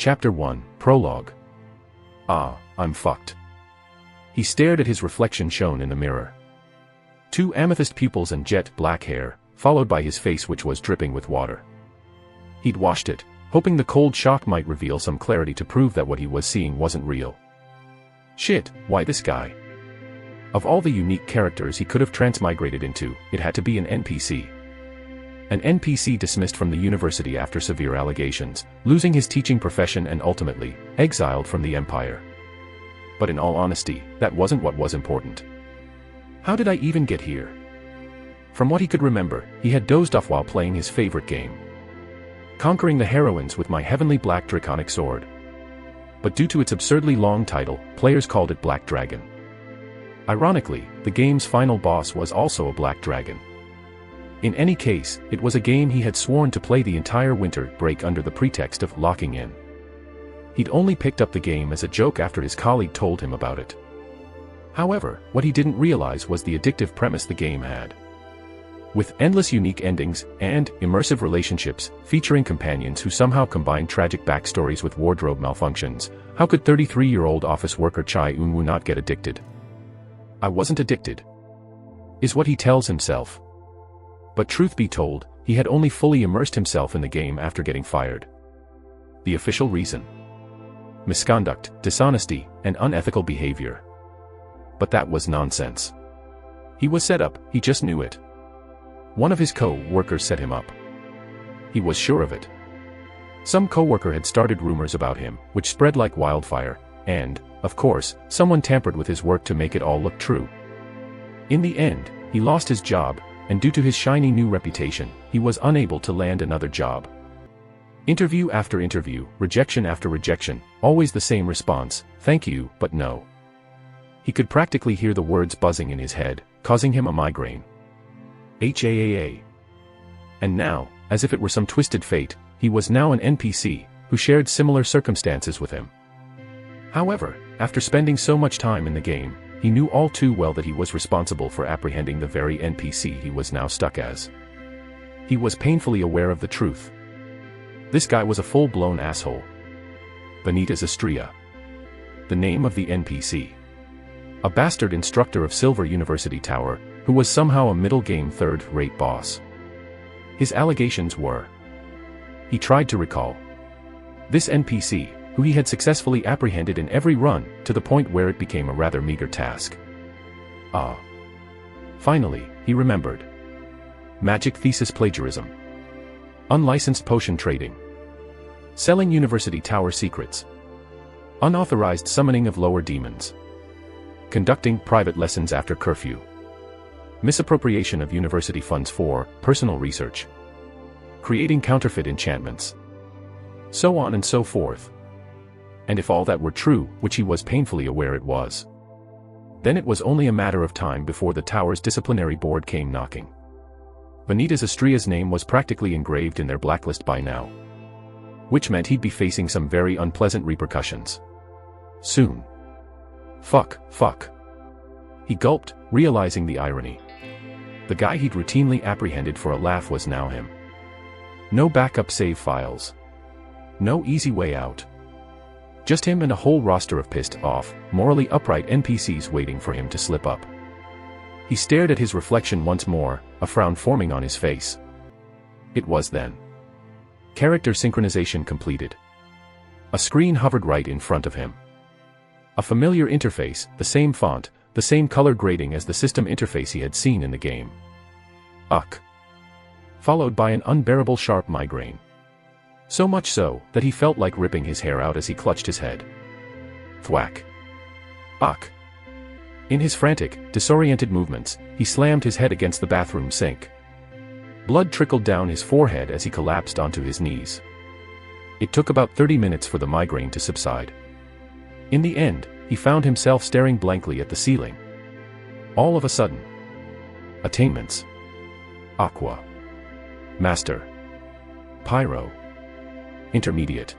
Chapter 1, Prologue. Ah, I'm fucked. He stared at his reflection shown in the mirror. 2 amethyst pupils and jet black hair, followed by his face which was dripping with water. He'd washed it, hoping the cold shock might reveal some clarity to prove that what he was seeing wasn't real. Shit, why this guy? Of all the unique characters he could have transmigrated into, it had to be an NPC. An NPC dismissed from the university after severe allegations, losing his teaching profession and ultimately, exiled from the Empire. But in all honesty, that wasn't what was important. How did I even get here? From what he could remember, he had dozed off while playing his favorite game. Conquering the heroines with my heavenly black draconic sword. But due to its absurdly long title, players called it Black Dragon. Ironically, the game's final boss was also a black dragon. In any case, it was a game he had sworn to play the entire winter break under the pretext of locking in. He'd only picked up the game as a joke after his colleague told him about it. However, what he didn't realize was the addictive premise the game had. With endless unique endings, and immersive relationships, featuring companions who somehow combined tragic backstories with wardrobe malfunctions, how could 33-year-old office worker Chai Eun-woo not get addicted? I wasn't addicted, is what he tells himself. But truth be told, he had only fully immersed himself in the game after getting fired. The official reason: misconduct, dishonesty, and unethical behavior. But that was nonsense. He was set up, he just knew it. One of his co-workers set him up. He was sure of it. Some co-worker had started rumors about him, which spread like wildfire, and, of course, someone tampered with his work to make it all look true. In the end, he lost his job, and due to his shiny new reputation, he was unable to land another job. Interview after interview, rejection after rejection, always the same response: thank you, but no. He could practically hear the words buzzing in his head, causing him a migraine. HAAA. And now, as if it were some twisted fate, he was now an NPC, who shared similar circumstances with him. However, after spending so much time in the game, he knew all too well that he was responsible for apprehending the very NPC he was now stuck as. He was painfully aware of the truth. This guy was a full-blown asshole. Vanitas Astria. The name of the NPC. A bastard instructor of Silver University Tower, who was somehow a middle-game third-rate boss. His allegations were. He tried to recall. This NPC, who he had successfully apprehended in every run, to the point where it became a rather meager task. Ah. Finally, he remembered. Magic thesis plagiarism. Unlicensed potion trading. Selling University Tower secrets. Unauthorized summoning of lower demons. Conducting private lessons after curfew. Misappropriation of university funds for personal research. Creating counterfeit enchantments. So on and so forth. And if all that were true, which he was painfully aware it was, then it was only a matter of time before the tower's disciplinary board came knocking. Vanitas Astria's name was practically engraved in their blacklist by now. Which meant he'd be facing some very unpleasant repercussions. Soon. Fuck. He gulped, realizing the irony. The guy he'd routinely apprehended for a laugh was now him. No backup save files. No easy way out. Just him and a whole roster of pissed off, morally upright NPCs waiting for him to slip up. He stared at his reflection once more, a frown forming on his face. It was then. Character synchronization completed. A screen hovered right in front of him. A familiar interface, the same font, the same color grading as the system interface he had seen in the game. Uck. Followed by an unbearable sharp migraine. So much so, that he felt like ripping his hair out as he clutched his head. Thwack. Uck. In his frantic, disoriented movements, he slammed his head against the bathroom sink. Blood trickled down his forehead as he collapsed onto his knees. It took about 30 minutes for the migraine to subside. In the end, he found himself staring blankly at the ceiling. All of a sudden. Attainments. Aqua. Master. Pyro. Intermediate.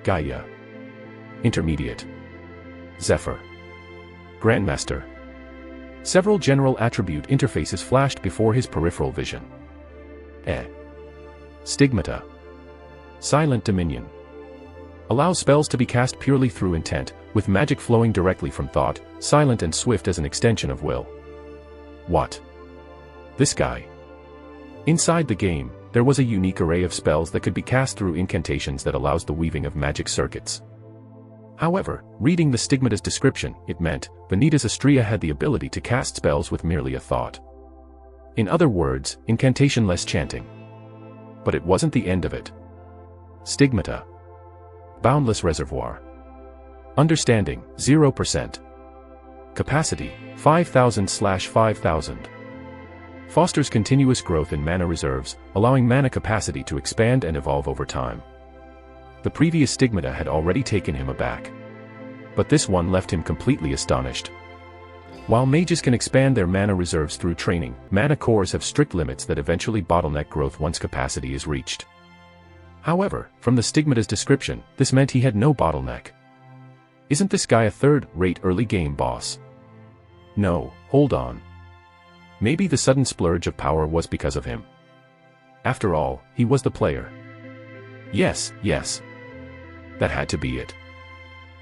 Gaia. Intermediate. Zephyr. Grandmaster. Several general attribute interfaces flashed before his peripheral vision. Stigmata. Silent Dominion. Allows spells to be cast purely through intent, with magic flowing directly from thought, silent and swift as an extension of will. What? This guy? Inside the game, there was a unique array of spells that could be cast through incantations that allows the weaving of magic circuits. However, reading the stigmata's description, it meant Vanitas Astrea had the ability to cast spells with merely a thought. In other words, incantation-less chanting. But it wasn't the end of it. Stigmata. Boundless reservoir. Understanding, 0%. Capacity, 5,000/5,000. Fosters continuous growth in mana reserves, allowing mana capacity to expand and evolve over time. The previous stigmata had already taken him aback. But this one left him completely astonished. While mages can expand their mana reserves through training, mana cores have strict limits that eventually bottleneck growth once capacity is reached. However, from the stigmata's description, this meant he had no bottleneck. Isn't this guy a third-rate early game boss? No, hold on. Maybe the sudden splurge of power was because of him. After all, he was the player. Yes. That had to be it.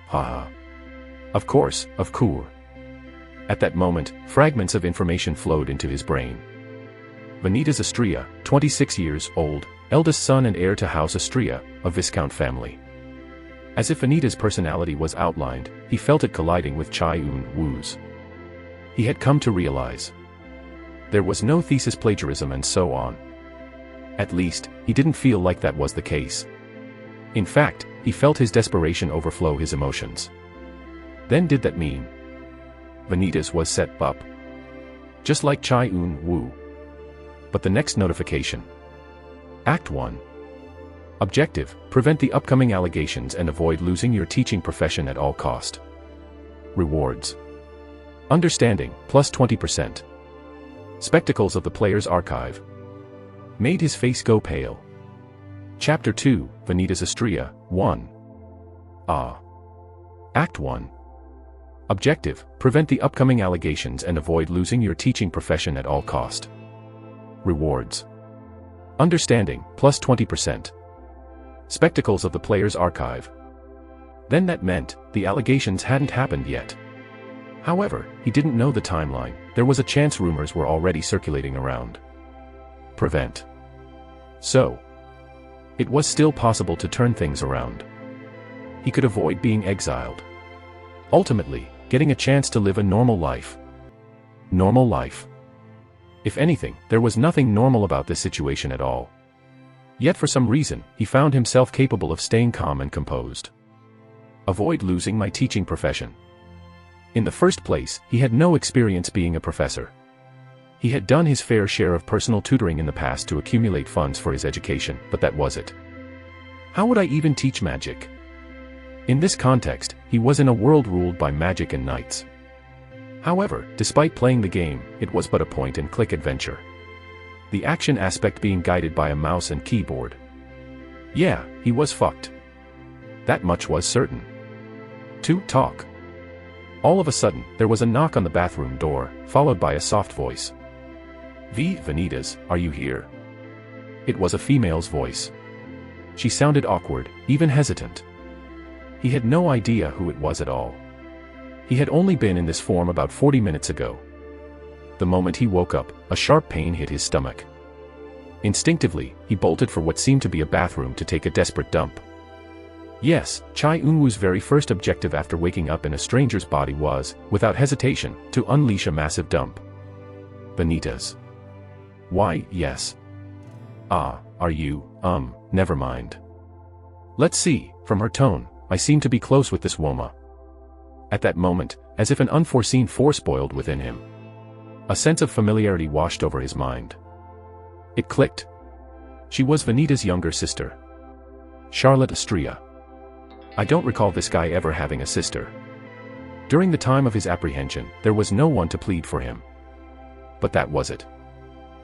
Haha. Of course. At that moment, fragments of information flowed into his brain. Vanitas Astrea, 26 years old, eldest son and heir to House Astrea, a Viscount family. As if Vanitas' personality was outlined, he felt it colliding with Chai Un-woo's. He had come to realize there was no thesis plagiarism and so on. At least, he didn't feel like that was the case. In fact, he felt his desperation overflow his emotions. Then did that mean Vanitas was set up? Just like Chai Un-woo. But the next notification. Act 1. Objective: prevent the upcoming allegations and avoid losing your teaching profession at all cost. Rewards: understanding, plus 20%. Spectacles of the player's archive. Made his face go pale. Chapter 2, Vanitas Astrea, 1. Act 1. Objective: prevent the upcoming allegations and avoid losing your teaching profession at all cost. Rewards: understanding, plus 20%. Spectacles of the player's archive. Then that meant the allegations hadn't happened yet. However, he didn't know the timeline. There was a chance rumors were already circulating around. Prevent. So, it was still possible to turn things around. He could avoid being exiled. Ultimately, getting a chance to live a normal life. Normal life. If anything, there was nothing normal about this situation at all. Yet for some reason, he found himself capable of staying calm and composed. Avoid losing my teaching profession. In the first place, he had no experience being a professor. He had done his fair share of personal tutoring in the past to accumulate funds for his education, but that was it. How would I even teach magic? In this context, he was in a world ruled by magic and knights. However, despite playing the game, it was but a point-and-click adventure. The action aspect being guided by a mouse and keyboard. Yeah, he was fucked. That much was certain. To talk. All of a sudden, there was a knock on the bathroom door, followed by a soft voice. Vanitas, are you here? It was a female's voice. She sounded awkward, even hesitant. He had no idea who it was at all. He had only been in this form about 40 minutes ago. The moment he woke up, a sharp pain hit his stomach. Instinctively, he bolted for what seemed to be a bathroom to take a desperate dump. Yes, Chai Un-woo's very first objective after waking up in a stranger's body was, without hesitation, to unleash a massive dump. Vanitas. Why, yes. Are you, never mind. Let's see, from her tone, I seem to be close with this woma. At that moment, as if an unforeseen force boiled within him. A sense of familiarity washed over his mind. It clicked. She was Vanitas' younger sister. Charlotte Astrea. I don't recall this guy ever having a sister. During the time of his apprehension, there was no one to plead for him. But that was it.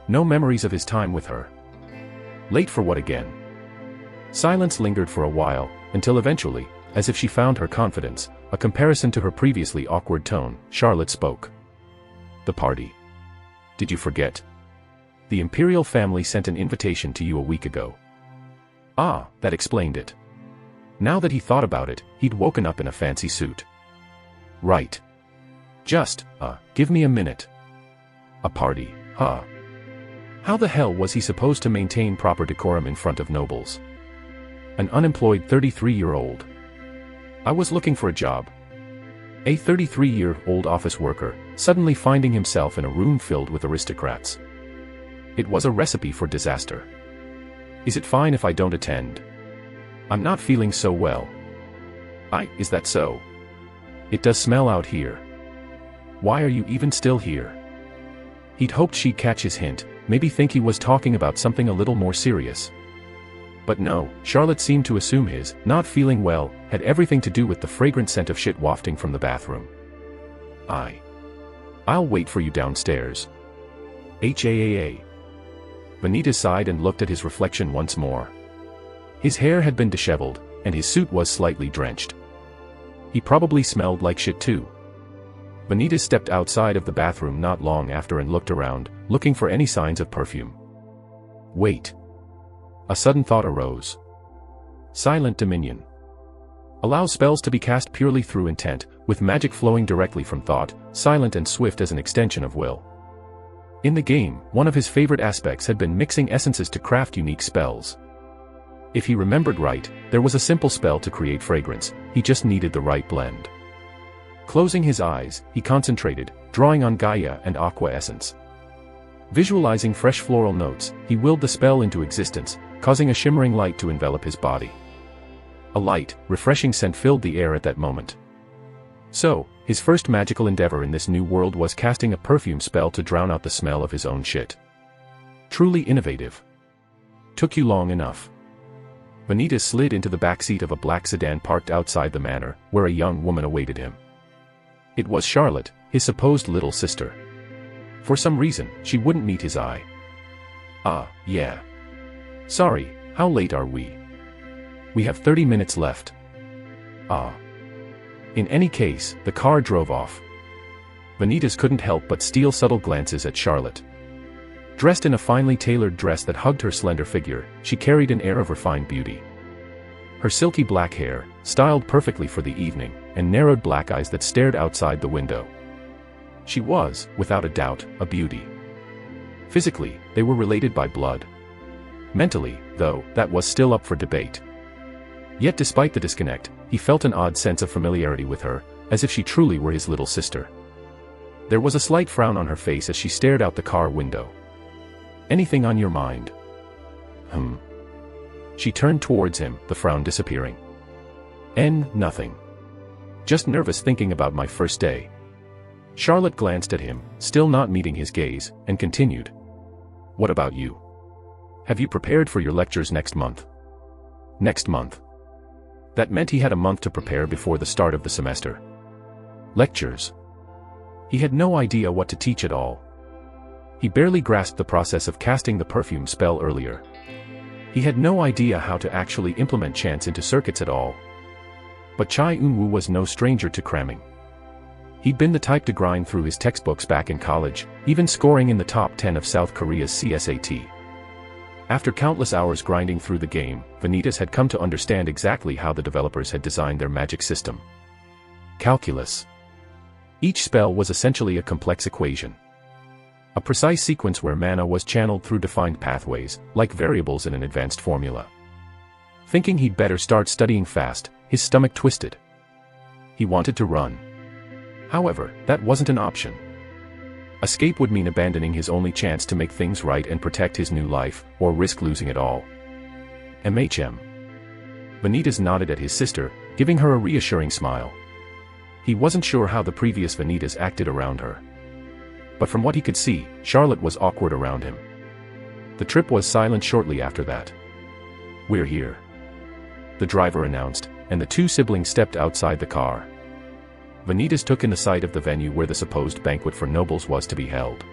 No memories of his time with her. Late for what again? Silence lingered for a while, until eventually, as if she found her confidence, a comparison to her previously awkward tone, Charlotte spoke. The party. Did you forget? The imperial family sent an invitation to you a week ago. That explained it. Now that he thought about it, he'd woken up in a fancy suit. Right. Just, give me a minute. A party, huh? How the hell was he supposed to maintain proper decorum in front of nobles? An unemployed 33-year-old. I was looking for a job. A 33-year-old office worker, suddenly finding himself in a room filled with aristocrats. It was a recipe for disaster. Is it fine if I don't attend? I'm not feeling so well. Is that so? It does smell out here. Why are you even still here? He'd hoped she'd catch his hint, maybe think he was talking about something a little more serious. But no, Charlotte seemed to assume his not feeling well had everything to do with the fragrant scent of shit wafting from the bathroom. I'll wait for you downstairs. Vanitas sighed and looked at his reflection once more. His hair had been disheveled, and his suit was slightly drenched. He probably smelled like shit too. Vanitas stepped outside of the bathroom not long after and looked around, looking for any signs of perfume. Wait. A sudden thought arose. Silent Dominion. Allows spells to be cast purely through intent, with magic flowing directly from thought, silent and swift as an extension of will. In the game, one of his favorite aspects had been mixing essences to craft unique spells. If he remembered right, there was a simple spell to create fragrance, he just needed the right blend. Closing his eyes, he concentrated, drawing on Gaia and Aqua essence. Visualizing fresh floral notes, he willed the spell into existence, causing a shimmering light to envelop his body. A light, refreshing scent filled the air at that moment. So, his first magical endeavor in this new world was casting a perfume spell to drown out the smell of his own shit. Truly innovative. Took you long enough. Vanitas slid into the backseat of a black sedan parked outside the manor, where a young woman awaited him. It was Charlotte, his supposed little sister. For some reason, she wouldn't meet his eye. Yeah. Sorry, how late are we? We have 30 minutes left. In any case, the car drove off. Vanitas couldn't help but steal subtle glances at Charlotte. Dressed in a finely tailored dress that hugged her slender figure, she carried an air of refined beauty. Her silky black hair, styled perfectly for the evening, and narrowed black eyes that stared outside the window. She was, without a doubt, a beauty. Physically, they were related by blood. Mentally, though, that was still up for debate. Yet despite the disconnect, he felt an odd sense of familiarity with her, as if she truly were his little sister. There was a slight frown on her face as she stared out the car window. Anything on your mind? She turned towards him, the frown disappearing. Nothing. Just nervous thinking about my first day. Charlotte glanced at him, still not meeting his gaze, and continued. What about you? Have you prepared for your lectures next month? Next month. That meant he had a month to prepare before the start of the semester. Lectures. He had no idea what to teach at all. He barely grasped the process of casting the perfume spell earlier. He had no idea how to actually implement chants into circuits at all. But Chai Eun-woo was no stranger to cramming. He'd been the type to grind through his textbooks back in college, even scoring in the top 10 of South Korea's CSAT. After countless hours grinding through the game, Vanitas had come to understand exactly how the developers had designed their magic system. Calculus. Each spell was essentially a complex equation. A precise sequence where mana was channeled through defined pathways, like variables in an advanced formula. Thinking he'd better start studying fast, his stomach twisted. He wanted to run. However, that wasn't an option. Escape would mean abandoning his only chance to make things right and protect his new life, or risk losing it all. Vanitas nodded at his sister, giving her a reassuring smile. He wasn't sure how the previous Vanitas acted around her. But from what he could see, Charlotte was awkward around him. The trip was silent shortly after that. We're here, the driver announced, and the two siblings stepped outside the car. Vanitas took in the sight of the venue where the supposed banquet for nobles was to be held.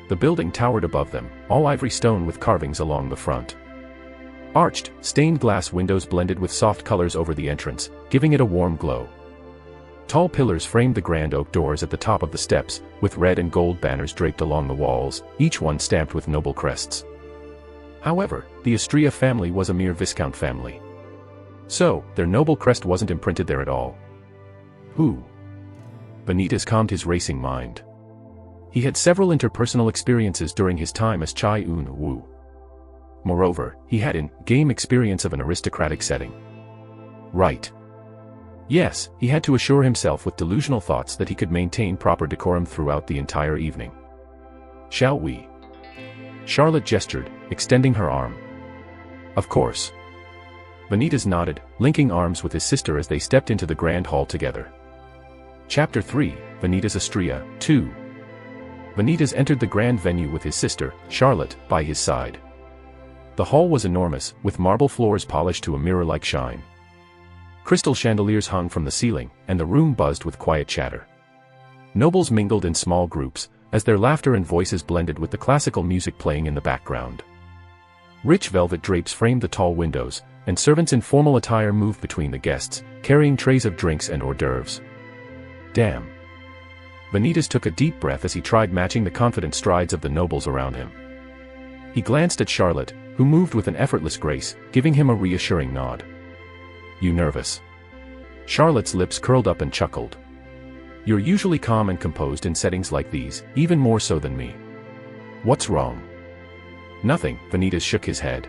The building towered above them, all ivory stone with carvings along the front. Arched, stained glass windows blended with soft colors over the entrance, giving it a warm glow. Tall pillars framed the grand oak doors at the top of the steps, with red and gold banners draped along the walls, each one stamped with noble crests. However, the Astria family was a mere Viscount family. So, their noble crest wasn't imprinted there at all. Who? Vanitas calmed his racing mind. He had several interpersonal experiences during his time as Chai Un-woo. Moreover, he had in-game experience of an aristocratic setting. Right. Yes, he had to assure himself with delusional thoughts that he could maintain proper decorum throughout the entire evening. Shall we? Charlotte gestured, extending her arm. Of course. Vanitas nodded, linking arms with his sister as they stepped into the grand hall together. Chapter 3, Vanitas Astria, 2. Vanitas entered the grand venue with his sister, Charlotte, by his side. The hall was enormous, with marble floors polished to a mirror-like shine. Crystal chandeliers hung from the ceiling, and the room buzzed with quiet chatter. Nobles mingled in small groups, as their laughter and voices blended with the classical music playing in the background. Rich velvet drapes framed the tall windows, and servants in formal attire moved between the guests, carrying trays of drinks and hors d'oeuvres. Damn. Vanitas took a deep breath as he tried matching the confident strides of the nobles around him. He glanced at Charlotte, who moved with an effortless grace, giving him a reassuring nod. You nervous? Charlotte's lips curled up and chuckled. You're usually calm and composed in settings like these, even more so than me. What's wrong? Nothing, Vanitas shook his head.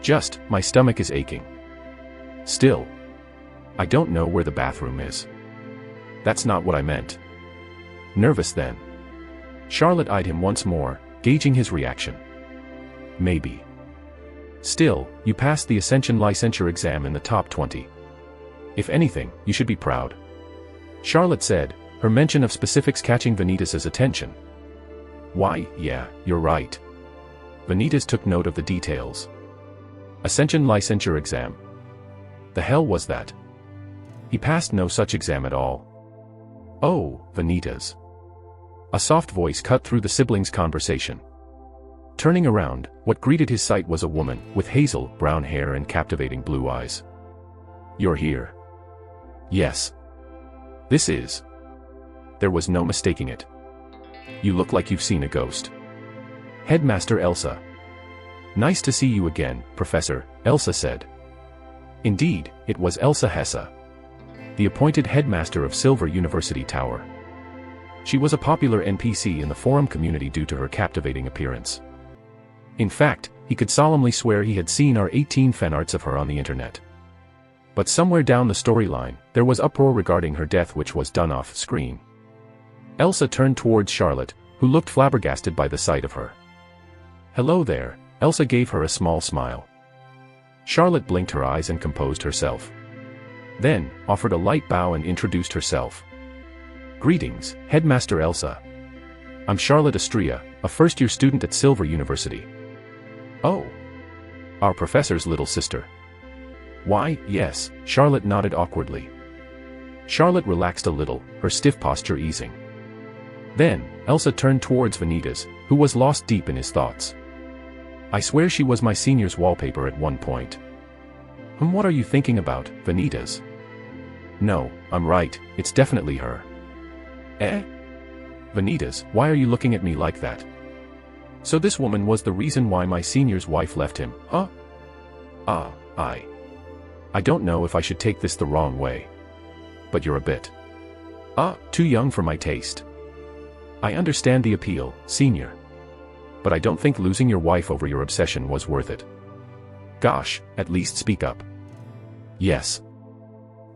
Just, my stomach is aching. Still. I don't know where the bathroom is. That's not what I meant. Nervous then? Charlotte eyed him once more, gauging his reaction. Maybe. Still, you passed the Ascension licensure exam in the top 20. If anything, you should be proud. Charlotte said, her mention of specifics catching Vanitas' attention. Why, yeah, you're right. Vanitas took note of the details. Ascension licensure exam. The hell was that? He passed no such exam at all. Oh, Vanitas. A soft voice cut through the siblings' conversation. Turning around, what greeted his sight was a woman, with hazel, brown hair and captivating blue eyes. You're here. Yes. This is. There was no mistaking it. You look like you've seen a ghost. Headmaster Elsa. Nice to see you again, Professor, Elsa said. Indeed, it was Elsa Hesse, the appointed headmaster of Silver University Tower. She was a popular NPC in the forum community due to her captivating appearance. In fact, he could solemnly swear he had seen our 18 fanarts of her on the internet. But somewhere down the storyline, there was uproar regarding her death which was done off screen. Elsa turned towards Charlotte, who looked flabbergasted by the sight of her. Hello there, Elsa gave her a small smile. Charlotte blinked her eyes and composed herself. Then, offered a light bow and introduced herself. Greetings, Headmaster Elsa. I'm Charlotte Astria, a first-year student at Silver University. Oh. Our professor's little sister. Why, yes, Charlotte nodded awkwardly. Charlotte relaxed a little, her stiff posture easing. Then, Elsa turned towards Vanitas, who was lost deep in his thoughts. I swear she was my senior's wallpaper at one point. What are you thinking about, Vanitas? No, I'm right, it's definitely her. Eh? Vanitas, why are you looking at me like that? So this woman was the reason why my senior's wife left him, huh? I don't know if I should take this the wrong way. But you're a bit. Too young for my taste. I understand the appeal, senior. But I don't think losing your wife over your obsession was worth it. Gosh, at least speak up. Yes.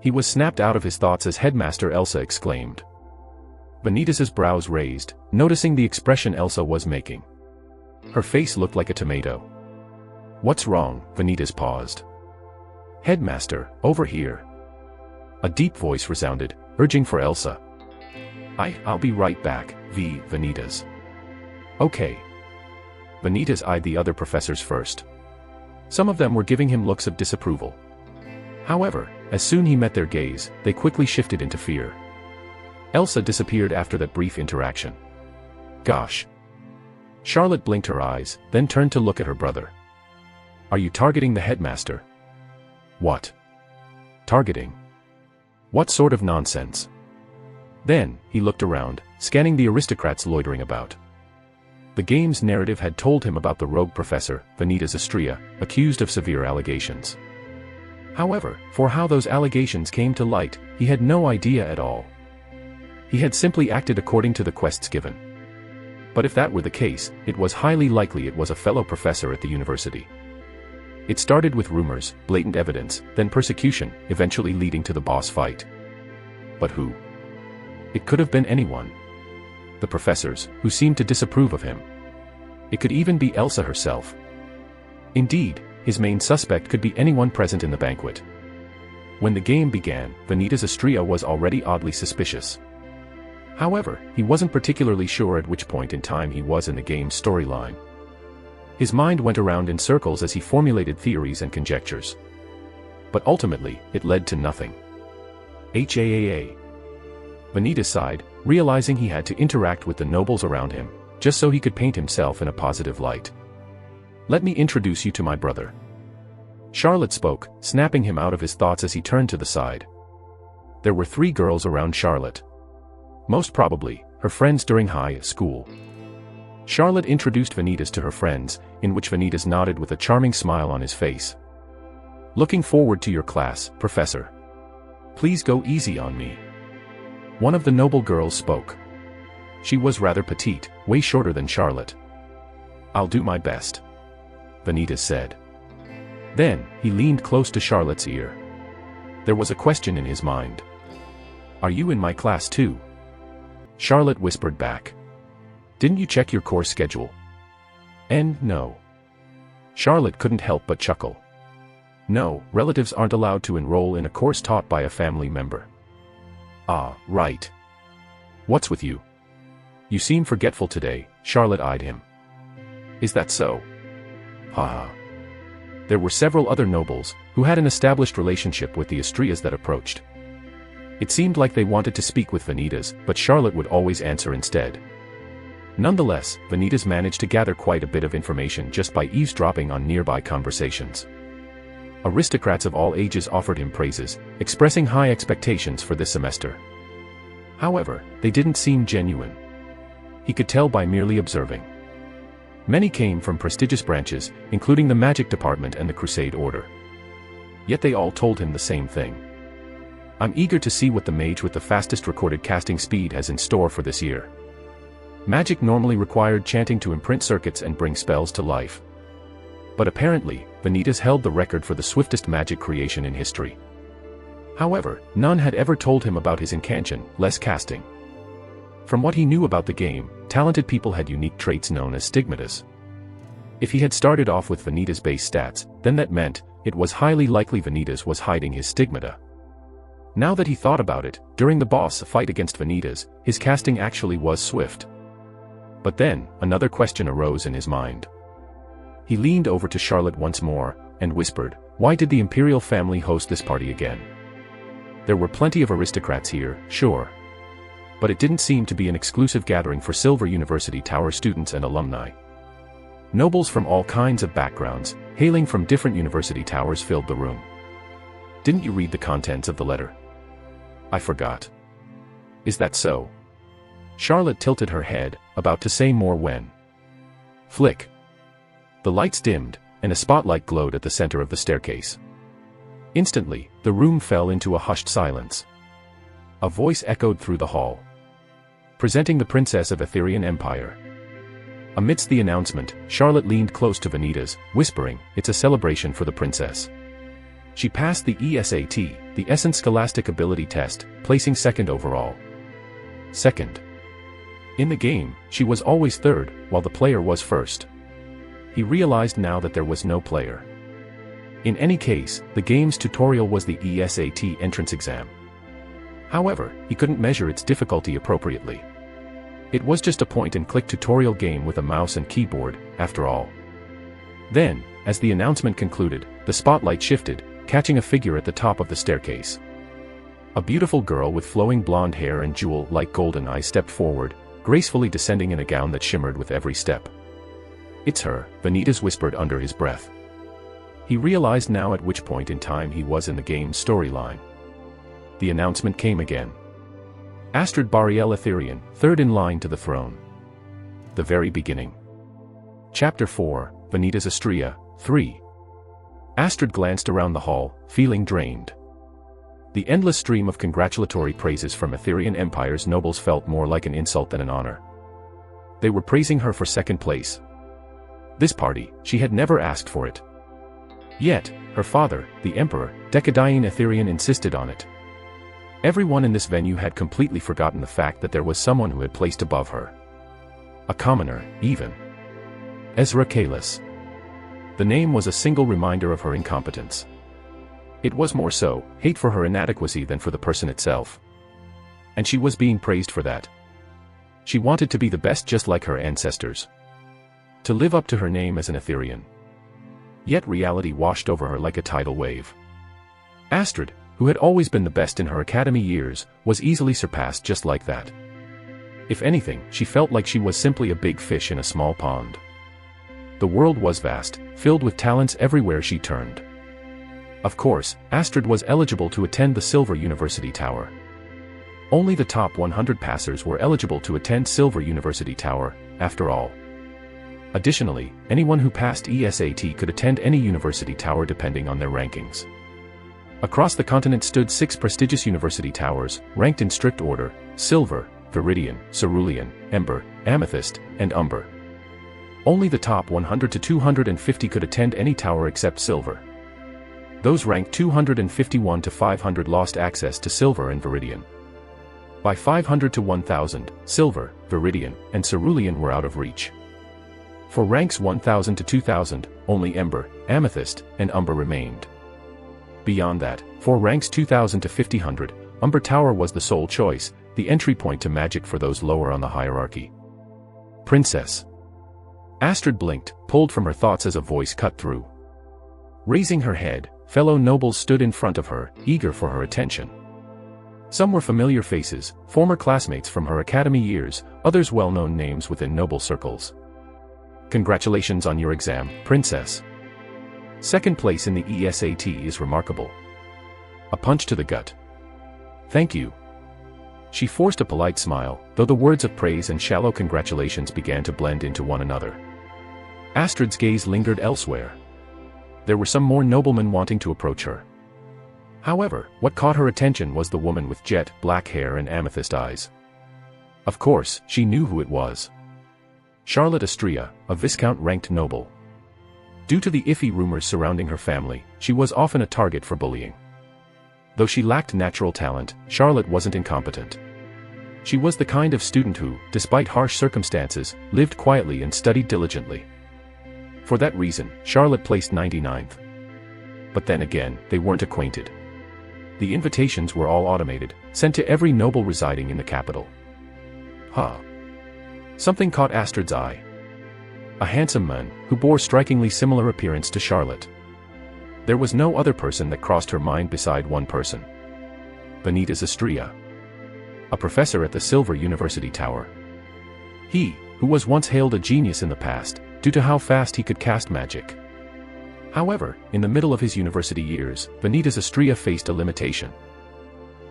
He was snapped out of his thoughts as Headmaster Elsa exclaimed. Vanitas' brows raised, noticing the expression Elsa was making. Her face looked like a tomato. What's wrong? Vanitas paused. Headmaster, over here. A deep voice resounded, urging for Elsa. I'll be right back, Vanitas. Okay. Vanitas eyed the other professors first. Some of them were giving him looks of disapproval. However, as soon he met their gaze, they quickly shifted into fear. Elsa disappeared after that brief interaction. Gosh. Charlotte blinked her eyes, then turned to look at her brother. Are you targeting the headmaster? What? Targeting? What sort of nonsense? Then, he looked around, scanning the aristocrats loitering about. The game's narrative had told him about the rogue professor, Vanitas Astria, accused of severe allegations. However, for how those allegations came to light, he had no idea at all. He had simply acted according to the quests given. But if that were the case, it was highly likely it was a fellow professor at the university. It started with rumors, blatant evidence, then persecution, eventually leading to the boss fight. But who? It could have been anyone. The professors, who seemed to disapprove of him. It could even be Elsa herself. Indeed, his main suspect could be anyone present in the banquet. When the game began, Vanitas Astria was already oddly suspicious. However, he wasn't particularly sure at which point in time he was in the game's storyline. His mind went around in circles as he formulated theories and conjectures. But ultimately, it led to nothing. HAAA. Vanitas sighed, realizing he had to interact with the nobles around him, just so he could paint himself in a positive light. Let me introduce you to my brother. Charlotte spoke, snapping him out of his thoughts as he turned to the side. There were 3 girls around Charlotte. Most probably, her friends during high school. Charlotte introduced Vanitas to her friends, in which Vanitas nodded with a charming smile on his face. Looking forward to your class, Professor. Please go easy on me. One of the noble girls spoke. She was rather petite, way shorter than Charlotte. I'll do my best, Vanitas said. Then, he leaned close to Charlotte's ear. There was a question in his mind. Are you in my class too? Charlotte whispered back. Didn't you check your course schedule? No. Charlotte couldn't help but chuckle. No, relatives aren't allowed to enroll in a course taught by a family member. Ah, right. What's with you? You seem forgetful today, Charlotte eyed him. Is that so? Haha. There were several other nobles, who had an established relationship with the Astrias that approached. It seemed like they wanted to speak with Vanitas, but Charlotte would always answer instead. Nonetheless, Vanitas managed to gather quite a bit of information just by eavesdropping on nearby conversations. Aristocrats of all ages offered him praises, expressing high expectations for this semester. However, they didn't seem genuine. He could tell by merely observing. Many came from prestigious branches, including the Magic Department and the Crusade Order. Yet they all told him the same thing. I'm eager to see what the mage with the fastest recorded casting speed has in store for this year. Magic normally required chanting to imprint circuits and bring spells to life. But apparently, Vanitas held the record for the swiftest magic creation in history. However, none had ever told him about his incantation-less casting. From what he knew about the game, talented people had unique traits known as stigmatas. If he had started off with Vanitas' base stats, then that meant, it was highly likely Vanitas was hiding his stigmata. Now that he thought about it, during the boss fight against Vanitas, his casting actually was swift. But then, another question arose in his mind. He leaned over to Charlotte once more, and whispered, why did the Imperial family host this party again? There were plenty of aristocrats here, sure. But it didn't seem to be an exclusive gathering for Silver University Tower students and alumni. Nobles from all kinds of backgrounds, hailing from different university towers filled the room. Didn't you read the contents of the letter? I forgot. Is that so? Charlotte tilted her head, about to say more when. Flick. The lights dimmed, and a spotlight glowed at the center of the staircase. Instantly, the room fell into a hushed silence. A voice echoed through the hall. Presenting the Princess of Etherian Empire. Amidst the announcement, Charlotte leaned close to Vanitas, whispering, it's a celebration for the princess. She passed the ESAT, the Essence Scholastic Ability Test, placing second overall. Second. In the game, she was always third, while the player was first. He realized now that there was no player. In any case, the game's tutorial was the ESAT entrance exam. However, he couldn't measure its difficulty appropriately. It was just a point-and-click tutorial game with a mouse and keyboard, after all. Then, as the announcement concluded, the spotlight shifted, catching a figure at the top of the staircase. A beautiful girl with flowing blonde hair and jewel-like golden eyes stepped forward, gracefully descending in a gown that shimmered with every step. It's her, Vanitas whispered under his breath. He realized now at which point in time he was in the game's storyline. The announcement came again. Astrid Bariel Etherian, third in line to the throne. The very beginning. Chapter 4, Vanitas Astria, 3. Astrid glanced around the hall, feeling drained. The endless stream of congratulatory praises from Etherian Empire's nobles felt more like an insult than an honor. They were praising her for second place. This party, she had never asked for it. Yet, her father, the Emperor, Decadian Etherian, insisted on it. Everyone in this venue had completely forgotten the fact that there was someone who had placed above her. A commoner, even. Ezra Kalis. The name was a single reminder of her incompetence. It was more so, hate for her inadequacy than for the person itself. And she was being praised for that. She wanted to be the best just like her ancestors. To live up to her name as an Etherian. Yet reality washed over her like a tidal wave. Astrid, who had always been the best in her academy years, was easily surpassed just like that. If anything, she felt like she was simply a big fish in a small pond. The world was vast, filled with talents everywhere she turned. Of course, Astrid was eligible to attend the Silver University Tower. Only the top 100 passers were eligible to attend Silver University Tower, after all. Additionally, anyone who passed ESAT could attend any university tower depending on their rankings. Across the continent stood 6 prestigious university towers, ranked in strict order: Silver, Viridian, Cerulean, Ember, Amethyst, and Umber. Only the top 100 to 250 could attend any tower except Silver. Those ranked 251 to 500 lost access to Silver and Viridian. By 500 to 1000, Silver, Viridian, and Cerulean were out of reach. For ranks 1000 to 2000, only Ember, Amethyst, and Umber remained. Beyond that, for ranks 2000 to 5000, Umber Tower was the sole choice, the entry point to magic for those lower on the hierarchy. Princess. Astrid blinked, pulled from her thoughts as a voice cut through. Raising her head, fellow nobles stood in front of her, eager for her attention. Some were familiar faces, former classmates from her academy years, others well-known names within noble circles. Congratulations on your exam, Princess. Second place in the ESAT is remarkable. A punch to the gut. Thank you. She forced a polite smile, though the words of praise and shallow congratulations began to blend into one another. Astrid's gaze lingered elsewhere. There were some more noblemen wanting to approach her. However, what caught her attention was the woman with jet black hair and amethyst eyes. Of course, she knew who it was. Charlotte Astria, a Viscount-ranked noble. Due to the iffy rumors surrounding her family, she was often a target for bullying. Though she lacked natural talent, Charlotte wasn't incompetent. She was the kind of student who, despite harsh circumstances, lived quietly and studied diligently. For that reason, Charlotte placed 99th. But then again, they weren't acquainted. The invitations were all automated, sent to every noble residing in the capital. Something caught Astrid's eye. A handsome man, who bore strikingly similar appearance to Charlotte. There was no other person that crossed her mind beside one person. Vanitas Astria. A professor at the Silver University Tower. He, who was once hailed a genius in the past, due to how fast he could cast magic. However, in the middle of his university years, Vanitas Astria faced a limitation.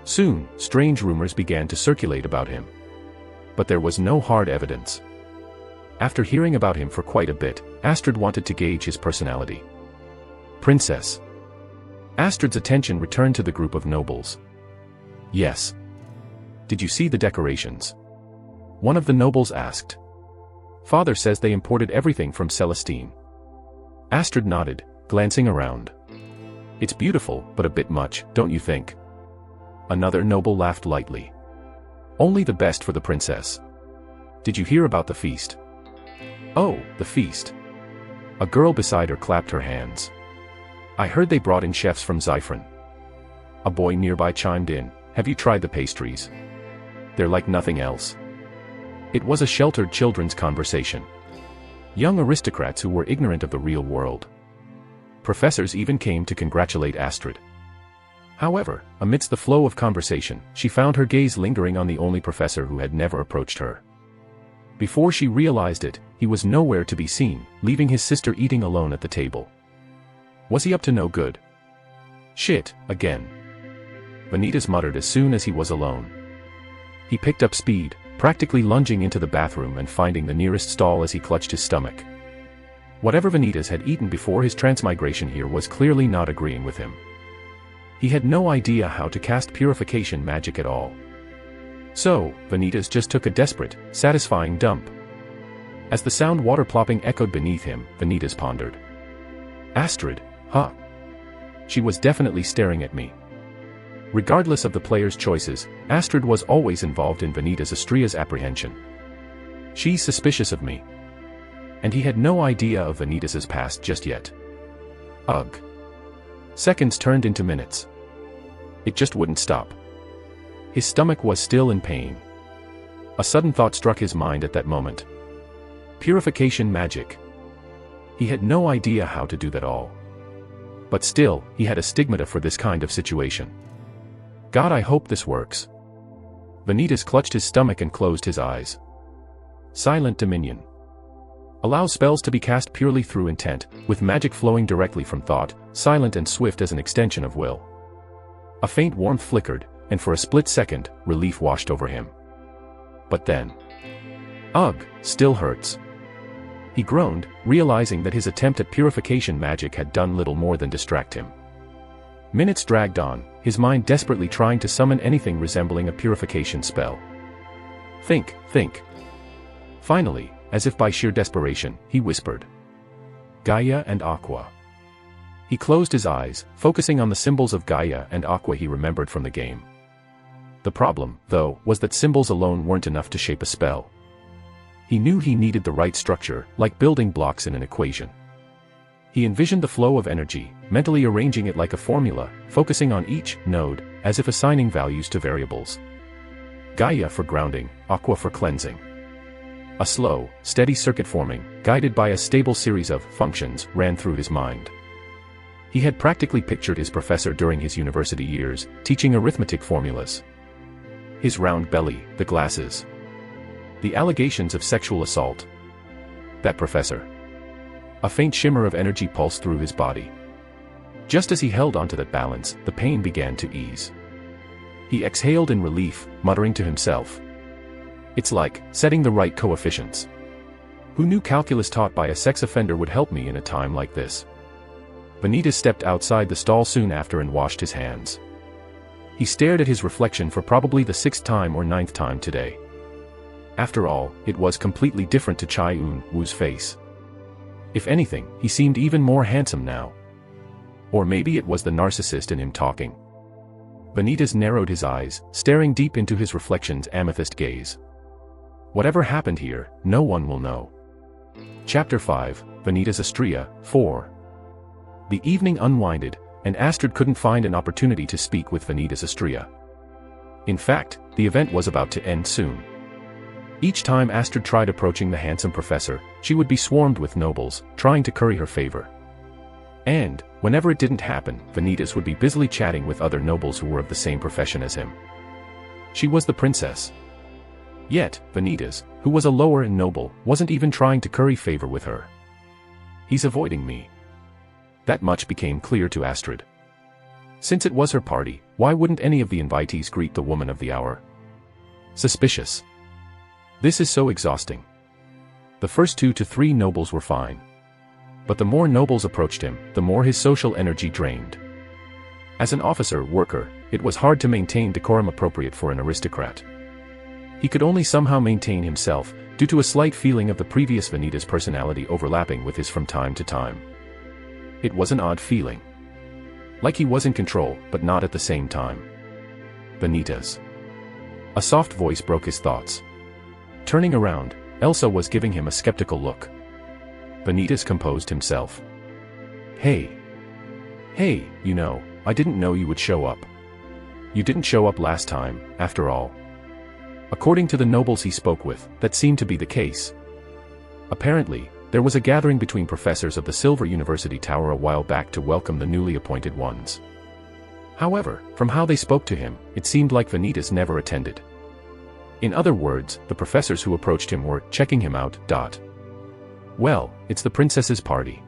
Soon, strange rumors began to circulate about him. But there was no hard evidence. After hearing about him for quite a bit, Astrid wanted to gauge his personality. Princess. Astrid's attention returned to the group of nobles. Yes. Did you see the decorations? One of the nobles asked. Father says they imported everything from Celestine. Astrid nodded, glancing around. It's beautiful, but a bit much, don't you think? Another noble laughed lightly. Only the best for the princess. Did you hear about the feast? Oh, the feast. A girl beside her clapped her hands. I heard they brought in chefs from Zyphron. A boy nearby chimed in, have you tried the pastries? They're like nothing else. It was a sheltered children's conversation. Young aristocrats who were ignorant of the real world. Professors even came to congratulate Astrid. However, amidst the flow of conversation, she found her gaze lingering on the only professor who had never approached her. Before she realized it, he was nowhere to be seen, leaving his sister eating alone at the table. Was he up to no good? Shit, again. Vanitas muttered as soon as he was alone. He picked up speed, practically lunging into the bathroom and finding the nearest stall as he clutched his stomach. Whatever Vanitas had eaten before his transmigration here was clearly not agreeing with him. He had no idea how to cast purification magic at all. So, Vanitas just took a desperate, satisfying dump. As the sound water plopping echoed beneath him, Vanitas pondered. Astrid, huh? She was definitely staring at me. Regardless of the player's choices, Astrid was always involved in Vanitas Astria's apprehension. She's suspicious of me. And he had no idea of Vanitas's past just yet. Ugh. Seconds turned into minutes. It just wouldn't stop. His stomach was still in pain. A sudden thought struck his mind at that moment. Purification magic. He had no idea how to do that all. But still, he had a stigmata for this kind of situation. God, I hope this works. Vanitas clutched his stomach and closed his eyes. Silent Dominion. Allows spells to be cast purely through intent, with magic flowing directly from thought, silent and swift as an extension of will. A faint warmth flickered, and for a split second, relief washed over him. But then... Ugh, still hurts. He groaned, realizing that his attempt at purification magic had done little more than distract him. Minutes dragged on, his mind desperately trying to summon anything resembling a purification spell. Think. Finally, as if by sheer desperation, he whispered. Gaia and Aqua. He closed his eyes, focusing on the symbols of Gaia and Aqua he remembered from the game. The problem, though, was that symbols alone weren't enough to shape a spell. He knew he needed the right structure, like building blocks in an equation. He envisioned the flow of energy, mentally arranging it like a formula, focusing on each node, as if assigning values to variables. Gaia for grounding, Aqua for cleansing. A slow, steady circuit forming, guided by a stable series of functions, ran through his mind. He had practically pictured his professor during his university years, teaching arithmetic formulas. His round belly, the glasses. The allegations of sexual assault. That professor. A faint shimmer of energy pulsed through his body. Just as he held onto that balance, the pain began to ease. He exhaled in relief, muttering to himself. It's like setting the right coefficients. Who knew calculus taught by a sex offender would help me in a time like this? Vanitas stepped outside the stall soon after and washed his hands. He stared at his reflection for probably the 6th time or 9th time today. After all, it was completely different to Chai Un-woo's face. If anything, he seemed even more handsome now. Or maybe it was the narcissist in him talking. Vanitas narrowed his eyes, staring deep into his reflection's amethyst gaze. Whatever happened here, no one will know. Chapter 5, Vanitas Astria, 4. The evening unwinded, and Astrid couldn't find an opportunity to speak with Vanitas Astria. In fact, the event was about to end soon. Each time Astrid tried approaching the handsome professor, she would be swarmed with nobles, trying to curry her favor. And, whenever it didn't happen, Vanitas would be busily chatting with other nobles who were of the same profession as him. She was the princess. Yet, Vanitas, who was a lower and noble, wasn't even trying to curry favor with her. He's avoiding me. That much became clear to Astrid. Since it was her party, why wouldn't any of the invitees greet the woman of the hour? Suspicious. This is so exhausting. The first 2 to 3 nobles were fine. But the more nobles approached him, the more his social energy drained. As an officer-worker, it was hard to maintain decorum appropriate for an aristocrat. He could only somehow maintain himself, due to a slight feeling of the previous Vanitas personality overlapping with his from time to time. It was an odd feeling. Like he was in control, but not at the same time. Vanitas. A soft voice broke his thoughts. Turning around, Elsa was giving him a skeptical look. Vanitas composed himself. Hey, you know, I didn't know you would show up. You didn't show up last time, after all. According to the nobles he spoke with, that seemed to be the case. Apparently, there was a gathering between professors of the Silver University Tower a while back to welcome the newly appointed ones. However, from how they spoke to him, it seemed like Vanitas never attended. In other words, the professors who approached him were checking him out. Well, it's the princess's party.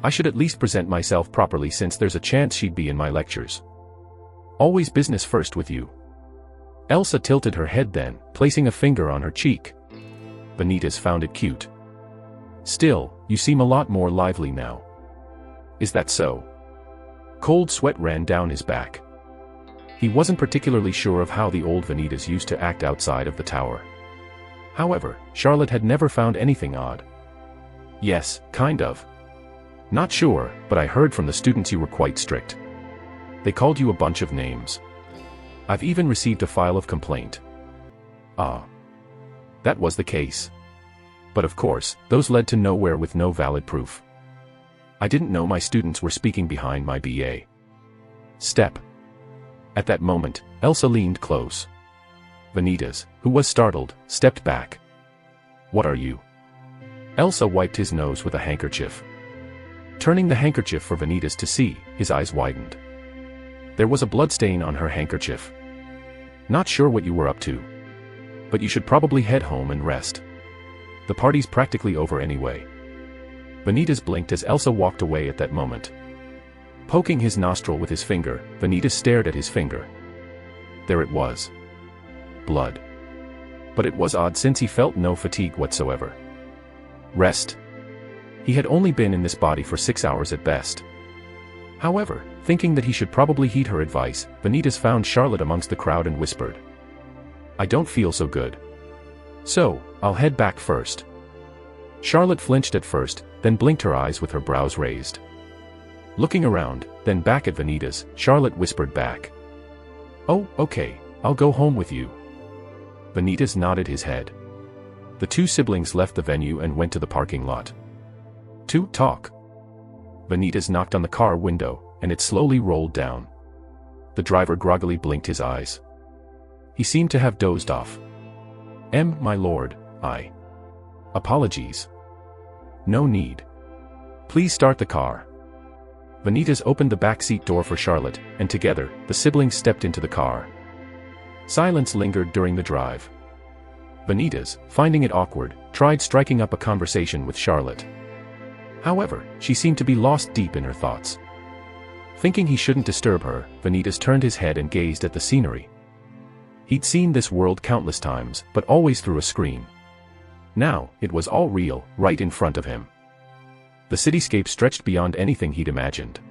I should at least present myself properly since there's a chance she'd be in my lectures. Always business first with you. Elsa tilted her head then, placing a finger on her cheek. Vanitas found it cute. Still, you seem a lot more lively now. Is that so? Cold sweat ran down his back. He wasn't particularly sure of how the old Vanitas used to act outside of the tower. However, Charlotte had never found anything odd. Yes, kind of. Not sure, but I heard from the students you were quite strict. They called you a bunch of names. I've even received a file of complaint. Ah. That was the case. But of course, those led to nowhere with no valid proof. I didn't know my students were speaking behind my BA. Step. At that moment, Elsa leaned close. Vanitas, who was startled, stepped back. What are you? Elsa wiped his nose with a handkerchief. Turning the handkerchief for Vanitas to see, his eyes widened. There was a bloodstain on her handkerchief. Not sure what you were up to. But you should probably head home and rest. The party's practically over anyway. Vanitas blinked as Elsa walked away at that moment. Poking his nostril with his finger, Vanitas stared at his finger. There it was. Blood. But it was odd since he felt no fatigue whatsoever. Rest. He had only been in this body for 6 hours at best. However, thinking that he should probably heed her advice, Vanitas found Charlotte amongst the crowd and whispered. I don't feel so good. So, I'll head back first. Charlotte flinched at first, then blinked her eyes with her brows raised. Looking around, then back at Vanitas, Charlotte whispered back. Oh, okay, I'll go home with you. Vanitas nodded his head. The two siblings left the venue and went to the parking lot. To talk. Vanitas knocked on the car window, and it slowly rolled down. The driver groggily blinked his eyes. He seemed to have dozed off. My lord, I. Apologies. No need. Please start the car. Vanitas opened the back seat door for Charlotte, and together, the siblings stepped into the car. Silence lingered during the drive. Vanitas, finding it awkward, tried striking up a conversation with Charlotte. However, she seemed to be lost deep in her thoughts. Thinking he shouldn't disturb her, Vanitas turned his head and gazed at the scenery. He'd seen this world countless times, but always through a screen. Now, it was all real, right in front of him. The cityscape stretched beyond anything he'd imagined.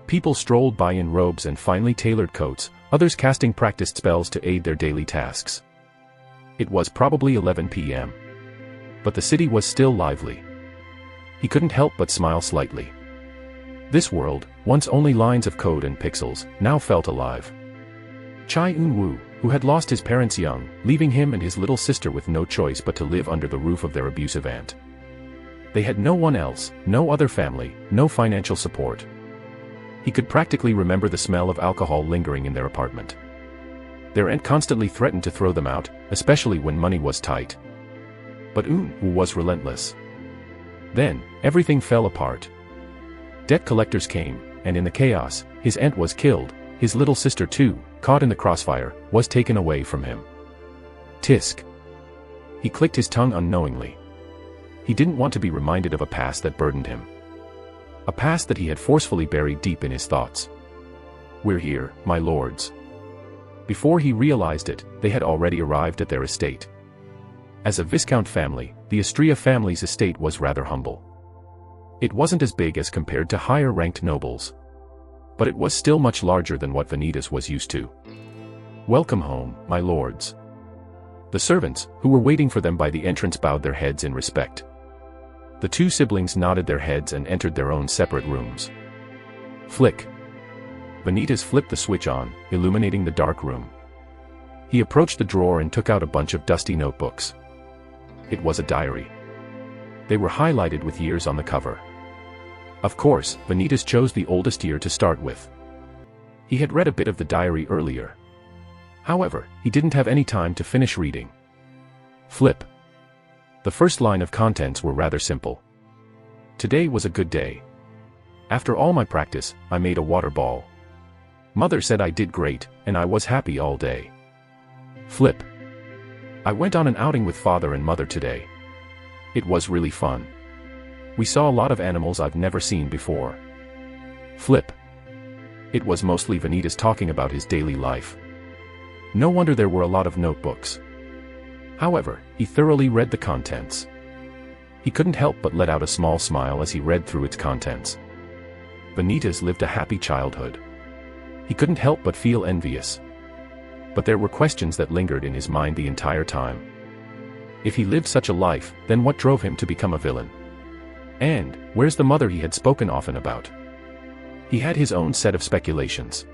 People strolled by in robes and finely tailored coats, others casting practiced spells to aid their daily tasks. It was probably 11 p.m. But the city was still lively. He couldn't help but smile slightly. This world, once only lines of code and pixels, now felt alive. Chai Un-woo, who had lost his parents young, leaving him and his little sister with no choice but to live under the roof of their abusive aunt. They had no one else, no other family, no financial support. He could practically remember the smell of alcohol lingering in their apartment. Their aunt constantly threatened to throw them out, especially when money was tight. But Un-woo was relentless. Then, everything fell apart. Debt collectors came, and in the chaos, his aunt was killed, his little sister too, caught in the crossfire, was taken away from him. Tisk. He clicked his tongue unknowingly. He didn't want to be reminded of a past that burdened him. A past that he had forcefully buried deep in his thoughts. We're here, my lords. Before he realized it, they had already arrived at their estate. As a Viscount family, the Astria family's estate was rather humble. It wasn't as big as compared to higher-ranked nobles. But it was still much larger than what Vanitas was used to. Welcome home, my lords. The servants, who were waiting for them by the entrance, bowed their heads in respect. The two siblings nodded their heads and entered their own separate rooms. Flick. Vanitas flipped the switch on, illuminating the dark room. He approached the drawer and took out a bunch of dusty notebooks. It was a diary. They were highlighted with years on the cover. Of course, Vanitas chose the oldest year to start with. He had read a bit of the diary earlier. However, he didn't have any time to finish reading. Flip. The first line of contents were rather simple. Today was a good day. After all my practice, I made a water ball. Mother said I did great, and I was happy all day. Flip. I went on an outing with father and mother today. It was really fun. We saw a lot of animals I've never seen before. Flip. It was mostly Vanitas talking about his daily life. No wonder there were a lot of notebooks. However, he thoroughly read the contents. He couldn't help but let out a small smile as he read through its contents. Vanitas lived a happy childhood. He couldn't help but feel envious. But there were questions that lingered in his mind the entire time. If he lived such a life, then what drove him to become a villain? And where's the mother he had spoken often about? He had his own set of speculations.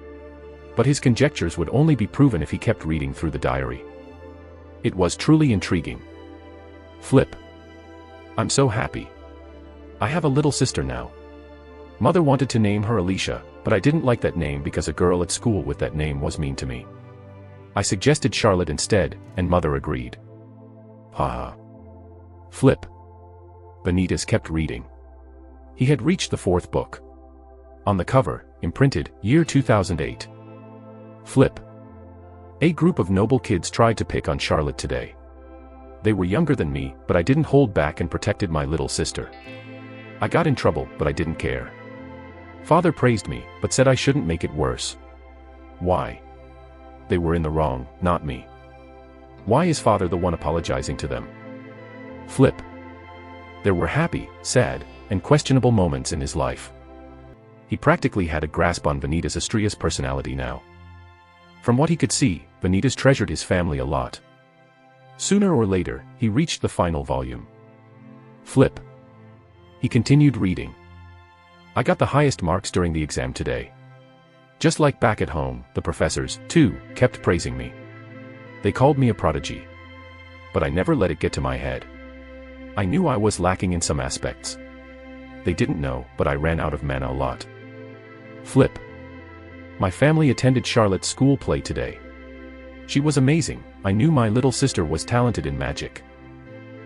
But his conjectures would only be proven if he kept reading through the diary. It was truly intriguing. Flip. I'm so happy. I have a little sister now. Mother wanted to name her Alicia, but I didn't like that name because a girl at school with that name was mean to me. I suggested Charlotte instead, and Mother agreed. Haha. Flip. Vanitas kept reading. He had reached the 4th book. On the cover, imprinted, year 2008. Flip. A group of noble kids tried to pick on Charlotte today. They were younger than me, but I didn't hold back and protected my little sister. I got in trouble, but I didn't care. Father praised me, but said I shouldn't make it worse. Why? They were in the wrong, not me. Why is Father the one apologizing to them? Flip. There were happy, sad, and questionable moments in his life. He practically had a grasp on Vanitas Estria's personality now. From what he could see, Vanitas treasured his family a lot. Sooner or later, he reached the final volume. Flip. He continued reading. I got the highest marks during the exam today. Just like back at home, the professors, too, kept praising me. They called me a prodigy. But I never let it get to my head. I knew I was lacking in some aspects. They didn't know, but I ran out of mana a lot. Flip. My family attended Charlotte's school play today. She was amazing. I knew my little sister was talented in magic.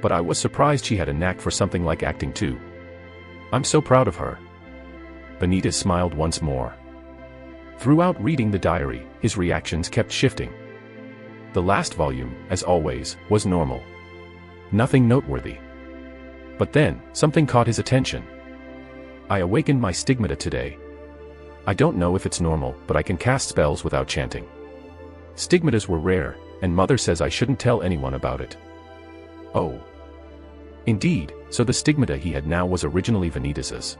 But I was surprised she had a knack for something like acting too. I'm so proud of her. Vanitas smiled once more. Throughout reading the diary, his reactions kept shifting. The last volume, as always, was normal. Nothing noteworthy. But then, something caught his attention. I awakened my stigmata today. I don't know if it's normal, but I can cast spells without chanting. Stigmatas were rare, and Mother says I shouldn't tell anyone about it. Oh. Indeed, so the stigmata he had now was originally Vanitas's.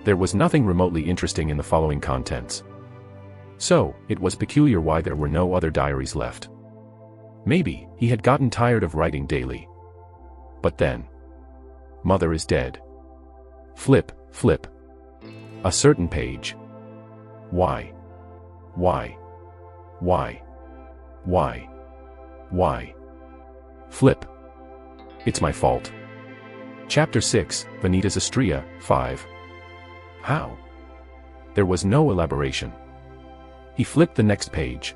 There was nothing remotely interesting in the following contents. So, it was peculiar why there were no other diaries left. Maybe, he had gotten tired of writing daily. But then. Mother is dead. Flip, flip. A certain page. Why? Why? Why? Why? Why? Flip. It's my fault. Chapter 6, Vanitas Estria, 5. How? There was no elaboration. He flipped the next page.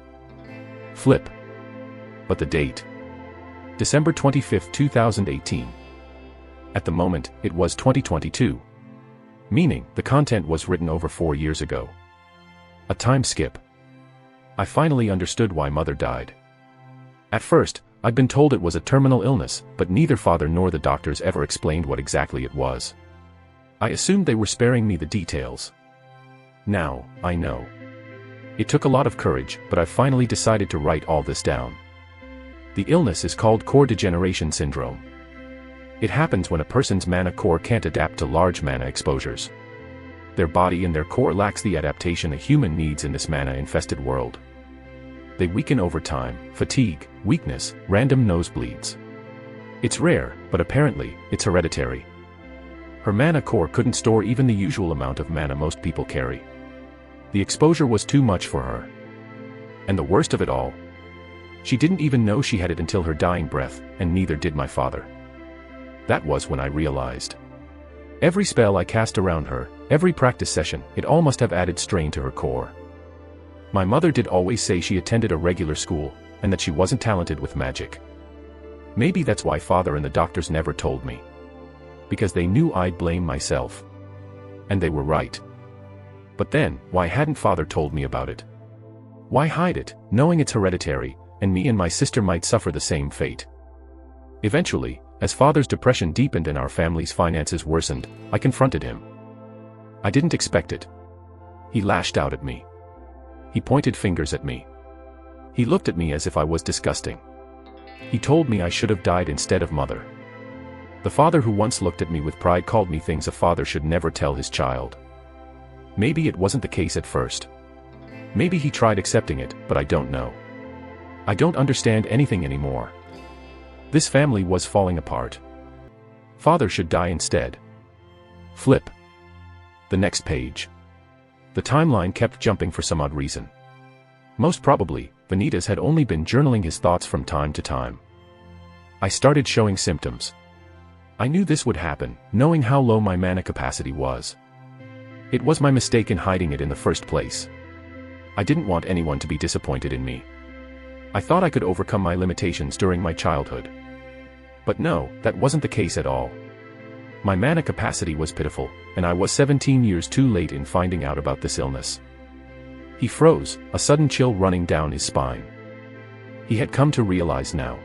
Flip. But the date. December 25, 2018. At the moment, it was 2022. Meaning, the content was written over 4 years ago. A time skip. I finally understood why Mother died. At first, I'd been told it was a terminal illness, but neither Father nor the doctors ever explained what exactly it was. I assumed they were sparing me the details. Now, I know. It took a lot of courage, but I finally decided to write all this down. The illness is called core degeneration syndrome. It happens when a person's mana core can't adapt to large mana exposures. Their body and their core lacks the adaptation a human needs in this mana-infested world. They weaken over time, fatigue, weakness, random nosebleeds. It's rare, but apparently, it's hereditary. Her mana core couldn't store even the usual amount of mana most people carry. The exposure was too much for her. And the worst of it all, she didn't even know she had it until her dying breath, and neither did my father. That was when I realized. Every spell I cast around her, every practice session, it all must have added strain to her core. My mother did always say she attended a regular school, and that she wasn't talented with magic. Maybe that's why Father and the doctors never told me. Because they knew I'd blame myself. And they were right. But then, why hadn't Father told me about it? Why hide it, knowing it's hereditary, and me and my sister might suffer the same fate? Eventually, as Father's depression deepened and our family's finances worsened, I confronted him. I didn't expect it. He lashed out at me. He pointed fingers at me. He looked at me as if I was disgusting. He told me I should have died instead of Mother. The father who once looked at me with pride called me things a father should never tell his child. Maybe it wasn't the case at first. Maybe he tried accepting it, but I don't know. I don't understand anything anymore. This family was falling apart. Father should die instead. Flip. The next page. The timeline kept jumping for some odd reason. Most probably, Vanitas had only been journaling his thoughts from time to time. I started showing symptoms. I knew this would happen, knowing how low my mana capacity was. It was my mistake in hiding it in the first place. I didn't want anyone to be disappointed in me. I thought I could overcome my limitations during my childhood. But no, that wasn't the case at all. My mana capacity was pitiful, and I was 17 years too late in finding out about this illness. He froze, a sudden chill running down his spine. He had come to realize now.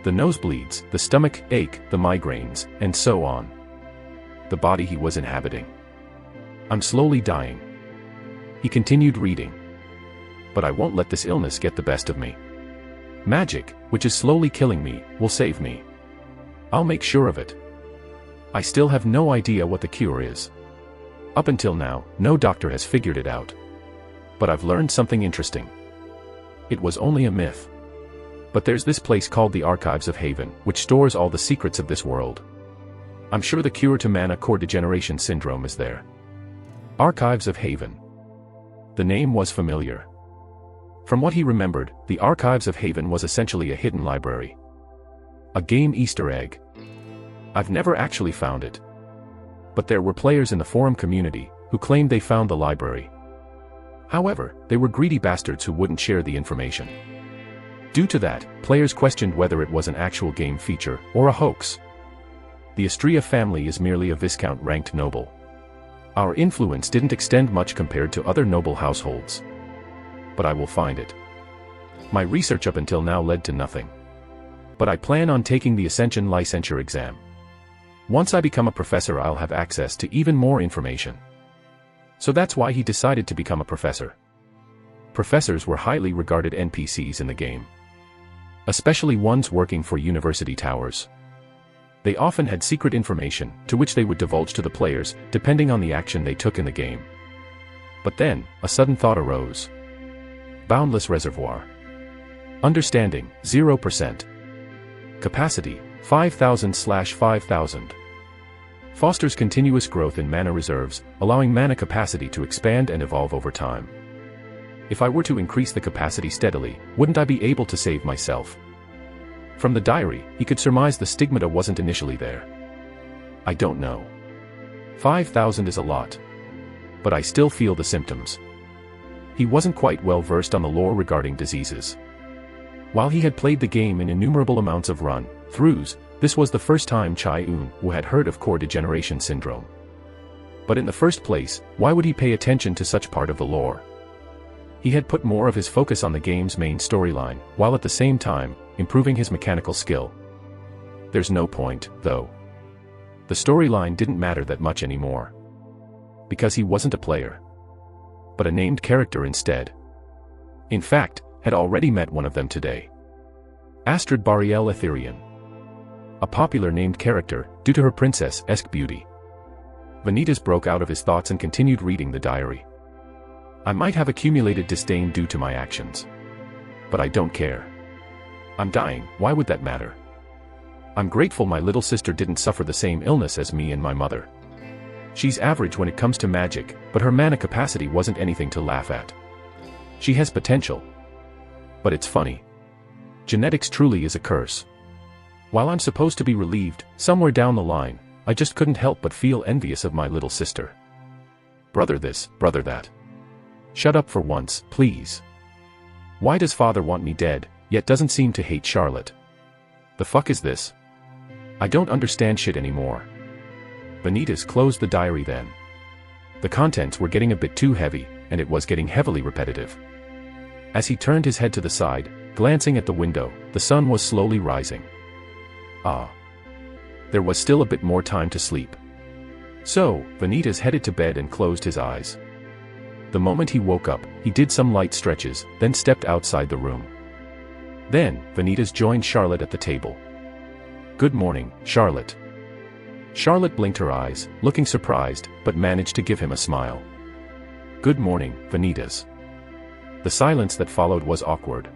The nosebleeds, the stomach ache, the migraines, and so on. The body he was inhabiting. I'm slowly dying. He continued reading. But I won't let this illness get the best of me. Magic, which is slowly killing me, will save me. I'll make sure of it. I still have no idea what the cure is. Up until now, no doctor has figured it out. But I've learned something interesting. It was only a myth. But there's this place called the Archives of Haven, which stores all the secrets of this world. I'm sure the cure to mana core degeneration syndrome is there. Archives of Haven. The name was familiar. From what he remembered, the Archives of Haven was essentially a hidden library. A game Easter egg. I've never actually found it. But there were players in the forum community who claimed they found the library. However, they were greedy bastards who wouldn't share the information. Due to that, players questioned whether it was an actual game feature or a hoax. The Astria family is merely a Viscount-ranked noble. Our influence didn't extend much compared to other noble households. But I will find it. My research up until now led to nothing. But I plan on taking the Ascension licensure exam. Once I become a professor, I'll have access to even more information. So that's why he decided to become a professor. Professors were highly regarded NPCs in the game. Especially ones working for university towers. They often had secret information, to which they would divulge to the players, depending on the action they took in the game. But then, a sudden thought arose. Boundless reservoir. Understanding, 0%. Capacity, 5,000/5,000. Fosters continuous growth in mana reserves, allowing mana capacity to expand and evolve over time. If I were to increase the capacity steadily, wouldn't I be able to save myself? From the diary, he could surmise the stigmata wasn't initially there. I don't know. 5,000 is a lot. But I still feel the symptoms. He wasn't quite well versed on the lore regarding diseases. While he had played the game in innumerable amounts of run-throughs, this was the first time Chai-Un had heard of core degeneration syndrome. But in the first place, why would he pay attention to such part of the lore? He had put more of his focus on the game's main storyline, while at the same time, improving his mechanical skill. There's no point, though. The storyline didn't matter that much anymore. Because he wasn't a player. But a named character instead. In fact, had already met one of them today. Astrid Bariel Etherian. A popular named character, due to her princess-esque beauty. Vanitas broke out of his thoughts and continued reading the diary. I might have accumulated disdain due to my actions. But I don't care. I'm dying, why would that matter? I'm grateful my little sister didn't suffer the same illness as me and my mother. She's average when it comes to magic, but her mana capacity wasn't anything to laugh at. She has potential. But it's funny. Genetics truly is a curse. While I'm supposed to be relieved, somewhere down the line, I just couldn't help but feel envious of my little sister. Brother this, brother that. Shut up for once, please. Why does father want me dead, yet doesn't seem to hate Charlotte? The fuck is this? I don't understand shit anymore. Vanitas closed the diary then. The contents were getting a bit too heavy, and it was getting heavily repetitive. As he turned his head to the side, glancing at the window, the sun was slowly rising. Ah. There was still a bit more time to sleep. So, Vanitas headed to bed and closed his eyes. The moment he woke up, he did some light stretches, then stepped outside the room. Then, Vanitas joined Charlotte at the table. Good morning, Charlotte. Charlotte blinked her eyes, looking surprised, but managed to give him a smile. Good morning, Vanitas. The silence that followed was awkward.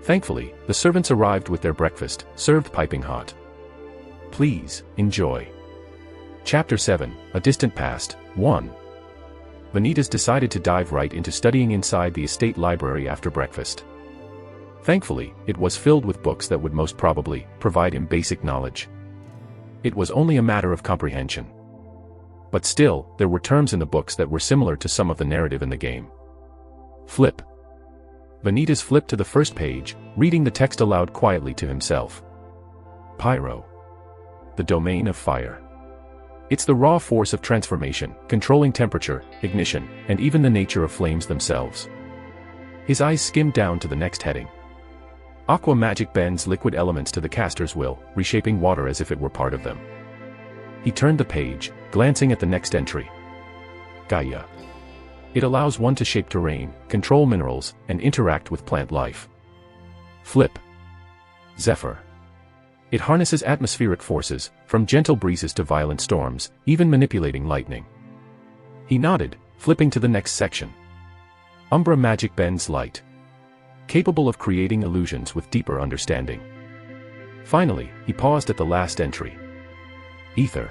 Thankfully, the servants arrived with their breakfast, served piping hot. Please, enjoy. Chapter 7, A Distant Past, 1. Vanitas decided to dive right into studying inside the estate library after breakfast. Thankfully, it was filled with books that would most probably provide him basic knowledge. It was only a matter of comprehension. But still, there were terms in the books that were similar to some of the narrative in the game. Flip. Vanitas flipped to the first page, reading the text aloud quietly to himself. Pyro. The domain of fire. It's the raw force of transformation, controlling temperature, ignition, and even the nature of flames themselves. His eyes skimmed down to the next heading. Aqua magic bends liquid elements to the caster's will, reshaping water as if it were part of them. He turned the page, glancing at the next entry. Gaia. It allows one to shape terrain, control minerals, and interact with plant life. Flip. Zephyr. It harnesses atmospheric forces, from gentle breezes to violent storms, even manipulating lightning. He nodded, flipping to the next section. Umbra magic bends light. Capable of creating illusions with deeper understanding. Finally, he paused at the last entry. Ether.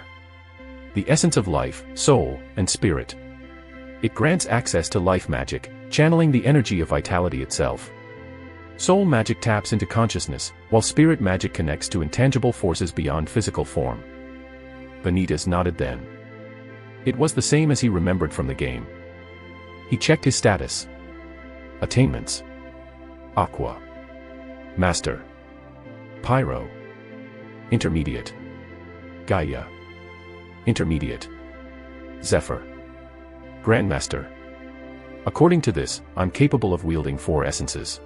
The essence of life, soul, and spirit. It grants access to life magic, channeling the energy of vitality itself. Soul magic taps into consciousness, while spirit magic connects to intangible forces beyond physical form. Vanitas nodded then. It was the same as he remembered from the game. He checked his status. Attainments. Aqua. Master. Pyro. Intermediate. Gaia. Intermediate. Zephyr. Grandmaster. According to this, I'm capable of wielding 4 essences.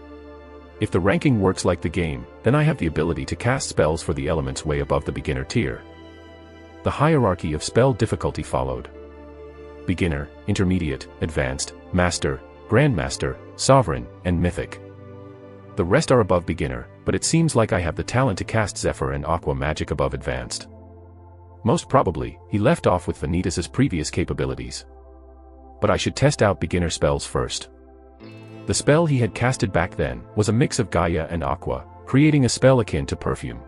If the ranking works like the game, then I have the ability to cast spells for the elements way above the beginner tier. The hierarchy of spell difficulty followed. Beginner, Intermediate, Advanced, Master, Grandmaster, Sovereign, and Mythic. The rest are above beginner, but it seems like I have the talent to cast Zephyr and Aqua magic above advanced. Most probably, he left off with Vanitas' previous capabilities. But I should test out beginner spells first. The spell he had casted back then was a mix of Gaia and Aqua, creating a spell akin to perfume.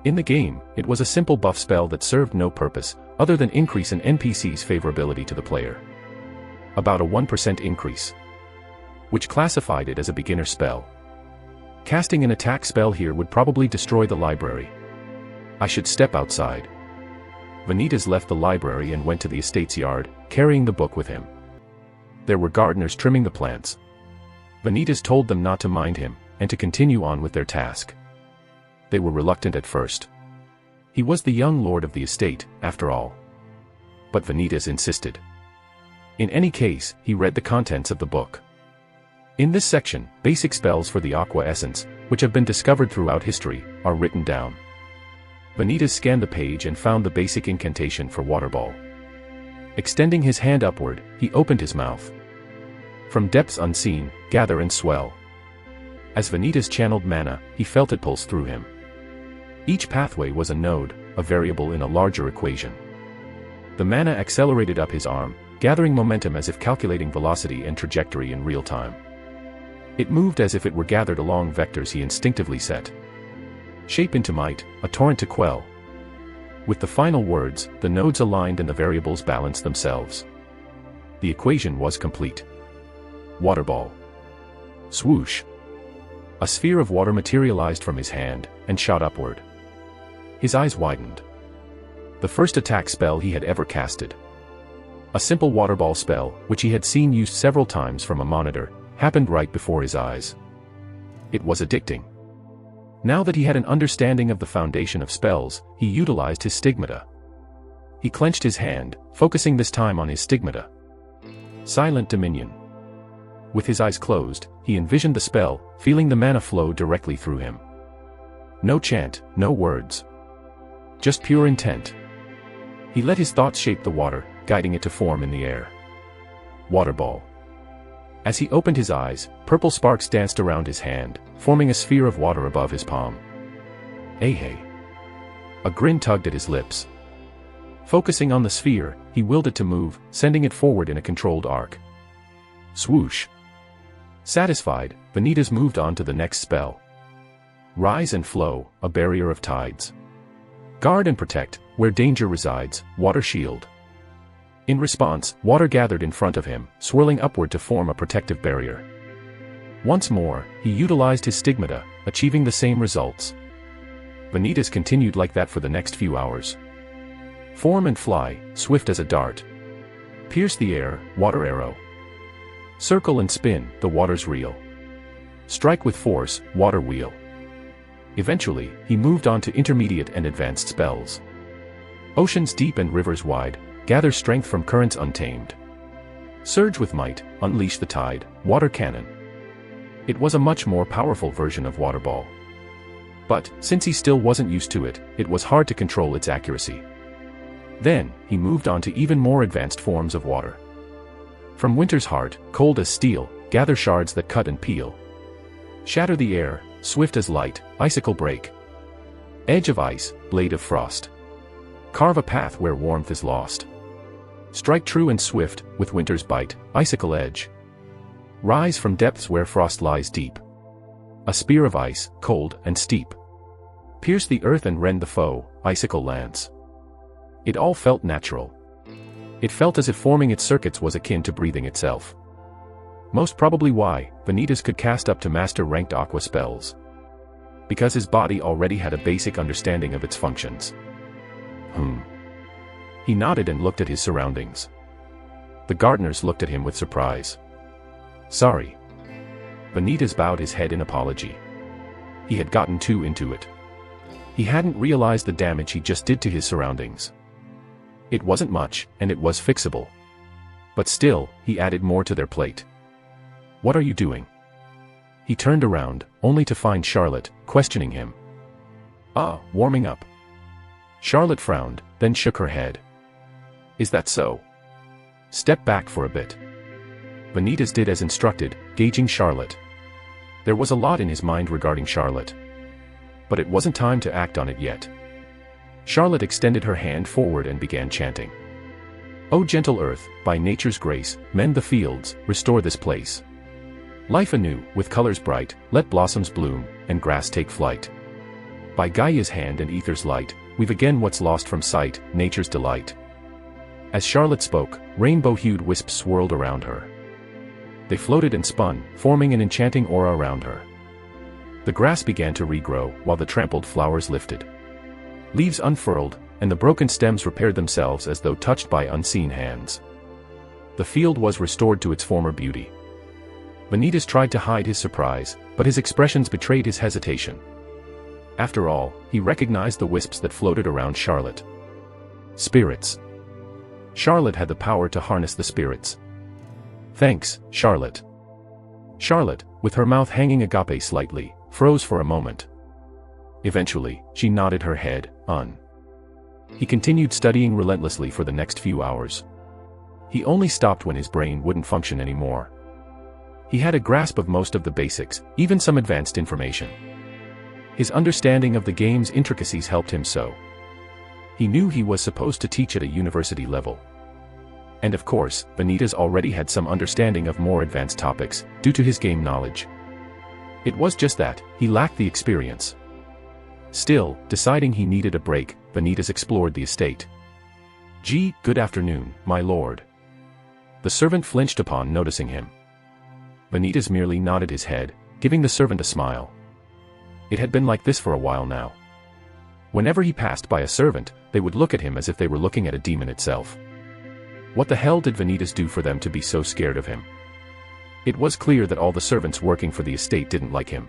In the game, it was a simple buff spell that served no purpose, other than increase an NPC's favorability to the player. About a 1% increase. Which classified it as a beginner spell. Casting an attack spell here would probably destroy the library. I should step outside. Vanitas left the library and went to the estate's yard, carrying the book with him. There were gardeners trimming the plants. Vanitas told them not to mind him, and to continue on with their task. They were reluctant at first. He was the young lord of the estate, after all. But Vanitas insisted. In any case, he read the contents of the book. In this section, basic spells for the Aqua Essence, which have been discovered throughout history, are written down. Vanitas scanned the page and found the basic incantation for Water Ball. Extending his hand upward, he opened his mouth. From depths unseen, gather and swell. As Vanitas channeled mana, he felt it pulse through him. Each pathway was a node, a variable in a larger equation. The mana accelerated up his arm, gathering momentum as if calculating velocity and trajectory in real time. It moved as if it were gathered along vectors he instinctively set. Shape into might, a torrent to quell. With the final words, the nodes aligned and the variables balanced themselves. The equation was complete. Water Ball. Swoosh. A sphere of water materialized from his hand, and shot upward. His eyes widened. The first attack spell he had ever casted. A simple water ball spell, which he had seen used several times from a monitor, happened right before his eyes. It was addicting. Now that he had an understanding of the foundation of spells, he utilized his stigmata. He clenched his hand, focusing this time on his stigmata. Silent Dominion. With his eyes closed, he envisioned the spell, feeling the mana flow directly through him. No chant, no words. Just pure intent. He let his thoughts shape the water, guiding it to form in the air. Water Ball. As he opened his eyes, purple sparks danced around his hand, forming a sphere of water above his palm. Hey. A grin tugged at his lips. Focusing on the sphere, he willed it to move, sending it forward in a controlled arc. Swoosh. Satisfied, Vanitas moved on to the next spell. Rise and flow, a barrier of tides. Guard and protect, where danger resides, water shield. In response, water gathered in front of him, swirling upward to form a protective barrier. Once more, he utilized his stigmata, achieving the same results. Vanitas continued like that for the next few hours. Form and fly, swift as a dart. Pierce the air, water arrow. Circle and spin, the water's reel. Strike with force, water wheel. Eventually, he moved on to intermediate and advanced spells. Oceans deep and rivers wide, gather strength from currents untamed. Surge with might, unleash the tide, water cannon. It was a much more powerful version of Water Ball. But, since he still wasn't used to it, it was hard to control its accuracy. Then, he moved on to even more advanced forms of water. From Winter's Heart, cold as steel, gather shards that cut and peel. Shatter the air, swift as light, icicle break. Edge of ice, blade of frost. Carve a path where warmth is lost. Strike true and swift, with winter's bite, icicle edge. Rise from depths where frost lies deep. A spear of ice, cold and steep. Pierce the earth and rend the foe, icicle lance. It all felt natural. It felt as if forming its circuits was akin to breathing itself. Most probably why, Vanitas could cast up to master-ranked aqua spells. Because his body already had a basic understanding of its functions. He nodded and looked at his surroundings. The gardeners looked at him with surprise. Sorry. Vanitas bowed his head in apology. He had gotten too into it. He hadn't realized the damage he just did to his surroundings. It wasn't much, and it was fixable. But still, he added more to their plate. What are you doing? He turned around, only to find Charlotte, questioning him. Warming up. Charlotte frowned, then shook her head. Is that so? Step back for a bit. Vanitas did as instructed, gauging Charlotte. There was a lot in his mind regarding Charlotte. But it wasn't time to act on it yet. Charlotte extended her hand forward and began chanting. O gentle earth, by nature's grace, mend the fields, restore this place. Life anew, with colors bright, let blossoms bloom, and grass take flight. By Gaia's hand and ether's light, we've again what's lost from sight, nature's delight. As Charlotte spoke, rainbow-hued wisps swirled around her. They floated and spun, forming an enchanting aura around her. The grass began to regrow, while the trampled flowers lifted. Leaves unfurled, and the broken stems repaired themselves as though touched by unseen hands. The field was restored to its former beauty. Vanitas tried to hide his surprise, but his expressions betrayed his hesitation. After all, he recognized the wisps that floated around Charlotte. Spirits. Charlotte had the power to harness the spirits. Thanks, Charlotte. Charlotte, with her mouth hanging agape slightly, froze for a moment. Eventually, she nodded her head, He continued studying relentlessly for the next few hours. He only stopped when his brain wouldn't function anymore. He had a grasp of most of the basics, even some advanced information. His understanding of the game's intricacies helped him so. He knew he was supposed to teach at a university level. And of course, Vanitas already had some understanding of more advanced topics, due to his game knowledge. It was just that, he lacked the experience. Still, deciding he needed a break, Vanitas explored the estate. Good afternoon, my lord. The servant flinched upon noticing him. Vanitas merely nodded his head, giving the servant a smile. It had been like this for a while now. Whenever he passed by a servant, they would look at him as if they were looking at a demon itself. What the hell did Vanitas do for them to be so scared of him? It was clear that all the servants working for the estate didn't like him.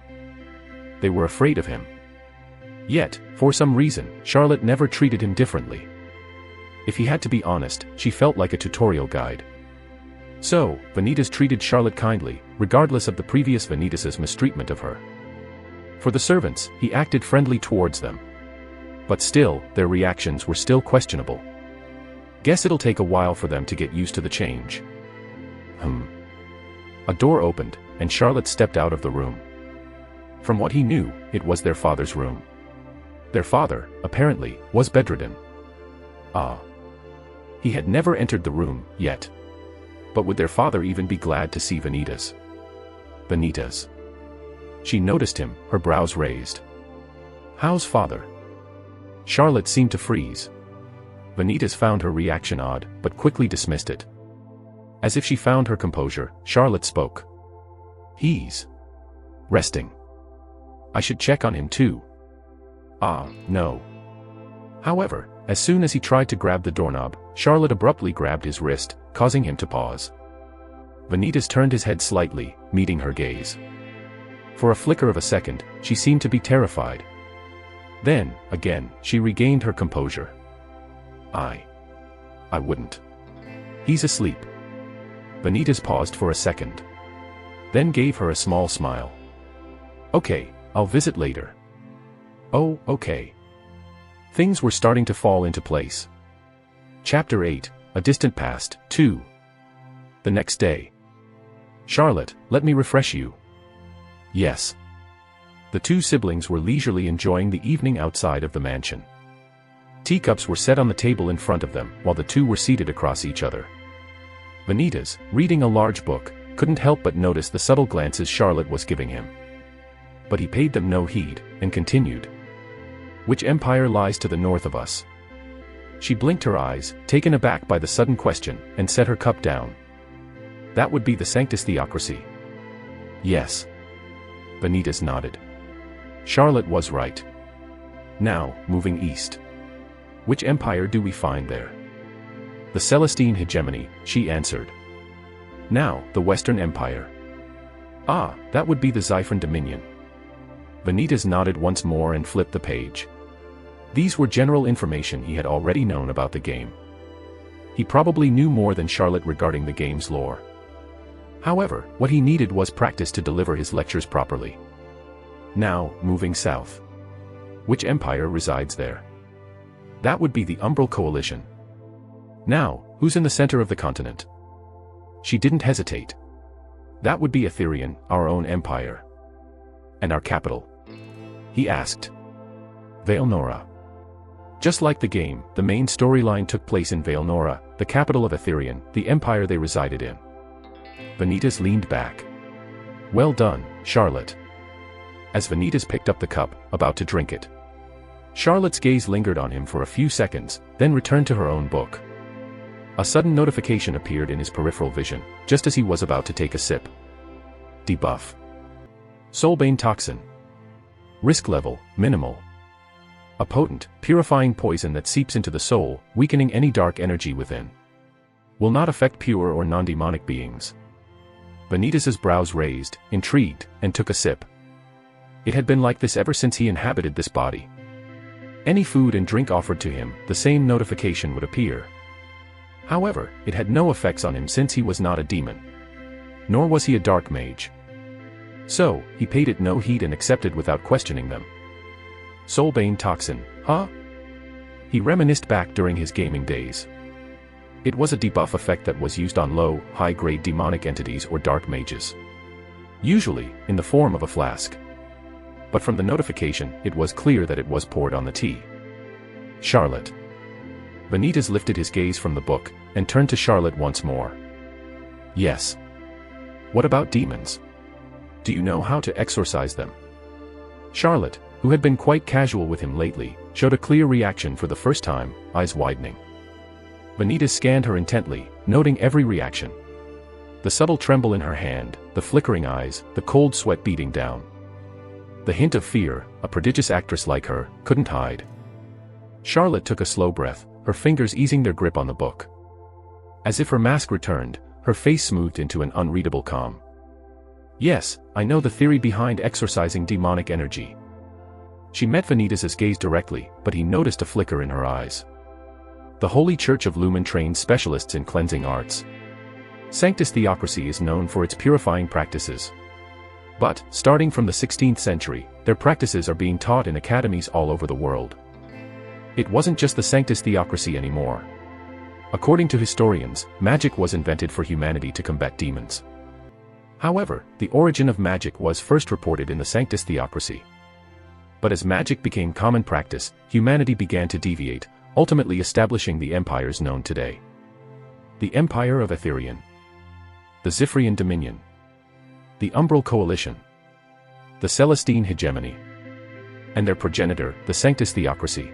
They were afraid of him. Yet, for some reason, Charlotte never treated him differently. If he had to be honest, she felt like a tutorial guide. So, Vanitas treated Charlotte kindly, regardless of the previous Vanitas' mistreatment of her. For the servants, he acted friendly towards them. But still, their reactions were still questionable. Guess it'll take a while for them to get used to the change. A door opened, and Charlotte stepped out of the room. From what he knew, it was their father's room. Their father, apparently, was bedridden. Ah. He had never entered the room, yet. But would their father even be glad to see Vanitas? Vanitas. She noticed him, her brows raised. How's father? Charlotte seemed to freeze. Vanitas found her reaction odd, but quickly dismissed it. As if she found her composure, Charlotte spoke. He's resting. I should check on him too. Ah, no. However, as soon as he tried to grab the doorknob, Charlotte abruptly grabbed his wrist, causing him to pause. Vanitas turned his head slightly, meeting her gaze. For a flicker of a second, she seemed to be terrified. Then, again, she regained her composure. I wouldn't. He's asleep. Vanitas paused for a second. Then gave her a small smile. Okay, I'll visit later. Oh, okay. Things were starting to fall into place. Chapter 8, A Distant Past, 2. The next day. Charlotte, let me refresh you. Yes. The two siblings were leisurely enjoying the evening outside of the mansion. Teacups were set on the table in front of them, while the two were seated across each other. Vanitas, reading a large book, couldn't help but notice the subtle glances Charlotte was giving him. But he paid them no heed, and continued. Which empire lies to the north of us? She blinked her eyes, taken aback by the sudden question, and set her cup down. That would be the Sanctus Theocracy. Yes. Vanitas nodded. Charlotte was right. Now, moving east. Which empire do we find there? The Celestine hegemony, she answered. Now, the Western Empire. Ah, that would be the Xiphron Dominion. Vanitas nodded once more and flipped the page. These were general information he had already known about the game. He probably knew more than Charlotte regarding the game's lore. However, what he needed was practice to deliver his lectures properly. Now, moving south. Which empire resides there? That would be the Umbral Coalition. Now, who's in the center of the continent? She didn't hesitate. That would be Aetherian, our own empire. And our capital? He asked. Vaelnora. Just like the game, the main storyline took place in Vaelnora, the capital of Aetherian, the empire they resided in. Vanitas leaned back. Well done, Charlotte. As Vanitas picked up the cup, about to drink it. Charlotte's gaze lingered on him for a few seconds, then returned to her own book. A sudden notification appeared in his peripheral vision, just as he was about to take a sip. Debuff. Soulbane Toxin. Risk level, minimal. A potent, purifying poison that seeps into the soul, weakening any dark energy within. Will not affect pure or non-demonic beings. Vanitas's brows raised, intrigued, and took a sip. It had been like this ever since he inhabited this body. Any food and drink offered to him, the same notification would appear. However, it had no effects on him since he was not a demon. Nor was he a dark mage. So, he paid it no heed and accepted without questioning them. Soulbane Toxin, huh? He reminisced back during his gaming days. It was a debuff effect that was used on low, high-grade demonic entities or dark mages. Usually, in the form of a flask. But from the notification, it was clear that it was poured on the tea. Charlotte. Vanitas lifted his gaze from the book, and turned to Charlotte once more. Yes. What about demons? Do you know how to exorcise them? Charlotte, who had been quite casual with him lately, showed a clear reaction for the first time, eyes widening. Vanitas scanned her intently, noting every reaction. The subtle tremble in her hand, the flickering eyes, the cold sweat beating down. The hint of fear, a prodigious actress like her, couldn't hide. Charlotte took a slow breath, her fingers easing their grip on the book. As if her mask returned, her face smoothed into an unreadable calm. Yes, I know the theory behind exorcising demonic energy. She met Vanitas' gaze directly, but he noticed a flicker in her eyes. The Holy Church of Lumen trains specialists in cleansing arts. Sanctus Theocracy is known for its purifying practices. But, starting from the 16th century, their practices are being taught in academies all over the world. It wasn't just the Sanctus Theocracy anymore. According to historians, magic was invented for humanity to combat demons. However, the origin of magic was first reported in the Sanctus Theocracy. But as magic became common practice, humanity began to deviate, ultimately establishing the empires known today. The Empire of Etherian, the Zifrian Dominion, the Umbral Coalition, the Celestine Hegemony, and their progenitor, the Sanctus Theocracy.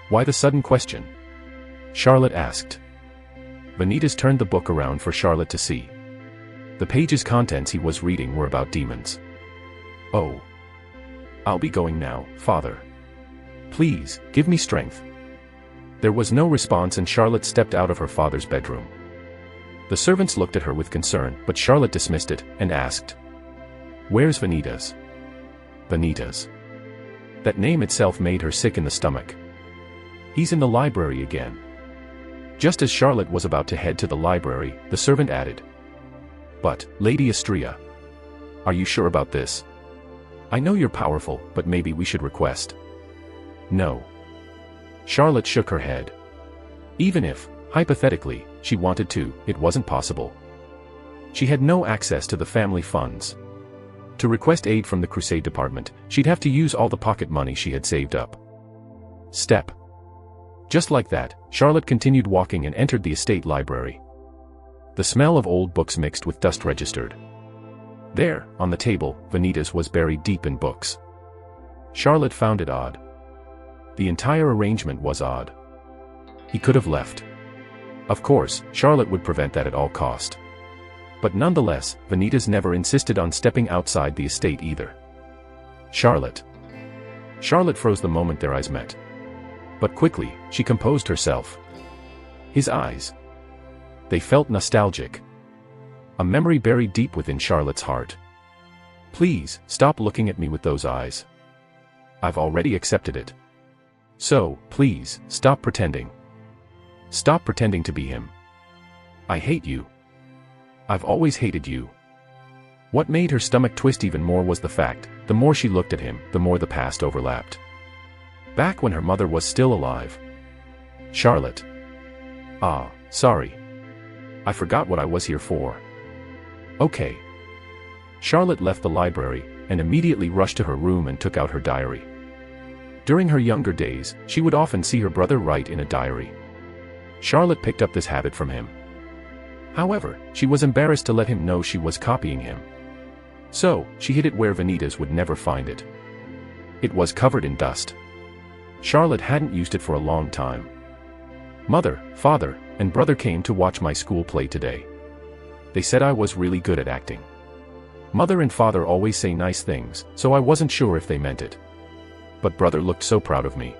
Why the sudden question? Charlotte asked. Vanitas turned the book around for Charlotte to see. The page's contents he was reading were about demons. Oh. I'll be going now, Father. Please, give me strength. There was no response and Charlotte stepped out of her father's bedroom. The servants looked at her with concern, but Charlotte dismissed it, and asked, "Where's Vanitas?" Vanitas. That name itself made her sick in the stomach. "He's in the library again." Just as Charlotte was about to head to the library, the servant added, "But, Lady Astrea, are you sure about this? I know you're powerful, but maybe we should request." "No." Charlotte shook her head. Even if, hypothetically, she wanted to, it wasn't possible. She had no access to the family funds. To request aid from the Crusade Department, she'd have to use all the pocket money she had saved up. Step. Just like that, Charlotte continued walking and entered the estate library. The smell of old books mixed with dust registered. There, on the table, Vanitas was buried deep in books. Charlotte found it odd. The entire arrangement was odd. He could have left. Of course, Charlotte would prevent that at all cost. But nonetheless, Vanitas never insisted on stepping outside the estate either. Charlotte. Charlotte froze the moment their eyes met. But quickly, she composed herself. His eyes. They felt nostalgic. A memory buried deep within Charlotte's heart. "Please, stop looking at me with those eyes. I've already accepted it. So, please, stop pretending. Stop pretending to be him. I hate you. I've always hated you." What made her stomach twist even more was the fact, the more she looked at him, the more the past overlapped. Back when her mother was still alive. Charlotte. "Ah, sorry. I forgot what I was here for." "Okay." Charlotte left the library, and immediately rushed to her room and took out her diary. During her younger days, she would often see her brother write in a diary. Charlotte picked up this habit from him. However, she was embarrassed to let him know she was copying him. So, she hid it where Vanitas would never find it. It was covered in dust. Charlotte hadn't used it for a long time. "Mother, father, and brother came to watch my school play today. They said I was really good at acting. Mother and father always say nice things, so I wasn't sure if they meant it. But brother looked so proud of me.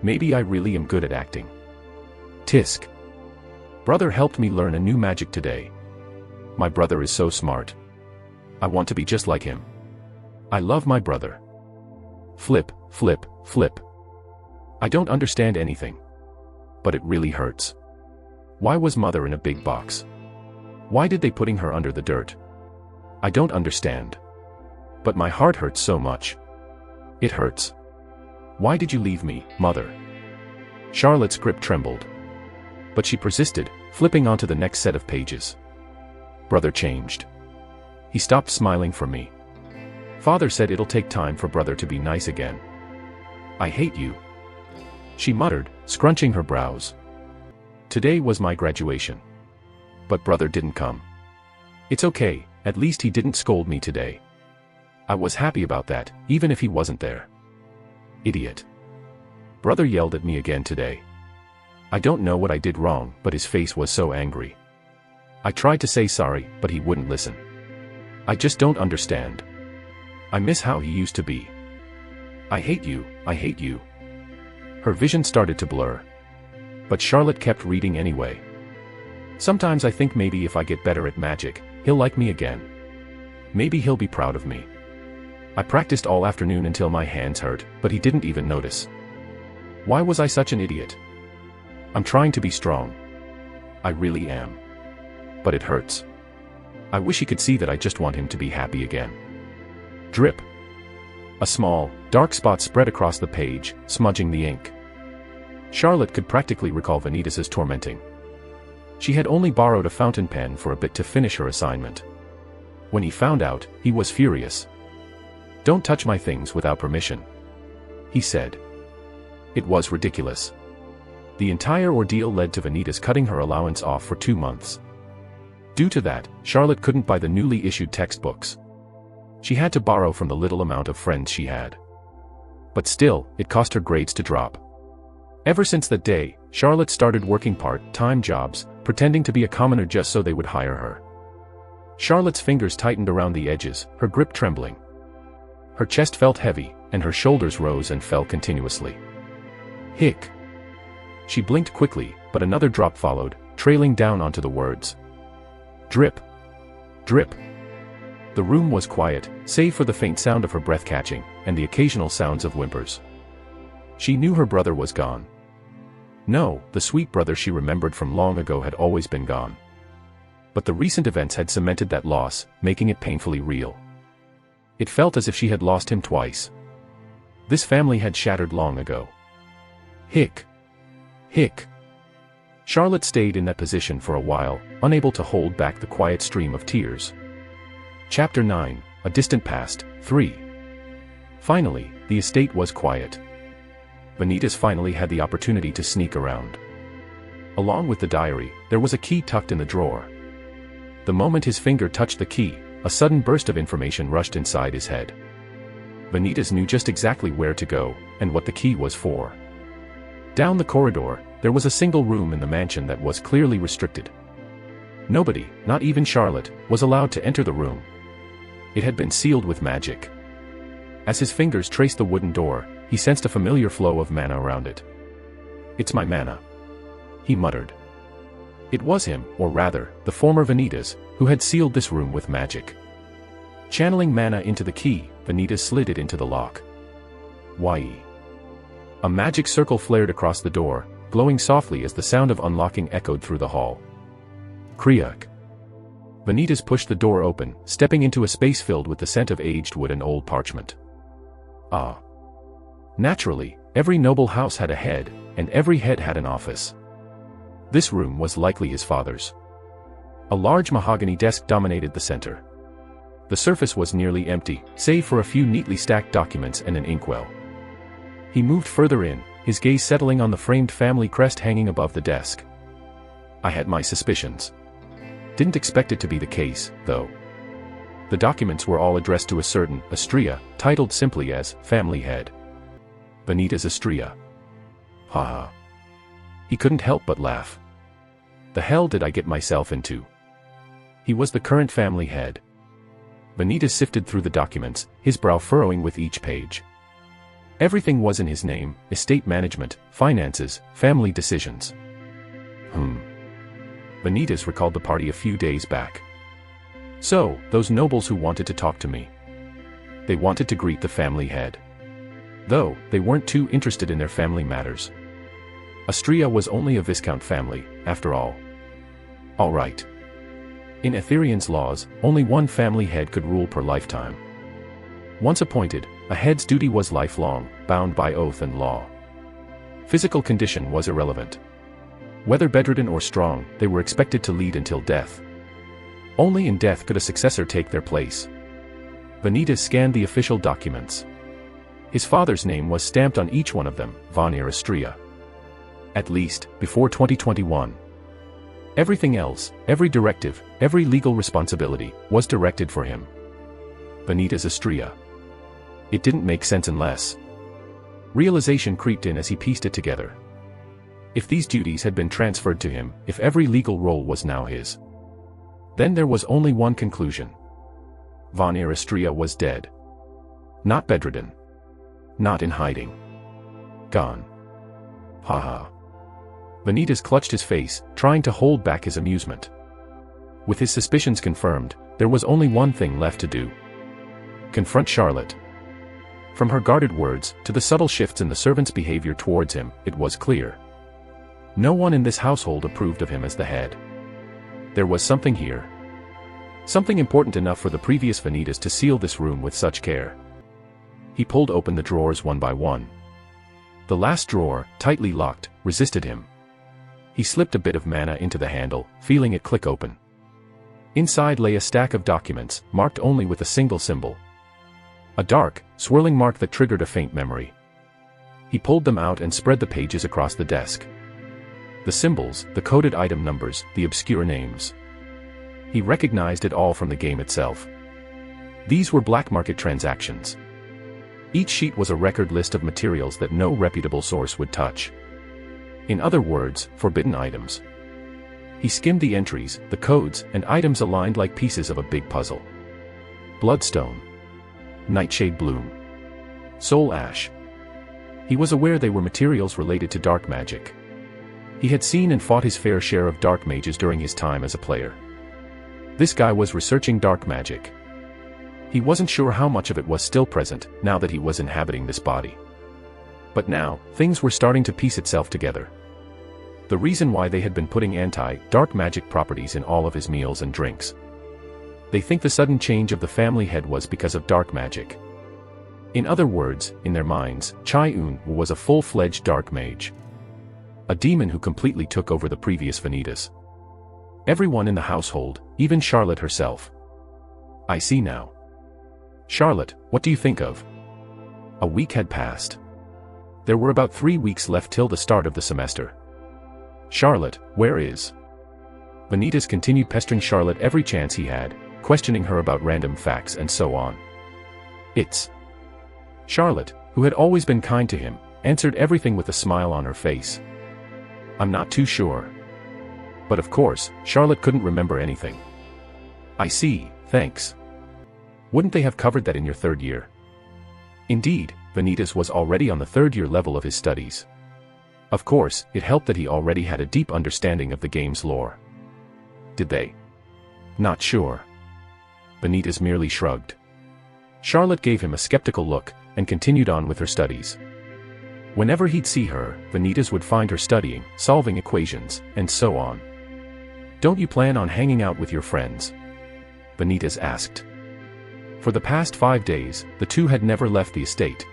Maybe I really am good at acting. Tisk. Brother helped me learn a new magic today. My brother is so smart. I want to be just like him. I love my brother. Flip, flip, flip. I don't understand anything. But it really hurts. Why was mother in a big box? Why did they putting her under the dirt? I don't understand. But my heart hurts so much. It hurts. Why did you leave me, mother?" Charlotte's grip trembled. But she persisted, flipping onto the next set of pages. Brother changed. He stopped smiling for me. Father said it'll take time for brother to be nice again. I hate you. She muttered, scrunching her brows. Today was my graduation. But brother didn't come. It's okay, at least he didn't scold me today. I was happy about that, even if he wasn't there. Idiot. Brother yelled at me again today. I don't know what I did wrong, but his face was so angry. I tried to say sorry, but he wouldn't listen. I just don't understand. I miss how he used to be. I hate you, I hate you. Her vision started to blur. But Charlotte kept reading anyway. Sometimes I think maybe if I get better at magic, he'll like me again. Maybe he'll be proud of me. I practiced all afternoon until my hands hurt, but he didn't even notice. Why was I such an idiot? I'm trying to be strong. I really am. But it hurts. I wish he could see that I just want him to be happy again. Drip. A small, dark spot spread across the page, smudging the ink. Charlotte could practically recall Vanitas' tormenting. She had only borrowed a fountain pen for a bit to finish her assignment. When he found out, he was furious. "Don't touch my things without permission," he said. It was ridiculous. The entire ordeal led to Vanitas cutting her allowance off for 2 months. Due to that, Charlotte couldn't buy the newly issued textbooks. She had to borrow from the little amount of friends she had. But still, it cost her grades to drop. Ever since that day, Charlotte started working part-time jobs, pretending to be a commoner just so they would hire her. Charlotte's fingers tightened around the edges, her grip trembling. Her chest felt heavy, and her shoulders rose and fell continuously. Hick. She blinked quickly, but another drop followed, trailing down onto the words. Drip. Drip. The room was quiet, save for the faint sound of her breath catching, and the occasional sounds of whimpers. She knew her brother was gone. No, the sweet brother she remembered from long ago had always been gone. But the recent events had cemented that loss, making it painfully real. It felt as if she had lost him twice. This family had shattered long ago. Hick. Hick. Charlotte stayed in that position for a while, unable to hold back the quiet stream of tears. Chapter 9, A Distant Past, 3. Finally, the estate was quiet. Vanitas finally had the opportunity to sneak around. Along with the diary, there was a key tucked in the drawer. The moment his finger touched the key, a sudden burst of information rushed inside his head. Vanitas knew just exactly where to go, and what the key was for. Down the corridor, there was a single room in the mansion that was clearly restricted. Nobody, not even Charlotte, was allowed to enter the room. It had been sealed with magic. As his fingers traced the wooden door, he sensed a familiar flow of mana around it. "It's my mana," he muttered. It was him, or rather, the former Vanitas, who had sealed this room with magic. Channeling mana into the key, Vanitas slid it into the lock. Why? A magic circle flared across the door, glowing softly as the sound of unlocking echoed through the hall. Kriak. Vanitas pushed the door open, stepping into a space filled with the scent of aged wood and old parchment. Ah. Naturally, every noble house had a head, and every head had an office. This room was likely his father's. A large mahogany desk dominated the center. The surface was nearly empty, save for a few neatly stacked documents and an inkwell. He moved further in, his gaze settling on the framed family crest hanging above the desk. I had my suspicions. Didn't expect it to be the case, though. The documents were all addressed to a certain Astria, titled simply as Family Head. Vanitas Astria. Haha. He couldn't help but laugh. The hell did I get myself into? He was the current family head. Vanitas sifted through the documents, his brow furrowing with each page. Everything was in his name: estate management, finances, family decisions. Vanitas recalled the party a few days back. So, those nobles who wanted to talk to me. They wanted to greet the family head. Though, they weren't too interested in their family matters. Astria was only a Viscount family, after all. Alright. In Etherian's laws, only one family head could rule per lifetime. Once appointed, a head's duty was lifelong, bound by oath and law. Physical condition was irrelevant. Whether bedridden or strong, they were expected to lead until death. Only in death could a successor take their place. Vanitas scanned the official documents. His father's name was stamped on each one of them, Vanir Astria. At least, before 2021. Everything else, every directive, every legal responsibility, was directed for him. Vanitas Astria. It didn't make sense unless... Realization creeped in as he pieced it together. If these duties had been transferred to him, if every legal role was now his, then there was only one conclusion. Vanir Astria was dead. Not bedridden. Not in hiding. Gone. Haha. Vanitas clutched his face, trying to hold back his amusement. With his suspicions confirmed, there was only one thing left to do. Confront Charlotte. From her guarded words, to the subtle shifts in the servant's behavior towards him, it was clear. No one in this household approved of him as the head. There was something here. Something important enough for the previous Vanitas to seal this room with such care. He pulled open the drawers one by one. The last drawer, tightly locked, resisted him. He slipped a bit of mana into the handle, feeling it click open. Inside lay a stack of documents, marked only with a single symbol. A dark, swirling mark that triggered a faint memory. He pulled them out and spread the pages across the desk. The symbols, the coded item numbers, the obscure names. He recognized it all from the game itself. These were black market transactions. Each sheet was a record list of materials that no reputable source would touch. In other words, forbidden items. He skimmed the entries, the codes, and items aligned like pieces of a big puzzle. Bloodstone. Nightshade bloom. Soul ash. He was aware they were materials related to dark magic. He had seen and fought his fair share of dark mages during his time as a player. This guy was researching dark magic. He wasn't sure how much of it was still present, now that he was inhabiting this body. But now, things were starting to piece itself together. The reason why they had been putting anti-dark magic properties in all of his meals and drinks. They think the sudden change of the family head was because of dark magic. In other words, in their minds, Chai-un was a full-fledged dark mage. A demon who completely took over the previous Vanitas. Everyone in the household, even Charlotte herself. I see now. Charlotte, what do you think of? A week had passed. There were about 3 weeks left till the start of the semester. Charlotte, where is? Vanitas continued pestering Charlotte every chance he had, questioning her about random facts and so on. It's... Charlotte, who had always been kind to him, answered everything with a smile on her face. I'm not too sure. But of course, Charlotte couldn't remember anything. I see, thanks. Wouldn't they have covered that in your third year? Indeed, Vanitas was already on the third-year level of his studies. Of course, it helped that he already had a deep understanding of the game's lore. Did they? Not sure. Vanitas merely shrugged. Charlotte gave him a skeptical look, and continued on with her studies. Whenever he'd see her, Vanitas would find her studying, solving equations, and so on. Don't you plan on hanging out with your friends? Vanitas asked. For the past 5 days, the two had never left the estate.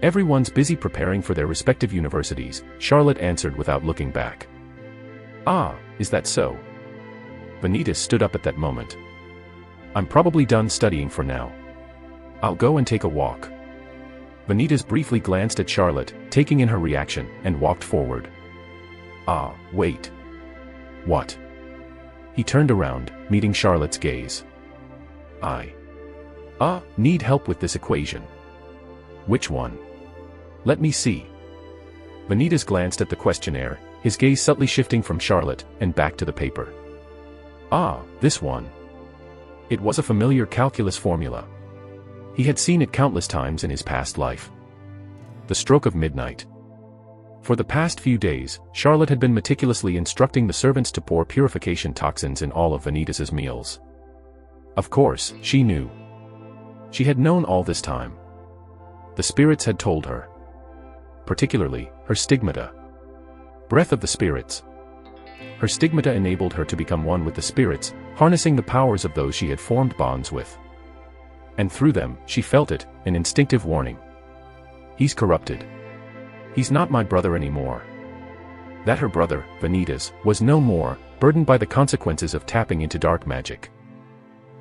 Everyone's busy preparing for their respective universities, Charlotte answered without looking back. Ah, is that so? Vanitas stood up at that moment. I'm probably done studying for now. I'll go and take a walk. Vanitas briefly glanced at Charlotte, taking in her reaction, and walked forward. Ah, wait. What? He turned around, meeting Charlotte's gaze. Need help with this equation. Which one? Let me see. Vanitas glanced at the questionnaire, his gaze subtly shifting from Charlotte, and back to the paper. Ah, this one. It was a familiar calculus formula. He had seen it countless times in his past life. The stroke of midnight. For the past few days, Charlotte had been meticulously instructing the servants to pour purification toxins in all of Vanitas's meals. Of course, she knew. She had known all this time. The spirits had told her. Particularly, her stigmata. Breath of the spirits. Her stigmata enabled her to become one with the spirits, harnessing the powers of those she had formed bonds with. And through them, she felt it, an instinctive warning. He's corrupted. He's not my brother anymore. That her brother, Vanitas, was no more, burdened by the consequences of tapping into dark magic.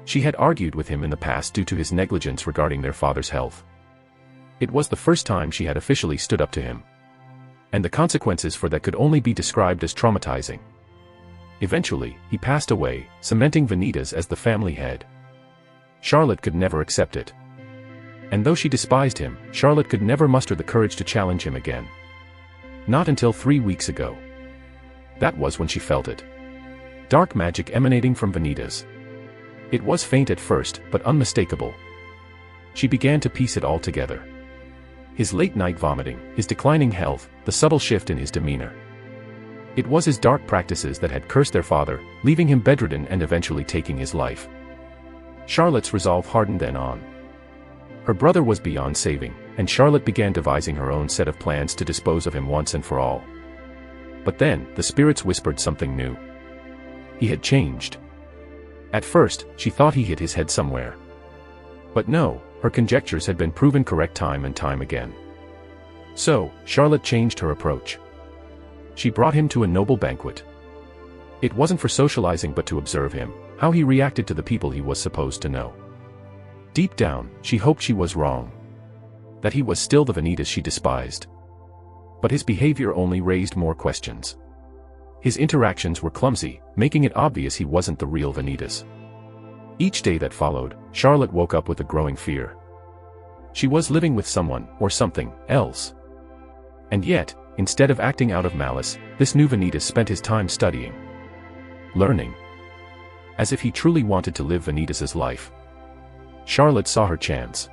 She had argued with him in the past due to his negligence regarding their father's health. It was the first time she had officially stood up to him. And the consequences for that could only be described as traumatizing. Eventually, he passed away, cementing Vanitas as the family head. Charlotte could never accept it. And though she despised him, Charlotte could never muster the courage to challenge him again. Not until 3 weeks ago. That was when she felt it. Dark magic emanating from Vanitas. It was faint at first, but unmistakable. She began to piece it all together. His late-night vomiting, his declining health, the subtle shift in his demeanor. It was his dark practices that had cursed their father, leaving him bedridden and eventually taking his life. Charlotte's resolve hardened then on. Her brother was beyond saving, and Charlotte began devising her own set of plans to dispose of him once and for all. But then, the spirits whispered something new. He had changed. At first, she thought he hit his head somewhere. But no, her conjectures had been proven correct time and time again. So, Charlotte changed her approach. She brought him to a noble banquet. It wasn't for socializing but to observe him, how he reacted to the people he was supposed to know. Deep down, she hoped she was wrong. That he was still the Vanitas she despised. But his behavior only raised more questions. His interactions were clumsy, making it obvious he wasn't the real Vanitas. Each day that followed, Charlotte woke up with a growing fear. She was living with someone, or something, else. And yet, instead of acting out of malice, this new Vanitas spent his time studying. Learning. As if he truly wanted to live Vanitas' life. Charlotte saw her chance.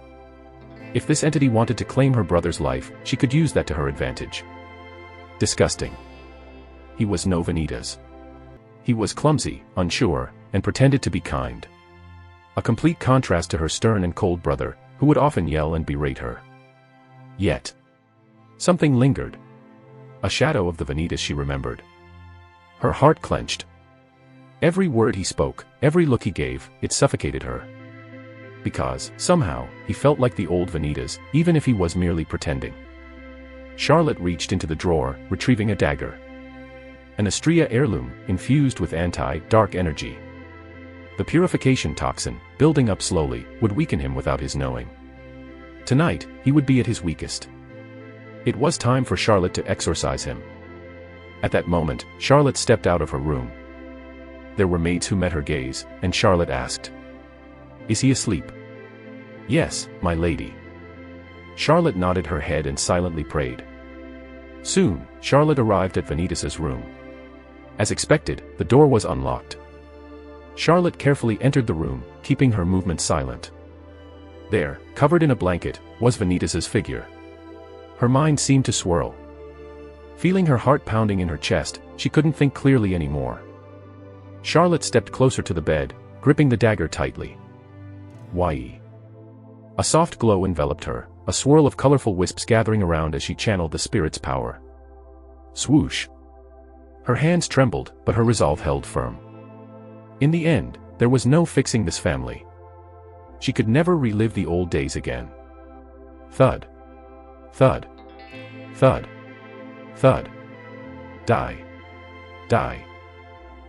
If this entity wanted to claim her brother's life, she could use that to her advantage. Disgusting. He was no Vanitas. He was clumsy, unsure, and pretended to be kind. A complete contrast to her stern and cold brother, who would often yell and berate her. Yet, something lingered. A shadow of the Vanitas she remembered. Her heart clenched. Every word he spoke, every look he gave, it suffocated her. Because, somehow, he felt like the old Vanitas, even if he was merely pretending. Charlotte reached into the drawer, retrieving a dagger. An Astrea heirloom, infused with anti-dark energy. The purification toxin, building up slowly, would weaken him without his knowing. Tonight, he would be at his weakest. It was time for Charlotte to exorcise him. At that moment, Charlotte stepped out of her room. There were maids who met her gaze, and Charlotte asked, "Is he asleep?" "Yes, my lady." Charlotte nodded her head and silently prayed. Soon, Charlotte arrived at Vanitas' room. As expected, the door was unlocked. Charlotte carefully entered the room, keeping her movements silent. There, covered in a blanket, was Vanitas' figure. Her mind seemed to swirl. Feeling her heart pounding in her chest, she couldn't think clearly anymore. Charlotte stepped closer to the bed, gripping the dagger tightly. Why? A soft glow enveloped her, a swirl of colorful wisps gathering around as she channeled the spirit's power. Swoosh. Her hands trembled, but her resolve held firm. In the end, there was no fixing this family. She could never relive the old days again. Thud. Thud. Thud. Thud. Die. Die.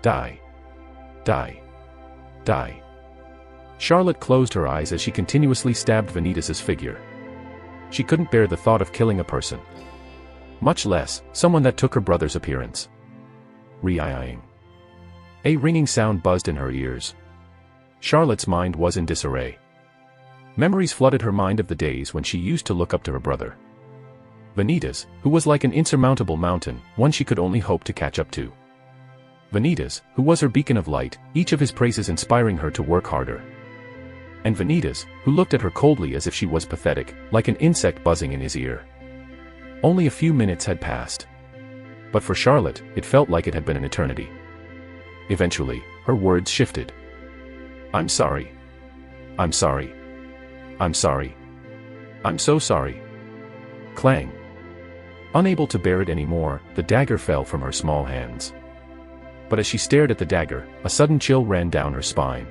Die. Die. Die. Charlotte closed her eyes as she continuously stabbed Vanitas' figure. She couldn't bear the thought of killing a person. Much less, someone that took her brother's appearance. Re-eyeing. A ringing sound buzzed in her ears. Charlotte's mind was in disarray. Memories flooded her mind of the days when she used to look up to her brother. Vanitas, who was like an insurmountable mountain, one she could only hope to catch up to. Vanitas, who was her beacon of light, each of his praises inspiring her to work harder. And Vanitas, who looked at her coldly as if she was pathetic, like an insect buzzing in his ear. Only a few minutes had passed. But for Charlotte, it felt like it had been an eternity. Eventually, her words shifted. "I'm sorry. I'm sorry. I'm sorry. I'm so sorry." Clang. Unable to bear it anymore, the dagger fell from her small hands. But as she stared at the dagger, a sudden chill ran down her spine.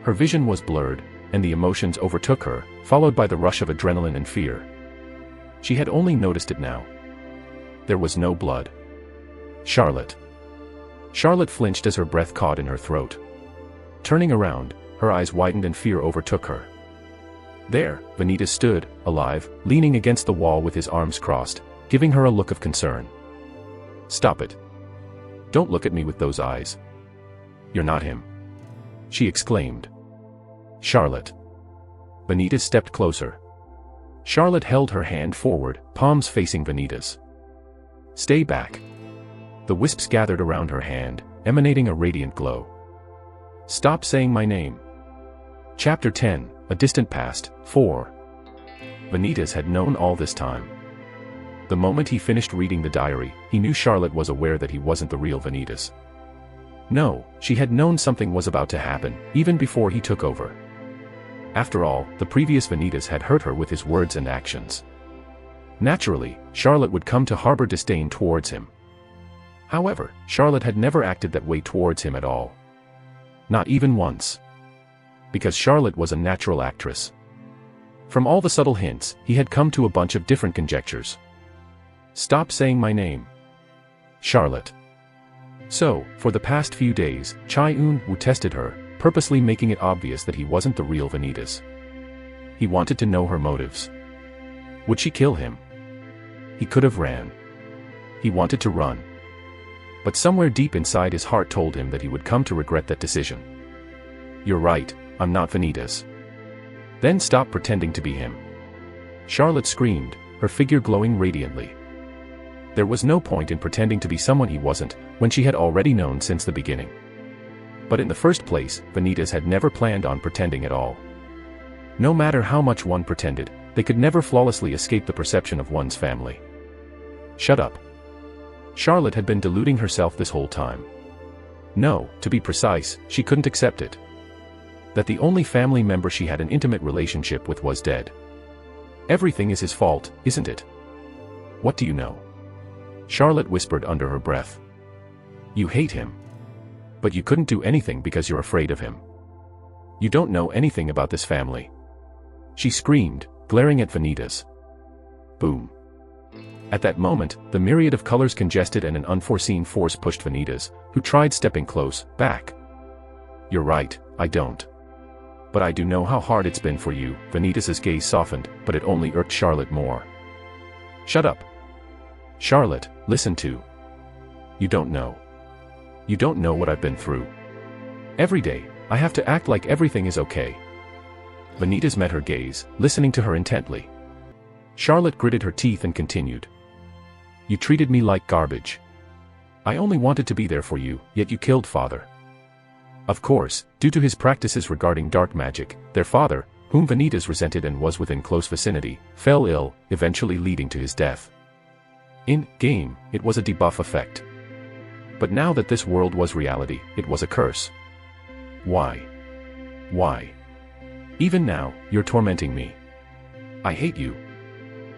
Her vision was blurred, and the emotions overtook her, followed by the rush of adrenaline and fear. She had only noticed it now. There was no blood. Charlotte. Charlotte flinched as her breath caught in her throat. Turning around, her eyes widened and fear overtook her. There, Vanitas stood, alive, leaning against the wall with his arms crossed, giving her a look of concern. "Stop it. Don't look at me with those eyes. You're not him," she exclaimed. "Charlotte." Vanitas stepped closer. Charlotte held her hand forward, palms facing Vanitas. "Stay back." The wisps gathered around her hand, emanating a radiant glow. "Stop saying my name." Chapter 10, A Distant Past, 4. Vanitas had known all this time. The moment he finished reading the diary, he knew Charlotte was aware that he wasn't the real Vanitas. No, she had known something was about to happen, even before he took over. After all, the previous Vanitas had hurt her with his words and actions. Naturally, Charlotte would come to harbor disdain towards him. However, Charlotte had never acted that way towards him at all. Not even once. Because Charlotte was a natural actress. From all the subtle hints, he had come to a bunch of different conjectures. "Stop saying my name." Charlotte. So, for the past few days, Chai Un-woo tested her, purposely making it obvious that he wasn't the real Vanitas. He wanted to know her motives. Would she kill him? He could have ran. He wanted to run. But somewhere deep inside his heart told him that he would come to regret that decision. You're right, I'm not Vanitas. Then stop pretending to be him. Charlotte screamed, her figure glowing radiantly. There was no point in pretending to be someone he wasn't, when she had already known since the beginning. But in the first place, Vanitas had never planned on pretending at all. No matter how much one pretended, they could never flawlessly escape the perception of one's family. Shut up. Charlotte had been deluding herself this whole time. No, to be precise, she couldn't accept it. That the only family member she had an intimate relationship with was dead. Everything is his fault, isn't it? What do you know? Charlotte whispered under her breath. You hate him. But you couldn't do anything because you're afraid of him. You don't know anything about this family. She screamed, glaring at Vanitas. Boom. At that moment, the myriad of colors congested and an unforeseen force pushed Vanitas, who tried stepping close, back. You're right, I don't. But I do know how hard it's been for you. Vanitas's gaze softened, but it only irked Charlotte more. Shut up. Charlotte, listen to. You don't know. You don't know what I've been through. Every day, I have to act like everything is okay. Vanitas met her gaze, listening to her intently. Charlotte gritted her teeth and continued. You treated me like garbage. I only wanted to be there for you, yet you killed father. Of course, due to his practices regarding dark magic, their father, whom Vanitas resented and was within close vicinity, fell ill, eventually leading to his death. In-game, it was a debuff effect. But now that this world was reality, it was a curse. Why? Why? Even now, you're tormenting me. I hate you.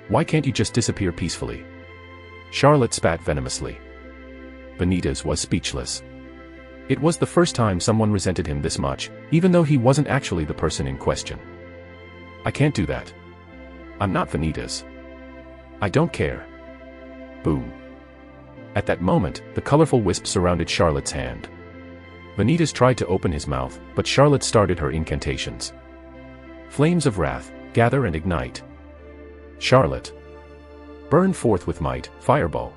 Why can't you just disappear peacefully? Charlotte spat venomously. Vanitas was speechless. It was the first time someone resented him this much, even though he wasn't actually the person in question. I can't do that. I'm not Vanitas. I don't care. Boom. At that moment, the colorful wisp surrounded Charlotte's hand. Vanitas tried to open his mouth, but Charlotte started her incantations. Flames of wrath, gather and ignite. Charlotte. Burn forth with might, fireball.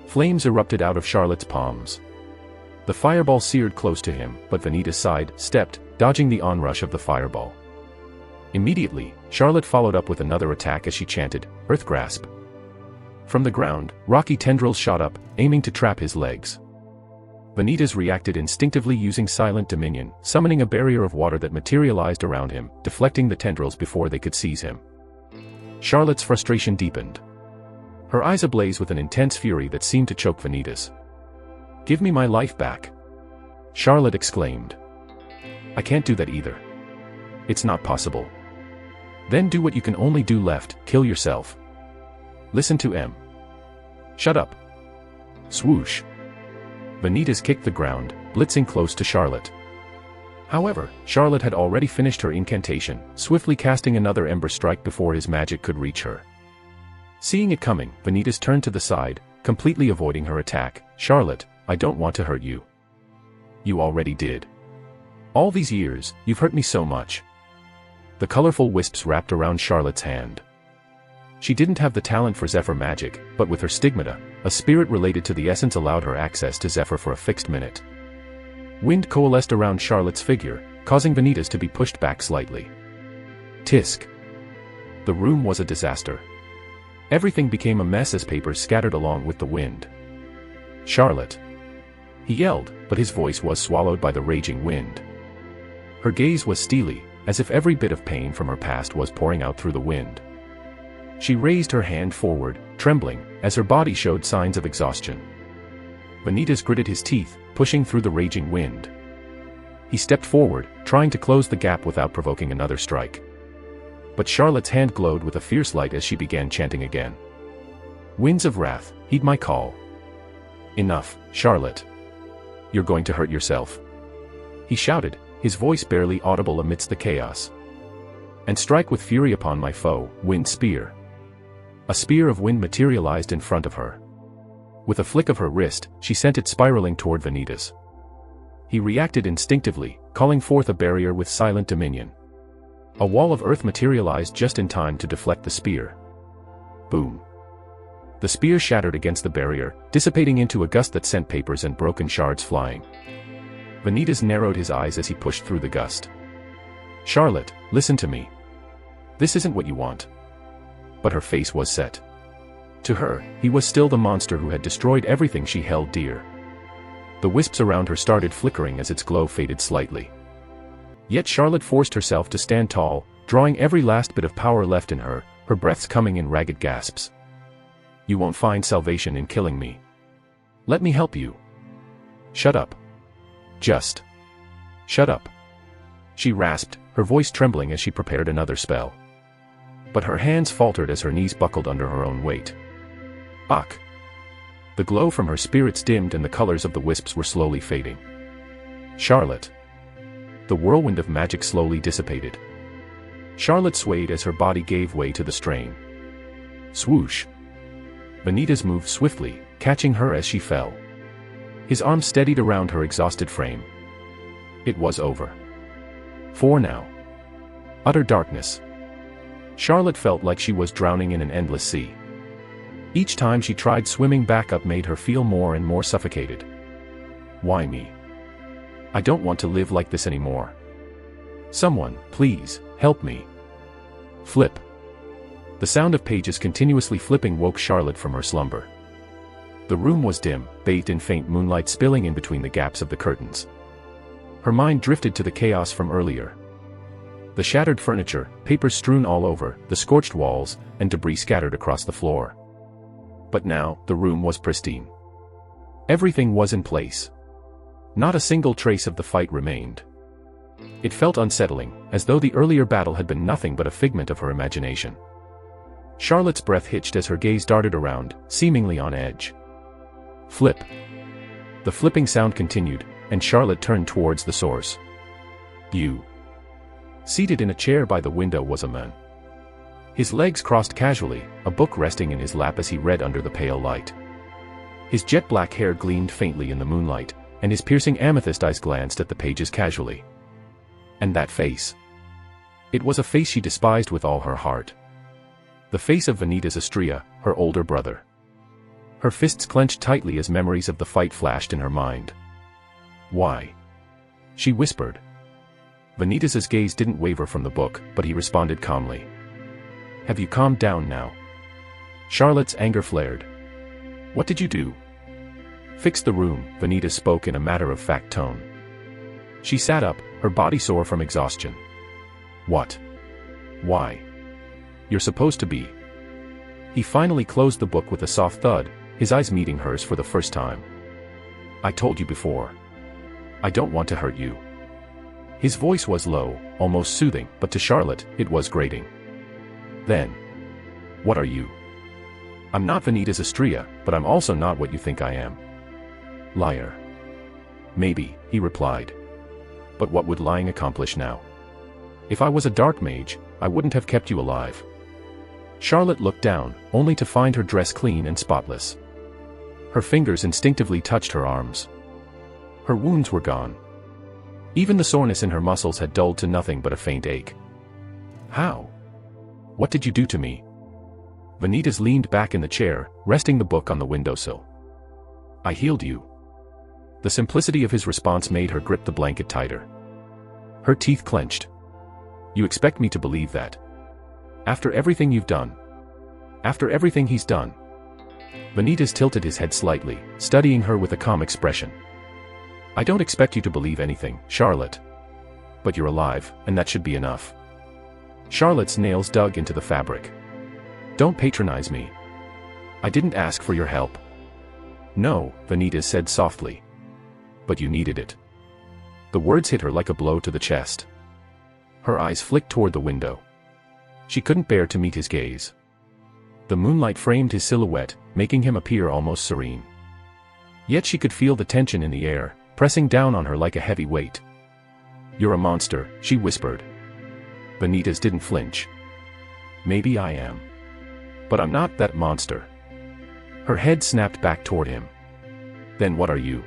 Flames erupted out of Charlotte's palms. The fireball seared close to him, but Vanitas sidestepped, dodging the onrush of the fireball. Immediately, Charlotte followed up with another attack as she chanted, Earth Grasp. From the ground, rocky tendrils shot up, aiming to trap his legs. Vanitas reacted instinctively using Silent Dominion, summoning a barrier of water that materialized around him, deflecting the tendrils before they could seize him. Charlotte's frustration deepened. Her eyes ablaze with an intense fury that seemed to choke Vanitas. Give me my life back. Charlotte exclaimed. I can't do that either. It's not possible. Then do what you can only do left, kill yourself. Listen to M. Shut up. Swoosh. Vanitas kicked the ground, blitzing close to Charlotte. However, Charlotte had already finished her incantation, swiftly casting another ember strike before his magic could reach her. Seeing it coming, Vanitas turned to the side, completely avoiding her attack. Charlotte, I don't want to hurt you. You already did. All these years, you've hurt me so much. The colorful wisps wrapped around Charlotte's hand. She didn't have the talent for Zephyr magic, but with her stigmata, a spirit related to the essence allowed her access to Zephyr for a fixed minute. Wind coalesced around Charlotte's figure, causing Vanitas to be pushed back slightly. Tisk. The room was a disaster. Everything became a mess as papers scattered along with the wind. Charlotte. He yelled, but his voice was swallowed by the raging wind. Her gaze was steely, as if every bit of pain from her past was pouring out through the wind. She raised her hand forward, trembling, as her body showed signs of exhaustion. Vanitas gritted his teeth, pushing through the raging wind. He stepped forward, trying to close the gap without provoking another strike. But Charlotte's hand glowed with a fierce light as she began chanting again. Winds of wrath, heed my call. Enough, Charlotte. You're going to hurt yourself. He shouted, his voice barely audible amidst the chaos. And strike with fury upon my foe, wind spear. A spear of wind materialized in front of her. With a flick of her wrist, she sent it spiraling toward Vanitas. He reacted instinctively, calling forth a barrier with Silent Dominion. A wall of earth materialized just in time to deflect the spear. Boom. The spear shattered against the barrier, dissipating into a gust that sent papers and broken shards flying. Vanitas narrowed his eyes as he pushed through the gust. "Charlotte, listen to me. This isn't what you want." But her face was set. To her, he was still the monster who had destroyed everything she held dear. The wisps around her started flickering as its glow faded slightly. Yet Charlotte forced herself to stand tall, drawing every last bit of power left in her, her breaths coming in ragged gasps. "You won't find salvation in killing me. Let me help you." "Shut up. Just shut up," she rasped, her voice trembling as she prepared another spell. But her hands faltered as her knees buckled under her own weight. "Ugh!" The glow from her spirits dimmed and the colors of the wisps were slowly fading. "Charlotte." The whirlwind of magic slowly dissipated. Charlotte swayed as her body gave way to the strain. Swoosh. Vanitas moved swiftly, catching her as she fell. His arm steadied around her exhausted frame. It was over. For now. Utter darkness. Charlotte felt like she was drowning in an endless sea. Each time she tried swimming back up made her feel more and more suffocated. Why me? I don't want to live like this anymore. Someone, please, help me. Flip. The sound of pages continuously flipping woke Charlotte from her slumber. The room was dim, bathed in faint moonlight spilling in between the gaps of the curtains. Her mind drifted to the chaos from earlier. The shattered furniture, papers strewn all over, the scorched walls, and debris scattered across the floor. But now, the room was pristine. Everything was in place. Not a single trace of the fight remained. It felt unsettling, as though the earlier battle had been nothing but a figment of her imagination. Charlotte's breath hitched as her gaze darted around, seemingly on edge. Flip. The flipping sound continued, and Charlotte turned towards the source. You. Seated in a chair by the window was a man. His legs crossed casually, a book resting in his lap as he read under the pale light. His jet-black hair gleamed faintly in the moonlight, and his piercing amethyst eyes glanced at the pages casually. And that face. It was a face she despised with all her heart. The face of Vanitas Astrea, her older brother. Her fists clenched tightly as memories of the fight flashed in her mind. Why? She whispered. Vanitas's gaze didn't waver from the book, but he responded calmly. Have you calmed down now? Charlotte's anger flared. What did you do? Fix the room, Vanitas spoke in a matter-of-fact tone. She sat up, her body sore from exhaustion. What? Why? You're supposed to be. He finally closed the book with a soft thud, his eyes meeting hers for the first time. I told you before. I don't want to hurt you. His voice was low, almost soothing, but to Charlotte, it was grating. Then. What are you? I'm not Vanitas Astrea, but I'm also not what you think I am. Liar. Maybe, he replied. But what would lying accomplish now? If I was a dark mage, I wouldn't have kept you alive. Charlotte looked down, only to find her dress clean and spotless. Her fingers instinctively touched her arms. Her wounds were gone. Even the soreness in her muscles had dulled to nothing but a faint ache. How? What did you do to me? Vanitas leaned back in the chair, resting the book on the windowsill. I healed you. The simplicity of his response made her grip the blanket tighter. Her teeth clenched. You expect me to believe that? After everything you've done? After everything he's done? Vanitas tilted his head slightly, studying her with a calm expression. I don't expect you to believe anything, Charlotte. But you're alive, and that should be enough. Charlotte's nails dug into the fabric. Don't patronize me. I didn't ask for your help. No, Vanitas said softly. But you needed it. The words hit her like a blow to the chest. Her eyes flicked toward the window. She couldn't bear to meet his gaze. The moonlight framed his silhouette, making him appear almost serene. Yet she could feel the tension in the air, pressing down on her like a heavy weight. You're a monster, she whispered. Vanitas didn't flinch. Maybe I am. But I'm not that monster. Her head snapped back toward him. Then what are you?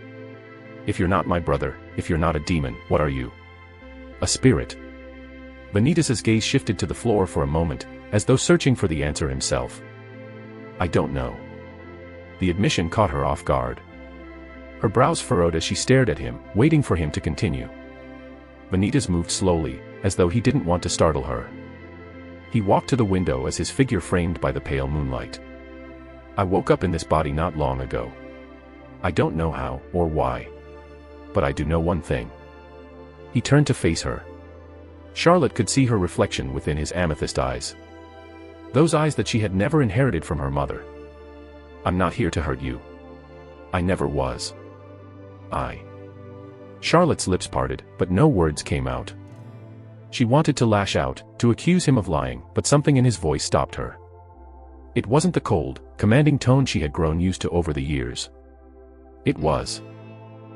If you're not my brother, if you're not a demon, what are you? A spirit. Vanitas' gaze shifted to the floor for a moment, as though searching for the answer himself. I don't know. The admission caught her off guard. Her brows furrowed as she stared at him, waiting for him to continue. Vanitas moved slowly, as though he didn't want to startle her. He walked to the window as his figure framed by the pale moonlight. I woke up in this body not long ago. I don't know how, or why. But I do know one thing. He turned to face her. Charlotte could see her reflection within his amethyst eyes. Those eyes that she had never inherited from her mother. I'm not here to hurt you. I never was. Charlotte's lips parted, but no words came out. She wanted to lash out, to accuse him of lying, but something in his voice stopped her. It wasn't the cold, commanding tone she had grown used to over the years. It was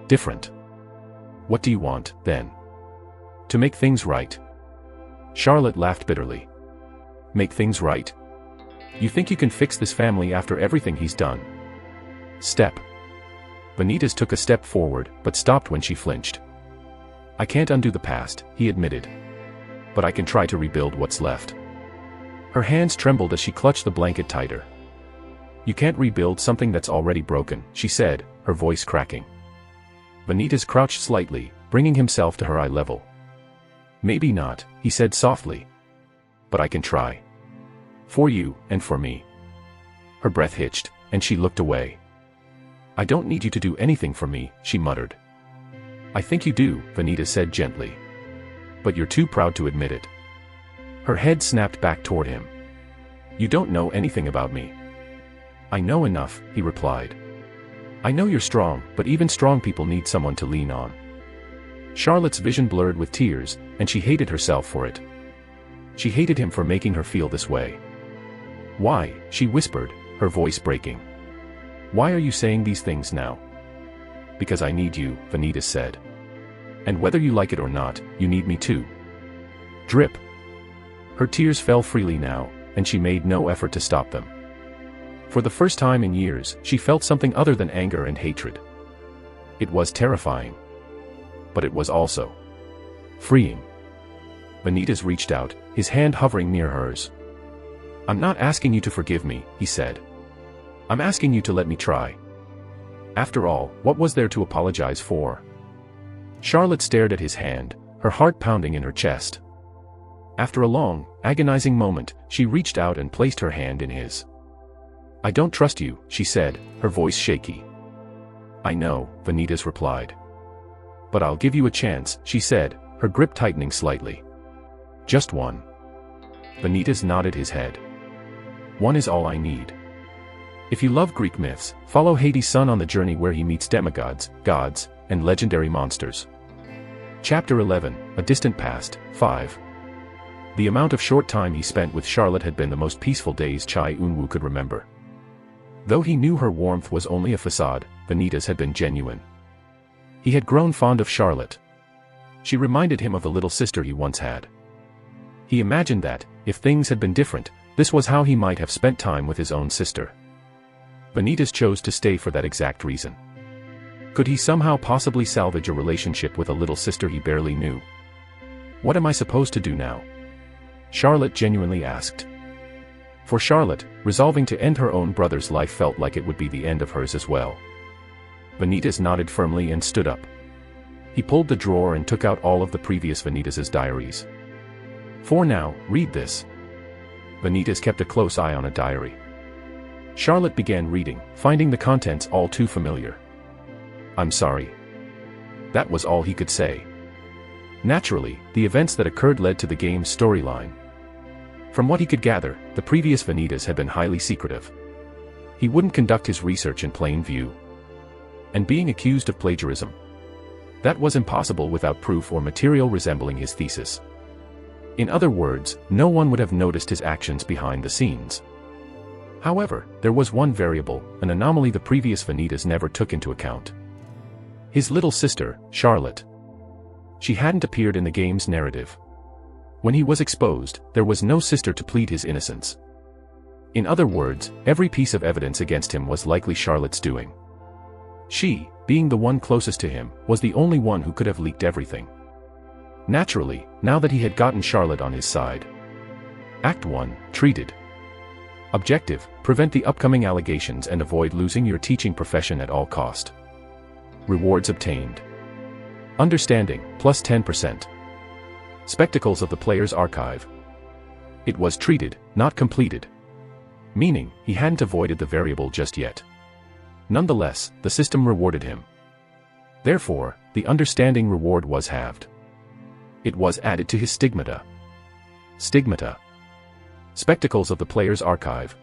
different. What do you want, then? To make things right. Charlotte laughed bitterly. Make things right? You think you can fix this family after everything he's done? Step. Vanitas took a step forward, but stopped when she flinched. I can't undo the past, he admitted. But I can try to rebuild what's left. Her hands trembled as she clutched the blanket tighter. You can't rebuild something that's already broken, she said, her voice cracking. Vanitas crouched slightly, bringing himself to her eye level. Maybe not, he said softly. But I can try. For you, and for me. Her breath hitched, and she looked away. I don't need you to do anything for me, she muttered. I think you do, Vanitas said gently. But you're too proud to admit it. Her head snapped back toward him. You don't know anything about me. I know enough, he replied. I know you're strong, but even strong people need someone to lean on. Charlotte's vision blurred with tears, and she hated herself for it. She hated him for making her feel this way. Why, she whispered, her voice breaking. Why are you saying these things now? Because I need you, Vanitas said. And whether you like it or not, you need me too. Drip. Her tears fell freely now, and she made no effort to stop them. For the first time in years, she felt something other than anger and hatred. It was terrifying. But it was also freeing. Vanitas reached out, his hand hovering near hers. I'm not asking you to forgive me, he said. I'm asking you to let me try. After all, what was there to apologize for? Charlotte stared at his hand, her heart pounding in her chest. After a long, agonizing moment, she reached out and placed her hand in his. I don't trust you, she said, her voice shaky. I know, Vanitas replied. But I'll give you a chance, she said, her grip tightening slightly. Just one. Vanitas nodded his head. One is all I need. If you love Greek myths, follow Hades' son on the journey where he meets demigods, gods, and legendary monsters. Chapter 11, A Distant Past, 5. The amount of short time he spent with Charlotte had been the most peaceful days Chai Eun-woo could remember. Though he knew her warmth was only a facade, Vanitas had been genuine. He had grown fond of Charlotte. She reminded him of the little sister he once had. He imagined that, if things had been different, this was how he might have spent time with his own sister. Vanitas chose to stay for that exact reason. Could he somehow possibly salvage a relationship with a little sister he barely knew? What am I supposed to do now? Charlotte genuinely asked. For Charlotte, resolving to end her own brother's life felt like it would be the end of hers as well. Vanitas nodded firmly and stood up. He pulled the drawer and took out all of the previous Vanitas' diaries. For now, read this. Vanitas kept a close eye on a diary. Charlotte began reading, finding the contents all too familiar. I'm sorry. That was all he could say. Naturally, the events that occurred led to the game's storyline. From what he could gather, the previous Vanitas had been highly secretive. He wouldn't conduct his research in plain view. And being accused of plagiarism. That was impossible without proof or material resembling his thesis. In other words, no one would have noticed his actions behind the scenes. However, there was one variable, an anomaly the previous Vanitas never took into account. His little sister, Charlotte. She hadn't appeared in the game's narrative. When he was exposed, there was no sister to plead his innocence. In other words, every piece of evidence against him was likely Charlotte's doing. She, being the one closest to him, was the only one who could have leaked everything. Naturally, now that he had gotten Charlotte on his side. Act 1, Treated. Objective, prevent the upcoming allegations and avoid losing your teaching profession at all cost. Rewards obtained. Understanding, plus 10%. Spectacles of the player's archive. It was treated, not completed. Meaning, he hadn't avoided the variable just yet. Nonetheless, the system rewarded him. Therefore, the understanding reward was halved. It was added to his stigmata. Stigmata. Spectacles of the player's archive.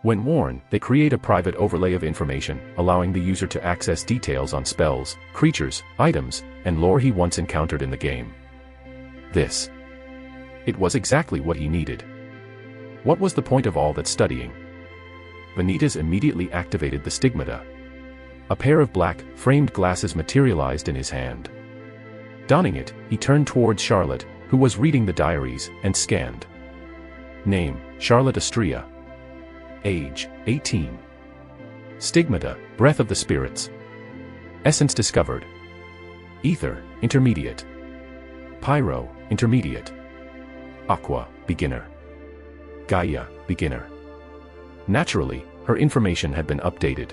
When worn, they create a private overlay of information, allowing the user to access details on spells, creatures, items, and lore he once encountered in the game. It was exactly what he needed. What was the point of all that studying? Vanitas immediately activated the stigmata. A pair of black, framed glasses materialized in his hand. Donning it, he turned towards Charlotte, who was reading the diaries, and scanned. Name, Charlotte Astrea. Age, 18. Stigmata, Breath of the Spirits. Essence discovered. Ether, Intermediate. Pyro, Intermediate. Aqua, Beginner. Gaia, Beginner. Naturally, her information had been updated.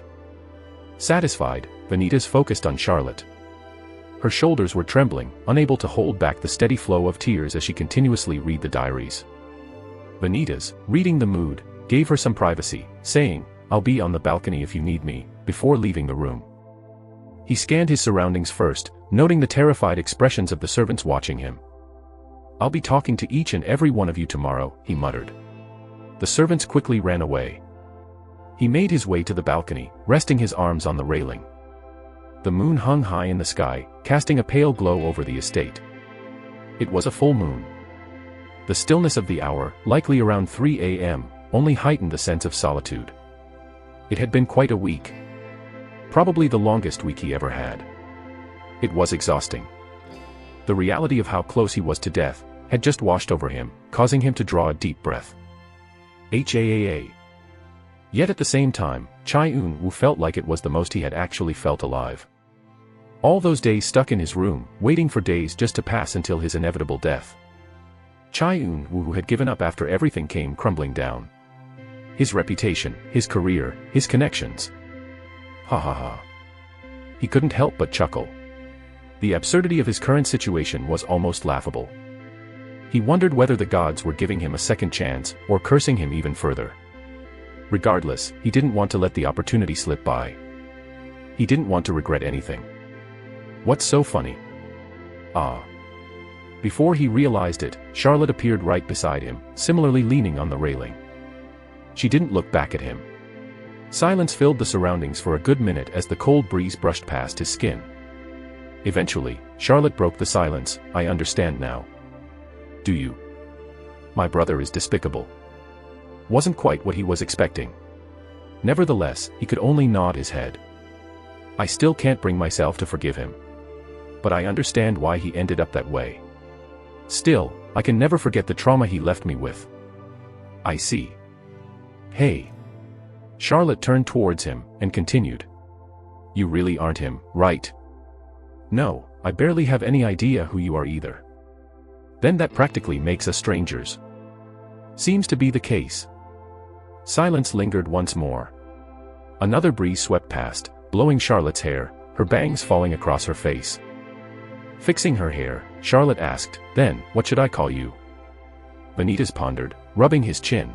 Satisfied, Vanitas focused on Charlotte. Her shoulders were trembling, unable to hold back the steady flow of tears as she continuously read the diaries. Vanitas, reading the mood, gave her some privacy, saying, "I'll be on the balcony if you need me," before leaving the room. He scanned his surroundings first, noting the terrified expressions of the servants watching him. "I'll be talking to each and every one of you tomorrow," he muttered. The servants quickly ran away. He made his way to the balcony, resting his arms on the railing. The moon hung high in the sky, casting a pale glow over the estate. It was a full moon. The stillness of the hour, likely around 3 a.m., only heightened the sense of solitude. It had been quite a week. Probably the longest week he ever had. It was exhausting. The reality of how close he was to death had just washed over him, causing him to draw a deep breath. HAAA. Yet at the same time, Chai Un-woo felt like it was the most he had actually felt alive. All those days stuck in his room, waiting for days just to pass until his inevitable death. Chai Un-woo had given up after everything came crumbling down. His reputation, his career, his connections. Ha ha ha. He couldn't help but chuckle. The absurdity of his current situation was almost laughable. He wondered whether the gods were giving him a second chance, or cursing him even further. Regardless, he didn't want to let the opportunity slip by. He didn't want to regret anything. What's so funny? Ah. Before he realized it, Charlotte appeared right beside him, similarly leaning on the railing. She didn't look back at him. Silence filled the surroundings for a good minute as the cold breeze brushed past his skin. Eventually, Charlotte broke the silence. "I understand now." "Do you?" "My brother is despicable." Wasn't quite what he was expecting. Nevertheless, he could only nod his head. "I still can't bring myself to forgive him. But I understand why he ended up that way. Still, I can never forget the trauma he left me with." "I see." "Hey." Charlotte turned towards him, and continued. "You really aren't him, right?" "No, I barely have any idea who you are either." "Then that practically makes us strangers." "Seems to be the case." Silence lingered once more. Another breeze swept past, blowing Charlotte's hair, her bangs falling across her face. Fixing her hair, Charlotte asked, "Then, what should I call you?" Vanitas pondered, rubbing his chin.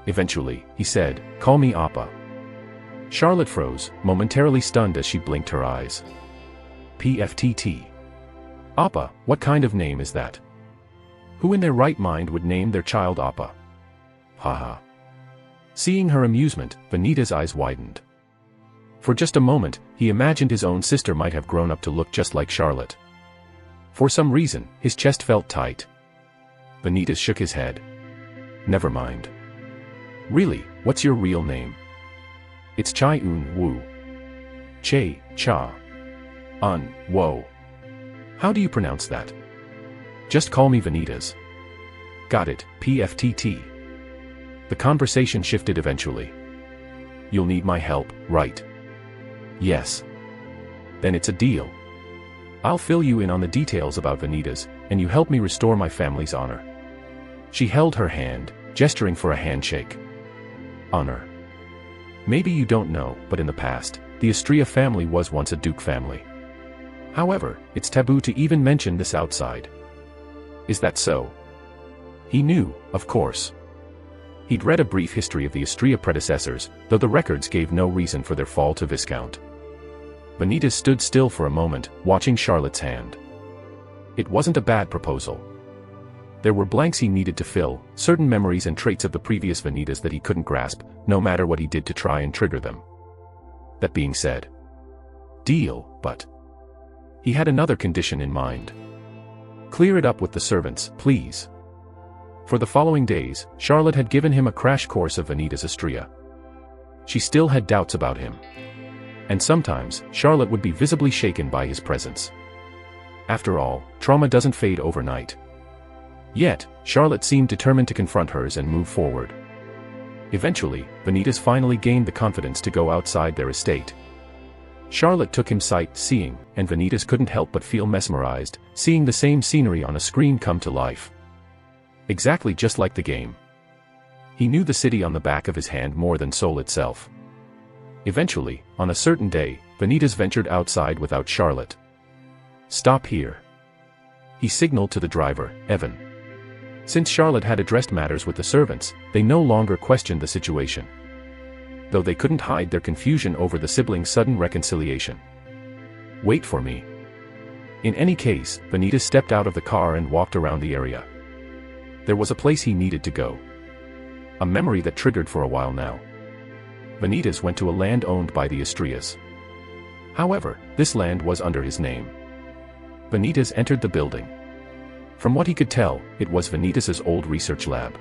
Eventually, he said, "Call me Appa." Charlotte froze, momentarily stunned as she blinked her eyes. PFTT. Appa, what kind of name is that? Who in their right mind would name their child Appa? Haha. Seeing her amusement, Vanitas' eyes widened. For just a moment, he imagined his own sister might have grown up to look just like Charlotte. For some reason, his chest felt tight. Vanitas shook his head. "Never mind." "Really, what's your real name?" "It's Chai Un-woo." Che, Cha. Un-wo. How do you pronounce that? "Just call me Vanitas." "Got it, PFTT." The conversation shifted eventually. "You'll need my help, right?" "Yes." "Then it's a deal." I'll fill you in on the details about Vanitas, and you help me restore my family's honor. She held her hand, gesturing for a handshake. Honor. Maybe you don't know, but in the past, the Astria family was once a duke family. However, it's taboo to even mention this outside. Is that so? He knew, of course. He'd read a brief history of the Astria predecessors, though the records gave no reason for their fall to Viscount. Vanitas stood still for a moment, watching Charlotte's hand. It wasn't a bad proposal. There were blanks he needed to fill, certain memories and traits of the previous Vanitas that he couldn't grasp, no matter what he did to try and trigger them. That being said, deal, but he had another condition in mind. Clear it up with the servants, please. For the following days, Charlotte had given him a crash course of Vanitas Astria. She still had doubts about him. And sometimes, Charlotte would be visibly shaken by his presence. After all, trauma doesn't fade overnight. Yet, Charlotte seemed determined to confront hers and move forward. Eventually, Vanitas finally gained the confidence to go outside their estate. Charlotte took him sight-seeing, and Vanitas couldn't help but feel mesmerized, seeing the same scenery on a screen come to life. Exactly just like the game. He knew the city on the back of his hand more than Seoul itself. Eventually, on a certain day, Vanitas ventured outside without Charlotte. Stop here. He signaled to the driver, Evan. Since Charlotte had addressed matters with the servants, they no longer questioned the situation. Though they couldn't hide their confusion over the siblings' sudden reconciliation. Wait for me. In any case, Vanitas stepped out of the car and walked around the area. There was a place he needed to go. A memory that triggered for a while now. Vanitas went to a land owned by the Astrias. However, this land was under his name. Vanitas entered the building. From what he could tell, it was Vanitas's old research lab.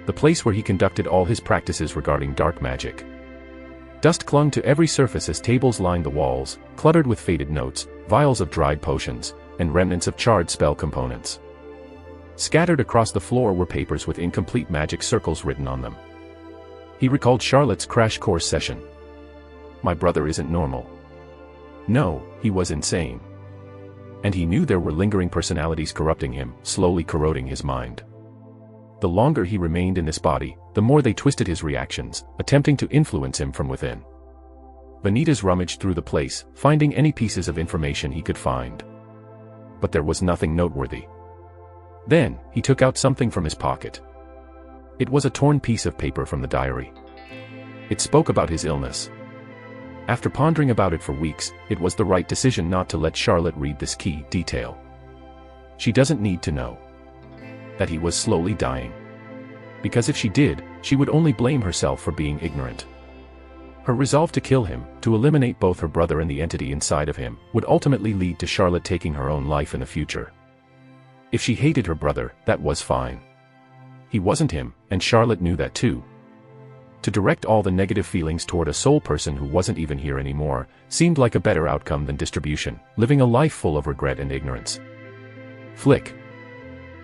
The place where he conducted all his practices regarding dark magic. Dust clung to every surface as tables lined the walls, cluttered with faded notes, vials of dried potions, and remnants of charred spell components. Scattered across the floor were papers with incomplete magic circles written on them. He recalled Charlotte's crash course session. My brother isn't normal. No, he was insane. And he knew there were lingering personalities corrupting him, slowly corroding his mind. The longer he remained in this body, the more they twisted his reactions, attempting to influence him from within. Vanitas rummaged through the place, finding any pieces of information he could find. But there was nothing noteworthy. Then, he took out something from his pocket. It was a torn piece of paper from the diary. It spoke about his illness. After pondering about it for weeks, it was the right decision not to let Charlotte read this key detail. She doesn't need to know that he was slowly dying. Because if she did, she would only blame herself for being ignorant. Her resolve to kill him, to eliminate both her brother and the entity inside of him, would ultimately lead to Charlotte taking her own life in the future. If she hated her brother, that was fine. He wasn't him, and Charlotte knew that too. To direct all the negative feelings toward a sole person who wasn't even here anymore, seemed like a better outcome than distribution, living a life full of regret and ignorance. Flick.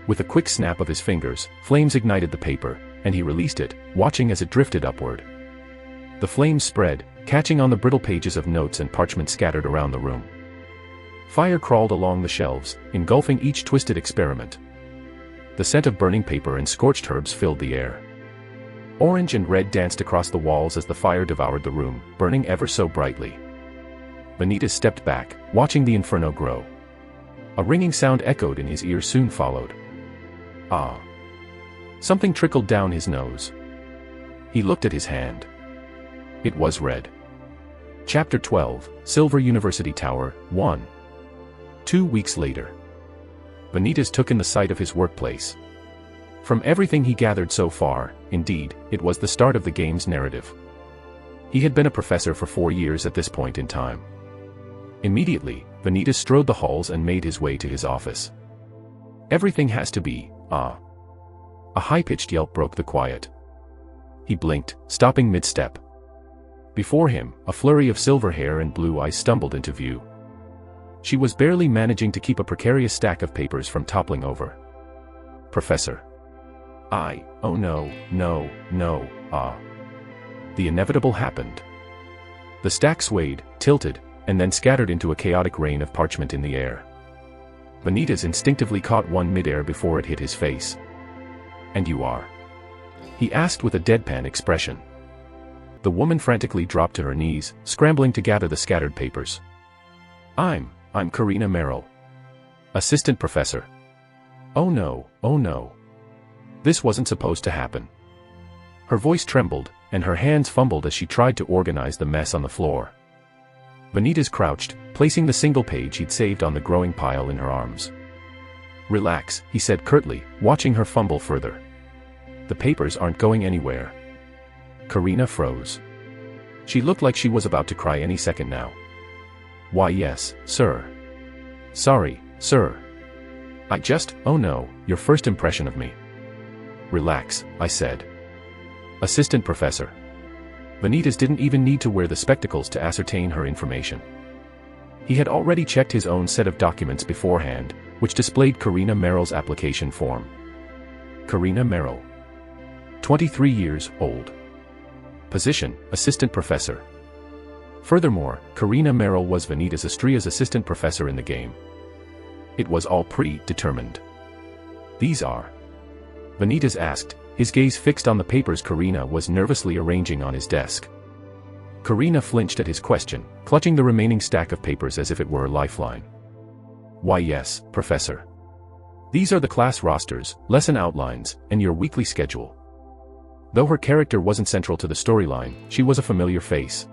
With a quick snap of his fingers, flames ignited the paper, and he released it, watching as it drifted upward. The flames spread, catching on the brittle pages of notes and parchment scattered around the room. Fire crawled along the shelves, engulfing each twisted experiment. The scent of burning paper and scorched herbs filled the air. Orange and red danced across the walls as the fire devoured the room, burning ever so brightly. Vanitas stepped back, watching the inferno grow. A ringing sound echoed in his ears, soon followed. Ah! Something trickled down his nose. He looked at his hand. It was red. Chapter 12, Silver University Tower, 1. 2 weeks later. Vanitas took in the sight of his workplace. From everything he gathered so far, indeed, it was the start of the game's narrative. He had been a professor for 4 years at this point in time. Immediately, Vanitas strode the halls and made his way to his office. Everything has to be, ah. A high-pitched yelp broke the quiet. He blinked, stopping mid-step. Before him, a flurry of silver hair and blue eyes stumbled into view. She was barely managing to keep a precarious stack of papers from toppling over. Professor. Oh no, ah. The inevitable happened. The stack swayed, tilted, and then scattered into a chaotic rain of parchment in the air. Vanitas instinctively caught one midair before it hit his face. "And you are?" he asked with a deadpan expression. The woman frantically dropped to her knees, scrambling to gather the scattered papers. I'm Karina Merrill. Assistant professor." Oh no, oh no. This wasn't supposed to happen. Her voice trembled, and her hands fumbled as she tried to organize the mess on the floor. Vanitas crouched, placing the single page he'd saved on the growing pile in her arms. "Relax," he said curtly, watching her fumble further. "The papers aren't going anywhere." Karina froze. She looked like she was about to cry any second now. "Why yes, sir. Sorry, sir. Oh no, your first impression of me." "Relax," I said. "Assistant professor." Vanitas didn't even need to wear the spectacles to ascertain her information. He had already checked his own set of documents beforehand, which displayed Karina Merrill's application form. Karina Merrill. 23 years old. Position, assistant professor. Furthermore, Karina Merrill was Vanitas Estria's assistant professor in the game. It was all predetermined. "These are?" Vanitas asked, his gaze fixed on the papers Karina was nervously arranging on his desk. Karina flinched at his question, clutching the remaining stack of papers as if it were a lifeline. "Why yes, professor. These are the class rosters, lesson outlines, and your weekly schedule." Though her character wasn't central to the storyline, she was a familiar face.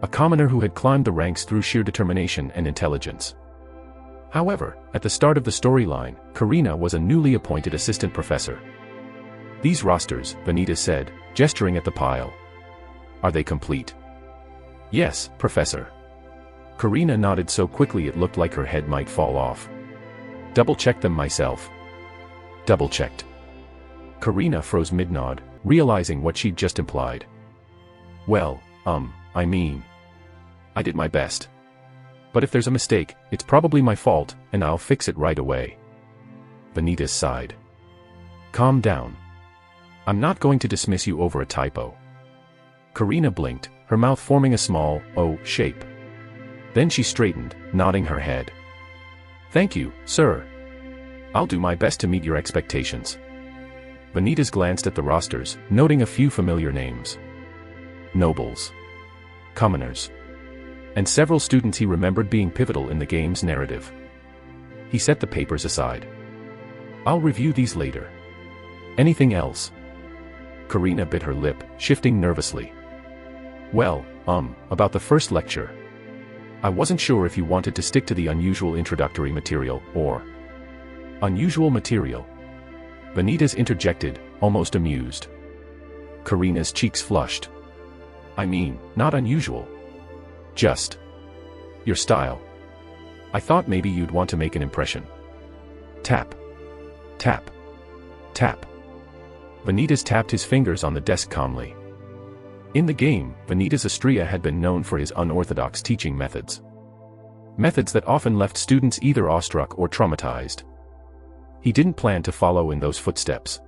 A commoner who had climbed the ranks through sheer determination and intelligence. However, at the start of the storyline, Karina was a newly appointed assistant professor. "These rosters," Vanitas said, gesturing at the pile. "Are they complete?" "Yes, professor." Karina nodded so quickly it looked like her head might fall off. "Double-checked them myself." "Double-checked." Karina froze mid-nod, realizing what she'd just implied. "Well, I did my best. But if there's a mistake, it's probably my fault, and I'll fix it right away." Vanitas sighed. "Calm down. I'm not going to dismiss you over a typo." Karina blinked, her mouth forming a small O shape. Then she straightened, nodding her head. "Thank you, sir. I'll do my best to meet your expectations." Vanitas glanced at the rosters, noting a few familiar names. Nobles. Commoners. And several students he remembered being pivotal in the game's narrative. He set the papers aside. "I'll review these later. Anything else?" Karina bit her lip, shifting nervously. "Well, about the first lecture. I wasn't sure if you wanted to stick to the unusual introductory material, or..." "Unusual material?" Vanitas interjected, almost amused. Karina's cheeks flushed. "I mean, not unusual. Just your style. I thought maybe you'd want to make an impression." Tap. Tap. Tap. Vanitas tapped his fingers on the desk calmly. In the game, Vanitas Estria had been known for his unorthodox teaching methods. Methods that often left students either awestruck or traumatized. He didn't plan to follow in those footsteps.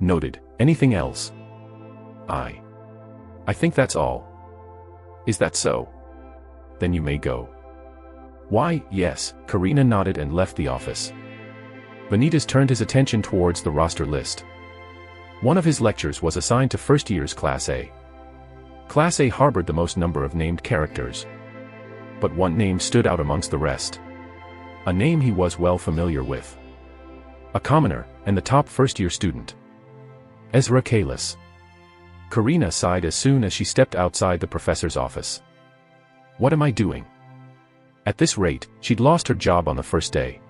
Noted. "Anything else?" I think that's all." "Is that so? Then you may go." "Why, yes," Karina nodded and left the office. Vanitas turned his attention towards the roster list. One of his lectures was assigned to first year's Class A. Class A harbored the most number of named characters. But one name stood out amongst the rest. A name he was well familiar with. A commoner, and the top first-year student. Ezra Kalis. Karina sighed as soon as she stepped outside the professor's office. What am I doing? At this rate, she'd lost her job on the first day.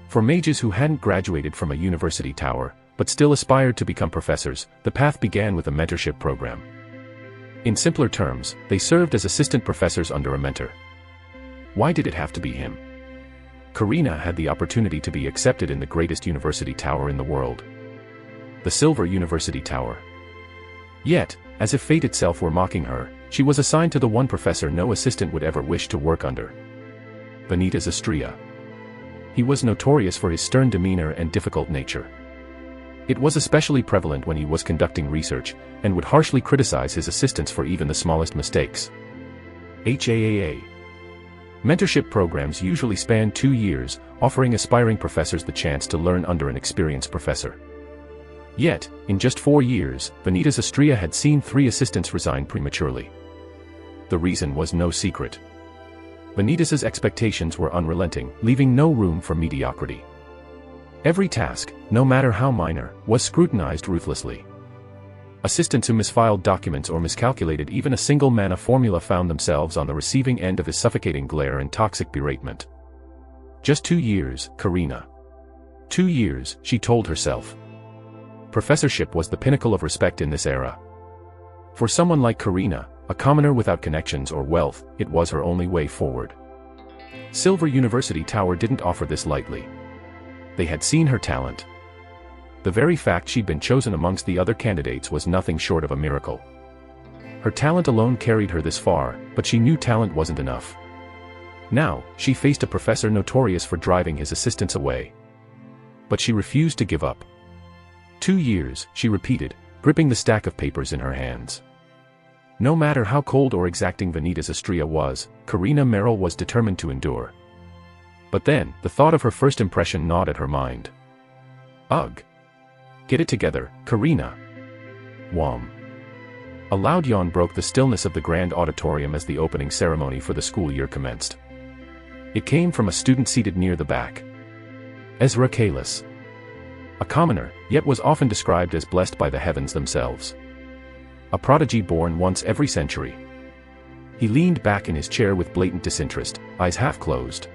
For mages who hadn't graduated from a university tower, but still aspired to become professors, the path began with a mentorship program. In simpler terms, they served as assistant professors under a mentor. Why did it have to be him? Karina had the opportunity to be accepted in the greatest university tower in the world. The Silver University Tower. Yet, as if fate itself were mocking her, she was assigned to the one professor no assistant would ever wish to work under. Vanitas Estria. He was notorious for his stern demeanor and difficult nature. It was especially prevalent when he was conducting research, and would harshly criticize his assistants for even the smallest mistakes. HAAA. Mentorship programs usually span 2 years, offering aspiring professors the chance to learn under an experienced professor. Yet, in just 4 years, Vanitas Astria had seen 3 assistants resign prematurely. The reason was no secret. Vanitas's expectations were unrelenting, leaving no room for mediocrity. Every task, no matter how minor, was scrutinized ruthlessly. Assistants who misfiled documents or miscalculated even a single mana formula found themselves on the receiving end of his suffocating glare and toxic beratement. Just 2 years, Karina. 2 years, she told herself. Professorship was the pinnacle of respect in this era. For someone like Karina, a commoner without connections or wealth, it was her only way forward. Silver University Tower didn't offer this lightly. They had seen her talent. The very fact she'd been chosen amongst the other candidates was nothing short of a miracle. Her talent alone carried her this far, but she knew talent wasn't enough. Now, she faced a professor notorious for driving his assistants away. But she refused to give up. 2 years, she repeated, gripping the stack of papers in her hands. No matter how cold or exacting Vanitas Astria was, Karina Merrill was determined to endure. But then, the thought of her first impression gnawed at her mind. Ugh. Get it together, Karina. Wham. A loud yawn broke the stillness of the grand auditorium as the opening ceremony for the school year commenced. It came from a student seated near the back. Ezra Kalis. A commoner, yet was often described as blessed by the heavens themselves. A prodigy born once every century. He leaned back in his chair with blatant disinterest, eyes half closed.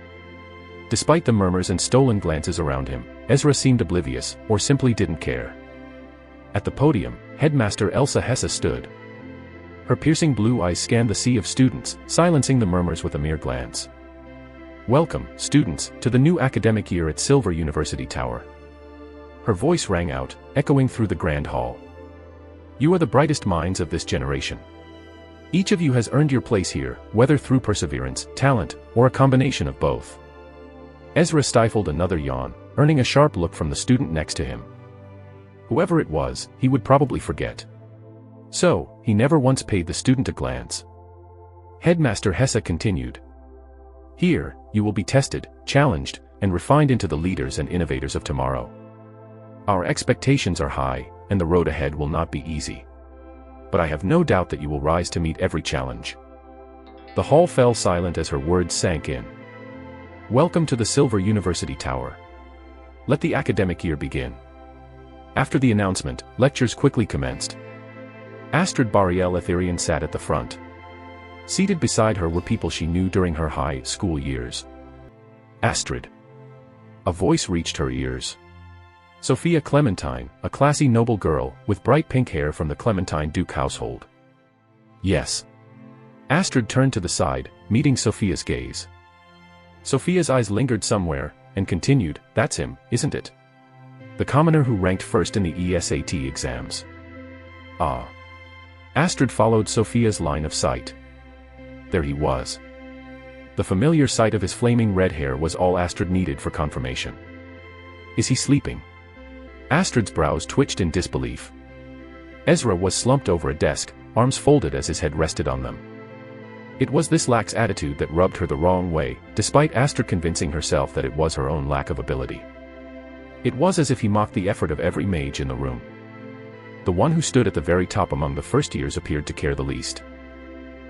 Despite the murmurs and stolen glances around him, Ezra seemed oblivious, or simply didn't care. At the podium, Headmaster Elsa Hesse stood. Her piercing blue eyes scanned the sea of students, silencing the murmurs with a mere glance. Welcome, students, to the new academic year at Silver University Tower. Her voice rang out, echoing through the grand hall. You are the brightest minds of this generation. Each of you has earned your place here, whether through perseverance, talent, or a combination of both. Ezra stifled another yawn, earning a sharp look from the student next to him. Whoever it was, he would probably forget. So, he never once paid the student a glance. Headmaster Hesse continued. Here, you will be tested, challenged, and refined into the leaders and innovators of tomorrow. Our expectations are high, and the road ahead will not be easy. But I have no doubt that you will rise to meet every challenge. The hall fell silent as her words sank in. Welcome to the Silver University Tower. Let the academic year begin. After the announcement, lectures quickly commenced. Astrid Bariel Etherian sat at the front. Seated beside her were people she knew during her high school years. Astrid. A voice reached her ears. Sophia Clementine, a classy noble girl, with bright pink hair from the Clementine Duke household. Yes. Astrid turned to the side, meeting Sophia's gaze. Sophia's eyes lingered somewhere, and continued, that's him, isn't it? The commoner who ranked first in the ESAT exams. Ah. Astrid followed Sophia's line of sight. There he was. The familiar sight of his flaming red hair was all Astrid needed for confirmation. Is he sleeping? Astrid's brows twitched in disbelief. Ezra was slumped over a desk, arms folded as his head rested on them. It was this lax attitude that rubbed her the wrong way, despite Astrid convincing herself that it was her own lack of ability. It was as if he mocked the effort of every mage in the room. The one who stood at the very top among the first years appeared to care the least.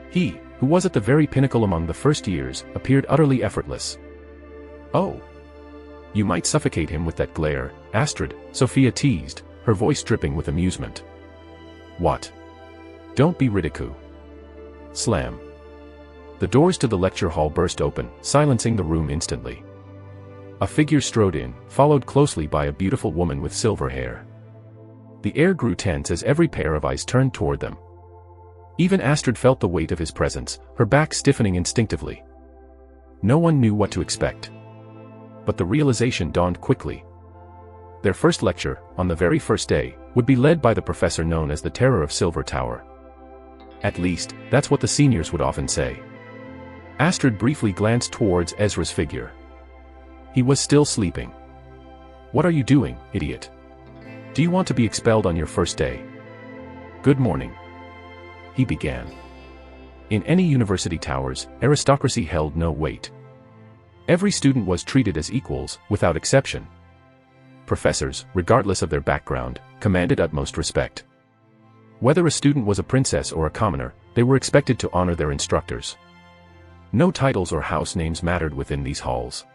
He, who was at the very pinnacle among the first years, appeared utterly effortless. Oh. You might suffocate him with that glare, Astrid, Sophia teased, her voice dripping with amusement. What? Don't be ridicule. Slam. The doors to the lecture hall burst open, silencing the room instantly. A figure strode in, followed closely by a beautiful woman with silver hair. The air grew tense as every pair of eyes turned toward them. Even Astrid felt the weight of his presence, her back stiffening instinctively. No one knew what to expect. But the realization dawned quickly. Their first lecture, on the very first day, would be led by the professor known as the Terror of Silver Tower. At least, that's what the seniors would often say. Astrid briefly glanced towards Ezra's figure. He was still sleeping. What are you doing, idiot? Do you want to be expelled on your first day? Good morning. He began. In any university towers, aristocracy held no weight. Every student was treated as equals, without exception. Professors, regardless of their background, commanded utmost respect. Whether a student was a princess or a commoner, they were expected to honor their instructors. No titles or house names mattered within these halls.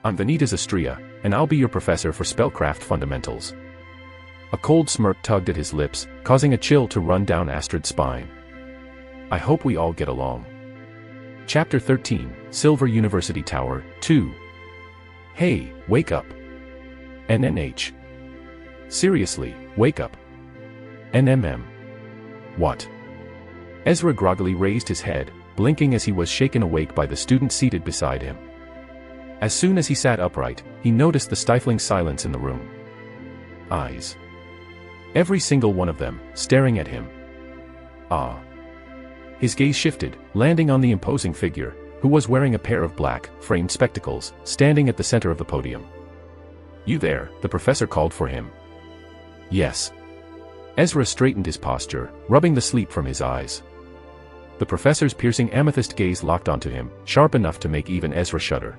I'm Vanitas Astria, and I'll be your professor for spellcraft fundamentals. A cold smirk tugged at his lips, causing a chill to run down Astrid's spine. I hope we all get along. Chapter 13, Silver University Tower, 2. Hey, wake up. NNH. Seriously, wake up. NMM. What? Ezra groggily raised his head, blinking as he was shaken awake by the student seated beside him. As soon as he sat upright, he noticed the stifling silence in the room. Eyes. Every single one of them, staring at him. Ah. His gaze shifted, landing on the imposing figure, who was wearing a pair of black, framed spectacles, standing at the center of the podium. You there, the professor called for him. Yes. Ezra straightened his posture, rubbing the sleep from his eyes. The professor's piercing amethyst gaze locked onto him, sharp enough to make even Ezra shudder.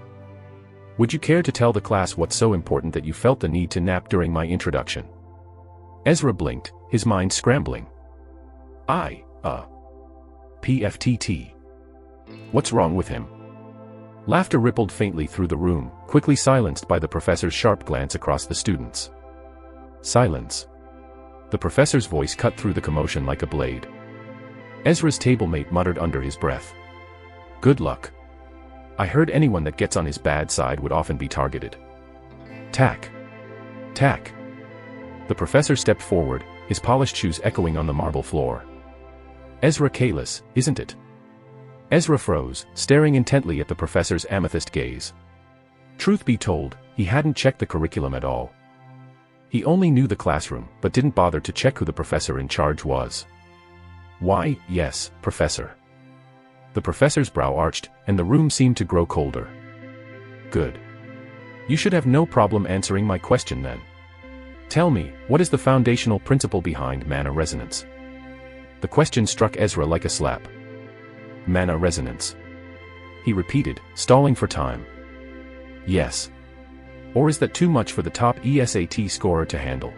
Would you care to tell the class what's so important that you felt the need to nap during my introduction? Ezra blinked, his mind scrambling. PFTT. What's wrong with him? Laughter rippled faintly through the room, quickly silenced by the professor's sharp glance across the students. Silence. The professor's voice cut through the commotion like a blade. Ezra's tablemate muttered under his breath. Good luck. I heard anyone that gets on his bad side would often be targeted. Tack. Tack. The professor stepped forward, his polished shoes echoing on the marble floor. Ezra Kalis, isn't it? Ezra froze, staring intently at the professor's amethyst gaze. Truth be told, he hadn't checked the curriculum at all. He only knew the classroom, but didn't bother to check who the professor in charge was. Why, yes, Professor. The professor's brow arched, and the room seemed to grow colder. Good. You should have no problem answering my question then. Tell me, what is the foundational principle behind mana resonance? The question struck Ezra like a slap. Mana resonance. He repeated, stalling for time. Yes. Or is that too much for the top ESAT scorer to handle?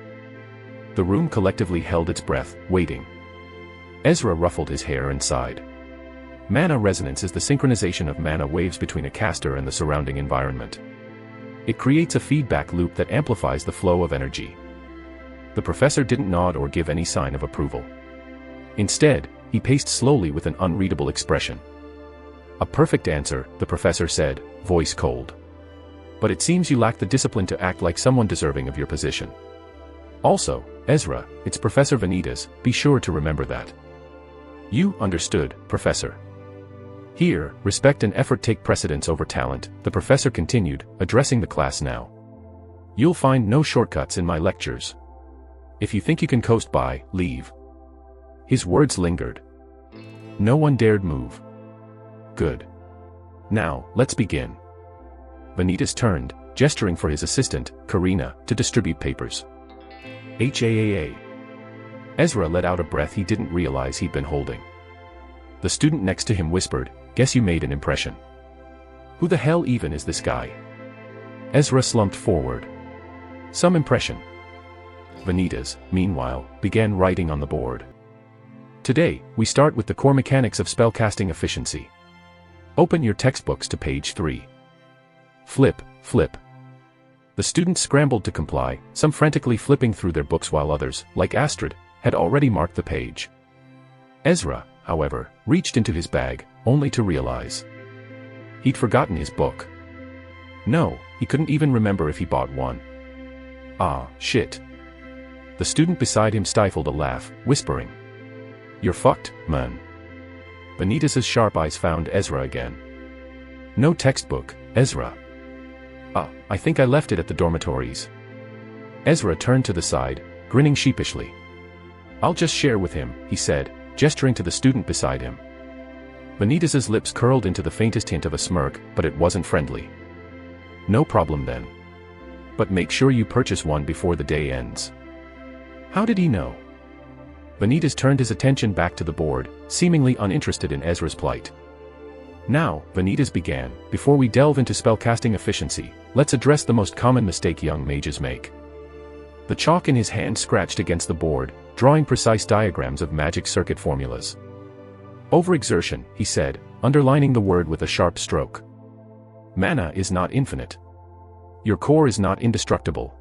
The room collectively held its breath, waiting. Ezra ruffled his hair and sighed. Mana resonance is the synchronization of mana waves between a caster and the surrounding environment. It creates a feedback loop that amplifies the flow of energy. The professor didn't nod or give any sign of approval. Instead, he paced slowly with an unreadable expression. A perfect answer, the professor said, voice cold. But it seems you lack the discipline to act like someone deserving of your position. Also, Ezra, it's Professor Vanitas, be sure to remember that. You understood, Professor. Here, respect and effort take precedence over talent, the professor continued, addressing the class now. You'll find no shortcuts in my lectures. If you think you can coast by, leave. His words lingered. No one dared move. Good. Now, let's begin. Vanitas turned, gesturing for his assistant, Karina, to distribute papers. HAAA. Ezra let out a breath he didn't realize he'd been holding. The student next to him whispered, guess you made an impression. Who the hell even is this guy? Ezra slumped forward. Some impression. Vanitas, meanwhile, began writing on the board. Today, we start with the core mechanics of spellcasting efficiency. Open your textbooks to page 3. Flip, flip. The students scrambled to comply, some frantically flipping through their books while others, like Astrid, had already marked the page. Ezra, however, reached into his bag, only to realize he'd forgotten his book. No, he couldn't even remember if he bought one. Ah, shit. The student beside him stifled a laugh, whispering. You're fucked, man. Vanitas' sharp eyes found Ezra again. No textbook, Ezra. I think I left it at the dormitories. Ezra turned to the side, grinning sheepishly. I'll just share with him, he said, gesturing to the student beside him. Vanitas' lips curled into the faintest hint of a smirk, but it wasn't friendly. No problem then. But make sure you purchase one before the day ends. How did he know? Vanitas turned his attention back to the board, seemingly uninterested in Ezra's plight. Now, Vanitas began, before we delve into spellcasting efficiency, let's address the most common mistake young mages make. The chalk in his hand scratched against the board, drawing precise diagrams of magic circuit formulas. Overexertion, he said, underlining the word with a sharp stroke. Mana is not infinite. Your core is not indestructible.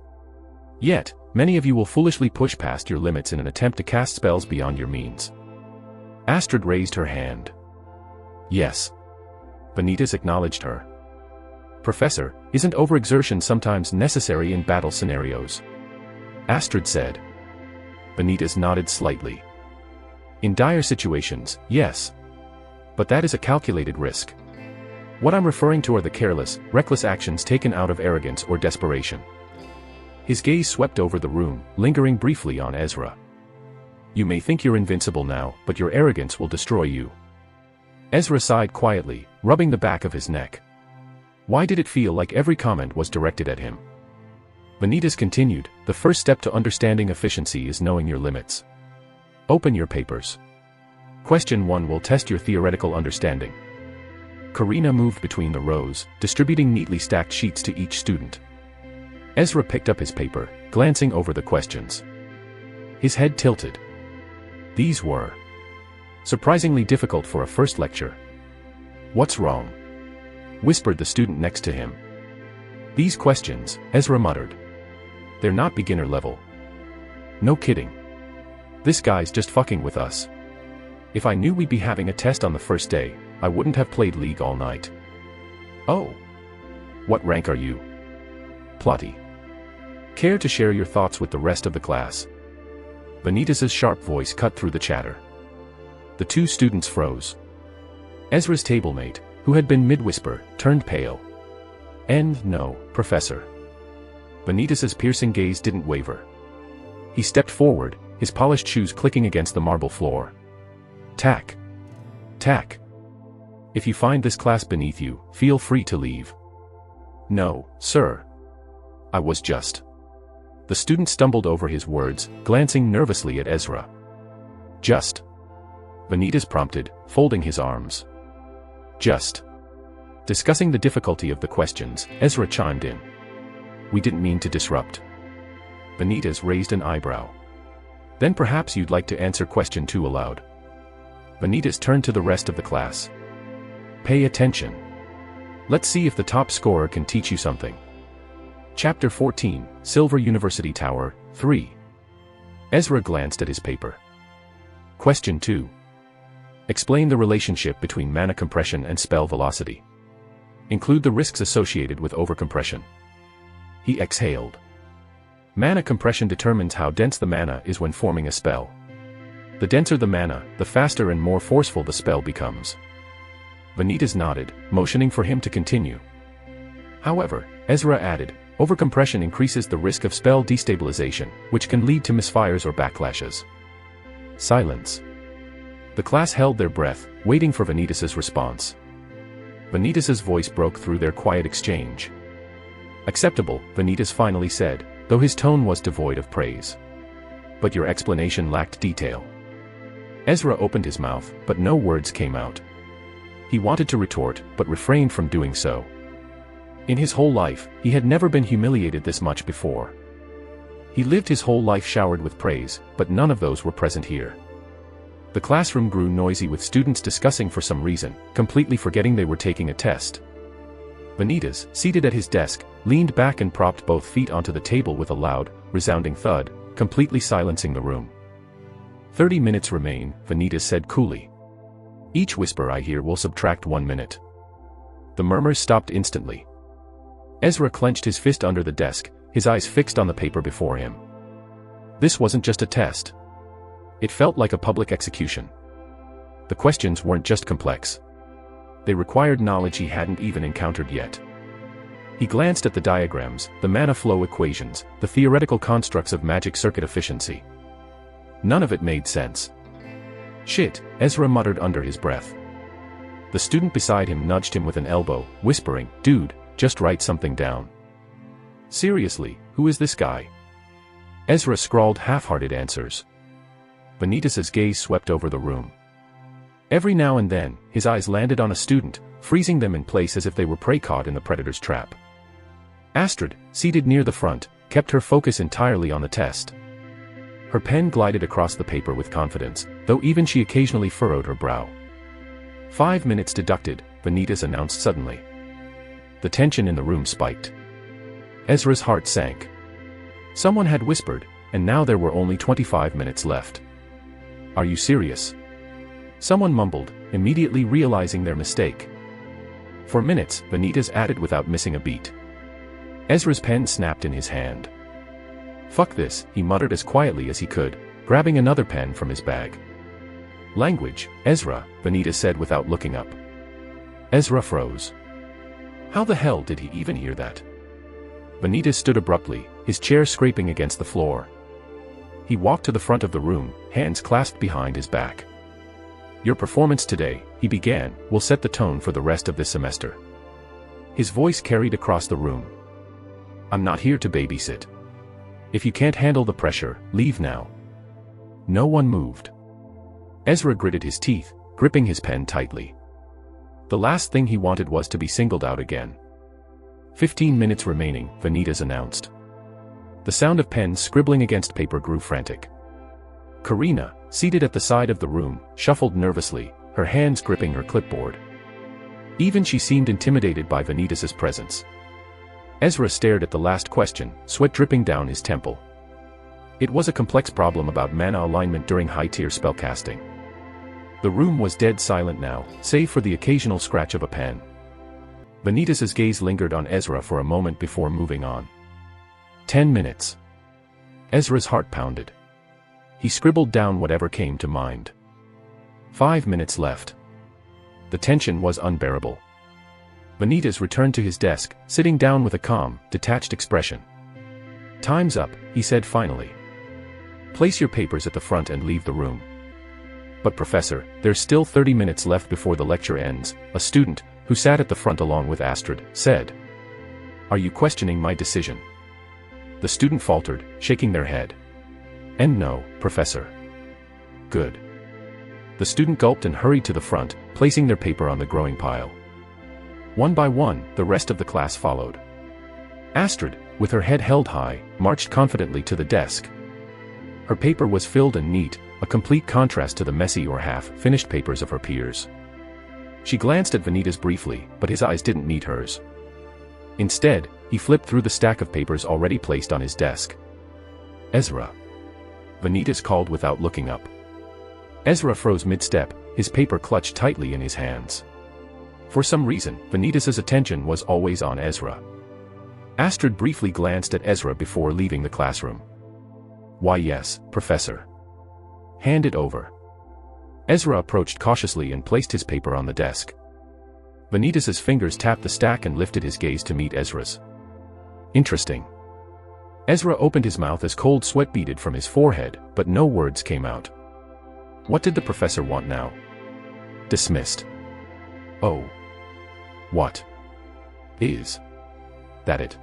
Yet, many of you will foolishly push past your limits in an attempt to cast spells beyond your means. Astrid raised her hand. Yes. Vanitas acknowledged her. Professor, isn't overexertion sometimes necessary in battle scenarios? Astrid said. Vanitas nodded slightly. In dire situations, yes. But that is a calculated risk. What I'm referring to are the careless, reckless actions taken out of arrogance or desperation. His gaze swept over the room, lingering briefly on Ezra. You may think you're invincible now, but your arrogance will destroy you. Ezra sighed quietly, rubbing the back of his neck. Why did it feel like every comment was directed at him? Vanitas continued, the first step to understanding efficiency is knowing your limits. Open your papers. Question 1 will test your theoretical understanding. Karina moved between the rows, distributing neatly stacked sheets to each student. Ezra picked up his paper, glancing over the questions. His head tilted. These were surprisingly difficult for a first lecture. What's wrong? Whispered the student next to him. These questions, Ezra muttered. They're not beginner level. No kidding. This guy's just fucking with us. If I knew we'd be having a test on the first day, I wouldn't have played League all night. Oh. What rank are you? Plotty. Care to share your thoughts with the rest of the class? Vanitas' sharp voice cut through the chatter. The two students froze. Ezra's tablemate, who had been mid-whisper, turned pale. No, Professor. Vanitas' piercing gaze didn't waver. He stepped forward, his polished shoes clicking against the marble floor. Tack. Tack. If you find this class beneath you, feel free to leave. No, sir. I was just. The student stumbled over his words, glancing nervously at Ezra. Just. Vanitas prompted, folding his arms. Just. Discussing the difficulty of the questions, Ezra chimed in. We didn't mean to disrupt. Vanitas raised an eyebrow. Then perhaps you'd like to answer question 2 aloud. Vanitas turned to the rest of the class. Pay attention. Let's see if the top scorer can teach you something. Chapter 14, Silver University Tower, 3. Ezra glanced at his paper. Question 2. Explain the relationship between mana compression and spell velocity. Include the risks associated with overcompression. He exhaled. Mana compression determines how dense the mana is when forming a spell. The denser the mana, the faster and more forceful the spell becomes. Vanitas nodded, motioning for him to continue. However, Ezra added, overcompression increases the risk of spell destabilization, which can lead to misfires or backlashes. Silence. The class held their breath, waiting for Vanitas' response. Vanitas' voice broke through their quiet exchange. Acceptable, Vanitas finally said, though his tone was devoid of praise. But your explanation lacked detail. Ezra opened his mouth, but no words came out. He wanted to retort, but refrained from doing so. In his whole life, he had never been humiliated this much before. He lived his whole life showered with praise, but none of those were present here. The classroom grew noisy with students discussing for some reason, completely forgetting they were taking a test. Vanitas, seated at his desk, leaned back and propped both feet onto the table with a loud, resounding thud, completely silencing the room. 30 minutes remain, Vanitas said coolly. Each whisper I hear will subtract 1 minute. The murmurs stopped instantly. Ezra clenched his fist under the desk, his eyes fixed on the paper before him. This wasn't just a test. It felt like a public execution. The questions weren't just complex. They required knowledge he hadn't even encountered yet. He glanced at the diagrams, the mana flow equations, the theoretical constructs of magic circuit efficiency. None of it made sense. Shit, Ezra muttered under his breath. The student beside him nudged him with an elbow, whispering, dude, just write something down. Seriously, who is this guy? Ezra scrawled half-hearted answers. Vanitas' gaze swept over the room. Every now and then, his eyes landed on a student, freezing them in place as if they were prey caught in the predator's trap. Astrid, seated near the front, kept her focus entirely on the test. Her pen glided across the paper with confidence, though even she occasionally furrowed her brow. 5 minutes deducted, Vanitas announced suddenly. The tension in the room spiked. Ezra's heart sank. Someone had whispered, and now there were only 25 minutes left. Are you serious? Someone mumbled, immediately realizing their mistake. For minutes, Vanitas added without missing a beat. Ezra's pen snapped in his hand. Fuck this, he muttered as quietly as he could, grabbing another pen from his bag. Language, Ezra, Vanitas said without looking up. Ezra froze. How the hell did he even hear that? Vanitas stood abruptly, his chair scraping against the floor. He walked to the front of the room, hands clasped behind his back. Your performance today, he began, will set the tone for the rest of this semester. His voice carried across the room. I'm not here to babysit. If you can't handle the pressure, leave now. No one moved. Ezra gritted his teeth, gripping his pen tightly. The last thing he wanted was to be singled out again. 15 minutes remaining, Vanitas announced. The sound of pens scribbling against paper grew frantic. Karina, seated at the side of the room, shuffled nervously, her hands gripping her clipboard. Even she seemed intimidated by Vanitas' presence. Ezra stared at the last question, sweat dripping down his temple. It was a complex problem about mana alignment during high-tier spellcasting. The room was dead silent now, save for the occasional scratch of a pen. Vanitas' gaze lingered on Ezra for a moment before moving on. 10 minutes. Ezra's heart pounded. He scribbled down whatever came to mind. 5 minutes left. The tension was unbearable. Vanitas returned to his desk, sitting down with a calm, detached expression. Time's up, he said finally. Place your papers at the front and leave the room. But Professor, there's still 30 minutes left before the lecture ends, a student, who sat at the front along with Astrid, said. Are you questioning my decision? The student faltered, shaking their head. And no, Professor. Good. The student gulped and hurried to the front, placing their paper on the growing pile. One by one, the rest of the class followed. Astrid, with her head held high, marched confidently to the desk. Her paper was filled and neat, a complete contrast to the messy or half-finished papers of her peers. She glanced at Vanitas briefly, but his eyes didn't meet hers. Instead, he flipped through the stack of papers already placed on his desk. Ezra. Vanitas called without looking up. Ezra froze mid-step, his paper clutched tightly in his hands. For some reason, Vanitas' attention was always on Ezra. Astrid briefly glanced at Ezra before leaving the classroom. Why yes, Professor. Hand it over. Ezra approached cautiously and placed his paper on the desk. Vanitas' fingers tapped the stack and lifted his gaze to meet Ezra's. Interesting. Ezra opened his mouth as cold sweat beaded from his forehead, but no words came out. What did the professor want now? Dismissed. Oh. What? Is that it?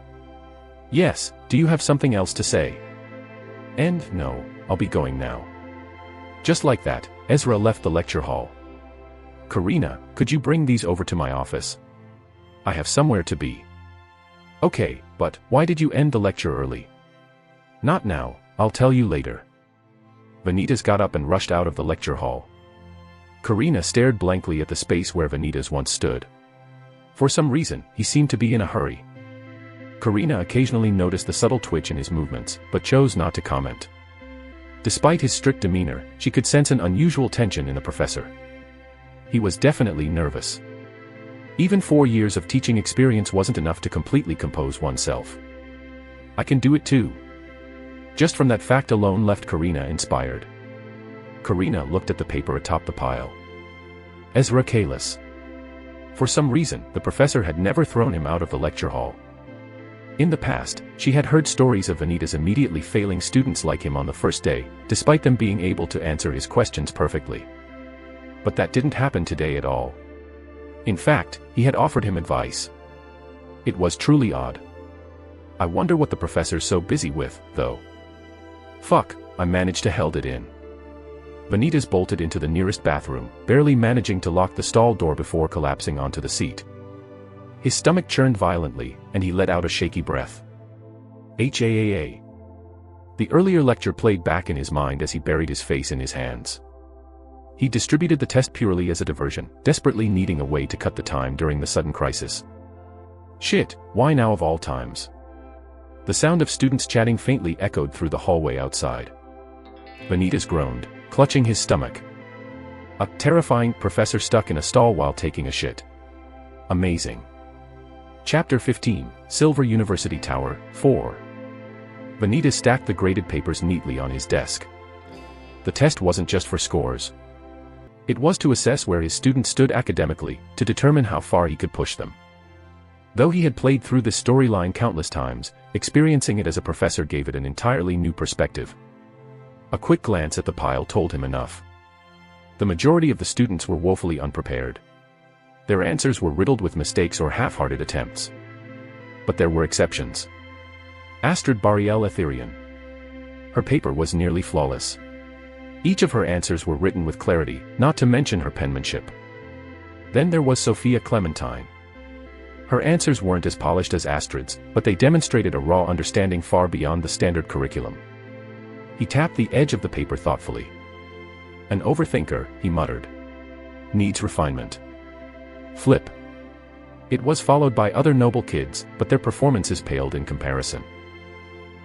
Yes, do you have something else to say? And no, I'll be going now. Just like that, Ezra left the lecture hall. Karina, could you bring these over to my office? I have somewhere to be. Okay, but why did you end the lecture early? Not now, I'll tell you later. Vanitas got up and rushed out of the lecture hall. Karina stared blankly at the space where Vanitas once stood. For some reason, he seemed to be in a hurry. Karina occasionally noticed the subtle twitch in his movements, but chose not to comment. Despite his strict demeanor, she could sense an unusual tension in the professor. He was definitely nervous. Even 4 years of teaching experience wasn't enough to completely compose oneself. I can do it too. Just from that fact alone left Karina inspired. Karina looked at the paper atop the pile. Ezra Kalis. For some reason, the professor had never thrown him out of the lecture hall. In the past, she had heard stories of Vanitas immediately failing students like him on the first day, despite them being able to answer his questions perfectly. But that didn't happen today at all. In fact, he had offered him advice. It was truly odd. I wonder what the professor's so busy with, though. Fuck, I managed to held it in. Vanitas bolted into the nearest bathroom, barely managing to lock the stall door before collapsing onto the seat. His stomach churned violently, and he let out a shaky breath. HAAA. The earlier lecture played back in his mind as he buried his face in his hands. He distributed the test purely as a diversion, desperately needing a way to cut the time during the sudden crisis. Shit, why now of all times? The sound of students chatting faintly echoed through the hallway outside. Vanitas groaned, clutching his stomach. A terrifying professor stuck in a stall while taking a shit. Amazing. Chapter 15, Silver University Tower, 4. Vanitas stacked the graded papers neatly on his desk. The test wasn't just for scores. It was to assess where his students stood academically, to determine how far he could push them. Though he had played through this storyline countless times, experiencing it as a professor gave it an entirely new perspective. A quick glance at the pile told him enough. The majority of the students were woefully unprepared. Their answers were riddled with mistakes or half-hearted attempts. But there were exceptions. Astrid Bariel Etherian. Her paper was nearly flawless. Each of her answers were written with clarity, not to mention her penmanship. Then there was Sophia Clementine. Her answers weren't as polished as Astrid's, but they demonstrated a raw understanding far beyond the standard curriculum. He tapped the edge of the paper thoughtfully. An overthinker, he muttered. Needs refinement. Flip. It was followed by other noble kids, but their performances paled in comparison.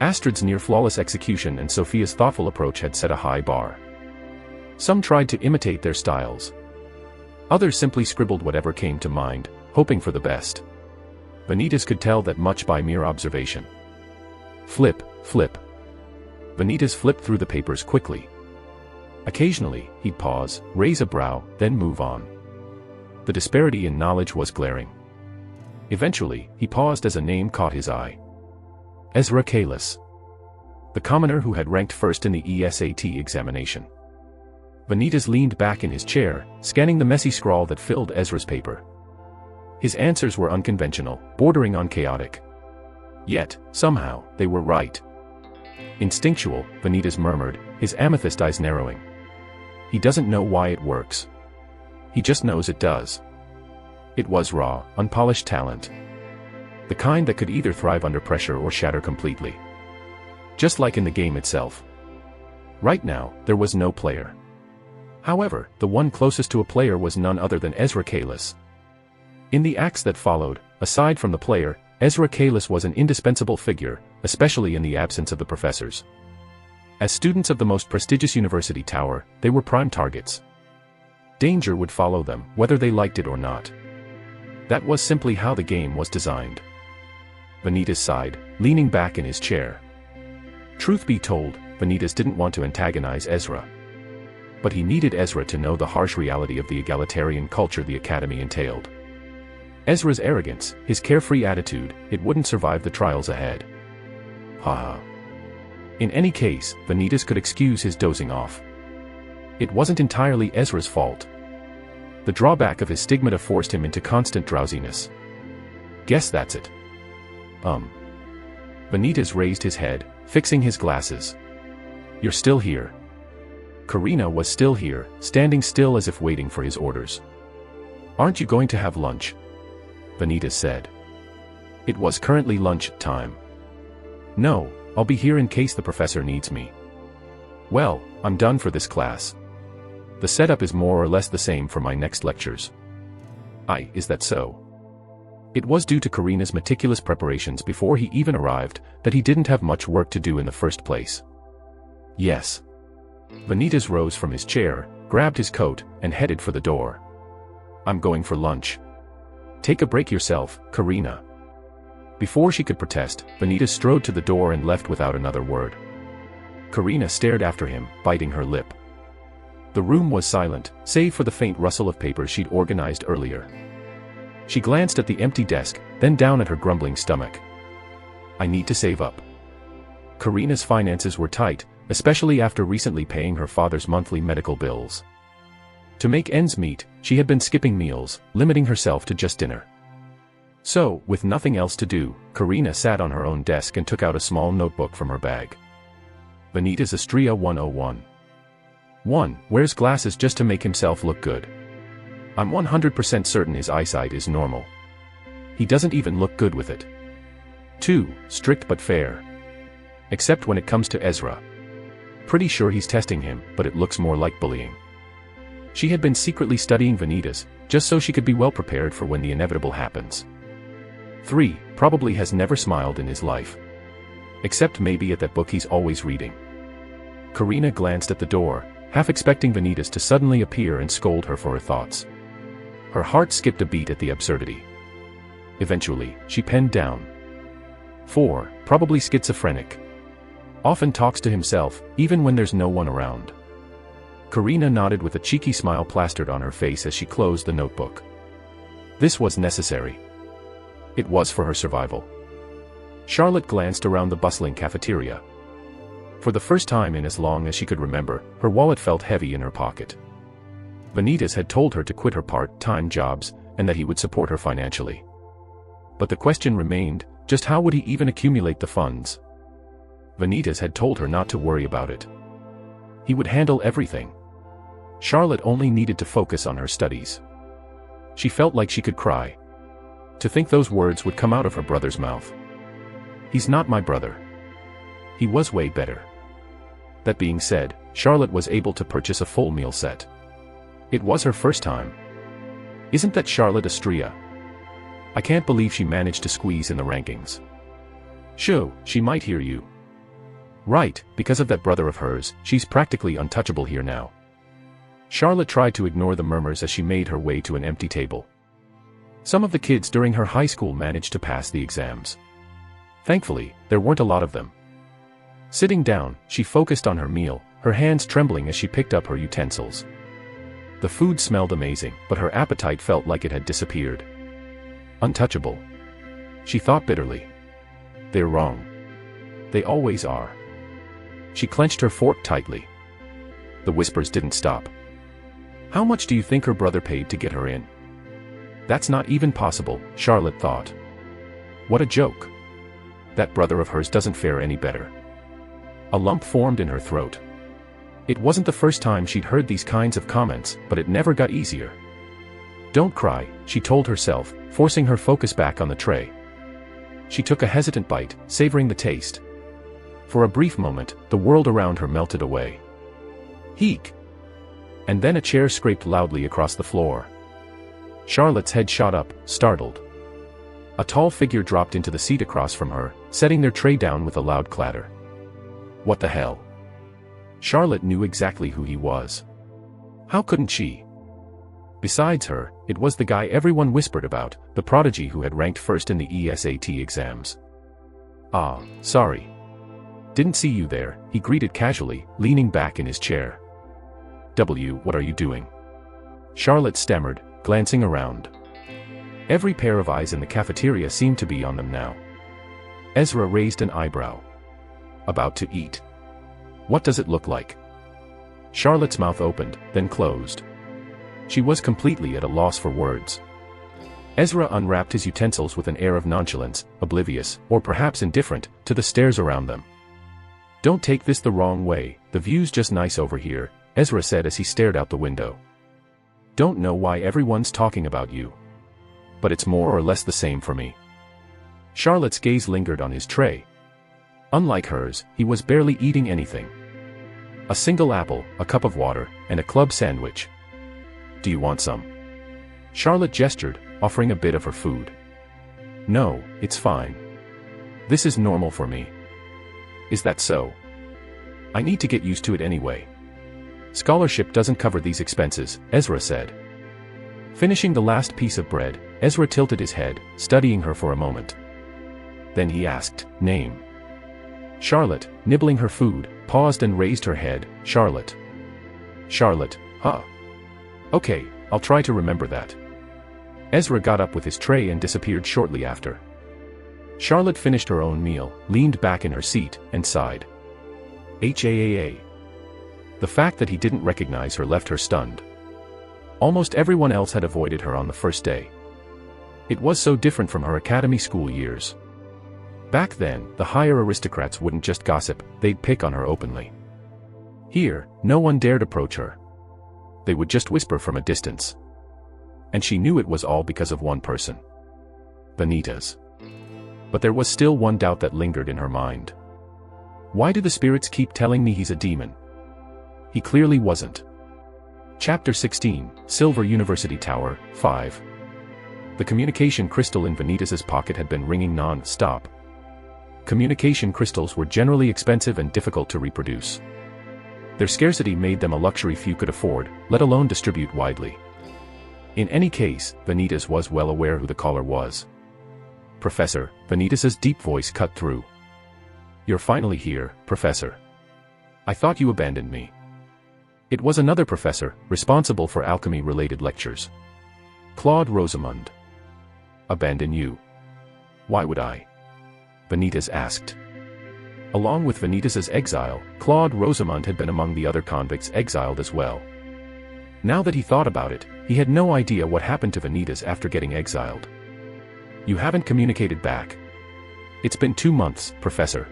Astrid's near-flawless execution and Sophia's thoughtful approach had set a high bar. Some tried to imitate their styles. Others simply scribbled whatever came to mind, hoping for the best. Vanitas could tell that much by mere observation. Flip, flip. Vanitas flipped through the papers quickly. Occasionally, he'd pause, raise a brow, then move on. The disparity in knowledge was glaring. Eventually, he paused as a name caught his eye. Ezra Kalis. The commoner who had ranked first in the ESAT examination. Vanitas leaned back in his chair, scanning the messy scrawl that filled Ezra's paper. His answers were unconventional, bordering on chaotic. Yet, somehow, they were right. Instinctual, Vanitas murmured, his amethyst eyes narrowing. He doesn't know why it works. He just knows it does. It was raw, unpolished talent. The kind that could either thrive under pressure or shatter completely. Just like in the game itself. Right now, there was no player. However, the one closest to a player was none other than Ezra Kalis. In the acts that followed, aside from the player, Ezra Kalis was an indispensable figure, especially in the absence of the professors. As students of the most prestigious university tower, they were prime targets. Danger would follow them, whether they liked it or not. That was simply how the game was designed. Vanitas sighed, leaning back in his chair. Truth be told, Vanitas didn't want to antagonize Ezra. But he needed Ezra to know the harsh reality of the egalitarian culture the academy entailed. Ezra's arrogance, his carefree attitude, it wouldn't survive the trials ahead. Haha. In any case, Vanitas could excuse his dozing off. It wasn't entirely Ezra's fault. The drawback of his stigmata forced him into constant drowsiness. Guess that's it. Vanitas raised his head, fixing his glasses. You're still here. Karina was still here, standing still as if waiting for his orders. Aren't you going to have lunch? Vanitas said. It was currently lunch time. No, I'll be here in case the professor needs me. Well, I'm done for this class. The setup is more or less the same for my next lectures. Is that so? It was due to Karina's meticulous preparations before he even arrived that he didn't have much work to do in the first place. Yes. Vanitas rose from his chair, grabbed his coat, and headed for the door. I'm going for lunch. Take a break yourself, Karina. Before she could protest, Vanitas strode to the door and left without another word. Karina stared after him, biting her lip. The room was silent, save for the faint rustle of papers she'd organized earlier. She glanced at the empty desk, then down at her grumbling stomach. I need to save up. Karina's finances were tight, especially after recently paying her father's monthly medical bills. To make ends meet, she had been skipping meals, limiting herself to just dinner. So, with nothing else to do, Karina sat on her own desk and took out a small notebook from her bag. Vanitas Astria 101. 1. Wears glasses just to make himself look good. I'm 100% certain his eyesight is normal. He doesn't even look good with it. 2. Strict but fair. Except when it comes to Ezra. Pretty sure he's testing him, but it looks more like bullying. She had been secretly studying Vanitas, just so she could be well prepared for when the inevitable happens. 3. Probably has never smiled in his life. Except maybe at that book he's always reading. Karina glanced at the door, half expecting Vanitas to suddenly appear and scold her for her thoughts. Her heart skipped a beat at the absurdity. Eventually, she penned down. 4. Probably schizophrenic. Often talks to himself, even when there's no one around. Karina nodded with a cheeky smile plastered on her face as she closed the notebook. This was necessary. It was for her survival. Charlotte glanced around the bustling cafeteria. For the first time in as long as she could remember, her wallet felt heavy in her pocket. Vanitas had told her to quit her part-time jobs, and that he would support her financially. But the question remained, just how would he even accumulate the funds? Vanitas had told her not to worry about it. He would handle everything. Charlotte only needed to focus on her studies. She felt like she could cry. To think those words would come out of her brother's mouth. He's not my brother. He was way better. That being said, Charlotte was able to purchase a full meal set. It was her first time. Isn't that Charlotte Estrella? I can't believe she managed to squeeze in the rankings. Shoo, she might hear you. Right, because of that brother of hers, she's practically untouchable here now. Charlotte tried to ignore the murmurs as she made her way to an empty table. Some of the kids during her high school managed to pass the exams. Thankfully, there weren't a lot of them. Sitting down, she focused on her meal, her hands trembling as she picked up her utensils. The food smelled amazing, but her appetite felt like it had disappeared. Untouchable. She thought bitterly. They're wrong. They always are. She clenched her fork tightly. The whispers didn't stop. How much do you think her brother paid to get her in? That's not even possible, Charlotte thought. What a joke. That brother of hers doesn't fare any better. A lump formed in her throat. It wasn't the first time she'd heard these kinds of comments, but it never got easier. Don't cry, she told herself, forcing her focus back on the tray. She took a hesitant bite, savoring the taste. For a brief moment, the world around her melted away. Heek! And then a chair scraped loudly across the floor. Charlotte's head shot up, startled. A tall figure dropped into the seat across from her, setting their tray down with a loud clatter. What the hell? Charlotte knew exactly who he was. How couldn't she? Besides her, it was the guy everyone whispered about, the prodigy who had ranked first in the ESAT exams. Ah, sorry. Didn't see you there, he greeted casually, leaning back in his chair. What are you doing? Charlotte stammered, glancing around. Every pair of eyes in the cafeteria seemed to be on them now. Ezra raised an eyebrow. About to eat. What does it look like? Charlotte's mouth opened, then closed. She was completely at a loss for words. Ezra unwrapped his utensils with an air of nonchalance, oblivious, or perhaps indifferent, to the stares around them. Don't take this the wrong way, the view's just nice over here, Ezra said as he stared out the window. Don't know why everyone's talking about you. But it's more or less the same for me. Charlotte's gaze lingered on his tray. Unlike hers, he was barely eating anything. A single apple, a cup of water, and a club sandwich. Do you want some? Charlotte gestured, offering a bit of her food. No, it's fine. This is normal for me. Is that so? I need to get used to it anyway. Scholarship doesn't cover these expenses, Ezra said. Finishing the last piece of bread, Ezra tilted his head, studying her for a moment. Then he asked, Name. Charlotte, nibbling her food, paused and raised her head. Charlotte. Charlotte, huh? Okay, I'll try to remember that. Ezra got up with his tray and disappeared shortly after. Charlotte finished her own meal, leaned back in her seat, and sighed. HAAA. The fact that he didn't recognize her left her stunned. Almost everyone else had avoided her on the first day. It was so different from her academy school years. Back then, the higher aristocrats wouldn't just gossip, they'd pick on her openly. Here, no one dared approach her. They would just whisper from a distance. And she knew it was all because of one person. Vanitas. But there was still one doubt that lingered in her mind. Why do the spirits keep telling me he's a demon? He clearly wasn't. Chapter 16, Silver University Tower, 5. The communication crystal in Vanitas's pocket had been ringing non-stop. Communication crystals were generally expensive and difficult to reproduce. Their scarcity made them a luxury few could afford, let alone distribute widely. In any case, Vanitas was well aware who the caller was. Professor, Vanitas's deep voice cut through. You're finally here, Professor. I thought you abandoned me. It was another professor, responsible for alchemy-related lectures. Claude Rosamond. Abandon you? Why would I? Vanitas asked. Along with Vanitas's exile, Claude Rosamond had been among the other convicts exiled as well. Now that he thought about it, he had no idea what happened to Vanitas after getting exiled. You haven't communicated back. It's been 2 months, Professor.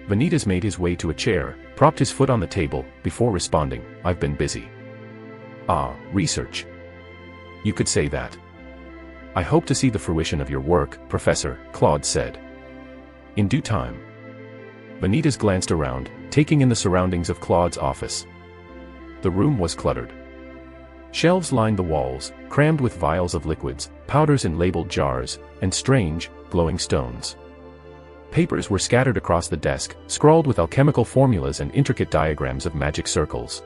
Vanitas made his way to a chair, propped his foot on the table, before responding, I've been busy. Ah, research. You could say that. I hope to see the fruition of your work, Professor, Claude said. In due time. Vanitas glanced around, taking in the surroundings of Claude's office. The room was cluttered. Shelves lined the walls, crammed with vials of liquids, powders in labeled jars, and strange, glowing stones. Papers were scattered across the desk, scrawled with alchemical formulas and intricate diagrams of magic circles.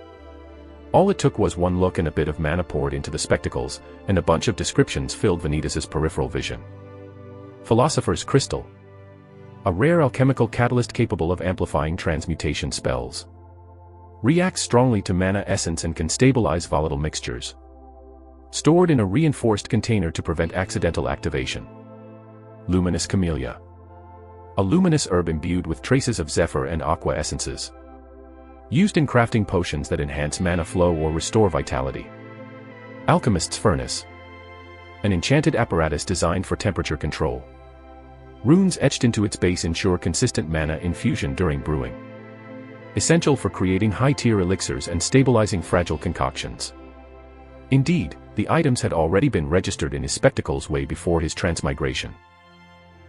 All it took was one look and a bit of mana poured into the spectacles, and a bunch of descriptions filled Vanitas's peripheral vision. Philosopher's Crystal. A rare alchemical catalyst capable of amplifying transmutation spells. Reacts strongly to mana essence and can stabilize volatile mixtures. Stored in a reinforced container to prevent accidental activation. Luminous Camellia. A luminous herb imbued with traces of zephyr and aqua essences. Used in crafting potions that enhance mana flow or restore vitality. Alchemist's Furnace. An enchanted apparatus designed for temperature control. Runes etched into its base ensure consistent mana infusion during brewing. Essential for creating high-tier elixirs and stabilizing fragile concoctions. Indeed, the items had already been registered in his spectacles way before his transmigration.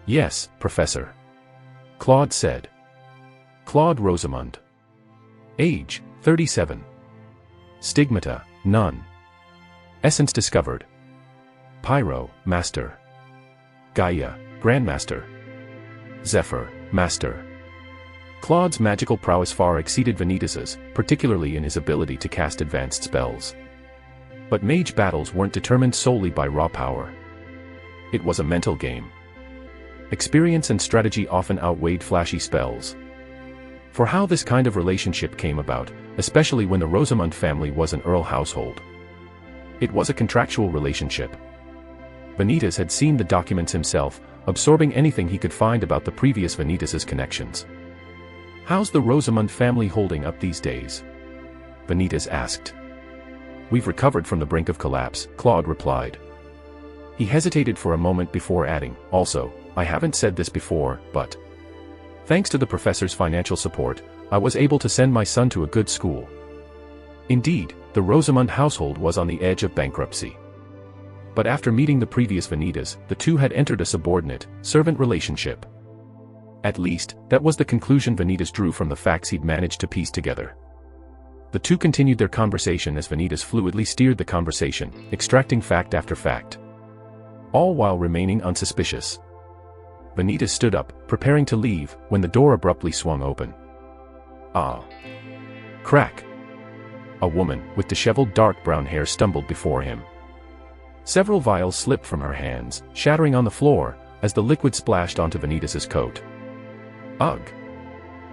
Yes, Professor. Claude said. Claude Rosamond. Age, 37. Stigmata, none. Essence discovered. Pyro, Master. Gaia, Grandmaster. Zephyr, Master. Claude's magical prowess far exceeded Vanitas's, particularly in his ability to cast advanced spells. But mage battles weren't determined solely by raw power. It was a mental game. Experience and strategy often outweighed flashy spells. For how this kind of relationship came about, especially when the Rosamond family was an Earl household. It was a contractual relationship. Vanitas had seen the documents himself, absorbing anything he could find about the previous Vanitas's connections. How's the Rosamond family holding up these days? Vanitas asked. We've recovered from the brink of collapse, Claude replied. He hesitated for a moment before adding, also, I haven't said this before, but thanks to the professor's financial support, I was able to send my son to a good school. Indeed, the Rosamond household was on the edge of bankruptcy. But after meeting the previous Vanitas, the two had entered a subordinate-servant relationship. At least, that was the conclusion Vanitas drew from the facts he'd managed to piece together. The two continued their conversation as Vanitas fluidly steered the conversation, extracting fact after fact. All while remaining unsuspicious. Vanitas stood up, preparing to leave, when the door abruptly swung open. Ah! Crack! A woman, with disheveled dark brown hair stumbled before him. Several vials slipped from her hands, shattering on the floor, as the liquid splashed onto Vanitas's coat. Ugh!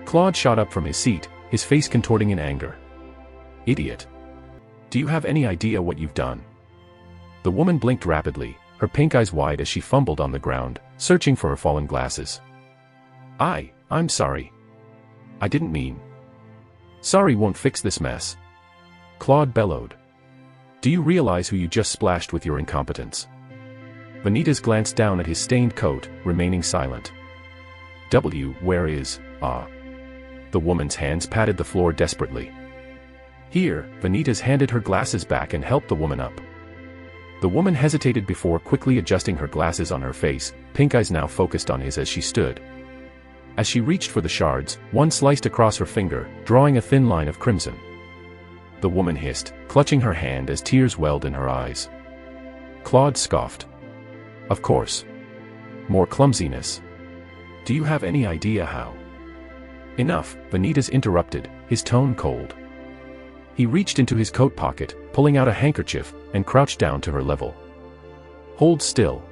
Claude shot up from his seat, his face contorting in anger. Idiot! Do you have any idea what you've done? The woman blinked rapidly, her pink eyes wide as she fumbled on the ground, searching for her fallen glasses. I'm sorry. I didn't mean. Sorry won't fix this mess. Claude bellowed. Do you realize who you just splashed with your incompetence? Vanitas glanced down at his stained coat, remaining silent. Where is, The woman's hands patted the floor desperately. Here, Vanitas handed her glasses back and helped the woman up. The woman hesitated before quickly adjusting her glasses on her face, pink eyes now focused on his as she stood. As she reached for the shards, one sliced across her finger, drawing a thin line of crimson. The woman hissed, clutching her hand as tears welled in her eyes. Claude scoffed. Of course. More clumsiness. Do you have any idea how? Enough, Vanitas interrupted, his tone cold. He reached into his coat pocket, pulling out a handkerchief, and crouched down to her level. Hold still.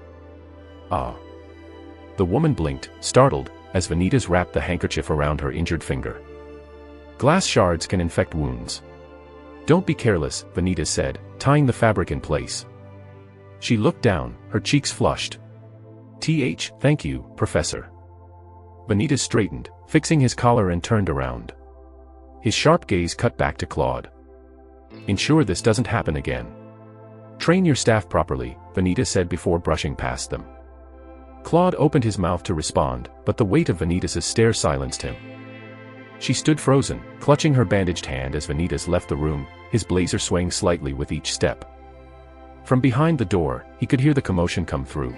Ah. The woman blinked, startled, as Vanitas wrapped the handkerchief around her injured finger. Glass shards can infect wounds. Don't be careless, Vanitas said, tying the fabric in place. She looked down, her cheeks flushed. Thank you, Professor. Vanitas straightened, fixing his collar and turned around. His sharp gaze cut back to Claude. Ensure this doesn't happen again. Train your staff properly, Vanitas said before brushing past them. Claude opened his mouth to respond, but the weight of Vanitas' stare silenced him. She stood frozen, clutching her bandaged hand as Vanitas left the room, his blazer swaying slightly with each step. From behind the door, he could hear the commotion come through.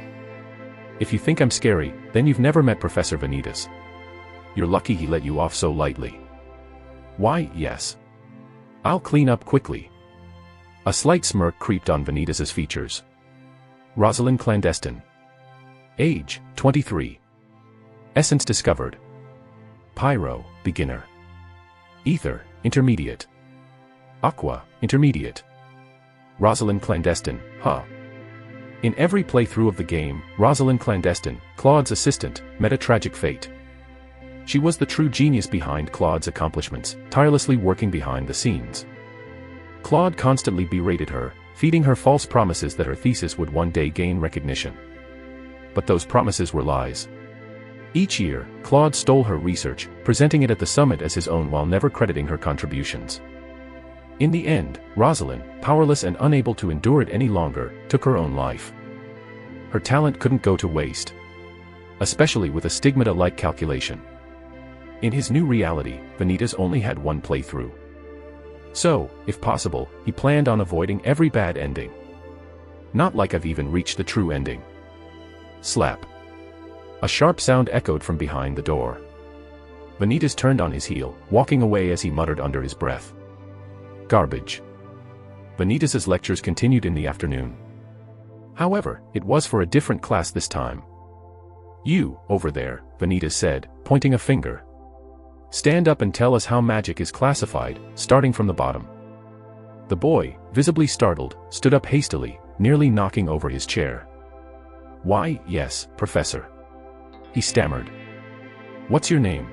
If you think I'm scary, then you've never met Professor Vanitas. You're lucky he let you off so lightly. Why, yes. I'll clean up quickly. A slight smirk creeped on Vanitas' features. Roselyn clandestine. Age, 23. Essence discovered. Pyro, beginner. Ether, intermediate. Aqua, intermediate. Roselyn clandestine, huh? In every playthrough of the game, Roselyn clandestine, Claude's assistant, met a tragic fate. She was the true genius behind Claude's accomplishments, tirelessly working behind the scenes. Claude constantly berated her, feeding her false promises that her thesis would one day gain recognition. But those promises were lies. Each year, Claude stole her research, presenting it at the summit as his own while never crediting her contributions. In the end, Roselyn, powerless and unable to endure it any longer, took her own life. Her talent couldn't go to waste. Especially with a stigmata-like calculation. In his new reality, Vanitas only had one playthrough. So, if possible, he planned on avoiding every bad ending. Not like I've even reached the true ending. Slap. A sharp sound echoed from behind the door. Vanitas turned on his heel, walking away as he muttered under his breath. Garbage. Vanitas' lectures continued in the afternoon. However, it was for a different class this time. You, over there, Vanitas said, pointing a finger. Stand up and tell us how magic is classified, starting from the bottom. The boy, visibly startled, stood up hastily, nearly knocking over his chair. Why, yes, Professor. He stammered. What's your name?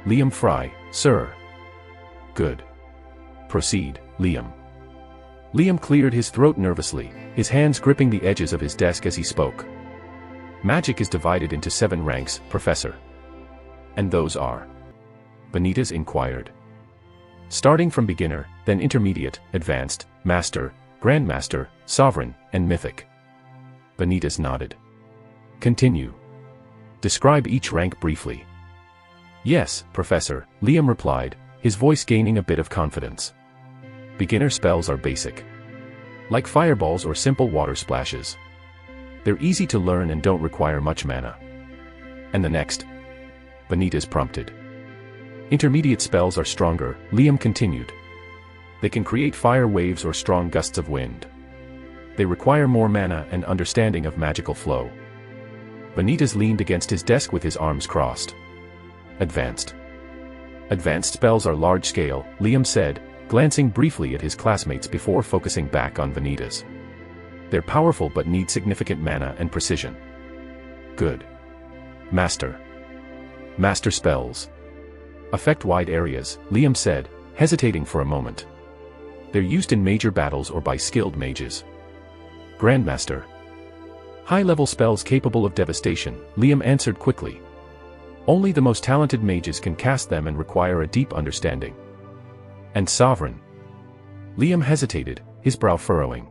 Liam Fry, sir. Good. Proceed, Liam. Liam cleared his throat nervously, his hands gripping the edges of his desk as he spoke. Magic is divided into 7 ranks, Professor. And those are? Vanitas inquired. Starting from beginner, then intermediate, advanced, master, grandmaster, sovereign, and mythic. Vanitas nodded. Continue. Describe each rank briefly. Yes, Professor, Liam replied, his voice gaining a bit of confidence. Beginner spells are basic. Like fireballs or simple water splashes. They're easy to learn and don't require much mana. And the next? Vanitas prompted. Intermediate spells are stronger, Liam continued. They can create fire waves or strong gusts of wind. They require more mana and understanding of magical flow. Vanitas leaned against his desk with his arms crossed. Advanced. Advanced spells are large-scale, Liam said, glancing briefly at his classmates before focusing back on Vanitas. They're powerful but need significant mana and precision. Good. Master. Master spells. Affect wide areas, Liam said, hesitating for a moment. They're used in major battles or by skilled mages. Grandmaster. High-level spells capable of devastation, Liam answered quickly. Only the most talented mages can cast them and require a deep understanding. And sovereign. Liam hesitated, his brow furrowing.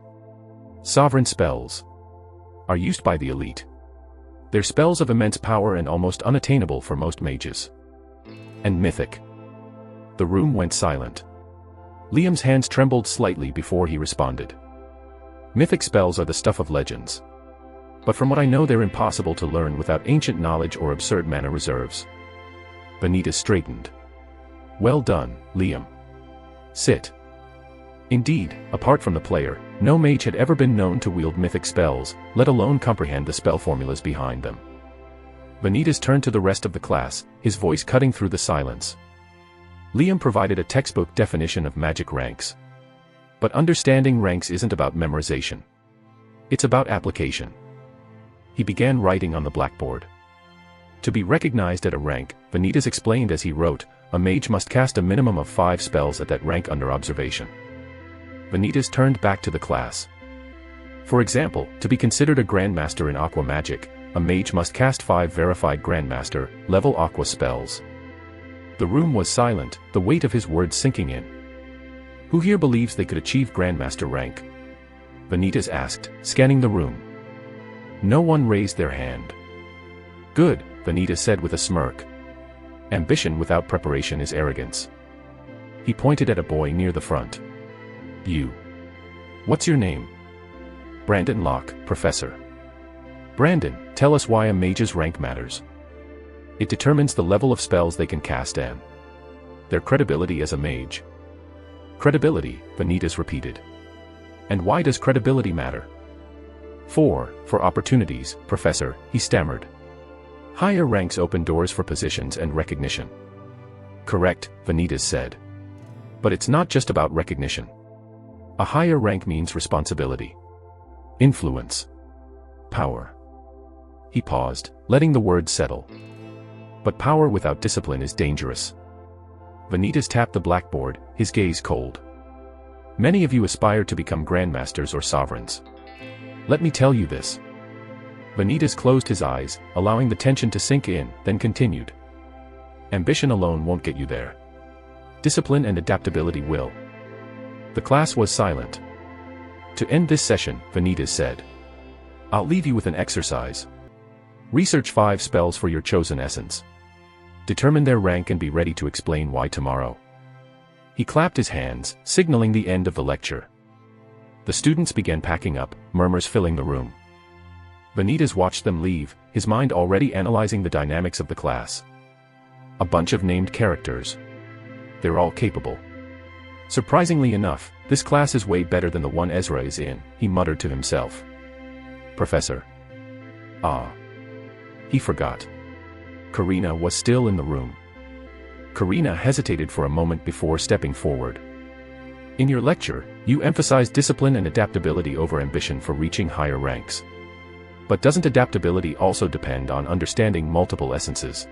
Sovereign spells are used by the elite. They're spells of immense power and almost unattainable for most mages. And mythic. The room went silent. Liam's hands trembled slightly before he responded. Mythic spells are the stuff of legends. But from what I know, they're impossible to learn without ancient knowledge or absurd mana reserves. Vanitas straightened. Well done, Liam. Sit. Indeed, apart from the player, no mage had ever been known to wield mythic spells, let alone comprehend the spell formulas behind them. Vanitas turned to the rest of the class, his voice cutting through the silence. Liam provided a textbook definition of magic ranks. But understanding ranks isn't about memorization. It's about application. He began writing on the blackboard. To be recognized at a rank, Vanitas explained as he wrote, a mage must cast a minimum of 5 spells at that rank under observation. Vanitas turned back to the class. For example, to be considered a Grandmaster in Aqua Magic, a mage must cast 5 verified Grandmaster level Aqua spells. The room was silent, the weight of his words sinking in. Who here believes they could achieve Grandmaster rank? Vanitas asked, scanning the room. No one raised their hand. Good, Vanitas said with a smirk. Ambition without preparation is arrogance. He pointed at a boy near the front. You. What's your name? Brandon Locke, Professor. Brandon, tell us why a mage's rank matters. It determines the level of spells they can cast and their credibility as a mage. Credibility, Vanitas repeated. And why does credibility matter? For opportunities, Professor, he stammered. Higher ranks open doors for positions and recognition. Correct, Vanitas said. But it's not just about recognition. A higher rank means responsibility. Influence. Power. He paused, letting the words settle. But power without discipline is dangerous. Vanitas tapped the blackboard, his gaze cold. Many of you aspire to become grandmasters or sovereigns. Let me tell you this. Vanitas closed his eyes, allowing the tension to sink in, then continued. Ambition alone won't get you there. Discipline and adaptability will. The class was silent. To end this session, Vanitas said. I'll leave you with an exercise. Research 5 spells for your chosen essence. Determine their rank and be ready to explain why tomorrow. He clapped his hands, signaling the end of the lecture. The students began packing up, murmurs filling the room. Vanitas watched them leave, his mind already analyzing the dynamics of the class. A bunch of named characters. They're all capable. Surprisingly enough, this class is way better than the one Ezra is in, he muttered to himself. Professor. Ah. He forgot. Karina was still in the room. Karina hesitated for a moment before stepping forward. In your lecture, you emphasized discipline and adaptability over ambition for reaching higher ranks. But doesn't adaptability also depend on understanding multiple essences?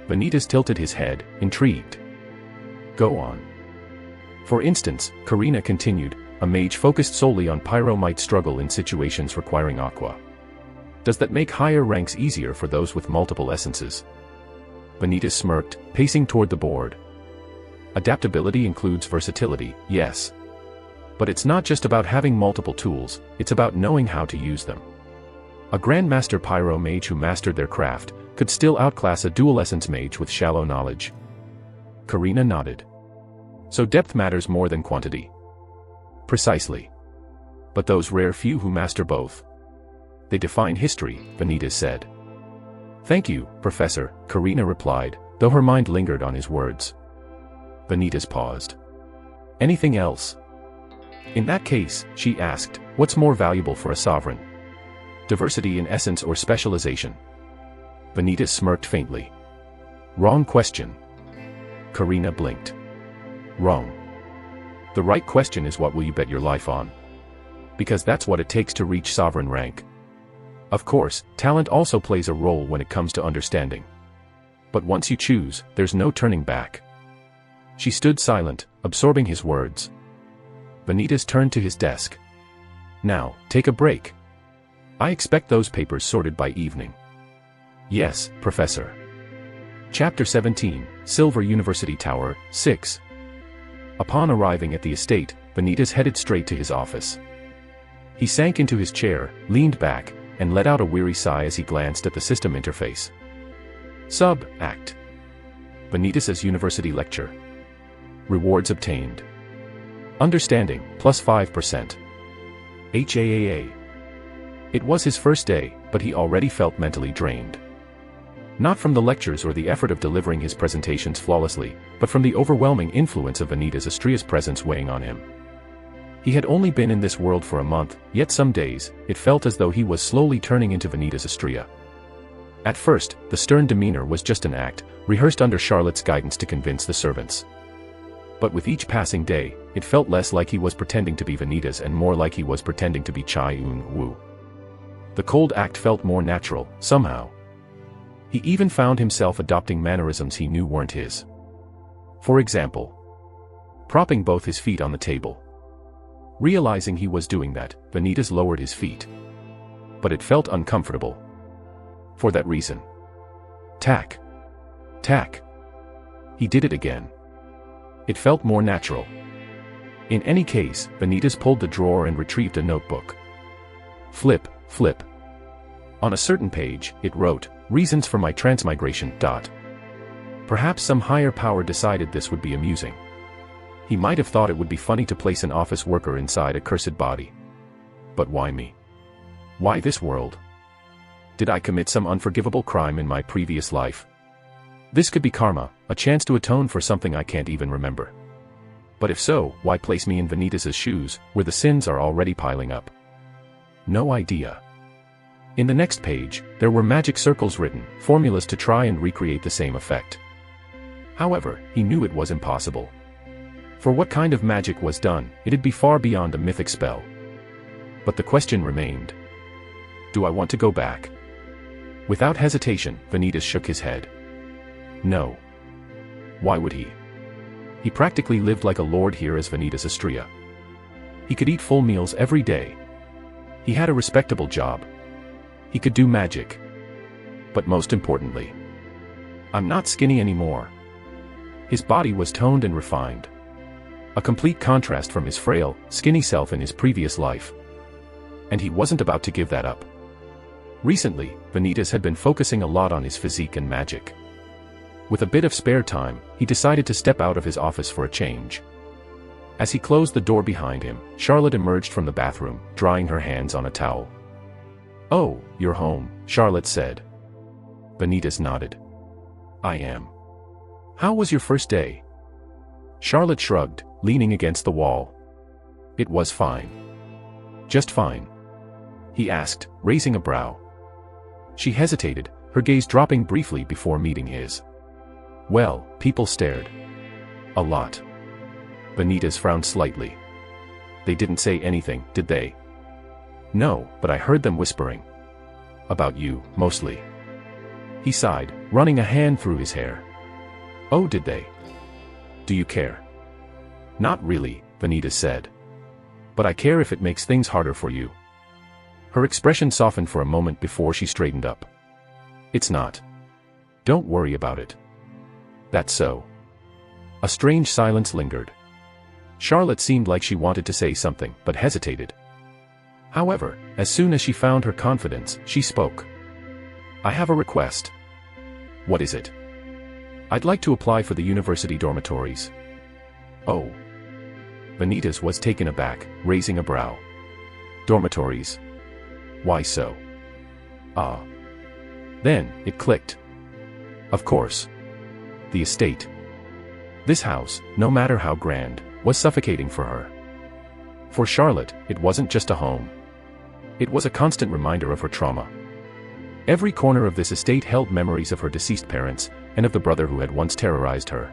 Vanitas tilted his head, intrigued. Go on. For instance, Karina continued, a mage focused solely on pyro might struggle in situations requiring aqua. Does that make higher ranks easier for those with multiple essences? Vanitas smirked, pacing toward the board. Adaptability includes versatility, yes. But it's not just about having multiple tools, it's about knowing how to use them. A Grandmaster Pyro mage who mastered their craft could still outclass a dual essence mage with shallow knowledge. Karina nodded. So depth matters more than quantity. Precisely. But those rare few who master both. They define history, Vanitas said. Thank you, Professor, Karina replied, though her mind lingered on his words. Vanitas paused. Anything else? In that case, she asked, what's more valuable for a sovereign? Diversity in essence or specialization? Vanitas smirked faintly. Wrong question. Karina blinked. Wrong. The right question is what will you bet your life on? Because that's what it takes to reach sovereign rank. Of course, talent also plays a role when it comes to understanding. But once you choose, there's no turning back. She stood silent, absorbing his words. Vanitas turned to his desk. Now, take a break. I expect those papers sorted by evening. Yes, Professor. Chapter 17, Silver University Tower, 6. Upon arriving at the estate, Vanitas headed straight to his office. He sank into his chair, leaned back, and let out a weary sigh as he glanced at the system interface. Sub-Act. Vanitas' University Lecture. Rewards obtained. Understanding, plus 5%. HAAA. It was his first day, but he already felt mentally drained. Not from the lectures or the effort of delivering his presentations flawlessly, but from the overwhelming influence of Vanitas Astria's presence weighing on him. He had only been in this world for a month, yet some days, it felt as though he was slowly turning into Vanitas Astria. At first, the stern demeanor was just an act, rehearsed under Charlotte's guidance to convince the servants. But with each passing day, it felt less like he was pretending to be Vanitas and more like he was pretending to be Chai Un-woo. The cold act felt more natural, somehow. He even found himself adopting mannerisms he knew weren't his. For example, propping both his feet on the table. Realizing he was doing that, Vanitas lowered his feet. But it felt uncomfortable. For that reason. Tack. Tack. He did it again. It felt more natural. In any case, Vanitas pulled the drawer and retrieved a notebook. Flip, flip. On a certain page, it wrote, "Reasons for my transmigration." Perhaps some higher power decided this would be amusing. He might have thought it would be funny to place an office worker inside a cursed body. But why me? Why this world? Did I commit some unforgivable crime in my previous life? This could be karma, a chance to atone for something I can't even remember. But if so, why place me in Vanitas' shoes, where the sins are already piling up? No idea. In the next page, there were magic circles written, formulas to try and recreate the same effect. However, he knew it was impossible. For what kind of magic was done, it'd be far beyond a mythic spell. But the question remained. Do I want to go back? Without hesitation, Vanitas shook his head. No. Why would he? He practically lived like a lord here as Vanitas Astria. He could eat full meals every day. He had a respectable job. He could do magic. But most importantly, I'm not skinny anymore. His body was toned and refined. A complete contrast from his frail, skinny self in his previous life. And he wasn't about to give that up. Recently, Vanitas had been focusing a lot on his physique and magic. With a bit of spare time, he decided to step out of his office for a change. As he closed the door behind him, Charlotte emerged from the bathroom, drying her hands on a towel. "Oh, you're home," Charlotte said. Vanitas nodded. "I am. How was your first day?" Charlotte shrugged, leaning against the wall. "It was fine." "Just fine?" he asked, raising a brow. She hesitated, her gaze dropping briefly before meeting his. "Well, people stared. A lot." Vanitas frowned slightly. "They didn't say anything, did they?" "No, but I heard them whispering. About you, mostly." He sighed, running a hand through his hair. "Oh, did they? Do you care?" "Not really," Vanitas said. "But I care if it makes things harder for you." Her expression softened for a moment before she straightened up. "It's not. Don't worry about it." "That's so." A strange silence lingered. Charlotte seemed like she wanted to say something, but hesitated. However, as soon as she found her confidence, she spoke. "I have a request." "What is it?" "I'd like to apply for the university dormitories." "Oh." Vanitas was taken aback, raising a brow. "Dormitories? Why so?" "Ah." Then, it clicked. Of course. The estate. This house, no matter how grand, was suffocating for her. For Charlotte, it wasn't just a home. It was a constant reminder of her trauma. Every corner of this estate held memories of her deceased parents, and of the brother who had once terrorized her.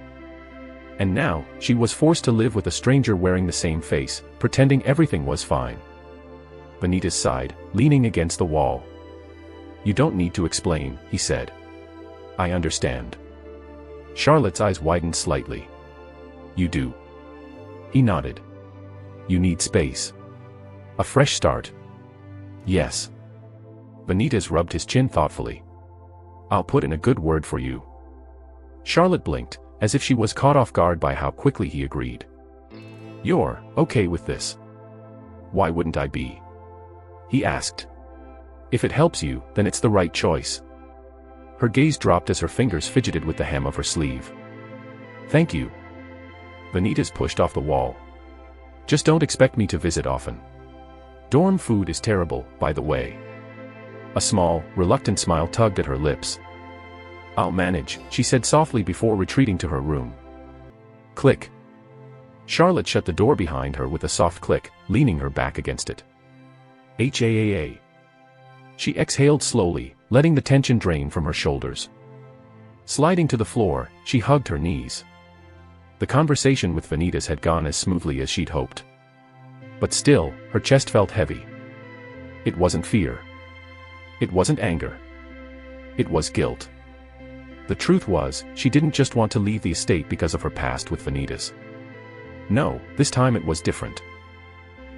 And now, she was forced to live with a stranger wearing the same face, pretending everything was fine. Vanitas sighed, leaning against the wall. "You don't need to explain," he said. "I understand." Charlotte's eyes widened slightly. "You do?" He nodded. "You need space. A fresh start." "Yes." Vanitas rubbed his chin thoughtfully. "I'll put in a good word for you." Charlotte blinked, as if she was caught off guard by how quickly he agreed. "You're okay with this?" "Why wouldn't I be?" he asked. "If it helps you, then it's the right choice." Her gaze dropped as her fingers fidgeted with the hem of her sleeve. "Thank you." Vanitas pushed off the wall. Just don't expect me to visit often. Dorm food is terrible, by the way. A small, reluctant smile tugged at her lips. I'll manage, she said softly before retreating to her room. Click. Charlotte shut the door behind her with a soft click, leaning her back against it. HAAA. She exhaled slowly, letting the tension drain from her shoulders. Sliding to the floor, she hugged her knees. The conversation with Vanitas had gone as smoothly as she'd hoped. But still, her chest felt heavy. It wasn't fear. It wasn't anger. It was guilt. The truth was, she didn't just want to leave the estate because of her past with Vanitas. No, this time it was different.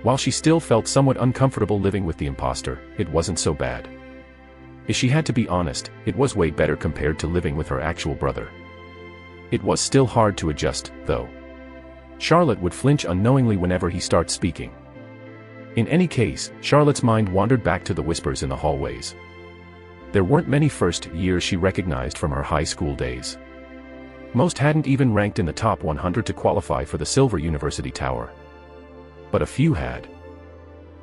While she still felt somewhat uncomfortable living with the imposter, it wasn't so bad. If she had to be honest, it was way better compared to living with her actual brother. It was still hard to adjust, though. Charlotte would flinch unknowingly whenever he started speaking. In any case, Charlotte's mind wandered back to the whispers in the hallways. There weren't many first years she recognized from her high school days. Most hadn't even ranked in the top 100 to qualify for the Silver University Tower. But a few had.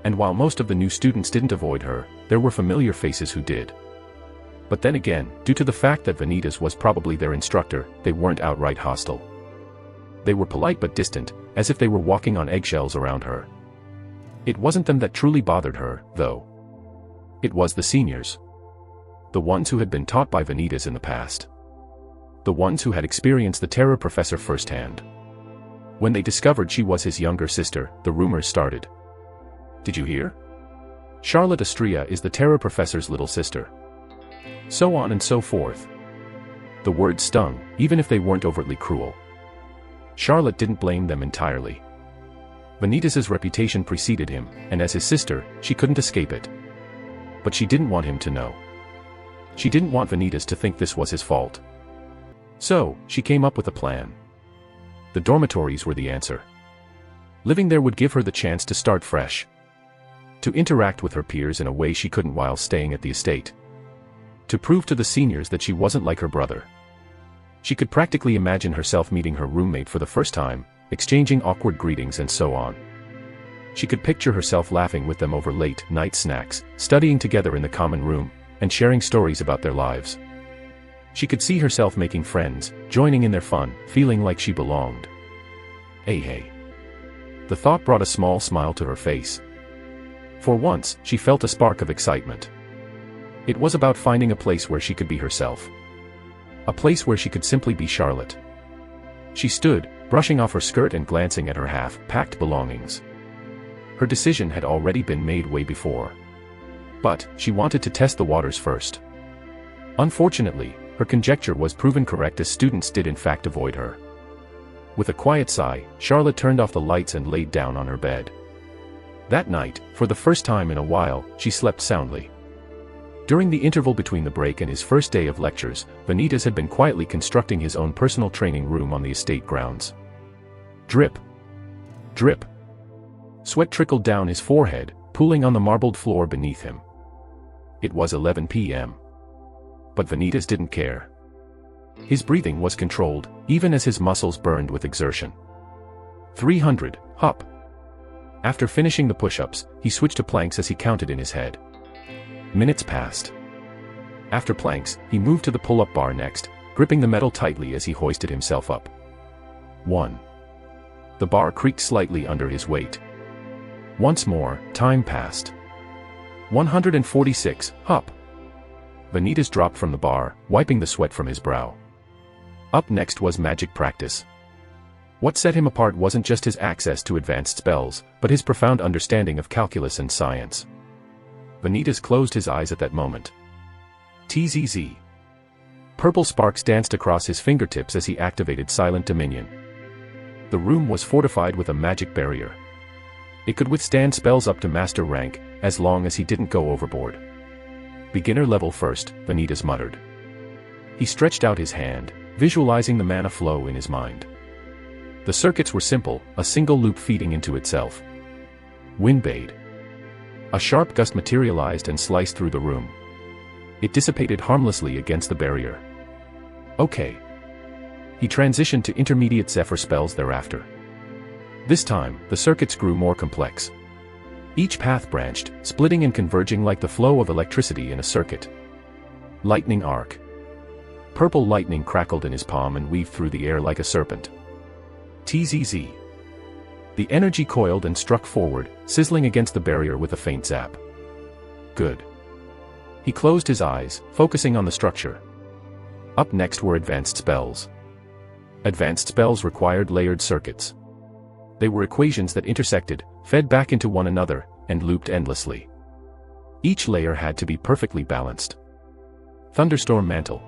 And while most of the new students didn't avoid her, there were familiar faces who did. But then again, due to the fact that Vanitas was probably their instructor, they weren't outright hostile. They were polite but distant, as if they were walking on eggshells around her. It wasn't them that truly bothered her, though. It was the seniors. The ones who had been taught by Vanitas in the past. The ones who had experienced the terror professor firsthand. When they discovered she was his younger sister, the rumors started. Did you hear? Charlotte Astrea is the terror professor's little sister. So on and so forth. The words stung, even if they weren't overtly cruel. Charlotte didn't blame them entirely. Vanitas's reputation preceded him, and as his sister, she couldn't escape it. But she didn't want him to know. She didn't want Vanitas to think this was his fault. So, she came up with a plan. The dormitories were the answer. Living there would give her the chance to start fresh. To interact with her peers in a way she couldn't while staying at the estate. To prove to the seniors that she wasn't like her brother. She could practically imagine herself meeting her roommate for the first time, exchanging awkward greetings and so on. She could picture herself laughing with them over late-night snacks, studying together in the common room, and sharing stories about their lives. She could see herself making friends, joining in their fun, feeling like she belonged. Hey. The thought brought a small smile to her face. For once, she felt a spark of excitement. It was about finding a place where she could be herself. A place where she could simply be Charlotte. She stood, brushing off her skirt and glancing at her half-packed belongings. Her decision had already been made way before. But, she wanted to test the waters first. Unfortunately, her conjecture was proven correct as students did in fact avoid her. With a quiet sigh, Charlotte turned off the lights and laid down on her bed. That night, for the first time in a while, she slept soundly. During the interval between the break and his first day of lectures, Vanitas had been quietly constructing his own personal training room on the estate grounds. Drip. Drip. Sweat trickled down his forehead, pooling on the marbled floor beneath him. It was 11 p.m. But Vanitas didn't care. His breathing was controlled, even as his muscles burned with exertion. 300, hop. After finishing the push-ups, he switched to planks as he counted in his head. Minutes passed. After planks, he moved to the pull-up bar next, gripping the metal tightly as he hoisted himself up. 1. The bar creaked slightly under his weight. Once more, time passed. 146, hop. Vanitas dropped from the bar, wiping the sweat from his brow. Up next was magic practice. What set him apart wasn't just his access to advanced spells, but his profound understanding of calculus and science. Vanitas closed his eyes at that moment. TZZ. Purple sparks danced across his fingertips as he activated Silent Dominion. The room was fortified with a magic barrier. It could withstand spells up to master rank, as long as he didn't go overboard. Beginner level first, Vanitas muttered. He stretched out his hand, visualizing the mana flow in his mind. The circuits were simple, a single loop feeding into itself. Windbade. A sharp gust materialized and sliced through the room. It dissipated harmlessly against the barrier. Okay. He transitioned to intermediate Zephyr spells thereafter. This time, the circuits grew more complex. Each path branched, splitting and converging like the flow of electricity in a circuit. Lightning arc. Purple lightning crackled in his palm and weaved through the air like a serpent. TZZ. The energy coiled and struck forward, sizzling against the barrier with a faint zap. Good. He closed his eyes, focusing on the structure. Up next were advanced spells. Advanced spells required layered circuits. They were equations that intersected, fed back into one another, and looped endlessly. Each layer had to be perfectly balanced. Thunderstorm mantle.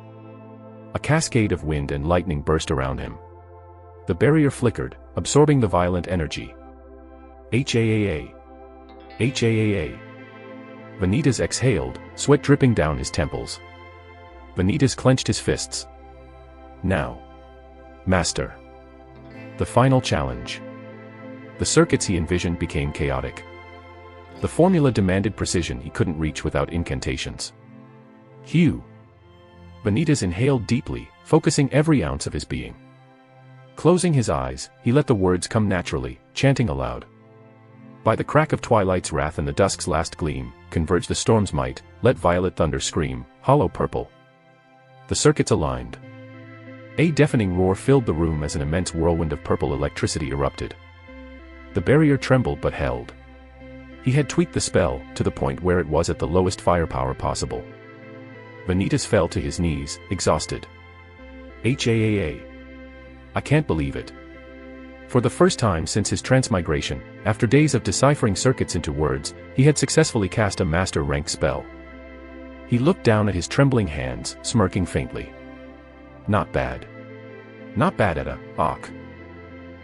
A cascade of wind and lightning burst around him. The barrier flickered, absorbing the violent energy. HAAA. HAAA. Vanitas exhaled, sweat dripping down his temples. Vanitas clenched his fists. Now. Master. The final challenge. The circuits he envisioned became chaotic. The formula demanded precision he couldn't reach without incantations. Hugh. Vanitas inhaled deeply, focusing every ounce of his being. Closing his eyes, he let the words come naturally, chanting aloud. By the crack of twilight's wrath and the dusk's last gleam, converge the storm's might, let violet thunder scream, hollow purple. The circuits aligned. A deafening roar filled the room as an immense whirlwind of purple electricity erupted. The barrier trembled but held. He had tweaked the spell, to the point where it was at the lowest firepower possible. Vanitas fell to his knees, exhausted. HAAA. I can't believe it. For the first time since his transmigration, after days of deciphering circuits into words, he had successfully cast a master-rank spell. He looked down at his trembling hands, smirking faintly. Not bad. Not bad at all.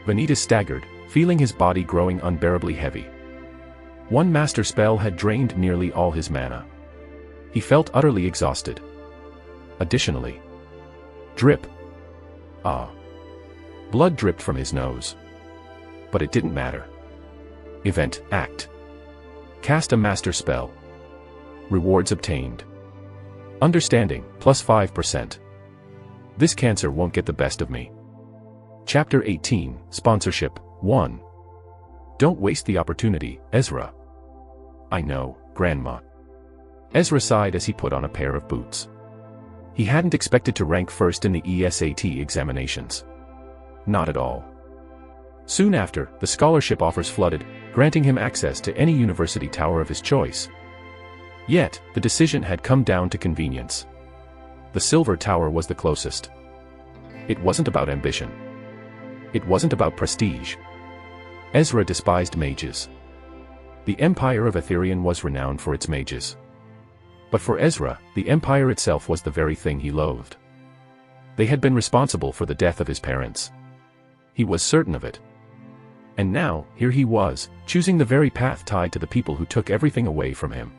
Vanitas staggered, feeling his body growing unbearably heavy. One master spell had drained nearly all his mana. He felt utterly exhausted. Additionally. Drip. Blood dripped from his nose. But it didn't matter. Event, act. Cast a master spell. Rewards obtained. Understanding, plus 5%. This cancer won't get the best of me. Chapter 18, Sponsorship, 1. Don't waste the opportunity, Ezra. I know, Grandma. Ezra sighed as he put on a pair of boots. He hadn't expected to rank first in the ESAT examinations. Not at all. Soon after, the scholarship offers flooded, granting him access to any university tower of his choice. Yet, the decision had come down to convenience. The Silver Tower was the closest. It wasn't about ambition. It wasn't about prestige. Ezra despised mages. The Empire of Etherian was renowned for its mages. But for Ezra, the Empire itself was the very thing he loathed. They had been responsible for the death of his parents. He was certain of it. And now, here he was, choosing the very path tied to the people who took everything away from him.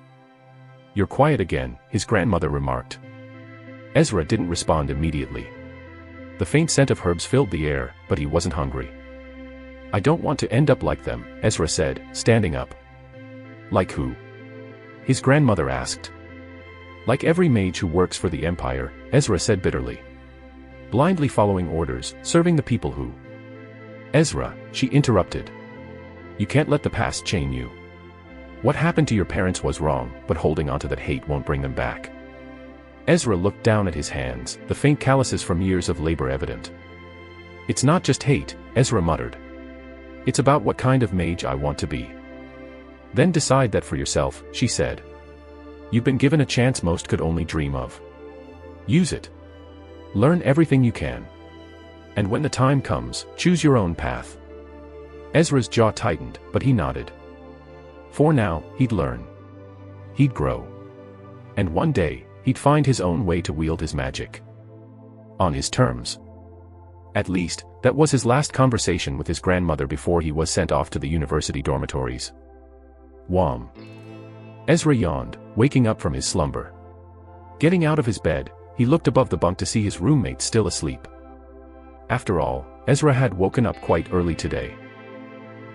You're quiet again, his grandmother remarked. Ezra didn't respond immediately. The faint scent of herbs filled the air, but he wasn't hungry. I don't want to end up like them, Ezra said, standing up. Like who? His grandmother asked. Like every mage who works for the Empire, Ezra said bitterly. Blindly following orders, serving the people who... Ezra, she interrupted. You can't let the past chain you. What happened to your parents was wrong, but holding onto that hate won't bring them back. Ezra looked down at his hands, the faint calluses from years of labor evident. It's not just hate, Ezra muttered. It's about what kind of mage I want to be. Then decide that for yourself, she said. You've been given a chance most could only dream of. Use it. Learn everything you can. And when the time comes, choose your own path. Ezra's jaw tightened, but he nodded. For now, he'd learn. He'd grow. And one day, he'd find his own way to wield his magic. On his terms. At least, that was his last conversation with his grandmother before he was sent off to the university dormitories. Whom. Ezra yawned, waking up from his slumber. Getting out of his bed, he looked above the bunk to see his roommate still asleep. After all, Ezra had woken up quite early today.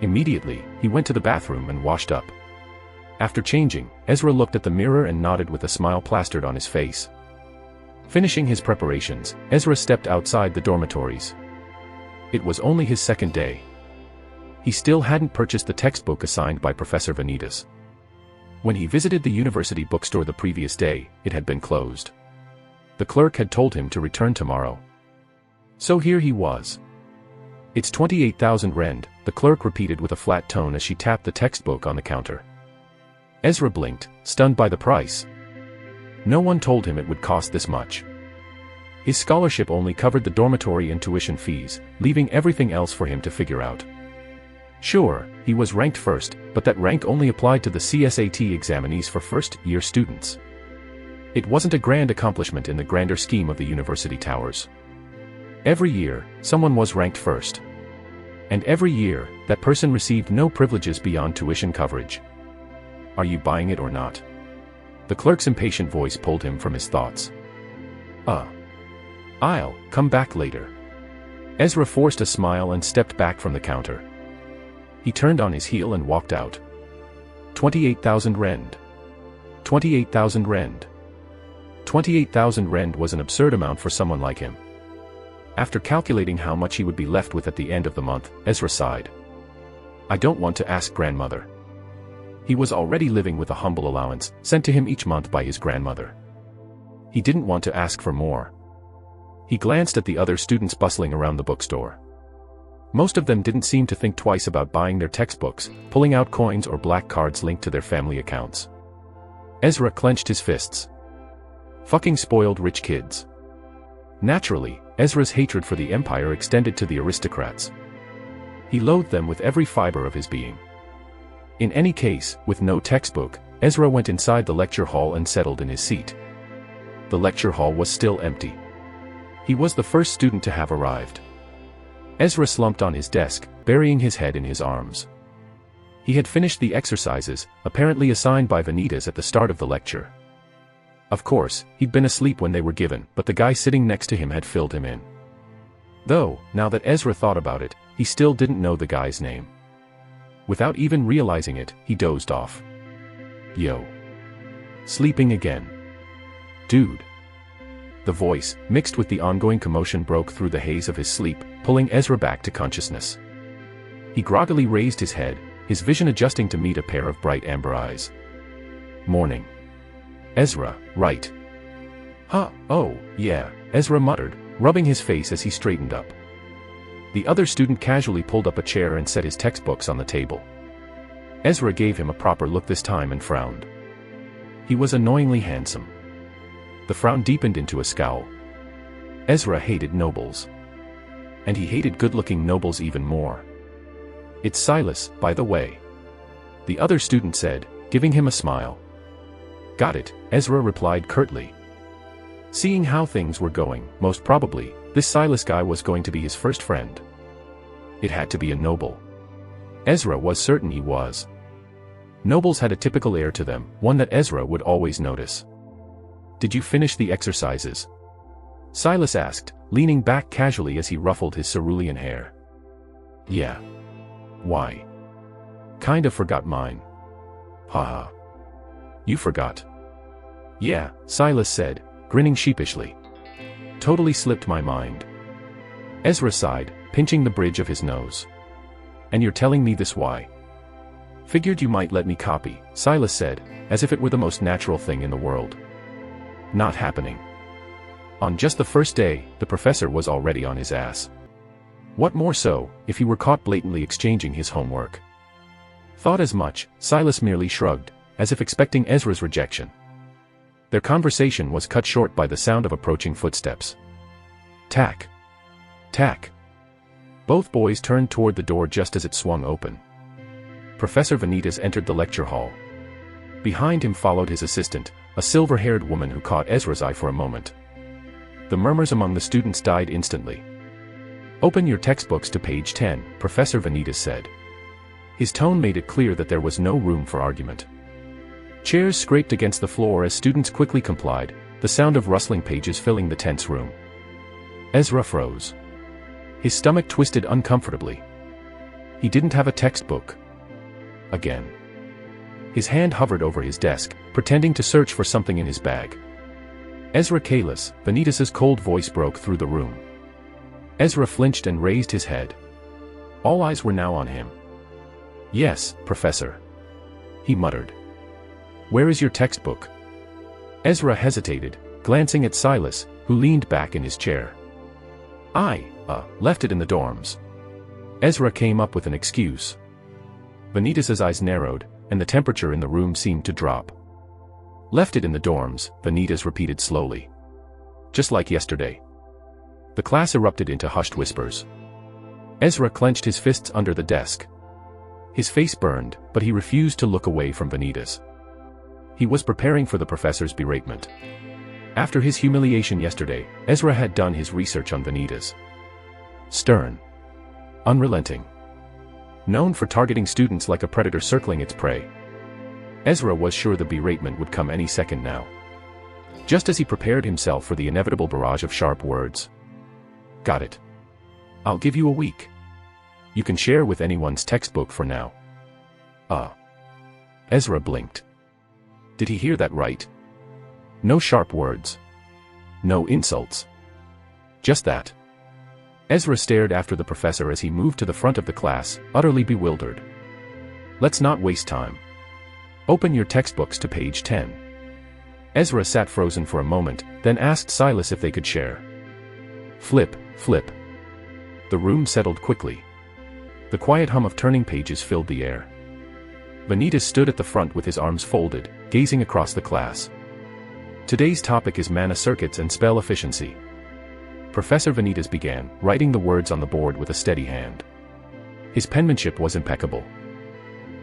Immediately, he went to the bathroom and washed up. After changing, Ezra looked at the mirror and nodded with a smile plastered on his face. Finishing his preparations, Ezra stepped outside the dormitories. It was only his second day. He still hadn't purchased the textbook assigned by Professor Vanitas. When he visited the university bookstore the previous day, it had been closed. The clerk had told him to return tomorrow. So here he was. "It's 28,000 rand," the clerk repeated with a flat tone as she tapped the textbook on the counter. Ezra blinked, stunned by the price. No one told him it would cost this much. His scholarship only covered the dormitory and tuition fees, leaving everything else for him to figure out. Sure, he was ranked first, but that rank only applied to the CSAT examinees for first-year students. It wasn't a grand accomplishment in the grander scheme of the university towers. Every year, someone was ranked first. And every year, that person received no privileges beyond tuition coverage. Are you buying it or not? The clerk's impatient voice pulled him from his thoughts. I'll come back later. Ezra forced a smile and stepped back from the counter. He turned on his heel and walked out. 28,000 rand. 28,000 rand. 28,000 rand was an absurd amount for someone like him. After calculating how much he would be left with at the end of the month, Ezra sighed. I don't want to ask grandmother. He was already living with a humble allowance, sent to him each month by his grandmother. He didn't want to ask for more. He glanced at the other students bustling around the bookstore. Most of them didn't seem to think twice about buying their textbooks, pulling out coins or black cards linked to their family accounts. Ezra clenched his fists. Fucking spoiled rich kids. Naturally, Ezra's hatred for the empire extended to the aristocrats. He loathed them with every fiber of his being. In any case, with no textbook, Ezra went inside the lecture hall and settled in his seat. The lecture hall was still empty. He was the first student to have arrived. Ezra slumped on his desk, burying his head in his arms. He had finished the exercises, apparently assigned by Vanitas at the start of the lecture. Of course, he'd been asleep when they were given, but the guy sitting next to him had filled him in. Though, now that Ezra thought about it, he still didn't know the guy's name. Without even realizing it, he dozed off. Yo. Sleeping again. Dude. The voice, mixed with the ongoing commotion, broke through the haze of his sleep, pulling Ezra back to consciousness. He groggily raised his head, his vision adjusting to meet a pair of bright amber eyes. Morning. Ezra, right. Huh, oh, yeah, Ezra muttered, rubbing his face as he straightened up. The other student casually pulled up a chair and set his textbooks on the table. Ezra gave him a proper look this time and frowned. He was annoyingly handsome. The frown deepened into a scowl. Ezra hated nobles. And he hated good-looking nobles even more. It's Silas, by the way. The other student said, giving him a smile. Got it, Ezra replied curtly. Seeing how things were going, most probably, this Silas guy was going to be his first friend. It had to be a noble. Ezra was certain he was. Nobles had a typical air to them, one that Ezra would always notice. Did you finish the exercises? Silas asked, leaning back casually as he ruffled his cerulean hair. Yeah. Why? Kinda forgot mine. Haha. You forgot. Yeah, Silas said, grinning sheepishly. Totally slipped my mind. Ezra sighed, pinching the bridge of his nose. And you're telling me this why? Figured you might let me copy, Silas said, as if it were the most natural thing in the world. Not happening. On just the first day, the professor was already on his ass. What more so, if he were caught blatantly exchanging his homework? Thought as much, Silas merely shrugged, as if expecting Ezra's rejection. Their conversation was cut short by the sound of approaching footsteps. Tack. Tack. Both boys turned toward the door just as it swung open. Professor Vanitas entered the lecture hall. Behind him followed his assistant, a silver-haired woman who caught Ezra's eye for a moment. The murmurs among the students died instantly. Open your textbooks to page 10, Professor Vanitas said. His tone made it clear that there was no room for argument. Chairs scraped against the floor as students quickly complied, the sound of rustling pages filling the tense room. Ezra froze. His stomach twisted uncomfortably. He didn't have a textbook. Again. His hand hovered over his desk, pretending to search for something in his bag. Ezra Kalis, Vanitas's cold voice broke through the room. Ezra flinched and raised his head. All eyes were now on him. "Yes, Professor," he muttered. "Where is your textbook?" Ezra hesitated, glancing at Silas, who leaned back in his chair. "I left it in the dorms." Ezra came up with an excuse. Vanitas' eyes narrowed, and the temperature in the room seemed to drop. "Left it in the dorms," Vanitas repeated slowly. "Just like yesterday." The class erupted into hushed whispers. Ezra clenched his fists under the desk. His face burned, but he refused to look away from Vanitas. He was preparing for the professor's beratement. After his humiliation yesterday, Ezra had done his research on Vanitas. Stern. Unrelenting. Known for targeting students like a predator circling its prey. Ezra was sure the beratement would come any second now. Just as he prepared himself for the inevitable barrage of sharp words. "Got it. I'll give you a week. You can share with anyone's textbook for now." Ezra blinked. Did he hear that right? No sharp words. No insults. Just that. Ezra stared after the professor as he moved to the front of the class, utterly bewildered. "Let's not waste time. Open your textbooks to page 10. Ezra sat frozen for a moment, then asked Silas if they could share. Flip, flip. The room settled quickly. The quiet hum of turning pages filled the air. Vanitas stood at the front with his arms folded, gazing across the class. Today's topic is mana circuits and spell efficiency. Professor Vanitas began, writing the words on the board with a steady hand. His penmanship was impeccable.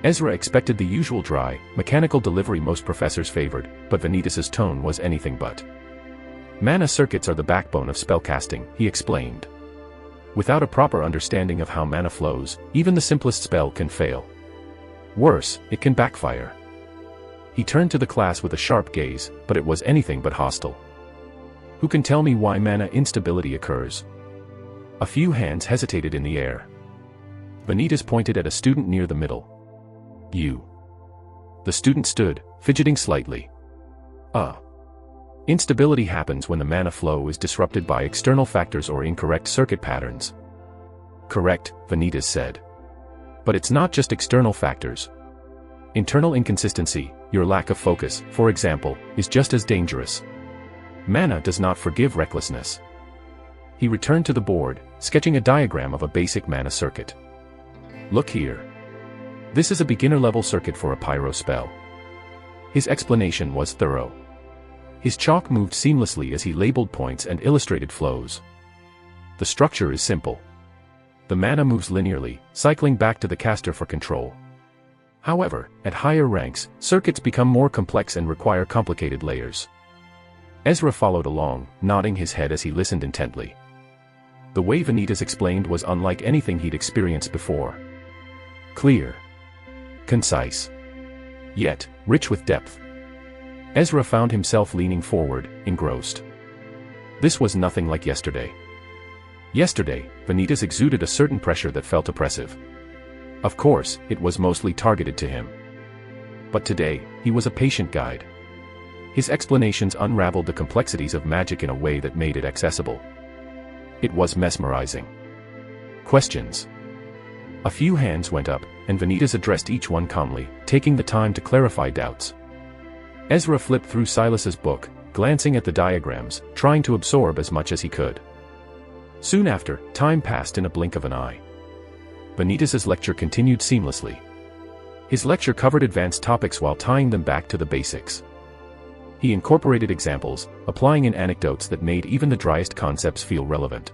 Ezra expected the usual dry, mechanical delivery most professors favored, but Vanitas' tone was anything but. Mana circuits are the backbone of spellcasting, he explained. Without a proper understanding of how mana flows, even the simplest spell can fail. Worse, it can backfire. He turned to the class with a sharp gaze, but it was anything but hostile. Who can tell me why mana instability occurs? A few hands hesitated in the air. Vanitas pointed at a student near the middle. You. The student stood, fidgeting slightly. Instability happens when the mana flow is disrupted by external factors or incorrect circuit patterns. Correct, Vanitas said. But it's not just external factors. Internal inconsistency, your lack of focus, for example, is just as dangerous. Mana does not forgive recklessness. He returned to the board, sketching a diagram of a basic mana circuit. Look here. This is a beginner-level circuit for a pyro spell. His explanation was thorough. His chalk moved seamlessly as he labeled points and illustrated flows. The structure is simple. The mana moves linearly, cycling back to the caster for control. However, at higher ranks, circuits become more complex and require complicated layers. Ezra followed along, nodding his head as he listened intently. The way Vanitas explained was unlike anything he'd experienced before. Clear. Concise. Yet, rich with depth. Ezra found himself leaning forward, engrossed. This was nothing like yesterday. Yesterday, Vanitas exuded a certain pressure that felt oppressive. Of course, it was mostly targeted to him. But today, he was a patient guide. His explanations unraveled the complexities of magic in a way that made it accessible. It was mesmerizing. Questions. A few hands went up, and Vanitas addressed each one calmly, taking the time to clarify doubts. Ezra flipped through Silas's book, glancing at the diagrams, trying to absorb as much as he could. Soon after, time passed in a blink of an eye. Vanitas' lecture continued seamlessly. His lecture covered advanced topics while tying them back to the basics. He incorporated examples, applying in anecdotes that made even the driest concepts feel relevant.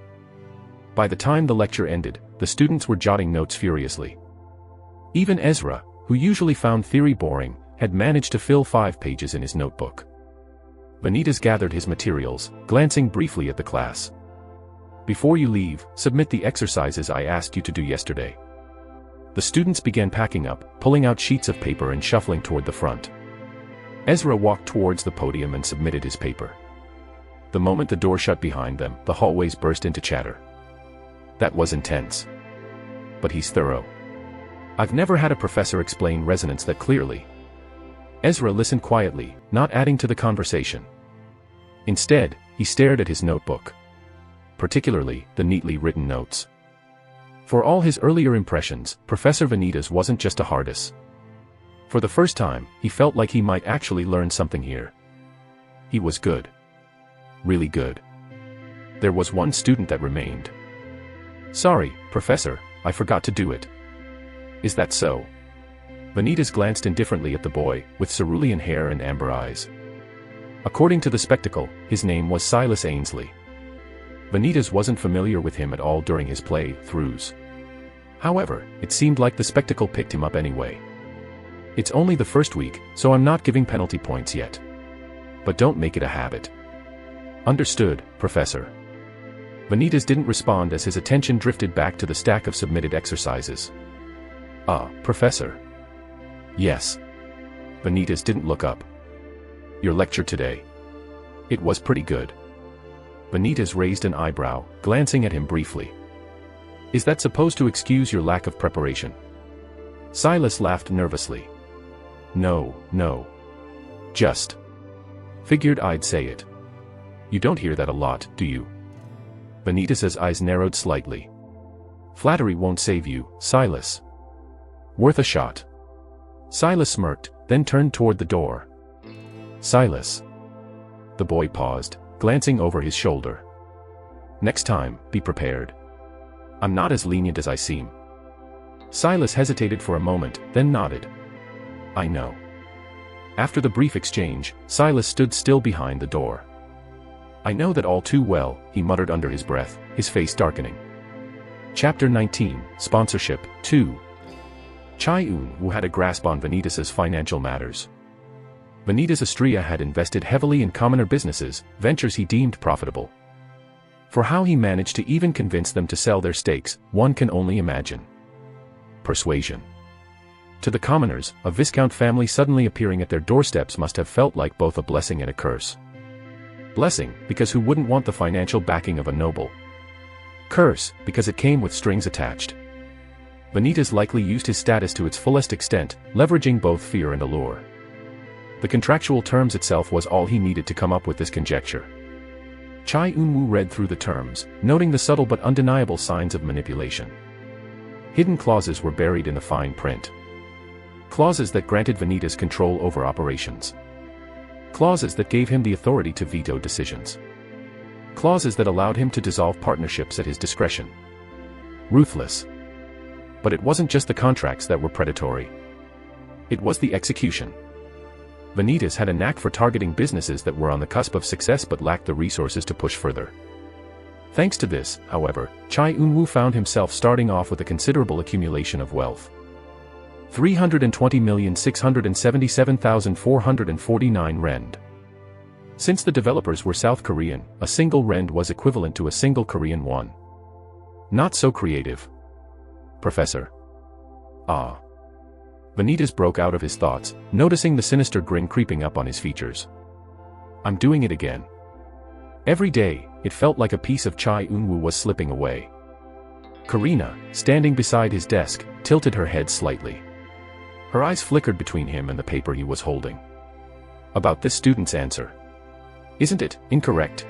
By the time the lecture ended, the students were jotting notes furiously. Even Ezra, who usually found theory boring, had managed to fill 5 pages in his notebook. Vanitas gathered his materials, glancing briefly at the class. Before you leave, submit the exercises I asked you to do yesterday. The students began packing up, pulling out sheets of paper and shuffling toward the front. Ezra walked towards the podium and submitted his paper. The moment the door shut behind them, the hallways burst into chatter. That was intense. But he's thorough. I've never had a professor explain resonance that clearly. Ezra listened quietly, not adding to the conversation. Instead, he stared at his notebook. Particularly, the neatly written notes. For all his earlier impressions, Professor Vanitas wasn't just a hardus. For the first time, he felt like he might actually learn something here. He was good. Really good. There was one student that remained. "Sorry, Professor, I forgot to do it." "Is that so?" Vanitas glanced indifferently at the boy, with cerulean hair and amber eyes. According to the spectacle, his name was Silas Ainsley. Vanitas wasn't familiar with him at all during his play-throughs. However, it seemed like the spectacle picked him up anyway. "It's only the first week, so I'm not giving penalty points yet. But don't make it a habit." "Understood, Professor." Vanitas didn't respond as his attention drifted back to the stack of submitted exercises. Professor." "Yes." Vanitas didn't look up. "Your lecture today. It was pretty good." Vanitas raised an eyebrow, glancing at him briefly. "Is that supposed to excuse your lack of preparation?" Silas laughed nervously. No. Just figured I'd say it. You don't hear that a lot, do you?" Vanitas's eyes narrowed slightly. "Flattery won't save you, Silas." "Worth a shot." Silas smirked, then turned toward the door. "Silas." The boy paused, glancing over his shoulder. "Next time, be prepared. I'm not as lenient as I seem." Silas hesitated for a moment, then nodded. "I know." After the brief exchange, Silas stood still behind the door. "I know that all too well," he muttered under his breath, his face darkening. Chapter 19, Sponsorship, 2. Chai-Un had a grasp on Vanitas's financial matters. Vanitas Astria had invested heavily in commoner businesses, ventures he deemed profitable. For how he managed to even convince them to sell their stakes, one can only imagine. Persuasion. To the commoners, a Viscount family suddenly appearing at their doorsteps must have felt like both a blessing and a curse. Blessing, because who wouldn't want the financial backing of a noble? Curse, because it came with strings attached. Vanitas likely used his status to its fullest extent, leveraging both fear and allure. The contractual terms itself was all he needed to come up with this conjecture. Chai-Un read through the terms, noting the subtle but undeniable signs of manipulation. Hidden clauses were buried in the fine print. Clauses that granted Vanitas control over operations. Clauses that gave him the authority to veto decisions. Clauses that allowed him to dissolve partnerships at his discretion. Ruthless. But it wasn't just the contracts that were predatory. It was the execution. Vanitas had a knack for targeting businesses that were on the cusp of success but lacked the resources to push further. Thanks to this, however, Chai-Un found himself starting off with a considerable accumulation of wealth. 320,677,449 rand. Since the developers were South Korean, a single rand was equivalent to a single Korean won. Not so creative. Professor. Vanitas broke out of his thoughts, noticing the sinister grin creeping up on his features. "I'm doing it again." Every day, it felt like a piece of Chai-Un was slipping away. Karina, standing beside his desk, tilted her head slightly. Her eyes flickered between him and the paper he was holding. "About this student's answer. Isn't it incorrect?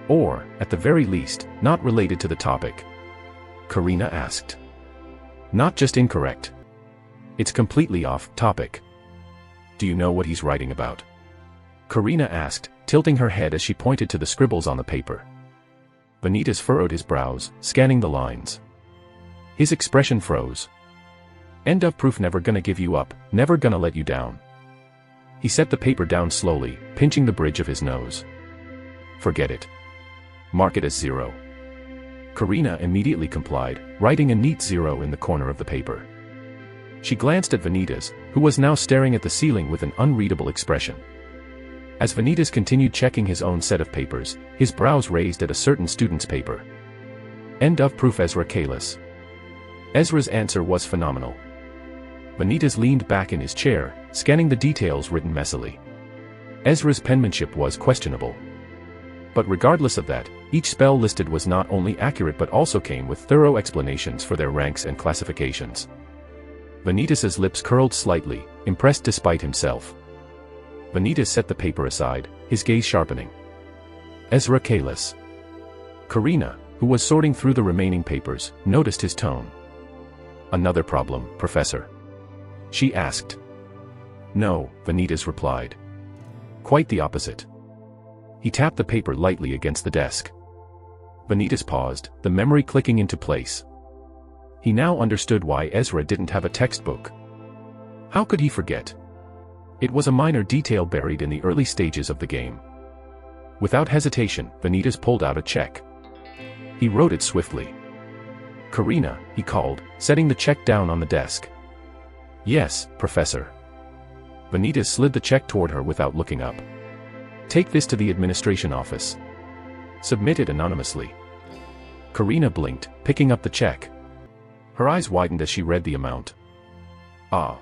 Or, at the very least, not related to the topic?" Karina asked. "Not just incorrect. It's completely off topic." "Do you know what he's writing about?" Karina asked, tilting her head as she pointed to the scribbles on the paper. Vanitas furrowed his brows, scanning the lines. His expression froze. "End of proof, never gonna give you up, never gonna let you down." He set the paper down slowly, pinching the bridge of his nose. "Forget it. Mark it as 0. Karina immediately complied, writing a neat 0 in the corner of the paper. She glanced at Vanitas, who was now staring at the ceiling with an unreadable expression. As Vanitas continued checking his own set of papers, his brows raised at a certain student's paper. "End of proof, Ezra Kalis." Ezra's answer was phenomenal. Vanitas leaned back in his chair, scanning the details written messily. Ezra's penmanship was questionable. But regardless of that, each spell listed was not only accurate but also came with thorough explanations for their ranks and classifications. Vanitas's lips curled slightly, impressed despite himself. Vanitas set the paper aside, his gaze sharpening. "Ezra Kalis." Karina, who was sorting through the remaining papers, noticed his tone. "Another problem, Professor?" she asked. "No," Vanitas replied. "Quite the opposite." He tapped the paper lightly against the desk. Vanitas paused, the memory clicking into place. He now understood why Ezra didn't have a textbook. How could he forget? It was a minor detail buried in the early stages of the game. Without hesitation, Vanitas pulled out a check. He wrote it swiftly. "Karina," he called, setting the check down on the desk. "Yes, Professor." Vanitas slid the check toward her without looking up. "Take this to the administration office. Submit it anonymously." Karina blinked, picking up the check. Her eyes widened as she read the amount. "Ah.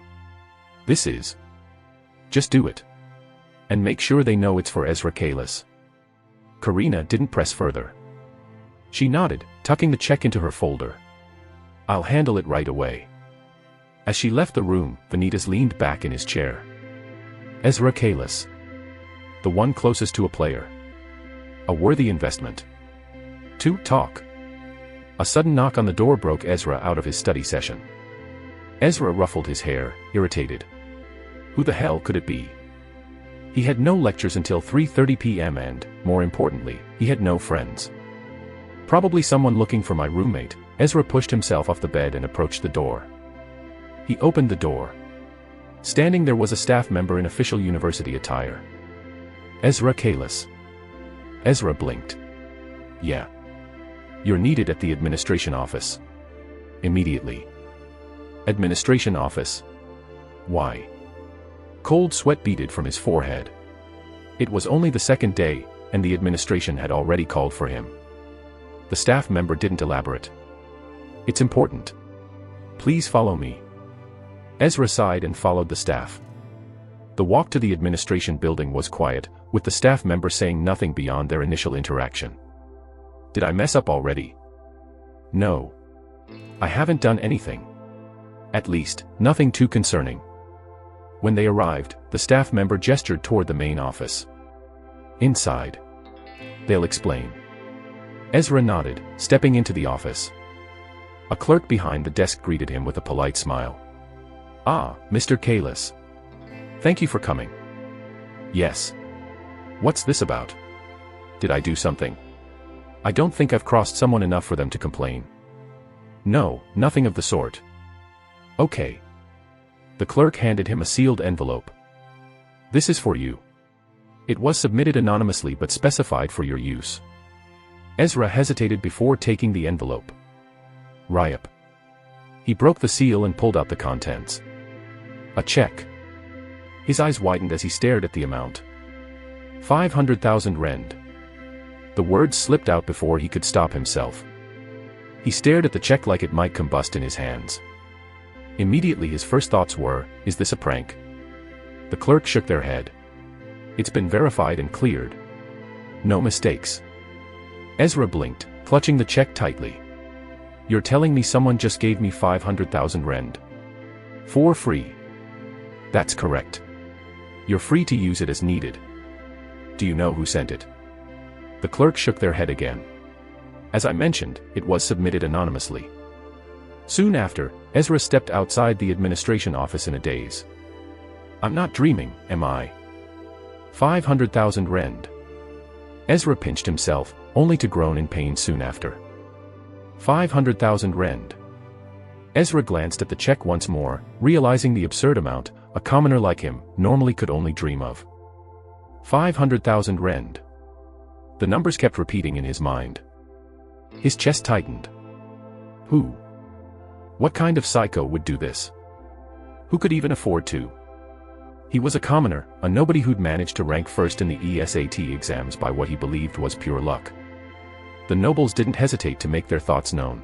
This is. Just do it. And make sure they know it's for Ezra Kalis." Karina didn't press further. She nodded, tucking the check into her folder. "I'll handle it right away." As she left the room, Vanitas leaned back in his chair. Ezra Kalis. The one closest to a player. A worthy investment. To talk. A sudden knock on the door broke Ezra out of his study session. Ezra ruffled his hair, irritated. Who the hell could it be? He had no lectures until 3:30 p.m. and, more importantly, he had no friends. Probably someone looking for my roommate. Ezra pushed himself off the bed and approached the door. He opened the door. Standing there was a staff member in official university attire. Ezra Kalis. Ezra blinked. "Yeah. You're needed at the administration office. Immediately." Administration office? Why? Cold sweat beaded from his forehead. It was only the second day, and the administration had already called for him. The staff member didn't elaborate. "It's important. Please follow me." Ezra sighed and followed the staff. The walk to the administration building was quiet, with the staff member saying nothing beyond their initial interaction. "Did I mess up already?" "No. I haven't done anything. At least, nothing too concerning." When they arrived, the staff member gestured toward the main office. "Inside. They'll explain." Ezra nodded, stepping into the office. A clerk behind the desk greeted him with a polite smile. "Ah, Mr. Kalis. Thank you for coming." "Yes. What's this about? Did I do something? I don't think I've crossed someone enough for them to complain." "No, nothing of the sort." "Okay." The clerk handed him a sealed envelope. "This is for you. It was submitted anonymously but specified for your use." Ezra hesitated before taking the envelope. "Ryup." He broke the seal and pulled out the contents. A check. His eyes widened as he stared at the amount. 500,000 rend. The words slipped out before he could stop himself. He stared at the check like it might combust in his hands. Immediately his first thoughts were, is this a prank? The clerk shook their head. "It's been verified and cleared. No mistakes." Ezra blinked, clutching the check tightly. "You're telling me someone just gave me 500,000 rend? For free?" "That's correct. You're free to use it as needed." "Do you know who sent it?" The clerk shook their head again. "As I mentioned, it was submitted anonymously." Soon after, Ezra stepped outside the administration office in a daze. "I'm not dreaming, am I? 500,000 rend." Ezra pinched himself, only to groan in pain soon after. 500,000 rend. Ezra glanced at the check once more, realizing the absurd amount a commoner like him normally could only dream of. 500,000 rend. The numbers kept repeating in his mind. His chest tightened. Who? What kind of psycho would do this? Who could even afford to? He was a commoner, a nobody who'd managed to rank first in the ESAT exams by what he believed was pure luck. The nobles didn't hesitate to make their thoughts known.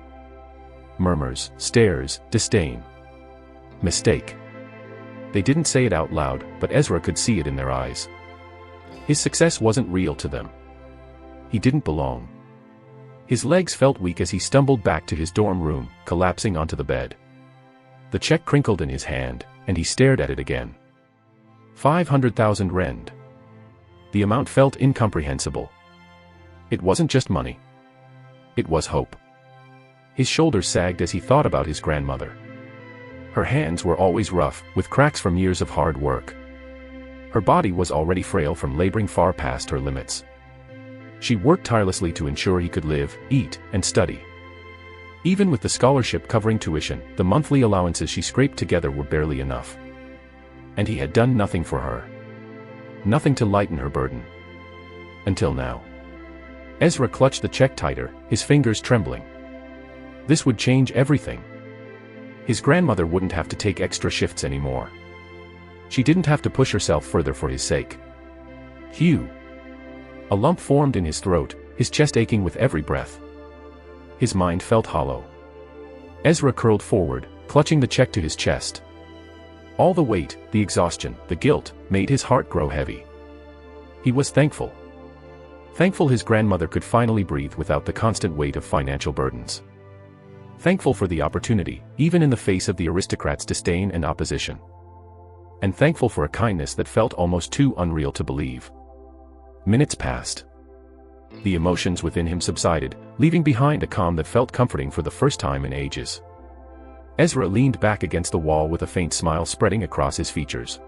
Murmurs, stares, disdain. Mistake. They didn't say it out loud, but Ezra could see it in their eyes. His success wasn't real to them. He didn't belong. His legs felt weak as he stumbled back to his dorm room, collapsing onto the bed. The check crinkled in his hand, and he stared at it again. 500,000 rend. The amount felt incomprehensible. It wasn't just money. it was hope. His shoulders sagged as he thought about his grandmother. Her hands were always rough, with cracks from years of hard work. Her body was already frail from laboring far past her limits. She worked tirelessly to ensure he could live, eat, and study. Even with the scholarship covering tuition, the monthly allowances she scraped together were barely enough. And he had done nothing for her. Nothing to lighten her burden. Until now. Ezra clutched the check tighter, his fingers trembling. This would change everything. His grandmother wouldn't have to take extra shifts anymore. She didn't have to push herself further for his sake. Hugh. A lump formed in his throat, his chest aching with every breath. His mind felt hollow. Ezra curled forward, clutching the check to his chest. All the weight, the exhaustion, the guilt, made his heart grow heavy. He was thankful. Thankful his grandmother could finally breathe without the constant weight of financial burdens. Thankful for the opportunity, even in the face of the aristocrats' disdain and opposition. And thankful for a kindness that felt almost too unreal to believe. Minutes passed. The emotions within him subsided, leaving behind a calm that felt comforting for the first time in ages. Ezra leaned back against the wall with a faint smile spreading across his features.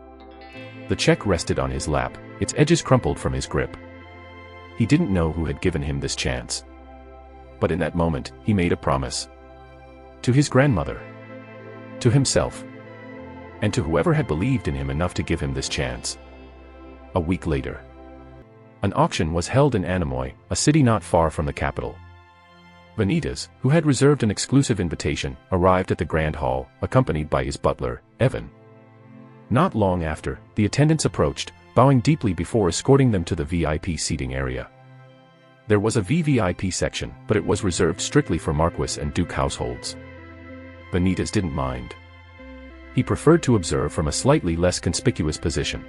The check rested on his lap, its edges crumpled from his grip. He didn't know who had given him this chance. But in that moment, he made a promise. To his grandmother. To himself. And to whoever had believed in him enough to give him this chance. A week later. An auction was held in Anemoy, a city not far from the capital. Vanitas, who had reserved an exclusive invitation, arrived at the grand hall, accompanied by his butler, Evan. Not long after, the attendants approached, bowing deeply before escorting them to the VIP seating area. There was a VVIP section, but it was reserved strictly for Marquis and Duke households. Vanitas didn't mind. He preferred to observe from a slightly less conspicuous position.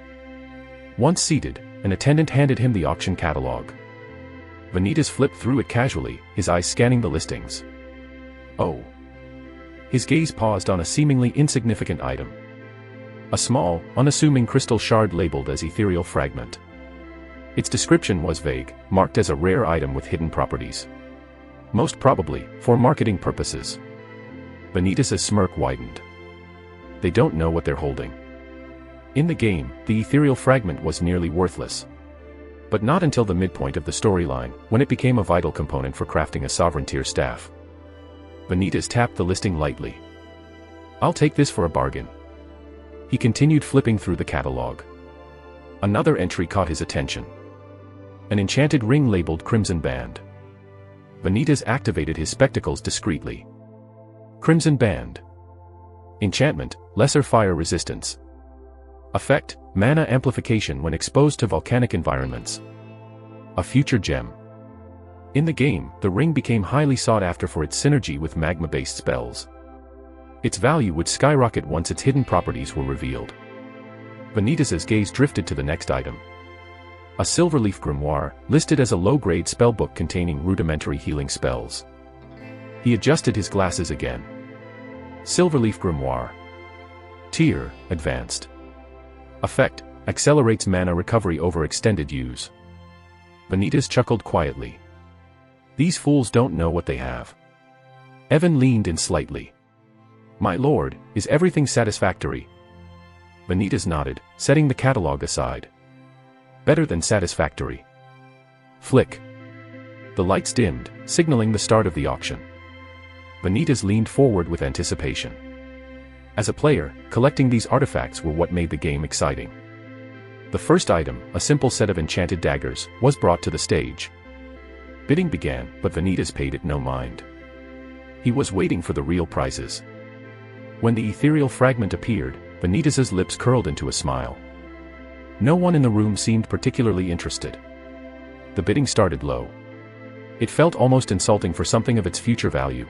Once seated, an attendant handed him the auction catalog. Vanitas flipped through it casually, his eyes scanning the listings. Oh. His gaze paused on a seemingly insignificant item. A small, unassuming crystal shard labeled as ethereal fragment. Its description was vague, marked as a rare item with hidden properties. Most probably, for marketing purposes. Vanitas' smirk widened. They don't know what they're holding. In the game, the ethereal fragment was nearly worthless. But not until the midpoint of the storyline, when it became a vital component for crafting a sovereign-tier staff. Vanitas tapped the listing lightly. I'll take this for a bargain. He continued flipping through the catalog. Another entry caught his attention. An enchanted ring labeled Crimson Band. Vanitas activated his spectacles discreetly. Crimson Band. Enchantment, lesser fire resistance. Effect, mana amplification when exposed to volcanic environments. A future gem. In the game, the ring became highly sought after for its synergy with magma-based spells. Its value would skyrocket once its hidden properties were revealed. Vanitas' gaze drifted to the next item. A silverleaf grimoire, listed as a low-grade spellbook containing rudimentary healing spells. He adjusted his glasses again. Silverleaf grimoire. Tier, advanced. Effect, accelerates mana recovery over extended use. Vanitas chuckled quietly. These fools don't know what they have. Evan leaned in slightly. My lord, is everything satisfactory? Vanitas nodded, setting the catalog aside. Better than satisfactory. Flick. The lights dimmed, signaling the start of the auction. Vanitas leaned forward with anticipation. As a player, collecting these artifacts were what made the game exciting. The first item, a simple set of enchanted daggers, was brought to the stage. Bidding began, but Vanitas paid it no mind. He was waiting for the real prizes. When the ethereal fragment appeared, Vanitas' lips curled into a smile. No one in the room seemed particularly interested. The bidding started low. It felt almost insulting for something of its future value.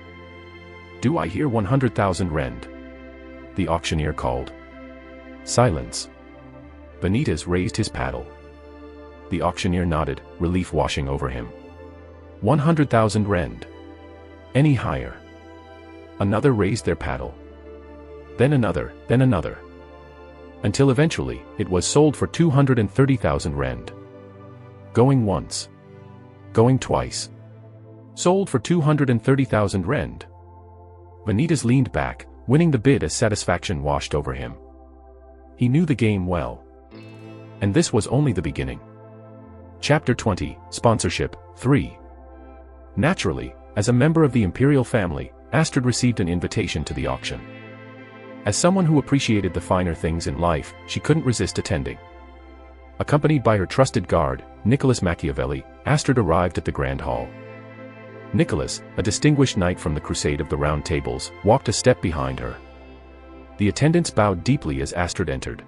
Do I hear 100,000 rend? The auctioneer called. Silence. Vanitas raised his paddle. The auctioneer nodded, relief washing over him. 100,000 rend. Any higher? Another raised their paddle. Then another, then another. Until eventually, it was sold for 230,000 rend. Going once. Going twice. Sold for 230,000 rand. Vanitas leaned back, winning the bid as satisfaction washed over him. He knew the game well. And this was only the beginning. Chapter 20, Sponsorship, 3. Naturally, as a member of the imperial family, Astrid received an invitation to the auction. As someone who appreciated the finer things in life, she couldn't resist attending. Accompanied by her trusted guard, Nicholas Machiavelli, Astrid arrived at the Grand Hall. Nicholas, a distinguished knight from the Crusade of the Round Tables, walked a step behind her. The attendants bowed deeply as Astrid entered.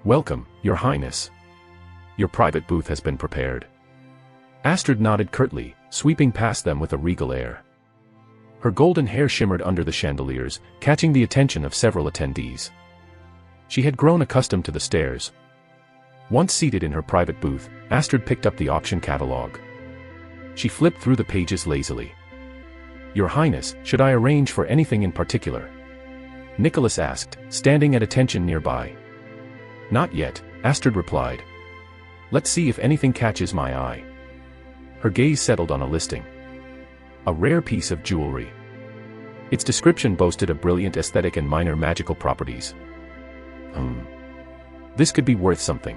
"Welcome, Your Highness. Your private booth has been prepared." Astrid nodded curtly, sweeping past them with a regal air. Her golden hair shimmered under the chandeliers, catching the attention of several attendees. She had grown accustomed to the stairs. Once seated in her private booth, Astrid picked up the auction catalogue. She flipped through the pages lazily. "Your Highness, should I arrange for anything in particular?" Nicholas asked, standing at attention nearby. "Not yet," Astrid replied. "Let's see if anything catches my eye." Her gaze settled on a listing. A rare piece of jewelry. Its description boasted a brilliant aesthetic and minor magical properties. This could be worth something.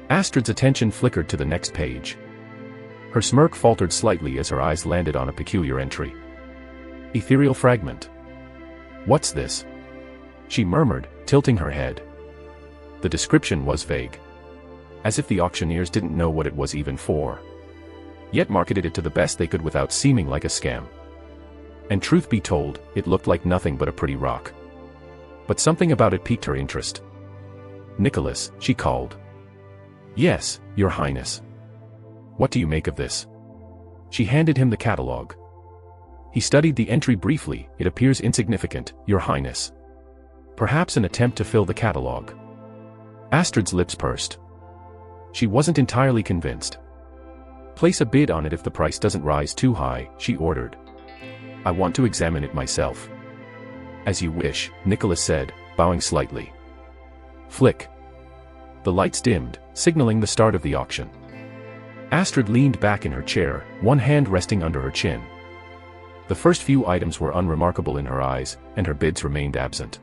Astrid's attention flickered to the next page. Her smirk faltered slightly as her eyes landed on a peculiar entry. "Ethereal fragment. What's this?" she murmured, tilting her head. The description was vague. As if the auctioneers didn't know what it was even for. Yet marketed it to the best they could without seeming like a scam. And truth be told, it looked like nothing but a pretty rock. But something about it piqued her interest. "Nicholas," she called. "Yes, Your Highness." "What do you make of this?" She handed him the catalogue. He studied the entry briefly. "It appears insignificant, Your Highness." Perhaps an attempt to fill the catalogue. Astrid's lips pursed. She wasn't entirely convinced. "Place a bid on it if the price doesn't rise too high," she ordered. "I want to examine it myself." "As you wish," Nicholas said, bowing slightly. Flick. The lights dimmed, signaling the start of the auction. Astrid leaned back in her chair, one hand resting under her chin. The first few items were unremarkable in her eyes, and her bids remained absent.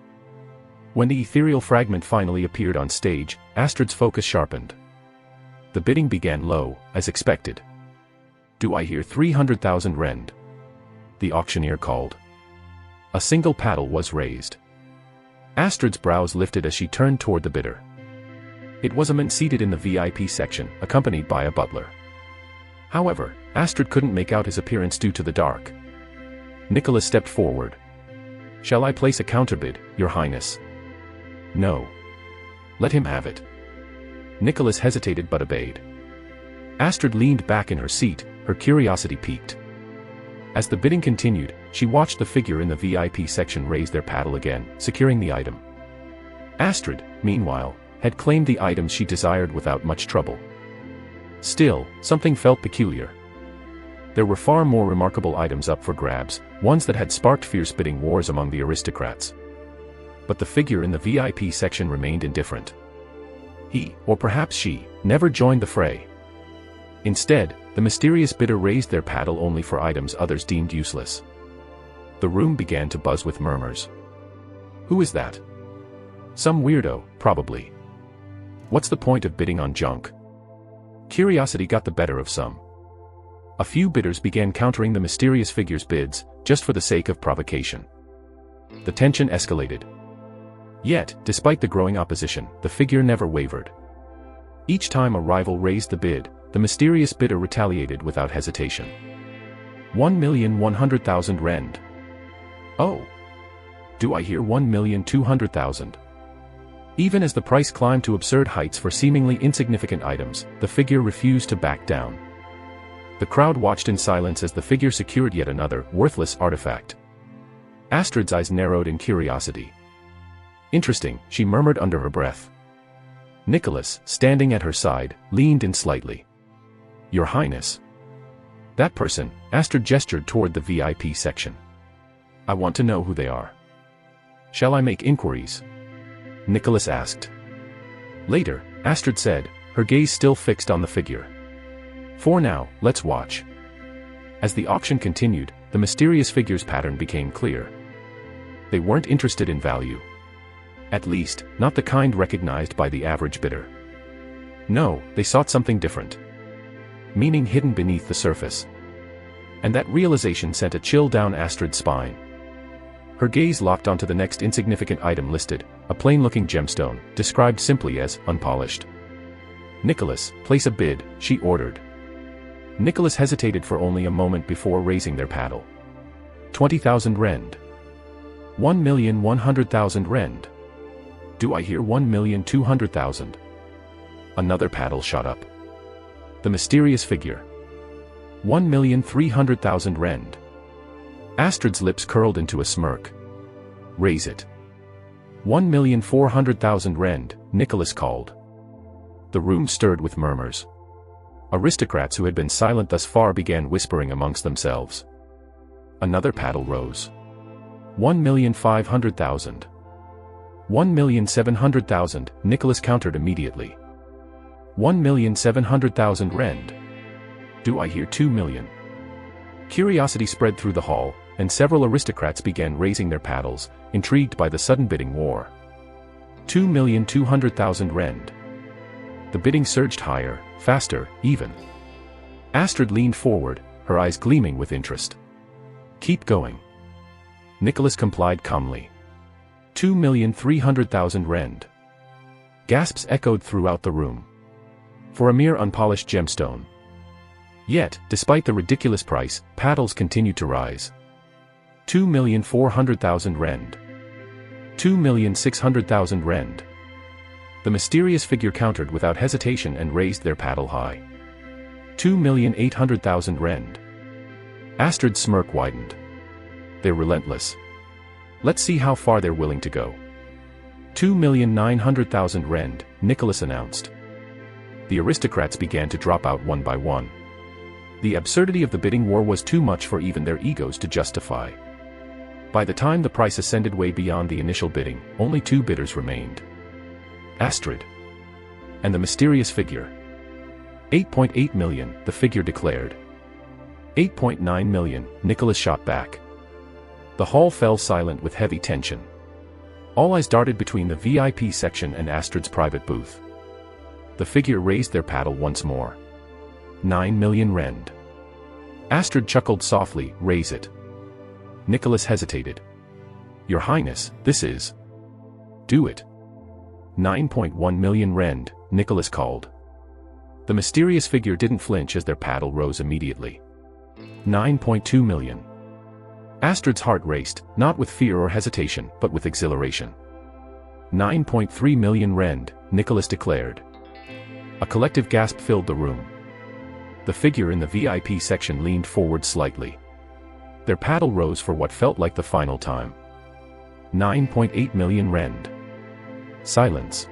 When the ethereal fragment finally appeared on stage, Astrid's focus sharpened. The bidding began low, as expected. "Do I hear 300,000 rand?" the auctioneer called. A single paddle was raised. Astrid's brows lifted as she turned toward the bidder. It was a man seated in the VIP section, accompanied by a butler. However, Astrid couldn't make out his appearance due to the dark. Nicholas stepped forward. "Shall I place a counterbid, Your Highness?" "No. Let him have it." Nicholas hesitated but obeyed. Astrid leaned back in her seat, her curiosity piqued. As the bidding continued, she watched the figure in the VIP section raise their paddle again, securing the item. Astrid, meanwhile, had claimed the items she desired without much trouble. Still, something felt peculiar. There were far more remarkable items up for grabs, ones that had sparked fierce bidding wars among the aristocrats. But the figure in the VIP section remained indifferent. He, or perhaps she, never joined the fray. Instead, the mysterious bidder raised their paddle only for items others deemed useless. The room began to buzz with murmurs. "Who is that? Some weirdo, probably. What's the point of bidding on junk?" Curiosity got the better of some. A few bidders began countering the mysterious figure's bids, just for the sake of provocation. The tension escalated. Yet, despite the growing opposition, the figure never wavered. Each time a rival raised the bid, the mysterious bidder retaliated without hesitation. 1,100,000 rand. "Oh. Do I hear 1,200,000? Even as the price climbed to absurd heights for seemingly insignificant items, the figure refused to back down. The crowd watched in silence as the figure secured yet another worthless artifact. Astrid's eyes narrowed in curiosity. "Interesting," she murmured under her breath. Nicholas, standing at her side, leaned in slightly. "Your Highness." "That person," Astrid gestured toward the VIP section. "I want to know who they are." "Shall I make inquiries?" Nicholas asked. Later, Astrid said, her gaze still fixed on the figure. "For now, let's watch." As the auction continued, the mysterious figure's pattern became clear. They weren't interested in value. At least, not the kind recognized by the average bidder. No, they sought something different. Meaning hidden beneath the surface. And that realization sent a chill down Astrid's spine. Her gaze locked onto the next insignificant item listed, a plain-looking gemstone, described simply as unpolished. "Nicholas, place a bid," she ordered. Nicholas hesitated for only a moment before raising their paddle. 20,000 rend. 1,100,000 rend. Do I hear 1,200,000? Another paddle shot up. The mysterious figure. 1,300,000 rend. Astrid's lips curled into a smirk. Raise it. 1,400,000 rend, Nicholas called. The room stirred with murmurs. Aristocrats who had been silent thus far began whispering amongst themselves. Another paddle rose. 1,500,000. 1,700,000, Nicholas countered immediately. 1,700,000 rend. Do I hear 2 million? Curiosity spread through the hall, and several aristocrats began raising their paddles, intrigued by the sudden bidding war. 2,200,000 rend. The bidding surged higher, faster, even. Astrid leaned forward, her eyes gleaming with interest. Keep going. Nicholas complied calmly. 2,300,000 rend. Gasps echoed throughout the room. For a mere unpolished gemstone. Yet, despite the ridiculous price, paddles continued to rise. 2,400,000 rend. 2,600,000 rend. The mysterious figure countered without hesitation and raised their paddle high. 2,800,000 rend. Astrid's smirk widened. They're relentless. Let's see how far they're willing to go. 2,900,000 rend, Nicholas announced. The aristocrats began to drop out one by one. The absurdity of the bidding war was too much for even their egos to justify. By the time the price ascended way beyond the initial bidding, only 2 bidders remained. Astrid. And the mysterious figure. 8.8 million, the figure declared. 8.9 million, Nicholas shot back. The hall fell silent with heavy tension. All eyes darted between the VIP section and Astrid's private booth. The figure raised their paddle once more. 9 million rend. Astrid chuckled softly, raise it. Nicholas hesitated. Your Highness, this is... Do it. 9.1 million rend, Nicholas called. The mysterious figure didn't flinch as their paddle rose immediately. 9.2 million. Astrid's heart raced, not with fear or hesitation, but with exhilaration. 9.3 million rend, Nicholas declared. A collective gasp filled the room. The figure in the VIP section leaned forward slightly. Their paddle rose for what felt like the final time. 9.8 million rend. Silence.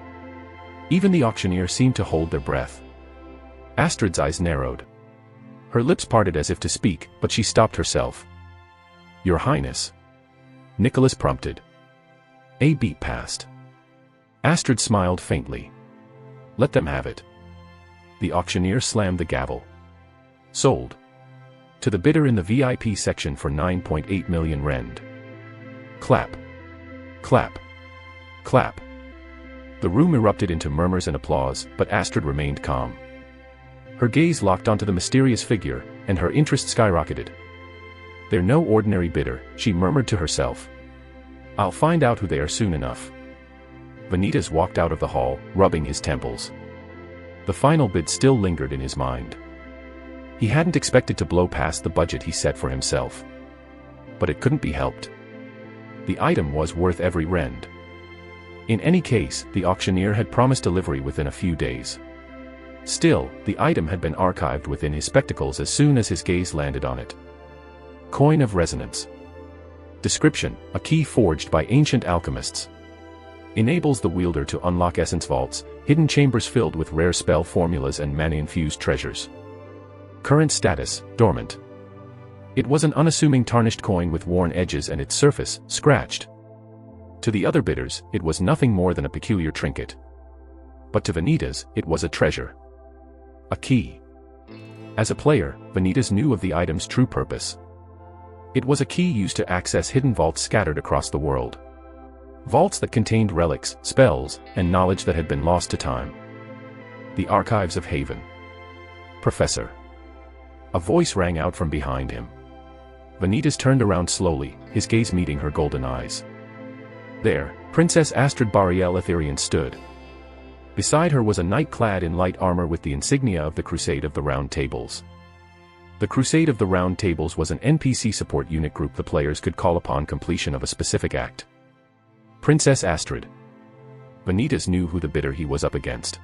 Even the auctioneer seemed to hold their breath. Astrid's eyes narrowed. Her lips parted as if to speak, but she stopped herself. Your Highness. Nicholas prompted. A beat passed. Astrid smiled faintly. Let them have it. The auctioneer slammed the gavel. Sold. To the bidder in the VIP section for 9.8 million rend. Clap. Clap. Clap. The room erupted into murmurs and applause, but Astrid remained calm. Her gaze locked onto the mysterious figure, and her interest skyrocketed. They're no ordinary bidder, she murmured to herself. I'll find out who they are soon enough. Vanitas walked out of the hall, rubbing his temples. The final bid still lingered in his mind. He hadn't expected to blow past the budget he set for himself. But it couldn't be helped. The item was worth every rend. In any case, the auctioneer had promised delivery within a few days. Still, the item had been archived within his spectacles as soon as his gaze landed on it. Coin of resonance. Description: a key forged by ancient alchemists. Enables the wielder to unlock essence vaults, hidden chambers filled with rare spell formulas and mana-infused treasures. Current status: dormant. It was an unassuming tarnished coin with worn edges and its surface scratched. To the other bidders, it was nothing more than a peculiar trinket. But to Vanitas, it was a treasure. A key. As a player, Vanitas knew of the item's true purpose. It was a key used to access hidden vaults scattered across the world. Vaults that contained relics, spells, and knowledge that had been lost to time. The Archives of Haven. Professor. A voice rang out from behind him. Vanitas turned around slowly, his gaze meeting her golden eyes. There, Princess Astrid Bariel Etherian stood. Beside her was a knight clad in light armor with the insignia of the Crusade of the Round Tables. The Crusade of the Round Tables was an NPC support unit group the players could call upon completion of a specific act. Princess Astrid. Vanitas knew who the bidder he was up against.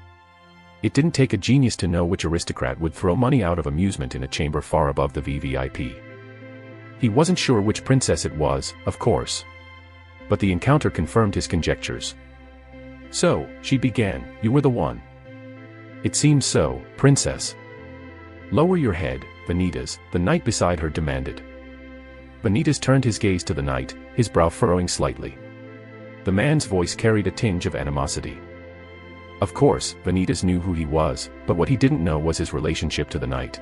It didn't take a genius to know which aristocrat would throw money out of amusement in a chamber far above the VVIP. He wasn't sure which princess it was, of course. But the encounter confirmed his conjectures. So, she began, "You were the one." "It seems so, princess." "Lower your head, Vanitas," the knight beside her demanded. Vanitas turned his gaze to the knight, his brow furrowing slightly. The man's voice carried a tinge of animosity. Of course, Vanitas knew who he was, but what he didn't know was his relationship to the knight.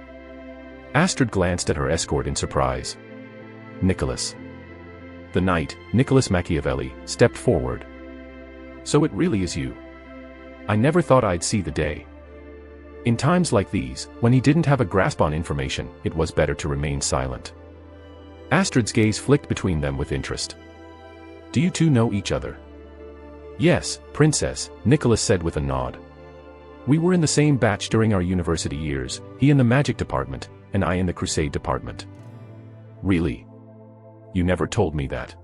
Astrid glanced at her escort in surprise. "Nicholas." The knight, Nicholas Machiavelli, stepped forward. "So it really is you. I never thought I'd see the day." In times like these, when he didn't have a grasp on information, it was better to remain silent. Astrid's gaze flicked between them with interest. "Do you two know each other?" "Yes, princess," Nicholas said with a nod. "We were in the same batch during our university years, he in the magic department, and I in the crusade department." "Really? You never told me that."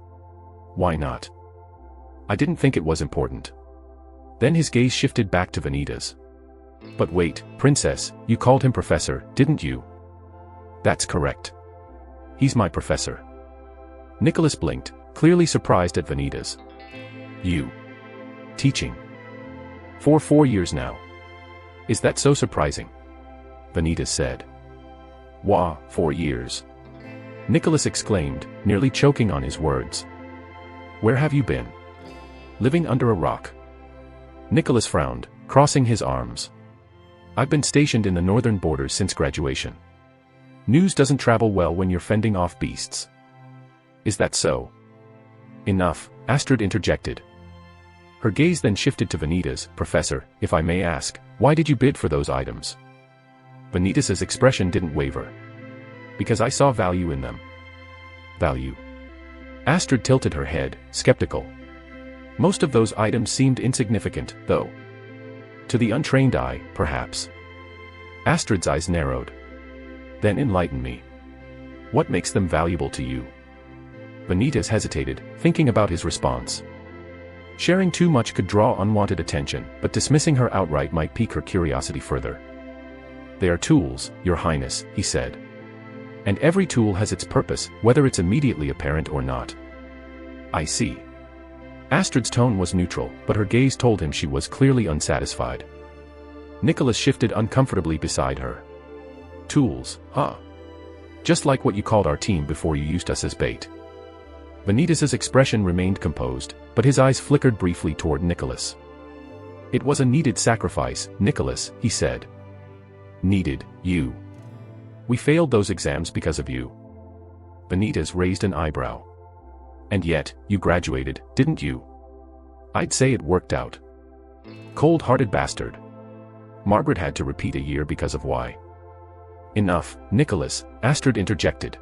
"Why not?" "I didn't think it was important." Then his gaze shifted back to Vanitas. "But wait, princess, you called him professor, didn't you?" "That's correct. He's my professor." Nicholas blinked, clearly surprised at Vanitas. "You. Teaching. For 4 years now. Is that so surprising?" Vanitas said. "Wah, 4 years." Nicholas exclaimed, nearly choking on his words. "Where have you been?" "Living under a rock." Nicholas frowned, crossing his arms. "I've been stationed in the northern borders since graduation. News doesn't travel well when you're fending off beasts." "Is that so?" "Enough," Astrid interjected. Her gaze then shifted to Vanitas. "Professor, if I may ask, why did you bid for those items?" Vanitas's expression didn't waver. "Because I saw value in them." "Value?" Astrid tilted her head, skeptical. "Most of those items seemed insignificant, though." "To the untrained eye, perhaps." Astrid's eyes narrowed. "Then enlighten me. What makes them valuable to you?" Vanitas hesitated, thinking about his response. Sharing too much could draw unwanted attention, but dismissing her outright might pique her curiosity further. "They are tools, Your Highness," he said. "And every tool has its purpose, whether it's immediately apparent or not." "I see." Astrid's tone was neutral, but her gaze told him she was clearly unsatisfied. Nicholas shifted uncomfortably beside her. "Tools, huh? Just like what you called our team before you used us as bait." Vanitas's expression remained composed, but his eyes flickered briefly toward Nicholas. "It was a needed sacrifice, Nicholas," he said. "Needed, you? We failed those exams because of you." Vanitas raised an eyebrow. "And yet, you graduated, didn't you?" "I'd say it worked out." "Cold-hearted bastard." Margaret had to repeat a year because of why. "Enough, Nicholas," Astrid interjected.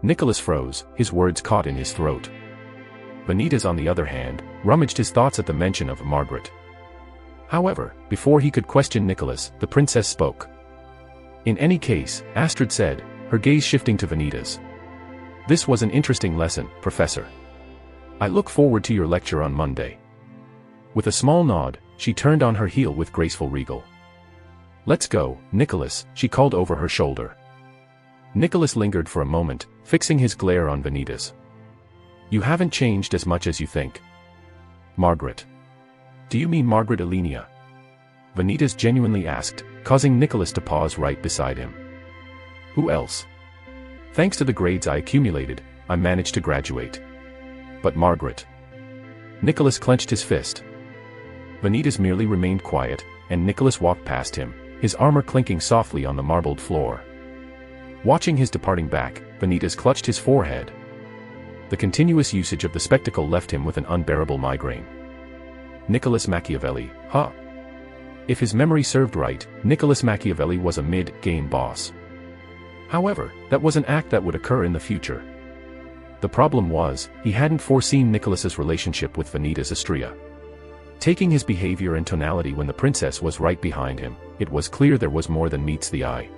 Nicholas froze, his words caught in his throat. Vanitas, on the other hand, rummaged his thoughts at the mention of Margaret. However, before he could question Nicholas, the princess spoke. "In any case," Astrid said, her gaze shifting to Vanitas. "This was an interesting lesson, Professor. I look forward to your lecture on Monday." With a small nod, she turned on her heel with graceful regal. "Let's go, Nicholas," she called over her shoulder. Nicholas lingered for a moment, fixing his glare on Vanitas. "You haven't changed as much as you think." "Margaret? Do you mean Margaret Elenia?" Vanitas genuinely asked, causing Nicholas to pause right beside him. "Who else? Thanks to the grades I accumulated, I managed to graduate. But Margaret..." Nicholas clenched his fist. Vanitas merely remained quiet, and Nicholas walked past him, his armor clinking softly on the marbled floor. Watching his departing back, Vanitas clutched his forehead. The continuous usage of the spectacle left him with an unbearable migraine. Nicholas Machiavelli, huh? If his memory served right, Nicholas Machiavelli was a mid-game boss. However, that was an act that would occur in the future. The problem was, he hadn't foreseen Nicholas's relationship with Vanitas Astrea. Taking his behavior and tonality when the princess was right behind him, it was clear there was more than meets the eye.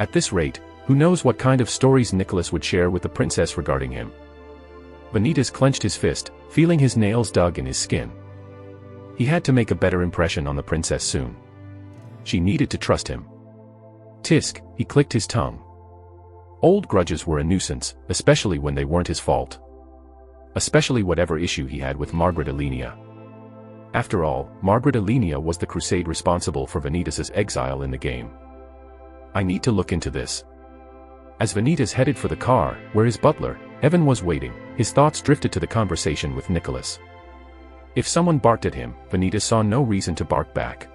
At this rate, who knows what kind of stories Nicholas would share with the princess regarding him. Vanitas clenched his fist, feeling his nails dug in his skin. He had to make a better impression on the princess soon. She needed to trust him. Tisk, he clicked his tongue. Old grudges were a nuisance, especially when they weren't his fault. Especially whatever issue he had with Margaret Alenia. After all, Margaret Alenia was the crusade responsible for Vanitas' exile in the game. I need to look into this. As Vanitas headed for the car, where his butler, Evan, was waiting, his thoughts drifted to the conversation with Nicholas. If someone barked at him, Vanitas saw no reason to bark back.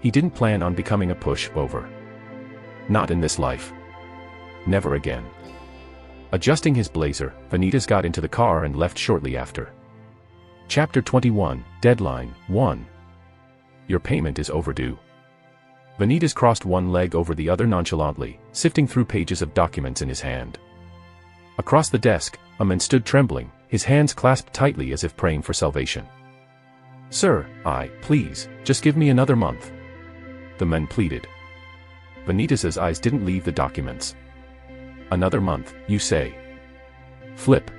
He didn't plan on becoming a pushover. Not in this life. Never again. Adjusting his blazer, Vanitas got into the car and left shortly after. Chapter 21, Deadline 1. Your payment is overdue. Vanitas crossed one leg over the other nonchalantly, sifting through pages of documents in his hand. Across the desk, a man stood trembling, his hands clasped tightly as if praying for salvation. Sir, please, just give me another month. The man pleaded. Vanitas' eyes didn't leave the documents. Another month, you say? Flip.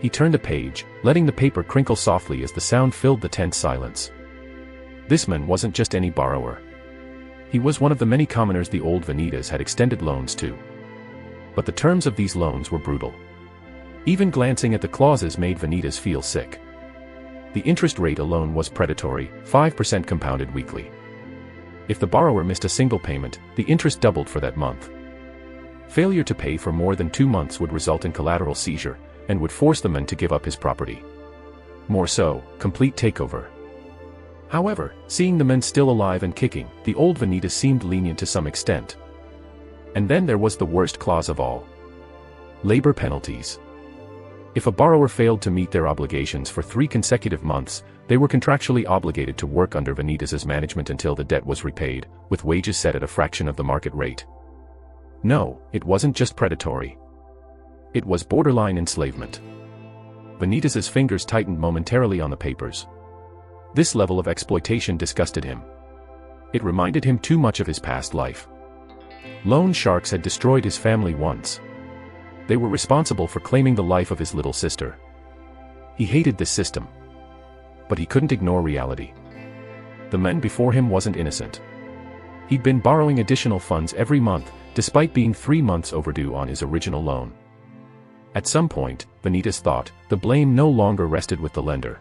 He turned a page, letting the paper crinkle softly as the sound filled the tense silence. This man wasn't just any borrower. He was one of the many commoners the old Vanitas had extended loans to. But the terms of these loans were brutal. Even glancing at the clauses made Vanitas feel sick. The interest rate alone was predatory, 5% compounded weekly. If the borrower missed a single payment, the interest doubled for that month. Failure to pay for more than 2 months would result in collateral seizure, and would force the man to give up his property. More so, complete takeover. However, seeing the men still alive and kicking, the old Vanitas seemed lenient to some extent. And then there was the worst clause of all. Labor penalties. If a borrower failed to meet their obligations for 3 consecutive months, they were contractually obligated to work under Vanitas' management until the debt was repaid, with wages set at a fraction of the market rate. No, it wasn't just predatory. It was borderline enslavement. Vanitas' fingers tightened momentarily on the papers. This level of exploitation disgusted him. It reminded him too much of his past life. Loan sharks had destroyed his family once. They were responsible for claiming the life of his little sister. He hated this system. But he couldn't ignore reality. The man before him wasn't innocent. He'd been borrowing additional funds every month, despite being 3 months overdue on his original loan. At some point, Vanitas thought, the blame no longer rested with the lender.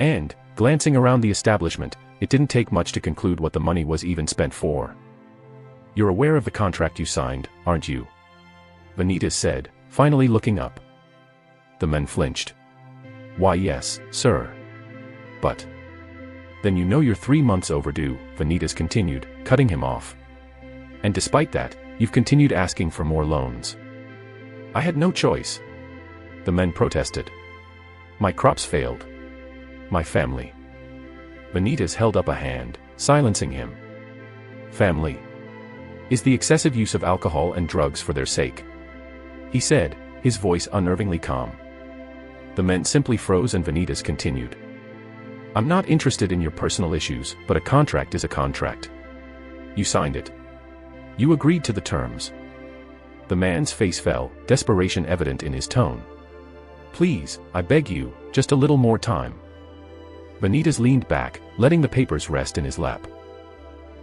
And, glancing around the establishment, it didn't take much to conclude what the money was even spent for. You're aware of the contract you signed, aren't you? Vanitas said, finally looking up. The man flinched. Why yes, sir. But. Then you know you're 3 months overdue, Vanitas continued, cutting him off. And despite that, you've continued asking for more loans. I had no choice. The man protested. My crops failed. My family. Vanitas held up a hand, silencing him. Family. Is the excessive use of alcohol and drugs for their sake. He said, his voice unnervingly calm. The man simply froze and Vanitas continued. I'm not interested in your personal issues, but a contract is a contract. You signed it. You agreed to the terms. The man's face fell, desperation evident in his tone. Please, I beg you, just a little more time. Vanitas leaned back, letting the papers rest in his lap.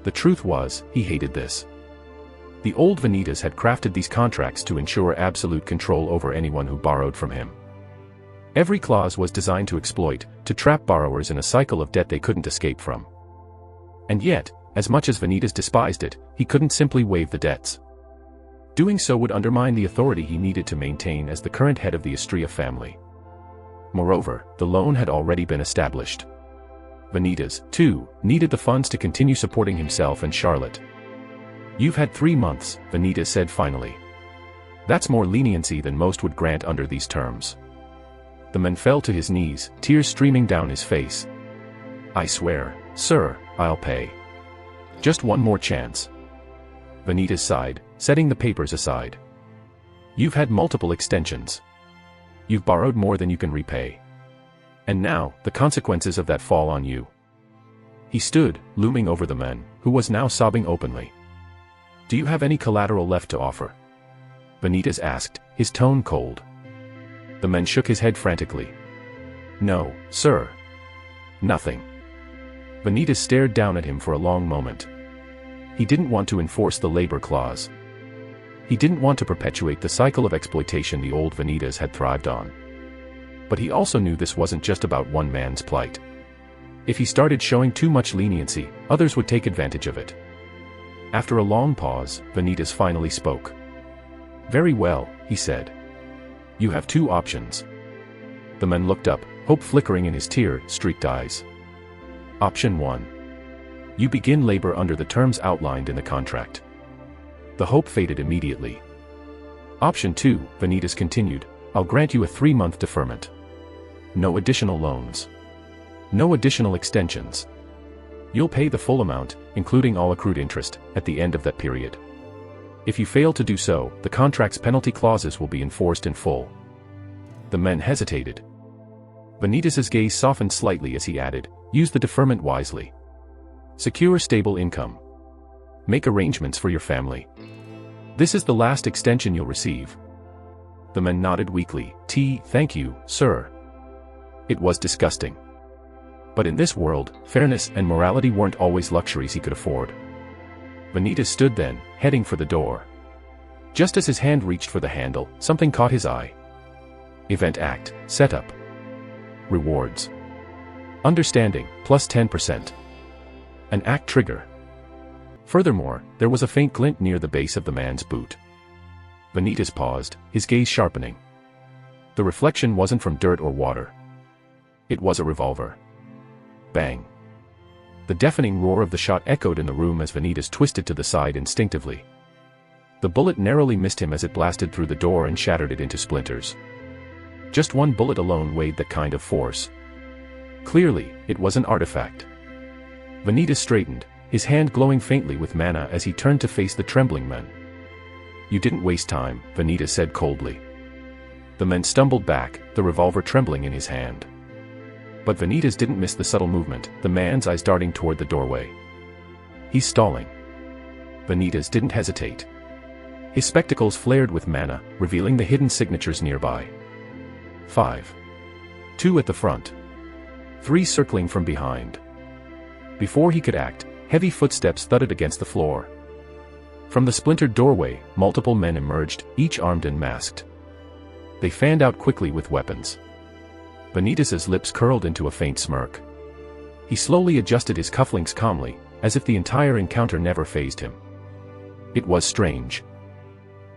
The truth was, he hated this. The old Vanitas had crafted these contracts to ensure absolute control over anyone who borrowed from him. Every clause was designed to exploit, to trap borrowers in a cycle of debt they couldn't escape from. And yet, as much as Vanitas despised it, he couldn't simply waive the debts. Doing so would undermine the authority he needed to maintain as the current head of the Astrea family. Moreover, the loan had already been established. Vanitas, too, needed the funds to continue supporting himself and Charlotte. "You've had 3 months," Vanitas said finally. "That's more leniency than most would grant under these terms." The man fell to his knees, tears streaming down his face. "I swear, sir, I'll pay. Just one more chance." Vanitas sighed, setting the papers aside. "You've had multiple extensions. You've borrowed more than you can repay. And now, the consequences of that fall on you." He stood, looming over the man, who was now sobbing openly. "Do you have any collateral left to offer?" Vanitas asked, his tone cold. The man shook his head frantically. "No, sir. Nothing." Vanitas stared down at him for a long moment. He didn't want to enforce the labor clause. He didn't want to perpetuate the cycle of exploitation the old Vanitas had thrived on. But he also knew this wasn't just about one man's plight. If he started showing too much leniency, others would take advantage of it. After a long pause, Vanitas finally spoke. "Very well," he said. "You have 2 options." The man looked up, hope flickering in his tear-streaked eyes. Option 1. You begin labor under the terms outlined in the contract. The hope faded immediately. Option 2, Vanitas continued, I'll grant you a 3-month deferment. No additional loans. No additional extensions. You'll pay the full amount, including all accrued interest, at the end of that period. If you fail to do so, the contract's penalty clauses will be enforced in full. The men hesitated. Vanitas's gaze softened slightly as he added, use the deferment wisely. Secure stable income. Make arrangements for your family. This is the last extension you'll receive. The men nodded weakly. Thank you, sir. It was disgusting. But in this world, fairness and morality weren't always luxuries he could afford. Vanitas stood then, heading for the door. Just as his hand reached for the handle, something caught his eye. Event Act, Setup. Rewards. Understanding, plus 10%. An Act trigger. Furthermore, there was a faint glint near the base of the man's boot. Vanitas paused, his gaze sharpening. The reflection wasn't from dirt or water. It was a revolver. Bang. The deafening roar of the shot echoed in the room as Vanitas twisted to the side instinctively. The bullet narrowly missed him as it blasted through the door and shattered it into splinters. Just one bullet alone weighed that kind of force. Clearly, it was an artifact. Vanitas straightened, his hand glowing faintly with mana as he turned to face the trembling men. You didn't waste time, Vanitas said coldly. The men stumbled back, the revolver trembling in his hand. But Vanitas didn't miss the subtle movement, the man's eyes darting toward the doorway. He's stalling. Vanitas didn't hesitate. His spectacles flared with mana, revealing the hidden signatures nearby. 5. 2 at the front. 3 circling from behind. Before he could act, heavy footsteps thudded against the floor. From the splintered doorway, multiple men emerged, each armed and masked. They fanned out quickly with weapons. Vanitas's lips curled into a faint smirk. He slowly adjusted his cufflinks calmly, as if the entire encounter never fazed him. It was strange.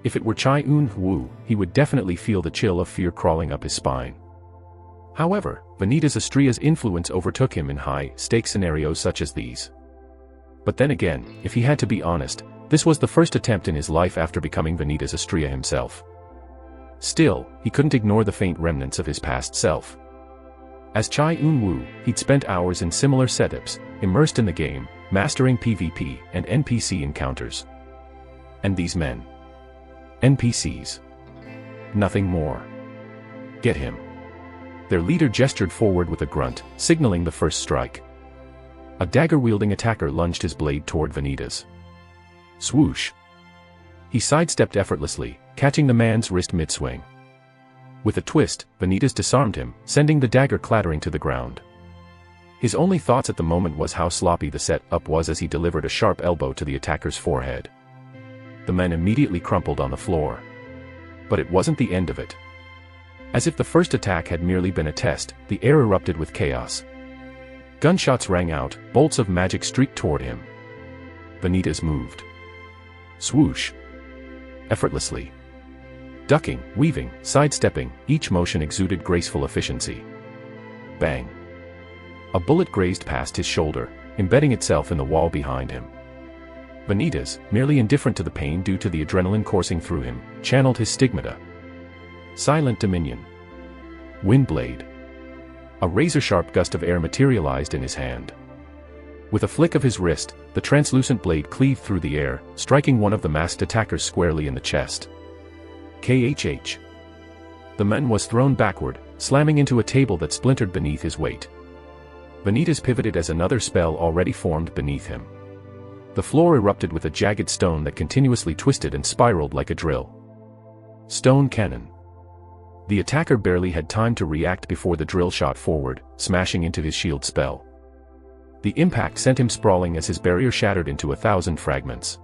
If it were Chai Un-woo, he would definitely feel the chill of fear crawling up his spine. However, Vanitas Astria's influence overtook him in high-stakes scenarios such as these. But then again, if he had to be honest, this was the first attempt in his life after becoming Vanitas Astria himself. Still, he couldn't ignore the faint remnants of his past self. As Chai Un-woo, he'd spent hours in similar setups, immersed in the game, mastering PvP and NPC encounters. And these men. NPCs. Nothing more. Get him. Their leader gestured forward with a grunt, signaling the first strike. A dagger-wielding attacker lunged his blade toward Vanitas. Swoosh. He sidestepped effortlessly, catching the man's wrist mid-swing. With a twist, Vanitas disarmed him, sending the dagger clattering to the ground. His only thoughts at the moment was how sloppy the set-up was as he delivered a sharp elbow to the attacker's forehead. The man immediately crumpled on the floor. But it wasn't the end of it. As if the first attack had merely been a test, the air erupted with chaos. Gunshots rang out, bolts of magic streaked toward him. Vanitas moved. Swoosh. Effortlessly. Ducking, weaving, sidestepping, each motion exuded graceful efficiency. Bang. A bullet grazed past his shoulder, embedding itself in the wall behind him. Vanitas, merely indifferent to the pain due to the adrenaline coursing through him, channeled his stigmata. Silent Dominion. Windblade. A razor-sharp gust of air materialized in his hand. With a flick of his wrist, the translucent blade cleaved through the air, striking one of the masked attackers squarely in the chest. KHH. The man was thrown backward, slamming into a table that splintered beneath his weight. Vanitas pivoted as another spell already formed beneath him. The floor erupted with a jagged stone that continuously twisted and spiraled like a drill. Stone Cannon. The attacker barely had time to react before the drill shot forward, smashing into his shield spell. The impact sent him sprawling as his barrier shattered into 1,000 fragments.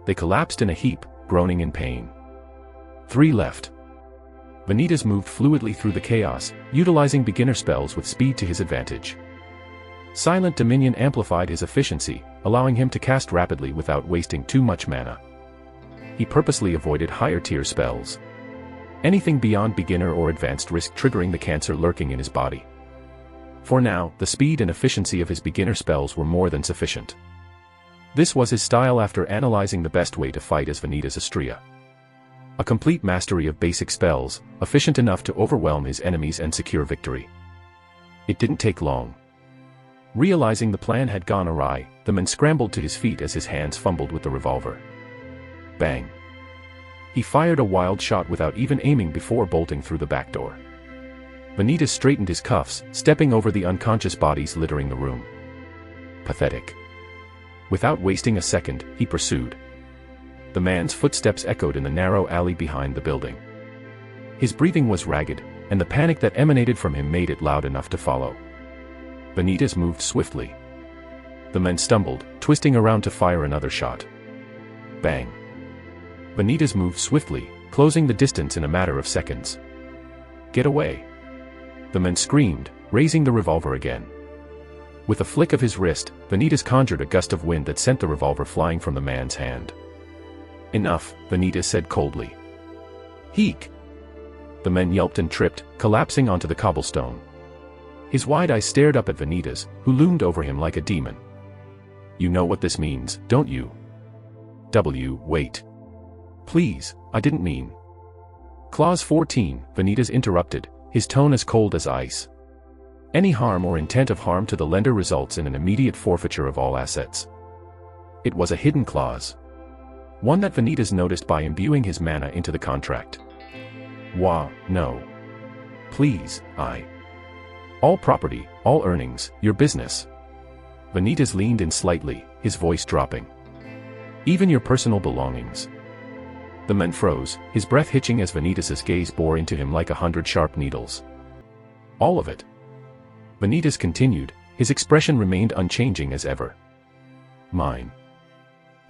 They collapsed in a heap, groaning in pain. 3 left. Vanitas moved fluidly through the chaos, utilizing beginner spells with speed to his advantage. Silent Dominion amplified his efficiency, allowing him to cast rapidly without wasting too much mana. He purposely avoided higher-tier spells. Anything beyond beginner or advanced risked triggering the cancer lurking in his body. For now, the speed and efficiency of his beginner spells were more than sufficient. This was his style after analyzing the best way to fight as Vanitas Astrea. A complete mastery of basic spells, efficient enough to overwhelm his enemies and secure victory. It didn't take long. Realizing the plan had gone awry, the man scrambled to his feet as his hands fumbled with the revolver. Bang. He fired a wild shot without even aiming before bolting through the back door. Vanitas straightened his cuffs, stepping over the unconscious bodies littering the room. Pathetic. Without wasting a second, he pursued. The man's footsteps echoed in the narrow alley behind the building. His breathing was ragged, and the panic that emanated from him made it loud enough to follow. Vanitas moved swiftly. The man stumbled, twisting around to fire another shot. Bang. Vanitas moved swiftly, closing the distance in a matter of seconds. Get away. The man screamed, raising the revolver again. With a flick of his wrist, Vanitas conjured a gust of wind that sent the revolver flying from the man's hand. Enough, Vanitas said coldly. Heek! The man yelped and tripped, collapsing onto the cobblestone. His wide eyes stared up at Vanitas, who loomed over him like a demon. You know what this means, don't you? Wait. Please, I didn't mean. Clause 14, Vanitas interrupted, his tone as cold as ice. Any harm or intent of harm to the lender results in an immediate forfeiture of all assets. It was a hidden clause. One that Vanitas noticed by imbuing his mana into the contract. No. Please, All property, all earnings, your business. Vanitas leaned in slightly, his voice dropping. Even your personal belongings. The man froze, his breath hitching as Vanitas's gaze bore into him like 100 sharp needles. All of it. Vanitas continued, his expression remained unchanging as ever. Mine.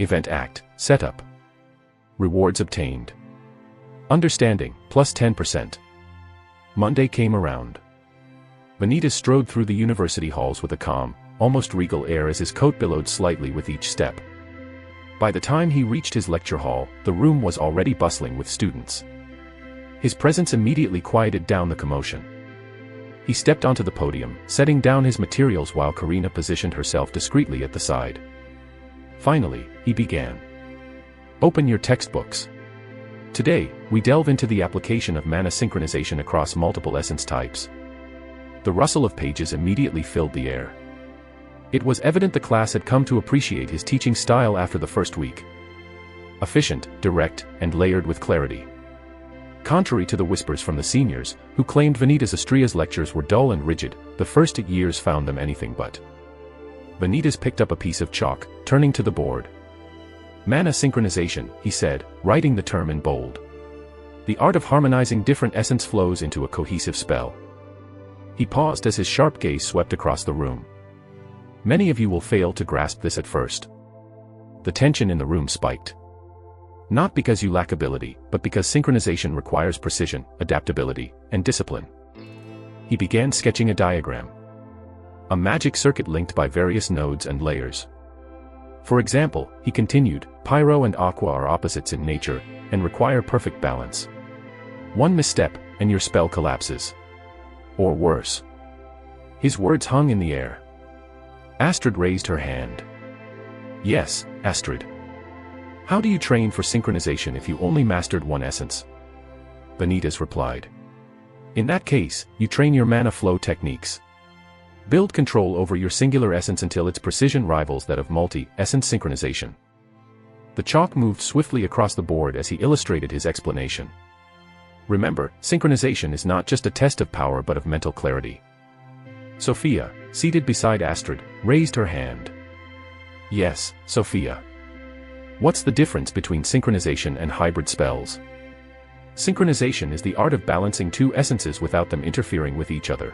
Event Act, Setup. Rewards obtained. Understanding, plus 10%. Monday came around. Vanitas strode through the university halls with a calm, almost regal air as his coat billowed slightly with each step. By the time he reached his lecture hall, the room was already bustling with students. His presence immediately quieted down the commotion. He stepped onto the podium, setting down his materials while Karina positioned herself discreetly at the side. Finally, he began. Open your textbooks. Today, we delve into the application of mana synchronization across multiple essence types. The rustle of pages immediately filled the air. It was evident the class had come to appreciate his teaching style after the first week. Efficient, direct, and layered with clarity. Contrary to the whispers from the seniors, who claimed Vanitas Astrea's lectures were dull and rigid, the first years found them anything but. Vanitas picked up a piece of chalk, turning to the board. Mana synchronization, he said, writing the term in bold. The art of harmonizing different essence flows into a cohesive spell. He paused as his sharp gaze swept across the room. Many of you will fail to grasp this at first. The tension in the room spiked. Not because you lack ability, but because synchronization requires precision, adaptability, and discipline. He began sketching a diagram. A magic circuit linked by various nodes and layers. For example, he continued, Pyro and Aqua are opposites in nature, and require perfect balance. One misstep, and your spell collapses. Or worse. His words hung in the air. Astrid raised her hand. Yes, Astrid. How do you train for synchronization if you only mastered one essence? Vanitas replied. In that case, you train your mana flow techniques. Build control over your singular essence until its precision rivals that of multi-essence synchronization. The chalk moved swiftly across the board as he illustrated his explanation. Remember, synchronization is not just a test of power but of mental clarity. Sophia, seated beside Astrid, raised her hand. Yes, Sophia. What's the difference between synchronization and hybrid spells? Synchronization is the art of balancing two essences without them interfering with each other.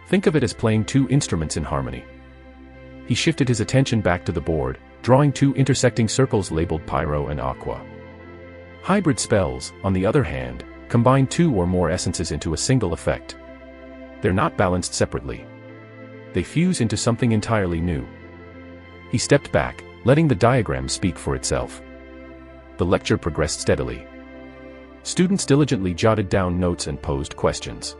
Think of it as playing two instruments in harmony. He shifted his attention back to the board, drawing two intersecting circles labeled Pyro and Aqua. Hybrid spells, on the other hand, combine two or more essences into a single effect. They're not balanced separately. They fuse into something entirely new. He stepped back, letting the diagram speak for itself. The lecture progressed steadily. Students diligently jotted down notes and posed questions.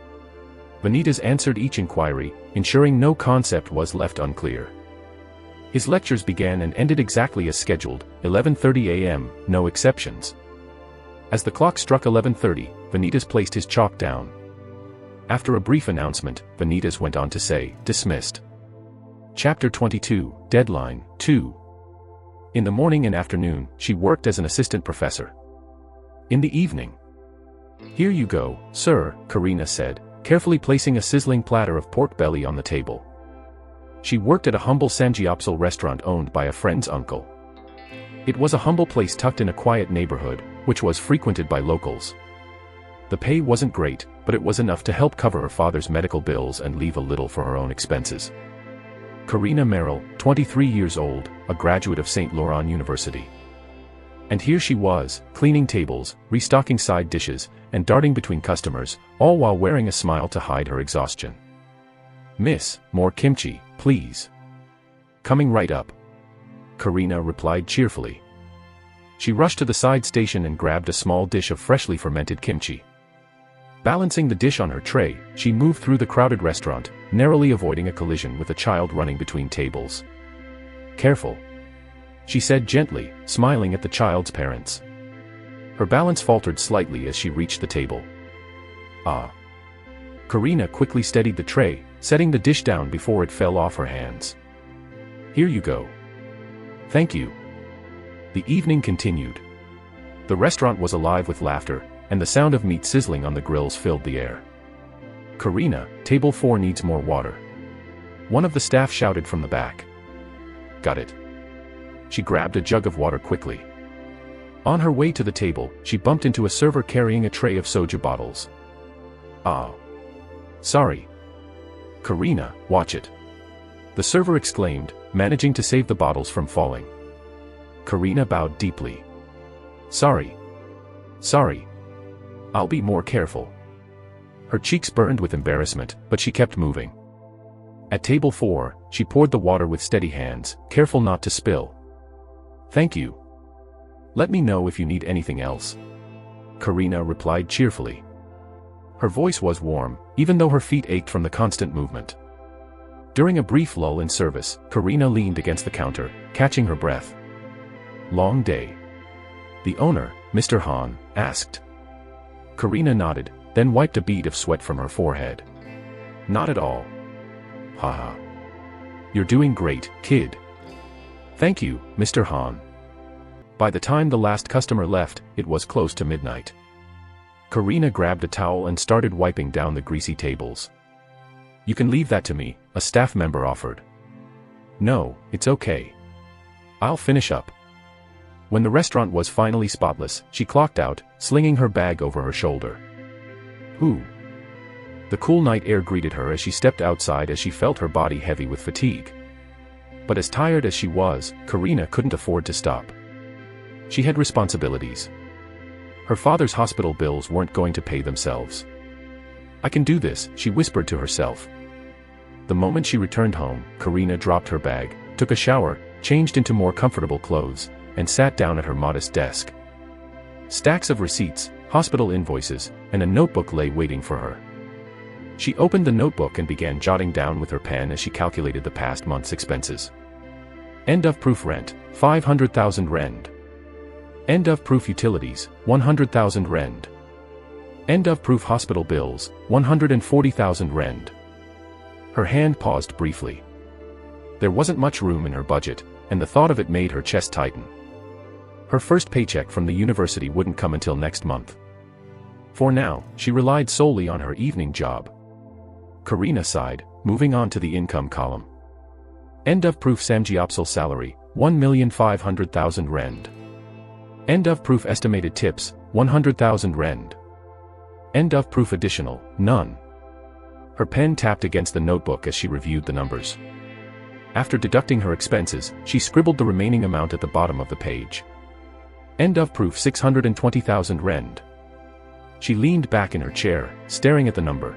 Vanitas answered each inquiry, ensuring no concept was left unclear. His lectures began and ended exactly as scheduled, 11:30 a.m., no exceptions. As the clock struck 11:30, Vanitas placed his chalk down. After a brief announcement, Vanitas went on to say, dismissed. Chapter 22, Deadline, 2. In the morning and afternoon, she worked as an assistant professor. In the evening. Here you go, sir, Karina said, carefully placing a sizzling platter of pork belly on the table. She worked at a humble Samgyeopsal restaurant owned by a friend's uncle. It was a humble place tucked in a quiet neighborhood, which was frequented by locals. The pay wasn't great, but it was enough to help cover her father's medical bills and leave a little for her own expenses. Karina Merrill, 23 years old, a graduate of St. Laurent University. And here she was, cleaning tables, restocking side dishes, and darting between customers, all while wearing a smile to hide her exhaustion. Miss, more kimchi, please. Coming right up. Karina replied cheerfully. She rushed to the side station and grabbed a small dish of freshly fermented kimchi. Balancing the dish on her tray, she moved through the crowded restaurant, narrowly avoiding a collision with a child running between tables. Careful, she said gently, smiling at the child's parents. Her balance faltered slightly as she reached the table. Ah. Karina quickly steadied the tray, setting the dish down before it fell off her hands. Here you go. Thank you. The evening continued. The restaurant was alive with laughter, and the sound of meat sizzling on the grills filled the air. Karina, table 4 needs more water. One of the staff shouted from the back. Got it. She grabbed a jug of water quickly. On her way to the table, she bumped into a server carrying a tray of soju bottles. Ah. Sorry. Karina, watch it. The server exclaimed, managing to save the bottles from falling. Karina bowed deeply. Sorry. Sorry. I'll be more careful. Her cheeks burned with embarrassment, but she kept moving. At table 4, she poured the water with steady hands, careful not to spill. Thank you. Let me know if you need anything else. Karina replied cheerfully. Her voice was warm, even though her feet ached from the constant movement. During a brief lull in service, Karina leaned against the counter, catching her breath. Long day. The owner, Mr. Han, asked. Karina nodded, then wiped a bead of sweat from her forehead. Not at all. Haha. You're doing great, kid. Thank you, Mr. Han. By the time the last customer left, it was close to midnight. Karina grabbed a towel and started wiping down the greasy tables. You can leave that to me, a staff member offered. No, it's okay. I'll finish up. When the restaurant was finally spotless, she clocked out, slinging her bag over her shoulder. Ooh. The cool night air greeted her as she stepped outside as she felt her body heavy with fatigue. But as tired as she was, Karina couldn't afford to stop. She had responsibilities. Her father's hospital bills weren't going to pay themselves. I can do this, she whispered to herself. The moment she returned home, Karina dropped her bag, took a shower, changed into more comfortable clothes, and sat down at her modest desk. Stacks of receipts, hospital invoices, and a notebook lay waiting for her. She opened the notebook and began jotting down with her pen as she calculated the past month's expenses. End of proof rent, 500,000 rand. End of proof utilities, 100,000 rand. End of proof hospital bills, 140,000 rand. Her hand paused briefly. There wasn't much room in her budget, and the thought of it made her chest tighten. Her first paycheck from the university wouldn't come until next month. For now, she relied solely on her evening job. Karina sighed, moving on to the income column. End of proof Samgyeopsal salary, 1,500,000 rand. End of proof estimated tips, 100,000 rand. End of proof additional, none. Her pen tapped against the notebook as she reviewed the numbers. After deducting her expenses, she scribbled the remaining amount at the bottom of the page. End of proof 620,000 rand. She leaned back in her chair, staring at the number.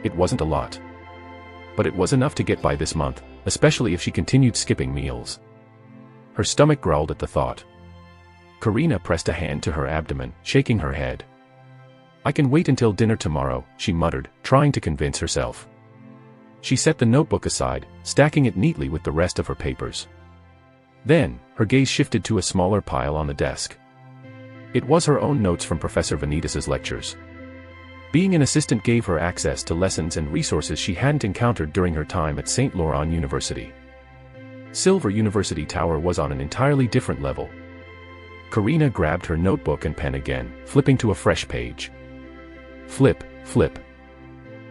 It wasn't a lot. But it was enough to get by this month, especially if she continued skipping meals. Her stomach growled at the thought. Karina pressed a hand to her abdomen, shaking her head. I can wait until dinner tomorrow, she muttered, trying to convince herself. She set the notebook aside, stacking it neatly with the rest of her papers. Then, her gaze shifted to a smaller pile on the desk. It was her own notes from Professor Vanitas' lectures. Being an assistant gave her access to lessons and resources she hadn't encountered during her time at St. Laurent University. Silver University Tower was on an entirely different level. Karina grabbed her notebook and pen again, flipping to a fresh page. Flip, flip.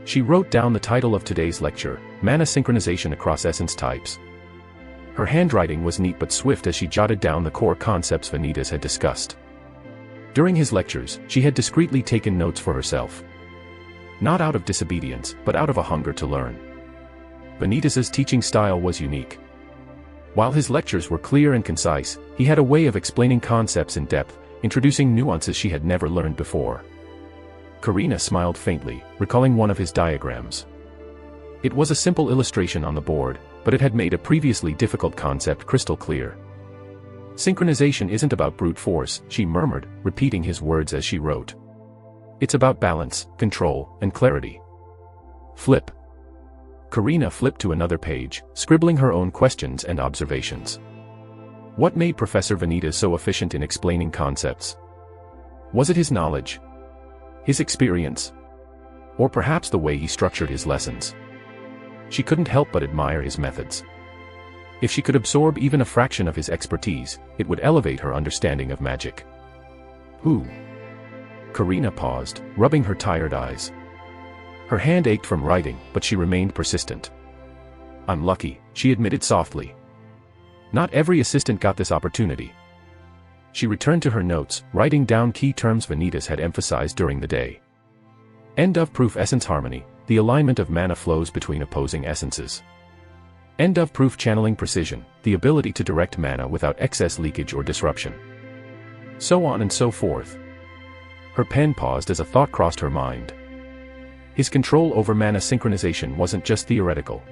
She wrote down the title of today's lecture, Mana Synchronization Across Essence Types. Her handwriting was neat but swift as she jotted down the core concepts Vanitas had discussed. During his lectures, she had discreetly taken notes for herself. Not out of disobedience, but out of a hunger to learn. Vanitas's teaching style was unique. While his lectures were clear and concise, he had a way of explaining concepts in depth, introducing nuances she had never learned before. Karina smiled faintly, recalling one of his diagrams. It was a simple illustration on the board, but it had made a previously difficult concept crystal clear. Synchronization isn't about brute force, she murmured, repeating his words as she wrote. It's about balance, control, and clarity. Flip. Karina flipped to another page, scribbling her own questions and observations. What made Professor Vanitas so efficient in explaining concepts? Was it his knowledge? His experience? Or perhaps the way he structured his lessons? She couldn't help but admire his methods. If she could absorb even a fraction of his expertise, it would elevate her understanding of magic. Who? Karina paused, rubbing her tired eyes. Her hand ached from writing, but she remained persistent. I'm lucky, she admitted softly. Not every assistant got this opportunity. She returned to her notes, writing down key terms Vanitas had emphasized during the day. End of proof essence harmony, the alignment of mana flows between opposing essences. End of proof channeling precision, the ability to direct mana without excess leakage or disruption. So on and so forth. Her pen paused as a thought crossed her mind. His control over mana synchronization wasn't just theoretical.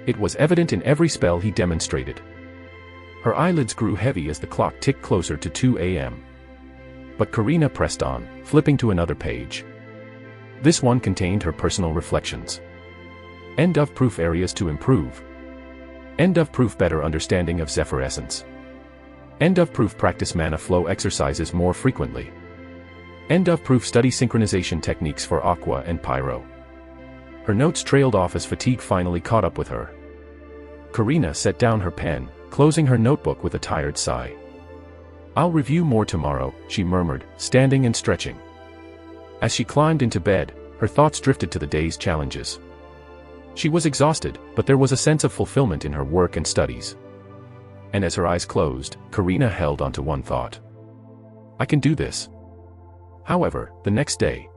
It was evident in every spell he demonstrated. Her eyelids grew heavy as the clock ticked closer to 2 a.m. But Karina pressed on, flipping to another page. This one contained her personal reflections. End of proof areas to improve. End of proof better understanding of Zephyr essence. End of proof practice mana flow exercises more frequently. End of proof study synchronization techniques for Aqua and Pyro. Her notes trailed off as fatigue finally caught up with her. Karina set down her pen, closing her notebook with a tired sigh. I'll review more tomorrow, she murmured, standing and stretching. As she climbed into bed, her thoughts drifted to the day's challenges. She was exhausted, but there was a sense of fulfillment in her work and studies. And as her eyes closed, Karina held onto one thought. I can do this. However, the next day.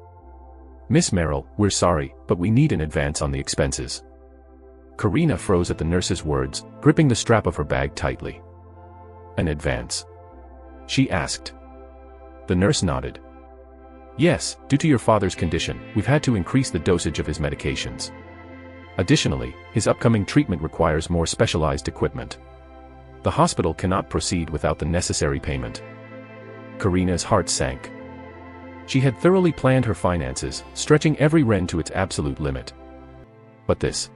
Miss Merrill, we're sorry, but we need an advance on the expenses. Karina froze at the nurse's words, gripping the strap of her bag tightly. An advance? She asked. The nurse nodded. Yes, due to your father's condition, we've had to increase the dosage of his medications. Additionally, his upcoming treatment requires more specialized equipment. The hospital cannot proceed without the necessary payment. Karina's heart sank. She had thoroughly planned her finances, stretching every ren to its absolute limit. But this.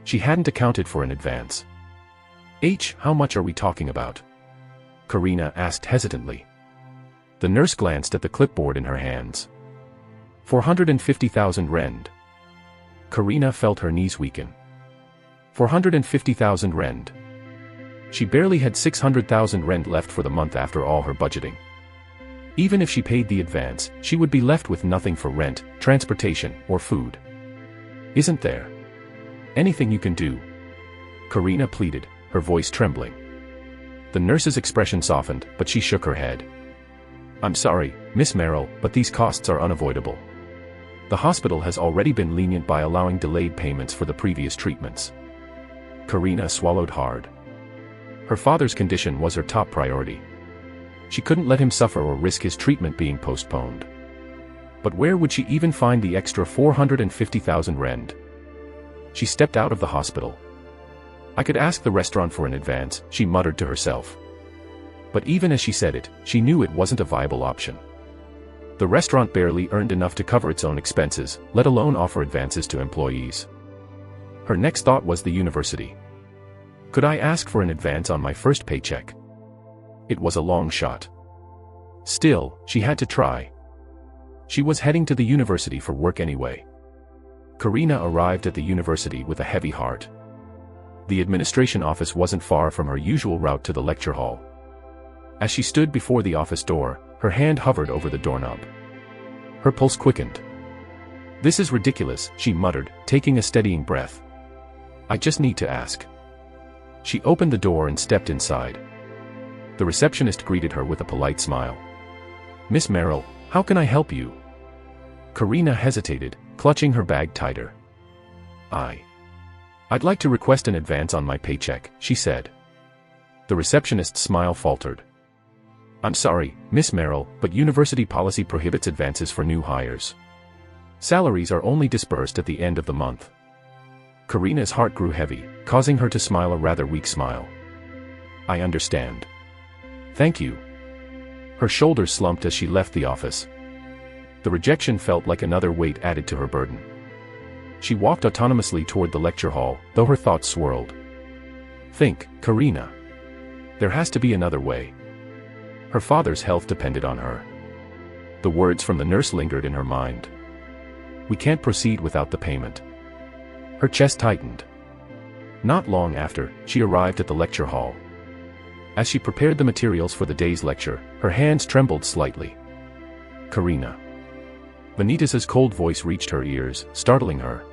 She hadn't accounted for in advance. How much are we talking about? Karina asked hesitantly. The nurse glanced at the clipboard in her hands. 450,000 rend. Karina felt her knees weaken. 450,000 rend. She barely had 600,000 rend left for the month after all her budgeting. Even if she paid the advance, she would be left with nothing for rent, transportation, or food. Isn't there anything you can do? Karina pleaded, her voice trembling. The nurse's expression softened, but she shook her head. I'm sorry, Miss Merrill, but these costs are unavoidable. The hospital has already been lenient by allowing delayed payments for the previous treatments. Karina swallowed hard. Her father's condition was her top priority. She couldn't let him suffer or risk his treatment being postponed. But where would she even find the extra 450,000 rend? She stepped out of the hospital. I could ask the restaurant for an advance, she muttered to herself. But even as she said it, she knew it wasn't a viable option. The restaurant barely earned enough to cover its own expenses, let alone offer advances to employees. Her next thought was the university. Could I ask for an advance on my first paycheck? It was a long shot. Still, she had to try. She was heading to the university for work anyway. Karina arrived at the university with a heavy heart. The administration office wasn't far from her usual route to the lecture hall. As she stood before the office door, her hand hovered over the doorknob. Her pulse quickened. This is ridiculous, she muttered, taking a steadying breath. I just need to ask. She opened the door and stepped inside. The receptionist greeted her with a polite smile. Miss Merrill, how can I help you? Karina hesitated, clutching her bag tighter. I'd like to request an advance on my paycheck, she said. The receptionist's smile faltered. I'm sorry, Miss Merrill, but university policy prohibits advances for new hires. Salaries are only disbursed at the end of the month. Karina's heart grew heavy, causing her to smile a rather weak smile. I understand. Thank you. Her shoulders slumped as she left the office. The rejection felt like another weight added to her burden. She walked autonomously toward the lecture hall, though her thoughts swirled. Think, Karina. There has to be another way. Her father's health depended on her. The words from the nurse lingered in her mind. We can't proceed without the payment. Her chest tightened. Not long after, she arrived at the lecture hall. As she prepared the materials for the day's lecture, her hands trembled slightly. Karina. Vanitas' cold voice reached her ears, startling her.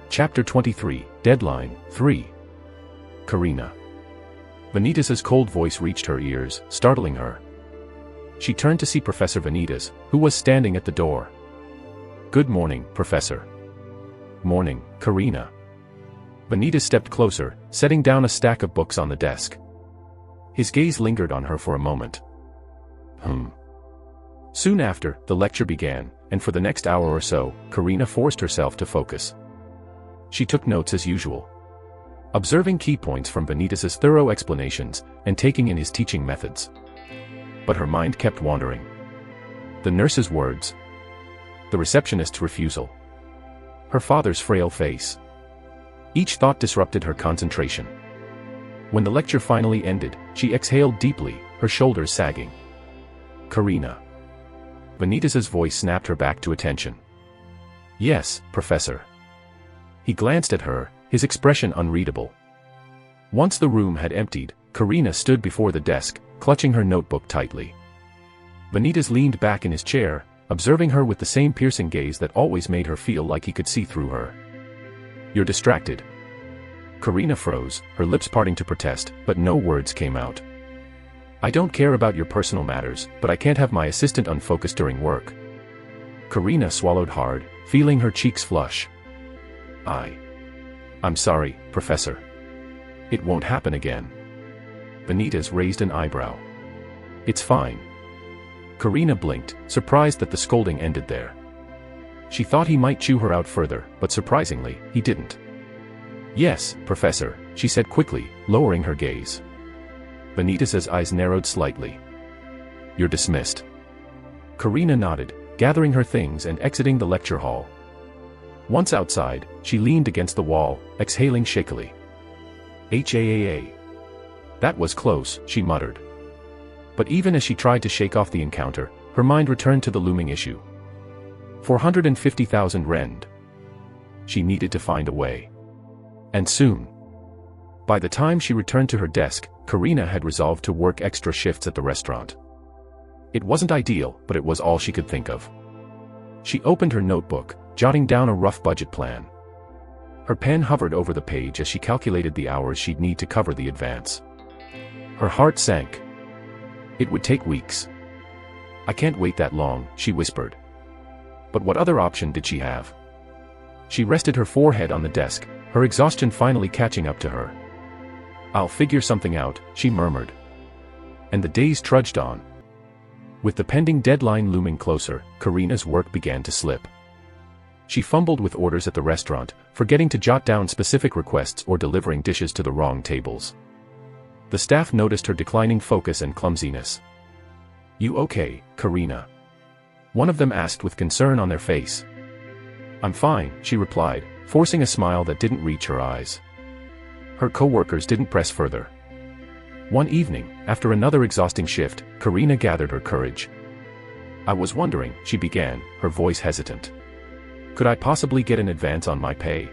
Chapter 23, Deadline, 3. Karina. Vanitas' cold voice reached her ears, startling her. She turned to see Professor Vanitas, who was standing at the door. Good morning, Professor. Morning, Karina. Vanitas stepped closer, setting down a stack of books on the desk. His gaze lingered on her for a moment. Soon after, the lecture began, and for the next hour or so, Karina forced herself to focus. She took notes as usual, observing key points from Vanitas' thorough explanations, and taking in his teaching methods. But her mind kept wandering. The nurse's words. The receptionist's refusal. Her father's frail face. Each thought disrupted her concentration. When the lecture finally ended, she exhaled deeply, her shoulders sagging. Karina. Vanitas' voice snapped her back to attention. Yes, Professor. He glanced at her, his expression unreadable. Once the room had emptied, Karina stood before the desk, clutching her notebook tightly. Vanitas leaned back in his chair, observing her with the same piercing gaze that always made her feel like he could see through her. You're distracted. Karina froze, her lips parting to protest, but no words came out. I don't care about your personal matters, but I can't have my assistant unfocused during work. Karina swallowed hard, feeling her cheeks flush. I'm sorry, Professor. It won't happen again. Vanitas raised an eyebrow. It's fine. Karina blinked, surprised that the scolding ended there. She thought he might chew her out further, but surprisingly, he didn't. Yes, Professor, she said quickly, lowering her gaze. Vanitas' eyes narrowed slightly. You're dismissed. Karina nodded, gathering her things and exiting the lecture hall. Once outside, she leaned against the wall, exhaling shakily. "HAAA. That was close," she muttered. But even as she tried to shake off the encounter, her mind returned to the looming issue. 450,000 rand. She needed to find a way. And soon. By the time she returned to her desk, Karina had resolved to work extra shifts at the restaurant. It wasn't ideal, but it was all she could think of. She opened her notebook, jotting down a rough budget plan. Her pen hovered over the page as she calculated the hours she'd need to cover the advance. Her heart sank. It would take weeks. "I can't wait that long," she whispered. But what other option did she have? She rested her forehead on the desk, her exhaustion finally catching up to her. "I'll figure something out," she murmured. And the days trudged on. With the pending deadline looming closer, Karina's work began to slip. She fumbled with orders at the restaurant, forgetting to jot down specific requests or delivering dishes to the wrong tables. The staff noticed her declining focus and clumsiness. "You okay, Karina?" one of them asked with concern on their face. "I'm fine," she replied, forcing a smile that didn't reach her eyes. Her co-workers didn't press further. One evening, after another exhausting shift, Karina gathered her courage. "I was wondering," she began, her voice hesitant. "Could I possibly get an advance on my pay?"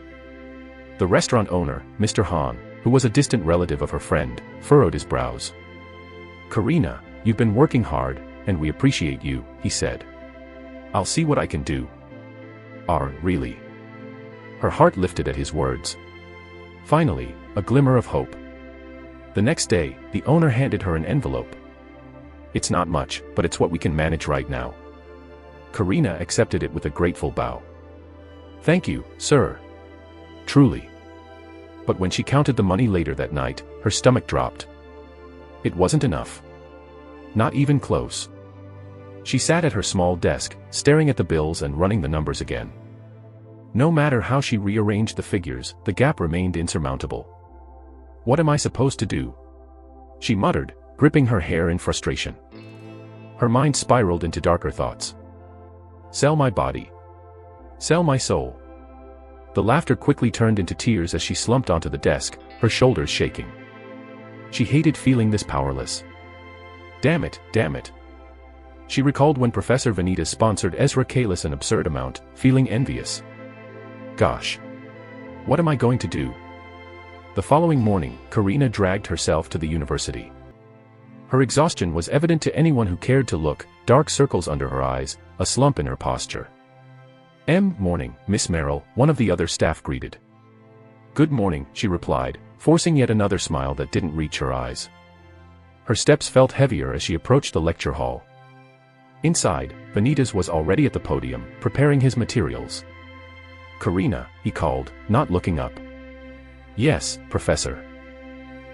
The restaurant owner, Mr. Han, who was a distant relative of her friend, furrowed his brows. "Karina, you've been working hard, and we appreciate you," he said. "I'll see what I can do." Really?" Her heart lifted at his words. Finally, a glimmer of hope. The next day, the owner handed her an envelope. "It's not much, but it's what we can manage right now." Karina accepted it with a grateful bow. "Thank you, sir." Truly. But when she counted the money later that night, her stomach dropped. It wasn't enough. Not even close. She sat at her small desk, staring at the bills and running the numbers again. No matter how she rearranged the figures, the gap remained insurmountable. "What am I supposed to do?" she muttered, gripping her hair in frustration. Her mind spiraled into darker thoughts. Sell my body. Sell my soul. The laughter quickly turned into tears as she slumped onto the desk, her shoulders shaking. She hated feeling this powerless. Damn it, damn it. She recalled when Professor Vanitas sponsored Ezra Kalis an absurd amount, feeling envious. Gosh. What am I going to do? The following morning, Karina dragged herself to the university. Her exhaustion was evident to anyone who cared to look, dark circles under her eyes, a slump in her posture. Morning, Miss Merrill, one of the other staff greeted. Good morning, she replied, forcing yet another smile that didn't reach her eyes. Her steps felt heavier as she approached the lecture hall. Inside, Vanitas was already at the podium, preparing his materials. Karina, he called, not looking up. Yes, Professor.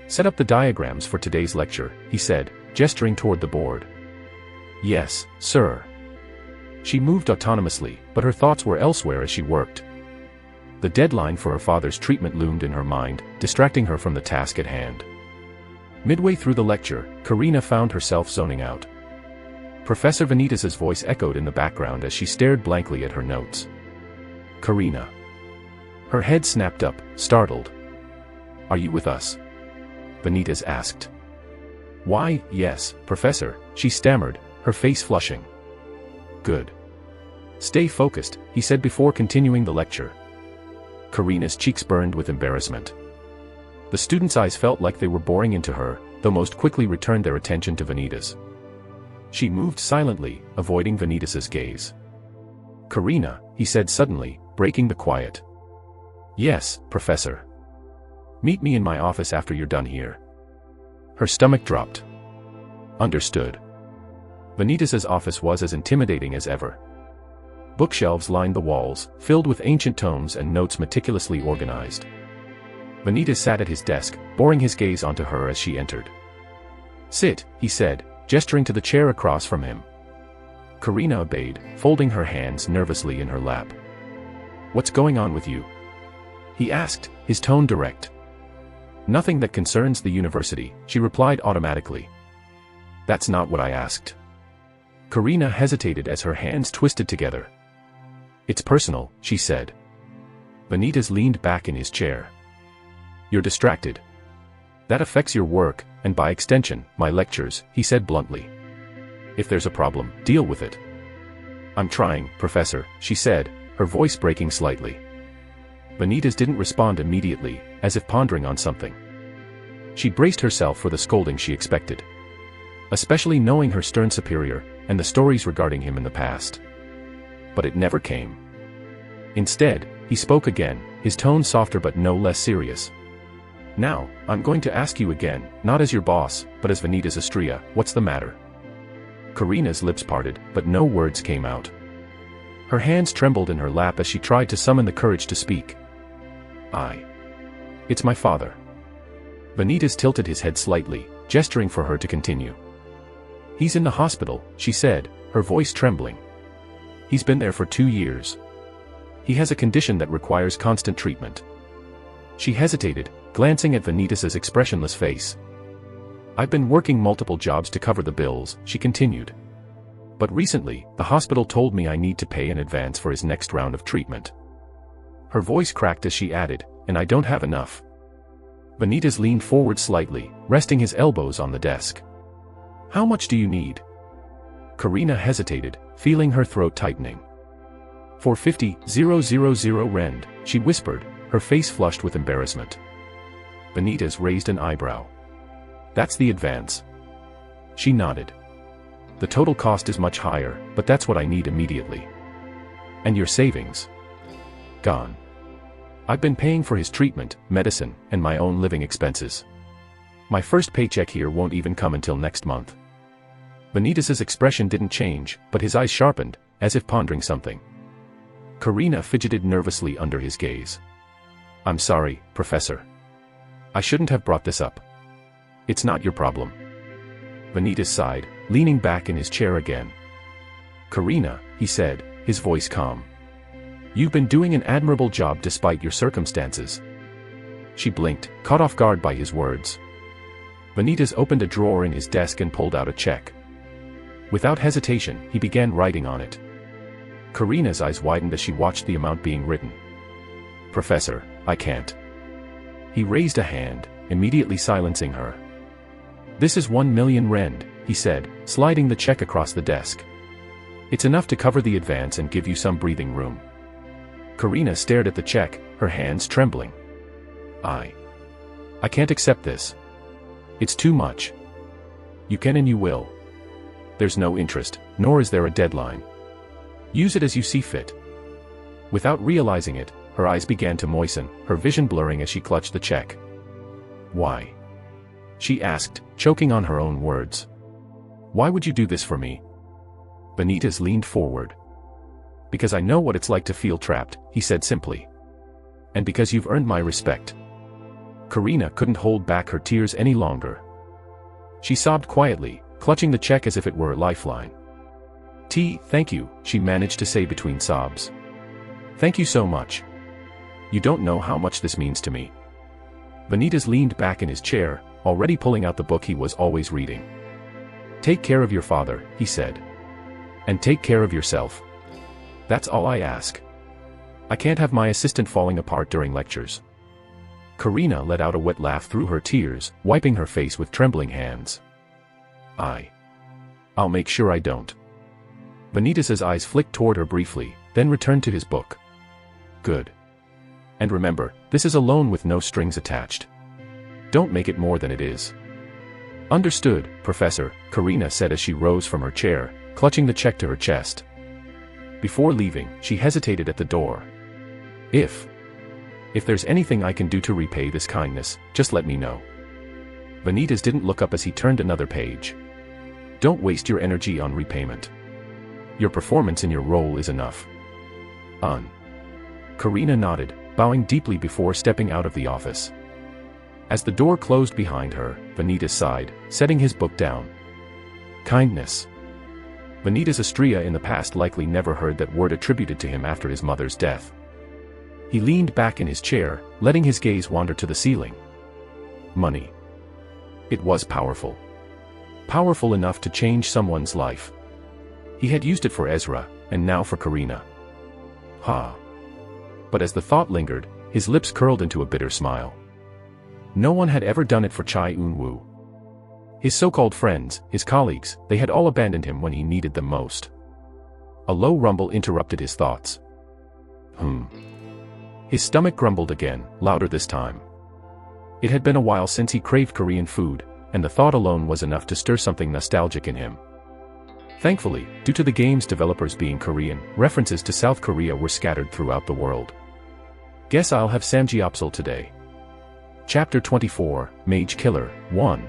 Set up the diagrams for today's lecture, he said, gesturing toward the board. Yes, sir. She moved autonomously, but her thoughts were elsewhere as she worked. The deadline for her father's treatment loomed in her mind, distracting her from the task at hand. Midway through the lecture, Karina found herself zoning out. Professor Vanitas' voice echoed in the background as she stared blankly at her notes. Karina. Her head snapped up, startled. Are you with us? Vanitas asked. Why, yes, Professor, she stammered, her face flushing. Good. Stay focused, he said before continuing the lecture. Karina's cheeks burned with embarrassment. The students' eyes felt like they were boring into her, though most quickly returned their attention to Vanitas. She moved silently, avoiding Vanitas' gaze. Karina, he said suddenly, breaking the quiet. Yes, Professor. Meet me in my office after you're done here. Her stomach dropped. Understood. Vanitas' office was as intimidating as ever. Bookshelves lined the walls, filled with ancient tomes and notes meticulously organized. Vanitas sat at his desk, boring his gaze onto her as she entered. Sit, he said, gesturing to the chair across from him. Karina obeyed, folding her hands nervously in her lap. What's going on with you? He asked, his tone direct. Nothing that concerns the university, she replied automatically. That's not what I asked. Karina hesitated as her hands twisted together. It's personal, she said. Vanitas leaned back in his chair. You're distracted. That affects your work, and by extension, my lectures, he said bluntly. If there's a problem, deal with it. I'm trying, Professor, she said, her voice breaking slightly. Vanitas didn't respond immediately, as if pondering on something. She braced herself for the scolding she expected. Especially knowing her stern superior, and the stories regarding him in the past. But it never came. Instead, he spoke again, his tone softer but no less serious. Now, I'm going to ask you again, not as your boss, but as Vanitas Astria, what's the matter? Karina's lips parted, but no words came out. Her hands trembled in her lap as she tried to summon the courage to speak. It's my father. Vanitas tilted his head slightly, gesturing for her to continue. He's in the hospital, she said, her voice trembling. He's been there for 2 years. He has a condition that requires constant treatment. She hesitated, glancing at Vanitas's expressionless face. I've been working multiple jobs to cover the bills, she continued. But recently, the hospital told me I need to pay in advance for his next round of treatment. Her voice cracked as she added, and I don't have enough. Vanitas leaned forward slightly, resting his elbows on the desk. How much do you need? Karina hesitated, feeling her throat tightening. 450,000 rand, she whispered, her face flushed with embarrassment. Vanitas raised an eyebrow. That's the advance. She nodded. The total cost is much higher, but that's what I need immediately. And your savings? Gone. I've been paying for his treatment, medicine, and my own living expenses. My first paycheck here won't even come until next month. Vanitas's expression didn't change, but his eyes sharpened, as if pondering something. Karina fidgeted nervously under his gaze. I'm sorry, Professor. I shouldn't have brought this up. It's not your problem. Vanitas sighed, leaning back in his chair again. Karina, he said, his voice calm. You've been doing an admirable job despite your circumstances. She blinked, caught off guard by his words. Vanitas opened a drawer in his desk and pulled out a check. Without hesitation, he began writing on it. Karina's eyes widened as she watched the amount being written. Professor, I can't. He raised a hand, immediately silencing her. This is 1 million rand, he said, sliding the check across the desk. It's enough to cover the advance and give you some breathing room. Karina stared at the check, her hands trembling. I can't accept this. It's too much. You can and you will. There's no interest, nor is there a deadline. Use it as you see fit. Without realizing it, her eyes began to moisten, her vision blurring as she clutched the check. Why? She asked, choking on her own words. Why would you do this for me? Vanitas leaned forward. Because I know what it's like to feel trapped, he said simply. And because you've earned my respect. Karina couldn't hold back her tears any longer. She sobbed quietly, clutching the check as if it were a lifeline. Thank you, she managed to say between sobs. Thank you so much. You don't know how much this means to me. Vanitas leaned back in his chair, already pulling out the book he was always reading. Take care of your father, he said. And take care of yourself. That's all I ask. I can't have my assistant falling apart during lectures. Karina let out a wet laugh through her tears, wiping her face with trembling hands. I'll make sure I don't. Vanitas's eyes flicked toward her briefly, then returned to his book. Good. And remember, this is a loan with no strings attached. Don't make it more than it is. Understood, Professor, Karina said as she rose from her chair, clutching the check to her chest. Before leaving, she hesitated at the door. If there's anything I can do to repay this kindness, just let me know. Vanitas didn't look up as he turned another page. Don't waste your energy on repayment. Your performance in your role is enough. Karina nodded, bowing deeply before stepping out of the office. As the door closed behind her, Vanitas sighed, setting his book down. Kindness. Vanitas Astria in the past likely never heard that word attributed to him after his mother's death. He leaned back in his chair, letting his gaze wander to the ceiling. Money. It was powerful. Powerful enough to change someone's life. He had used it for Ezra, and now for Karina. Ha! But as the thought lingered, his lips curled into a bitter smile. No one had ever done it for Chai Un-woo. His so-called friends, his colleagues, they had all abandoned him when he needed them most. A low rumble interrupted his thoughts. His stomach grumbled again, louder this time. It had been a while since he craved Korean food, and the thought alone was enough to stir something nostalgic in him. Thankfully, due to the game's developers being Korean, references to South Korea were scattered throughout the world. Guess I'll have samgyeopsal today. Chapter 24, Mage Killer, 1.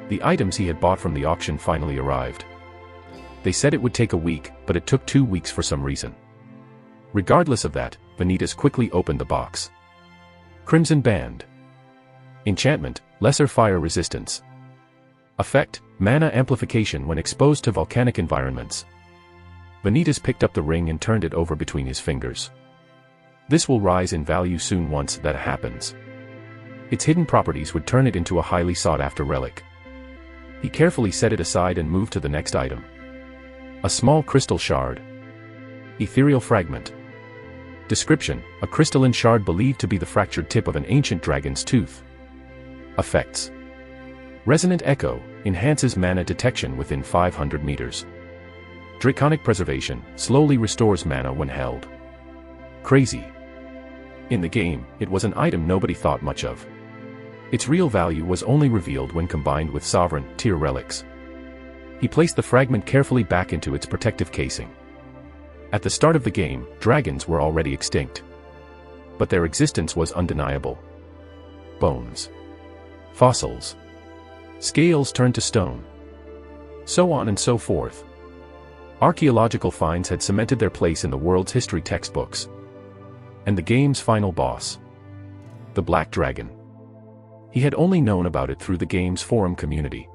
The items he had bought from the auction finally arrived. They said it would take a week, but it took 2 weeks for some reason. Regardless of that, Vanitas quickly opened the box. Crimson Band. Enchantment, Lesser Fire Resistance. Effect, Mana Amplification when exposed to volcanic environments. Vanitas picked up the ring and turned it over between his fingers. This will rise in value soon once that happens. Its hidden properties would turn it into a highly sought-after relic. He carefully set it aside and moved to the next item. A small crystal shard. Ethereal Fragment. Description, a crystalline shard believed to be the fractured tip of an ancient dragon's tooth. Effects. Resonant Echo, enhances mana detection within 500 meters. Draconic Preservation, slowly restores mana when held. Crazy. In the game, it was an item nobody thought much of. Its real value was only revealed when combined with Sovereign tier relics. He placed the fragment carefully back into its protective casing. At the start of the game, dragons were already extinct. But their existence was undeniable. Bones. Fossils. Scales turned to stone. So on and so forth. Archaeological finds had cemented their place in the world's history textbooks. And the game's final boss. The Black Dragon. He had only known about it through the game's forum community.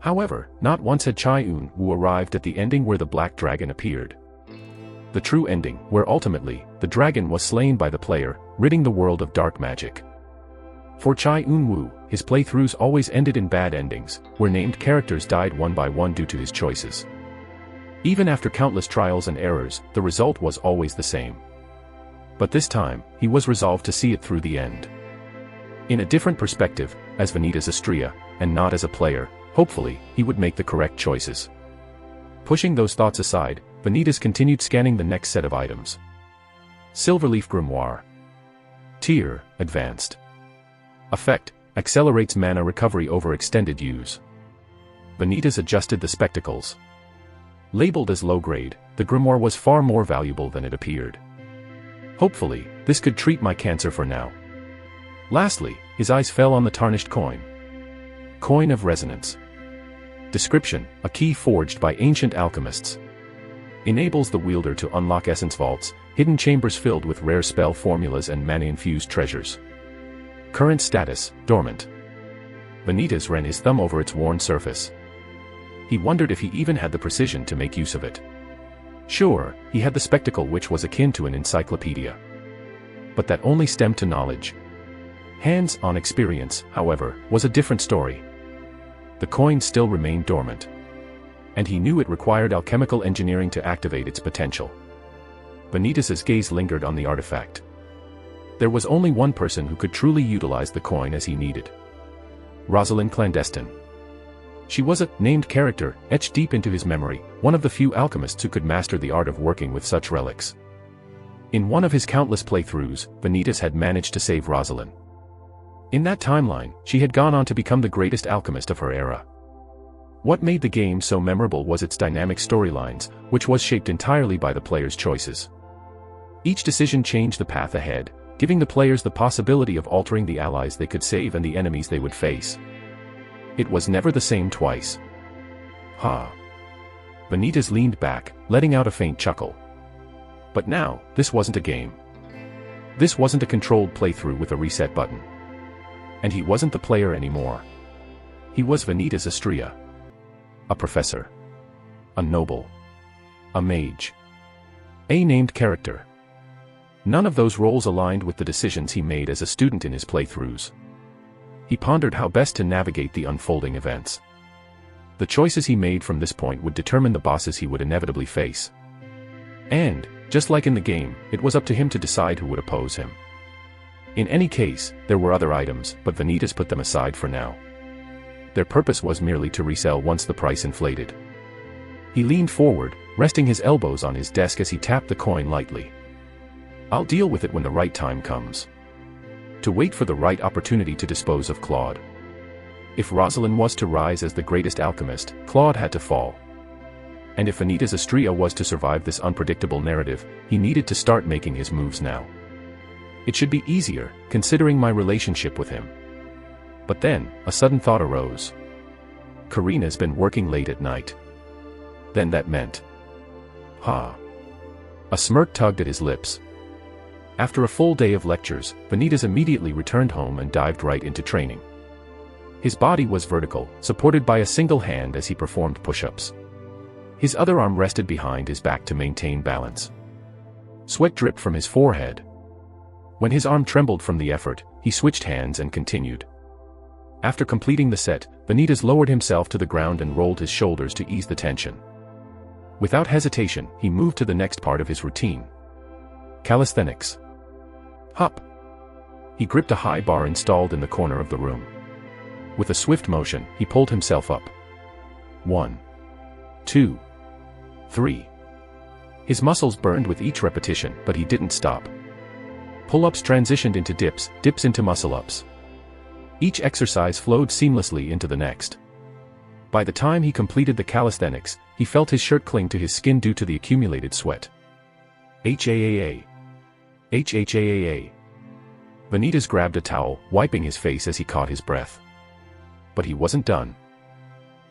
However, not once had Chai Un-woo arrived at the ending where the Black Dragon appeared. The true ending, where ultimately, the dragon was slain by the player, ridding the world of dark magic. For Chai Un-woo, his playthroughs always ended in bad endings, where named characters died one by one due to his choices. Even after countless trials and errors, the result was always the same. But this time, he was resolved to see it through the end. In a different perspective, as Vanitas Astria, and not as a player, hopefully, he would make the correct choices. Pushing those thoughts aside, Vanitas continued scanning the next set of items. Silverleaf Grimoire. Tier, Advanced. Effect, accelerates mana recovery over extended use. Vanitas adjusted the spectacles. Labeled as low-grade, the grimoire was far more valuable than it appeared. Hopefully, this could treat my cancer for now. Lastly, his eyes fell on the tarnished coin. Coin of Resonance. Description, a key forged by ancient alchemists. Enables the wielder to unlock essence vaults, hidden chambers filled with rare spell formulas and mana-infused treasures. Current status, dormant. Vanitas ran his thumb over its worn surface. He wondered if he even had the precision to make use of it. Sure, he had the spectacle which was akin to an encyclopedia. But that only stemmed to knowledge. Hands-on experience, however, was a different story. The coin still remained dormant. And he knew it required alchemical engineering to activate its potential. Vanitas's gaze lingered on the artifact. There was only one person who could truly utilize the coin as he needed. Roselyn Clandestine. She was a named character, etched deep into his memory, one of the few alchemists who could master the art of working with such relics. In one of his countless playthroughs, Vanitas had managed to save Roselyn. In that timeline, she had gone on to become the greatest alchemist of her era. What made the game so memorable was its dynamic storylines, which was shaped entirely by the player's choices. Each decision changed the path ahead, giving the players the possibility of altering the allies they could save and the enemies they would face. It was never the same twice. Ha! Vanitas leaned back, letting out a faint chuckle. But now, this wasn't a game. This wasn't a controlled playthrough with a reset button. And he wasn't the player anymore. He was Vanitas Astria. A professor. A noble. A mage. A named character. None of those roles aligned with the decisions he made as a student in his playthroughs. He pondered how best to navigate the unfolding events. The choices he made from this point would determine the bosses he would inevitably face. And, just like in the game, it was up to him to decide who would oppose him. In any case, there were other items, but Vanitas put them aside for now. Their purpose was merely to resell once the price inflated. He leaned forward, resting his elbows on his desk as he tapped the coin lightly. I'll deal with it when the right time comes. To wait for the right opportunity to dispose of Claude. If Roselyn was to rise as the greatest alchemist, Claude had to fall. And if Vanitas Astrea was to survive this unpredictable narrative, he needed to start making his moves now. It should be easier, considering my relationship with him. But then, a sudden thought arose. Karina's been working late at night. Then that meant... A smirk tugged at his lips. After a full day of lectures, Vanitas immediately returned home and dived right into training. His body was vertical, supported by a single hand as he performed push-ups. His other arm rested behind his back to maintain balance. Sweat dripped from his forehead. When his arm trembled from the effort, he switched hands and continued. After completing the set, Vanitas lowered himself to the ground and rolled his shoulders to ease the tension. Without hesitation, he moved to the next part of his routine. Calisthenics. Hop. He gripped a high bar installed in the corner of the room. With a swift motion, he pulled himself up. 1, 2, 3. His muscles burned with each repetition, but he didn't stop. Pull-ups transitioned into dips, dips into muscle-ups. Each exercise flowed seamlessly into the next. By the time he completed the calisthenics, he felt his shirt cling to his skin due to the accumulated sweat. HAAA. HHAAA. Vanitas grabbed a towel, wiping his face as he caught his breath. But he wasn't done.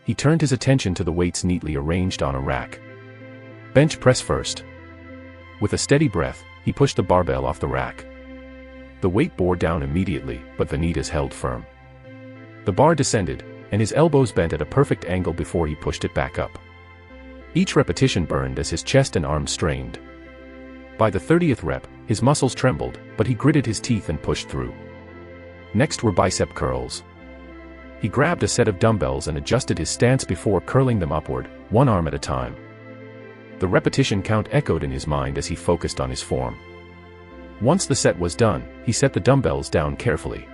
He turned his attention to the weights neatly arranged on a rack. Bench press first. With a steady breath, he pushed the barbell off the rack. The weight bore down immediately, but Vanitas held firm. The bar descended, and his elbows bent at a perfect angle before he pushed it back up. Each repetition burned as his chest and arms strained. By the 30th rep, his muscles trembled, but he gritted his teeth and pushed through. Next were bicep curls. He grabbed a set of dumbbells and adjusted his stance before curling them upward, one arm at a time. The repetition count echoed in his mind as he focused on his form. Once the set was done, he set the dumbbells down carefully.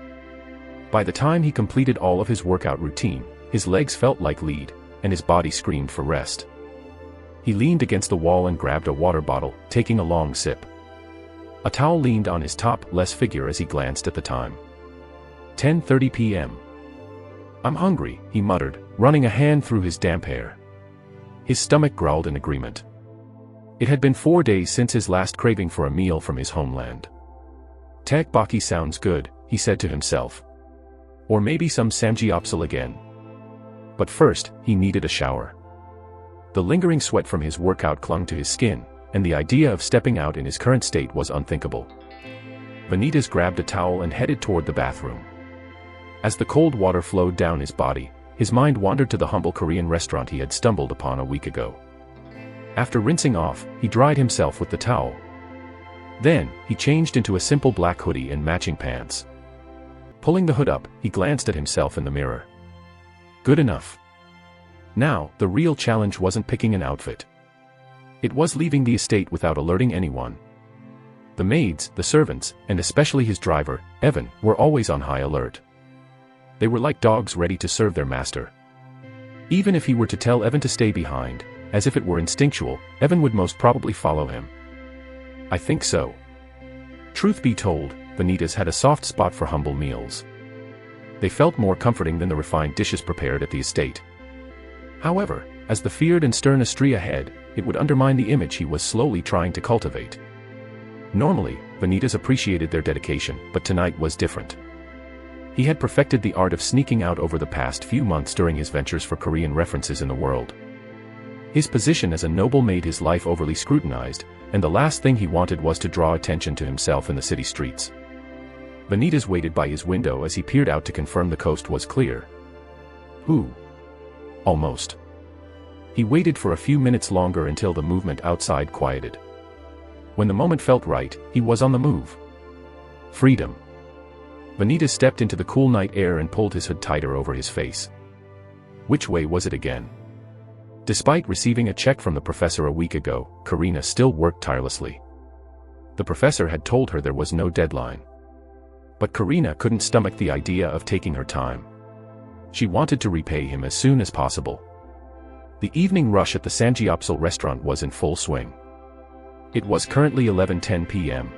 By the time he completed all of his workout routine, his legs felt like lead, and his body screamed for rest. He leaned against the wall and grabbed a water bottle, taking a long sip. A towel leaned on his topless figure as he glanced at the time. 10:30 p.m. I'm hungry, he muttered, running a hand through his damp hair. His stomach growled in agreement. It had been 4 days since his last craving for a meal from his homeland. Tteokbokki sounds good, he said to himself. Or maybe some samgyeopsal again. But first, he needed a shower. The lingering sweat from his workout clung to his skin, and the idea of stepping out in his current state was unthinkable. Vanitas grabbed a towel and headed toward the bathroom. As the cold water flowed down his body, his mind wandered to the humble Korean restaurant he had stumbled upon a week ago. After rinsing off, he dried himself with the towel. Then, he changed into a simple black hoodie and matching pants. Pulling the hood up, he glanced at himself in the mirror. Good enough. Now, the real challenge wasn't picking an outfit. It was leaving the estate without alerting anyone. The maids, the servants, and especially his driver, Evan, were always on high alert. They were like dogs ready to serve their master. Even if he were to tell Evan to stay behind, as if it were instinctual, Evan would most probably follow him. I think so. Truth be told, Vanitas had a soft spot for humble meals. They felt more comforting than the refined dishes prepared at the estate. However, as the feared and stern Astrea head, it would undermine the image he was slowly trying to cultivate. Normally, Vanitas appreciated their dedication, but tonight was different. He had perfected the art of sneaking out over the past few months during his ventures for Korean references in the world. His position as a noble made his life overly scrutinized, and the last thing he wanted was to draw attention to himself in the city streets. Vanitas waited by his window as he peered out to confirm the coast was clear. Almost. He waited for a few minutes longer until the movement outside quieted. When the moment felt right, he was on the move. Freedom. Vanitas stepped into the cool night air and pulled his hood tighter over his face. Which way was it again? Despite receiving a check from the professor a week ago, Karina still worked tirelessly. The professor had told her there was no deadline. But Karina couldn't stomach the idea of taking her time. She wanted to repay him as soon as possible. The evening rush at the Samgyeopsal restaurant was in full swing. It was currently 11:10 p.m.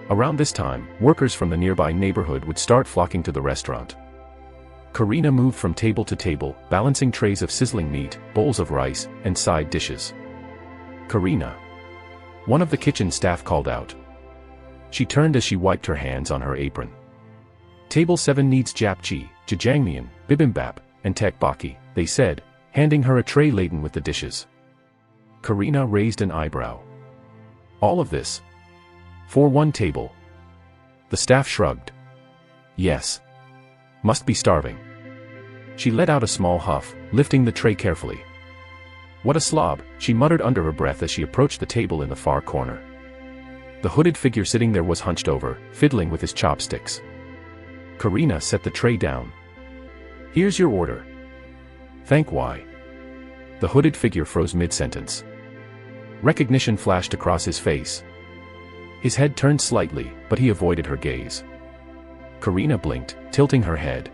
Around this time, workers from the nearby neighborhood would start flocking to the restaurant. Karina moved from table to table, balancing trays of sizzling meat, bowls of rice, and side dishes. "Karina." One of the kitchen staff called out. She turned as she wiped her hands on her apron. "Table 7 needs japchae, jjajangmyeon, bibimbap, and tteokbokki," they said, handing her a tray laden with the dishes. Karina raised an eyebrow. "All of this? For one table?" The staff shrugged. "Yes. Must be starving." She let out a small huff, lifting the tray carefully. "What a slob," she muttered under her breath as she approached the table in the far corner. The hooded figure sitting there was hunched over, fiddling with his chopsticks. Karina set the tray down. "Here's your order." "Thank why?" The hooded figure froze mid-sentence. Recognition flashed across his face. His head turned slightly, but he avoided her gaze. Karina blinked, tilting her head.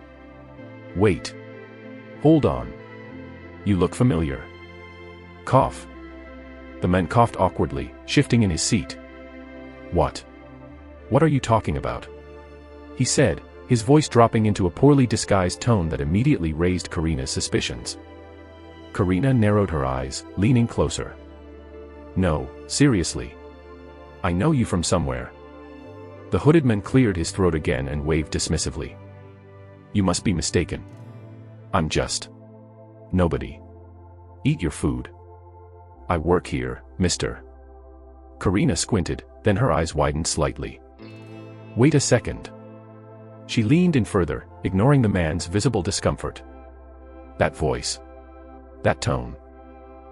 "Wait. Hold on. You look familiar." Cough. The man coughed awkwardly, shifting in his seat. "What? What are you talking about?" he said, his voice dropping into a poorly disguised tone that immediately raised Karina's suspicions. Karina narrowed her eyes, leaning closer. "No, seriously. I know you from somewhere." The hooded man cleared his throat again and waved dismissively. "You must be mistaken. I'm just nobody. Eat your food." "I work here, mister." Karina squinted, then her eyes widened slightly. "Wait a second." She leaned in further, ignoring the man's visible discomfort. "That voice. That tone.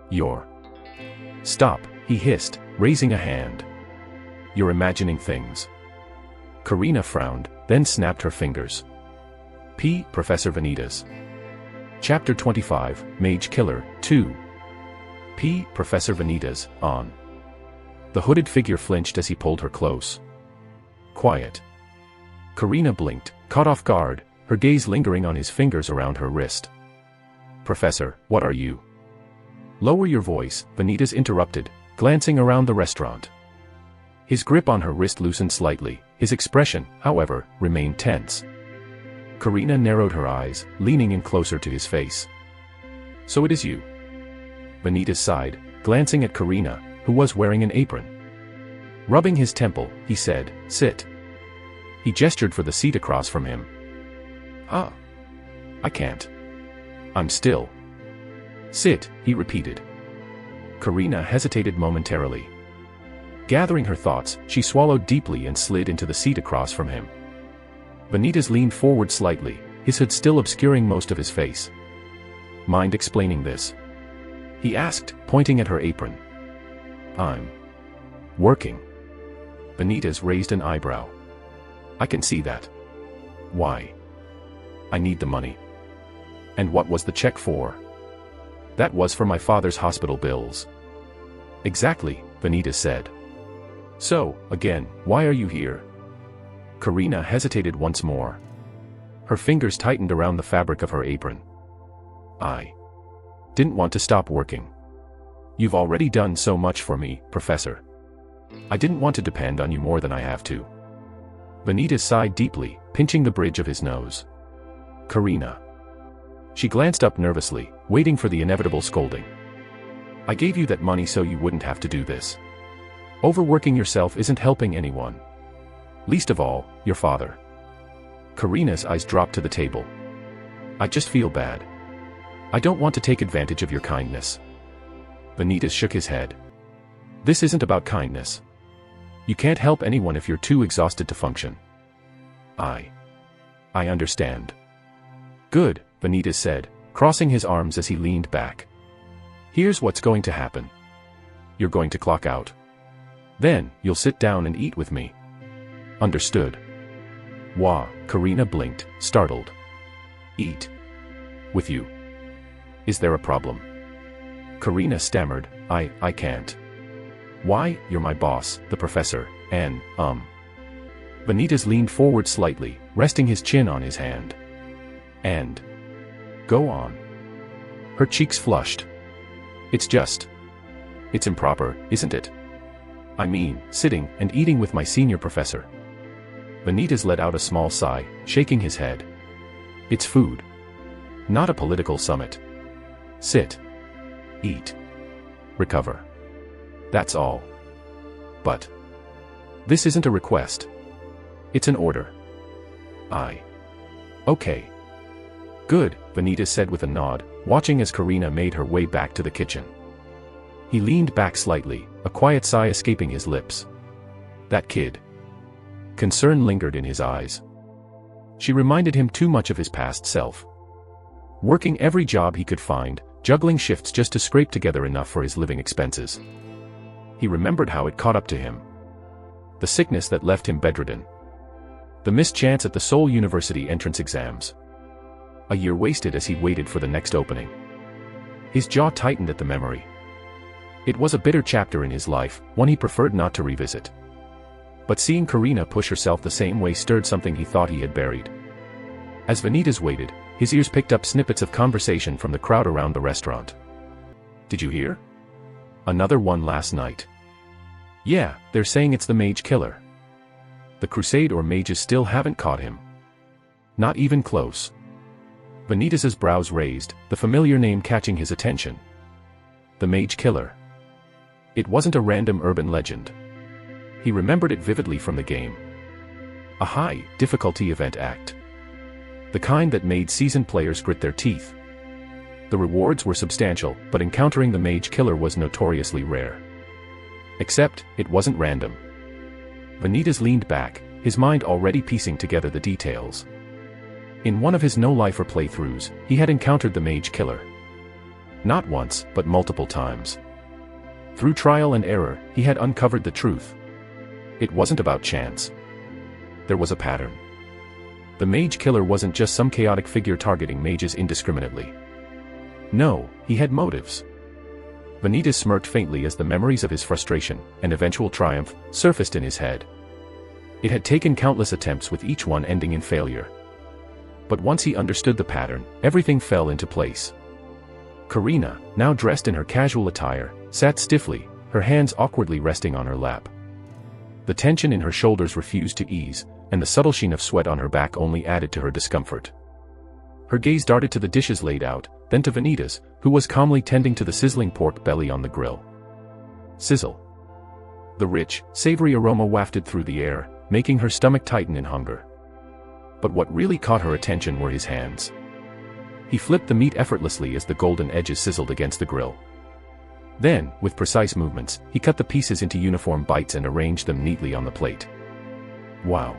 You're—" "Stop," he hissed, raising a hand. "You're imagining things." Karina frowned, then snapped her fingers. Professor Vanitas. Chapter 25, Mage Killer, 2. Professor Vanitas, on. The hooded figure flinched as he pulled her close. "Quiet." Karina blinked, caught off guard, her gaze lingering on his fingers around her wrist. "Professor, what are you?" "Lower your voice," Vanitas interrupted, glancing around the restaurant. His grip on her wrist loosened slightly, his expression, however, remained tense. Karina narrowed her eyes, leaning in closer to his face. "So it is you." Vanitas sighed, glancing at Karina, who was wearing an apron. Rubbing his temple, he said, "Sit." He gestured for the seat across from him. "Ah. I can't. I'm still." "Sit," he repeated. Karina hesitated momentarily. Gathering her thoughts, she swallowed deeply and slid into the seat across from him. Vanitas leaned forward slightly, his hood still obscuring most of his face. "Mind explaining this?" he asked, pointing at her apron. "I'm working." Vanitas raised an eyebrow. "I can see that. Why?" "I need the money." "And what was the check for?" "That was for my father's hospital bills." "Exactly," Vanitas said. "So, again, why are you here?" Karina hesitated once more. Her fingers tightened around the fabric of her apron. "I didn't want to stop working. You've already done so much for me, Professor. I didn't want to depend on you more than I have to." Vanitas sighed deeply, pinching the bridge of his nose. "Karina." She glanced up nervously, waiting for the inevitable scolding. "I gave you that money so you wouldn't have to do this. Overworking yourself isn't helping anyone. Least of all, your father." Karina's eyes dropped to the table. "I just feel bad. I don't want to take advantage of your kindness." Vanitas shook his head. "This isn't about kindness. You can't help anyone if you're too exhausted to function." I understand." "Good," Vanitas said, crossing his arms as he leaned back. "Here's what's going to happen. You're going to clock out. Then, you'll sit down and eat with me." "Understood." "Wah," Karina blinked, startled. "Eat with you?" Is there a problem? Karina stammered, I can't. Why, you're my boss, the professor, and, Vanitas leaned forward slightly, resting his chin on his hand. And. Go on. Her cheeks flushed. It's improper, isn't it? I mean, sitting and eating with my senior professor. Vanitas let out a small sigh, shaking his head. It's food. Not a political summit. Sit. Eat. Recover. That's all. But. This isn't a request. It's an order. Okay. Good, Vanitas said with a nod, watching as Karina made her way back to the kitchen. He leaned back slightly, a quiet sigh escaping his lips. That kid. Concern lingered in his eyes. She reminded him too much of his past self. Working every job he could find, juggling shifts just to scrape together enough for his living expenses. He remembered how it caught up to him. The sickness that left him bedridden. The missed chance at the Seoul University entrance exams. A year wasted as he waited for the next opening. His jaw tightened at the memory. It was a bitter chapter in his life, one he preferred not to revisit. But seeing Karina push herself the same way stirred something he thought he had buried. As Vanitas waited, his ears picked up snippets of conversation from the crowd around the restaurant. Did you hear? Another one last night. Yeah, they're saying it's the mage killer. The crusade or mages still haven't caught him. Not even close. Vanitas's brows raised, the familiar name catching his attention. The mage killer. It wasn't a random urban legend. He remembered it vividly from the game. A high-difficulty event act. The kind that made seasoned players grit their teeth. The rewards were substantial, but encountering the mage killer was notoriously rare. Except, it wasn't random. Vanitas leaned back, his mind already piecing together the details. In one of his no-lifer playthroughs, he had encountered the mage killer. Not once, but multiple times. Through trial and error, he had uncovered the truth. It wasn't about chance. There was a pattern. The mage killer wasn't just some chaotic figure targeting mages indiscriminately. No, he had motives. Vanitas smirked faintly as the memories of his frustration and eventual triumph surfaced in his head. It had taken countless attempts with each one ending in failure. But once he understood the pattern, everything fell into place. Karina, now dressed in her casual attire, sat stiffly, her hands awkwardly resting on her lap. The tension in her shoulders refused to ease, and the subtle sheen of sweat on her back only added to her discomfort. Her gaze darted to the dishes laid out, then to Vanitas, who was calmly tending to the sizzling pork belly on the grill. Sizzle. The rich, savory aroma wafted through the air, making her stomach tighten in hunger. But what really caught her attention were his hands. He flipped the meat effortlessly as the golden edges sizzled against the grill. Then, with precise movements, he cut the pieces into uniform bites and arranged them neatly on the plate. Wow.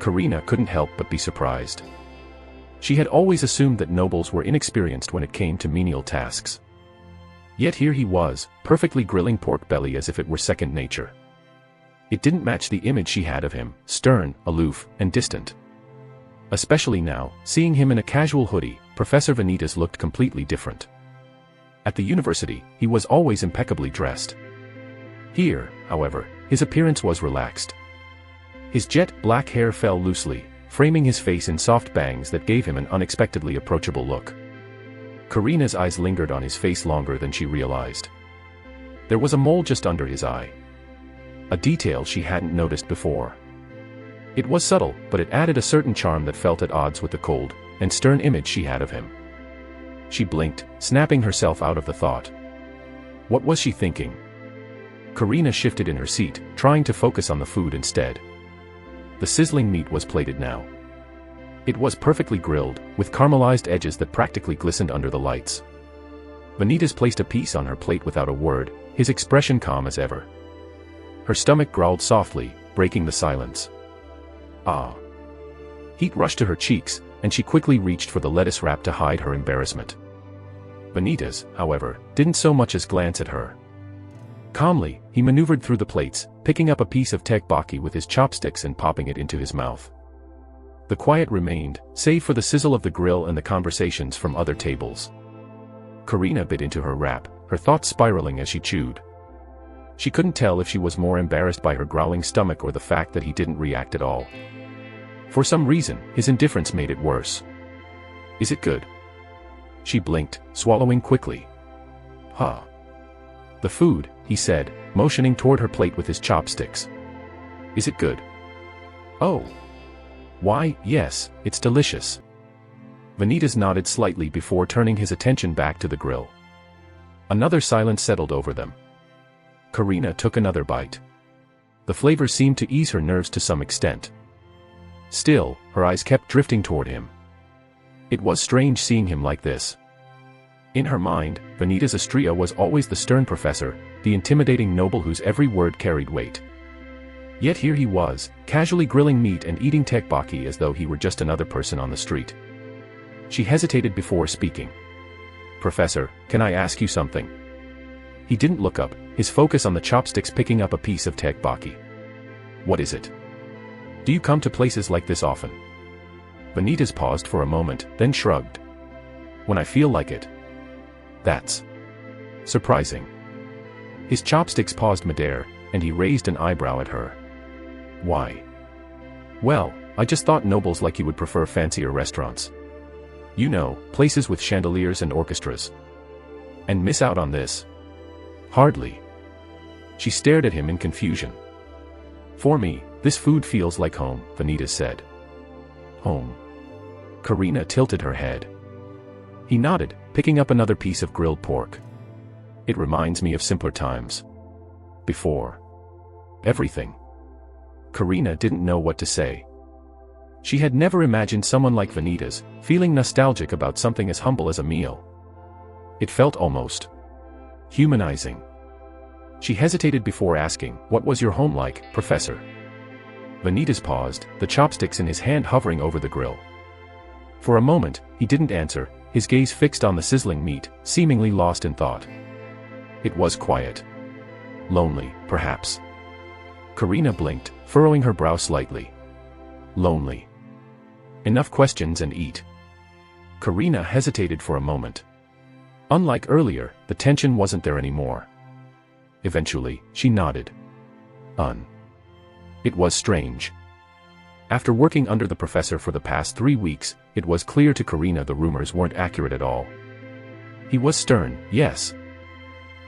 Karina couldn't help but be surprised. She had always assumed that nobles were inexperienced when it came to menial tasks. Yet here he was, perfectly grilling pork belly as if it were second nature. It didn't match the image she had of him, stern, aloof, and distant. Especially now, seeing him in a casual hoodie, Professor Vanitas looked completely different. At the university, he was always impeccably dressed. Here, however, his appearance was relaxed. His jet black hair fell loosely, framing his face in soft bangs that gave him an unexpectedly approachable look. Karina's eyes lingered on his face longer than she realized. There was a mole just under his eye. A detail she hadn't noticed before. It was subtle, but it added a certain charm that felt at odds with the cold and stern image she had of him. She blinked, snapping herself out of the thought. What was she thinking? Karina shifted in her seat, trying to focus on the food instead. The sizzling meat was plated now. It was perfectly grilled, with caramelized edges that practically glistened under the lights. Vanitas placed a piece on her plate without a word, his expression calm as ever. Her stomach growled softly, breaking the silence. Ah. Heat rushed to her cheeks, and she quickly reached for the lettuce wrap to hide her embarrassment. Vanitas, however, didn't so much as glance at her. Calmly, he maneuvered through the plates, picking up a piece of tteokbokki with his chopsticks and popping it into his mouth. The quiet remained, save for the sizzle of the grill and the conversations from other tables. Karina bit into her wrap, her thoughts spiraling as she chewed. She couldn't tell if she was more embarrassed by her growling stomach or the fact that he didn't react at all. For some reason, his indifference made it worse. Is it good? She blinked, swallowing quickly. Huh. The food, he said, motioning toward her plate with his chopsticks. Is it good? Oh. Why, yes, it's delicious. Vanitas nodded slightly before turning his attention back to the grill. Another silence settled over them. Karina took another bite. The flavor seemed to ease her nerves to some extent. Still, her eyes kept drifting toward him. It was strange seeing him like this. In her mind, Vanitas Astria was always the stern professor, the intimidating noble whose every word carried weight. Yet here he was, casually grilling meat and eating tekbaki as though he were just another person on the street. She hesitated before speaking. Professor, can I ask you something? He didn't look up, his focus on the chopsticks picking up a piece of tekbaki. What is it? Do you come to places like this often? Vanitas paused for a moment, then shrugged. When I feel like it. That's surprising. His chopsticks paused midair, and he raised an eyebrow at her. Why? Well, I just thought nobles like you would prefer fancier restaurants. You know, places with chandeliers and orchestras. And miss out on this? Hardly. She stared at him in confusion. For me, this food feels like home, Vanitas said. Home. Karina tilted her head. He nodded, picking up another piece of grilled pork. It reminds me of simpler times. Before everything. Karina didn't know what to say. She had never imagined someone like Vanitas, feeling nostalgic about something as humble as a meal. It felt almost humanizing. She hesitated before asking, "What was your home like, Professor?" Vanitas paused, the chopsticks in his hand hovering over the grill. For a moment, he didn't answer, his gaze fixed on the sizzling meat, seemingly lost in thought. It was quiet. Lonely, perhaps. Karina blinked, furrowing her brow slightly. Lonely. Enough questions and eat. Karina hesitated for a moment. Unlike earlier, the tension wasn't there anymore. Eventually, she nodded. It was strange. After working under the professor for the past 3 weeks, it was clear to Karina the rumors weren't accurate at all. He was stern, yes.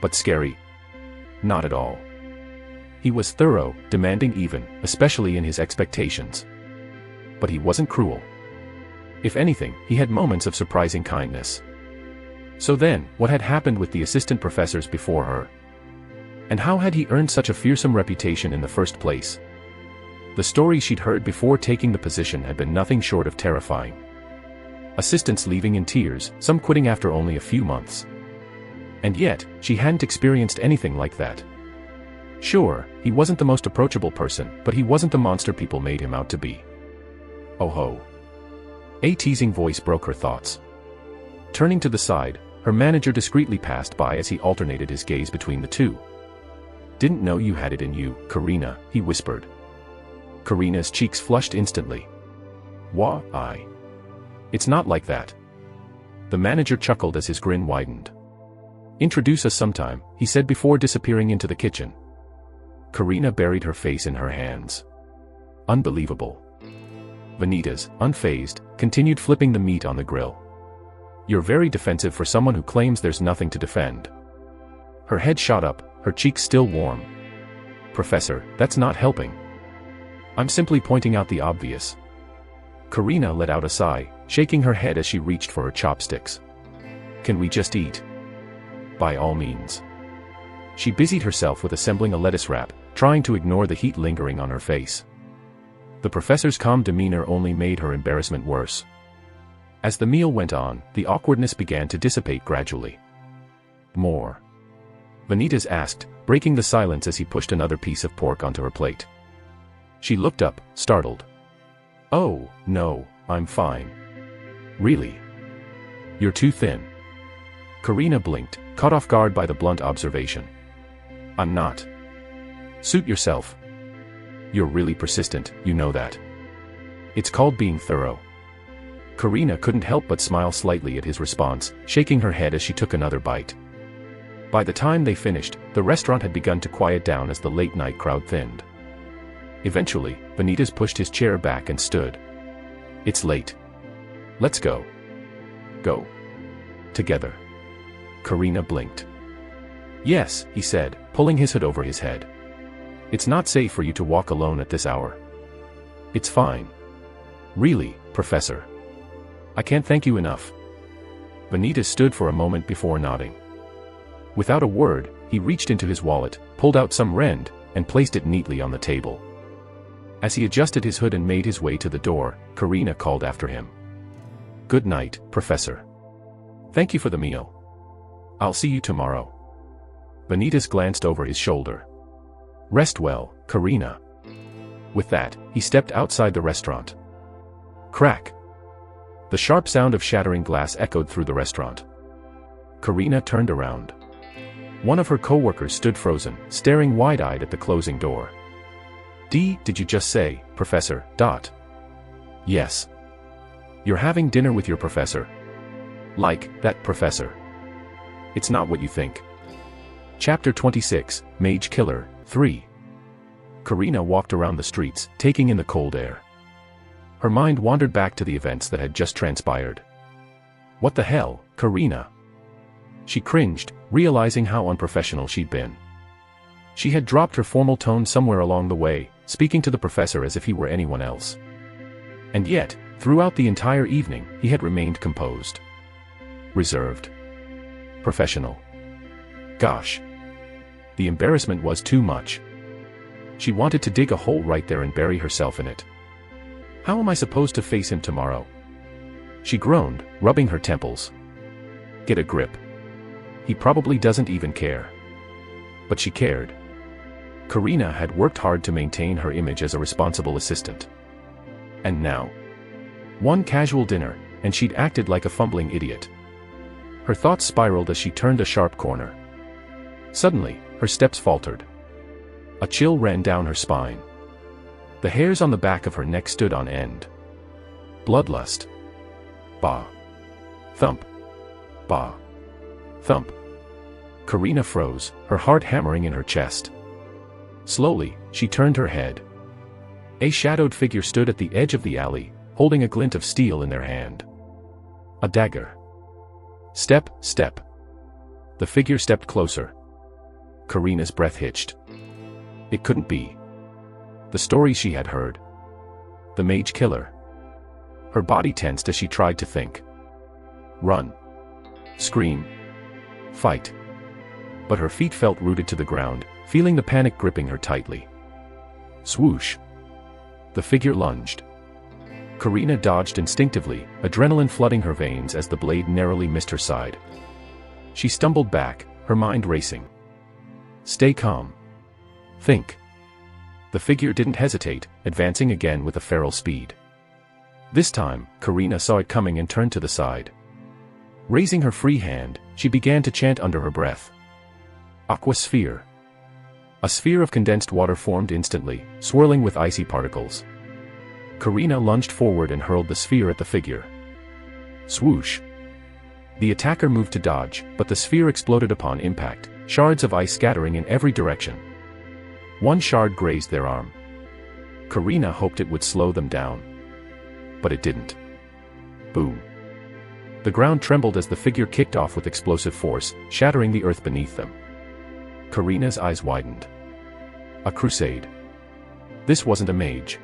But scary? Not at all. He was thorough, demanding even, especially in his expectations. But he wasn't cruel. If anything, he had moments of surprising kindness. So then, what had happened with the assistant professors before her? And how had he earned such a fearsome reputation in the first place? The stories she'd heard before taking the position had been nothing short of terrifying. Assistants leaving in tears, some quitting after only a few months. And yet, she hadn't experienced anything like that. Sure, he wasn't the most approachable person, but he wasn't the monster people made him out to be. Oh ho. A teasing voice broke her thoughts. Turning to the side, her manager discreetly passed by as he alternated his gaze between the two. Didn't know you had it in you, Karina, he whispered. Karina's cheeks flushed instantly. Why? It's not like that. The manager chuckled as his grin widened. Introduce us sometime, he said before disappearing into the kitchen. Karina buried her face in her hands. Unbelievable. Vanitas, unfazed, continued flipping the meat on the grill. You're very defensive for someone who claims there's nothing to defend. Her head shot up, her cheeks still warm. Professor, that's not helping. I'm simply pointing out the obvious. Karina let out a sigh, shaking her head as she reached for her chopsticks. Can we just eat? By all means. She busied herself with assembling a lettuce wrap, trying to ignore the heat lingering on her face. The professor's calm demeanor only made her embarrassment worse. As the meal went on, the awkwardness began to dissipate gradually. More? Vanitas asked, breaking the silence as he pushed another piece of pork onto her plate. She looked up, startled. Oh, no, I'm fine. Really? You're too thin. Karina blinked, caught off guard by the blunt observation. I'm not. Suit yourself. You're really persistent, you know that. It's called being thorough. Karina couldn't help but smile slightly at his response, shaking her head as she took another bite. By the time they finished, the restaurant had begun to quiet down as the late-night crowd thinned. Eventually, Vanitas pushed his chair back and stood. "It's late. Let's go." "Go." "Together." Karina blinked. "Yes," he said, pulling his hood over his head. "It's not safe for you to walk alone at this hour." "It's fine. Really, Professor. I can't thank you enough." Vanitas stood for a moment before nodding. Without a word, he reached into his wallet, pulled out some rend, and placed it neatly on the table. As he adjusted his hood and made his way to the door, Karina called after him. "Good night, Professor. Thank you for the meal. I'll see you tomorrow." Vanitas glanced over his shoulder. "Rest well, Karina." With that, he stepped outside the restaurant. Crack! The sharp sound of shattering glass echoed through the restaurant. Karina turned around. One of her co-workers stood frozen, staring wide-eyed at the closing door. Did you just say, Professor, ? Yes. You're having dinner with your professor. Like, that professor. It's not what you think. Chapter 26, Mage Killer, 3. Karina walked around the streets, taking in the cold air. Her mind wandered back to the events that had just transpired. What the hell, Karina? She cringed, realizing how unprofessional she'd been. She had dropped her formal tone somewhere along the way, speaking to the professor as if he were anyone else. And yet, throughout the entire evening, he had remained composed. Reserved. Professional. Gosh. The embarrassment was too much. She wanted to dig a hole right there and bury herself in it. How am I supposed to face him tomorrow? She groaned, rubbing her temples. Get a grip. He probably doesn't even care. But she cared. Karina had worked hard to maintain her image as a responsible assistant. And now? One casual dinner, and she'd acted like a fumbling idiot. Her thoughts spiraled as she turned a sharp corner. Suddenly, her steps faltered. A chill ran down her spine. The hairs on the back of her neck stood on end. Bloodlust. Bah. Thump. Bah. Thump. Karina froze, her heart hammering in her chest. Slowly, she turned her head. A shadowed figure stood at the edge of the alley, holding a glint of steel in their hand. A dagger. Step, step. The figure stepped closer. Karina's breath hitched. It couldn't be. The story she had heard. The mage killer. Her body tensed as she tried to think. Run. Scream. Fight. But her feet felt rooted to the ground, feeling the panic gripping her tightly. Swoosh. The figure lunged. Karina dodged instinctively, adrenaline flooding her veins as the blade narrowly missed her side. She stumbled back, her mind racing. Stay calm. Think. The figure didn't hesitate, advancing again with a feral speed. This time, Karina saw it coming and turned to the side. Raising her free hand, she began to chant under her breath. Aqua sphere. A sphere of condensed water formed instantly, swirling with icy particles. Karina lunged forward and hurled the sphere at the figure. Swoosh. The attacker moved to dodge, but the sphere exploded upon impact, shards of ice scattering in every direction. One shard grazed their arm. Karina hoped it would slow them down. But it didn't. Boom. The ground trembled as the figure kicked off with explosive force, shattering the earth beneath them. Karina's eyes widened. A crusade. This wasn't a mage.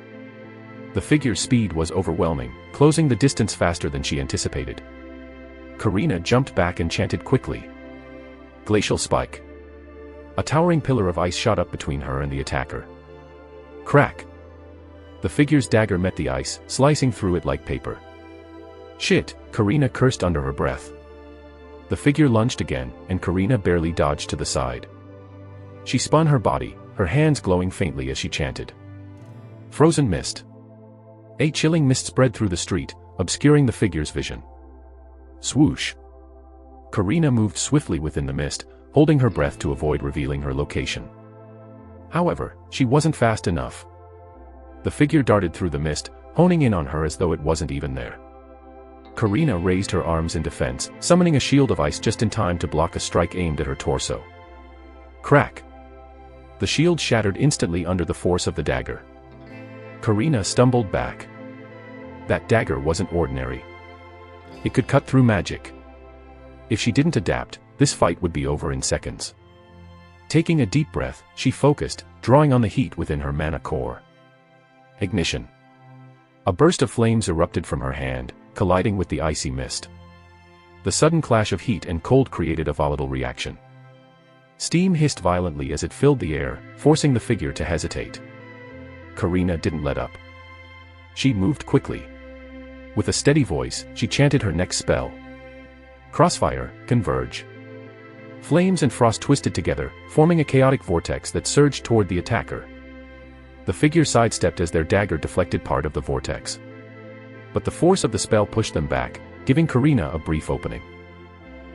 The figure's speed was overwhelming, closing the distance faster than she anticipated. Karina jumped back and chanted quickly. Glacial spike. A towering pillar of ice shot up between her and the attacker. Crack. The figure's dagger met the ice, slicing through it like paper. Shit, Karina cursed under her breath. The figure lunged again, and Karina barely dodged to the side. She spun her body, her hands glowing faintly as she chanted. Frozen mist. A chilling mist spread through the street, obscuring the figure's vision. Swoosh. Karina moved swiftly within the mist, holding her breath to avoid revealing her location. However, she wasn't fast enough. The figure darted through the mist, honing in on her as though it wasn't even there. Karina raised her arms in defense, summoning a shield of ice just in time to block a strike aimed at her torso. Crack! The shield shattered instantly under the force of the dagger. Karina stumbled back. That dagger wasn't ordinary. It could cut through magic. If she didn't adapt, this fight would be over in seconds. Taking a deep breath, she focused, drawing on the heat within her mana core. Ignition. A burst of flames erupted from her hand, colliding with the icy mist. The sudden clash of heat and cold created a volatile reaction. Steam hissed violently as it filled the air, forcing the figure to hesitate. Karina didn't let up. She moved quickly. With a steady voice, she chanted her next spell. Crossfire, converge. Flames and frost twisted together, forming a chaotic vortex that surged toward the attacker. The figure sidestepped as their dagger deflected part of the vortex. But the force of the spell pushed them back, giving Karina a brief opening.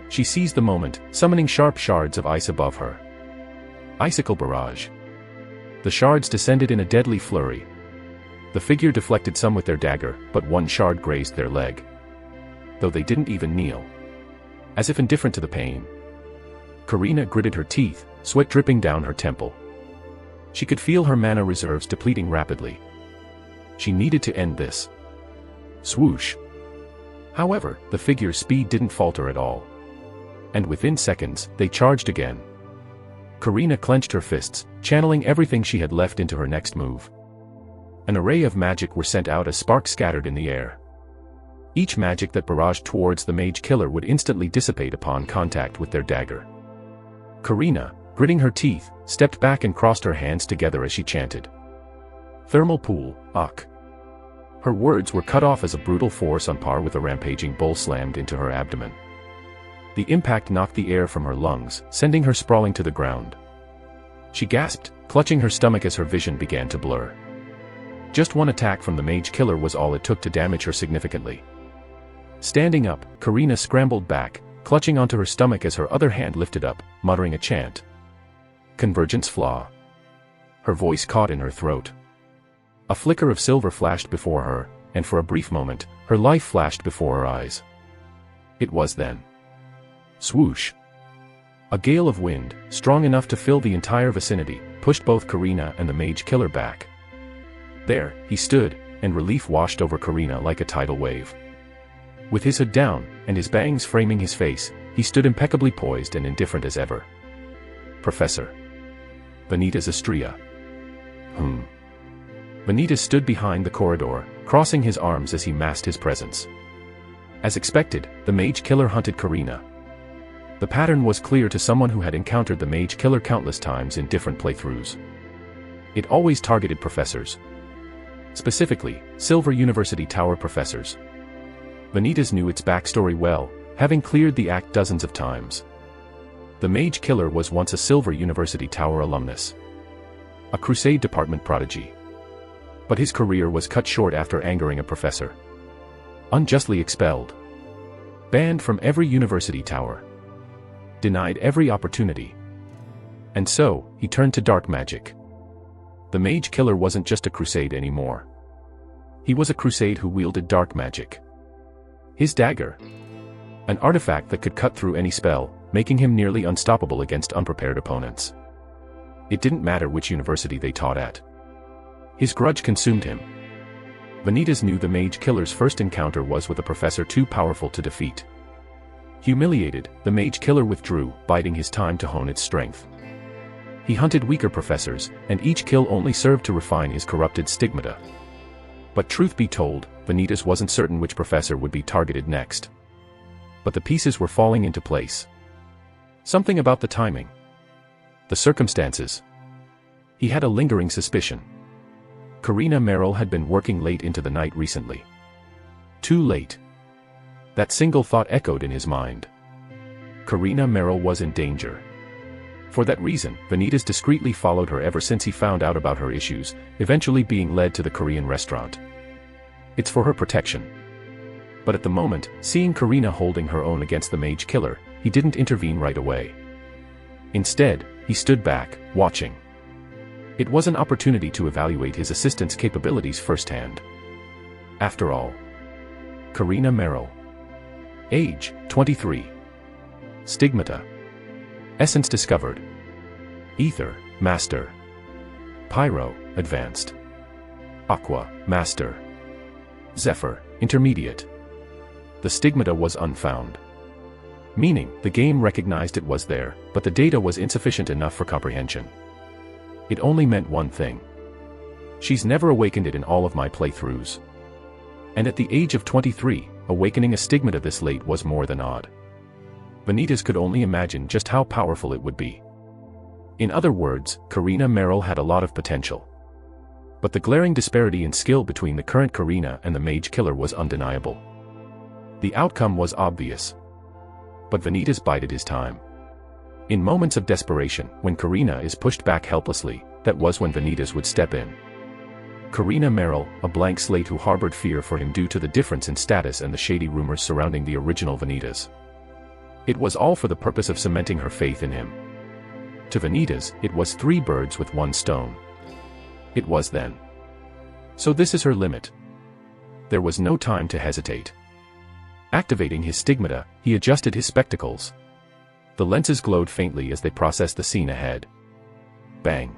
She seized the moment, summoning sharp shards of ice above her. Icicle barrage. The shards descended in a deadly flurry. The figure deflected some with their dagger, but one shard grazed their leg. Though they didn't even kneel. As if indifferent to the pain. Karina gritted her teeth, sweat dripping down her temple. She could feel her mana reserves depleting rapidly. She needed to end this. Swoosh. However, the figure's speed didn't falter at all. And within seconds, they charged again. Karina clenched her fists, channeling everything she had left into her next move. An array of magic were sent out as sparks scattered in the air. Each magic that barraged towards the mage killer would instantly dissipate upon contact with their dagger. Karina, gritting her teeth, stepped back and crossed her hands together as she chanted. Thermal pool, Uk. Her words were cut off as a brutal force on par with a rampaging bull slammed into her abdomen. The impact knocked the air from her lungs, sending her sprawling to the ground. She gasped, clutching her stomach as her vision began to blur. Just one attack from the mage killer was all it took to damage her significantly. Standing up, Karina scrambled back, clutching onto her stomach as her other hand lifted up, muttering a chant. Convergence flaw. Her voice caught in her throat. A flicker of silver flashed before her, and for a brief moment, her life flashed before her eyes. It was then. Swoosh. A gale of wind, strong enough to fill the entire vicinity, pushed both Karina and the mage killer back. There, he stood, and relief washed over Karina like a tidal wave. With his hood down, and his bangs framing his face, he stood impeccably poised and indifferent as ever. Professor. Vanitas Astria. Vanitas stood behind the corridor, crossing his arms as he masked his presence. As expected, the mage killer hunted Karina. The pattern was clear to someone who had encountered the mage killer countless times in different playthroughs. It always targeted professors. Specifically, Silver University Tower professors. Vanitas knew its backstory well, having cleared the act dozens of times. The mage killer was once a Silver University Tower alumnus. A Crusade Department prodigy. But his career was cut short after angering a professor. Unjustly expelled. Banned from every university tower. Denied every opportunity. And so, he turned to dark magic. The mage killer wasn't just a crusade anymore. He was a crusade who wielded dark magic. His dagger. An artifact that could cut through any spell, making him nearly unstoppable against unprepared opponents. It didn't matter which university they taught at. His grudge consumed him. Vanitas knew the mage killer's first encounter was with a professor too powerful to defeat. Humiliated, the mage killer withdrew, biding his time to hone its strength. He hunted weaker professors, and each kill only served to refine his corrupted stigmata. But truth be told, Vanitas wasn't certain which professor would be targeted next. But the pieces were falling into place. Something about the timing. The circumstances. He had a lingering suspicion. Karina Merrill had been working late into the night recently. Too late. That single thought echoed in his mind. Karina Merrill was in danger. For that reason, Vanitas discreetly followed her ever since he found out about her issues, eventually being led to the Korean restaurant. It's for her protection. But at the moment, seeing Karina holding her own against the mage killer, he didn't intervene right away. Instead, he stood back, watching. It was an opportunity to evaluate his assistant's capabilities firsthand. After all, Karina Merrill. Age, 23. Stigmata. Essence discovered. Ether, Master. Pyro, Advanced. Aqua, Master. Zephyr, Intermediate. The stigmata was unfound. Meaning, the game recognized it was there, but the data was insufficient enough for comprehension. It only meant one thing. She's never awakened it in all of my playthroughs. And at the age of 23, awakening a stigmata this late was more than odd. Vanitas could only imagine just how powerful it would be. In other words, Karina Merrill had a lot of potential. But the glaring disparity in skill between the current Karina and the Mage Killer was undeniable. The outcome was obvious. But Vanitas bided his time. In moments of desperation, when Karina is pushed back helplessly, that was when Vanitas would step in. Karina Merrill, a blank slate who harbored fear for him due to the difference in status and the shady rumors surrounding the original Vanitas. It was all for the purpose of cementing her faith in him. To Vanitas, it was 3 birds with 1 stone. It was then. So this is her limit. There was no time to hesitate. Activating his stigmata, he adjusted his spectacles. The lenses glowed faintly as they processed the scene ahead. Bang.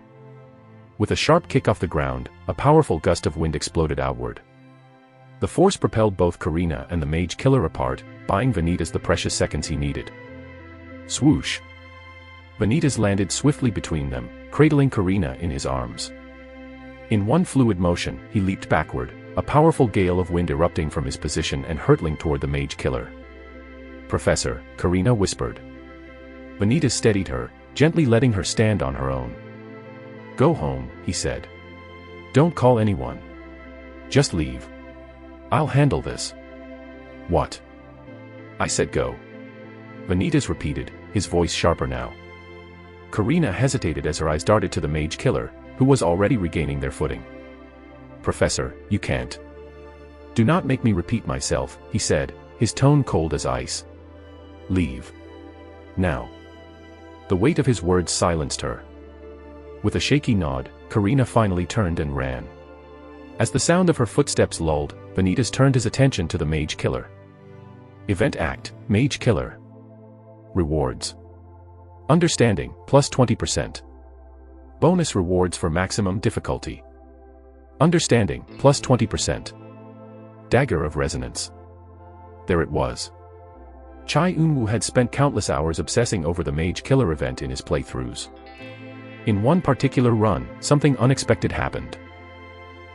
With a sharp kick off the ground, a powerful gust of wind exploded outward. The force propelled both Karina and the Mage Killer apart, buying Vanitas the precious seconds he needed. Swoosh. Vanitas landed swiftly between them, cradling Karina in his arms. In one fluid motion, he leaped backward, a powerful gale of wind erupting from his position and hurtling toward the Mage Killer. Professor, Karina whispered. Vanitas steadied her, gently letting her stand on her own. Go home, he said. Don't call anyone. Just leave. I'll handle this. What? I said go. Vanitas repeated, his voice sharper now. Karina hesitated as her eyes darted to the Mage Killer, who was already regaining their footing. Professor, you can't. Do not make me repeat myself, he said, his tone cold as ice. Leave. Now. The weight of his words silenced her. With a shaky nod, Karina finally turned and ran. As the sound of her footsteps lulled, Vanitas turned his attention to the Mage Killer. Event Act, Mage Killer. Rewards. Understanding, plus 20%. Bonus rewards for maximum difficulty. Understanding, plus 20%. Dagger of Resonance. There it was. Chai Eunwoo had spent countless hours obsessing over the Mage Killer event in his playthroughs. In one particular run, something unexpected happened.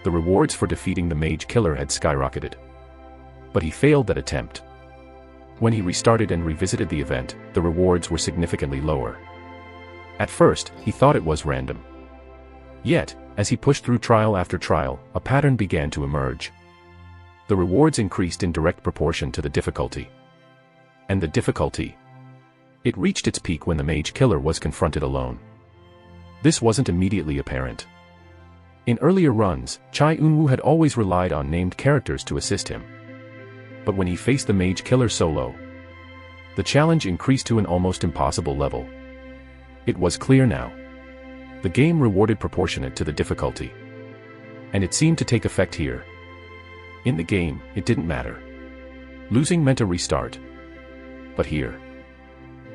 The rewards for defeating the Mage Killer had skyrocketed. But he failed that attempt. When he restarted and revisited the event, the rewards were significantly lower. At first, he thought it was random. Yet, as he pushed through trial after trial, a pattern began to emerge. The rewards increased in direct proportion to the difficulty. And the difficulty. It reached its peak when the Mage Killer was confronted alone. This wasn't immediately apparent. In earlier runs, Chai Eunwoo had always relied on named characters to assist him. But when he faced the Mage Killer solo, the challenge increased to an almost impossible level. It was clear now. The game rewarded proportionate to the difficulty. And it seemed to take effect here. In the game, it didn't matter. Losing meant a restart. But here,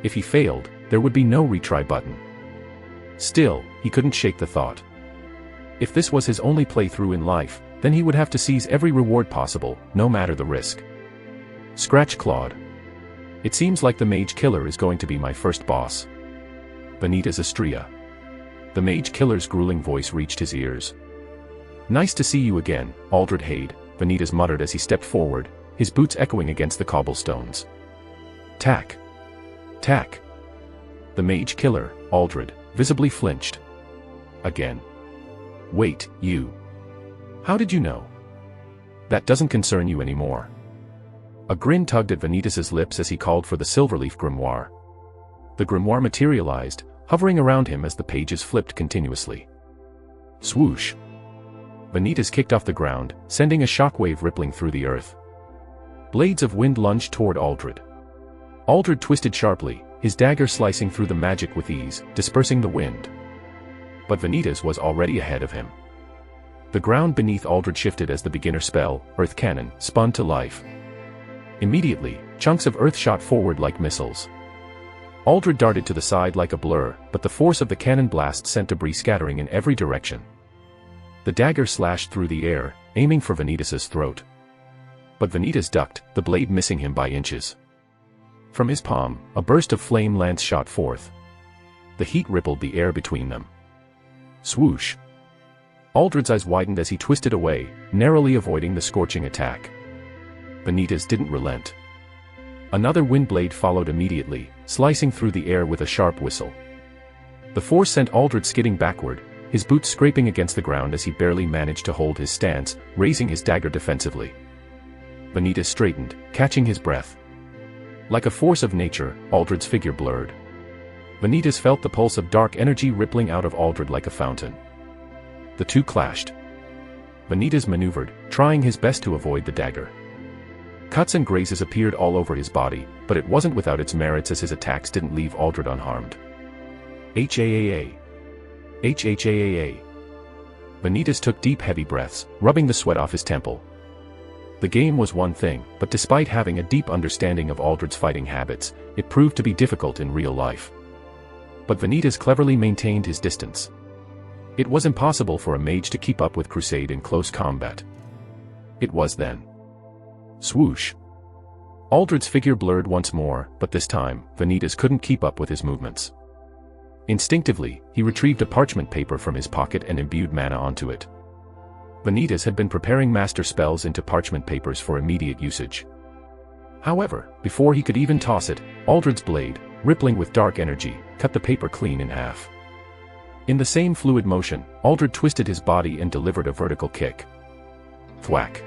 if he failed, there would be no retry button. Still, he couldn't shake the thought. If this was his only playthrough in life, then he would have to seize every reward possible, no matter the risk. Scratch clawed. It seems like the Mage Killer is going to be my first boss. Vanitas Astria. The Mage Killer's grueling voice reached his ears. Nice to see you again, Aldred Hade, Vanitas muttered as he stepped forward, his boots echoing against the cobblestones. Tack. Tack. The Mage Killer, Aldred, visibly flinched. Again. Wait, you. How did you know? That doesn't concern you anymore. A grin tugged at Vanitas's lips as he called for the Silverleaf Grimoire. The grimoire materialized, hovering around him as the pages flipped continuously. Swoosh. Vanitas kicked off the ground, sending a shockwave rippling through the earth. Blades of wind lunged toward Aldred. Aldred twisted sharply, his dagger slicing through the magic with ease, dispersing the wind. But Vanitas was already ahead of him. The ground beneath Aldred shifted as the beginner spell, Earth Cannon, spun to life. Immediately, chunks of earth shot forward like missiles. Aldred darted to the side like a blur, but the force of the cannon blast sent debris scattering in every direction. The dagger slashed through the air, aiming for Vanitas' throat. But Vanitas ducked, the blade missing him by inches. From his palm, a burst of flame lance shot forth. The heat rippled the air between them. Swoosh! Aldred's eyes widened as he twisted away, narrowly avoiding the scorching attack. Vanitas didn't relent. Another wind blade followed immediately, slicing through the air with a sharp whistle. The force sent Aldred skidding backward, his boots scraping against the ground as he barely managed to hold his stance, raising his dagger defensively. Vanitas straightened, catching his breath. Like a force of nature, Aldred's figure blurred. Vanitas felt the pulse of dark energy rippling out of Aldred like a fountain. The two clashed. Vanitas maneuvered, trying his best to avoid the dagger. Cuts and grazes appeared all over his body, but it wasn't without its merits as his attacks didn't leave Aldred unharmed. H-A-A-A. H-H-A-A-A. Vanitas took deep heavy breaths, rubbing the sweat off his temple. The game was one thing, but despite having a deep understanding of Aldred's fighting habits, it proved to be difficult in real life. But Vanitas cleverly maintained his distance. It was impossible for a mage to keep up with Crusade in close combat. It was then. Swoosh! Aldred's figure blurred once more, but this time, Vanitas couldn't keep up with his movements. Instinctively, he retrieved a parchment paper from his pocket and imbued mana onto it. Vanitas had been preparing master spells into parchment papers for immediate usage. However, before he could even toss it, Aldred's blade, rippling with dark energy, cut the paper clean in half. In the same fluid motion, Aldred twisted his body and delivered a vertical kick. Thwack!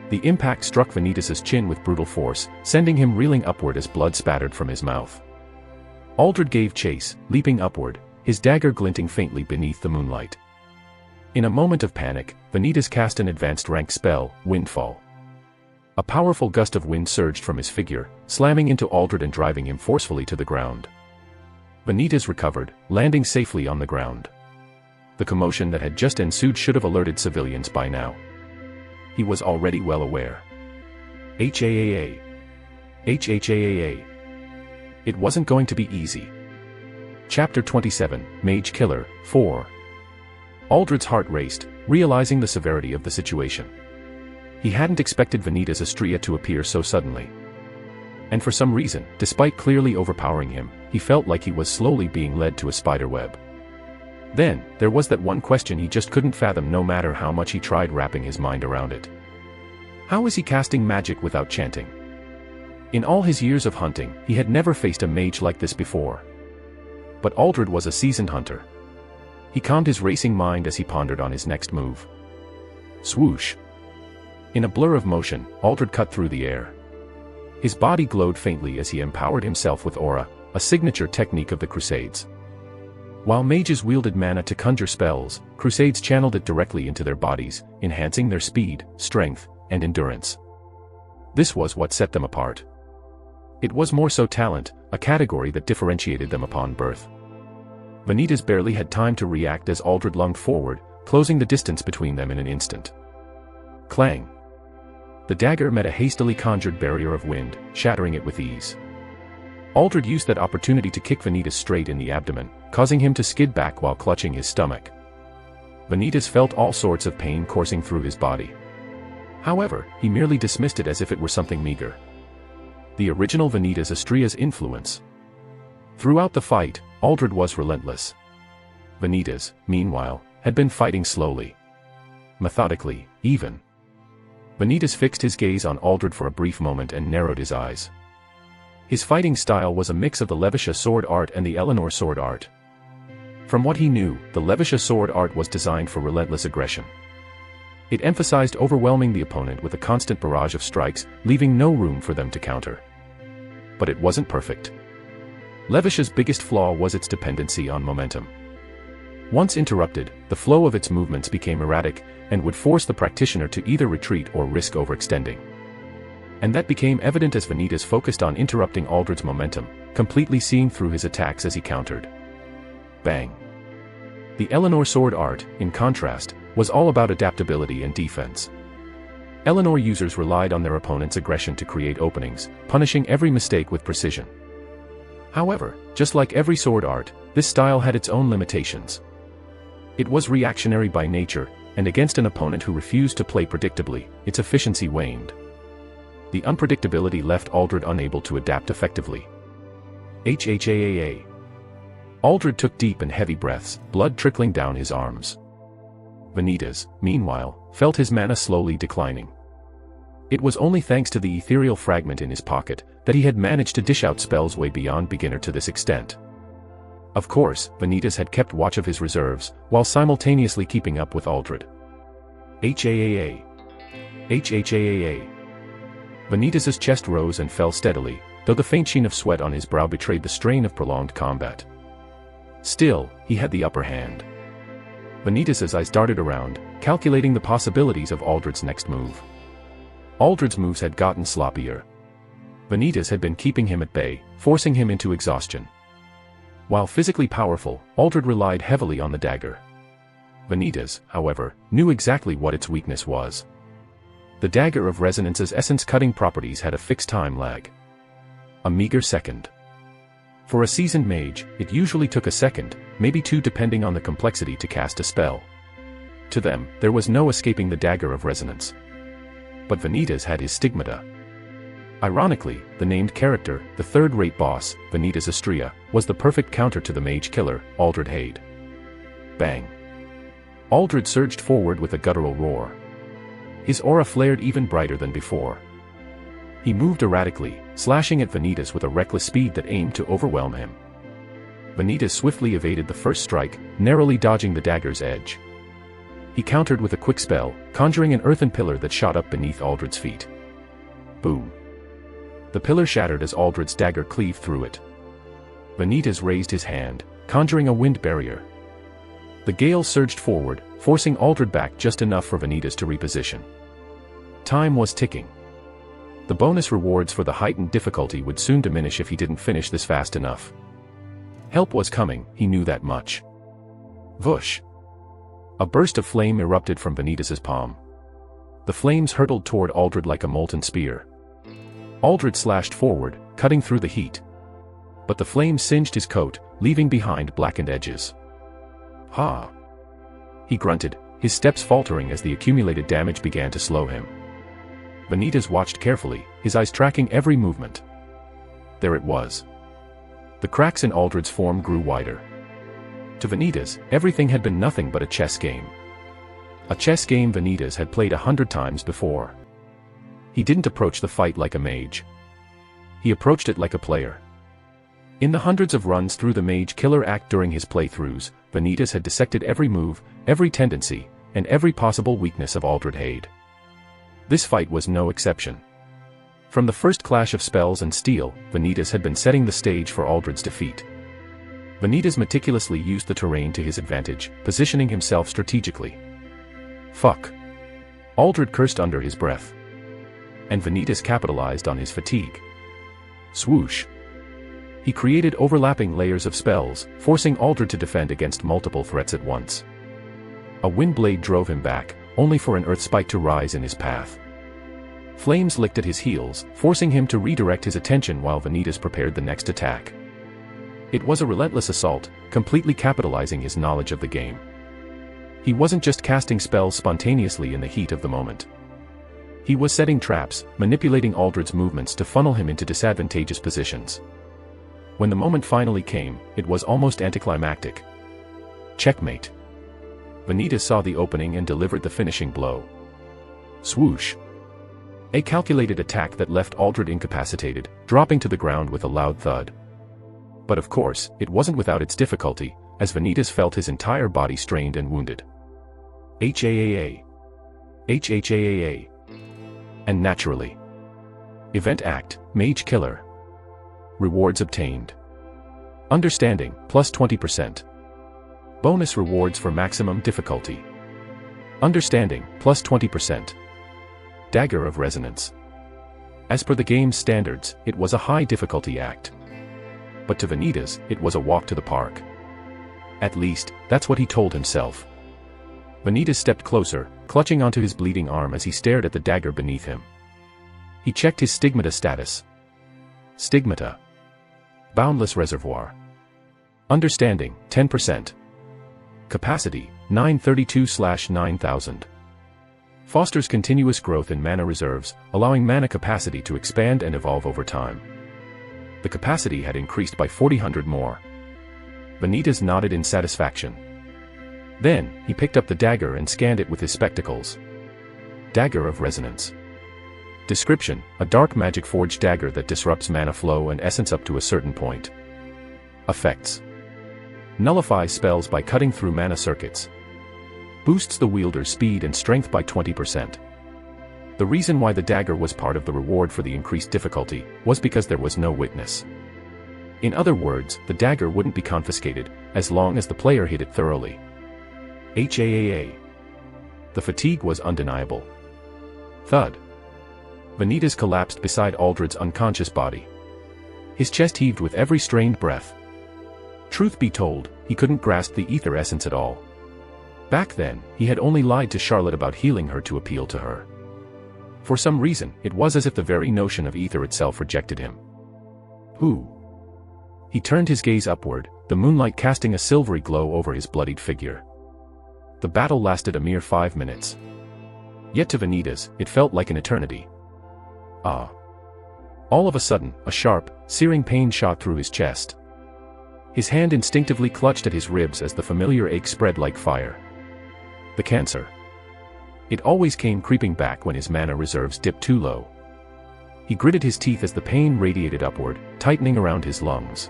The impact struck Vanitas' chin with brutal force, sending him reeling upward as blood spattered from his mouth. Aldred gave chase, leaping upward, his dagger glinting faintly beneath the moonlight. In a moment of panic, Vanitas cast an advanced rank spell, Windfall. A powerful gust of wind surged from his figure, slamming into Aldred and driving him forcefully to the ground. Vanitas recovered, landing safely on the ground. The commotion that had just ensued should have alerted civilians by now. He was already well aware. H-A-A-A. H-H-A-A-A. It wasn't going to be easy. Chapter 27, Mage Killer, 4. Aldred's heart raced, realizing the severity of the situation. He hadn't expected Vanitas Astrea to appear so suddenly. And for some reason, despite clearly overpowering him, he felt like he was slowly being led to a spiderweb. Then, there was that one question he just couldn't fathom no matter how much he tried wrapping his mind around it. How is he casting magic without chanting? In all his years of hunting, he had never faced a mage like this before. But Aldred was a seasoned hunter. He calmed his racing mind as he pondered on his next move. Swoosh! In a blur of motion, Aldred cut through the air. His body glowed faintly as he empowered himself with aura, a signature technique of the Crusades. While mages wielded mana to conjure spells, Crusades channeled it directly into their bodies, enhancing their speed, strength, and endurance. This was what set them apart. It was more so talent, a category that differentiated them upon birth. Vanitas barely had time to react as Aldred lunged forward, closing the distance between them in an instant. Clang! The dagger met a hastily conjured barrier of wind, shattering it with ease. Aldred used that opportunity to kick Vanitas straight in the abdomen, causing him to skid back while clutching his stomach. Vanitas felt all sorts of pain coursing through his body. However, he merely dismissed it as if it were something meager. The original Vanitas Astrea's influence. Throughout the fight, Aldred was relentless. Vanitas, meanwhile, had been fighting slowly. Methodically, even. Vanitas fixed his gaze on Aldred for a brief moment and narrowed his eyes. His fighting style was a mix of the Levisha sword art and the Eleanor sword art. From what he knew, the Levisha sword art was designed for relentless aggression. It emphasized overwhelming the opponent with a constant barrage of strikes, leaving no room for them to counter. But it wasn't perfect. Levisha's biggest flaw was its dependency on momentum. Once interrupted, the flow of its movements became erratic, and would force the practitioner to either retreat or risk overextending. And that became evident as Vanitas focused on interrupting Aldred's momentum, completely seeing through his attacks as he countered. Bang! The Eleanor sword art, in contrast, was all about adaptability and defense. Eleanor users relied on their opponent's aggression to create openings, punishing every mistake with precision. However, just like every sword art, this style had its own limitations. It was reactionary by nature, and against an opponent who refused to play predictably, its efficiency waned. The unpredictability left Aldred unable to adapt effectively. HHAAA. Aldred took deep and heavy breaths, blood trickling down his arms. Vanitas, meanwhile, felt his mana slowly declining. It was only thanks to the ethereal fragment in his pocket that he had managed to dish out spells way beyond beginner to this extent. Of course, Vanitas had kept watch of his reserves, while simultaneously keeping up with Aldred. HAAA. HHAAA. Vanitas's chest rose and fell steadily, though the faint sheen of sweat on his brow betrayed the strain of prolonged combat. Still, he had the upper hand. Vanitas's eyes darted around, calculating the possibilities of Aldred's next move. Aldred's moves had gotten sloppier. Vanitas had been keeping him at bay, forcing him into exhaustion. While physically powerful, Aldred relied heavily on the dagger. Vanitas, however, knew exactly what its weakness was. The Dagger of Resonance's essence-cutting properties had a fixed time lag. A meager second. For a seasoned mage, it usually took a second, maybe two depending on the complexity to cast a spell. To them, there was no escaping the Dagger of Resonance. But Vanitas had his stigmata. Ironically, the named character, the third-rate boss, Vanitas Astrea, was the perfect counter to the mage killer, Aldred Hade. Bang. Aldred surged forward with a guttural roar. His aura flared even brighter than before. He moved erratically, slashing at Vanitas with a reckless speed that aimed to overwhelm him. Vanitas swiftly evaded the first strike, narrowly dodging the dagger's edge. He countered with a quick spell, conjuring an earthen pillar that shot up beneath Aldred's feet. Boom. The pillar shattered as Aldred's dagger cleaved through it. Vanitas raised his hand, conjuring a wind barrier. The gale surged forward, forcing Aldred back just enough for Vanitas to reposition. Time was ticking. The bonus rewards for the heightened difficulty would soon diminish if he didn't finish this fast enough. Help was coming, he knew that much. Vush. A burst of flame erupted from Vanitas's palm. The flames hurtled toward Aldred like a molten spear. Aldred slashed forward, cutting through the heat. But the flames singed his coat, leaving behind blackened edges. Ha! He grunted, his steps faltering as the accumulated damage began to slow him. Vanitas watched carefully, his eyes tracking every movement. There it was. The cracks in Aldred's form grew wider. To Vanitas, everything had been nothing but a chess game. A chess game Vanitas had played 100 times before. He didn't approach the fight like a mage. He approached it like a player. In the hundreds of runs through the Mage Killer Act during his playthroughs, Vanitas had dissected every move, every tendency, and every possible weakness of Aldred Hade. This fight was no exception. From the first clash of spells and steel, Vanitas had been setting the stage for Aldred's defeat. Vanitas meticulously used the terrain to his advantage, positioning himself strategically. Fuck. Aldred cursed under his breath. And Vanitas capitalized on his fatigue. Swoosh. He created overlapping layers of spells, forcing Aldred to defend against multiple threats at once. A wind blade drove him back, only for an earth spike to rise in his path. Flames licked at his heels, forcing him to redirect his attention while Vanitas prepared the next attack. It was a relentless assault, completely capitalizing his knowledge of the game. He wasn't just casting spells spontaneously in the heat of the moment. He was setting traps, manipulating Aldred's movements to funnel him into disadvantageous positions. When the moment finally came, it was almost anticlimactic. Checkmate. Vanitas saw the opening and delivered the finishing blow. Swoosh. A calculated attack that left Aldred incapacitated, dropping to the ground with a loud thud. But of course, it wasn't without its difficulty, as Vanitas felt his entire body strained and wounded. HAAA. HHAAA. And naturally. Event Act, Mage Killer. Rewards obtained. Understanding, plus 20%. Bonus rewards for maximum difficulty. Understanding, plus 20%. Dagger of Resonance. As per the game's standards, it was a high difficulty act. But to Vanitas, it was a walk to the park. At least, that's what he told himself. Vanitas stepped closer, clutching onto his bleeding arm as he stared at the dagger beneath him. He checked his stigmata status. Stigmata. Boundless reservoir. Understanding, 10%. Capacity, 932/9000. Fosters continuous growth in mana reserves, allowing mana capacity to expand and evolve over time. The capacity had increased by 400 more. Vanitas nodded in satisfaction. Then, he picked up the dagger and scanned it with his spectacles. Dagger of Resonance. Description: a dark magic forged dagger that disrupts mana flow and essence up to a certain point. Effects: nullify spells by cutting through mana circuits. Boosts the wielder's speed and strength by 20%. The reason why the dagger was part of the reward for the increased difficulty was because there was no witness. In other words, the dagger wouldn't be confiscated, as long as the player hit it thoroughly. HAAA. The fatigue was undeniable. Thud. Vanitas collapsed beside Aldred's unconscious body. His chest heaved with every strained breath. Truth be told, he couldn't grasp the ether essence at all. Back then, he had only lied to Charlotte about healing her to appeal to her. For some reason, it was as if the very notion of ether itself rejected him. Who? He turned his gaze upward, the moonlight casting a silvery glow over his bloodied figure. The battle lasted a mere 5 minutes. Yet to Vanitas, it felt like an eternity. Ah. All of a sudden, a sharp, searing pain shot through his chest. His hand instinctively clutched at his ribs as the familiar ache spread like fire. The cancer. It always came creeping back when his mana reserves dipped too low. He gritted his teeth as the pain radiated upward, tightening around his lungs.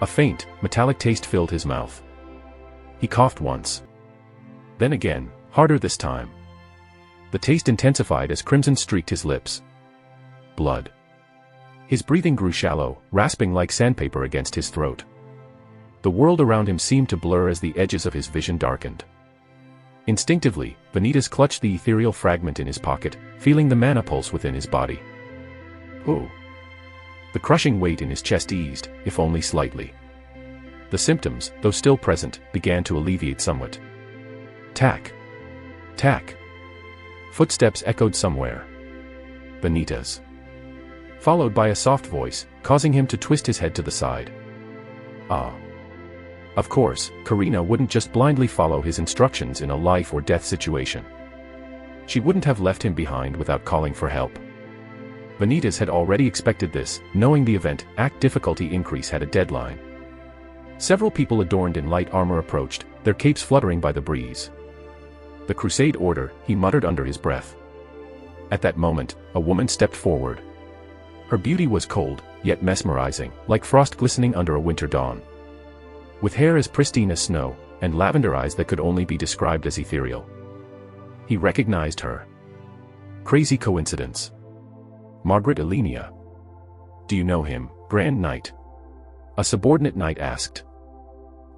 A faint, metallic taste filled his mouth. He coughed once. Then again, harder this time. The taste intensified as crimson streaked his lips. Blood. His breathing grew shallow, rasping like sandpaper against his throat. The world around him seemed to blur as the edges of his vision darkened. Instinctively, Vanitas clutched the ethereal fragment in his pocket, feeling the mana pulse within his body. Oh. The crushing weight in his chest eased, if only slightly. The symptoms, though still present, began to alleviate somewhat. Tack. Tack. Footsteps echoed somewhere. Vanitas. Followed by a soft voice, causing him to twist his head to the side. Ah. Of course, Karina wouldn't just blindly follow his instructions in a life or death situation. She wouldn't have left him behind without calling for help. Vanitas had already expected this, knowing the event act difficulty increase had a deadline. Several people adorned in light armor approached, their capes fluttering by the breeze. The Crusade Order, he muttered under his breath. At that moment, a woman stepped forward. Her beauty was cold, yet mesmerizing, like frost glistening under a winter dawn. With hair as pristine as snow, and lavender eyes that could only be described as ethereal. He recognized her. Crazy coincidence. Margaret Elenia. Do you know him, Grand Knight? A subordinate knight asked.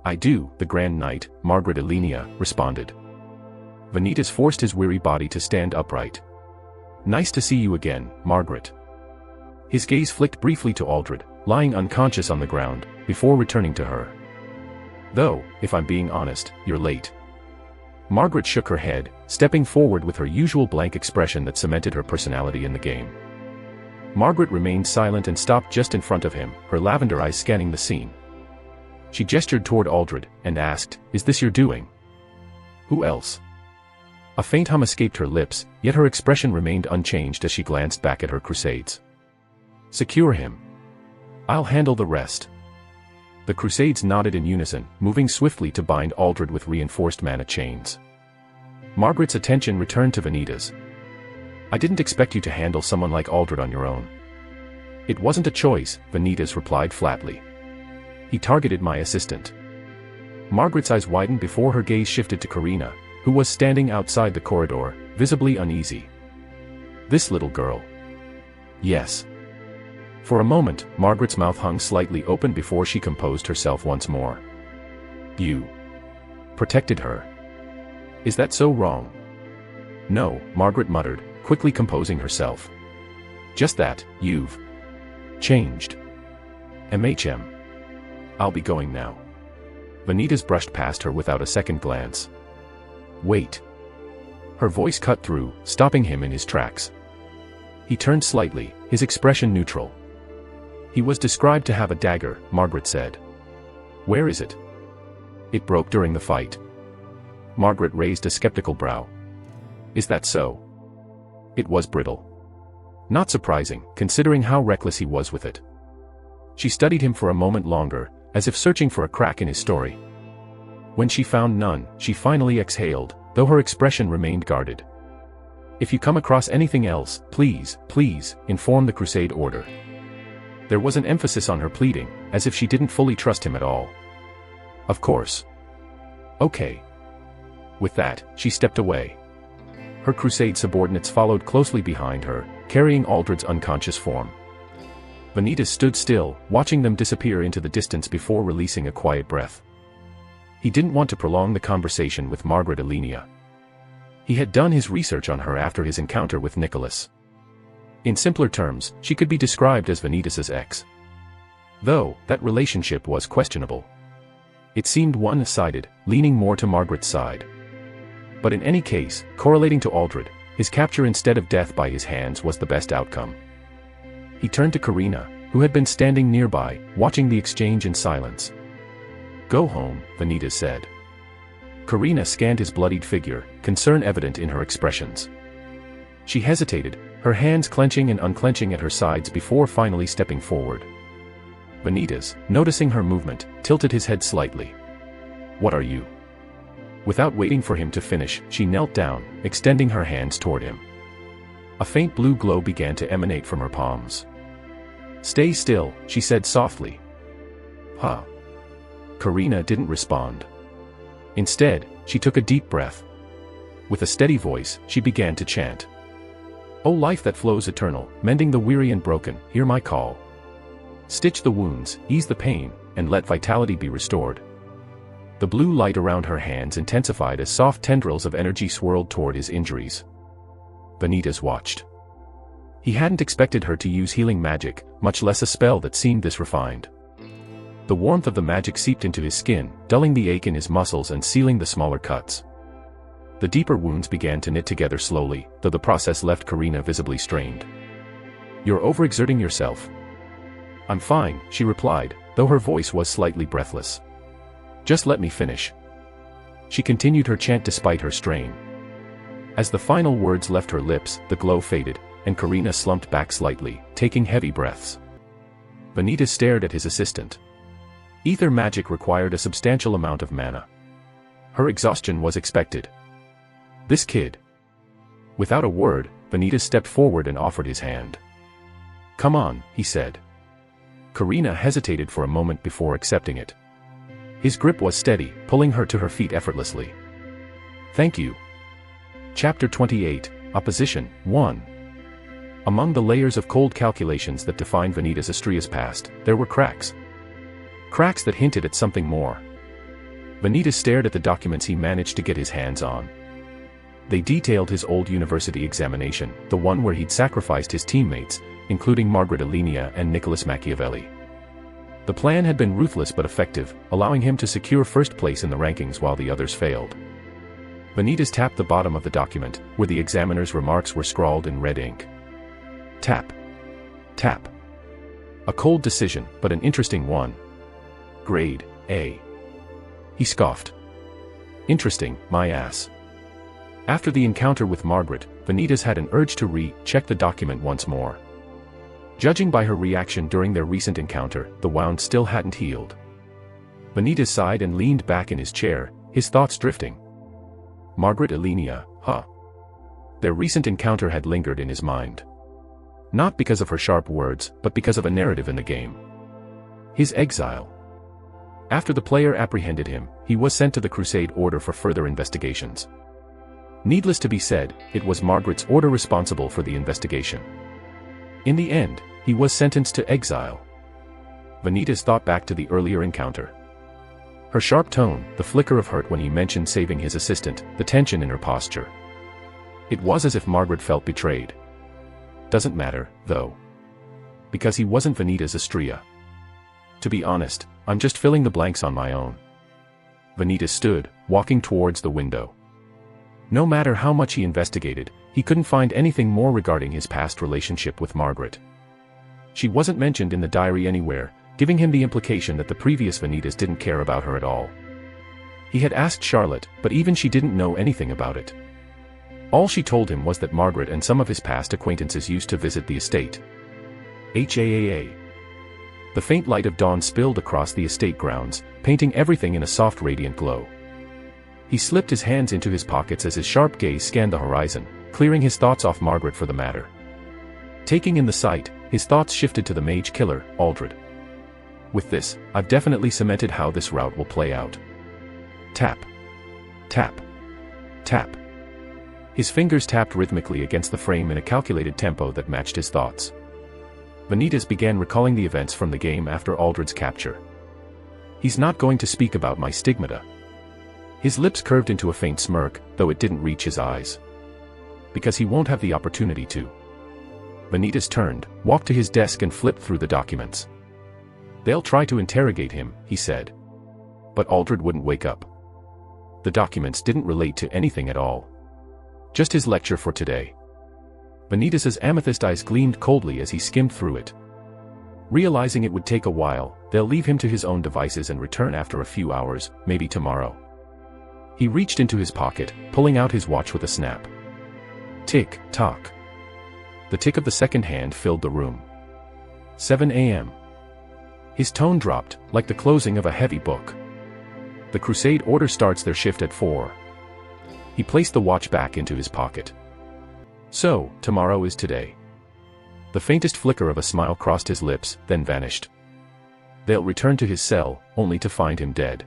I do, the Grand Knight, Margaret Elenia, responded. Vanitas forced his weary body to stand upright. Nice to see you again, Margaret. His gaze flicked briefly to Aldred, lying unconscious on the ground, before returning to her. Though, if I'm being honest, you're late. Margaret shook her head, stepping forward with her usual blank expression that cemented her personality in the game. Margaret remained silent and stopped just in front of him, her lavender eyes scanning the scene. She gestured toward Aldred, and asked, Is this your doing? Who else? A faint hum escaped her lips, yet her expression remained unchanged as she glanced back at her crusades. Secure him. I'll handle the rest. The Crusades nodded in unison, moving swiftly to bind Aldred with reinforced mana chains. Margaret's attention returned to Vanitas. I didn't expect you to handle someone like Aldred on your own. It wasn't a choice, Vanitas replied flatly. He targeted my assistant. Margaret's eyes widened before her gaze shifted to Karina, who was standing outside the corridor, visibly uneasy. This little girl. Yes. For a moment, Margaret's mouth hung slightly open before she composed herself once more. You protected her. Is that so wrong? No, Margaret muttered, quickly composing herself. Just that, you've changed. MHM. I'll be going now. Vanitas brushed past her without a second glance. Wait. Her voice cut through, stopping him in his tracks. He turned slightly, his expression neutral. He was described to have a dagger, Margaret said. Where is it? It broke during the fight. Margaret raised a skeptical brow. Is that so? It was brittle. Not surprising, considering how reckless he was with it. She studied him for a moment longer, as if searching for a crack in his story. When she found none, she finally exhaled, though her expression remained guarded. If you come across anything else, please, inform the Crusade Order. There was an emphasis on her pleading, as if she didn't fully trust him at all. Of course. Okay. With that, she stepped away. Her Crusade subordinates followed closely behind her, carrying Aldred's unconscious form. Vanitas stood still, watching them disappear into the distance before releasing a quiet breath. He didn't want to prolong the conversation with Margaret Alenia. He had done his research on her after his encounter with Nicholas. In simpler terms, she could be described as Vanitas's ex. Though, that relationship was questionable. It seemed one-sided, leaning more to Margaret's side. But in any case, correlating to Aldred, his capture instead of death by his hands was the best outcome. He turned to Karina, who had been standing nearby, watching the exchange in silence. Go home, Vanitas said. Karina scanned his bloodied figure, concern evident in her expressions. She hesitated, her hands clenching and unclenching at her sides before finally stepping forward. Vanitas, noticing her movement, tilted his head slightly. What are you? Without waiting for him to finish, she knelt down, extending her hands toward him. A faint blue glow began to emanate from her palms. Stay still, she said softly. Huh. Karina didn't respond. Instead, she took a deep breath. With a steady voice, she began to chant. O life that flows eternal, mending the weary and broken, hear my call. Stitch the wounds, ease the pain, and let vitality be restored. The blue light around her hands intensified as soft tendrils of energy swirled toward his injuries. Vanitas watched. He hadn't expected her to use healing magic, much less a spell that seemed this refined. The warmth of the magic seeped into his skin, dulling the ache in his muscles and sealing the smaller cuts. The deeper wounds began to knit together slowly, though the process left Karina visibly strained. You're overexerting yourself. I'm fine, she replied, though her voice was slightly breathless. Just let me finish. She continued her chant despite her strain. As the final words left her lips, the glow faded, and Karina slumped back slightly, taking heavy breaths. Vanitas stared at his assistant. Ether magic required a substantial amount of mana. Her exhaustion was expected. This kid. Without a word, Vanitas stepped forward and offered his hand. Come on, he said. Karina hesitated for a moment before accepting it. His grip was steady, pulling her to her feet effortlessly. Thank you. Chapter 28, Opposition, 1. Among the layers of cold calculations that defined Vanitas Astria's past, there were cracks. Cracks that hinted at something more. Vanitas stared at the documents he managed to get his hands on. They detailed his old university examination, the one where he'd sacrificed his teammates, including Margaret Alenia and Nicholas Machiavelli. The plan had been ruthless but effective, allowing him to secure first place in the rankings while the others failed. Vanitas tapped the bottom of the document, where the examiner's remarks were scrawled in red ink. Tap. Tap. A cold decision, but an interesting one. Grade A. He scoffed. Interesting, my ass. After the encounter with Margaret, Vanitas had an urge to re-check the document once more. Judging by her reaction during their recent encounter, the wound still hadn't healed. Vanitas sighed and leaned back in his chair, his thoughts drifting. Margaret Alenia, huh? Their recent encounter had lingered in his mind. Not because of her sharp words, but because of a narrative in the game. His exile. After the player apprehended him, he was sent to the Crusade Order for further investigations. Needless to be said, it was Margaret's order responsible for the investigation. In the end, he was sentenced to exile. Vanitas thought back to the earlier encounter. Her sharp tone, the flicker of hurt when he mentioned saving his assistant, the tension in her posture. It was as if Margaret felt betrayed. Doesn't matter, though. Because he wasn't Vanitas Astria. To be honest, I'm just filling the blanks on my own. Vanitas stood, walking towards the window. No matter how much he investigated, he couldn't find anything more regarding his past relationship with Margaret. She wasn't mentioned in the diary anywhere, giving him the implication that the previous Vanitas didn't care about her at all. He had asked Charlotte, but even she didn't know anything about it. All she told him was that Margaret and some of his past acquaintances used to visit the estate. HAAA. The faint light of dawn spilled across the estate grounds, painting everything in a soft radiant glow. He slipped his hands into his pockets as his sharp gaze scanned the horizon, clearing his thoughts off Margaret for the matter. Taking in the sight, his thoughts shifted to the mage killer, Aldred. With this, I've definitely cemented how this route will play out. Tap. Tap. Tap. His fingers tapped rhythmically against the frame in a calculated tempo that matched his thoughts. Vanitas began recalling the events from the game after Aldred's capture. He's not going to speak about my stigmata. His lips curved into a faint smirk, though it didn't reach his eyes. Because he won't have the opportunity to. Vanitas turned, walked to his desk and flipped through the documents. They'll try to interrogate him, he said. But Aldred wouldn't wake up. The documents didn't relate to anything at all. Just his lecture for today. Vanitas's amethyst eyes gleamed coldly as he skimmed through it. Realizing it would take a while, they'll leave him to his own devices and return after a few hours, maybe tomorrow. He reached into his pocket, pulling out his watch with a snap. Tick, tock. The tick of the second hand filled the room. 7 a.m. His tone dropped, like the closing of a heavy book. The Crusade Order starts their shift at 4. He placed the watch back into his pocket. So, tomorrow is today. The faintest flicker of a smile crossed his lips, then vanished. They'll return to his cell, only to find him dead.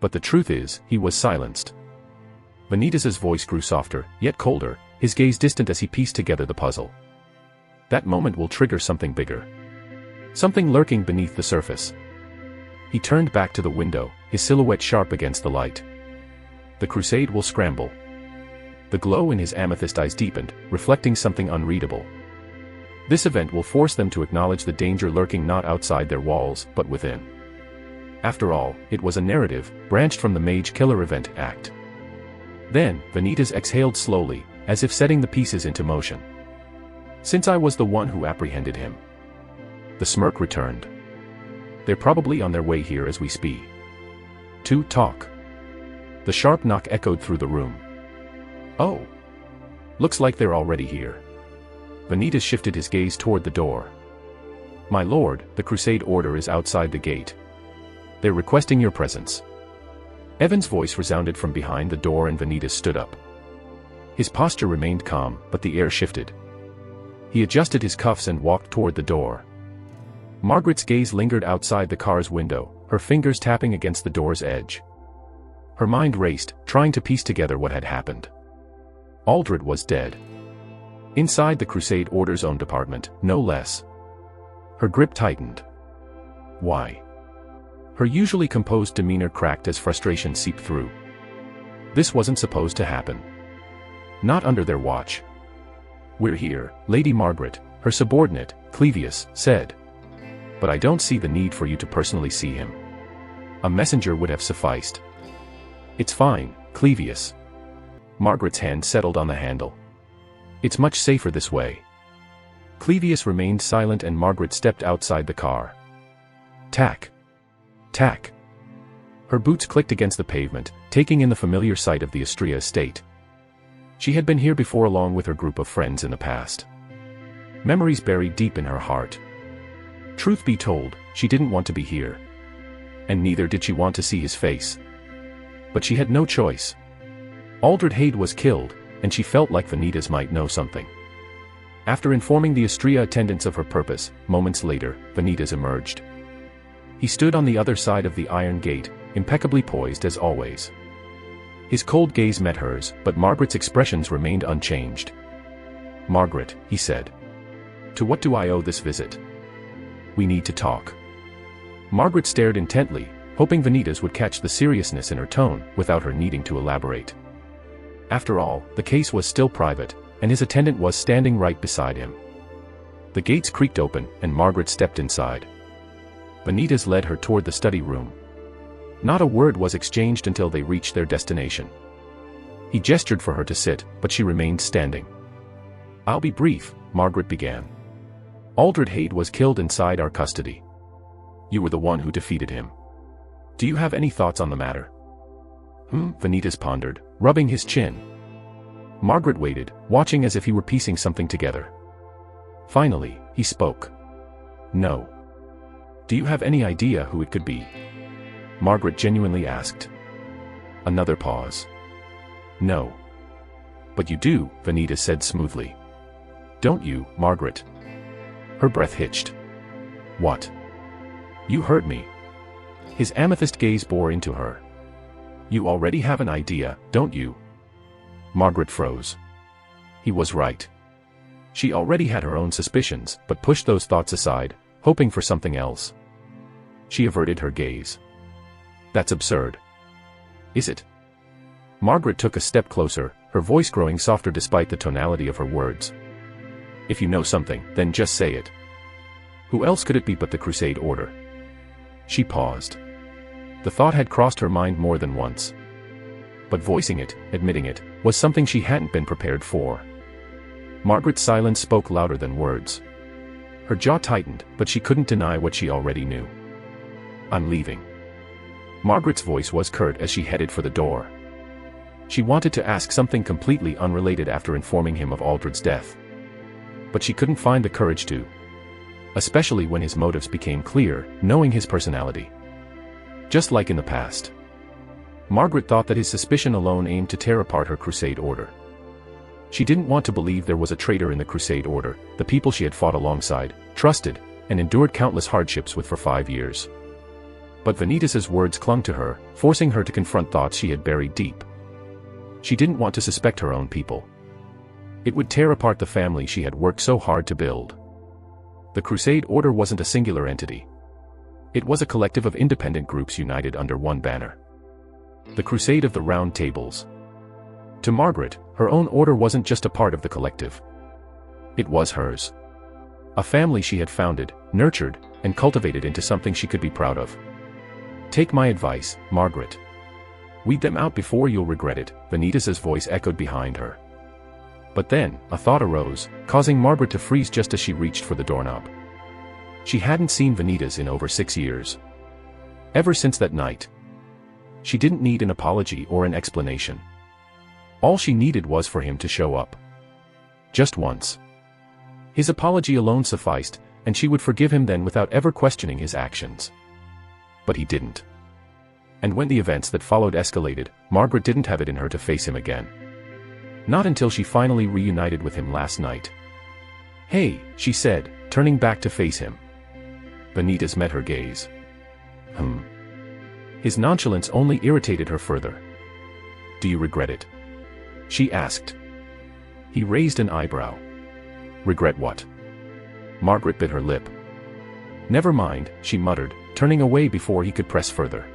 But the truth is, he was silenced. Vanitas's voice grew softer, yet colder, his gaze distant as he pieced together the puzzle. That moment will trigger something bigger. Something lurking beneath the surface. He turned back to the window, his silhouette sharp against the light. The Crusade will scramble. The glow in his amethyst eyes deepened, reflecting something unreadable. This event will force them to acknowledge the danger lurking not outside their walls, but within. After all, it was a narrative, branched from the Mage Killer event act. Then, Vanitas exhaled slowly, as if setting the pieces into motion. Since I was the one who apprehended him. The smirk returned. They're probably on their way here as we speak. To talk. The sharp knock echoed through the room. Oh. Looks like they're already here. Vanitas shifted his gaze toward the door. My lord, the Crusade Order is outside the gate. They're requesting your presence. Evan's voice resounded from behind the door and Vanitas stood up. His posture remained calm, but the air shifted. He adjusted his cuffs and walked toward the door. Margaret's gaze lingered outside the car's window, her fingers tapping against the door's edge. Her mind raced, trying to piece together what had happened. Aldred was dead. Inside the Crusade Order's own department, no less. Her grip tightened. Why? Her usually composed demeanor cracked as frustration seeped through. This wasn't supposed to happen. Not under their watch. We're here, Lady Margaret, her subordinate, Clevius, said. But I don't see the need for you to personally see him. A messenger would have sufficed. It's fine, Clevius. Margaret's hand settled on the handle. It's much safer this way. Clevius remained silent and Margaret stepped outside the car. Tack. Tack. Her boots clicked against the pavement, taking in the familiar sight of the Astria estate. She had been here before along with her group of friends in the past. Memories buried deep in her heart. Truth be told, she didn't want to be here. And neither did she want to see his face. But she had no choice. Aldred Hade was killed, and she felt like Vanitas might know something. After informing the Astria attendants of her purpose, moments later, Vanitas emerged. He stood on the other side of the iron gate, impeccably poised as always. His cold gaze met hers, but Margaret's expressions remained unchanged. Margaret, he said. To what do I owe this visit? We need to talk. Margaret stared intently, hoping Vanitas would catch the seriousness in her tone, without her needing to elaborate. After all, the case was still private, and his attendant was standing right beside him. The gates creaked open, and Margaret stepped inside. Vanitas led her toward the study room. Not a word was exchanged until they reached their destination. He gestured for her to sit, but she remained standing. "I'll be brief," Margaret began. "Aldred Hade was killed inside our custody. You were the one who defeated him. Do you have any thoughts on the matter?" Vanitas pondered, rubbing his chin. Margaret waited, watching as if he were piecing something together. Finally, he spoke. "No. Do you have any idea who it could be?" Margaret genuinely asked. Another pause. "No. But you do," Vanitas said smoothly. "Don't you, Margaret?" Her breath hitched. "What? You heard me." His amethyst gaze bore into her. "You already have an idea, don't you?" Margaret froze. He was right. She already had her own suspicions, but pushed those thoughts aside, hoping for something else. She averted her gaze. "That's absurd." "Is it?" Margaret took a step closer, her voice growing softer despite the tonality of her words. "If you know something, then just say it. Who else could it be but the Crusade Order?" She paused. The thought had crossed her mind more than once. But voicing it, admitting it, was something she hadn't been prepared for. Margaret's silence spoke louder than words. Her jaw tightened, but she couldn't deny what she already knew. "I'm leaving." Margaret's voice was curt as she headed for the door. She wanted to ask something completely unrelated after informing him of Aldred's death. But she couldn't find the courage to. Especially when his motives became clear, knowing his personality. Just like in the past. Margaret thought that his suspicion alone aimed to tear apart her Crusade Order. She didn't want to believe there was a traitor in the Crusade Order, the people she had fought alongside, trusted, and endured countless hardships with for 5 years. But Vanitas's words clung to her, forcing her to confront thoughts she had buried deep. She didn't want to suspect her own people. It would tear apart the family she had worked so hard to build. The Crusade Order wasn't a singular entity. It was a collective of independent groups united under one banner. The Crusade of the Round Tables. To Margaret, her own order wasn't just a part of the collective. It was hers. A family she had founded, nurtured, and cultivated into something she could be proud of. "Take my advice, Margaret. Weed them out before you'll regret it," Vanitas's voice echoed behind her. But then, a thought arose, causing Margaret to freeze just as she reached for the doorknob. She hadn't seen Vanitas in over 6 years. Ever since that night. She didn't need an apology or an explanation. All she needed was for him to show up. Just once. His apology alone sufficed, and she would forgive him then without ever questioning his actions. But he didn't. And when the events that followed escalated, Margaret didn't have it in her to face him again. Not until she finally reunited with him last night. "Hey," she said, turning back to face him. Vanitas met her gaze. His nonchalance only irritated her further. "Do you regret it?" she asked. He raised an eyebrow. "Regret what?" Margaret bit her lip. "Never mind," she muttered, turning away before he could press further.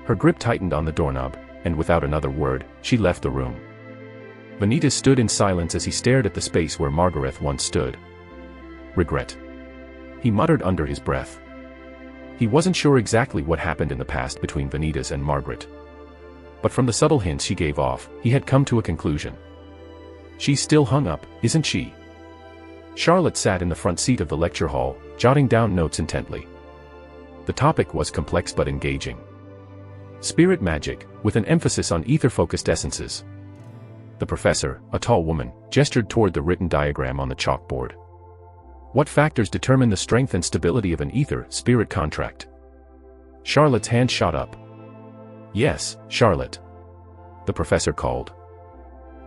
Her grip tightened on the doorknob, and without another word, she left the room. Vanitas stood in silence as he stared at the space where Margaret once stood. "Regret," he muttered under his breath. He wasn't sure exactly what happened in the past between Vanitas and Margaret. But from the subtle hints she gave off, he had come to a conclusion. "She's still hung up, isn't she?" Charlotte sat in the front seat of the lecture hall, jotting down notes intently. The topic was complex but engaging. Spirit magic, with an emphasis on ether-focused essences. The professor, a tall woman, gestured toward the written diagram on the chalkboard. "What factors determine the strength and stability of an ether-spirit contract?" Charlotte's hand shot up. "Yes, Charlotte," the professor called.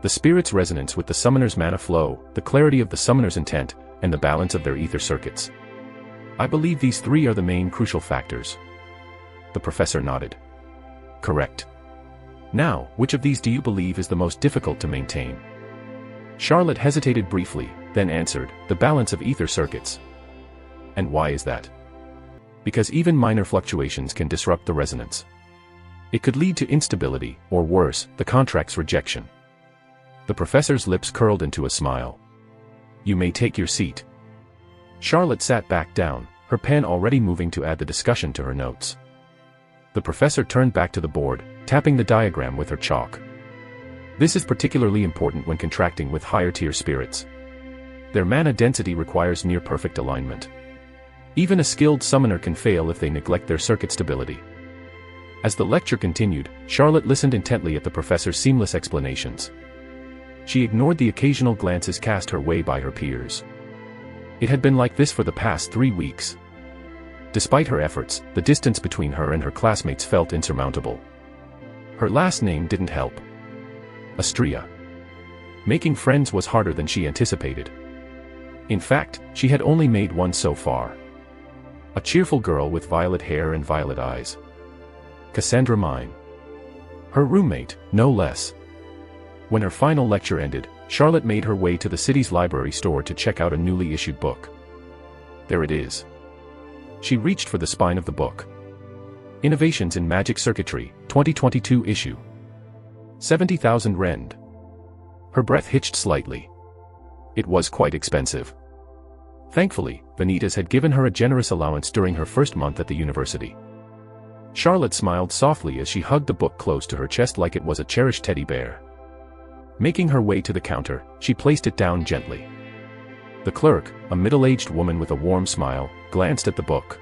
"The spirit's resonance with the summoner's mana flow, the clarity of the summoner's intent, and the balance of their ether circuits. I believe these 3 are the main crucial factors." The professor nodded. "Correct. Now, which of these do you believe is the most difficult to maintain?" Charlotte hesitated briefly, then answered, "The balance of ether circuits." "And why is that?" "Because even minor fluctuations can disrupt the resonance. It could lead to instability, or worse, the contract's rejection." The professor's lips curled into a smile. "You may take your seat." Charlotte sat back down, her pen already moving to add the discussion to her notes. The professor turned back to the board, tapping the diagram with her chalk. This is particularly important when contracting with higher-tier spirits. Their mana density requires near-perfect alignment. Even a skilled summoner can fail if they neglect their circuit stability. As the lecture continued, Charlotte listened intently at the professor's seamless explanations. She ignored the occasional glances cast her way by her peers. It had been like this for the past 3 weeks. Despite her efforts, the distance between her and her classmates felt insurmountable. Her last name didn't help. Astria. Making friends was harder than she anticipated. In fact, she had only made one so far. A cheerful girl with violet hair and violet eyes. Cassandra Mine. Her roommate, no less. When her final lecture ended, Charlotte made her way to the city's library store to check out a newly issued book. There it is. She reached for the spine of the book. Innovations in Magic Circuitry, 2022 issue. 70,000 rend. Her breath hitched slightly. It was quite expensive. Thankfully, Vanitas had given her a generous allowance during her first month at the university. Charlotte smiled softly as she hugged the book close to her chest like it was a cherished teddy bear. Making her way to the counter, she placed it down gently. The clerk, a middle-aged woman with a warm smile, glanced at the book.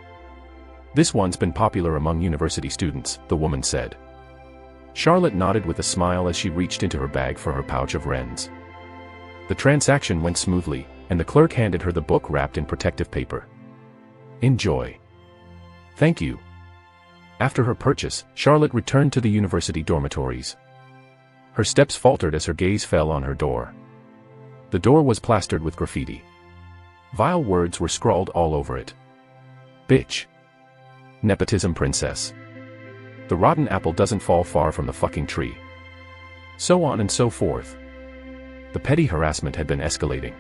"This one's been popular among university students," the woman said. Charlotte nodded with a smile as she reached into her bag for her pouch of rends. The transaction went smoothly, and the clerk handed her the book wrapped in protective paper. "Enjoy." "Thank you." After her purchase, Charlotte returned to the university dormitories. Her steps faltered as her gaze fell on her door. The door was plastered with graffiti. Vile words were scrawled all over it. "Bitch." "Nepotism princess." "The rotten apple doesn't fall far from the fucking tree." So on and so forth. The petty harassment had been escalating.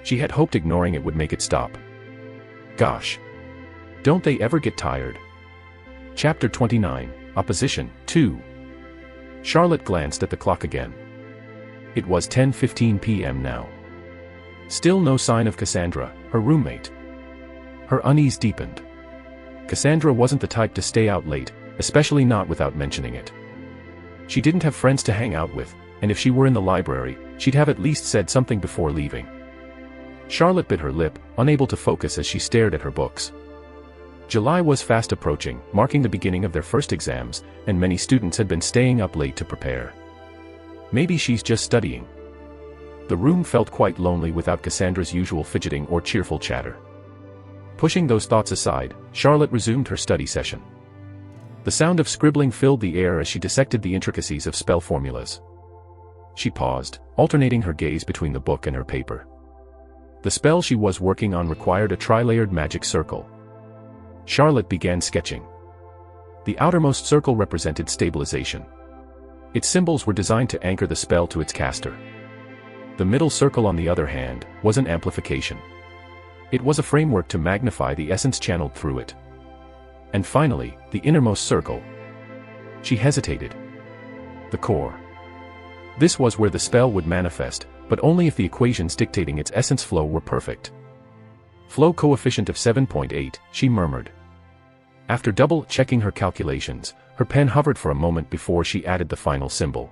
She had hoped ignoring it would make it stop. Gosh. Don't they ever get tired? Chapter 29, Opposition, 2. Charlotte glanced at the clock again. It was 10:15 p.m. now. Still no sign of Cassandra, her roommate. Her unease deepened. Cassandra wasn't the type to stay out late, especially not without mentioning it. She didn't have friends to hang out with, and if she were in the library, she'd have at least said something before leaving. Charlotte bit her lip, unable to focus as she stared at her books. July was fast approaching, marking the beginning of their first exams, and many students had been staying up late to prepare. Maybe she's just studying. The room felt quite lonely without Cassandra's usual fidgeting or cheerful chatter. Pushing those thoughts aside, Charlotte resumed her study session. The sound of scribbling filled the air as she dissected the intricacies of spell formulas. She paused, alternating her gaze between the book and her paper. The spell she was working on required a tri-layered magic circle. Charlotte began sketching. The outermost circle represented stabilization. Its symbols were designed to anchor the spell to its caster. The middle circle, on the other hand, was an amplification. It was a framework to magnify the essence channeled through it. And finally, the innermost circle. She hesitated. The core. This was where the spell would manifest, but only if the equations dictating its essence flow were perfect. Flow coefficient of 7.8, she murmured. After double-checking her calculations, her pen hovered for a moment before she added the final symbol.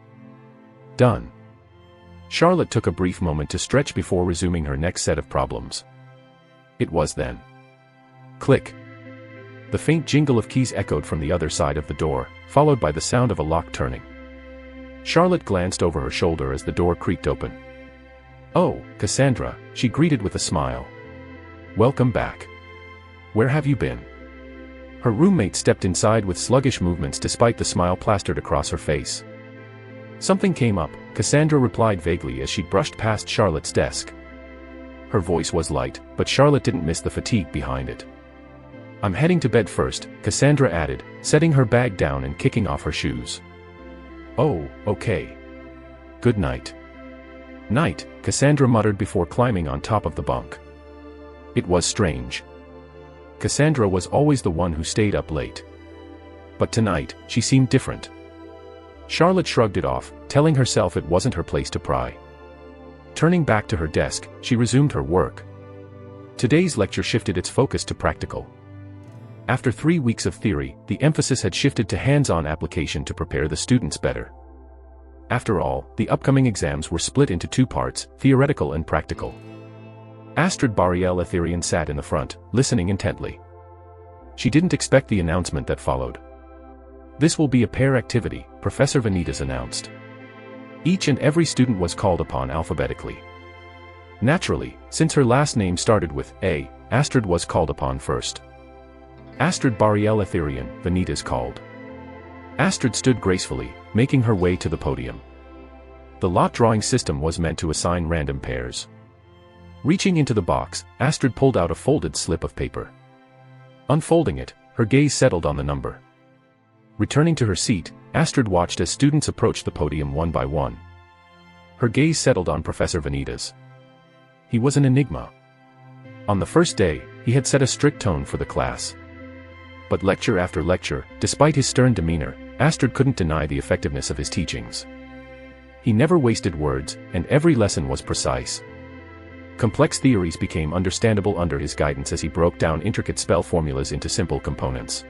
Done. Charlotte took a brief moment to stretch before resuming her next set of problems. It was then. Click. The faint jingle of keys echoed from the other side of the door, followed by the sound of a lock turning. Charlotte glanced over her shoulder as the door creaked open. "Oh, Cassandra," she greeted with a smile. "Welcome back. Where have you been?" Her roommate stepped inside with sluggish movements despite the smile plastered across her face. "Something came up," Cassandra replied vaguely as she brushed past Charlotte's desk. Her voice was light, but Charlotte didn't miss the fatigue behind it. "I'm heading to bed first," Cassandra added, setting her bag down and kicking off her shoes. "Oh, okay. Good night." "Night," Cassandra muttered before climbing on top of the bunk. It was strange. Cassandra was always the one who stayed up late. But tonight, she seemed different. Charlotte shrugged it off, telling herself it wasn't her place to pry. Turning back to her desk, she resumed her work. Today's lecture shifted its focus to practical. After 3 weeks of theory, the emphasis had shifted to hands-on application to prepare the students better. After all, the upcoming exams were split into two parts, theoretical and practical. Astrid Bariel Etherian sat in the front, listening intently. She didn't expect the announcement that followed. This will be a pair activity, Professor Vanitas announced. Each and every student was called upon alphabetically. Naturally, since her last name started with A, Astrid was called upon first. Astrid Bariel Etherian, Vanitas called. Astrid stood gracefully, making her way to the podium. The lot drawing system was meant to assign random pairs. Reaching into the box, Astrid pulled out a folded slip of paper. Unfolding it, her gaze settled on the number. Returning to her seat, Astrid watched as students approached the podium one by one. Her gaze settled on Professor Vanitas. He was an enigma. On the first day, he had set a strict tone for the class. But lecture after lecture, despite his stern demeanor, Astrid couldn't deny the effectiveness of his teachings. He never wasted words, and every lesson was precise. Complex theories became understandable under his guidance as he broke down intricate spell formulas into simple components.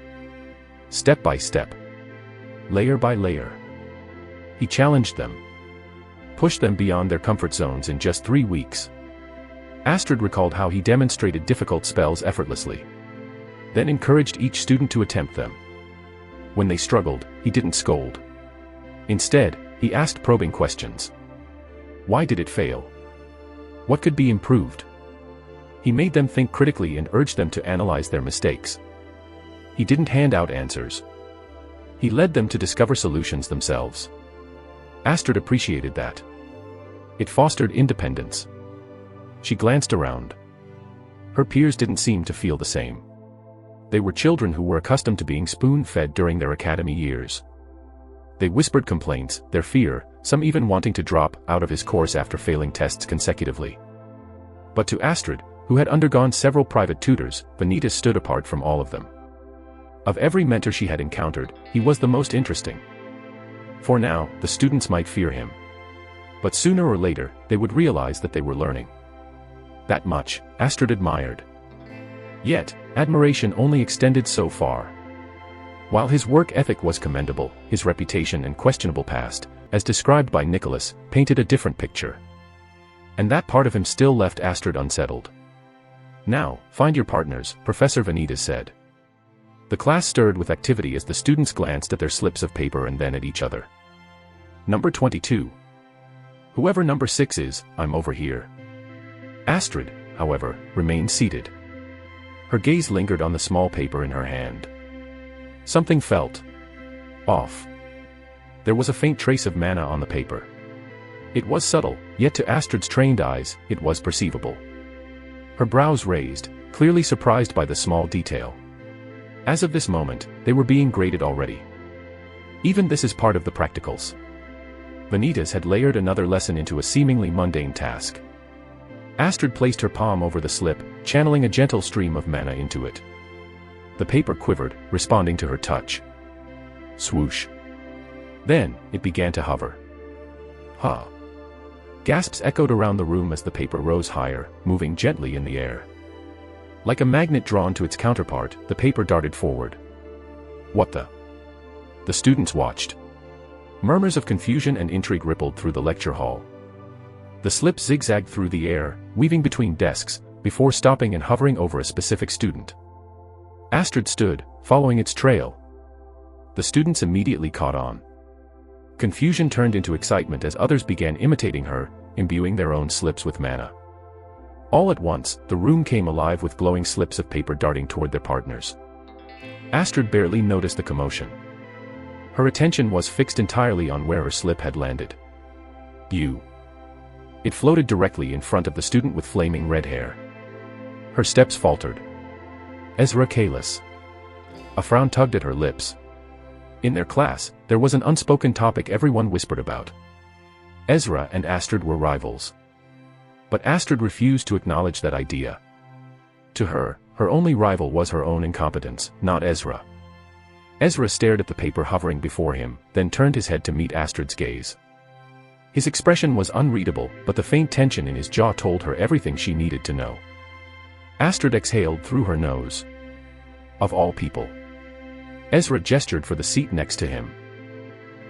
Step by step. Layer by layer. He challenged them. Pushed them beyond their comfort zones in just 3 weeks. Astrid recalled how he demonstrated difficult spells effortlessly. Then encouraged each student to attempt them. When they struggled, he didn't scold. Instead, he asked probing questions. Why did it fail? What could be improved? He made them think critically and urged them to analyze their mistakes. He didn't hand out answers. He led them to discover solutions themselves. Astrid appreciated that. It fostered independence. She glanced around. Her peers didn't seem to feel the same. They were children who were accustomed to being spoon-fed during their academy years. They whispered complaints, their fear, some even wanting to drop out of his course after failing tests consecutively. But to Astrid, who had undergone several private tutors, Vanitas stood apart from all of them. Of every mentor she had encountered, he was the most interesting. For now, the students might fear him. But sooner or later, they would realize that they were learning. That much, Astrid admired. Yet, admiration only extended so far. While his work ethic was commendable, his reputation and questionable past, as described by Nicholas, painted a different picture. And that part of him still left Astrid unsettled. Now, find your partners, Professor Vanitas said. The class stirred with activity as the students glanced at their slips of paper and then at each other. Number 22. Whoever number 6 is, I'm over here. Astrid, however, remained seated. Her gaze lingered on the small paper in her hand. Something felt off. There was a faint trace of mana on the paper. It was subtle, yet to Astrid's trained eyes, it was perceivable. Her brows raised, clearly surprised by the small detail. As of this moment, they were being graded already. Even this is part of the practicals. Vanitas had layered another lesson into a seemingly mundane task. Astrid placed her palm over the slip, channeling a gentle stream of mana into it. The paper quivered, responding to her touch. Swoosh. Then, it began to hover. Huh. Gasps echoed around the room as the paper rose higher, moving gently in the air. Like a magnet drawn to its counterpart, the paper darted forward. What the? The students watched. Murmurs of confusion and intrigue rippled through the lecture hall. The slip zigzagged through the air, weaving between desks, before stopping and hovering over a specific student. Astrid stood, following its trail. The students immediately caught on. Confusion turned into excitement as others began imitating her, imbuing their own slips with mana. All at once, the room came alive with glowing slips of paper darting toward their partners. Astrid barely noticed the commotion. Her attention was fixed entirely on where her slip had landed. You. It floated directly in front of the student with flaming red hair. Her steps faltered. Ezra Kalis. A frown tugged at her lips. In their class, there was an unspoken topic everyone whispered about. Ezra and Astrid were rivals. But Astrid refused to acknowledge that idea. To her, her only rival was her own incompetence, not Ezra. Ezra stared at the paper hovering before him, then turned his head to meet Astrid's gaze. His expression was unreadable, but the faint tension in his jaw told her everything she needed to know. Astrid exhaled through her nose. Of all people. Ezra gestured for the seat next to him.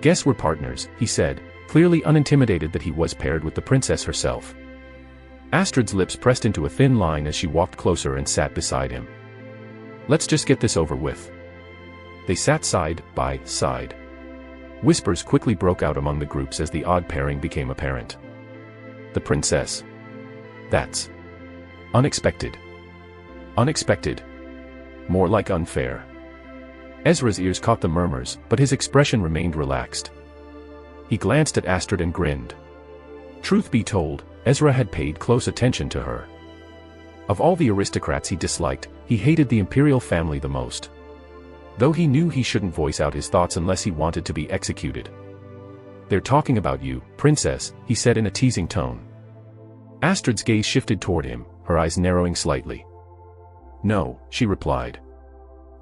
Guess we're partners, he said, clearly unintimidated that he was paired with the princess herself. Astrid's lips pressed into a thin line as she walked closer and sat beside him. "Let's just get this over with." They sat side by side. Whispers quickly broke out among the groups as the odd pairing became apparent. "The princess. That's unexpected. Unexpected. More like unfair." Ezra's ears caught the murmurs, but his expression remained relaxed. He glanced at Astrid and grinned. Truth be told, Ezra had paid close attention to her. Of all the aristocrats he disliked, he hated the imperial family the most. Though he knew he shouldn't voice out his thoughts unless he wanted to be executed. "They're talking about you, princess," he said in a teasing tone. Astrid's gaze shifted toward him, her eyes narrowing slightly. "No," she replied.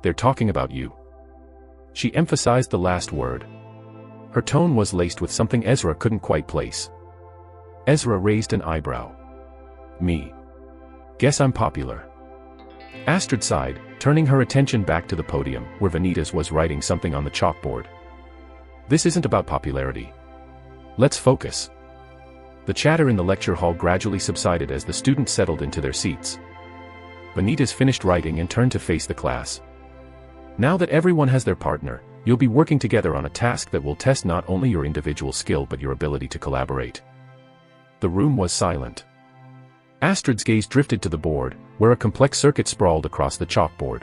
"They're talking about you." She emphasized the last word. Her tone was laced with something Ezra couldn't quite place. Ezra raised an eyebrow. "Me? Guess I'm popular." Astrid sighed, turning her attention back to the podium, where Vanitas was writing something on the chalkboard. "This isn't about popularity. Let's focus." The chatter in the lecture hall gradually subsided as the students settled into their seats. Vanitas finished writing and turned to face the class. "Now that everyone has their partner, you'll be working together on a task that will test not only your individual skill but your ability to collaborate." The room was silent. Astrid's gaze drifted to the board, where a complex circuit sprawled across the chalkboard.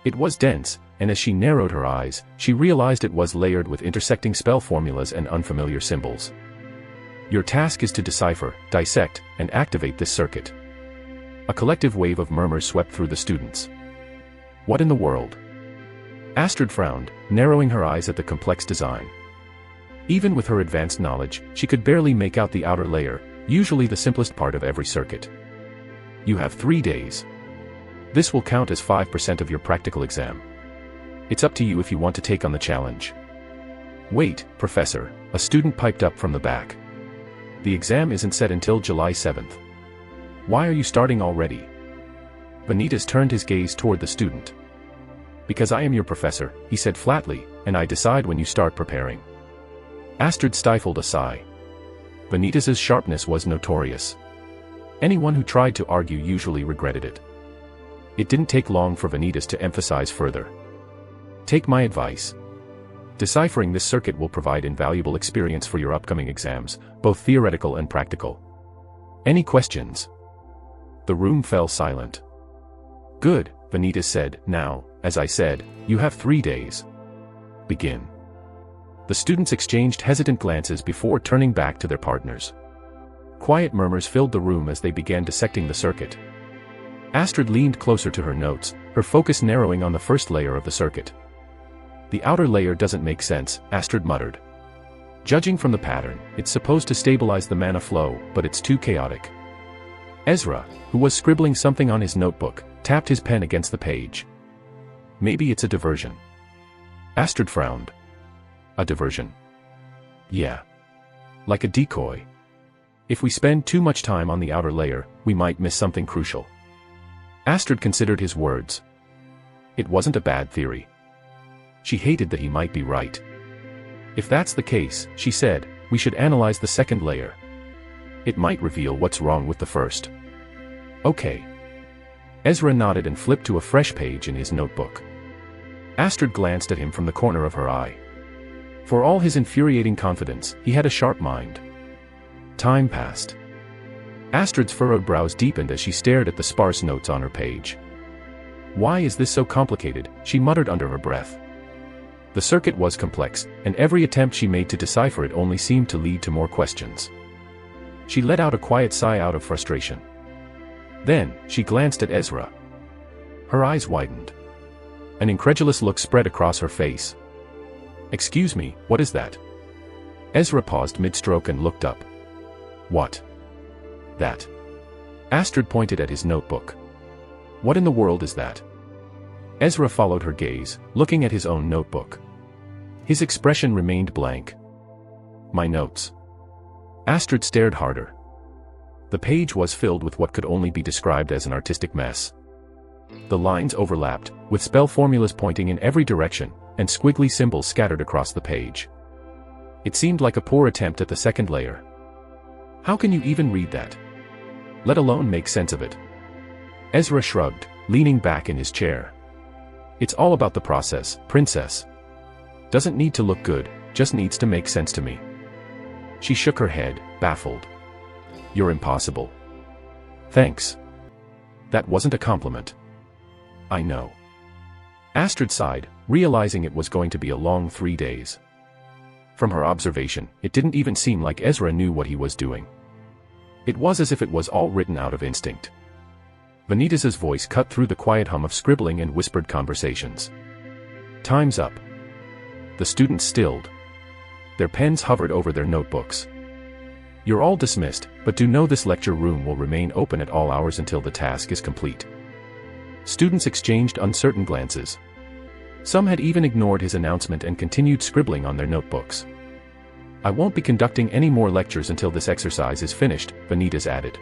It was dense, and as she narrowed her eyes, she realized it was layered with intersecting spell formulas and unfamiliar symbols. "Your task is to decipher, dissect, and activate this circuit." A collective wave of murmurs swept through the students. "What in the world?" Astrid frowned, narrowing her eyes at the complex design. Even with her advanced knowledge, she could barely make out the outer layer, usually the simplest part of every circuit. "You have 3 days. This will count as 5% of your practical exam. It's up to you if you want to take on the challenge." "Wait, Professor," a student piped up from the back. "The exam isn't set until July 7th. Why are you starting already?" Vanitas turned his gaze toward the student. "Because I am your professor," he said flatly, "and I decide when you start preparing." Astrid stifled a sigh. Vanitas's sharpness was notorious. Anyone who tried to argue usually regretted it. It didn't take long for Vanitas to emphasize further. "Take my advice. Deciphering this circuit will provide invaluable experience for your upcoming exams, both theoretical and practical. Any questions?" The room fell silent. "Good," Vanitas said. "Now, as I said, you have 3 days. Begin." The students exchanged hesitant glances before turning back to their partners. Quiet murmurs filled the room as they began dissecting the circuit. Astrid leaned closer to her notes, her focus narrowing on the first layer of the circuit. "The outer layer doesn't make sense," Astrid muttered. "Judging from the pattern, it's supposed to stabilize the mana flow, but it's too chaotic." Ezra, who was scribbling something on his notebook, tapped his pen against the page. "Maybe it's a diversion." Astrid frowned. "A diversion?" "Yeah. Like a decoy. If we spend too much time on the outer layer, we might miss something crucial." Astrid considered his words. It wasn't a bad theory. She hated that he might be right. "If that's the case," she said, "we should analyze the second layer. It might reveal what's wrong with the first." "Okay." Ezra nodded and flipped to a fresh page in his notebook. Astrid glanced at him from the corner of her eye. For all his infuriating confidence, he had a sharp mind. Time passed. Astrid's furrowed brows deepened as she stared at the sparse notes on her page. "Why is this so complicated?" she muttered under her breath. The circuit was complex, and every attempt she made to decipher it only seemed to lead to more questions. She let out a quiet sigh out of frustration. Then, she glanced at Ezra. Her eyes widened. An incredulous look spread across her face. "Excuse me, what is that?" Ezra paused mid-stroke and looked up. "What?" "That." Astrid pointed at his notebook. "What in the world is that?" Ezra followed her gaze, looking at his own notebook. His expression remained blank. "My notes." Astrid stared harder. The page was filled with what could only be described as an artistic mess. The lines overlapped, with spell formulas pointing in every direction, and squiggly symbols scattered across the page. It seemed like a poor attempt at the second layer. How can you even read that? Let alone make sense of it? Ezra shrugged, leaning back in his chair. It's all about the process, princess. Doesn't need to look good, just needs to make sense to me. She shook her head, baffled. You're impossible. Thanks. That wasn't a compliment. I know. Astrid sighed, realizing it was going to be a long 3 days. From her observation, it didn't even seem like Ezra knew what he was doing. It was as if it was all written out of instinct. Vanitas' voice cut through the quiet hum of scribbling and whispered conversations. Time's up. The students stilled. Their pens hovered over their notebooks. You're all dismissed, but do know this lecture room will remain open at all hours until the task is complete. Students exchanged uncertain glances. Some had even ignored his announcement and continued scribbling on their notebooks. I won't be conducting any more lectures until this exercise is finished, Vanitas added.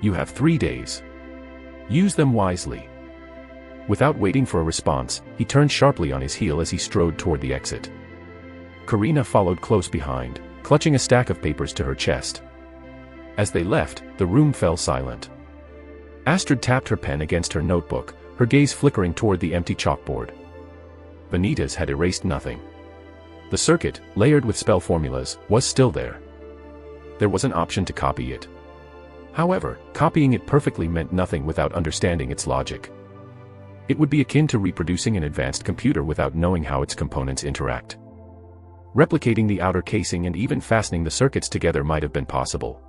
You have 3 days. Use them wisely. Without waiting for a response, he turned sharply on his heel as he strode toward the exit. Karina followed close behind, clutching a stack of papers to her chest. As they left, the room fell silent. Astrid tapped her pen against her notebook, her gaze flickering toward the empty chalkboard. Vanitas had erased nothing. The circuit, layered with spell formulas, was still there. There was an option to copy it. However, copying it perfectly meant nothing without understanding its logic. It would be akin to reproducing an advanced computer without knowing how its components interact. Replicating the outer casing and even fastening the circuits together might have been possible.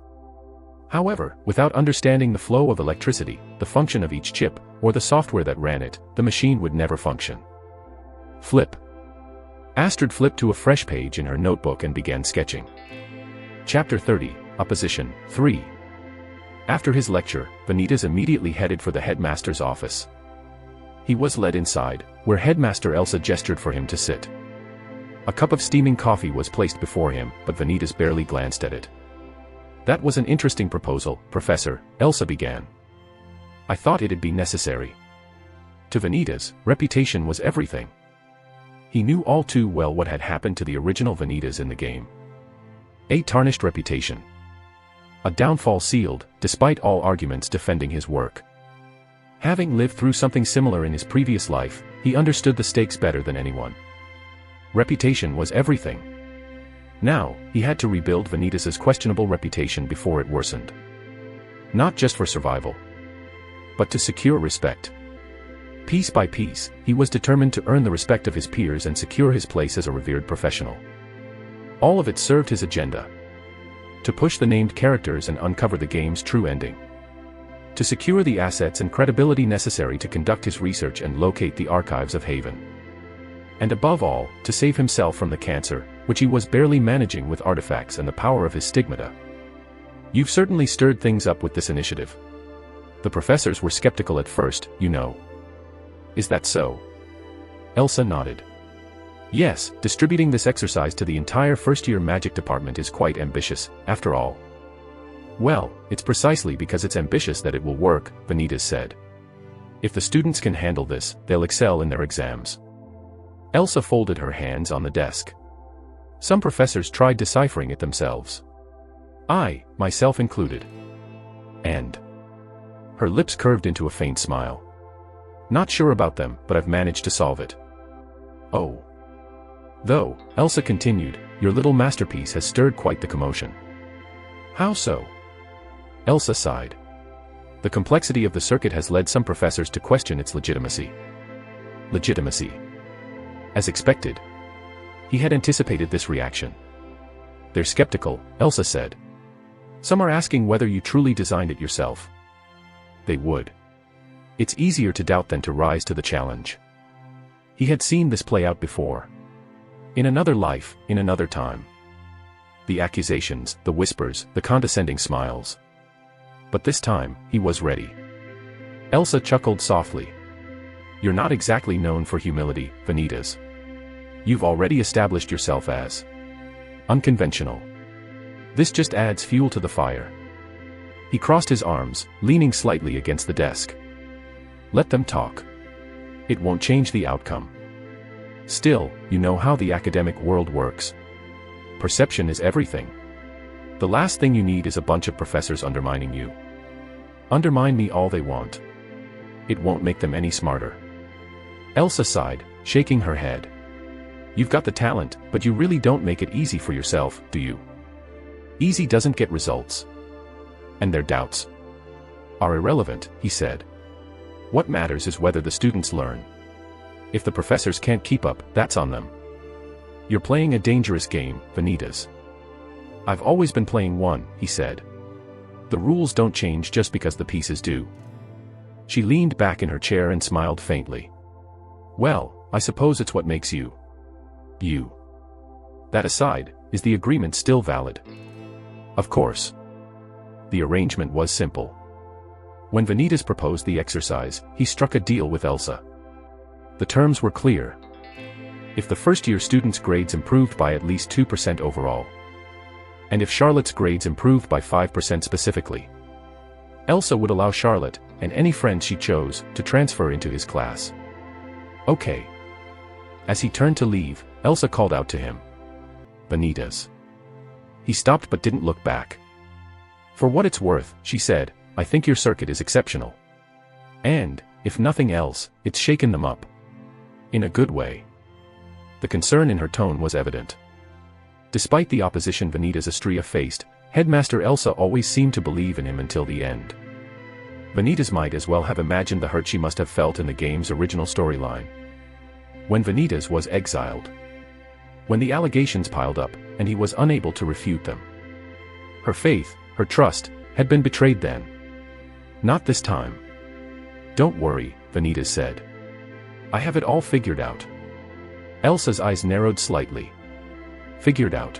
However, without understanding the flow of electricity, the function of each chip, or the software that ran it, the machine would never function. Flip. Astrid flipped to a fresh page in her notebook and began sketching. Chapter 30, Opposition, 3. After his lecture, Vanitas immediately headed for the headmaster's office. He was led inside, where Headmaster Elsa gestured for him to sit. A cup of steaming coffee was placed before him, but Vanitas barely glanced at it. That was an interesting proposal, Professor, Elsa began. I thought it'd be necessary. To Vanitas, reputation was everything. He knew all too well what had happened to the original Vanitas in the game. A tarnished reputation. A downfall sealed, despite all arguments defending his work. Having lived through something similar in his previous life, he understood the stakes better than anyone. Reputation was everything. Now, he had to rebuild Vanitas' questionable reputation before it worsened. Not just for survival, but to secure respect. Piece by piece, he was determined to earn the respect of his peers and secure his place as a revered professional. All of it served his agenda. To push the named characters and uncover the game's true ending. To secure the assets and credibility necessary to conduct his research and locate the archives of Haven. And above all, to save himself from the cancer, which he was barely managing with artifacts and the power of his stigmata. You've certainly stirred things up with this initiative. The professors were skeptical at first, you know. Is that so? Elsa nodded. Yes, distributing this exercise to the entire first-year magic department is quite ambitious, after all. Well, it's precisely because it's ambitious that it will work, Vanitas said. If the students can handle this, they'll excel in their exams. Elsa folded her hands on the desk. Some professors tried deciphering it themselves. I, myself included. And her lips curved into a faint smile. Not sure about them, but I've managed to solve it. Oh. Though, Elsa continued, your little masterpiece has stirred quite the commotion. How so? Elsa sighed. The complexity of the circuit has led some professors to question its legitimacy. Legitimacy. As expected. He had anticipated this reaction. They're skeptical, Elsa said. Some are asking whether you truly designed it yourself. They would. It's easier to doubt than to rise to the challenge. He had seen this play out before. In another life, in another time. The accusations, the whispers, the condescending smiles. But this time, he was ready. Elsa chuckled softly. You're not exactly known for humility, Vanitas. You've already established yourself as unconventional. This just adds fuel to the fire. He crossed his arms, leaning slightly against the desk. Let them talk. It won't change the outcome. Still, you know how the academic world works. perception is everything. The last thing you need is a bunch of professors undermining you. Undermine me all they want. It won't make them any smarter. Elsa sighed, shaking her head. You've got the talent, but you really don't make it easy for yourself, do you? Easy doesn't get results. And their doubts are irrelevant, he said. What matters is whether the students learn. If the professors can't keep up, that's on them. You're playing a dangerous game, Vanitas. I've always been playing one, he said. The rules don't change just because the pieces do. She leaned back in her chair and smiled faintly. Well, I suppose it's what makes you. You. That aside, is the agreement still valid? Of course. The arrangement was simple. When Vanitas proposed the exercise, he struck a deal with Elsa. The terms were clear. If the first-year students' grades improved by at least 2% overall, and if Charlotte's grades improved by 5% specifically, Elsa would allow Charlotte, and any friend she chose, to transfer into his class. Okay. As he turned to leave, Elsa called out to him. Vanitas. He stopped but didn't look back. For what it's worth, she said, I think your circuit is exceptional. And, if nothing else, it's shaken them up. In a good way. The concern in her tone was evident. Despite the opposition Vanitas Astria faced, Headmaster Elsa always seemed to believe in him until the end. Vanitas might as well have imagined the hurt she must have felt in the game's original storyline. When Vanitas was exiled. When the allegations piled up, and he was unable to refute them. Her faith, her trust, had been betrayed then. Not this time. Don't worry, Vanitas said. I have it all figured out. Elsa's eyes narrowed slightly. Figured out.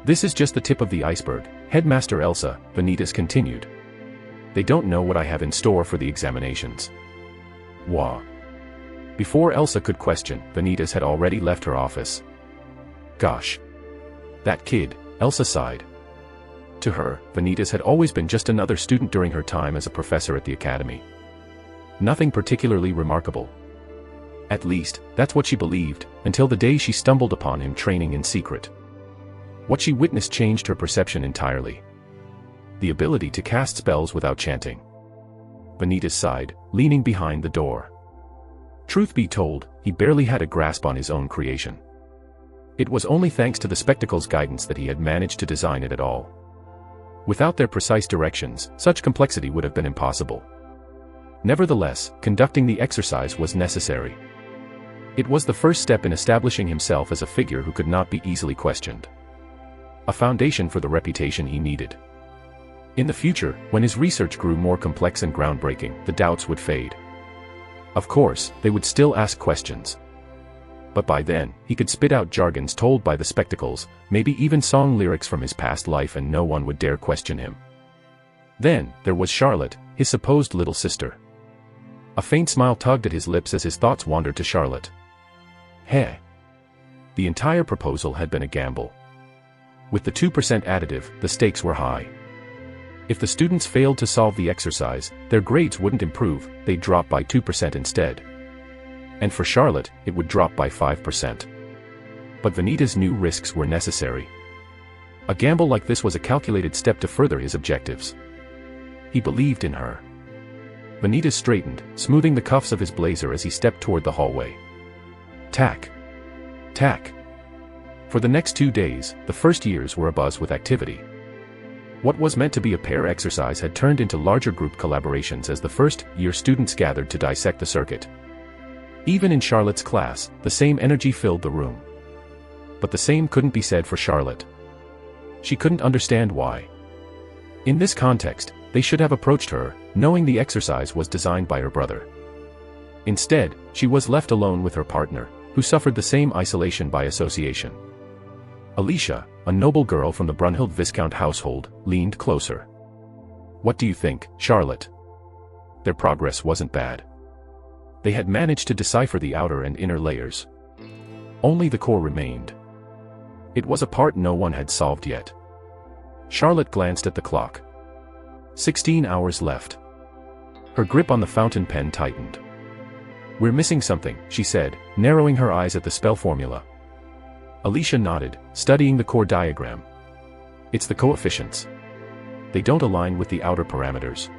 This is just the tip of the iceberg, Headmaster Elsa, Vanitas continued. They don't know what I have in store for the examinations. Wah. Before Elsa could question, Vanitas had already left her office. Gosh. That kid, Elsa sighed. To her, Vanitas had always been just another student during her time as a professor at the academy. Nothing particularly remarkable. At least, that's what she believed, until the day she stumbled upon him training in secret. What she witnessed changed her perception entirely. The ability to cast spells without chanting. Vanitas sighed, leaning behind the door. Truth be told, he barely had a grasp on his own creation. It was only thanks to the spectacle's guidance that he had managed to design it at all. Without their precise directions, such complexity would have been impossible. Nevertheless, conducting the exercise was necessary. It was the first step in establishing himself as a figure who could not be easily questioned. A foundation for the reputation he needed. In the future, when his research grew more complex and groundbreaking, the doubts would fade. Of course, they would still ask questions. But by then, he could spit out jargons told by the spectacles, maybe even song lyrics from his past life, and no one would dare question him. Then, there was Charlotte, his supposed little sister. A faint smile tugged at his lips as his thoughts wandered to Charlotte. Heh. The entire proposal had been a gamble. With the 2% additive, the stakes were high. If the students failed to solve the exercise, their grades wouldn't improve, they'd drop by 2% instead. And for Charlotte, it would drop by 5%. But Vanitas knew risks were necessary. A gamble like this was a calculated step to further his objectives. He believed in her. Vanitas straightened, smoothing the cuffs of his blazer as he stepped toward the hallway. Tack. Tack. For the next 2 days, the first years were abuzz with activity. What was meant to be a pair exercise had turned into larger group collaborations as the first-year students gathered to dissect the circuit. Even in Charlotte's class, the same energy filled the room. But the same couldn't be said for Charlotte. She couldn't understand why. In this context, they should have approached her, knowing the exercise was designed by her brother. Instead, she was left alone with her partner, who suffered the same isolation by association. Alicia, a noble girl from the Brunhild Viscount household, leaned closer. What do you think, Charlotte? Their progress wasn't bad. They had managed to decipher the outer and inner layers. Only the core remained. It was a part no one had solved yet. Charlotte glanced at the clock. 16 hours left. Her grip on the fountain pen tightened. We're missing something, she said, narrowing her eyes at the spell formula. Alicia nodded, studying the core diagram. It's the coefficients. They don't align with the outer parameters.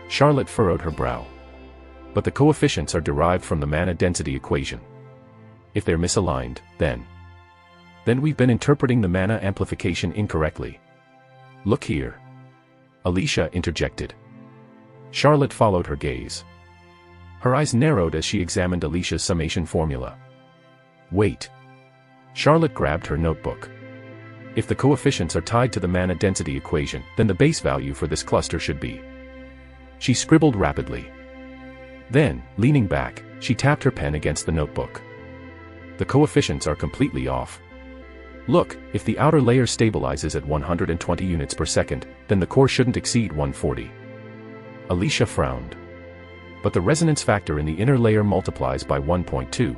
Charlotte furrowed her brow. But the coefficients are derived from the mana density equation. If they're misaligned, then we've been interpreting the mana amplification incorrectly. Look here. Alicia interjected. Charlotte followed her gaze. Her eyes narrowed as she examined Alicia's summation formula. Wait. Charlotte grabbed her notebook. If the coefficients are tied to the mana density equation, then the base value for this cluster should be. She scribbled rapidly. Then, leaning back, she tapped her pen against the notebook. The coefficients are completely off. Look, if the outer layer stabilizes at 120 units per second, then the core shouldn't exceed 140. Alicia frowned. But the resonance factor in the inner layer multiplies by 1.2.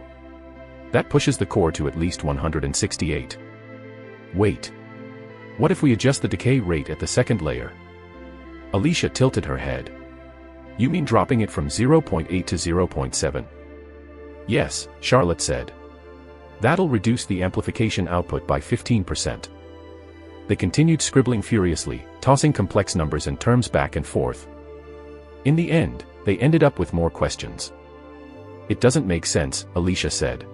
That pushes the core to at least 168. Wait. What if we adjust the decay rate at the second layer? Alicia tilted her head. You mean dropping it from 0.8 to 0.7? Yes, Charlotte said. That'll reduce the amplification output by 15%. They continued scribbling furiously, tossing complex numbers and terms back and forth. In the end, they ended up with more questions. It doesn't make sense, Alicia said.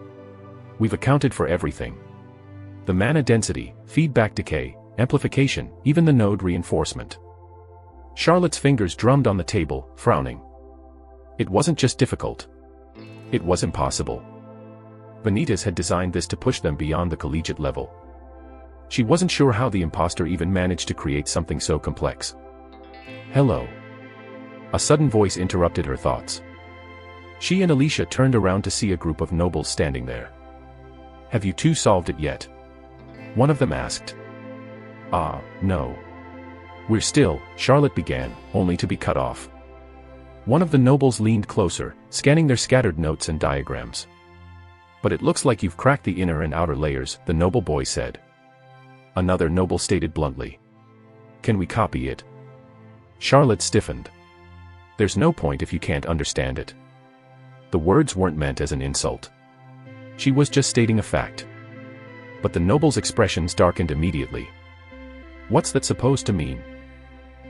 We've accounted for everything. The mana density, feedback decay, amplification, even the node reinforcement. Charlotte's fingers drummed on the table, frowning. It wasn't just difficult. It was impossible. Vanitas had designed this to push them beyond the collegiate level. She wasn't sure how the imposter even managed to create something so complex. Hello. A sudden voice interrupted her thoughts. She and Alicia turned around to see a group of nobles standing there. Have you two solved it yet? One of them asked. No. We're still, Charlotte began, only to be cut off. One of the nobles leaned closer, scanning their scattered notes and diagrams. But it looks like you've cracked the inner and outer layers, the noble boy said. Another noble stated bluntly. Can we copy it? Charlotte stiffened. There's no point if you can't understand it. The words weren't meant as an insult. She was just stating a fact. But the noble's expressions darkened immediately. What's that supposed to mean?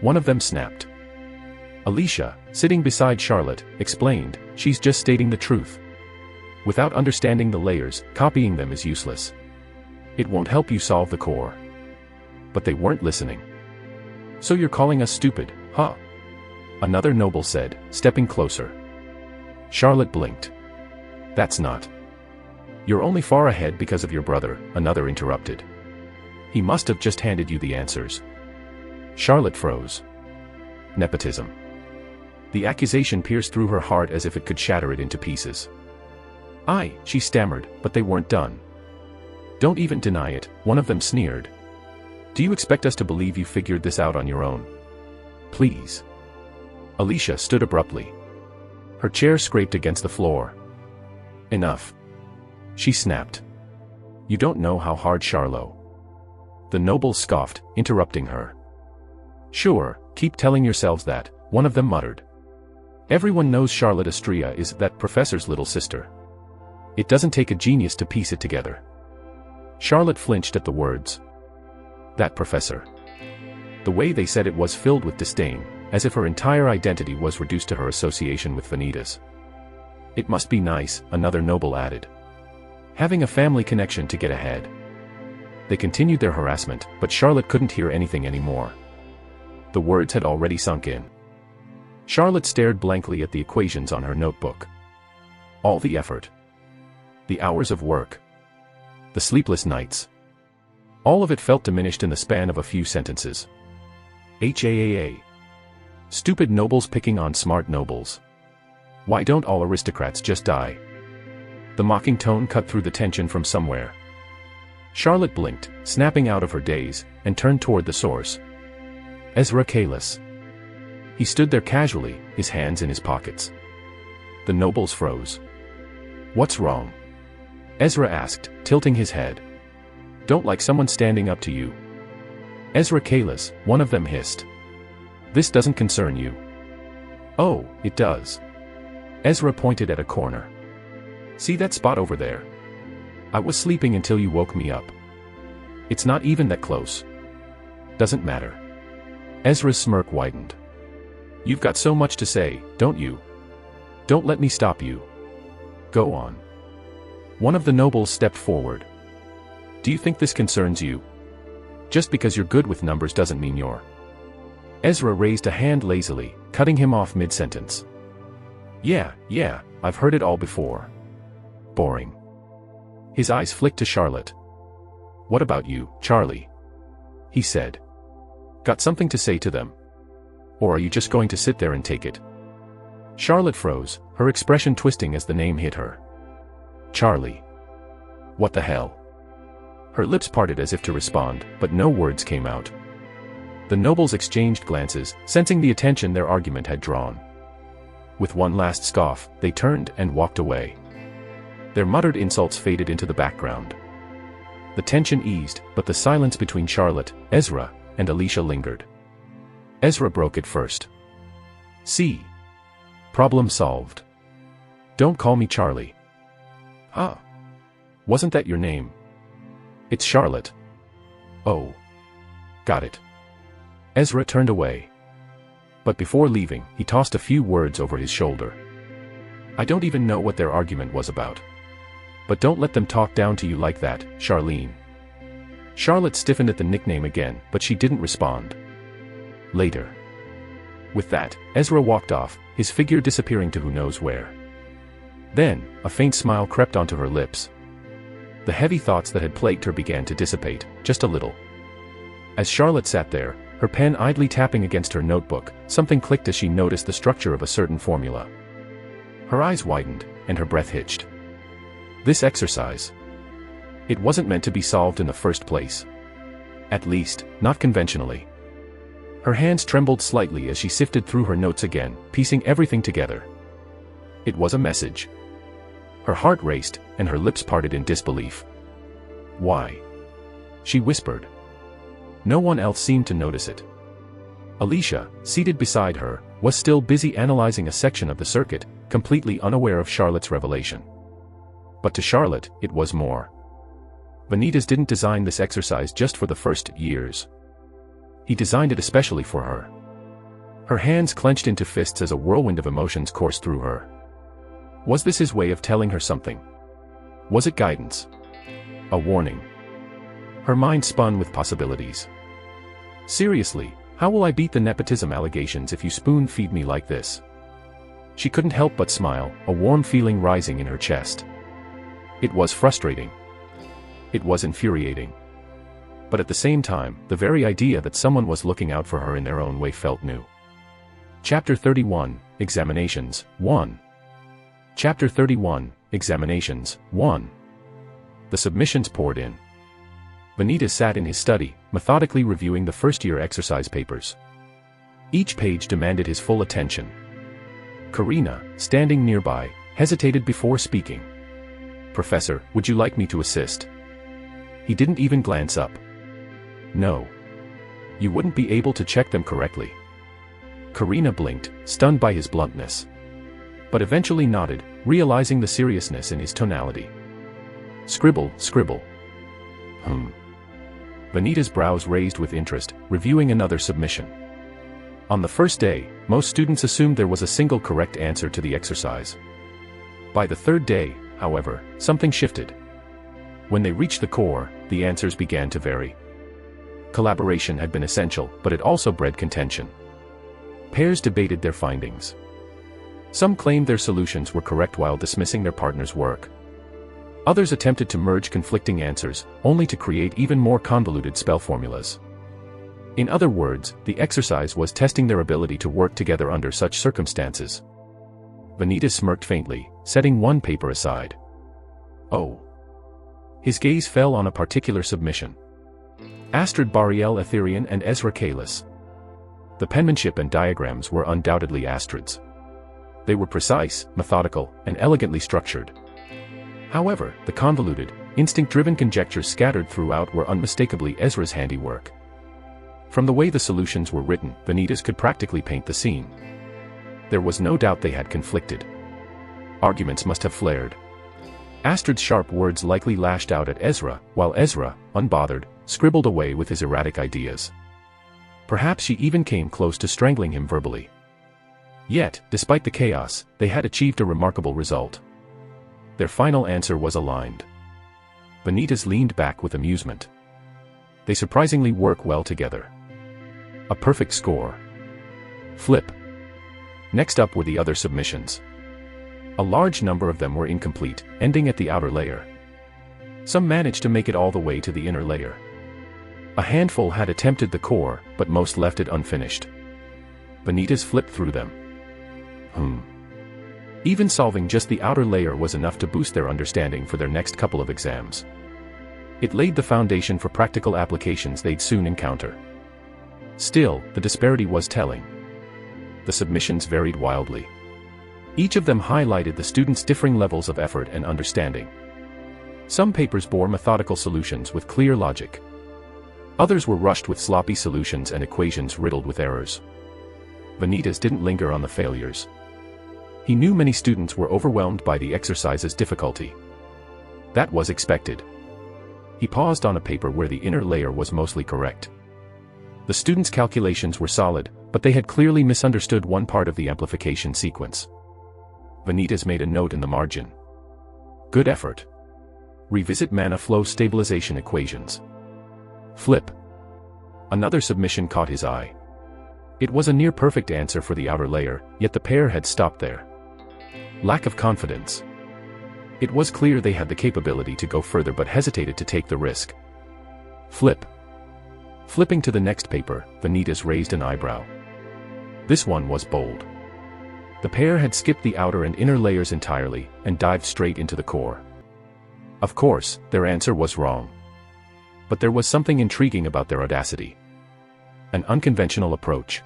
One of them snapped. Alicia, sitting beside Charlotte, explained, she's just stating the truth. Without understanding the layers, copying them is useless. It won't help you solve the core. But they weren't listening. So you're calling us stupid, huh? Another noble said, stepping closer. Charlotte blinked. That's not. You're only far ahead because of your brother, another interrupted. He must have just handed you the answers. Charlotte froze. Nepotism. The accusation pierced through her heart as if it could shatter it into pieces. She stammered, but they weren't done. Don't even deny it, one of them sneered. Do you expect us to believe you figured this out on your own? Please. Alicia stood abruptly. Her chair scraped against the floor. Enough. She snapped. You don't know how hard Charlot. The noble scoffed, interrupting her. Sure, keep telling yourselves that, one of them muttered. Everyone knows Charlotte Astrea is that professor's little sister. It doesn't take a genius to piece it together. Charlotte flinched at the words. That professor. The way they said it was filled with disdain, as if her entire identity was reduced to her association with Vanitas. It must be nice, another noble added. Having a family connection to get ahead. They continued their harassment, but Charlotte couldn't hear anything anymore. The words had already sunk in. Charlotte stared blankly at the equations on her notebook. All the effort. The hours of work. The sleepless nights. All of it felt diminished in the span of a few sentences. HAAA. Stupid nobles picking on smart nobles. Why don't all aristocrats just die? The mocking tone cut through the tension from somewhere. Charlotte blinked, snapping out of her daze, and turned toward the source. Ezra Kalis. He stood there casually, his hands in his pockets. The nobles froze. What's wrong? Ezra asked, tilting his head. Don't like someone standing up to you. Ezra Kalis, one of them hissed. This doesn't concern you. Oh, it does. Ezra pointed at a corner. See that spot over there? I was sleeping until you woke me up. It's not even that close. Doesn't matter. Ezra's smirk widened. You've got so much to say, don't you? Don't let me stop you. Go on. One of the nobles stepped forward. Do you think this concerns you? Just because you're good with numbers doesn't mean you're. Ezra raised a hand lazily, cutting him off mid-sentence. Yeah, I've heard it all before. Boring. His eyes flicked to Charlotte. What about you, Charlie? He said. Got something to say to them? Or are you just going to sit there and take it? Charlotte froze, her expression twisting as the name hit her. Charlie. What the hell? Her lips parted as if to respond, but no words came out. The nobles exchanged glances, sensing the attention their argument had drawn. With one last scoff, they turned and walked away. Their muttered insults faded into the background. The tension eased, but the silence between Charlotte, Ezra, and Alicia lingered. Ezra broke it first. See. Problem solved. Don't call me Charlie. Huh? Wasn't that your name? It's Charlotte. Oh. Got it. Ezra turned away. But before leaving, he tossed a few words over his shoulder. I don't even know what their argument was about. But don't let them talk down to you like that, Charlene. Charlotte stiffened at the nickname again, but she didn't respond. Later. With that, Ezra walked off, his figure disappearing to who knows where. Then, a faint smile crept onto her lips. The heavy thoughts that had plagued her began to dissipate, just a little. As Charlotte sat there, her pen idly tapping against her notebook, something clicked as she noticed the structure of a certain formula. Her eyes widened, and her breath hitched. This exercise. It wasn't meant to be solved in the first place. At least, not conventionally. Her hands trembled slightly as she sifted through her notes again, piecing everything together. It was a message. Her heart raced, and her lips parted in disbelief. Why? She whispered. No one else seemed to notice it. Alicia, seated beside her, was still busy analyzing a section of the circuit, completely unaware of Charlotte's revelation. But to Charlotte, it was more. Vanitas didn't design this exercise just for the first years. He designed it especially for her. Her hands clenched into fists as a whirlwind of emotions coursed through her. Was this his way of telling her something? Was it guidance? A warning? Her mind spun with possibilities. Seriously, how will I beat the nepotism allegations if you spoon-feed me like this? She couldn't help but smile, a warm feeling rising in her chest. It was frustrating. It was infuriating. But at the same time, the very idea that someone was looking out for her in their own way felt new. Chapter 31, Examinations, 1. Chapter 31, Examinations, 1. The submissions poured in. Vanitas sat in his study, methodically reviewing the first-year exercise papers. Each page demanded his full attention. Karina, standing nearby, hesitated before speaking. Professor, would you like me to assist? He didn't even glance up. No. You wouldn't be able to check them correctly. Karina blinked, stunned by his bluntness. But eventually nodded, realizing the seriousness in his tonality. Scribble, scribble. Vanitas' brows raised with interest, reviewing another submission. On the first day, most students assumed there was a single correct answer to the exercise. By the third day, however, something shifted. When they reached the core, the answers began to vary. Collaboration had been essential, but it also bred contention. Pairs debated their findings. Some claimed their solutions were correct while dismissing their partner's work. Others attempted to merge conflicting answers, only to create even more convoluted spell formulas. In other words, the exercise was testing their ability to work together under such circumstances. Vanitas smirked faintly, setting one paper aside. Oh. His gaze fell on a particular submission. Astrid Bariel Etherian and Ezra Kalis. The penmanship and diagrams were undoubtedly Astrid's. They were precise, methodical, and elegantly structured. However, the convoluted, instinct-driven conjectures scattered throughout were unmistakably Ezra's handiwork. From the way the solutions were written, Vanitas could practically paint the scene. There was no doubt they had conflicted. Arguments must have flared. Astrid's sharp words likely lashed out at Ezra, while Ezra, unbothered, scribbled away with his erratic ideas. Perhaps she even came close to strangling him verbally. Yet, despite the chaos, they had achieved a remarkable result. Their final answer was aligned. Vanitas leaned back with amusement. They surprisingly work well together. A perfect score. Flip. Next up were the other submissions. A large number of them were incomplete, ending at the outer layer. Some managed to make it all the way to the inner layer. A handful had attempted the core, but most left it unfinished. Vanitas flipped through them. Even solving just the outer layer was enough to boost their understanding for their next couple of exams. It laid the foundation for practical applications they'd soon encounter. Still, the disparity was telling. The submissions varied wildly. Each of them highlighted the students' differing levels of effort and understanding. Some papers bore methodical solutions with clear logic. Others were rushed with sloppy solutions and equations riddled with errors. Vanitas didn't linger on the failures. He knew many students were overwhelmed by the exercise's difficulty. That was expected. He paused on a paper where the inner layer was mostly correct. The students' calculations were solid, but they had clearly misunderstood one part of the amplification sequence. Vanitas made a note in the margin. Good effort. Revisit mana flow stabilization equations. Flip. Another submission caught his eye. It was a near-perfect answer for the outer layer, yet the pair had stopped there. Lack of confidence. It was clear they had the capability to go further but hesitated to take the risk. Flip. Flipping to the next paper, Vanitas raised an eyebrow. This one was bold. The pair had skipped the outer and inner layers entirely, and dived straight into the core. Of course, their answer was wrong. But there was something intriguing about their audacity. An unconventional approach.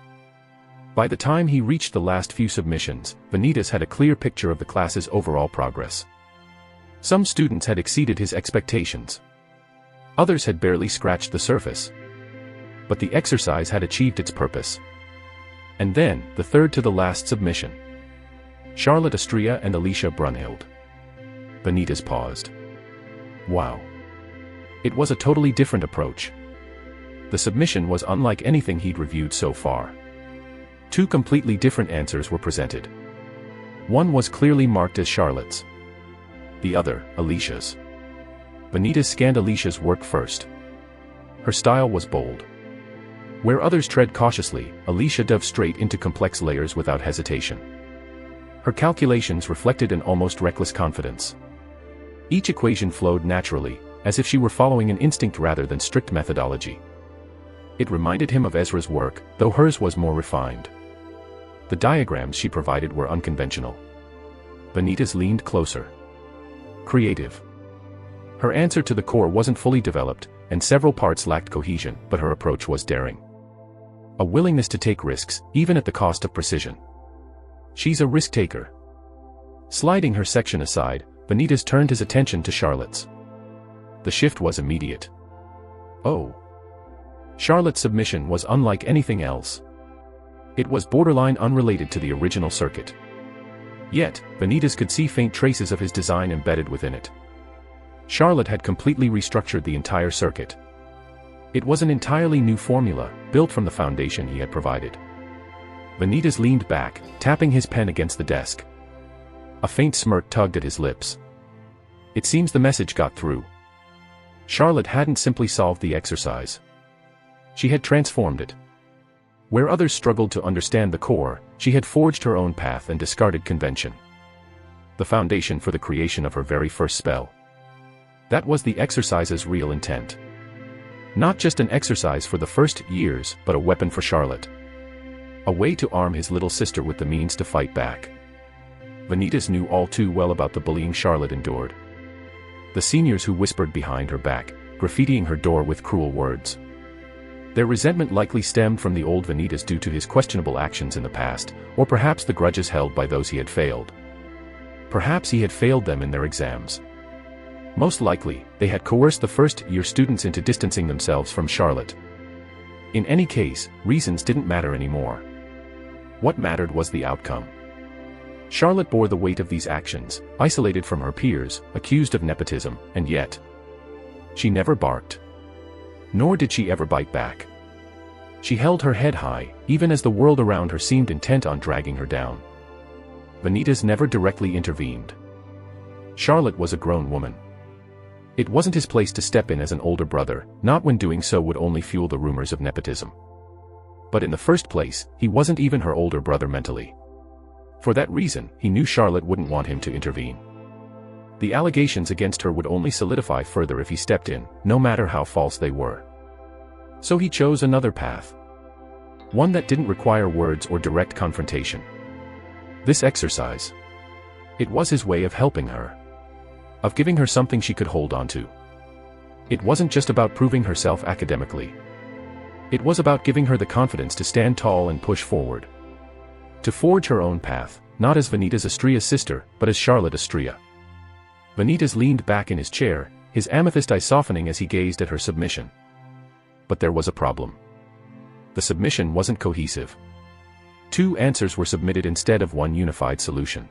By the time he reached the last few submissions, Vanitas had a clear picture of the class's overall progress. Some students had exceeded his expectations. Others had barely scratched the surface. But the exercise had achieved its purpose. And then, the third to the last submission. Charlotte Astria and Alicia Brunhild. Vanitas paused. Wow. It was a totally different approach. The submission was unlike anything he'd reviewed so far. Two completely different answers were presented. One was clearly marked as Charlotte's. The other, Alicia's. Vanitas scanned Alicia's work first. Her style was bold. Where others tread cautiously, Alicia dove straight into complex layers without hesitation. Her calculations reflected an almost reckless confidence. Each equation flowed naturally, as if she were following an instinct rather than strict methodology. It reminded him of Ezra's work, though hers was more refined. The diagrams she provided were unconventional. Vanitas leaned closer. Creative. Her answer to the core wasn't fully developed, and several parts lacked cohesion, but her approach was daring. A willingness to take risks, even at the cost of precision. She's a risk-taker. Sliding her section aside, Vanitas turned his attention to Charlotte's. The shift was immediate. Oh. Charlotte's submission was unlike anything else. It was borderline unrelated to the original circuit. Yet, Vanitas could see faint traces of his design embedded within it. Charlotte had completely restructured the entire circuit. It was an entirely new formula, built from the foundation he had provided. Vanitas leaned back, tapping his pen against the desk. A faint smirk tugged at his lips. It seems the message got through. Charlotte hadn't simply solved the exercise. She had transformed it. Where others struggled to understand the core, she had forged her own path and discarded convention. The foundation for the creation of her very first spell. That was the exercise's real intent. Not just an exercise for the first years, but a weapon for Charlotte. A way to arm his little sister with the means to fight back. Vanitas knew all too well about the bullying Charlotte endured. The seniors who whispered behind her back, graffitiing her door with cruel words. Their resentment likely stemmed from the old Vanitas due to his questionable actions in the past, or perhaps the grudges held by those he had failed. Perhaps he had failed them in their exams. Most likely, they had coerced the first-year students into distancing themselves from Charlotte. In any case, reasons didn't matter anymore. What mattered was the outcome. Charlotte bore the weight of these actions, isolated from her peers, accused of nepotism, and yet she never barked. Nor did she ever bite back. She held her head high, even as the world around her seemed intent on dragging her down. Vanitas never directly intervened. Charlotte was a grown woman. It wasn't his place to step in as an older brother, not when doing so would only fuel the rumors of nepotism. But in the first place, he wasn't even her older brother mentally. For that reason, he knew Charlotte wouldn't want him to intervene. The allegations against her would only solidify further if he stepped in, no matter how false they were. So he chose another path. One that didn't require words or direct confrontation. This exercise. It was his way of helping her. Of giving her something she could hold on to. It wasn't just about proving herself academically. It was about giving her the confidence to stand tall and push forward. To forge her own path, not as Vanitas Astria's sister, but as Charlotte Astria. Vanitas leaned back in his chair, his amethyst eye softening as he gazed at her submission. But there was a problem. The submission wasn't cohesive. Two answers were submitted instead of one unified solution.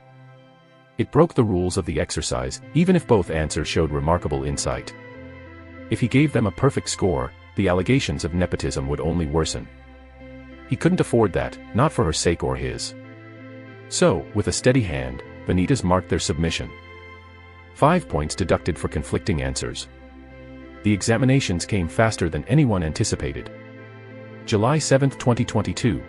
It broke the rules of the exercise, even if both answers showed remarkable insight. If he gave them a perfect score, the allegations of nepotism would only worsen. He couldn't afford that, not for her sake or his. So, with a steady hand, Vanitas marked their submission. 5 points deducted for conflicting answers. The examinations came faster than anyone anticipated. July 7, 2022.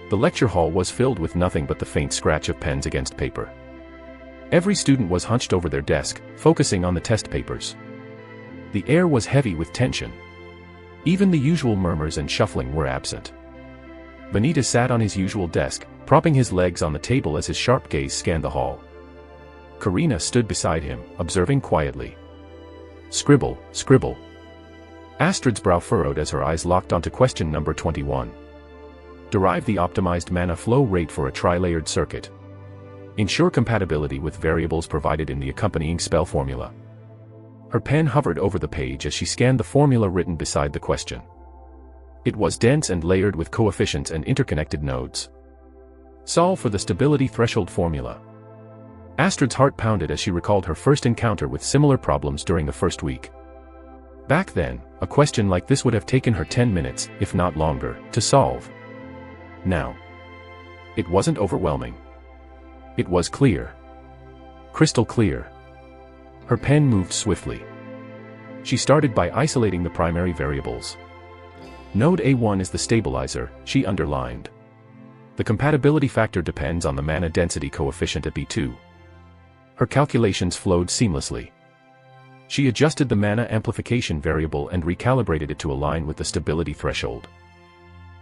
The lecture hall was filled with nothing but the faint scratch of pens against paper. Every student was hunched over their desk, focusing on the test papers. The air was heavy with tension. Even the usual murmurs and shuffling were absent. Vanitas sat on his usual desk, propping his legs on the table as his sharp gaze scanned the hall. Karina stood beside him, observing quietly. Scribble, scribble. Astrid's brow furrowed as her eyes locked onto question number 21. Derive the optimized mana flow rate for a tri-layered circuit. Ensure compatibility with variables provided in the accompanying spell formula. Her pen hovered over the page as she scanned the formula written beside the question. It was dense and layered with coefficients and interconnected nodes. Solve for the stability threshold formula. Astrid's heart pounded as she recalled her first encounter with similar problems during the first week. Back then, a question like this would have taken her 10 minutes, if not longer, to solve. Now, it wasn't overwhelming. It was clear. Crystal clear. Her pen moved swiftly. She started by isolating the primary variables. Node A1 is the stabilizer, she underlined. The compatibility factor depends on the mana density coefficient at B2. Her calculations flowed seamlessly. She adjusted the mana amplification variable and recalibrated it to align with the stability threshold.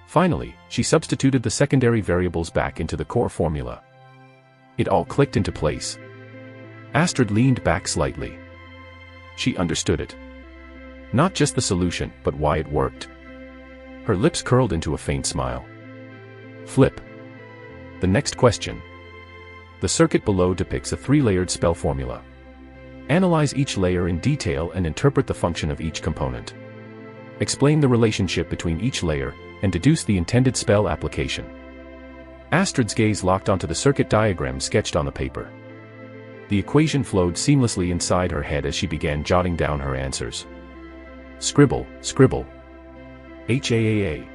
Finally, she substituted the secondary variables back into the core formula. It all clicked into place. Astrid leaned back slightly. She understood it. Not just the solution, but why it worked. Her lips curled into a faint smile. Flip. The next question. The circuit below depicts a 3-layered spell formula. Analyze each layer in detail and interpret the function of each component. Explain the relationship between each layer, and deduce the intended spell application. Astrid's gaze locked onto the circuit diagram sketched on the paper. The equation flowed seamlessly inside her head as she began jotting down her answers. Scribble, scribble. HAAA.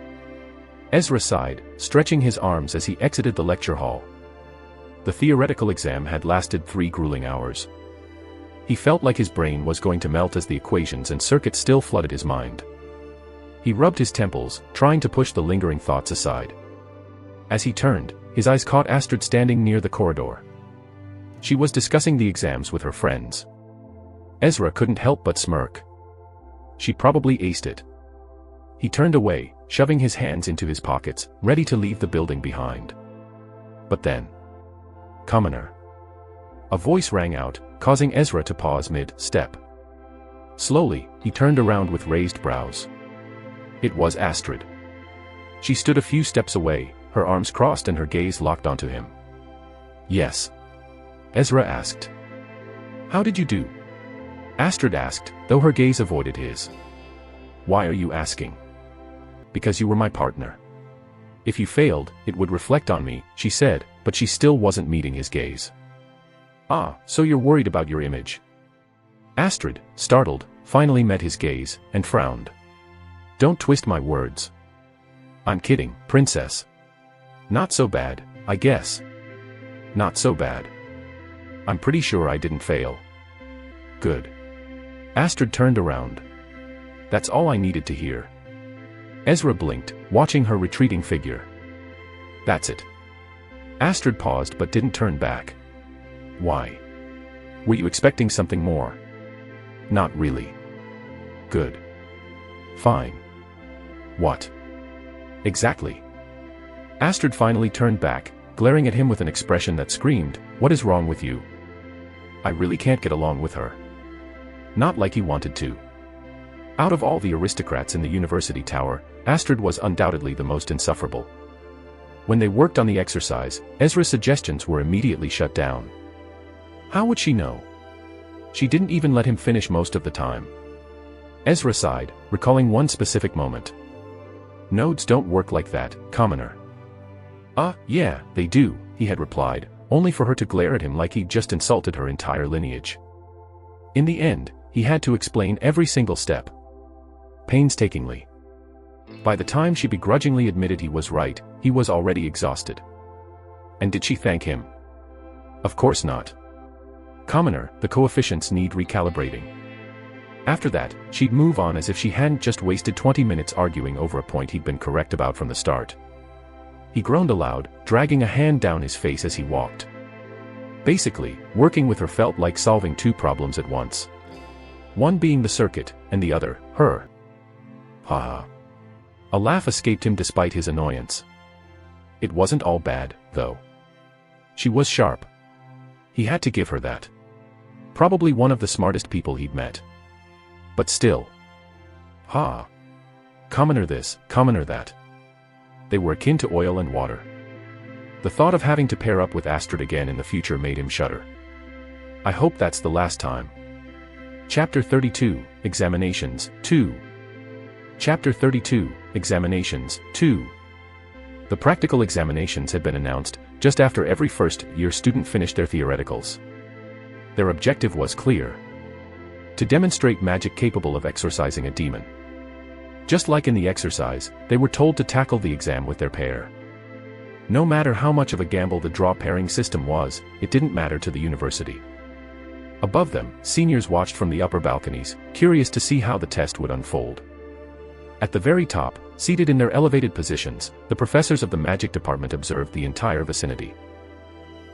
Ezra sighed, stretching his arms as he exited the lecture hall. The theoretical exam had lasted 3 grueling hours. He felt like his brain was going to melt as the equations and circuits still flooded his mind. He rubbed his temples, trying to push the lingering thoughts aside. As he turned, his eyes caught Astrid standing near the corridor. She was discussing the exams with her friends. Ezra couldn't help but smirk. She probably aced it. He turned away, shoving his hands into his pockets, ready to leave the building behind. But then, commoner. A voice rang out, causing Ezra to pause mid-step. Slowly, he turned around with raised brows. It was Astrid. She stood a few steps away, her arms crossed and her gaze locked onto him. Yes. Ezra asked. How did you do? Astrid asked, though her gaze avoided his. Why are you asking? Because you were my partner. If you failed, it would reflect on me, she said, but she still wasn't meeting his gaze. "Ah, so you're worried about your image." Astrid, startled, finally met his gaze, and frowned. "Don't twist my words." "I'm kidding, princess. Not so bad, I guess." "Not so bad. I'm pretty sure I didn't fail." "Good." Astrid turned around. "That's all I needed to hear." Ezra blinked, watching her retreating figure. "That's it." Astrid paused but didn't turn back. "Why? Were you expecting something more?" "Not really." "Good. Fine. What?" "Exactly." Astrid finally turned back, glaring at him with an expression that screamed, "What is wrong with you?" "I really can't get along with her." Not like he wanted to. Out of all the aristocrats in the university tower, Astrid was undoubtedly the most insufferable. When they worked on the exercise, Ezra's suggestions were immediately shut down. How would she know? She didn't even let him finish most of the time. Ezra sighed, recalling one specific moment. "Nodes don't work like that, commoner." Yeah, they do," he had replied, only for her to glare at him like he'd just insulted her entire lineage. In the end, he had to explain every single step. Painstakingly. By the time she begrudgingly admitted he was right, he was already exhausted. And did she thank him? Of course not. Commoner, the coefficients need recalibrating. After that, she'd move on as if she hadn't just wasted 20 minutes arguing over a point he'd been correct about from the start. He groaned aloud, dragging a hand down his face as he walked. Basically, working with her felt like solving two problems at once. One being the circuit, and the other, her. Ha ha. A laugh escaped him despite his annoyance. It wasn't all bad, though. She was sharp. He had to give her that. Probably one of the smartest people he'd met. But still. Ha. Commoner this, commoner that. They were akin to oil and water. The thought of having to pair up with Astrid again in the future made him shudder. I hope that's the last time. Chapter 32, Examinations, 2. Chapter 32, Examinations, 2. The practical examinations had been announced, just after every first-year student finished their theoreticals. Their objective was clear. To demonstrate magic capable of exorcising a demon. Just like in the exercise, they were told to tackle the exam with their pair. No matter how much of a gamble the draw pairing system was, it didn't matter to the university. Above them, seniors watched from the upper balconies, curious to see how the test would unfold. At the very top, seated in their elevated positions, the professors of the magic department observed the entire vicinity.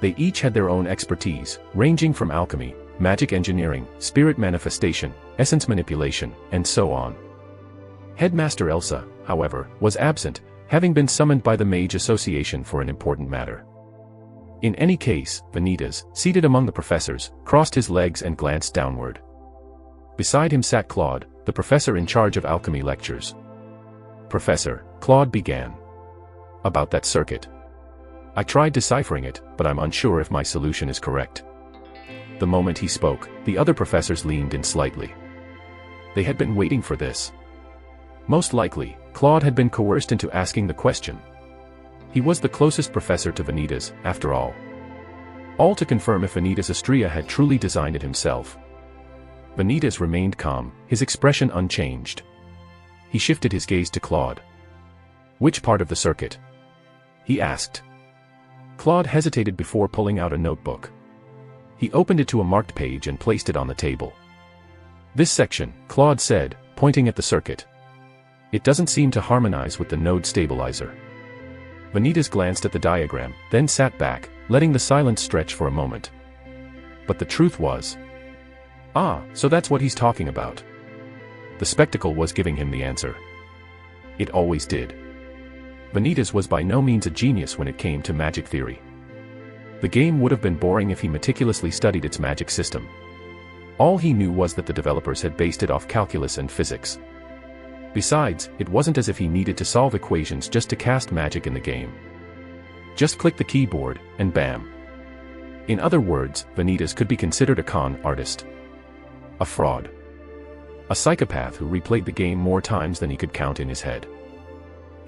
They each had their own expertise, ranging from alchemy, magic engineering, spirit manifestation, essence manipulation, and so on. Headmaster Elsa, however, was absent, having been summoned by the Mage Association for an important matter. In any case, Vanitas, seated among the professors, crossed his legs and glanced downward. Beside him sat Claude, the professor in charge of alchemy lectures. "Professor," Claude began. "About that circuit. I tried deciphering it, but I'm unsure if my solution is correct." The moment he spoke, the other professors leaned in slightly. They had been waiting for this. Most likely, Claude had been coerced into asking the question. He was the closest professor to Vanitas, after all. All to confirm if Vanitas Astria had truly designed it himself. Vanitas remained calm, his expression unchanged. He shifted his gaze to Claude. "Which part of the circuit?" he asked. Claude hesitated before pulling out a notebook. He opened it to a marked page and placed it on the table. "This section," Claude said, pointing at the circuit. "It doesn't seem to harmonize with the node stabilizer." Vanitas glanced at the diagram, then sat back, letting the silence stretch for a moment. But the truth was... so that's what he's talking about. The spectacle was giving him the answer. It always did. Vanitas was by no means a genius when it came to magic theory. The game would have been boring if he meticulously studied its magic system. All he knew was that the developers had based it off calculus and physics. Besides, it wasn't as if he needed to solve equations just to cast magic in the game. Just click the keyboard, and bam. In other words, Vanitas could be considered a con artist. A fraud. A psychopath who replayed the game more times than he could count in his head.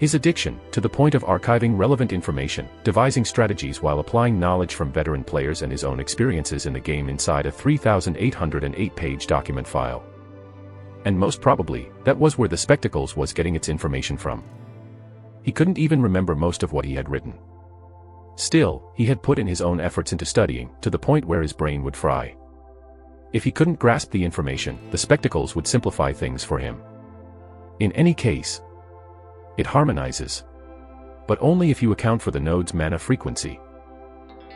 His addiction, to the point of archiving relevant information, devising strategies while applying knowledge from veteran players and his own experiences in the game inside a 3,808-page document file. And most probably, that was where the Spectacles was getting its information from. He couldn't even remember most of what he had written. Still, he had put in his own efforts into studying, to the point where his brain would fry. If he couldn't grasp the information, the Spectacles would simplify things for him. In any case, it harmonizes. But only if you account for the node's mana frequency.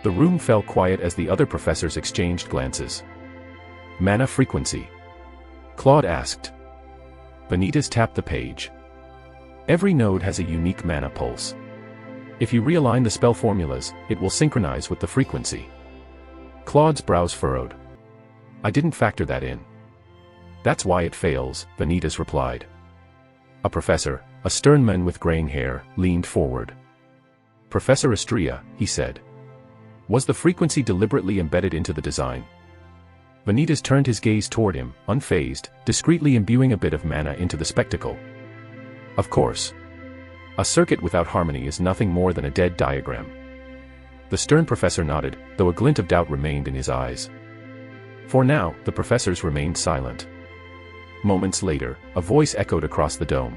The room fell quiet as the other professors exchanged glances. Mana frequency? Claude asked. Vanitas tapped the page. Every node has a unique mana pulse. If you realign the spell formulas, it will synchronize with the frequency. Claude's brows furrowed. I didn't factor that in. That's why it fails, Vanitas replied. A professor, a stern man with graying hair, leaned forward. Professor Astria, he said. Was the frequency deliberately embedded into the design? Vanitas turned his gaze toward him, unfazed, discreetly imbuing a bit of mana into the spectacle. Of course. A circuit without harmony is nothing more than a dead diagram. The stern professor nodded, though a glint of doubt remained in his eyes. For now, the professors remained silent. Moments later, a voice echoed across the dome.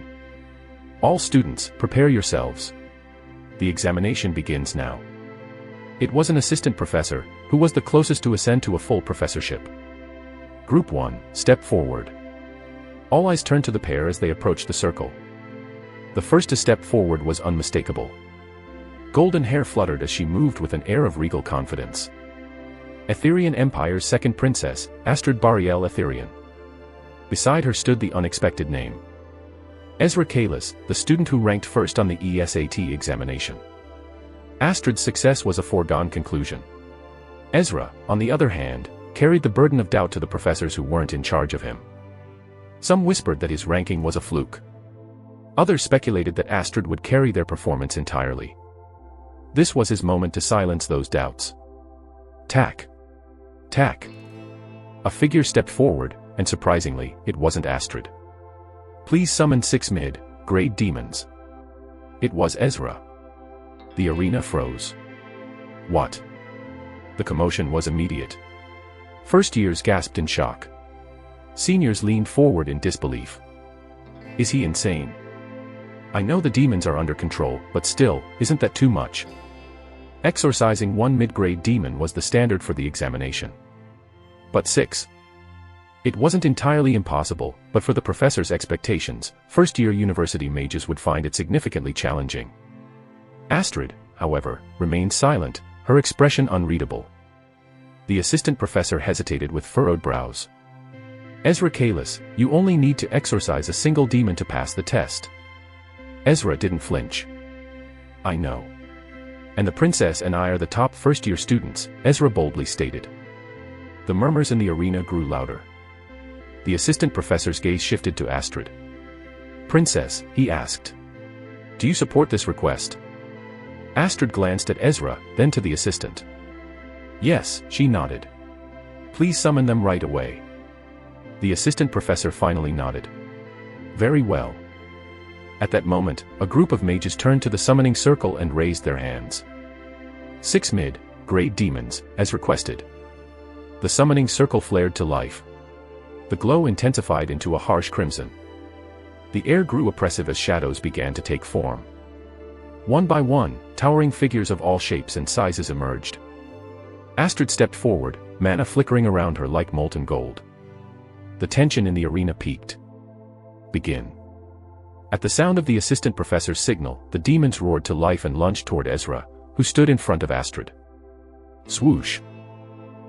All students, prepare yourselves. The examination begins now. It was an assistant professor, who was the closest to ascend to a full professorship. Group 1, step forward. All eyes turned to the pair as they approached the circle. The first to step forward was unmistakable. Golden hair fluttered as she moved with an air of regal confidence. Etherian Empire's second princess, Astrid Bariel Etherian. Beside her stood the unexpected name. Ezra Kalis, the student who ranked first on the ESAT examination. Astrid's success was a foregone conclusion. Ezra, on the other hand, carried the burden of doubt to the professors who weren't in charge of him. Some whispered that his ranking was a fluke. Others speculated that Astrid would carry their performance entirely. This was his moment to silence those doubts. Tack. Tack. A figure stepped forward, and surprisingly, it wasn't Astrid. Please summon 6 mid-grade demons. It was Ezra. The arena froze. What? The commotion was immediate. First years gasped in shock. Seniors leaned forward in disbelief. Is he insane? I know the demons are under control, but still, isn't that too much? Exorcising 1 mid-grade demon was the standard for the examination. But 6? It wasn't entirely impossible, but for the professor's expectations, first-year university mages would find it significantly challenging. Astrid, however, remained silent, her expression unreadable. The assistant professor hesitated with furrowed brows. Ezra Kalis, you only need to exorcise a single demon to pass the test. Ezra didn't flinch. I know. And the princess and I are the top first-year students, Ezra boldly stated. The murmurs in the arena grew louder. The assistant professor's gaze shifted to Astrid. Princess, he asked. Do you support this request? Astrid glanced at Ezra, then to the assistant. Yes, she nodded. Please summon them right away. The assistant professor finally nodded. Very well. At that moment, a group of mages turned to the summoning circle and raised their hands. 6 mid-grade demons, as requested. The summoning circle flared to life. The glow intensified into a harsh crimson. The air grew oppressive as shadows began to take form. One by one, towering figures of all shapes and sizes emerged. Astrid stepped forward, mana flickering around her like molten gold. The tension in the arena peaked. Begin. At the sound of the assistant professor's signal, the demons roared to life and lunged toward Ezra, who stood in front of Astrid. Swoosh.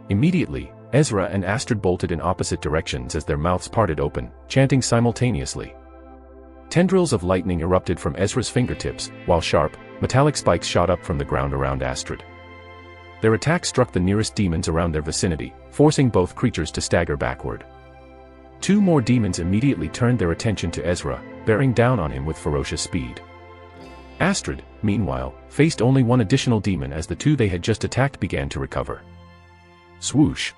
Immediately, Ezra and Astrid bolted in opposite directions as their mouths parted open, chanting simultaneously. Tendrils of lightning erupted from Ezra's fingertips, while sharp, metallic spikes shot up from the ground around Astrid. Their attack struck the nearest demons around their vicinity, forcing both creatures to stagger backward. 2 more demons immediately turned their attention to Ezra, bearing down on him with ferocious speed. Astrid, meanwhile, faced only 1 additional demon as the 2 they had just attacked began to recover. Swoosh.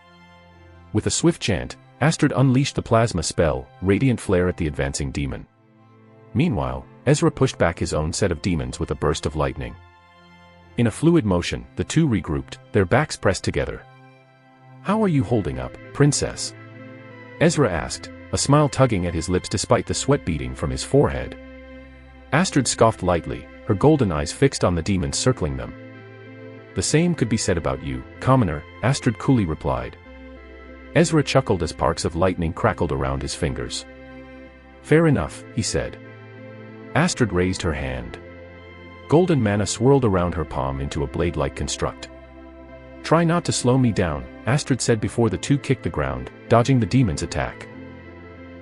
With a swift chant, Astrid unleashed the plasma spell, Radiant Flare at the advancing demon. Meanwhile, Ezra pushed back his own set of demons with a burst of lightning. In a fluid motion, the two regrouped, their backs pressed together. "How are you holding up, princess?" Ezra asked, a smile tugging at his lips despite the sweat beading from his forehead. Astrid scoffed lightly, her golden eyes fixed on the demons circling them. "The same could be said about you, commoner," Astrid coolly replied. Ezra chuckled as sparks of lightning crackled around his fingers. "Fair enough," he said. Astrid raised her hand. Golden mana swirled around her palm into a blade-like construct. "Try not to slow me down," Astrid said before the two kicked the ground, dodging the demon's attack.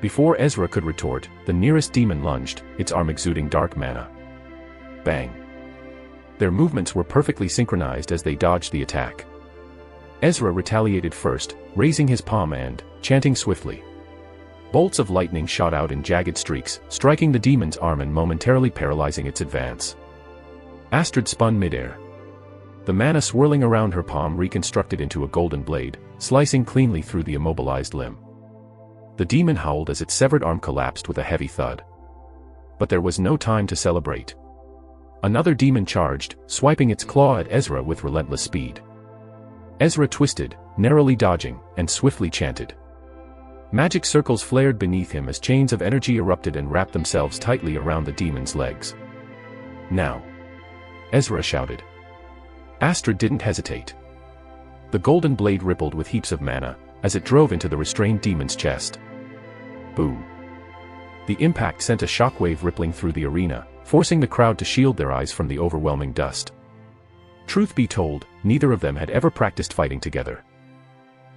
Before Ezra could retort, the nearest demon lunged, its arm exuding dark mana. Bang! Their movements were perfectly synchronized as they dodged the attack. Ezra retaliated first, raising his palm and chanting swiftly. Bolts of lightning shot out in jagged streaks, striking the demon's arm and momentarily paralyzing its advance. Astrid spun midair. The mana swirling around her palm reconstructed into a golden blade, slicing cleanly through the immobilized limb. The demon howled as its severed arm collapsed with a heavy thud. But there was no time to celebrate. Another demon charged, swiping its claw at Ezra with relentless speed. Ezra twisted, narrowly dodging, and swiftly chanted. Magic circles flared beneath him as chains of energy erupted and wrapped themselves tightly around the demon's legs. "Now!" Ezra shouted. Astrid didn't hesitate. The golden blade rippled with heaps of mana, as it drove into the restrained demon's chest. Boom! The impact sent a shockwave rippling through the arena, forcing the crowd to shield their eyes from the overwhelming dust. Truth be told, neither of them had ever practiced fighting together.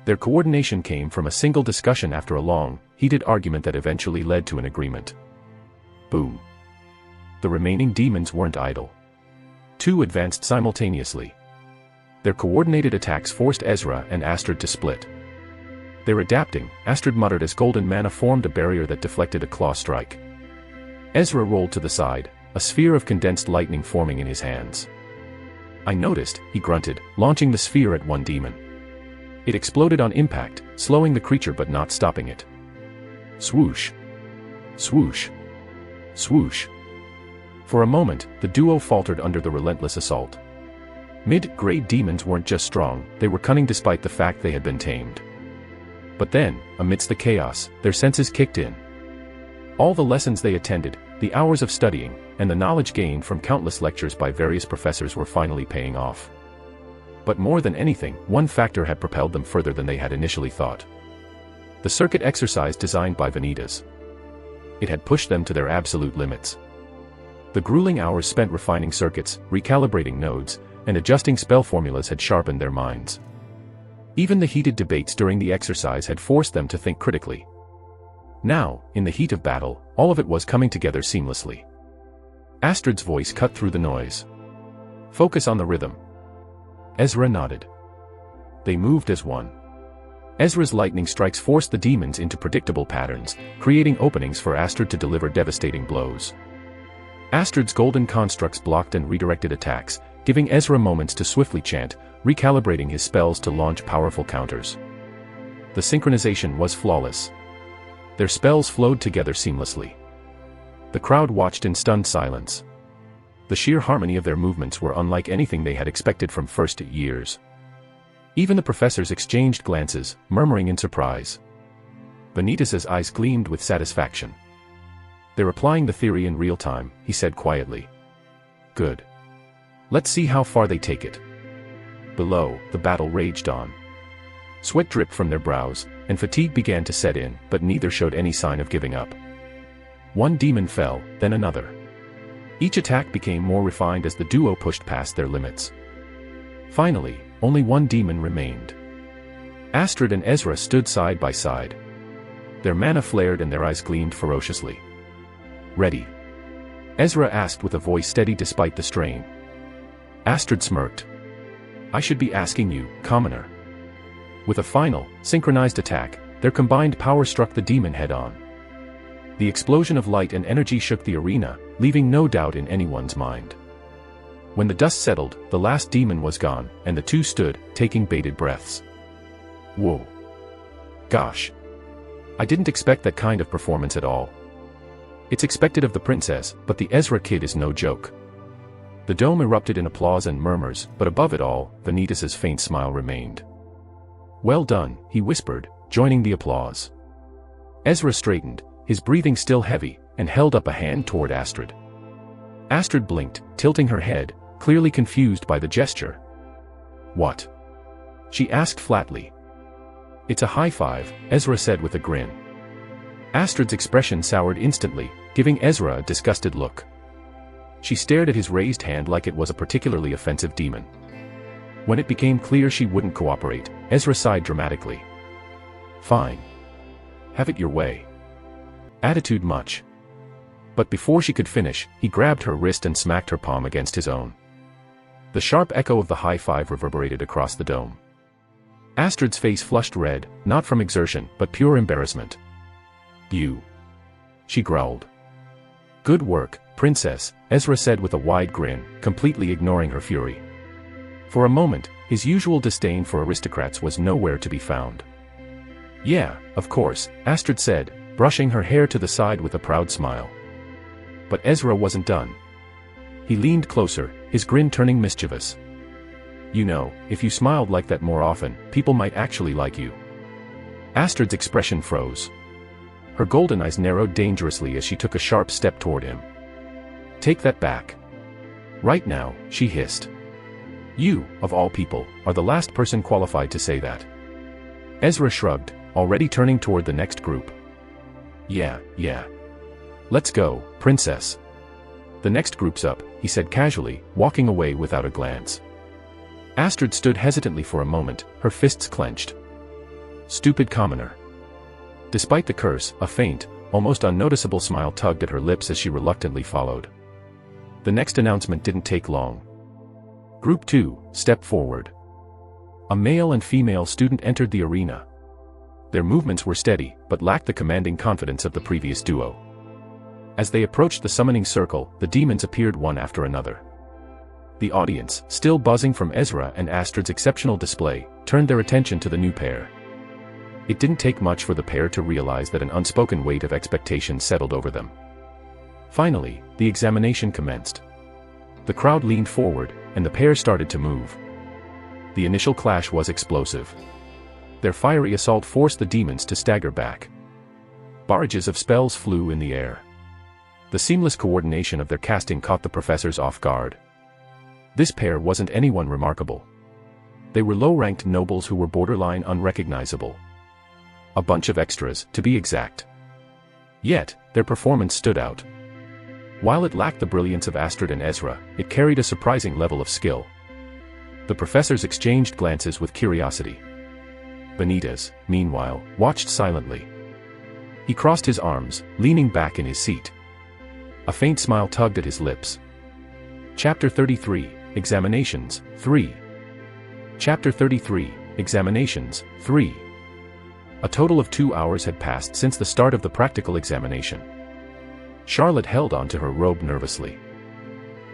Their coordination came from a single discussion after a long, heated argument that eventually led to an agreement. Boom! The remaining demons weren't idle. Two advanced simultaneously. Their coordinated attacks forced Ezra and Astrid to split. "They're adapting," Astrid muttered as golden mana formed a barrier that deflected a claw strike. Ezra rolled to the side, a sphere of condensed lightning forming in his hands. "I noticed," he grunted, launching the sphere at one demon. It exploded on impact, slowing the creature but not stopping it. Swoosh! Swoosh! Swoosh! For a moment, the duo faltered under the relentless assault. Mid-grade demons weren't just strong, they were cunning despite the fact they had been tamed. But then, amidst the chaos, their senses kicked in. All the lessons they attended, the hours of studying, and the knowledge gained from countless lectures by various professors were finally paying off. But more than anything, one factor had propelled them further than they had initially thought. The circuit exercise designed by Vanitas. It had pushed them to their absolute limits. The grueling hours spent refining circuits, recalibrating nodes, and adjusting spell formulas had sharpened their minds. Even the heated debates during the exercise had forced them to think critically. Now, in the heat of battle, all of it was coming together seamlessly. Astrid's voice cut through the noise. "Focus on the rhythm." Ezra nodded. They moved as one. Ezra's lightning strikes forced the demons into predictable patterns, creating openings for Astrid to deliver devastating blows. Astrid's golden constructs blocked and redirected attacks, giving Ezra moments to swiftly chant, recalibrating his spells to launch powerful counters. The synchronization was flawless. Their spells flowed together seamlessly. The crowd watched in stunned silence. The sheer harmony of their movements were unlike anything they had expected from first years. Even the professors exchanged glances, murmuring in surprise. Vanitas' eyes gleamed with satisfaction. "They're applying the theory in real time," he said quietly. "Good. Let's see how far they take it." Below, the battle raged on. Sweat dripped from their brows, and fatigue began to set in, but neither showed any sign of giving up. One demon fell, then another. Each attack became more refined as the duo pushed past their limits. Finally, only one demon remained. Astrid and Ezra stood side by side. Their mana flared and their eyes gleamed ferociously. "Ready?" Ezra asked with a voice steady despite the strain. Astrid smirked. "I should be asking you, commoner." With a final, synchronized attack, their combined power struck the demon head-on. The explosion of light and energy shook the arena, leaving no doubt in anyone's mind. When the dust settled, the last demon was gone, and the two stood, taking bated breaths. Whoa. Gosh. I didn't expect that kind of performance at all. It's expected of the princess, but the Ezra kid is no joke. The dome erupted in applause and murmurs, but above it all, Vanitas' faint smile remained. Well done, he whispered, joining the applause. Ezra straightened, his breathing still heavy, and held up a hand toward Astrid. Astrid blinked, tilting her head, clearly confused by the gesture. What? She asked flatly. It's a high five, Ezra said with a grin. Astrid's expression soured instantly, giving Ezra a disgusted look. She stared at his raised hand like it was a particularly offensive demon. When it became clear she wouldn't cooperate, Ezra sighed dramatically. Fine. Have it your way. Attitude much. But before she could finish, he grabbed her wrist and smacked her palm against his own. The sharp echo of the high five reverberated across the dome. Astrid's face flushed red, not from exertion, but pure embarrassment. You. She growled. Good work, princess, Ezra said with a wide grin, completely ignoring her fury. For a moment, his usual disdain for aristocrats was nowhere to be found. Yeah, of course, Astrid said, brushing her hair to the side with a proud smile. But Ezra wasn't done. He leaned closer, his grin turning mischievous. You know, if you smiled like that more often, people might actually like you. Astrid's expression froze. Her golden eyes narrowed dangerously as she took a sharp step toward him. Take that back. Right now, she hissed. You, of all people, are the last person qualified to say that. Ezra shrugged, already turning toward the next group. Yeah. Let's go, princess. The next group's up, he said casually, walking away without a glance. Astrid stood hesitantly for a moment, her fists clenched. Stupid commoner. Despite the curse, a faint, almost unnoticeable smile tugged at her lips as she reluctantly followed. The next announcement didn't take long. Group 2, step forward. A male and female student entered the arena. Their movements were steady, but lacked the commanding confidence of the previous duo. As they approached the summoning circle, the demons appeared one after another. The audience, still buzzing from Ezra and Astrid's exceptional display, turned their attention to the new pair. It didn't take much for the pair to realize that an unspoken weight of expectation settled over them. Finally, the examination commenced. The crowd leaned forward, and the pair started to move. The initial clash was explosive. Their fiery assault forced the demons to stagger back. Barrages of spells flew in the air. The seamless coordination of their casting caught the professors off guard. This pair wasn't anyone remarkable. They were low-ranked nobles who were borderline unrecognizable. A bunch of extras, to be exact. Yet, their performance stood out. While it lacked the brilliance of Astrid and Ezra, it carried a surprising level of skill. The professors exchanged glances with curiosity. Vanitas, meanwhile, watched silently. He crossed his arms, leaning back in his seat. A faint smile tugged at his lips. Chapter 33, Examinations, 3. Chapter 33, Examinations, 3. A total of 2 hours had passed since the start of the practical examination. Charlotte held on to her robe nervously.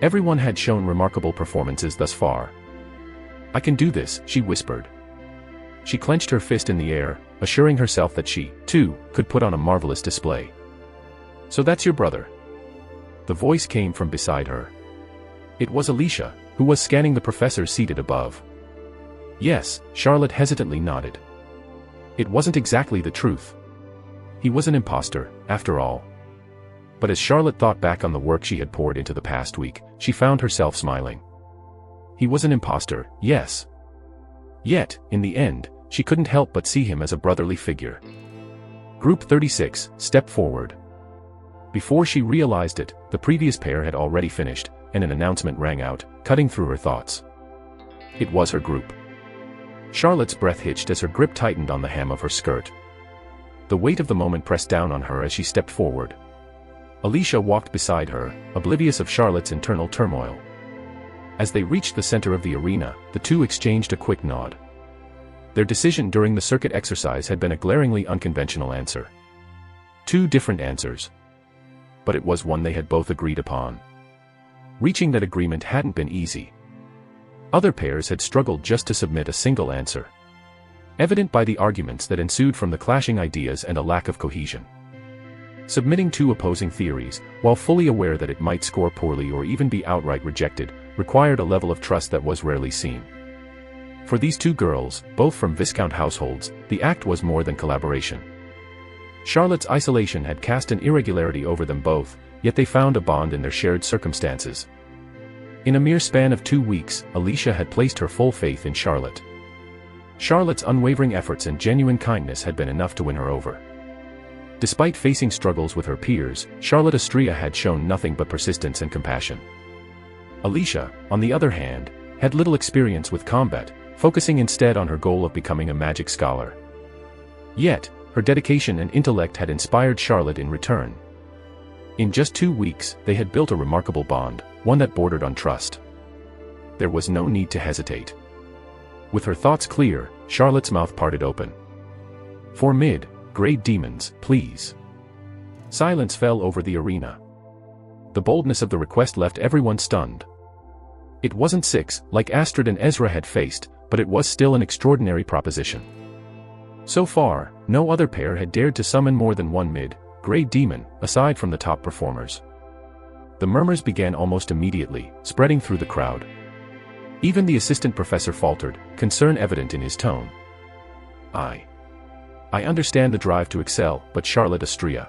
Everyone had shown remarkable performances thus far. I can do this, she whispered. She clenched her fist in the air, assuring herself that she, too, could put on a marvelous display. So that's your brother. The voice came from beside her. It was Alicia, who was scanning the professors seated above. Yes, Charlotte hesitantly nodded. It wasn't exactly the truth. He was an imposter, after all. But as Charlotte thought back on the work she had poured into the past week, she found herself smiling. He was an imposter, yes. Yet, in the end, she couldn't help but see him as a brotherly figure. Group 36, step forward. Before she realized it, the previous pair had already finished, and an announcement rang out, cutting through her thoughts. It was her group. Charlotte's breath hitched as her grip tightened on the hem of her skirt. The weight of the moment pressed down on her as she stepped forward. Alicia walked beside her, oblivious of Charlotte's internal turmoil. As they reached the center of the arena, the two exchanged a quick nod. Their decision during the circuit exercise had been a glaringly unconventional answer. Two different answers. But it was one they had both agreed upon. Reaching that agreement hadn't been easy. Other pairs had struggled just to submit a single answer. Evident by the arguments that ensued from the clashing ideas and a lack of cohesion. Submitting two opposing theories, while fully aware that it might score poorly or even be outright rejected, required a level of trust that was rarely seen. For these two girls, both from Viscount households, the act was more than collaboration. Charlotte's isolation had cast an irregularity over them both, yet they found a bond in their shared circumstances. In a mere span of 2 weeks, Alicia had placed her full faith in Charlotte. Charlotte's unwavering efforts and genuine kindness had been enough to win her over. Despite facing struggles with her peers, Charlotte Astrea had shown nothing but persistence and compassion. Alicia, on the other hand, had little experience with combat, focusing instead on her goal of becoming a magic scholar. Yet, her dedication and intellect had inspired Charlotte in return. In just 2 weeks, they had built a remarkable bond, one that bordered on trust. There was no need to hesitate. With her thoughts clear, Charlotte's mouth parted open. "For mid-grade demons, please." Silence fell over the arena. The boldness of the request left everyone stunned. It wasn't 6, like Astrid and Ezra had faced, but it was still an extraordinary proposition. So far, no other pair had dared to summon more than one mid-grade demon, aside from the top performers. The murmurs began almost immediately, spreading through the crowd. Even the assistant professor faltered, concern evident in his tone. I understand the drive to excel, but Charlotte Astrea."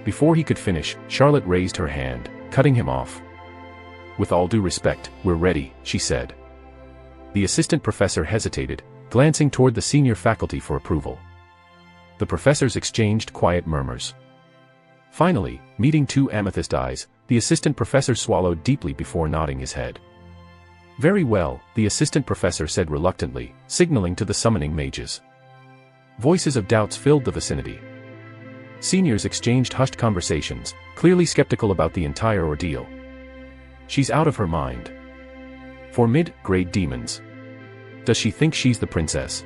Before he could finish, Charlotte raised her hand, cutting him off. "With all due respect, we're ready," she said. The assistant professor hesitated, glancing toward the senior faculty for approval. The professors exchanged quiet murmurs. Finally, meeting two amethyst eyes, the assistant professor swallowed deeply before nodding his head. "Very well," the assistant professor said reluctantly, signaling to the summoning mages. Voices of doubts filled the vicinity. Seniors exchanged hushed conversations, clearly skeptical about the entire ordeal. "She's out of her mind. For mid-grade demons. Does she think she's the princess?"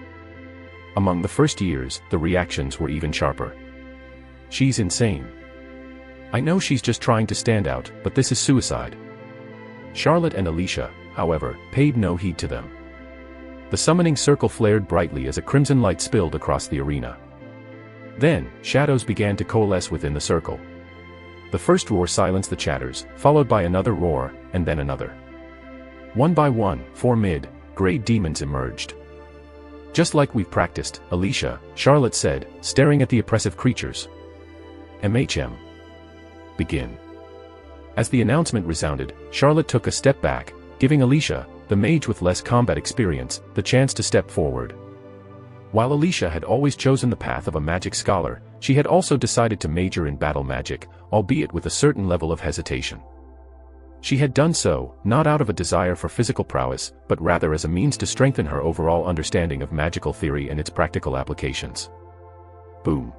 Among the first years, the reactions were even sharper. "She's insane. I know she's just trying to stand out, but this is suicide." Charlotte and Alicia, however, paid no heed to them. The summoning circle flared brightly as a crimson light spilled across the arena. Then, shadows began to coalesce within the circle. The first roar silenced the chatters, followed by another roar, and then another. One by one, 4 mid-grade demons emerged. "Just like we've practiced, Alicia," Charlotte said, staring at the oppressive creatures. "MHM. Begin." As the announcement resounded, Charlotte took a step back, giving Alicia, the mage with less combat experience, the chance to step forward. While Alicia had always chosen the path of a magic scholar, she had also decided to major in battle magic, albeit with a certain level of hesitation. She had done so, not out of a desire for physical prowess, but rather as a means to strengthen her overall understanding of magical theory and its practical applications. Boom.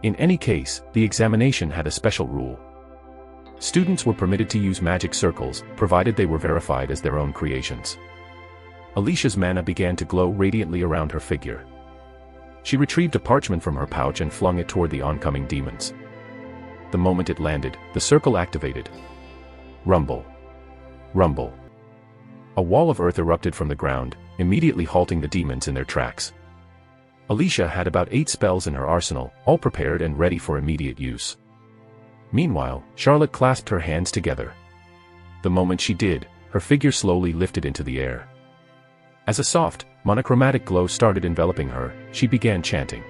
In any case, the examination had a special rule. Students were permitted to use magic circles, provided they were verified as their own creations. Alicia's mana began to glow radiantly around her figure. She retrieved a parchment from her pouch and flung it toward the oncoming demons. The moment it landed, the circle activated. Rumble. Rumble. A wall of earth erupted from the ground, immediately halting the demons in their tracks. Alicia had about 8 spells in her arsenal, all prepared and ready for immediate use. Meanwhile, Charlotte clasped her hands together. The moment she did, her figure slowly lifted into the air. As a soft, monochromatic glow started enveloping her, she began chanting.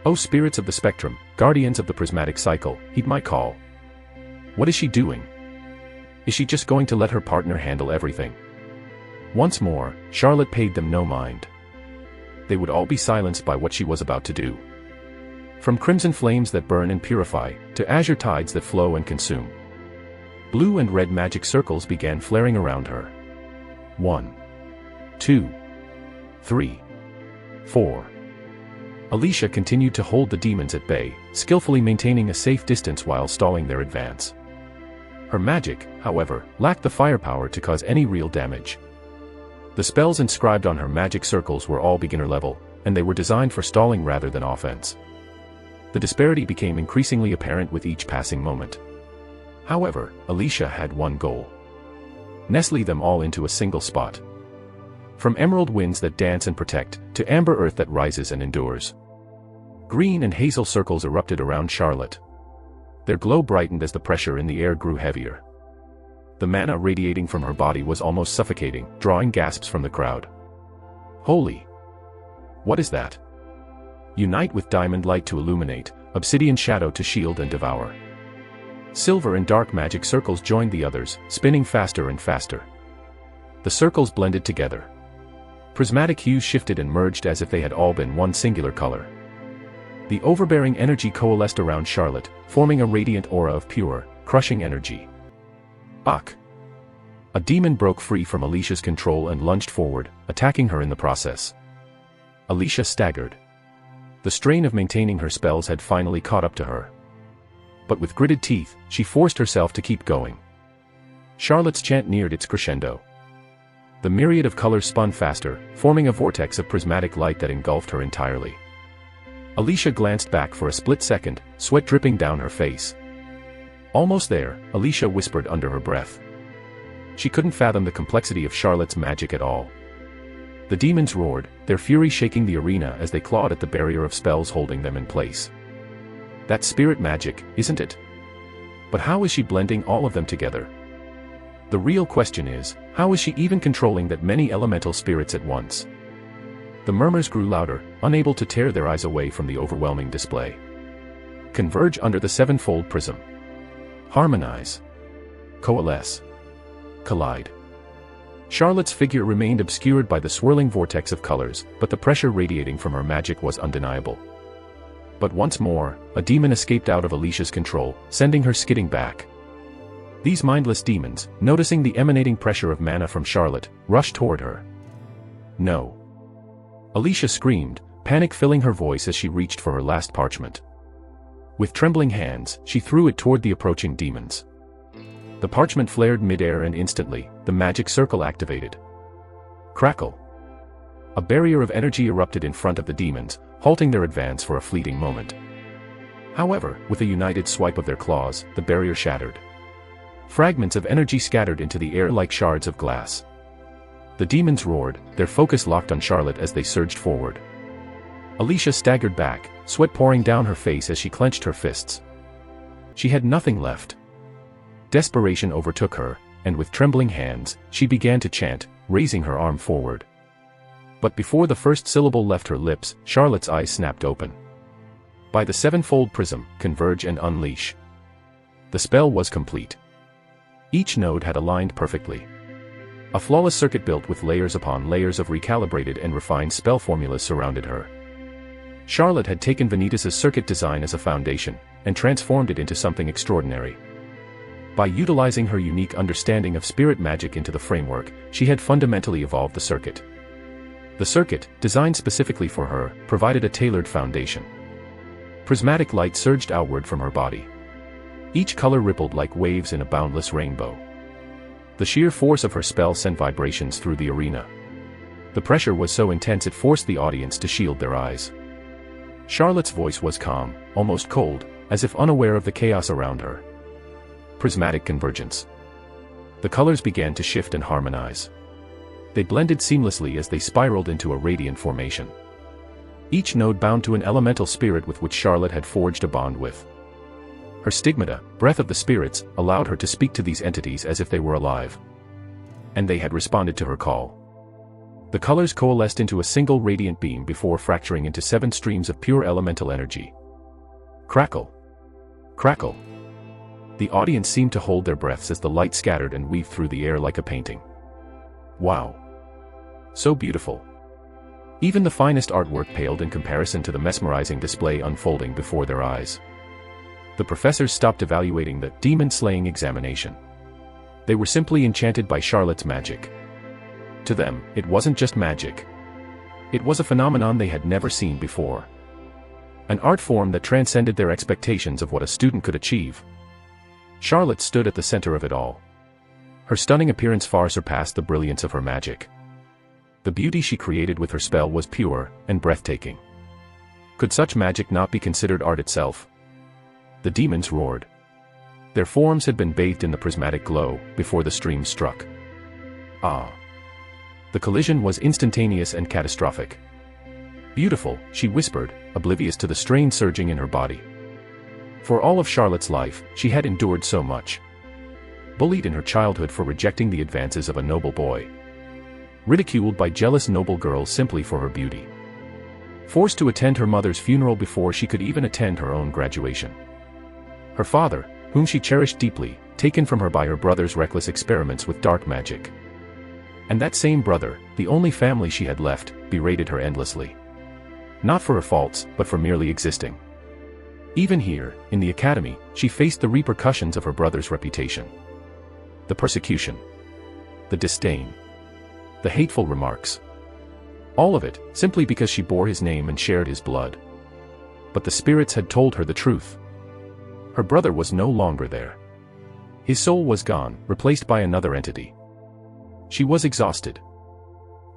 "O spirits of the spectrum, guardians of the prismatic cycle, heed my call." What is she doing? Is she just going to let her partner handle everything? Once more, Charlotte paid them no mind. They would all be silenced by what she was about to do. From crimson flames that burn and purify, to azure tides that flow and consume. Blue and red magic circles began flaring around her. 1, 2, 3, 4. Alicia continued to hold the demons at bay, skillfully maintaining a safe distance while stalling their advance. Her magic, however, lacked the firepower to cause any real damage. The spells inscribed on her magic circles were all beginner level, and they were designed for stalling rather than offense. The disparity became increasingly apparent with each passing moment. However, Alicia had one goal. Nestle them all into a single spot. From emerald winds that dance and protect, to amber earth that rises and endures. Green and hazel circles erupted around Charlotte. Their glow brightened as the pressure in the air grew heavier. The mana radiating from her body was almost suffocating, drawing gasps from the crowd. Holy! What is that? Unite with diamond light to illuminate, obsidian shadow to shield and devour. Silver and dark magic circles joined the others, spinning faster and faster. The circles blended together. Prismatic hues shifted and merged as if they had all been one singular color. The overbearing energy coalesced around Charlotte, forming a radiant aura of pure, crushing energy. Ach! A demon broke free from Alicia's control and lunged forward, attacking her in the process. Alicia staggered. The strain of maintaining her spells had finally caught up to her. But with gritted teeth, she forced herself to keep going. Charlotte's chant neared its crescendo. The myriad of colors spun faster, forming a vortex of prismatic light that engulfed her entirely. Alicia glanced back for a split second, sweat dripping down her face. Almost there, Alicia whispered under her breath. She couldn't fathom the complexity of Charlotte's magic at all. The demons roared, their fury shaking the arena as they clawed at the barrier of spells holding them in place. That's spirit magic, isn't it? But how is she blending all of them together? The real question is, how is she even controlling that many elemental spirits at once? The murmurs grew louder, unable to tear their eyes away from the overwhelming display. Converge under the sevenfold prism. Harmonize. Coalesce. Collide. Charlotte's figure remained obscured by the swirling vortex of colors, but the pressure radiating from her magic was undeniable. But once more, a demon escaped out of Alicia's control, sending her skidding back. These mindless demons, noticing the emanating pressure of mana from Charlotte, rushed toward her. No. Alicia screamed, panic filling her voice as she reached for her last parchment. With trembling hands, she threw it toward the approaching demons. The parchment flared mid-air and instantly, the magic circle activated. Crackle! A barrier of energy erupted in front of the demons, halting their advance for a fleeting moment. However, with a united swipe of their claws, the barrier shattered. Fragments of energy scattered into the air like shards of glass. The demons roared, their focus locked on Charlotte as they surged forward. Alicia staggered back, sweat pouring down her face as she clenched her fists. She had nothing left. Desperation overtook her, and with trembling hands, she began to chant, raising her arm forward. But before the first syllable left her lips, Charlotte's eyes snapped open. By the sevenfold prism, converge and unleash. The spell was complete. Each node had aligned perfectly. A flawless circuit built with layers upon layers of recalibrated and refined spell formulas surrounded her. Charlotte had taken Vanitas' circuit design as a foundation, and transformed it into something extraordinary. By utilizing her unique understanding of spirit magic into the framework, she had fundamentally evolved the circuit. The circuit, designed specifically for her, provided a tailored foundation. Prismatic light surged outward from her body. Each color rippled like waves in a boundless rainbow. The sheer force of her spell sent vibrations through the arena. The pressure was so intense it forced the audience to shield their eyes. Charlotte's voice was calm, almost cold, as if unaware of the chaos around her. Prismatic convergence. The colors began to shift and harmonize. They blended seamlessly as they spiraled into a radiant formation. Each node bound to an elemental spirit with which Charlotte had forged a bond with. Her stigmata, breath of the spirits, allowed her to speak to these entities as if they were alive. And they had responded to her call. The colors coalesced into a single radiant beam before fracturing into 7 streams of pure elemental energy. Crackle! Crackle! The audience seemed to hold their breaths as the light scattered and weaved through the air like a painting. Wow! So beautiful! Even the finest artwork paled in comparison to the mesmerizing display unfolding before their eyes. The professors stopped evaluating the demon-slaying examination. They were simply enchanted by Charlotte's magic. To them, it wasn't just magic. It was a phenomenon they had never seen before. An art form that transcended their expectations of what a student could achieve. Charlotte stood at the center of it all. Her stunning appearance far surpassed the brilliance of her magic. The beauty she created with her spell was pure and breathtaking. Could such magic not be considered art itself? The demons roared. Their forms had been bathed in the prismatic glow before the stream struck. Ah! The collision was instantaneous and catastrophic. Beautiful, she whispered, oblivious to the strain surging in her body. For all of Charlotte's life, she had endured so much. Bullied in her childhood for rejecting the advances of a noble boy. Ridiculed by jealous noble girls simply for her beauty. Forced to attend her mother's funeral before she could even attend her own graduation. Her father, whom she cherished deeply, taken from her by her brother's reckless experiments with dark magic. And that same brother, the only family she had left, berated her endlessly. Not for her faults, but for merely existing. Even here, in the academy, she faced the repercussions of her brother's reputation. The persecution. The disdain. The hateful remarks. All of it, simply because she bore his name and shared his blood. But the spirits had told her the truth. Her brother was no longer there. His soul was gone, replaced by another entity. She was exhausted.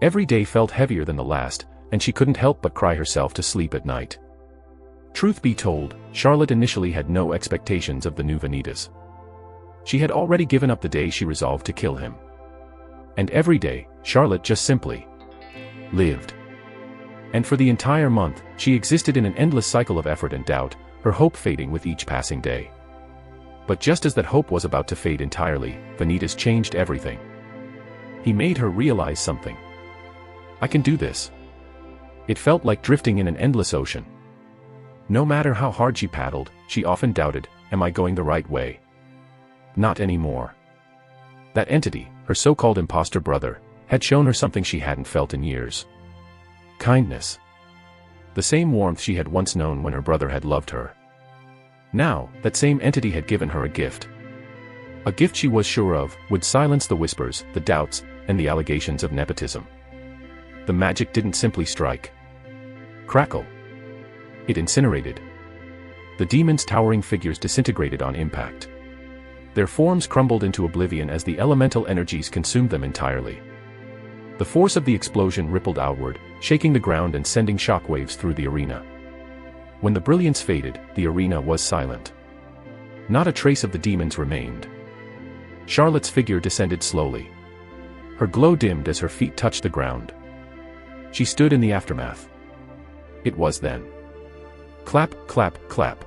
Every day felt heavier than the last, and she couldn't help but cry herself to sleep at night. Truth be told, Charlotte initially had no expectations of the new Vanitas. She had already given up the day she resolved to kill him. And every day, Charlotte just simply lived. And for the entire month, she existed in an endless cycle of effort and doubt, her hope fading with each passing day. But just as that hope was about to fade entirely, Vanitas changed everything. He made her realize something. I can do this. It felt like drifting in an endless ocean. No matter how hard she paddled, she often doubted, am I going the right way? Not anymore. That entity, her so-called imposter brother, had shown her something she hadn't felt in years. Kindness. The same warmth she had once known when her brother had loved her. Now, that same entity had given her a gift. A gift she was sure of, would silence the whispers, the doubts, and the allegations of nepotism. The magic didn't simply strike. Crackle. It incinerated. The demon's towering figures disintegrated on impact. Their forms crumbled into oblivion as the elemental energies consumed them entirely. The force of the explosion rippled outward, shaking the ground and sending shockwaves through the arena. When the brilliance faded, the arena was silent. Not a trace of the demons remained. Charlotte's figure descended slowly. Her glow dimmed as her feet touched the ground. She stood in the aftermath. It was then. Clap, clap, clap.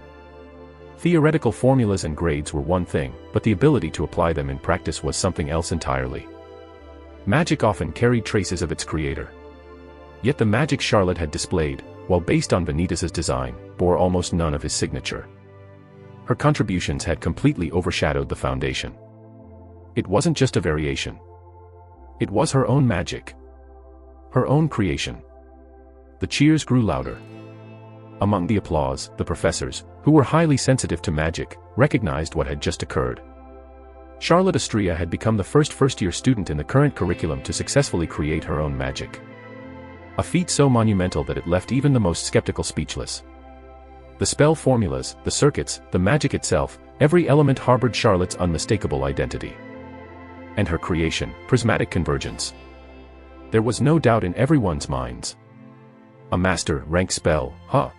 Theoretical formulas and grades were one thing, but the ability to apply them in practice was something else entirely. Magic often carried traces of its creator. Yet the magic Charlotte had displayed, while based on Vanitas' design, bore almost none of his signature. Her contributions had completely overshadowed the foundation. It wasn't just a variation. It was her own magic. Her own creation. The cheers grew louder. Among the applause, the professors, who were highly sensitive to magic, recognized what had just occurred. Charlotte Astrea had become the first-year student in the current curriculum to successfully create her own magic. A feat so monumental that it left even the most skeptical speechless. The spell formulas, the circuits, the magic itself, every element harbored Charlotte's unmistakable identity. And her creation, prismatic convergence. There was no doubt in everyone's minds. A master-rank spell, huh?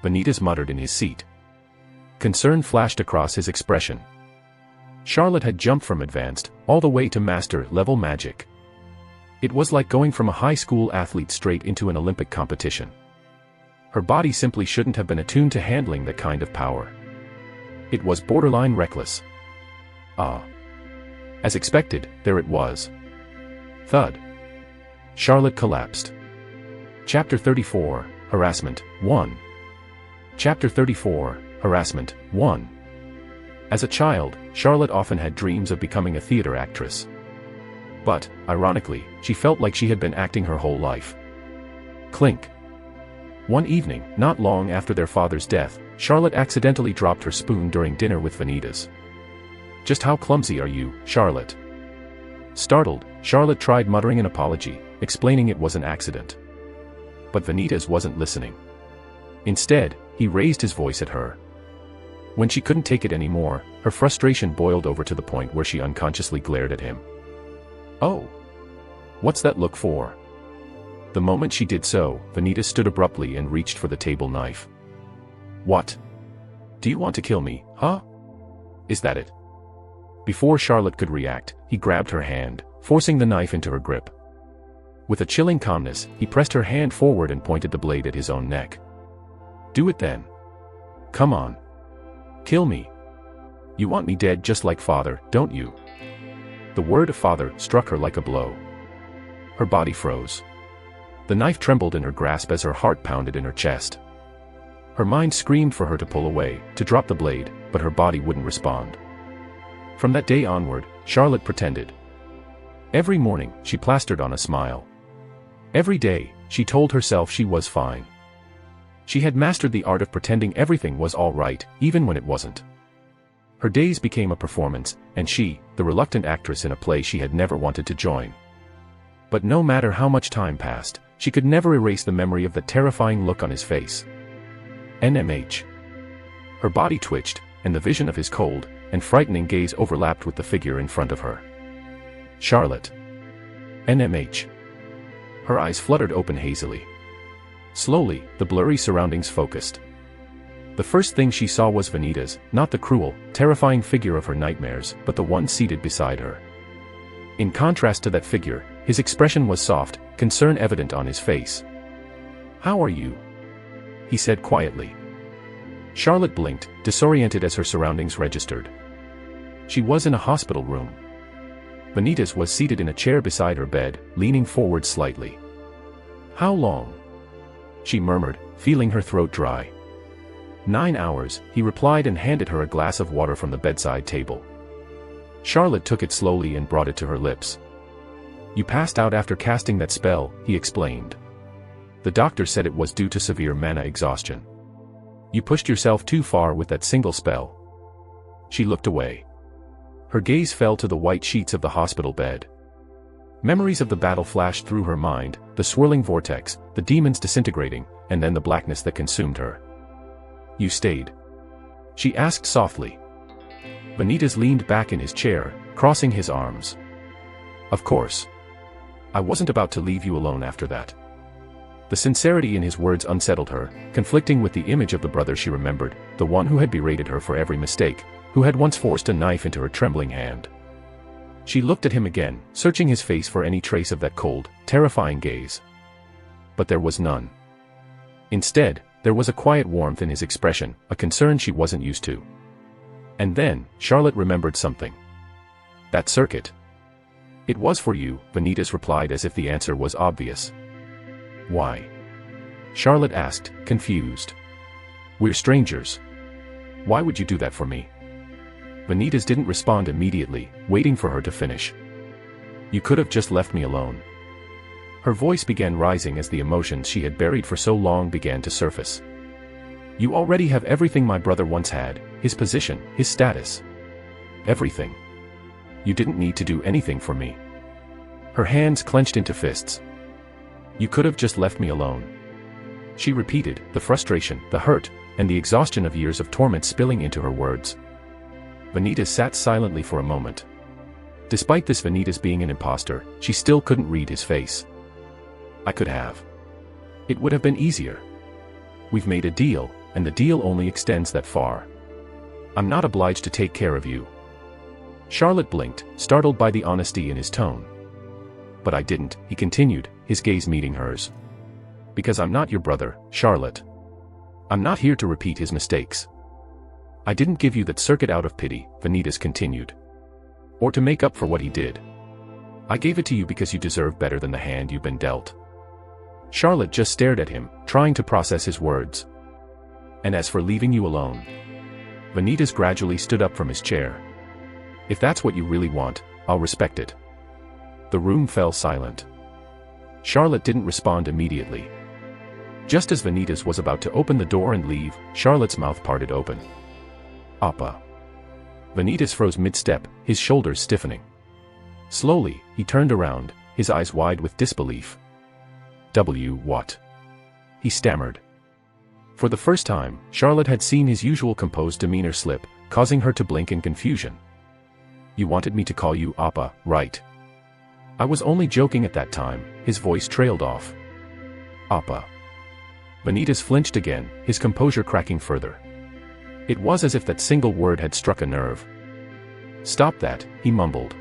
Vanitas muttered in his seat. Concern flashed across his expression. Charlotte had jumped from advanced, all the way to master-level magic. It was like going from a high school athlete straight into an Olympic competition. Her body simply shouldn't have been attuned to handling that kind of power. It was borderline reckless. Ah. As expected, there it was. Thud. Charlotte collapsed. Chapter 34, Harassment, 1. Chapter 34, Harassment, 1. As a child, Charlotte often had dreams of becoming a theater actress. But, ironically, she felt like she had been acting her whole life. Clink. One evening, not long after their father's death, Charlotte accidentally dropped her spoon during dinner with Vanitas. Just how clumsy are you, Charlotte? Startled, Charlotte tried muttering an apology, explaining it was an accident. But Vanitas wasn't listening. Instead, he raised his voice at her. When she couldn't take it anymore, her frustration boiled over to the point where she unconsciously glared at him. Oh! What's that look for? The moment she did so, Vanitas stood abruptly and reached for the table knife. What? Do you want to kill me, huh? Is that it? Before Charlotte could react, he grabbed her hand, forcing the knife into her grip. With a chilling calmness, he pressed her hand forward and pointed the blade at his own neck. Do it then. Come on. Kill me. You want me dead just like father, don't you? The word father struck her like a blow. Her body froze. The knife trembled in her grasp as her heart pounded in her chest. Her mind screamed for her to pull away, to drop the blade, but her body wouldn't respond. From that day onward, Charlotte pretended. Every morning, she plastered on a smile. Every day, she told herself she was fine. She had mastered the art of pretending everything was all right, even when it wasn't. Her days became a performance, and she, the reluctant actress in a play she had never wanted to join. But no matter how much time passed, she could never erase the memory of the terrifying look on his face. NMH. Her body twitched, and the vision of his cold and frightening gaze overlapped with the figure in front of her. Charlotte. NMH. Her eyes fluttered open hazily. Slowly, the blurry surroundings focused. The first thing she saw was Vanitas, not the cruel, terrifying figure of her nightmares, but the one seated beside her. In contrast to that figure, his expression was soft, concern evident on his face. "How are you?" he said quietly. Charlotte blinked, disoriented as her surroundings registered. She was in a hospital room. Vanitas was seated in a chair beside her bed, leaning forward slightly. "How long?" she murmured, feeling her throat dry. 9 hours, he replied and handed her a glass of water from the bedside table. Charlotte took it slowly and brought it to her lips. "You passed out after casting that spell," he explained. "The doctor said it was due to severe mana exhaustion. You pushed yourself too far with that single spell." She looked away. Her gaze fell to the white sheets of the hospital bed. Memories of the battle flashed through her mind, the swirling vortex, the demons disintegrating, and then the blackness that consumed her. "You stayed?" she asked softly. Vanitas leaned back in his chair, crossing his arms. "Of course. I wasn't about to leave you alone after that." The sincerity in his words unsettled her, conflicting with the image of the brother she remembered, the one who had berated her for every mistake, who had once forced a knife into her trembling hand. She looked at him again, searching his face for any trace of that cold, terrifying gaze. But there was none. Instead, there was a quiet warmth in his expression, a concern she wasn't used to. And then, Charlotte remembered something. "That circuit." "It was for you," Vanitas replied as if the answer was obvious. "Why?" Charlotte asked, confused. "We're strangers. Why would you do that for me?" Vanitas didn't respond immediately, waiting for her to finish. "You could have just left me alone." Her voice began rising as the emotions she had buried for so long began to surface. "You already have everything my brother once had, his position, his status. Everything. You didn't need to do anything for me." Her hands clenched into fists. "You could have just left me alone." She repeated, the frustration, the hurt, and the exhaustion of years of torment spilling into her words. Vanitas sat silently for a moment. Despite this Vanitas being an imposter, she still couldn't read his face. "I could have. It would have been easier. We've made a deal, and the deal only extends that far. I'm not obliged to take care of you." Charlotte blinked, startled by the honesty in his tone. "But I didn't," he continued, his gaze meeting hers. "Because I'm not your brother, Charlotte. I'm not here to repeat his mistakes. I didn't give you that circuit out of pity," Vanitas continued. "Or to make up for what he did. I gave it to you because you deserve better than the hand you've been dealt." Charlotte just stared at him, trying to process his words. "And as for leaving you alone..." Vanitas gradually stood up from his chair. "If that's what you really want, I'll respect it." The room fell silent. Charlotte didn't respond immediately. Just as Vanitas was about to open the door and leave, Charlotte's mouth parted open. "Appa." Vanitas froze mid-step, his shoulders stiffening. Slowly, he turned around, his eyes wide with disbelief. What?" he stammered. For the first time, Charlotte had seen his usual composed demeanor slip, causing her to blink in confusion. "You wanted me to call you Appa, right?" "I was only joking at that time," his voice trailed off. "Appa." Vanitas flinched again, his composure cracking further. It was as if that single word had struck a nerve. "Stop that," he mumbled.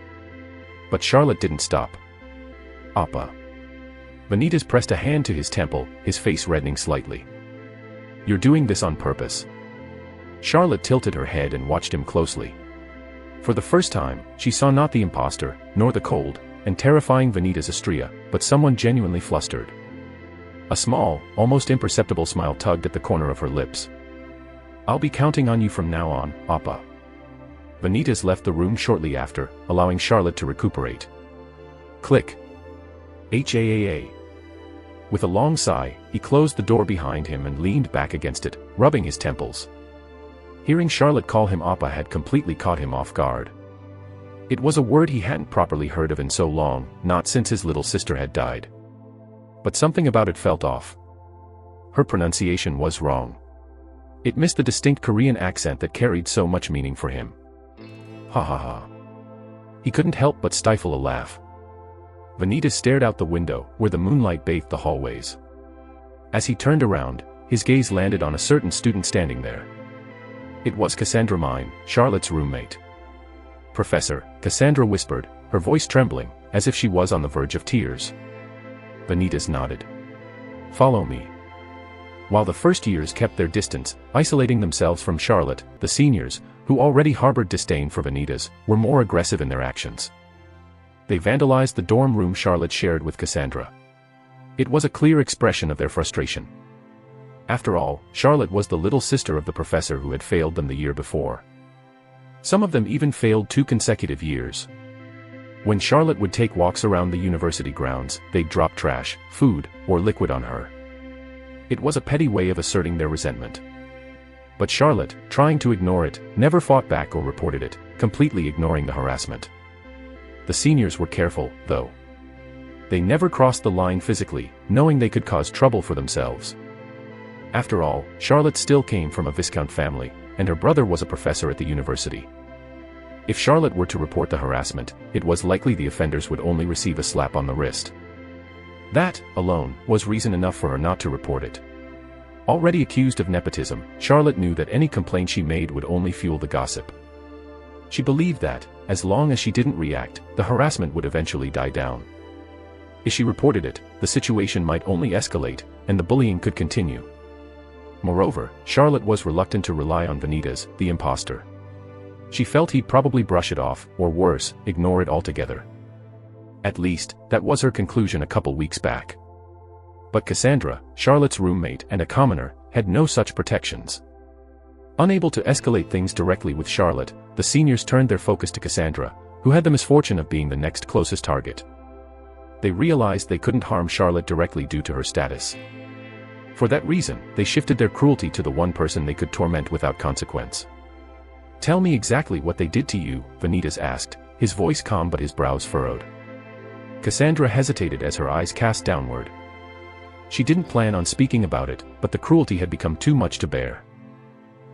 But Charlotte didn't stop. "Appa." Vanitas pressed a hand to his temple, his face reddening slightly. "You're doing this on purpose." Charlotte tilted her head and watched him closely. For the first time, she saw not the impostor, nor the cold and terrifying Vanitas Astrea, but someone genuinely flustered. A small, almost imperceptible smile tugged at the corner of her lips. "I'll be counting on you from now on, Appa." Vanitas left the room shortly after, allowing Charlotte to recuperate. Click. HAAA. With a long sigh, he closed the door behind him and leaned back against it, rubbing his temples. Hearing Charlotte call him Appa had completely caught him off guard. It was a word he hadn't properly heard of in so long, not since his little sister had died. But something about it felt off. Her pronunciation was wrong. It missed the distinct Korean accent that carried so much meaning for him. Ha ha ha. He couldn't help but stifle a laugh. Vanitas stared out the window, where the moonlight bathed the hallways. As he turned around, his gaze landed on a certain student standing there. It was Cassandra Mine, Charlotte's roommate. "Professor," Cassandra whispered, her voice trembling, as if she was on the verge of tears. Vanitas nodded. "Follow me." While the first years kept their distance, isolating themselves from Charlotte, the seniors, who already harbored disdain for Vanitas, were more aggressive in their actions. They vandalized the dorm room Charlotte shared with Cassandra. It was a clear expression of their frustration. After all, Charlotte was the little sister of the professor who had failed them the year before. Some of them even failed 2 consecutive years. When Charlotte would take walks around the university grounds, they'd drop trash, food, or liquid on her. It was a petty way of asserting their resentment. But Charlotte, trying to ignore it, never fought back or reported it, completely ignoring the harassment. The seniors were careful, though. They never crossed the line physically, knowing they could cause trouble for themselves. After all, Charlotte still came from a Viscount family, and her brother was a professor at the university. If Charlotte were to report the harassment, it was likely the offenders would only receive a slap on the wrist. That, alone, was reason enough for her not to report it. Already accused of nepotism, Charlotte knew that any complaint she made would only fuel the gossip. She believed that, as long as she didn't react, the harassment would eventually die down. If she reported it, the situation might only escalate, and the bullying could continue. Moreover, Charlotte was reluctant to rely on Vanitas, the impostor. She felt he'd probably brush it off, or worse, ignore it altogether. At least, that was her conclusion a couple weeks back. But Cassandra, Charlotte's roommate and a commoner, had no such protections. Unable to escalate things directly with Charlotte, the seniors turned their focus to Cassandra, who had the misfortune of being the next closest target. They realized they couldn't harm Charlotte directly due to her status. For that reason, they shifted their cruelty to the one person they could torment without consequence. "Tell me exactly what they did to you," Vanitas asked, his voice calm but his brows furrowed. Cassandra hesitated as her eyes cast downward. She didn't plan on speaking about it, but the cruelty had become too much to bear.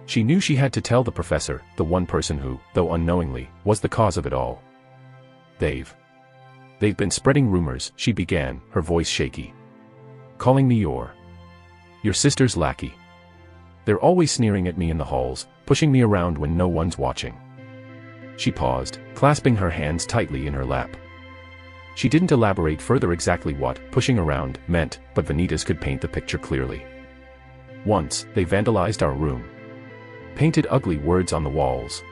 She knew she had to tell the professor, the one person who, though unknowingly, was the cause of it all. They've been spreading rumors," she began, her voice shaky. "Calling me your sister's lackey. They're always sneering at me in the halls, pushing me around when no one's watching." She paused, clasping her hands tightly in her lap. She didn't elaborate further exactly what "pushing around" meant, but Vanitas could paint the picture clearly. "Once, they vandalized our room. Painted ugly words on the walls.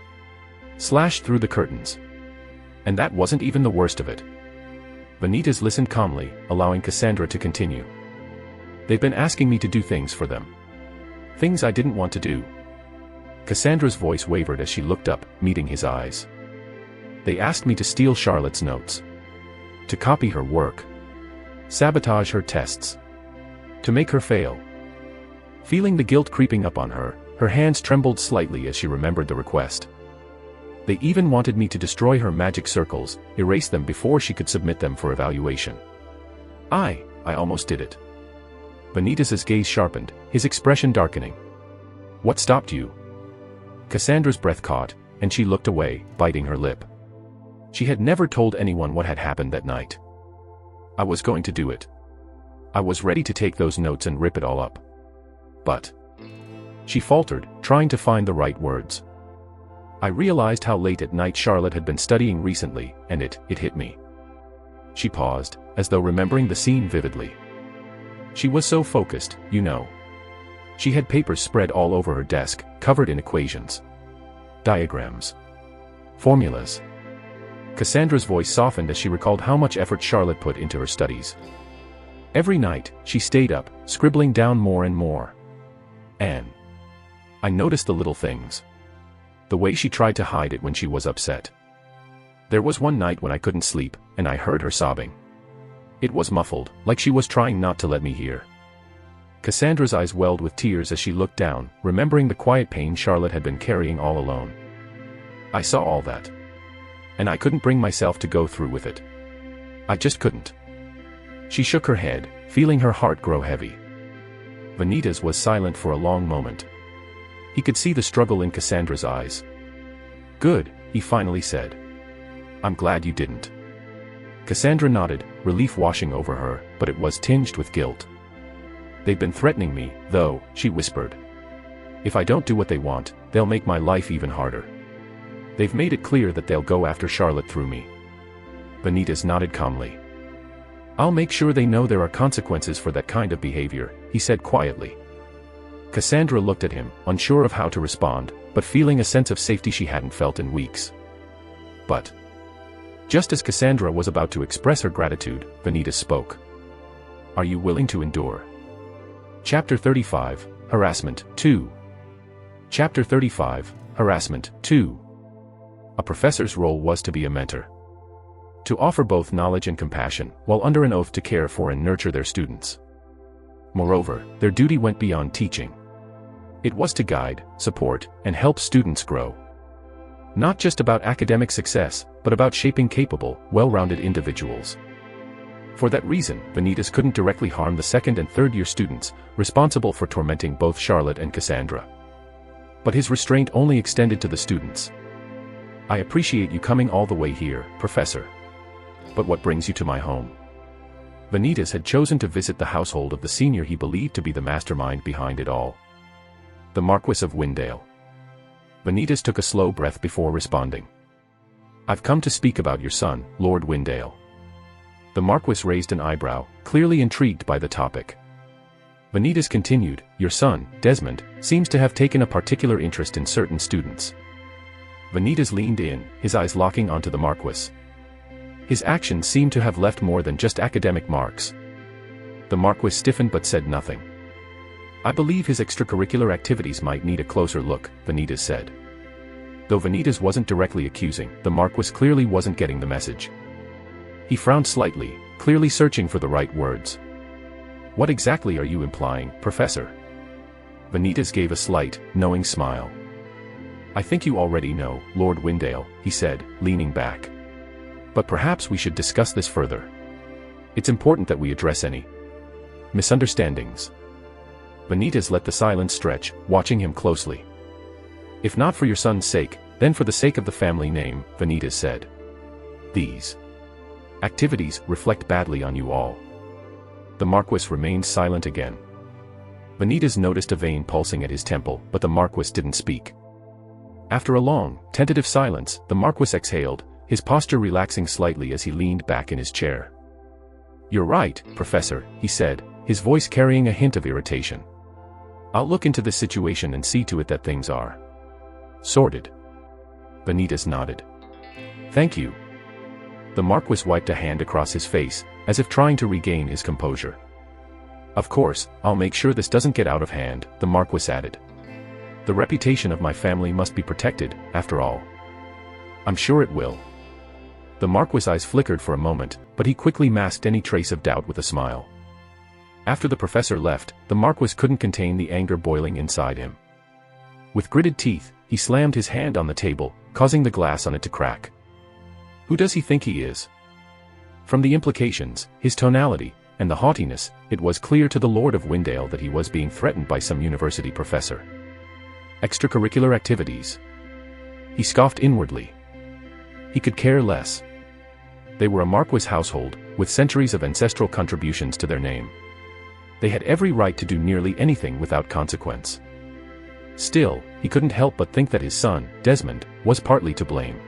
Slashed through the curtains. And that wasn't even the worst of it." Vanitas listened calmly, allowing Cassandra to continue. "They've been asking me to do things for them. Things I didn't want to do." Cassandra's voice wavered as she looked up, meeting his eyes. "They asked me to steal Charlotte's notes. To copy her work. Sabotage her tests. To make her fail." Feeling the guilt creeping up on her, her hands trembled slightly as she remembered the request. They even wanted me to destroy her magic circles, erase them before she could submit them for evaluation. I almost did it." Vanitas's gaze sharpened, his expression darkening. "What stopped you?" Cassandra's breath caught, and she looked away, biting her lip. She had never told anyone what had happened that night. "I was going to do it. I was ready to take those notes and rip it all up. But..." She faltered, trying to find the right words. "I realized how late at night Charlotte had been studying recently, and it hit me." She paused, as though remembering the scene vividly. She was so focused, you know. She had papers spread all over her desk, covered in equations, diagrams, formulas. Cassandra's voice softened as she recalled how much effort Charlotte put into her studies. Every night, she stayed up, scribbling down more and more. Anne. I noticed the little things. The way she tried to hide it when she was upset. There was one night when I couldn't sleep, and I heard her sobbing. It was muffled, like she was trying not to let me hear. Cassandra's eyes welled with tears as she looked down, remembering the quiet pain Charlotte had been carrying all alone. I saw all that. And I couldn't bring myself to go through with it. I just couldn't. She shook her head, feeling her heart grow heavy. Vanitas was silent for a long moment. He could see the struggle in Cassandra's eyes. Good, he finally said. I'm glad you didn't. Cassandra nodded, relief washing over her, but it was tinged with guilt. They've been threatening me, though, she whispered. If I don't do what they want, they'll make my life even harder. They've made it clear that they'll go after Charlotte through me. Vanitas nodded calmly. I'll make sure they know there are consequences for that kind of behavior, he said quietly. Cassandra looked at him, unsure of how to respond, but feeling a sense of safety she hadn't felt in weeks. But just as Cassandra was about to express her gratitude, Vanitas spoke. Are you willing to endure? Chapter 35, Harassment 2. Chapter 35, Harassment 2. A professor's role was to be a mentor. To offer both knowledge and compassion, while under an oath to care for and nurture their students. Moreover, their duty went beyond teaching. It was to guide, support, and help students grow. Not just about academic success, but about shaping capable, well-rounded individuals. For that reason, Vanitas couldn't directly harm the second and third-year students, responsible for tormenting both Charlotte and Cassandra. But his restraint only extended to the students. I appreciate you coming all the way here, Professor. But what brings you to my home? Vanitas had chosen to visit the household of the senior he believed to be the mastermind behind it all. The Marquis of Windale. Vanitas took a slow breath before responding. I've come to speak about your son, Lord Windale. The Marquis raised an eyebrow, clearly intrigued by the topic. Vanitas continued, your son, Desmond, seems to have taken a particular interest in certain students. Vanitas leaned in, his eyes locking onto the Marquis. His actions seemed to have left more than just academic marks. The Marquis stiffened but said nothing. I believe his extracurricular activities might need a closer look, Vanitas said. Though Vanitas wasn't directly accusing, the Marquis clearly wasn't getting the message. He frowned slightly, clearly searching for the right words. What exactly are you implying, Professor? Vanitas gave a slight, knowing smile. I think you already know, Lord Windale, he said, leaning back. But perhaps we should discuss this further. It's important that we address any misunderstandings. Vanitas let the silence stretch, watching him closely. If not for your son's sake, then for the sake of the family name, Vanitas said. These activities reflect badly on you all. The Marquis remained silent again. Vanitas noticed a vein pulsing at his temple, but the Marquis didn't speak. After a long, tentative silence, the Marquis exhaled, his posture relaxing slightly as he leaned back in his chair. You're right, Professor, he said, his voice carrying a hint of irritation. I'll look into this situation and see to it that things are sorted. Vanitas nodded. Thank you. The Marquis wiped a hand across his face, as if trying to regain his composure. Of course, I'll make sure this doesn't get out of hand, the Marquis added. The reputation of my family must be protected, after all. I'm sure it will. The Marquis' eyes flickered for a moment, but he quickly masked any trace of doubt with a smile. After the professor left, the Marquis couldn't contain the anger boiling inside him. With gritted teeth, he slammed his hand on the table, causing the glass on it to crack. Who does he think he is? From the implications, his tonality, and the haughtiness, it was clear to the Lord of Windale that he was being threatened by some university professor. Extracurricular activities. He scoffed inwardly. He could care less. They were a Marquis household, with centuries of ancestral contributions to their name. They had every right to do nearly anything without consequence. Still, he couldn't help but think that his son, Desmond, was partly to blame.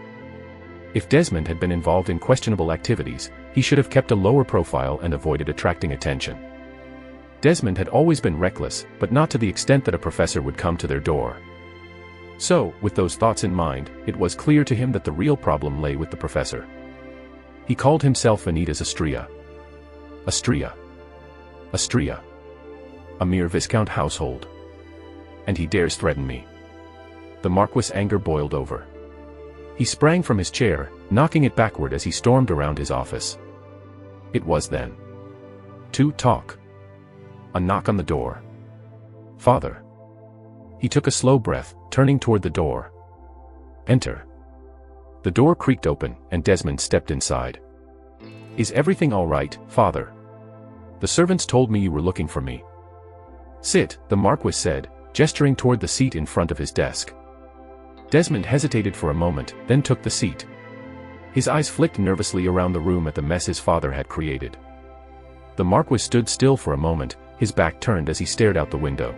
If Desmond had been involved in questionable activities, he should have kept a lower profile and avoided attracting attention. Desmond had always been reckless, but not to the extent that a professor would come to their door. So, with those thoughts in mind, it was clear to him that the real problem lay with the professor. He called himself Vanitas Astrea. Astrea. Astrea. A mere Viscount household. And he dares threaten me. The Marquis' anger boiled over. He sprang from his chair, knocking it backward as he stormed around his office. It was then. To talk. A knock on the door. Father. He took a slow breath, turning toward the door. Enter. The door creaked open, and Desmond stepped inside. Is everything all right, Father? The servants told me you were looking for me. Sit, the Marquis said, gesturing toward the seat in front of his desk. Desmond hesitated for a moment, then took the seat. His eyes flicked nervously around the room at the mess his father had created. The Marquis stood still for a moment, his back turned as he stared out the window.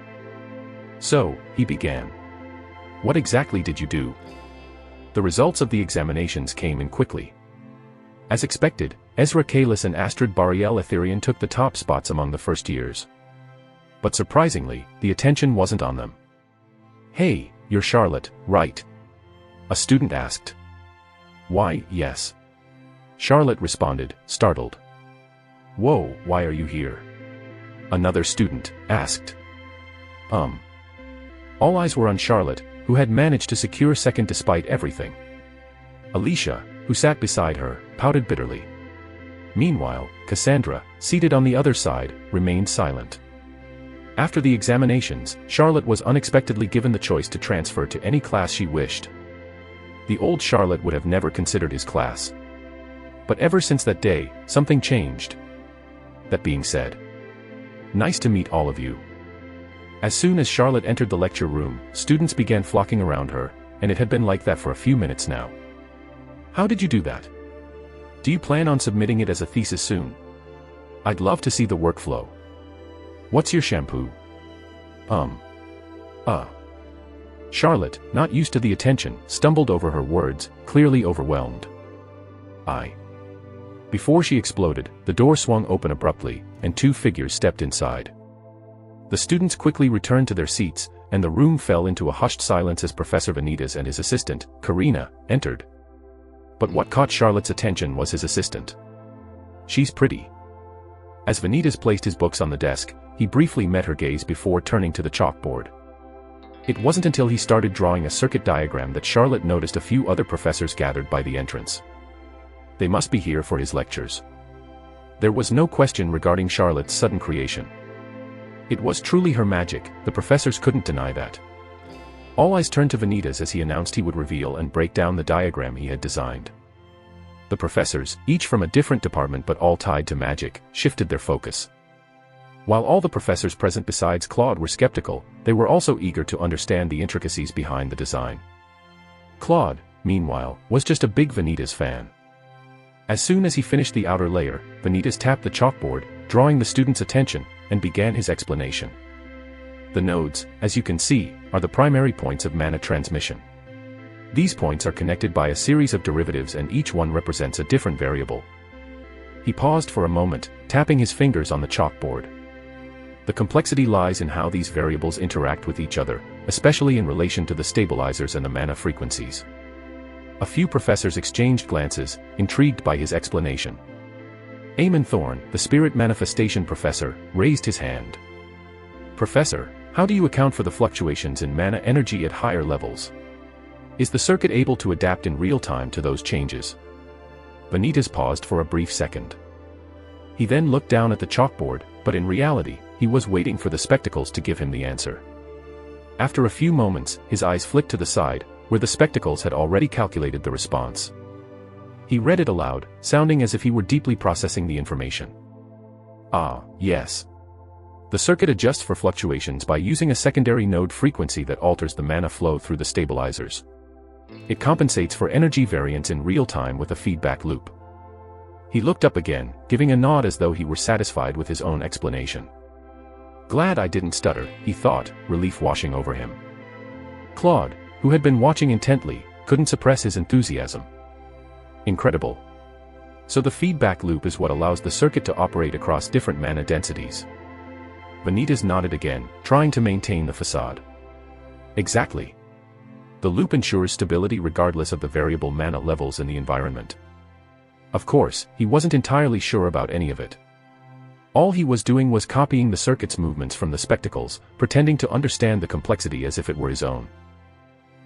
So, he began. What exactly did you do? The results of the examinations came in quickly. As expected, Ezra Kalis and Astrid Bariel Etherian took the top spots among the first years. But surprisingly, the attention wasn't on them. Hey, you're Charlotte, right? A student asked. Why, yes. Charlotte responded, startled. Whoa, why are you here? Another student asked. All eyes were on Charlotte, who had managed to secure second despite everything. Alicia, who sat beside her, pouted bitterly. Meanwhile, Cassandra, seated on the other side, remained silent. After the examinations, Charlotte was unexpectedly given the choice to transfer to any class she wished. The old Charlotte would have never considered his class. But ever since that day, something changed. That being said, nice to meet all of you. As soon as Charlotte entered the lecture room, students began flocking around her, and it had been like that for a few minutes now. How did you do that? Do you plan on submitting it as a thesis soon? I'd love to see the workflow. What's your shampoo? Charlotte, not used to the attention, stumbled over her words, clearly overwhelmed. Before she exploded, the door swung open abruptly, and two figures stepped inside. The students quickly returned to their seats, and the room fell into a hushed silence as Professor Vanitas and his assistant, Karina, entered. But what caught Charlotte's attention was his assistant. She's pretty. As Vanitas placed his books on the desk, he briefly met her gaze before turning to the chalkboard. It wasn't until he started drawing a circuit diagram that Charlotte noticed a few other professors gathered by the entrance. They must be here for his lectures. There was no question regarding Charlotte's sudden creation. It was truly her magic, the professors couldn't deny that. All eyes turned to Vanitas as he announced he would reveal and break down the diagram he had designed. The professors, each from a different department but all tied to magic, shifted their focus. While all the professors present besides Claude were skeptical, they were also eager to understand the intricacies behind the design. Claude, meanwhile, was just a big Vanitas fan. As soon as he finished the outer layer, Vanitas tapped the chalkboard, drawing the students' attention, and began his explanation. The nodes, as you can see, are the primary points of mana transmission. These points are connected by a series of derivatives and each one represents a different variable. He paused for a moment, tapping his fingers on the chalkboard. The complexity lies in how these variables interact with each other, especially in relation to the stabilizers and the mana frequencies. A few professors exchanged glances, intrigued by his explanation. Eamon Thorne, the spirit manifestation professor, raised his hand. Professor, how do you account for the fluctuations in mana energy at higher levels? Is the circuit able to adapt in real time to those changes? Vanitas paused for a brief second. He then looked down at the chalkboard, but in reality, he was waiting for the spectacles to give him the answer. After a few moments, his eyes flicked to the side, where the spectacles had already calculated the response. He read it aloud, sounding as if he were deeply processing the information. Yes. The circuit adjusts for fluctuations by using a secondary node frequency that alters the mana flow through the stabilizers. It compensates for energy variance in real time with a feedback loop. He looked up again, giving a nod as though he were satisfied with his own explanation. Glad I didn't stutter, he thought, relief washing over him. Claude, who had been watching intently, couldn't suppress his enthusiasm. Incredible. So the feedback loop is what allows the circuit to operate across different mana densities. Vanitas nodded again, trying to maintain the facade. Exactly. The loop ensures stability regardless of the variable mana levels in the environment. Of course, he wasn't entirely sure about any of it. All he was doing was copying the circuit's movements from the spectacles, pretending to understand the complexity as if it were his own.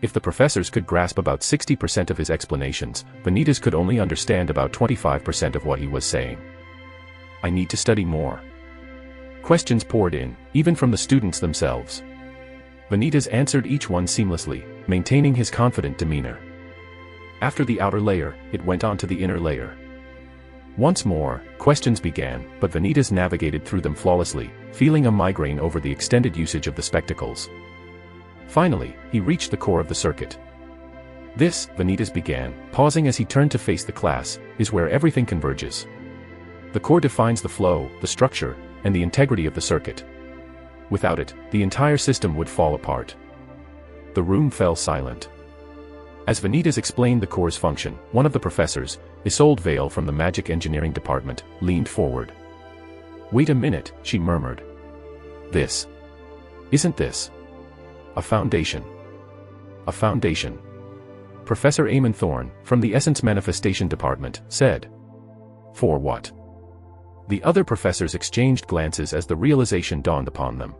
If the professors could grasp about 60% of his explanations, Vanitas could only understand about 25% of what he was saying. I need to study more. Questions poured in, even from the students themselves. Vanitas answered each one seamlessly, maintaining his confident demeanor. After the outer layer, it went on to the inner layer. Once more, questions began, but Vanitas navigated through them flawlessly, feeling a migraine over the extended usage of the spectacles. Finally, he reached the core of the circuit. This, Vanitas began, pausing as he turned to face the class, is where everything converges. The core defines the flow, the structure, and the integrity of the circuit. Without it, the entire system would fall apart. The room fell silent. As Vanitas explained the core's function, one of the professors, Isolde Vale from the Magic Engineering Department, leaned forward. "Wait a minute," she murmured. Isn't this a foundation? A foundation. Professor Eamon Thorne, from the Essence Manifestation Department, said. For what? The other professors exchanged glances as the realization dawned upon them.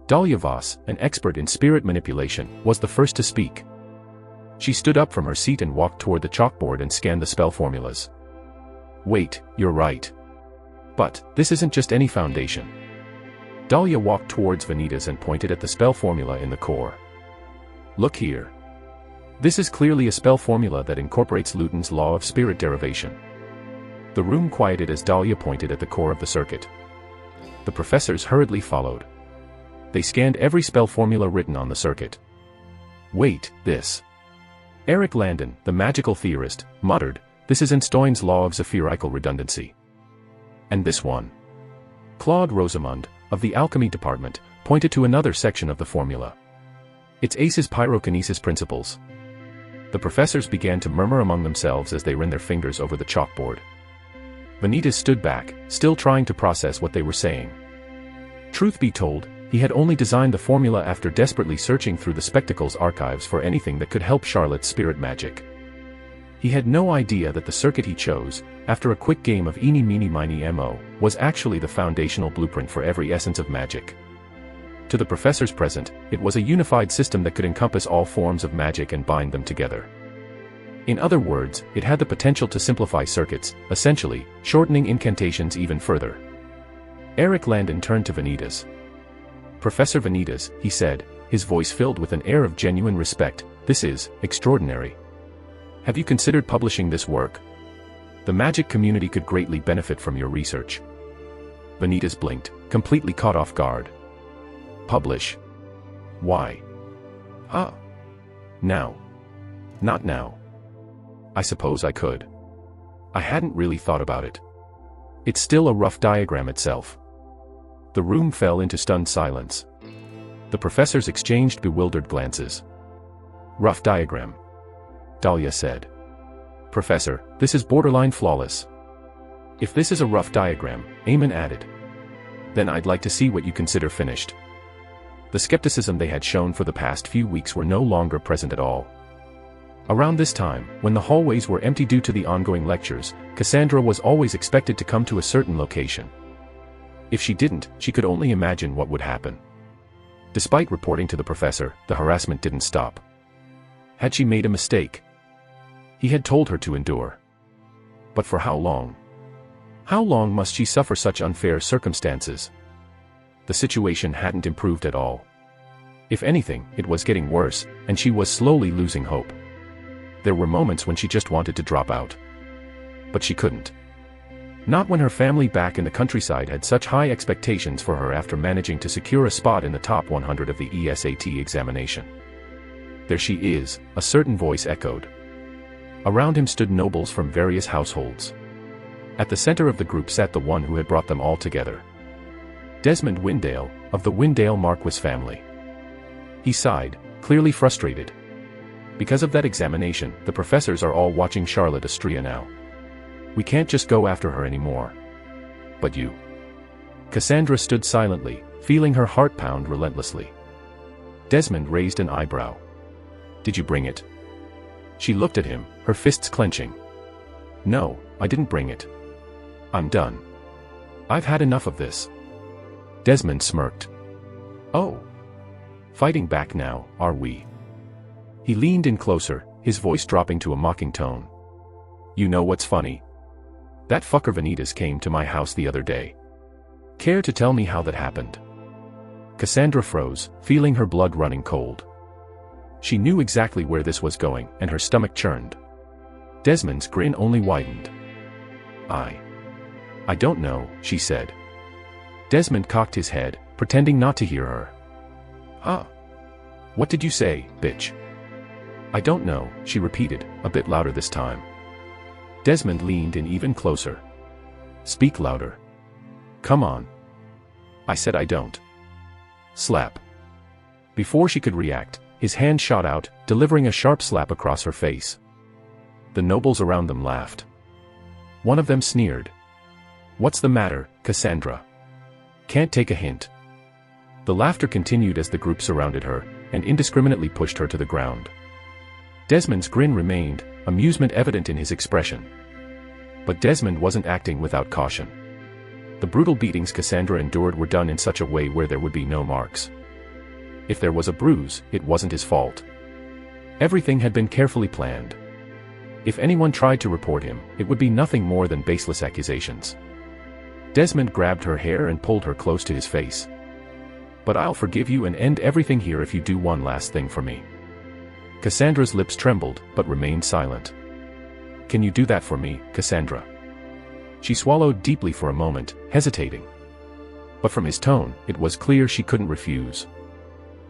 Dahlia Voss, an expert in spirit manipulation, was the first to speak. She stood up from her seat and walked toward the chalkboard and scanned the spell formulas. Wait, you're right. But, this isn't just any foundation. Dahlia walked towards Vanitas and pointed at the spell formula in the core. Look here. This is clearly a spell formula that incorporates Luton's law of spirit derivation. The room quieted as Dahlia pointed at the core of the circuit. The professors hurriedly followed. They scanned every spell formula written on the circuit. Wait, this. Eric Landon, the magical theorist, muttered, "This is Einstein's law of zephyrikal redundancy." And this one. Claude Rosamond, of the alchemy department, pointed to another section of the formula. It's Ace's pyrokinesis principles. The professors began to murmur among themselves as they ran their fingers over the chalkboard. Vanitas stood back, still trying to process what they were saying. Truth be told, he had only designed the formula after desperately searching through the spectacles archives for anything that could help Charlotte's spirit magic. He had no idea that the circuit he chose, after a quick game of eeny meeny miny mo, was actually the foundational blueprint for every essence of magic. To the professors present, it was a unified system that could encompass all forms of magic and bind them together. In other words, it had the potential to simplify circuits, essentially, shortening incantations even further. Eric Landon turned to Vanitas. "Professor Vanitas," he said, his voice filled with an air of genuine respect, "this is extraordinary. Have you considered publishing this work? The magic community could greatly benefit from your research." Vanitas blinked, completely caught off guard. Publish? Why? Now. Not now. I suppose I could. I hadn't really thought about it. It's still a rough diagram itself. The room fell into stunned silence. The professors exchanged bewildered glances. "Rough diagram," Dahlia said. "Professor, this is borderline flawless." "If this is a rough diagram," Eamon added, "then I'd like to see what you consider finished." The skepticism they had shown for the past few weeks were no longer present at all. Around this time, when the hallways were empty due to the ongoing lectures, Cassandra was always expected to come to a certain location. If she didn't, she could only imagine what would happen. Despite reporting to the professor, the harassment didn't stop. Had she made a mistake? He had told her to endure. But for how long? How long must she suffer such unfair circumstances? The situation hadn't improved at all. If anything, it was getting worse, and she was slowly losing hope. There were moments when she just wanted to drop out. But she couldn't. Not when her family back in the countryside had such high expectations for her after managing to secure a spot in the top 100 of the ESAT examination. "There she is," a certain voice echoed. Around him stood nobles from various households. At the center of the group sat the one who had brought them all together. Desmond Windale, of the Windale Marquis family. He sighed, clearly frustrated. Because of that examination, the professors are all watching Charlotte Astria now. We can't just go after her anymore. But you. Cassandra stood silently, feeling her heart pound relentlessly. Desmond raised an eyebrow. Did you bring it? She looked at him, her fists clenching. No, I didn't bring it. I'm done. I've had enough of this. Desmond smirked. Oh. Fighting back now, are we? He leaned in closer, his voice dropping to a mocking tone. You know what's funny? That fucker Vanitas came to my house the other day. Care to tell me how that happened? Cassandra froze, feeling her blood running cold. She knew exactly where this was going, and her stomach churned. Desmond's grin only widened. I don't know, she said. Desmond cocked his head, pretending not to hear her. Huh? What did you say, bitch? I don't know, she repeated, a bit louder this time. Desmond leaned in even closer. Speak louder. Come on. I said I don't. Slap. Before she could react, his hand shot out, delivering a sharp slap across her face. The nobles around them laughed. One of them sneered. What's the matter, Cassandra? Can't take a hint. The laughter continued as the group surrounded her, and indiscriminately pushed her to the ground. Desmond's grin remained, amusement evident in his expression. But Desmond wasn't acting without caution. The brutal beatings Cassandra endured were done in such a way where there would be no marks. If there was a bruise, it wasn't his fault. Everything had been carefully planned. If anyone tried to report him, it would be nothing more than baseless accusations. Desmond grabbed her hair and pulled her close to his face. But I'll forgive you and end everything here if you do one last thing for me. Cassandra's lips trembled, but remained silent. Can you do that for me, Cassandra? She swallowed deeply for a moment, hesitating. But from his tone, it was clear she couldn't refuse.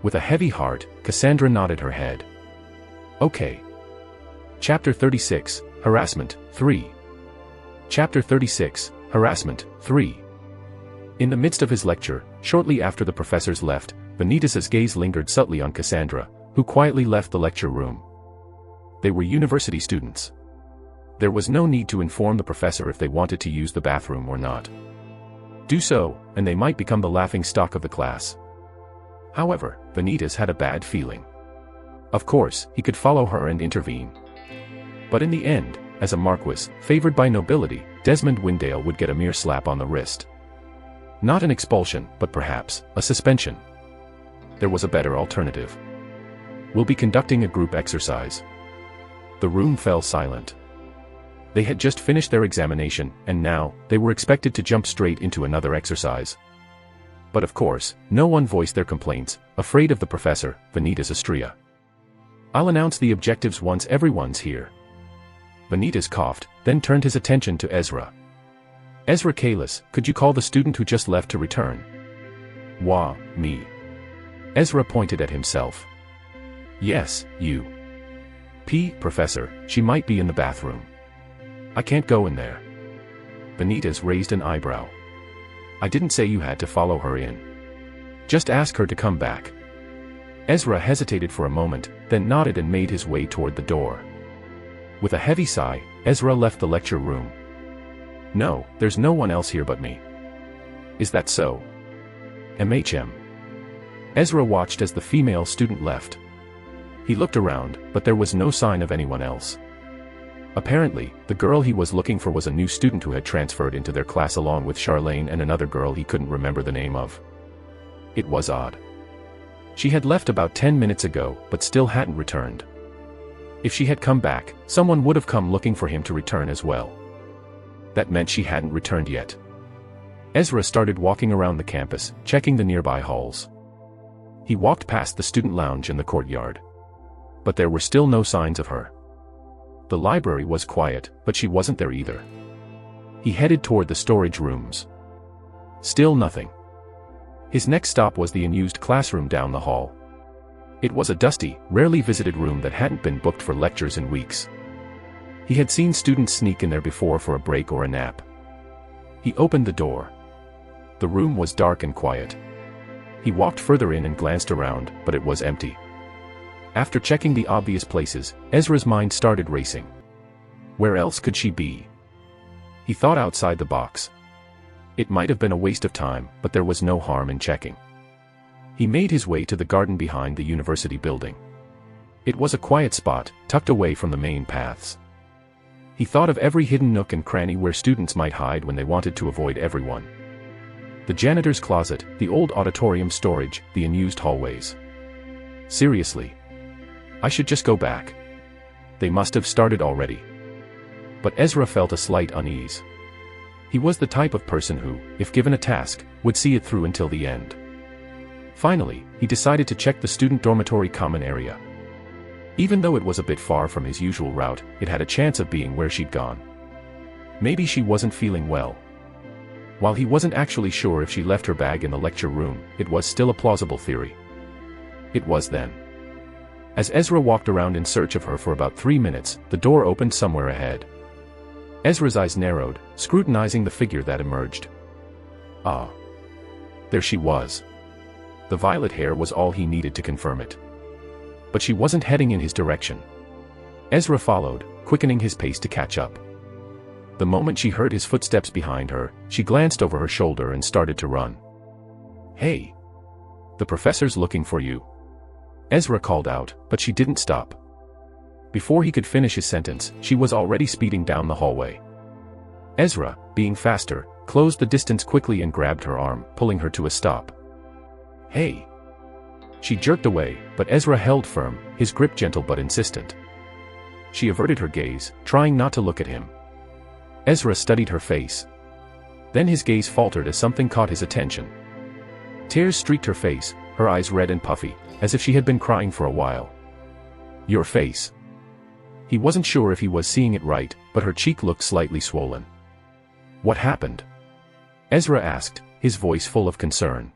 With a heavy heart, Cassandra nodded her head. Okay. Chapter 36, Harassment, 3. Chapter 36, Harassment, 3. In the midst of his lecture, shortly after the professors left, Vanitas' gaze lingered subtly on Cassandra, who quietly left the lecture room. They were university students. There was no need to inform the professor if they wanted to use the bathroom or not. Do so, and they might become the laughing stock of the class. However, Vanitas had a bad feeling. Of course, he could follow her and intervene. But in the end, as a marquis, favored by nobility, Desmond Windale would get a mere slap on the wrist. Not an expulsion, but perhaps a suspension. There was a better alternative. We'll be conducting a group exercise. The room fell silent. They had just finished their examination, and now, they were expected to jump straight into another exercise. But of course, no one voiced their complaints, afraid of the professor, Vanitas Astrea. I'll announce the objectives once everyone's here. Vanitas coughed, then turned his attention to Ezra. Ezra Kalis, could you call the student who just left to return? Wah, me. Ezra pointed at himself. Yes, you. Professor, she might be in the bathroom. I can't go in there. Vanitas raised an eyebrow. I didn't say you had to follow her in. Just ask her to come back. Ezra hesitated for a moment, then nodded and made his way toward the door. With a heavy sigh, Ezra left the lecture room. No, there's no one else here but me. Is that so? MHM. Ezra watched as the female student left. He looked around, but there was no sign of anyone else. Apparently, the girl he was looking for was a new student who had transferred into their class along with Charlene and another girl he couldn't remember the name of. It was odd. She had left about 10 minutes ago, but still hadn't returned. If she had come back, someone would have come looking for him to return as well. That meant she hadn't returned yet. Ezra started walking around the campus, checking the nearby halls. He walked past the student lounge in the courtyard. But there were still no signs of her. The library was quiet, but she wasn't there either. He headed toward the storage rooms. Still nothing. His next stop was the unused classroom down the hall. It was a dusty, rarely visited room that hadn't been booked for lectures in weeks. He had seen students sneak in there before for a break or a nap. He opened the door. The room was dark and quiet. He walked further in and glanced around, but it was empty. After checking the obvious places, Ezra's mind started racing. Where else could she be? He thought outside the box. It might have been a waste of time, but there was no harm in checking. He made his way to the garden behind the university building. It was a quiet spot, tucked away from the main paths. He thought of every hidden nook and cranny where students might hide when they wanted to avoid everyone. The janitor's closet, the old auditorium storage, the unused hallways. Seriously. I should just go back. They must have started already. But Ezra felt a slight unease. He was the type of person who, if given a task, would see it through until the end. Finally, he decided to check the student dormitory common area. Even though it was a bit far from his usual route, it had a chance of being where she'd gone. Maybe she wasn't feeling well. While he wasn't actually sure if she left her bag in the lecture room, it was still a plausible theory. It was then. As Ezra walked around in search of her for about 3 minutes, the door opened somewhere ahead. Ezra's eyes narrowed, scrutinizing the figure that emerged. Ah. There she was. The violet hair was all he needed to confirm it. But she wasn't heading in his direction. Ezra followed, quickening his pace to catch up. The moment she heard his footsteps behind her, she glanced over her shoulder and started to run. Hey! The professor's looking for you. Ezra called out, but she didn't stop. Before he could finish his sentence, she was already speeding down the hallway. Ezra, being faster, closed the distance quickly and grabbed her arm, pulling her to a stop. Hey! She jerked away, but Ezra held firm, his grip gentle but insistent. She averted her gaze, trying not to look at him. Ezra studied her face. Then his gaze faltered as something caught his attention. Tears streaked her face, her eyes red and puffy, as if she had been crying for a while. Your face. He wasn't sure if he was seeing it right, but her cheek looked slightly swollen. What happened? Ezra asked, his voice full of concern.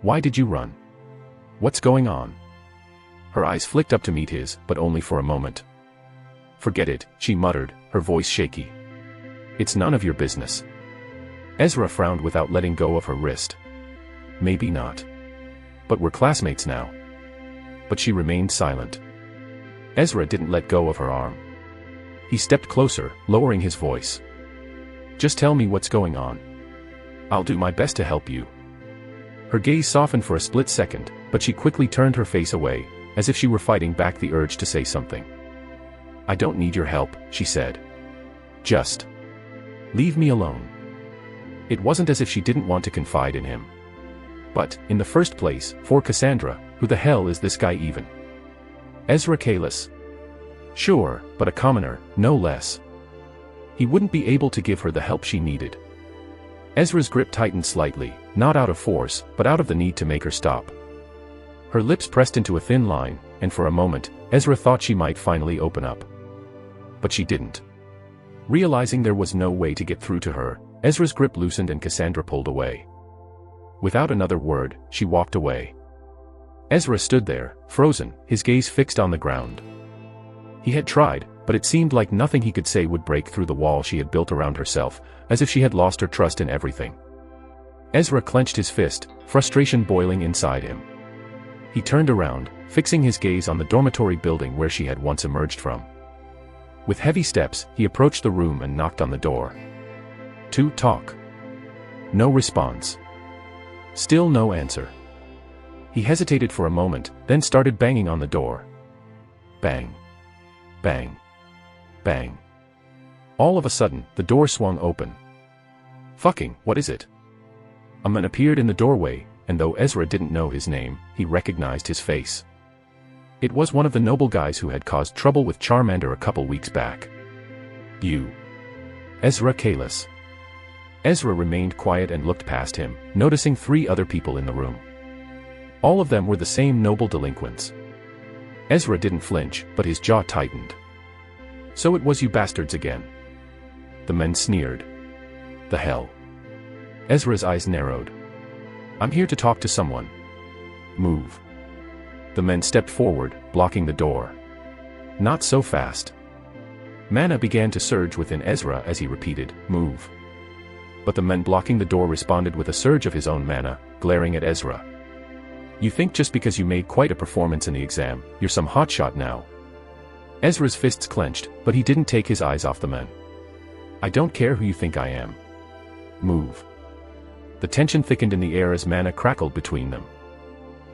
Why did you run? What's going on? Her eyes flicked up to meet his, but only for a moment. Forget it, she muttered, her voice shaky. It's none of your business. Ezra frowned without letting go of her wrist. Maybe not. But we're classmates now. But she remained silent. Ezra didn't let go of her arm. He stepped closer, lowering his voice. Just tell me what's going on. I'll do my best to help you. Her gaze softened for a split second, but she quickly turned her face away, as if she were fighting back the urge to say something. I don't need your help, she said. Just leave me alone. It wasn't as if she didn't want to confide in him. But, in the first place, for Cassandra, who the hell is this guy even? Ezra Kalis. Sure, but a commoner, no less. He wouldn't be able to give her the help she needed. Ezra's grip tightened slightly, not out of force, but out of the need to make her stop. Her lips pressed into a thin line, and for a moment, Ezra thought she might finally open up. But she didn't. Realizing there was no way to get through to her, Ezra's grip loosened and Cassandra pulled away. Without another word, she walked away. Ezra stood there, frozen, his gaze fixed on the ground. He had tried, but it seemed like nothing he could say would break through the wall she had built around herself, as if she had lost her trust in everything. Ezra clenched his fist, frustration boiling inside him. He turned around, fixing his gaze on the dormitory building where she had once emerged from. With heavy steps, he approached the room and knocked on the door. To talk. No response. Still no answer. He hesitated for a moment, then started banging on the door. Bang. Bang. Bang. All of a sudden, the door swung open. Fucking, what is it? A man appeared in the doorway, and though Ezra didn't know his name, he recognized his face. It was one of the noble guys who had caused trouble with Charmander a couple weeks back. You. Ezra Kalis. Ezra remained quiet and looked past him, noticing 3 other people in the room. All of them were the same noble delinquents. Ezra didn't flinch, but his jaw tightened. So it was you bastards again. The men sneered. The hell? Ezra's eyes narrowed. I'm here to talk to someone. Move. The men stepped forward, blocking the door. Not so fast. Mana began to surge within Ezra as he repeated, move. But the men blocking the door responded with a surge of his own mana, glaring at Ezra. You think just because you made quite a performance in the exam, you're some hotshot now. Ezra's fists clenched, but he didn't take his eyes off the men. I don't care who you think I am. Move. The tension thickened in the air as mana crackled between them.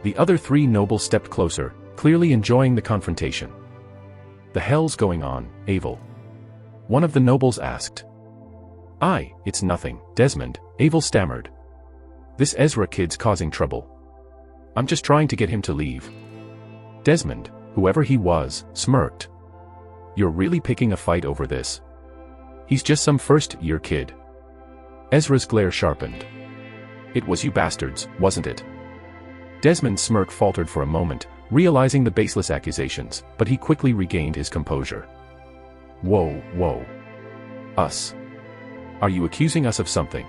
The other three nobles stepped closer, clearly enjoying the confrontation. The hell's going on, Avel? One of the nobles asked. It's nothing, Desmond, Avel stammered. This Ezra kid's causing trouble. I'm just trying to get him to leave. Desmond, whoever he was, smirked. You're really picking a fight over this? He's just some first-year kid. Ezra's glare sharpened. It was you bastards, wasn't it? Desmond's smirk faltered for a moment, realizing the baseless accusations, but he quickly regained his composure. Whoa. Us. Are you accusing us of something?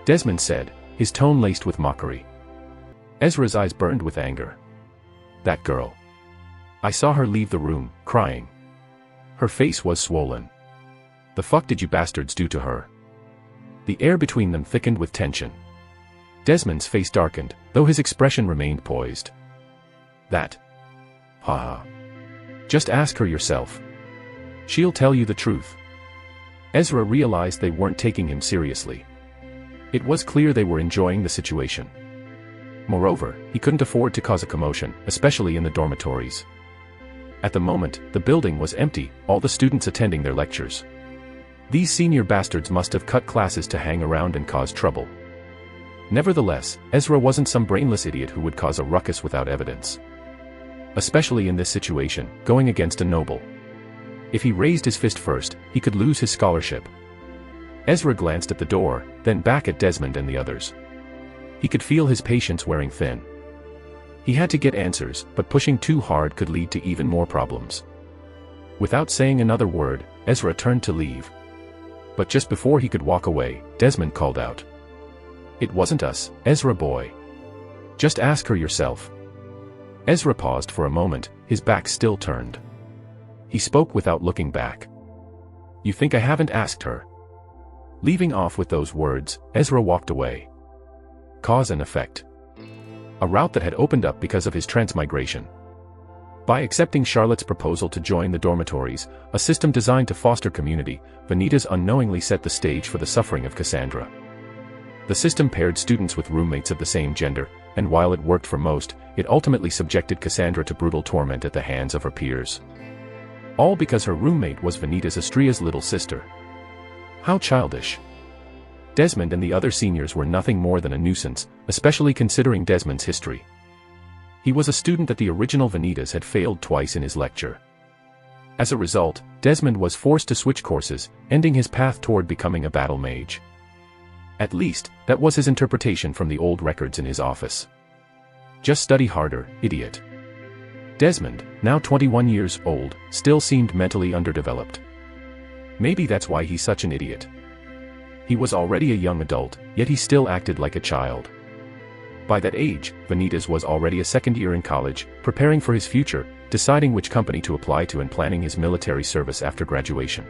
Desmond said, his tone laced with mockery. Ezra's eyes burned with anger. That girl. I saw her leave the room, crying. Her face was swollen. The fuck did you bastards do to her? The air between them thickened with tension. Desmond's face darkened, though his expression remained poised. That. Haha. Just ask her yourself. She'll tell you the truth. Ezra realized they weren't taking him seriously. It was clear they were enjoying the situation. Moreover, he couldn't afford to cause a commotion, especially in the dormitories. At the moment, the building was empty, all the students attending their lectures. These senior bastards must have cut classes to hang around and cause trouble. Nevertheless, Ezra wasn't some brainless idiot who would cause a ruckus without evidence. Especially in this situation, going against a noble. If he raised his fist first, he could lose his scholarship. Ezra glanced at the door, then back at Desmond and the others. He could feel his patience wearing thin. He had to get answers, but pushing too hard could lead to even more problems. Without saying another word, Ezra turned to leave. But just before he could walk away, Desmond called out. It wasn't us, Ezra boy. Just ask her yourself. Ezra paused for a moment, his back still turned. He spoke without looking back. You think I haven't asked her? Leaving off with those words, Ezra walked away. Cause and effect. A route that had opened up because of his transmigration. By accepting Charlotte's proposal to join the dormitories, a system designed to foster community, Vanitas unknowingly set the stage for the suffering of Cassandra. The system paired students with roommates of the same gender, and while it worked for most, it ultimately subjected Cassandra to brutal torment at the hands of her peers. All because her roommate was Vanitas Estria's little sister. How childish. Desmond and the other seniors were nothing more than a nuisance, especially considering Desmond's history. He was a student that the original Vanitas had failed twice in his lecture. As a result, Desmond was forced to switch courses, ending his path toward becoming a battle mage. At least, that was his interpretation from the old records in his office. Just study harder, idiot. Desmond, now 21 years old, still seemed mentally underdeveloped. Maybe that's why he's such an idiot. He was already a young adult, yet he still acted like a child. By that age, Vanitas was already a second year in college, preparing for his future, deciding which company to apply to and planning his military service after graduation.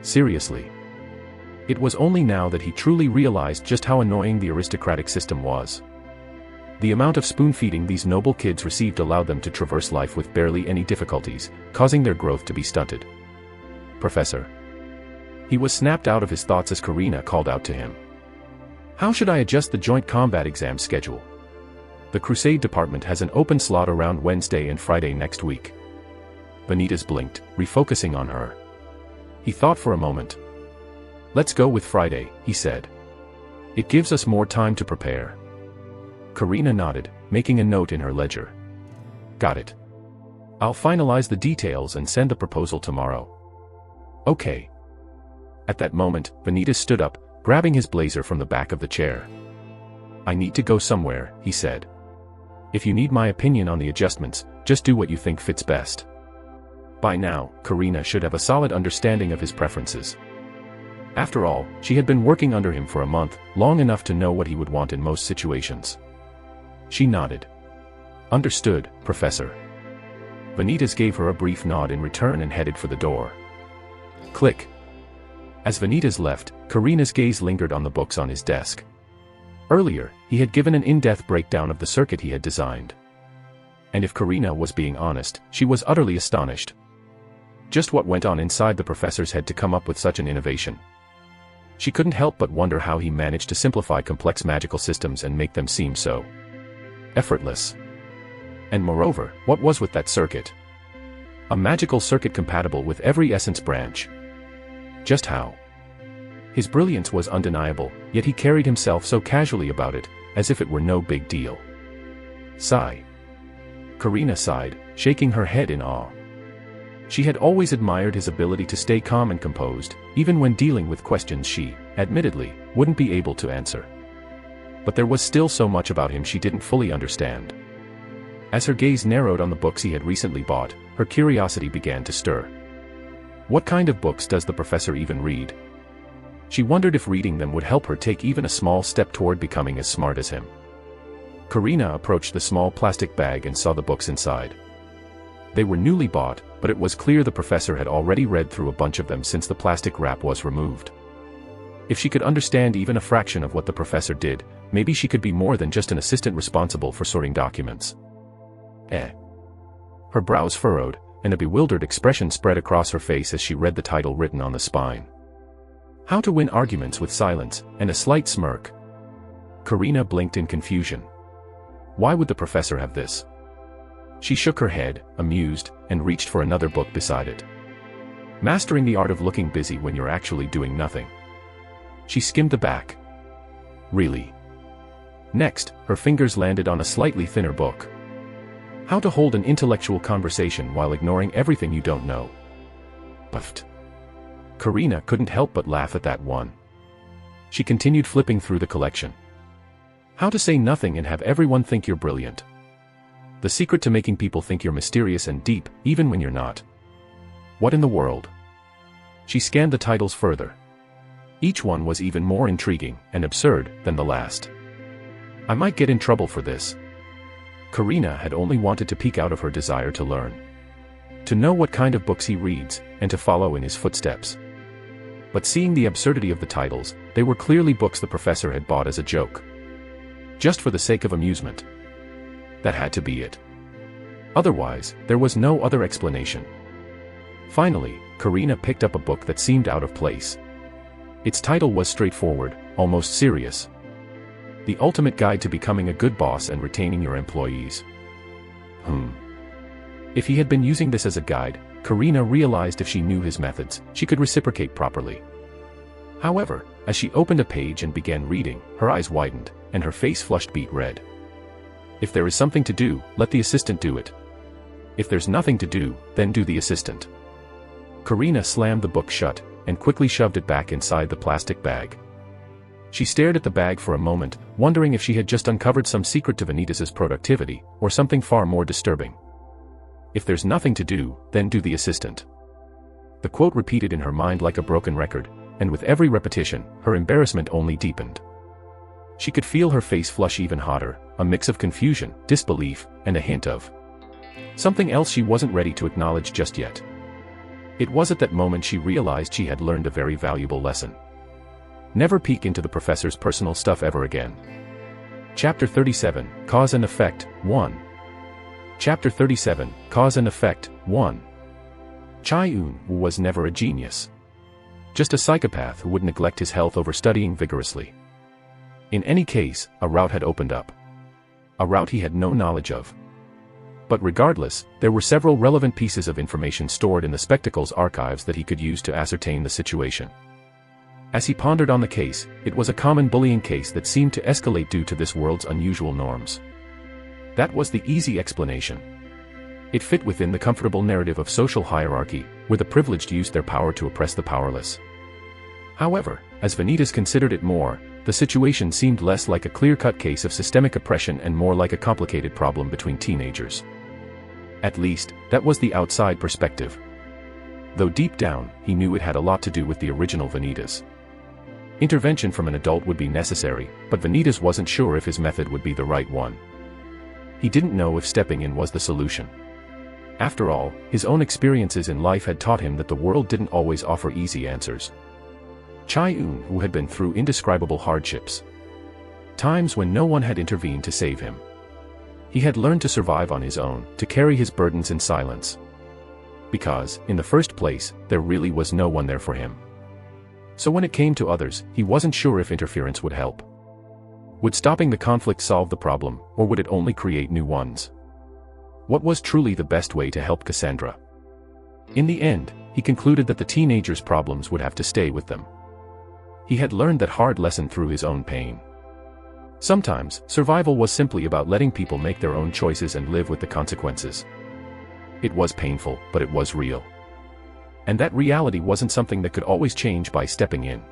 Seriously. It was only now that he truly realized just how annoying the aristocratic system was. The amount of spoon-feeding these noble kids received allowed them to traverse life with barely any difficulties, causing their growth to be stunted. Professor. He was snapped out of his thoughts as Karina called out to him. How should I adjust the joint combat exam schedule? The Crusade department has an open slot around Wednesday and Friday next week. Vanitas blinked, refocusing on her. He thought for a moment. Let's go with Friday, he said. It gives us more time to prepare. Karina nodded, making a note in her ledger. Got it. I'll finalize the details and send the proposal tomorrow. Okay. At that moment, Vanitas stood up, grabbing his blazer from the back of the chair. I need to go somewhere, he said. If you need my opinion on the adjustments, just do what you think fits best. By now, Karina should have a solid understanding of his preferences. After all, she had been working under him for a month, long enough to know what he would want in most situations. She nodded. Understood, Professor. Vanitas gave her a brief nod in return and headed for the door. Click. As Vanitas left, Karina's gaze lingered on the books on his desk. Earlier, he had given an in-depth breakdown of the circuit he had designed. And if Karina was being honest, she was utterly astonished. Just what went on inside the professor's head to come up with such an innovation? She couldn't help but wonder how he managed to simplify complex magical systems and make them seem so effortless. And moreover, what was with that circuit? A magical circuit compatible with every essence branch. Just how? His brilliance was undeniable, yet he carried himself so casually about it, as if it were no big deal. Sigh. Karina sighed, shaking her head in awe. She had always admired his ability to stay calm and composed, even when dealing with questions she, admittedly, wouldn't be able to answer. But there was still so much about him she didn't fully understand. As her gaze narrowed on the books he had recently bought, her curiosity began to stir. What kind of books does the professor even read? She wondered if reading them would help her take even a small step toward becoming as smart as him. Karina approached the small plastic bag and saw the books inside. They were newly bought, but it was clear the professor had already read through a bunch of them since the plastic wrap was removed. If she could understand even a fraction of what the professor did, maybe she could be more than just an assistant responsible for sorting documents. Her brows furrowed, and a bewildered expression spread across her face as she read the title written on the spine. How to Win Arguments with Silence, and a slight smirk. Karina blinked in confusion. Why would the professor have this? She shook her head, amused, and reached for another book beside it. Mastering the Art of Looking Busy When You're Actually Doing Nothing. She skimmed the back. Really? Next, her fingers landed on a slightly thinner book. How to Hold an Intellectual Conversation While Ignoring Everything You Don't Know. Puffed. Karina couldn't help but laugh at that one. She continued flipping through the collection. How to Say Nothing and Have Everyone Think You're Brilliant. The Secret to Making People Think You're Mysterious and Deep, Even When You're Not. What in the world? She scanned the titles further. Each one was even more intriguing and absurd than the last. I might get in trouble for this. Karina had only wanted to peek out of her desire to learn. To know what kind of books he reads, and to follow in his footsteps. But seeing the absurdity of the titles, they were clearly books the professor had bought as a joke. Just for the sake of amusement. That had to be it. Otherwise, there was no other explanation. Finally, Karina picked up a book that seemed out of place. Its title was straightforward, almost serious. The Ultimate Guide to Becoming a Good Boss and Retaining Your Employees. If he had been using this as a guide, Karina realized if she knew his methods, she could reciprocate properly. However, as she opened a page and began reading, her eyes widened, and her face flushed beet red. If there is something to do, let the assistant do it. If there's nothing to do, then do the assistant. Karina slammed the book shut, and quickly shoved it back inside the plastic bag. She stared at the bag for a moment, wondering if she had just uncovered some secret to Vanitas' productivity, or something far more disturbing. If there's nothing to do, then do the assistant. The quote repeated in her mind like a broken record, and with every repetition, her embarrassment only deepened. She could feel her face flush even hotter, a mix of confusion, disbelief, and a hint of something else she wasn't ready to acknowledge just yet. It was at that moment she realized she had learned a very valuable lesson. Never peek into the professor's personal stuff ever again. Chapter 37, Cause and Effect, 1. Chapter 37, Cause and Effect, 1. Chai-un was never a genius. Just a psychopath who would neglect his health over studying vigorously. In any case, a route had opened up. A route he had no knowledge of. But regardless, there were several relevant pieces of information stored in the spectacle's archives that he could use to ascertain the situation. As he pondered on the case, it was a common bullying case that seemed to escalate due to this world's unusual norms. That was the easy explanation. It fit within the comfortable narrative of social hierarchy, where the privileged used their power to oppress the powerless. However, as Vanitas considered it more, the situation seemed less like a clear-cut case of systemic oppression and more like a complicated problem between teenagers. At least, that was the outside perspective. Though deep down, he knew it had a lot to do with the original Vanitas. Intervention from an adult would be necessary, but Vanitas wasn't sure if his method would be the right one. He didn't know if stepping in was the solution. After all, his own experiences in life had taught him that the world didn't always offer easy answers. Chai-un, who had been through indescribable hardships. Times when no one had intervened to save him. He had learned to survive on his own, to carry his burdens in silence. Because, in the first place, there really was no one there for him. So when it came to others, he wasn't sure if interference would help. Would stopping the conflict solve the problem, or would it only create new ones? What was truly the best way to help Cassandra? In the end, he concluded that the teenager's problems would have to stay with them. He had learned that hard lesson through his own pain. Sometimes, survival was simply about letting people make their own choices and live with the consequences. It was painful, but it was real. And that reality wasn't something that could always change by stepping in.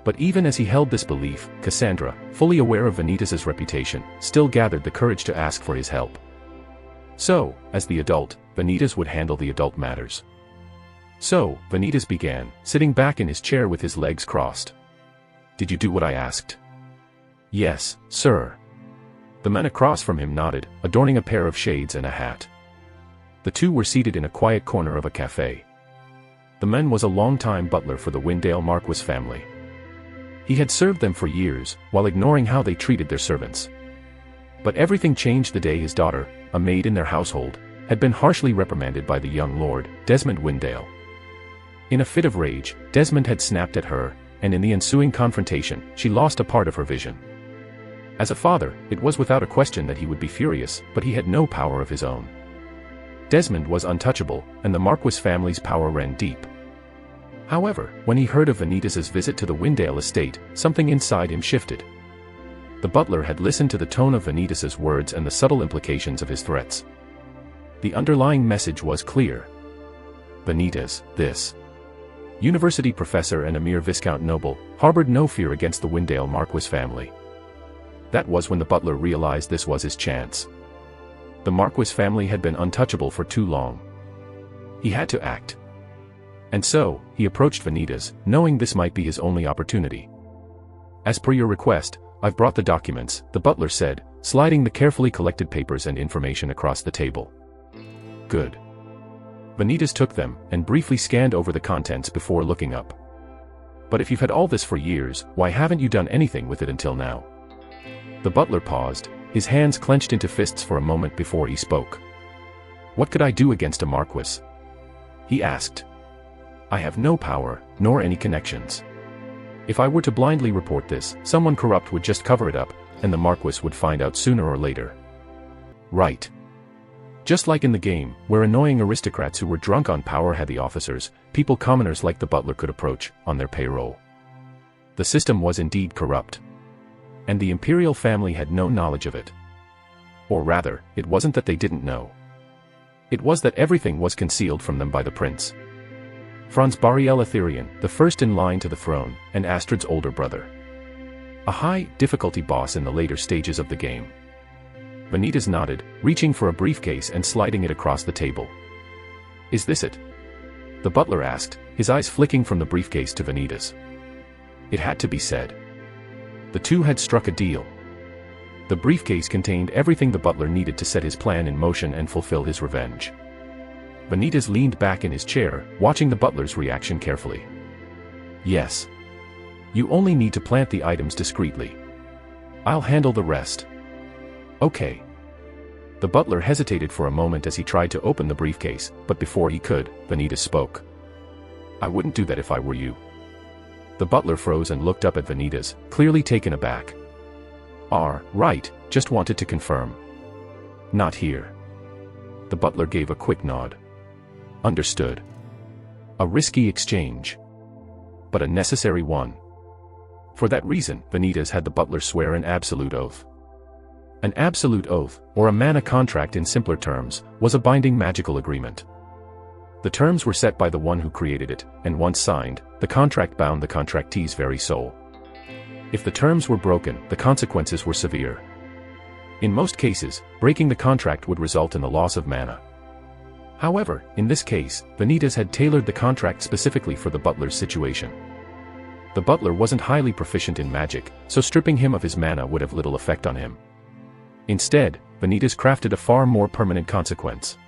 But even as he held this belief, Cassandra, fully aware of Vanitas' reputation, still gathered the courage to ask for his help. So, as the adult, Vanitas would handle the adult matters. So, Vanitas began, sitting back in his chair with his legs crossed. "Did you do what I asked?" "Yes, sir." The man across from him nodded, adorning a pair of shades and a hat. The two were seated in a quiet corner of a cafe. The man was a long-time butler for the Windale Marquis family. He had served them for years, while ignoring how they treated their servants. But everything changed the day his daughter, a maid in their household, had been harshly reprimanded by the young lord, Desmond Windale. In a fit of rage, Desmond had snapped at her, and in the ensuing confrontation, she lost a part of her vision. As a father, it was without a question that he would be furious, but he had no power of his own. Desmond was untouchable, and the Marquis family's power ran deep. However, when he heard of Vanitas' visit to the Windale estate, something inside him shifted. The butler had listened to the tone of Vanitas' words and the subtle implications of his threats. The underlying message was clear. Vanitas, this university professor and a mere Viscount noble, harbored no fear against the Windale Marquis family. That was when the butler realized this was his chance. The Marquis family had been untouchable for too long. He had to act. And so, he approached Vanitas, knowing this might be his only opportunity. "As per your request, I've brought the documents," the butler said, sliding the carefully collected papers and information across the table. "Good." Vanitas took them, and briefly scanned over the contents before looking up. "But if you've had all this for years, why haven't you done anything with it until now?" The butler paused, his hands clenched into fists for a moment before he spoke. "What could I do against a Marquis?" he asked. "I have no power, nor any connections. If I were to blindly report this, someone corrupt would just cover it up, and the Marquis would find out sooner or later." "Right. Just like in the game, where annoying aristocrats who were drunk on power had the officers, people commoners like the butler could approach, on their payroll. The system was indeed corrupt. And the imperial family had no knowledge of it. Or rather, it wasn't that they didn't know. It was that everything was concealed from them by the prince. Franz Bariel Aetherian, the first in line to the throne, and Astrid's older brother. A high-difficulty boss in the later stages of the game. Vanitas nodded, reaching for a briefcase and sliding it across the table. "Is this it?" the butler asked, his eyes flicking from the briefcase to Vanitas. It had to be said. The two had struck a deal. The briefcase contained everything the butler needed to set his plan in motion and fulfill his revenge. Vanitas leaned back in his chair, watching the butler's reaction carefully. "Yes. You only need to plant the items discreetly. I'll handle the rest." "Okay." The butler hesitated for a moment as he tried to open the briefcase, but before he could, Vanitas spoke. "I wouldn't do that if I were you." The butler froze and looked up at Vanitas, clearly taken aback. Right, just wanted to confirm." "Not here." The butler gave a quick nod. "Understood. A risky exchange. But a necessary one." For that reason, Vanitas had the butler swear an absolute oath. An absolute oath, or a mana contract in simpler terms, was a binding magical agreement. The terms were set by the one who created it, and once signed, the contract bound the contractee's very soul. If the terms were broken, the consequences were severe. In most cases, breaking the contract would result in the loss of mana. However, in this case, Vanitas had tailored the contract specifically for the butler's situation. The butler wasn't highly proficient in magic, so stripping him of his mana would have little effect on him. Instead, Vanitas crafted a far more permanent consequence.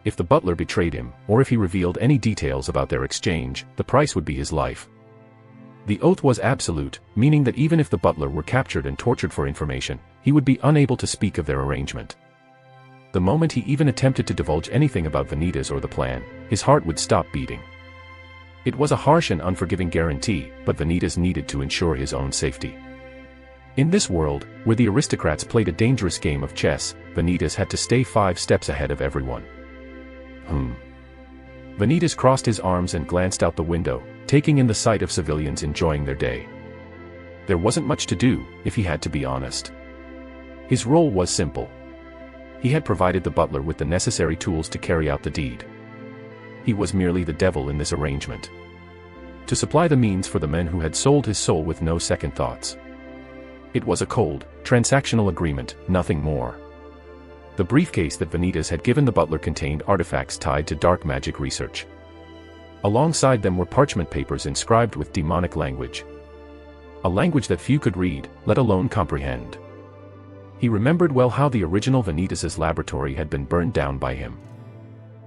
If the butler betrayed him, or if he revealed any details about their exchange, the price would be his life. The oath was absolute, meaning that even if the butler were captured and tortured for information, he would be unable to speak of their arrangement. The moment he even attempted to divulge anything about Vanitas or the plan, his heart would stop beating. It was a harsh and unforgiving guarantee, but Vanitas needed to ensure his own safety. In this world, where the aristocrats played a dangerous game of chess, Vanitas had to stay 5 steps ahead of everyone. Vanitas crossed his arms and glanced out the window, taking in the sight of civilians enjoying their day. There wasn't much to do, if he had to be honest. His role was simple. He had provided the butler with the necessary tools to carry out the deed. He was merely the devil in this arrangement. To supply the means for the men who had sold his soul with no second thoughts. It was a cold, transactional agreement, nothing more. The briefcase that Vanitas had given the butler contained artifacts tied to dark magic research. Alongside them were parchment papers inscribed with demonic language. A language that few could read, let alone comprehend. He remembered well how the original Vanitas' laboratory had been burned down by him.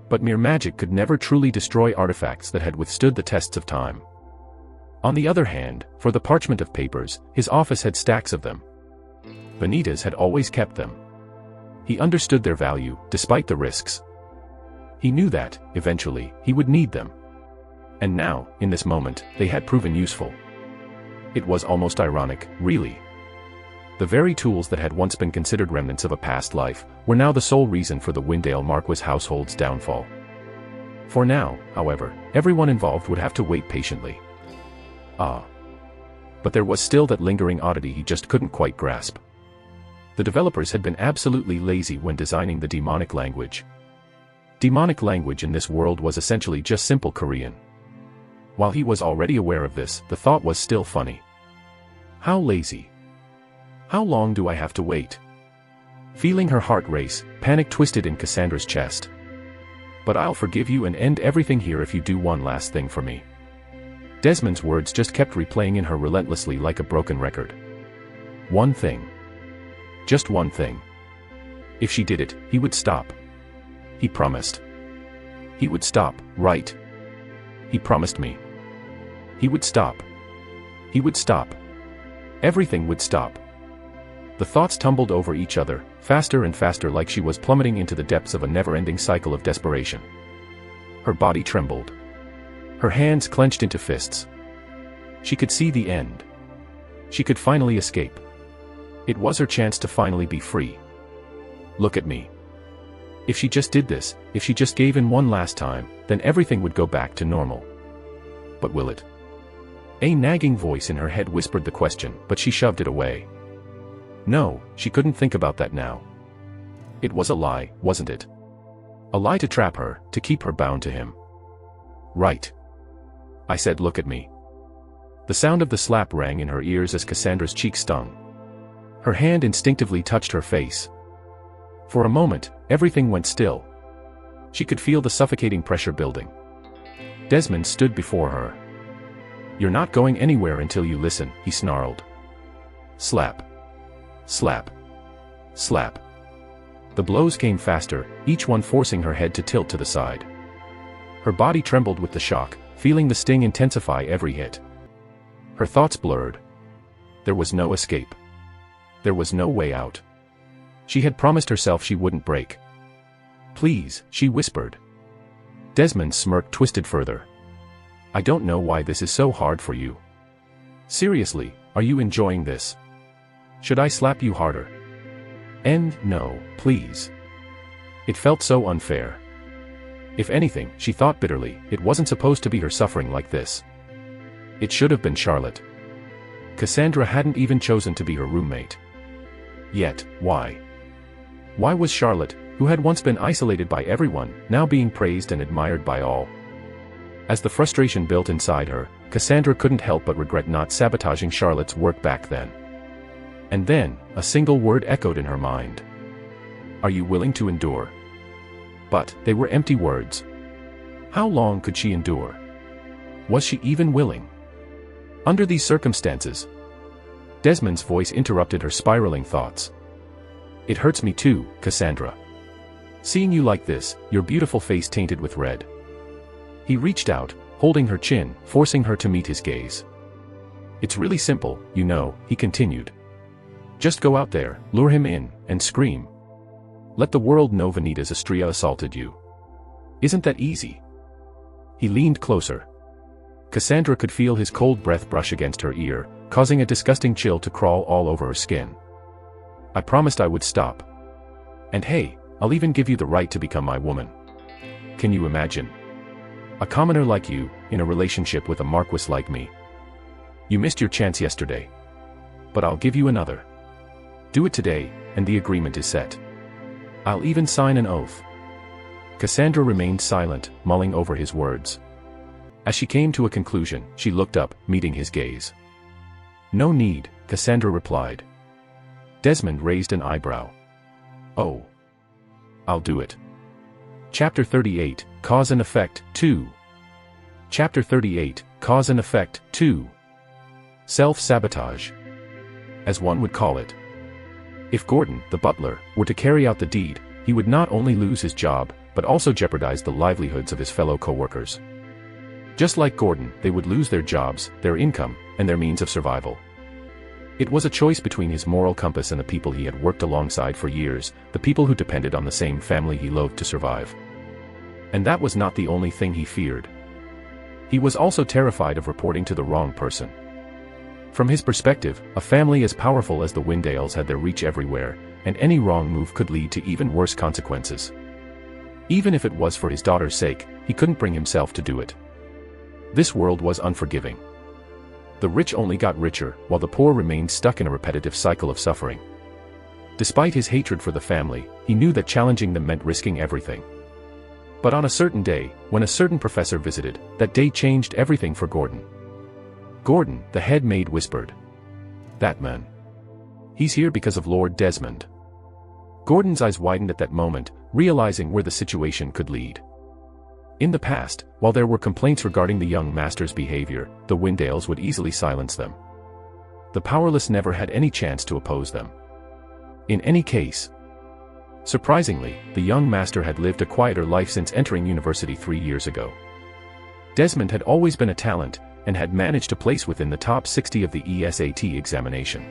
But mere magic could never truly destroy artifacts that had withstood the tests of time. On the other hand, for the parchment of papers, his office had stacks of them. Vanitas had always kept them. He understood their value, despite the risks. He knew that, eventually, he would need them. And now, in this moment, they had proven useful. It was almost ironic, really. The very tools that had once been considered remnants of a past life, were now the sole reason for the Windale Marquis household's downfall. For now, however, everyone involved would have to wait patiently. But there was still that lingering oddity he just couldn't quite grasp. The developers had been absolutely lazy when designing the demonic language. Demonic language in this world was essentially just simple Korean. While he was already aware of this, the thought was still funny. How lazy? How long do I have to wait? Feeling her heart race, panic twisted in Cassandra's chest. But I'll forgive you and end everything here if you do one last thing for me. Desmond's words just kept replaying in her relentlessly like a broken record. One thing. Just one thing. If she did it, he would stop. He promised. He would stop, right? He promised me. He would stop. He would stop. Everything would stop. The thoughts tumbled over each other, faster and faster, like she was plummeting into the depths of a never-ending cycle of desperation. Her body trembled. Her hands clenched into fists. She could see the end. She could finally escape. It was her chance to finally be free. Look at me. If she just did this, if she just gave in one last time, then everything would go back to normal. But will it? A nagging voice in her head whispered the question, but she shoved it away. No, she couldn't think about that now. It was a lie, wasn't it? A lie to trap her, to keep her bound to him. Right. I said, look at me. The sound of the slap rang in her ears as Cassandra's cheek stung. Her hand instinctively touched her face. For a moment, everything went still. She could feel the suffocating pressure building. Desmond stood before her. You're not going anywhere until you listen, he snarled. Slap. Slap. Slap. The blows came faster, each one forcing her head to tilt to the side. Her body trembled with the shock, feeling the sting intensify every hit. Her thoughts blurred. There was no escape. There was no way out. She had promised herself she wouldn't break. Please, she whispered. Desmond's smirk twisted further. I don't know why this is so hard for you. Seriously, are you enjoying this? Should I slap you harder? No, please. It felt so unfair. If anything, she thought bitterly, it wasn't supposed to be her suffering like this. It should have been Charlotte. Cassandra hadn't even chosen to be her roommate. Yet, why? Why was Charlotte, who had once been isolated by everyone, now being praised and admired by all? As the frustration built inside her, Cassandra couldn't help but regret not sabotaging Charlotte's work back then. And then, a single word echoed in her mind. Are you willing to endure? But, they were empty words. How long could she endure? Was she even willing? Under these circumstances, Desmond's voice interrupted her spiraling thoughts. It hurts me too, Cassandra. Seeing you like this, your beautiful face tainted with red. He reached out, holding her chin, forcing her to meet his gaze. It's really simple, you know, he continued. Just go out there, lure him in, and scream. Let the world know Vanitas Astria assaulted you. Isn't that easy? He leaned closer. Cassandra could feel his cold breath brush against her ear, causing a disgusting chill to crawl all over her skin. I promised I would stop. And hey, I'll even give you the right to become my woman. Can you imagine? A commoner like you, in a relationship with a marquis like me. You missed your chance yesterday. But I'll give you another. Do it today, and the agreement is set. I'll even sign an oath. Cassandra remained silent, mulling over his words. As she came to a conclusion, she looked up, meeting his gaze. No need, Cassandra replied. Desmond raised an eyebrow. Oh. I'll do it. Chapter 38, Cause and Effect, 2. Chapter 38, Cause and Effect, 2. Self-sabotage. As one would call it. If Gordon, the butler, were to carry out the deed, he would not only lose his job, but also jeopardize the livelihoods of his fellow co-workers. Just like Gordon, they would lose their jobs, their income, and their means of survival. It was a choice between his moral compass and the people he had worked alongside for years, the people who depended on the same family he loathed to survive. And that was not the only thing he feared. He was also terrified of reporting to the wrong person. From his perspective, a family as powerful as the Windales had their reach everywhere, and any wrong move could lead to even worse consequences. Even if it was for his daughter's sake, he couldn't bring himself to do it. This world was unforgiving. The rich only got richer, while the poor remained stuck in a repetitive cycle of suffering. Despite his hatred for the family, he knew that challenging them meant risking everything. But on a certain day, when a certain professor visited, that day changed everything for Gordon. Gordon, the head maid whispered. That man. He's here because of Lord Desmond. Gordon's eyes widened at that moment, realizing where the situation could lead. In the past, while there were complaints regarding the young master's behavior, the Windales would easily silence them. The powerless never had any chance to oppose them. In any case, surprisingly, the young master had lived a quieter life since entering university 3 years ago. Desmond had always been a talent, and had managed to place within the top 60 of the ESAT examination.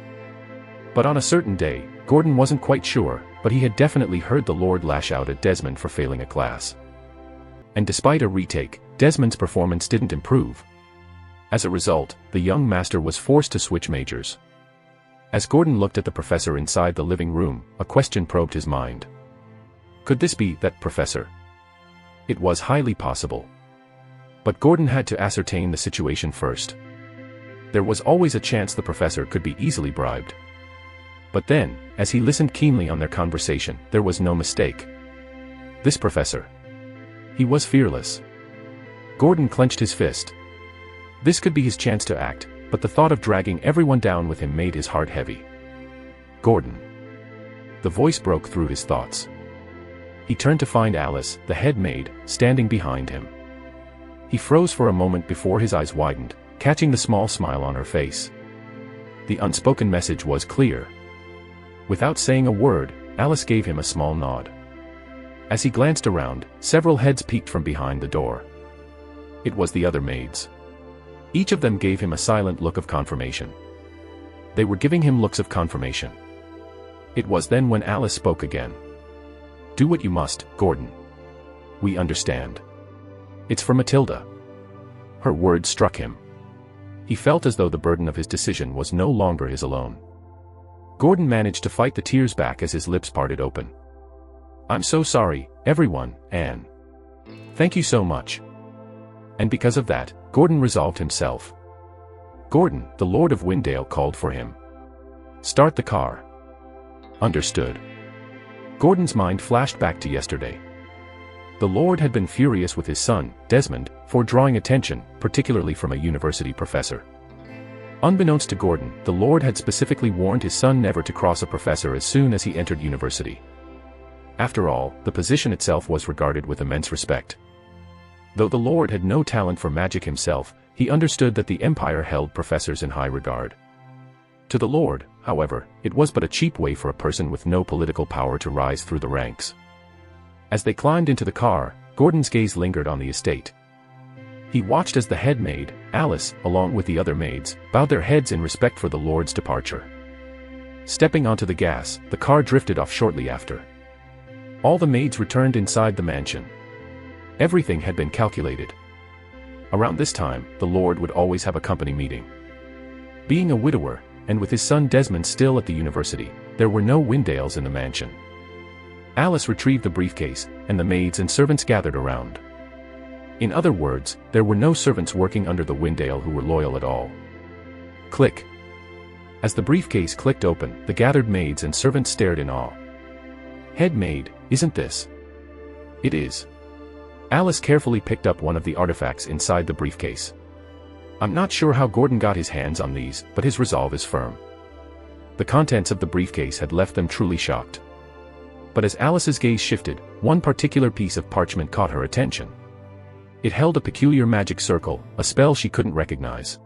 But on a certain day, Gordon wasn't quite sure, but he had definitely heard the Lord lash out at Desmond for failing a class. And despite a retake, Desmond's performance didn't improve. As a result, the young master was forced to switch majors. As Gordon looked at the professor inside the living room, a question probed his mind. Could this be that professor? It was highly possible. But Gordon had to ascertain the situation first. There was always a chance the professor could be easily bribed. But then, as he listened keenly on their conversation, there was no mistake. This professor. He was fearless. Gordon clenched his fist. This could be his chance to act, but the thought of dragging everyone down with him made his heart heavy. Gordon. The voice broke through his thoughts. He turned to find Alice, the head maid, standing behind him. He froze for a moment before his eyes widened, catching the small smile on her face. The unspoken message was clear. Without saying a word, Alice gave him a small nod. As he glanced around, several heads peeked from behind the door. It was the other maids. Each of them gave him a silent look of confirmation. They were giving him looks of confirmation. It was then when Alice spoke again. Do what you must, Gordon. We understand. It's for Matilda. Her words struck him. He felt as though the burden of his decision was no longer his alone. Gordon managed to fight the tears back as his lips parted open. I'm so sorry, everyone, Anne. Thank you so much. And because of that, Gordon resolved himself. Gordon, the Lord of Windale, called for him. Start the car. Understood. Gordon's mind flashed back to yesterday. The Lord had been furious with his son, Desmond, for drawing attention, particularly from a university professor. Unbeknownst to Gordon, the Lord had specifically warned his son never to cross a professor as soon as he entered university. After all, the position itself was regarded with immense respect. Though the Lord had no talent for magic himself, he understood that the Empire held professors in high regard. To the Lord, however, it was but a cheap way for a person with no political power to rise through the ranks. As they climbed into the car, Gordon's gaze lingered on the estate. He watched as the head maid, Alice, along with the other maids, bowed their heads in respect for the Lord's departure. Stepping onto the gas, the car drifted off shortly after. All the maids returned inside the mansion. Everything had been calculated. Around this time, the Lord would always have a company meeting. Being a widower, and with his son Desmond still at the university, there were no Windales in the mansion. Alice retrieved the briefcase, and the maids and servants gathered around. In other words, there were no servants working under the Windale who were loyal at all. Click. As the briefcase clicked open, the gathered maids and servants stared in awe. Head maid, isn't this? It is. Alice carefully picked up one of the artifacts inside the briefcase. I'm not sure how Gordon got his hands on these, but his resolve is firm. The contents of the briefcase had left them truly shocked. But as Alice's gaze shifted, one particular piece of parchment caught her attention. It held a peculiar magic circle, a spell she couldn't recognize.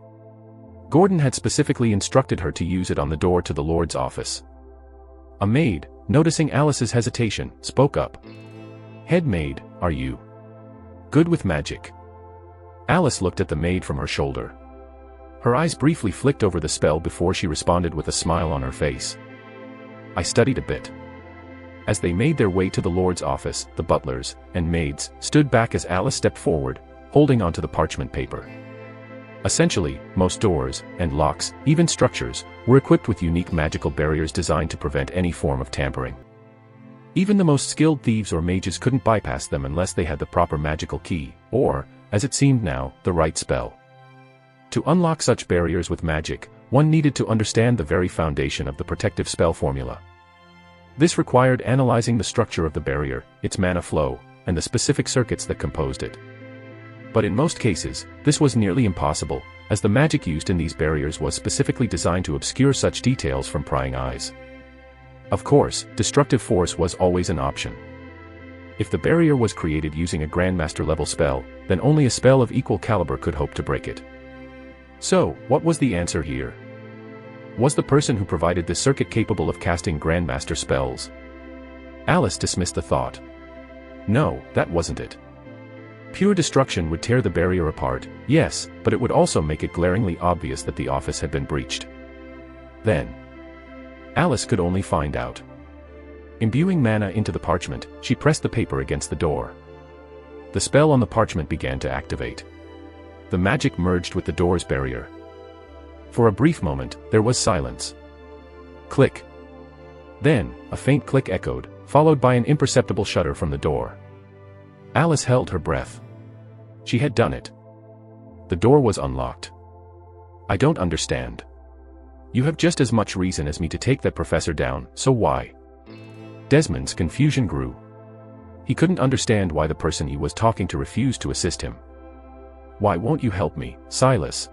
Gordon had specifically instructed her to use it on the door to the Lord's office. A maid, noticing Alice's hesitation, spoke up. Head maid, are you good with magic? Alice looked at the maid from her shoulder. Her eyes briefly flicked over the spell before she responded with a smile on her face. I studied a bit. As they made their way to the Lord's office, the butlers and maids stood back as Alice stepped forward, holding onto the parchment paper. Essentially, most doors and locks, even structures, were equipped with unique magical barriers designed to prevent any form of tampering. Even the most skilled thieves or mages couldn't bypass them unless they had the proper magical key, or, as it seemed now, the right spell. To unlock such barriers with magic, one needed to understand the very foundation of the protective spell formula. This required analyzing the structure of the barrier, its mana flow, and the specific circuits that composed it. But in most cases, this was nearly impossible, as the magic used in these barriers was specifically designed to obscure such details from prying eyes. Of course, destructive force was always an option. If the barrier was created using a Grandmaster-level spell, then only a spell of equal caliber could hope to break it. So, what was the answer here? Was the person who provided this circuit capable of casting Grandmaster spells? Alice dismissed the thought. No, that wasn't it. Pure destruction would tear the barrier apart, yes, but it would also make it glaringly obvious that the office had been breached. Then, Alice could only find out. Imbuing mana into the parchment, she pressed the paper against the door. The spell on the parchment began to activate. The magic merged with the door's barrier. For a brief moment, there was silence. Click. Then, a faint click echoed, followed by an imperceptible shudder from the door. Alice held her breath. She had done it. The door was unlocked. I don't understand. You have just as much reason as me to take that professor down, so why? Desmond's confusion grew. He couldn't understand why the person he was talking to refused to assist him. Why won't you help me, Silas?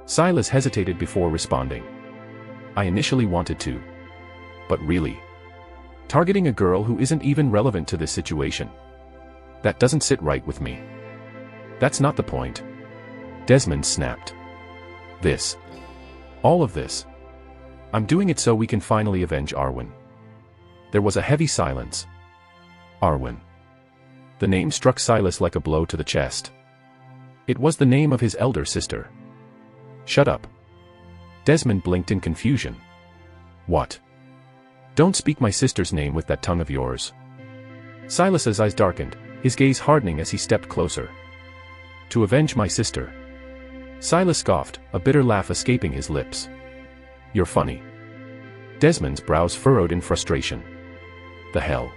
Silas hesitated before responding. I initially wanted to. But really? Targeting a girl who isn't even relevant to this situation? That doesn't sit right with me. That's not the point. Desmond snapped. This. All of this. I'm doing it so we can finally avenge Arwen. There was a heavy silence. Arwen. The name struck Silas like a blow to the chest. It was the name of his elder sister. Shut up. Desmond blinked in confusion. What? Don't speak my sister's name with that tongue of yours. Silas's eyes darkened, his gaze hardening as he stepped closer. To avenge my sister. Silas scoffed, a bitter laugh escaping his lips. You're funny. Desmond's brows furrowed in frustration. The hell?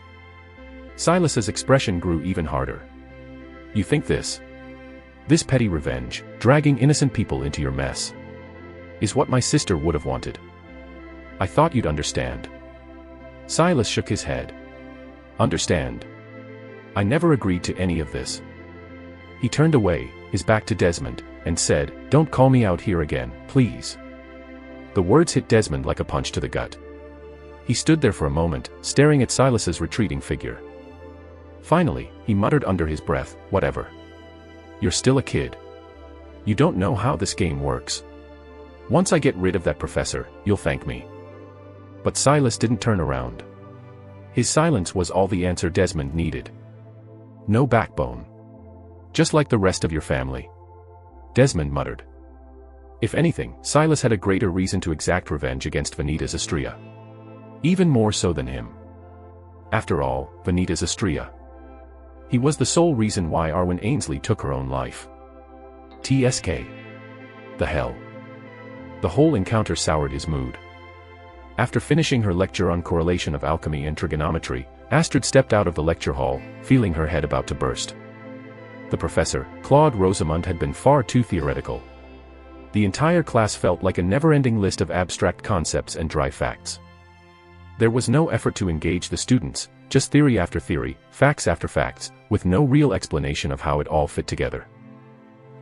Silas's expression grew even harder. You think this petty revenge, dragging innocent people into your mess, is what my sister would have wanted? I thought you'd understand. Silas shook his head. Understand? I never agreed to any of this. He turned away, his back to Desmond, and said, Don't call me out here again, please. The words hit Desmond like a punch to the gut. He stood there for a moment, staring at Silas's retreating figure. Finally, he muttered under his breath, Whatever. You're still a kid. You don't know how this game works. Once I get rid of that professor, you'll thank me. But Silas didn't turn around. His silence was all the answer Desmond needed. No backbone. Just like the rest of your family. Desmond muttered. If anything, Silas had a greater reason to exact revenge against Vanitas Astrea. Even more so than him. After all, Vanitas Astrea. He was the sole reason why Arwen Ainsley took her own life. TSK. The hell. The whole encounter soured his mood. After finishing her lecture on correlation of alchemy and trigonometry, Astrid stepped out of the lecture hall, feeling her head about to burst. The professor, Claude Rosamond, had been far too theoretical. The entire class felt like a never-ending list of abstract concepts and dry facts. There was no effort to engage the students, just theory after theory, facts after facts, with no real explanation of how it all fit together.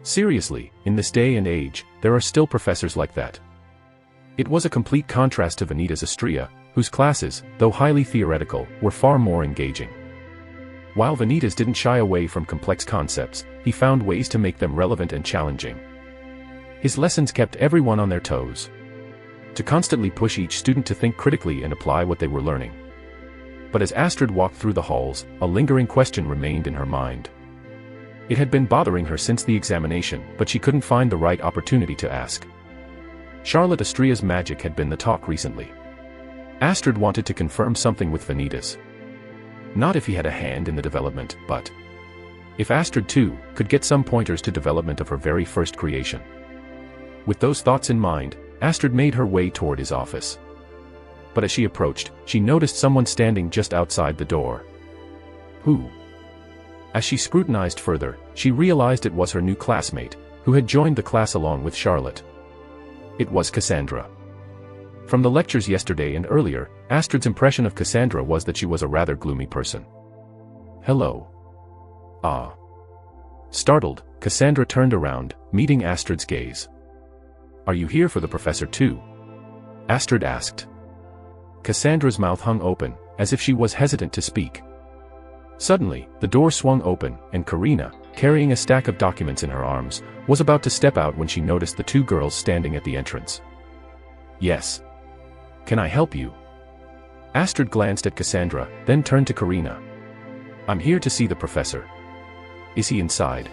Seriously, in this day and age, there are still professors like that. It was a complete contrast to Vanitas Astrea, whose classes, though highly theoretical, were far more engaging. While Vanitas didn't shy away from complex concepts, he found ways to make them relevant and challenging. His lessons kept everyone on their toes, to constantly push each student to think critically and apply what they were learning. But as Astrid walked through the halls, a lingering question remained in her mind. It had been bothering her since the examination, but she couldn't find the right opportunity to ask. Charlotte Astrea's magic had been the talk recently. Astrid wanted to confirm something with Vanitas. Not if he had a hand in the development, but if Astrid too could get some pointers to development of her very first creation. With those thoughts in mind, Astrid made her way toward his office. But as she approached, she noticed someone standing just outside the door. Who? As she scrutinized further, she realized it was her new classmate, who had joined the class along with Charlotte. It was Cassandra. From the lectures yesterday and earlier, Astrid's impression of Cassandra was that she was a rather gloomy person. Hello. Ah. Startled, Cassandra turned around, meeting Astrid's gaze. Are you here for the professor too? Astrid asked. Cassandra's mouth hung open, as if she was hesitant to speak. Suddenly, the door swung open, and Karina, carrying a stack of documents in her arms, was about to step out when she noticed the two girls standing at the entrance. Yes. Can I help you? Astrid glanced at Cassandra, then turned to Karina. I'm here to see the professor. Is he inside?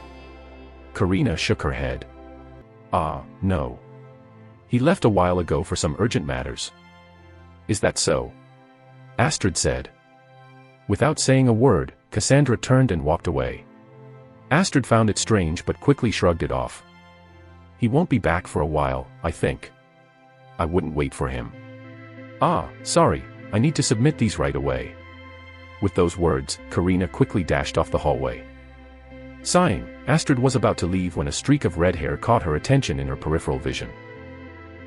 Karina shook her head. Ah, no. He left a while ago for some urgent matters. Is that so? Astrid said. Without saying a word, Cassandra turned and walked away. Astrid found it strange but quickly shrugged it off. He won't be back for a while, I think. I wouldn't wait for him. Ah, sorry, I need to submit these right away. With those words, Karina quickly dashed off the hallway. Sighing, Astrid was about to leave when a streak of red hair caught her attention in her peripheral vision.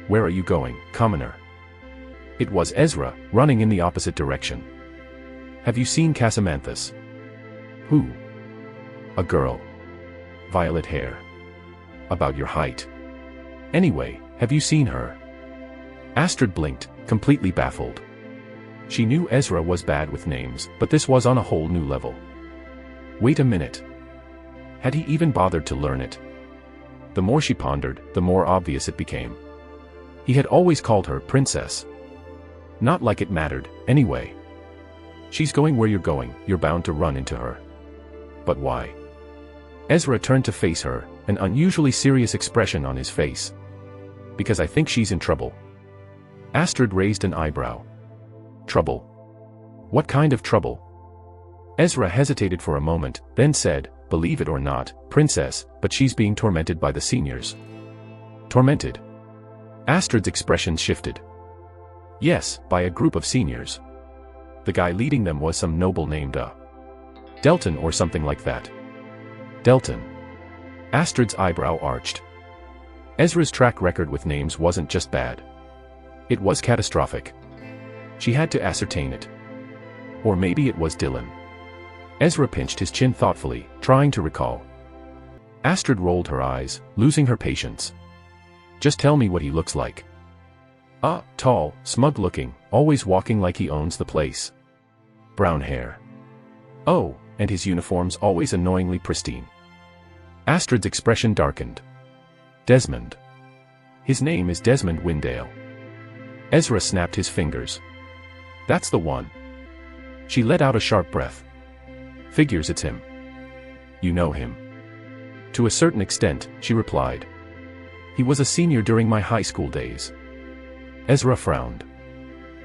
Where are you going, commoner? It was Ezra, running in the opposite direction. Have you seen Casamanthus? Who? A girl. Violet hair. About your height. Anyway, have you seen her? Astrid blinked, completely baffled. She knew Ezra was bad with names, but this was on a whole new level. Wait a minute. Had he even bothered to learn it? The more she pondered, the more obvious it became. He had always called her princess. Not like it mattered, anyway. She's going where you're going, you're bound to run into her. But why? Ezra turned to face her, an unusually serious expression on his face. Because I think she's in trouble. Astrid raised an eyebrow. Trouble? What kind of trouble? Ezra hesitated for a moment, then said, believe it or not, princess, but she's being tormented by the seniors. Tormented? Astrid's expression shifted. Yes, by a group of seniors. The guy leading them was some noble named Delton or something like that. Delton. Astrid's eyebrow arched. Ezra's track record with names wasn't just bad. It was catastrophic. She had to ascertain it. Or maybe it was Dylan. Ezra pinched his chin thoughtfully, trying to recall. Astrid rolled her eyes, losing her patience. Just tell me what he looks like. Tall, smug-looking, always walking like he owns the place. Brown hair. Oh, and his uniform's always annoyingly pristine. Astrid's expression darkened. Desmond. His name is Desmond Windale. Ezra snapped his fingers. That's the one. She let out a sharp breath. Figures it's him. You know him. To a certain extent, she replied. He was a senior during my high school days. Ezra frowned.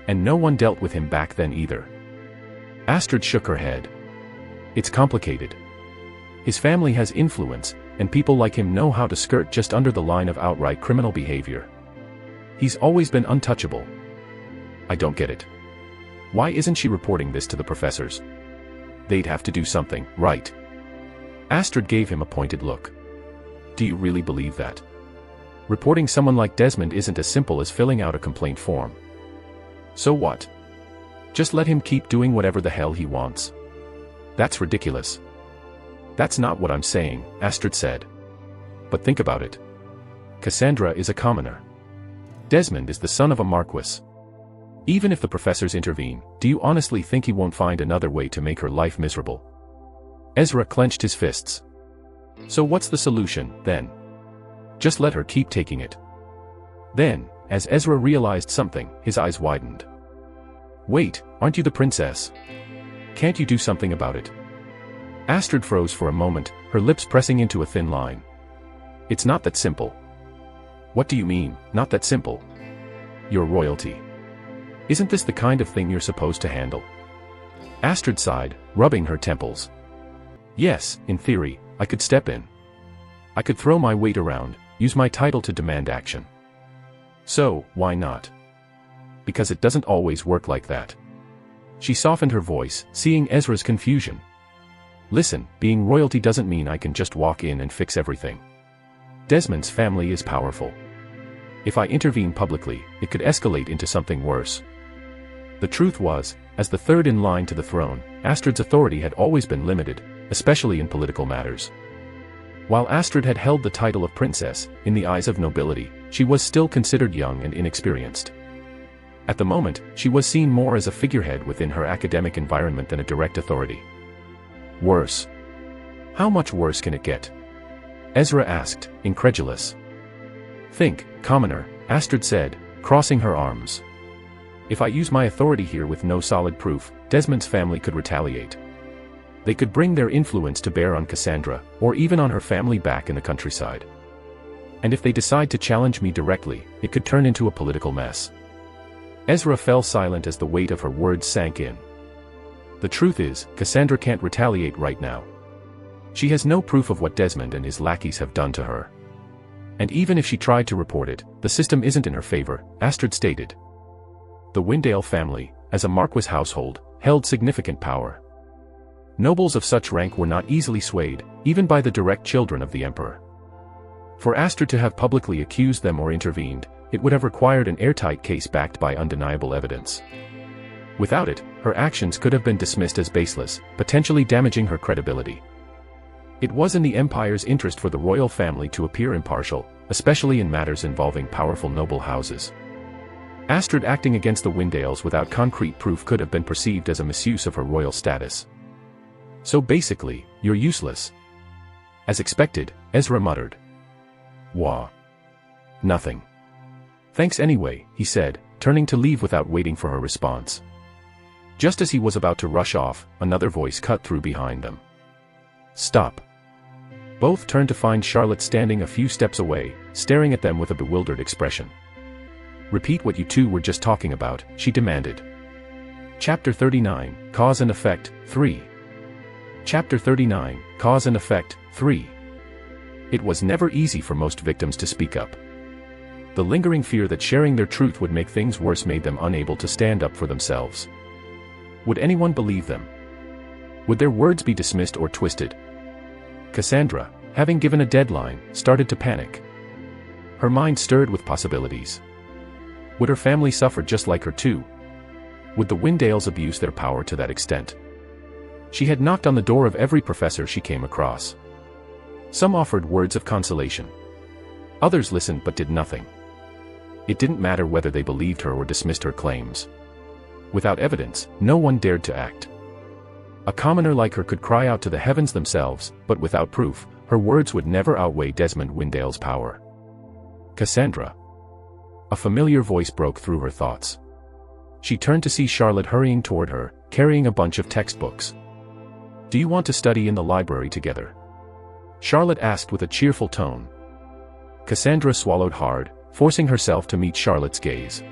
And no one dealt with him back then either. Astrid shook her head. It's complicated. His family has influence, and people like him know how to skirt just under the line of outright criminal behavior. He's always been untouchable. I don't get it. Why isn't she reporting this to the professors? They'd have to do something, right? Astrid gave him a pointed look. Do you really believe that? Reporting someone like Desmond isn't as simple as filling out a complaint form. So what? Just let him keep doing whatever the hell he wants. That's ridiculous. That's not what I'm saying, Astrid said. But think about it. Cassandra is a commoner. Desmond is the son of a marquis. Even if the professors intervene, do you honestly think he won't find another way to make her life miserable? Ezra clenched his fists. So what's the solution, then? Just let her keep taking it. Then, as Ezra realized something, his eyes widened. Wait, aren't you the princess? Can't you do something about it? Astrid froze for a moment, her lips pressing into a thin line. It's not that simple. What do you mean, not that simple? You're royalty. Isn't this the kind of thing you're supposed to handle? Astrid sighed, rubbing her temples. Yes, in theory, I could step in. I could throw my weight around, use my title to demand action. So, why not? Because it doesn't always work like that. She softened her voice, seeing Ezra's confusion. Listen, being royalty doesn't mean I can just walk in and fix everything. Desmond's family is powerful. If I intervene publicly, it could escalate into something worse. The truth was, as the third in line to the throne, Astrid's authority had always been limited, especially in political matters. While Astrid had held the title of princess, in the eyes of nobility, she was still considered young and inexperienced. At the moment, she was seen more as a figurehead within her academic environment than a direct authority. Worse. How much worse can it get? Ezra asked, incredulous. Think, commoner, Astrid said, crossing her arms. If I use my authority here with no solid proof, Desmond's family could retaliate. They could bring their influence to bear on Cassandra, or even on her family back in the countryside. And if they decide to challenge me directly, it could turn into a political mess. Ezra fell silent as the weight of her words sank in. The truth is, Cassandra can't retaliate right now. She has no proof of what Desmond and his lackeys have done to her. And even if she tried to report it, the system isn't in her favor, Astrid stated. The Windale family, as a marquis household, held significant power. Nobles of such rank were not easily swayed, even by the direct children of the emperor. For Astrid to have publicly accused them or intervened, it would have required an airtight case backed by undeniable evidence. Without it, her actions could have been dismissed as baseless, potentially damaging her credibility. It was in the empire's interest for the royal family to appear impartial, especially in matters involving powerful noble houses. Astrid acting against the Windales without concrete proof could have been perceived as a misuse of her royal status. So basically, you're useless. As expected, Ezra muttered. Wah. Nothing. Thanks anyway, he said, turning to leave without waiting for her response. Just as he was about to rush off, another voice cut through behind them. Stop. Both turned to find Charlotte standing a few steps away, staring at them with a bewildered expression. Repeat what you two were just talking about, she demanded. Chapter 39, Cause and Effect, 3. Chapter 39, Cause and Effect, 3. It was never easy for most victims to speak up. The lingering fear that sharing their truth would make things worse made them unable to stand up for themselves. Would anyone believe them? Would their words be dismissed or twisted? Cassandra, having given a deadline, started to panic. Her mind stirred with possibilities. Would her family suffer just like her too? Would the Windales abuse their power to that extent? She had knocked on the door of every professor she came across. Some offered words of consolation. Others listened but did nothing. It didn't matter whether they believed her or dismissed her claims. Without evidence, no one dared to act. A commoner like her could cry out to the heavens themselves, but without proof, her words would never outweigh Desmond Windale's power. Cassandra. A familiar voice broke through her thoughts. She turned to see Charlotte hurrying toward her, carrying a bunch of textbooks. Do you want to study in the library together? Charlotte asked with a cheerful tone. Cassandra swallowed hard, forcing herself to meet Charlotte's gaze.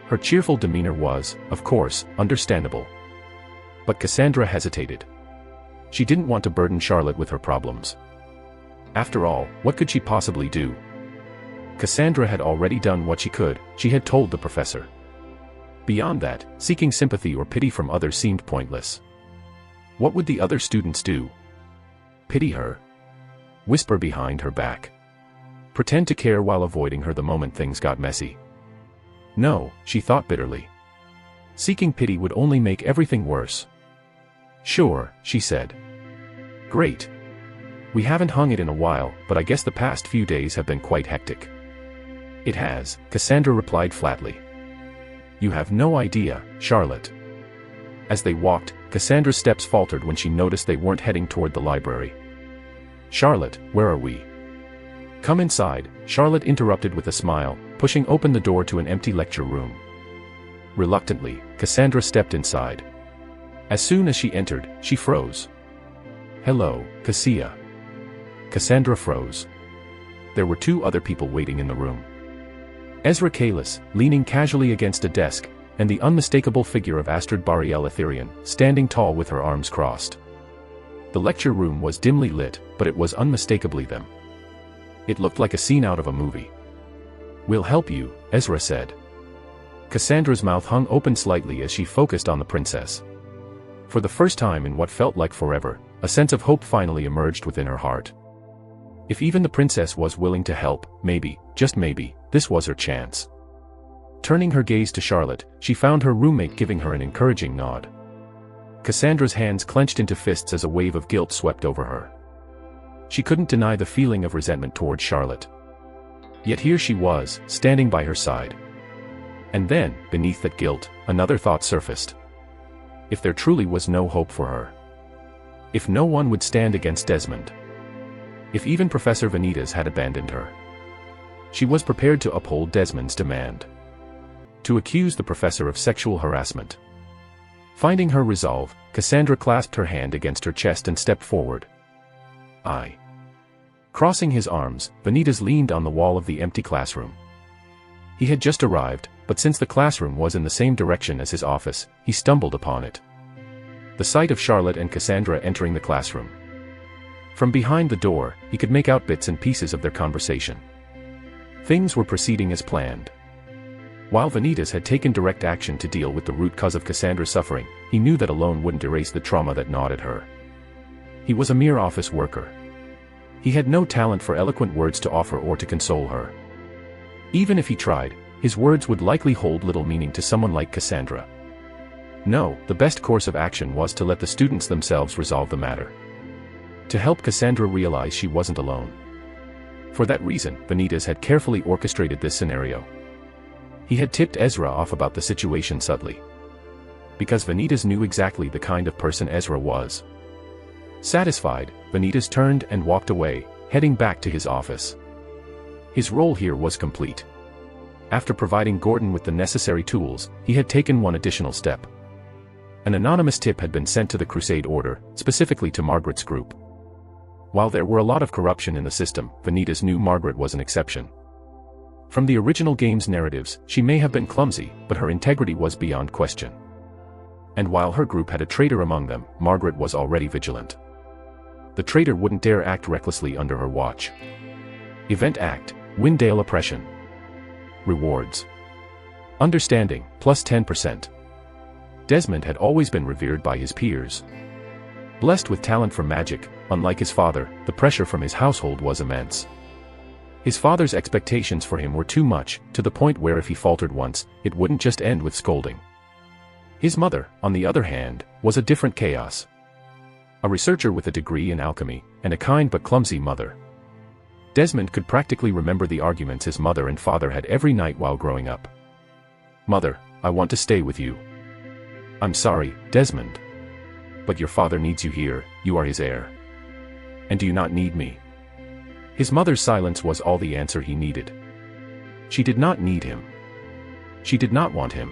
Her cheerful demeanor was, of course, understandable. But Cassandra hesitated. She didn't want to burden Charlotte with her problems. After all, what could she possibly do? Cassandra had already done what she could. She had told the professor. Beyond that, seeking sympathy or pity from others seemed pointless. What would the other students do? Pity her? Whisper behind her back? Pretend to care while avoiding her the moment things got messy? No, she thought bitterly. Seeking pity would only make everything worse. Sure, she said. Great. We haven't hung it in a while, but I guess the past few days have been quite hectic. It has, Cassandra replied flatly. You have no idea, Charlotte. As they walked, Cassandra's steps faltered when she noticed they weren't heading toward the library. Charlotte, where are we? Come inside, Charlotte interrupted with a smile, pushing open the door to an empty lecture room. Reluctantly, Cassandra stepped inside. As soon as she entered, she froze. Hello, Cassia. Cassandra froze. There were two other people waiting in the room. Ezra Kalis, leaning casually against a desk, and the unmistakable figure of Astrid Bariel Etherian, standing tall with her arms crossed. The lecture room was dimly lit, but it was unmistakably them. It looked like a scene out of a movie. We'll help you, Ezra said. Cassandra's mouth hung open slightly as she focused on the princess. For the first time in what felt like forever, a sense of hope finally emerged within her heart. If even the princess was willing to help, maybe, just maybe, this was her chance. Turning her gaze to Charlotte, she found her roommate giving her an encouraging nod. Cassandra's hands clenched into fists as a wave of guilt swept over her. She couldn't deny the feeling of resentment toward Charlotte. Yet here she was, standing by her side. And then, beneath that guilt, another thought surfaced. If there truly was no hope for her. If no one would stand against Desmond. If even Professor Vanitas had abandoned her. She was prepared to uphold Desmond's demand. To accuse the professor of sexual harassment. Finding her resolve, Cassandra clasped her hand against her chest and stepped forward. I. Crossing his arms, Vanitas leaned on the wall of the empty classroom. He had just arrived, but since the classroom was in the same direction as his office, he stumbled upon it. The sight of Charlotte and Cassandra entering the classroom. From behind the door, he could make out bits and pieces of their conversation. Things were proceeding as planned. While Vanitas had taken direct action to deal with the root cause of Cassandra's suffering, he knew that alone wouldn't erase the trauma that gnawed at her. He was a mere office worker. He had no talent for eloquent words to offer or to console her. Even if he tried, his words would likely hold little meaning to someone like Cassandra. No, the best course of action was to let the students themselves resolve the matter. To help Cassandra realize she wasn't alone. For that reason, Vanitas had carefully orchestrated this scenario. He had tipped Ezra off about the situation subtly. Because Vanitas knew exactly the kind of person Ezra was. Satisfied, Vanitas turned and walked away, heading back to his office. His role here was complete. After providing Gordon with the necessary tools, he had taken one additional step. An anonymous tip had been sent to the Crusade Order, specifically to Margaret's group. While there were a lot of corruption in the system, Vanitas knew Margaret was an exception. From the original game's narratives, she may have been clumsy, but her integrity was beyond question. And while her group had a traitor among them, Margaret was already vigilant. The traitor wouldn't dare act recklessly under her watch. Event Act, Windale Oppression. Rewards. Understanding, plus 10%. Desmond had always been revered by his peers. Blessed with talent for magic, unlike his father, the pressure from his household was immense. His father's expectations for him were too much, to the point where if he faltered once, it wouldn't just end with scolding. His mother, on the other hand, was a different chaos. A researcher with a degree in alchemy, and a kind but clumsy mother. Desmond could practically remember the arguments his mother and father had every night while growing up. Mother, I want to stay with you. I'm sorry, Desmond. But your father needs you here, you are his heir. And do you not need me? His mother's silence was all the answer he needed. She did not need him. She did not want him.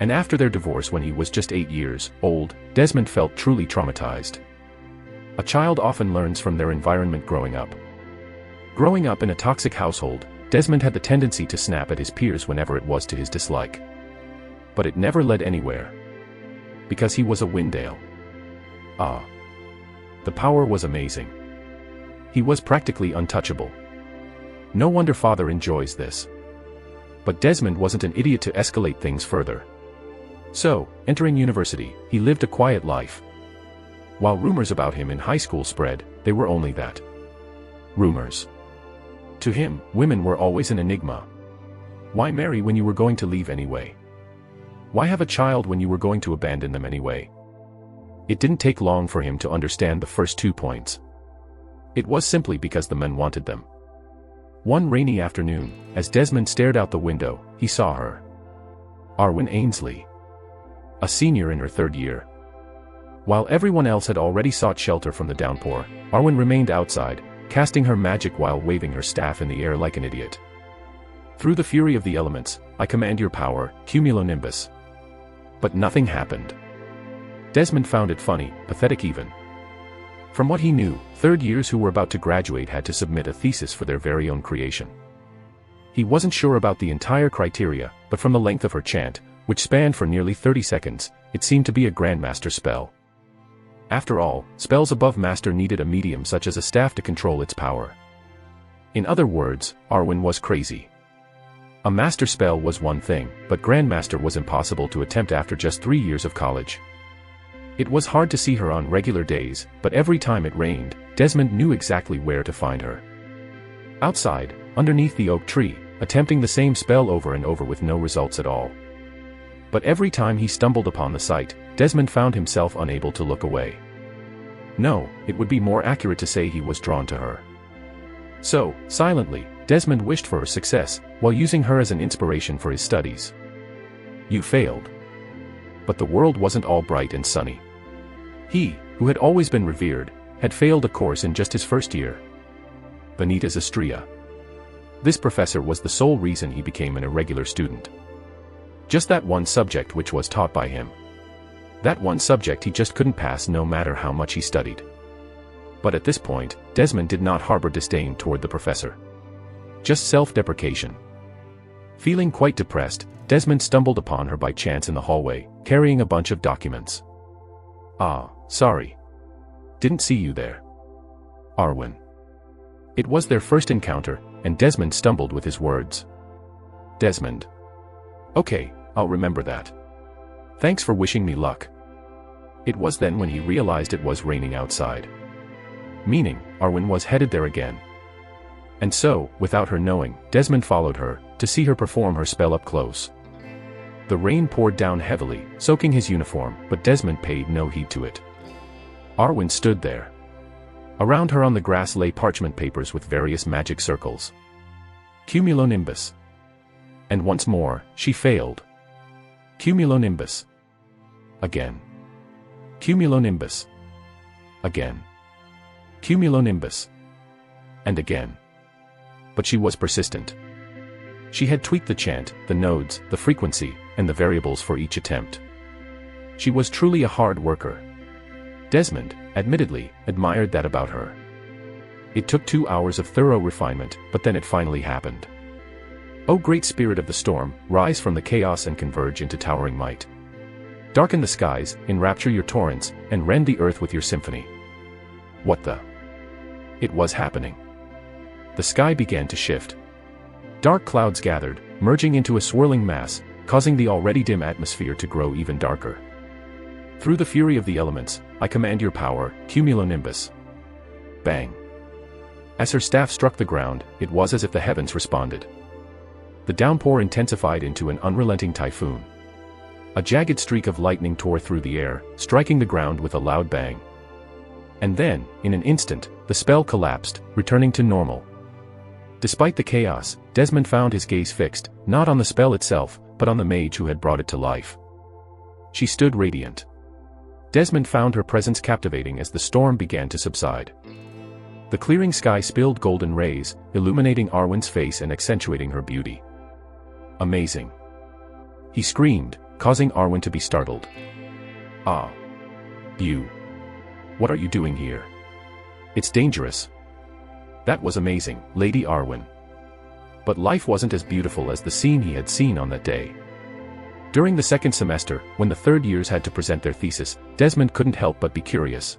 And after their divorce when he was just 8 years old, Desmond felt truly traumatized. A child often learns from their environment growing up. Growing up in a toxic household, Desmond had the tendency to snap at his peers whenever it was to his dislike. But it never led anywhere. because he was a Windale. Ah. The power was amazing. He was practically untouchable. No wonder Father enjoys this. But Desmond wasn't an idiot to escalate things further. So, entering university, he lived a quiet life. While rumors about him in high school spread, they were only that. Rumors. To him, women were always an enigma. Why marry when you were going to leave anyway? Why have a child when you were going to abandon them anyway? It didn't take long for him to understand the first 2 points. It was simply because the men wanted them. One rainy afternoon, as Desmond stared out the window, he saw her. Arwen Ainsley. A senior in her 3rd year. While everyone else had already sought shelter from the downpour, Arwen remained outside, casting her magic while waving her staff in the air like an idiot. Through the fury of the elements, I command your power, cumulonimbus. But nothing happened. Desmond found it funny, pathetic even. From what he knew, 3rd years who were about to graduate had to submit a thesis for their very own creation. He wasn't sure about the entire criteria, but from the length of her chant, which spanned for nearly 30 seconds, it seemed to be a grandmaster spell. After all, spells above master needed a medium such as a staff to control its power. In other words, Arwen was crazy. A master spell was one thing, but grandmaster was impossible to attempt after just 3 years of college. It was hard to see her on regular days, but every time it rained, Desmond knew exactly where to find her. Outside, underneath the oak tree, attempting the same spell over and over with no results at all. But every time he stumbled upon the site, Desmond found himself unable to look away. No, it would be more accurate to say he was drawn to her. So, silently, Desmond wished for her success, while using her as an inspiration for his studies. You failed. But the world wasn't all bright and sunny. He, who had always been revered, had failed a course in just his 1st year. Vanitas Astrea. This professor was the sole reason he became an irregular student. Just that one subject which was taught by him. That one subject he just couldn't pass no matter how much he studied. But at this point, Desmond did not harbor disdain toward the professor. Just self-deprecation. Feeling quite depressed, Desmond stumbled upon her by chance in the hallway, carrying a bunch of documents. Ah, sorry. Didn't see you there. Arwen. It was their first encounter, and Desmond stumbled with his words. Desmond. Okay, I'll remember that. Thanks for wishing me luck. It was then when he realized it was raining outside. Meaning, Arwen was headed there again. And so, without her knowing, Desmond followed her, to see her perform her spell up close. The rain poured down heavily, soaking his uniform, but Desmond paid no heed to it. Arwen stood there. Around her on the grass lay parchment papers with various magic circles. Cumulonimbus. And once more, she failed. Cumulonimbus. Again. Cumulonimbus. Again. Cumulonimbus. And again. But she was persistent. She had tweaked the chant, the nodes, the frequency, and the variables for each attempt. She was truly a hard worker. Desmond, admittedly, admired that about her. It took 2 hours of thorough refinement, but then it finally happened. O great spirit of the storm, rise from the chaos and converge into towering might. Darken the skies, enrapture your torrents, and rend the earth with your symphony. What the? It was happening. The sky began to shift. Dark clouds gathered, merging into a swirling mass, causing the already dim atmosphere to grow even darker. Through the fury of the elements, I command your power, cumulonimbus. Bang. As her staff struck the ground, it was as if the heavens responded. The downpour intensified into an unrelenting typhoon. A jagged streak of lightning tore through the air, striking the ground with a loud bang. And then, in an instant, the spell collapsed, returning to normal. Despite the chaos, Desmond found his gaze fixed, not on the spell itself, but on the mage who had brought it to life. She stood radiant. Desmond found her presence captivating as the storm began to subside. The clearing sky spilled golden rays, illuminating Arwen's face and accentuating her beauty. Amazing. He screamed, causing Arwen to be startled. Ah. You. What are you doing here? It's dangerous. That was amazing, Lady Arwen. But life wasn't as beautiful as the scene he had seen on that day. During the second semester, when the third years had to present their thesis, Desmond couldn't help but be curious.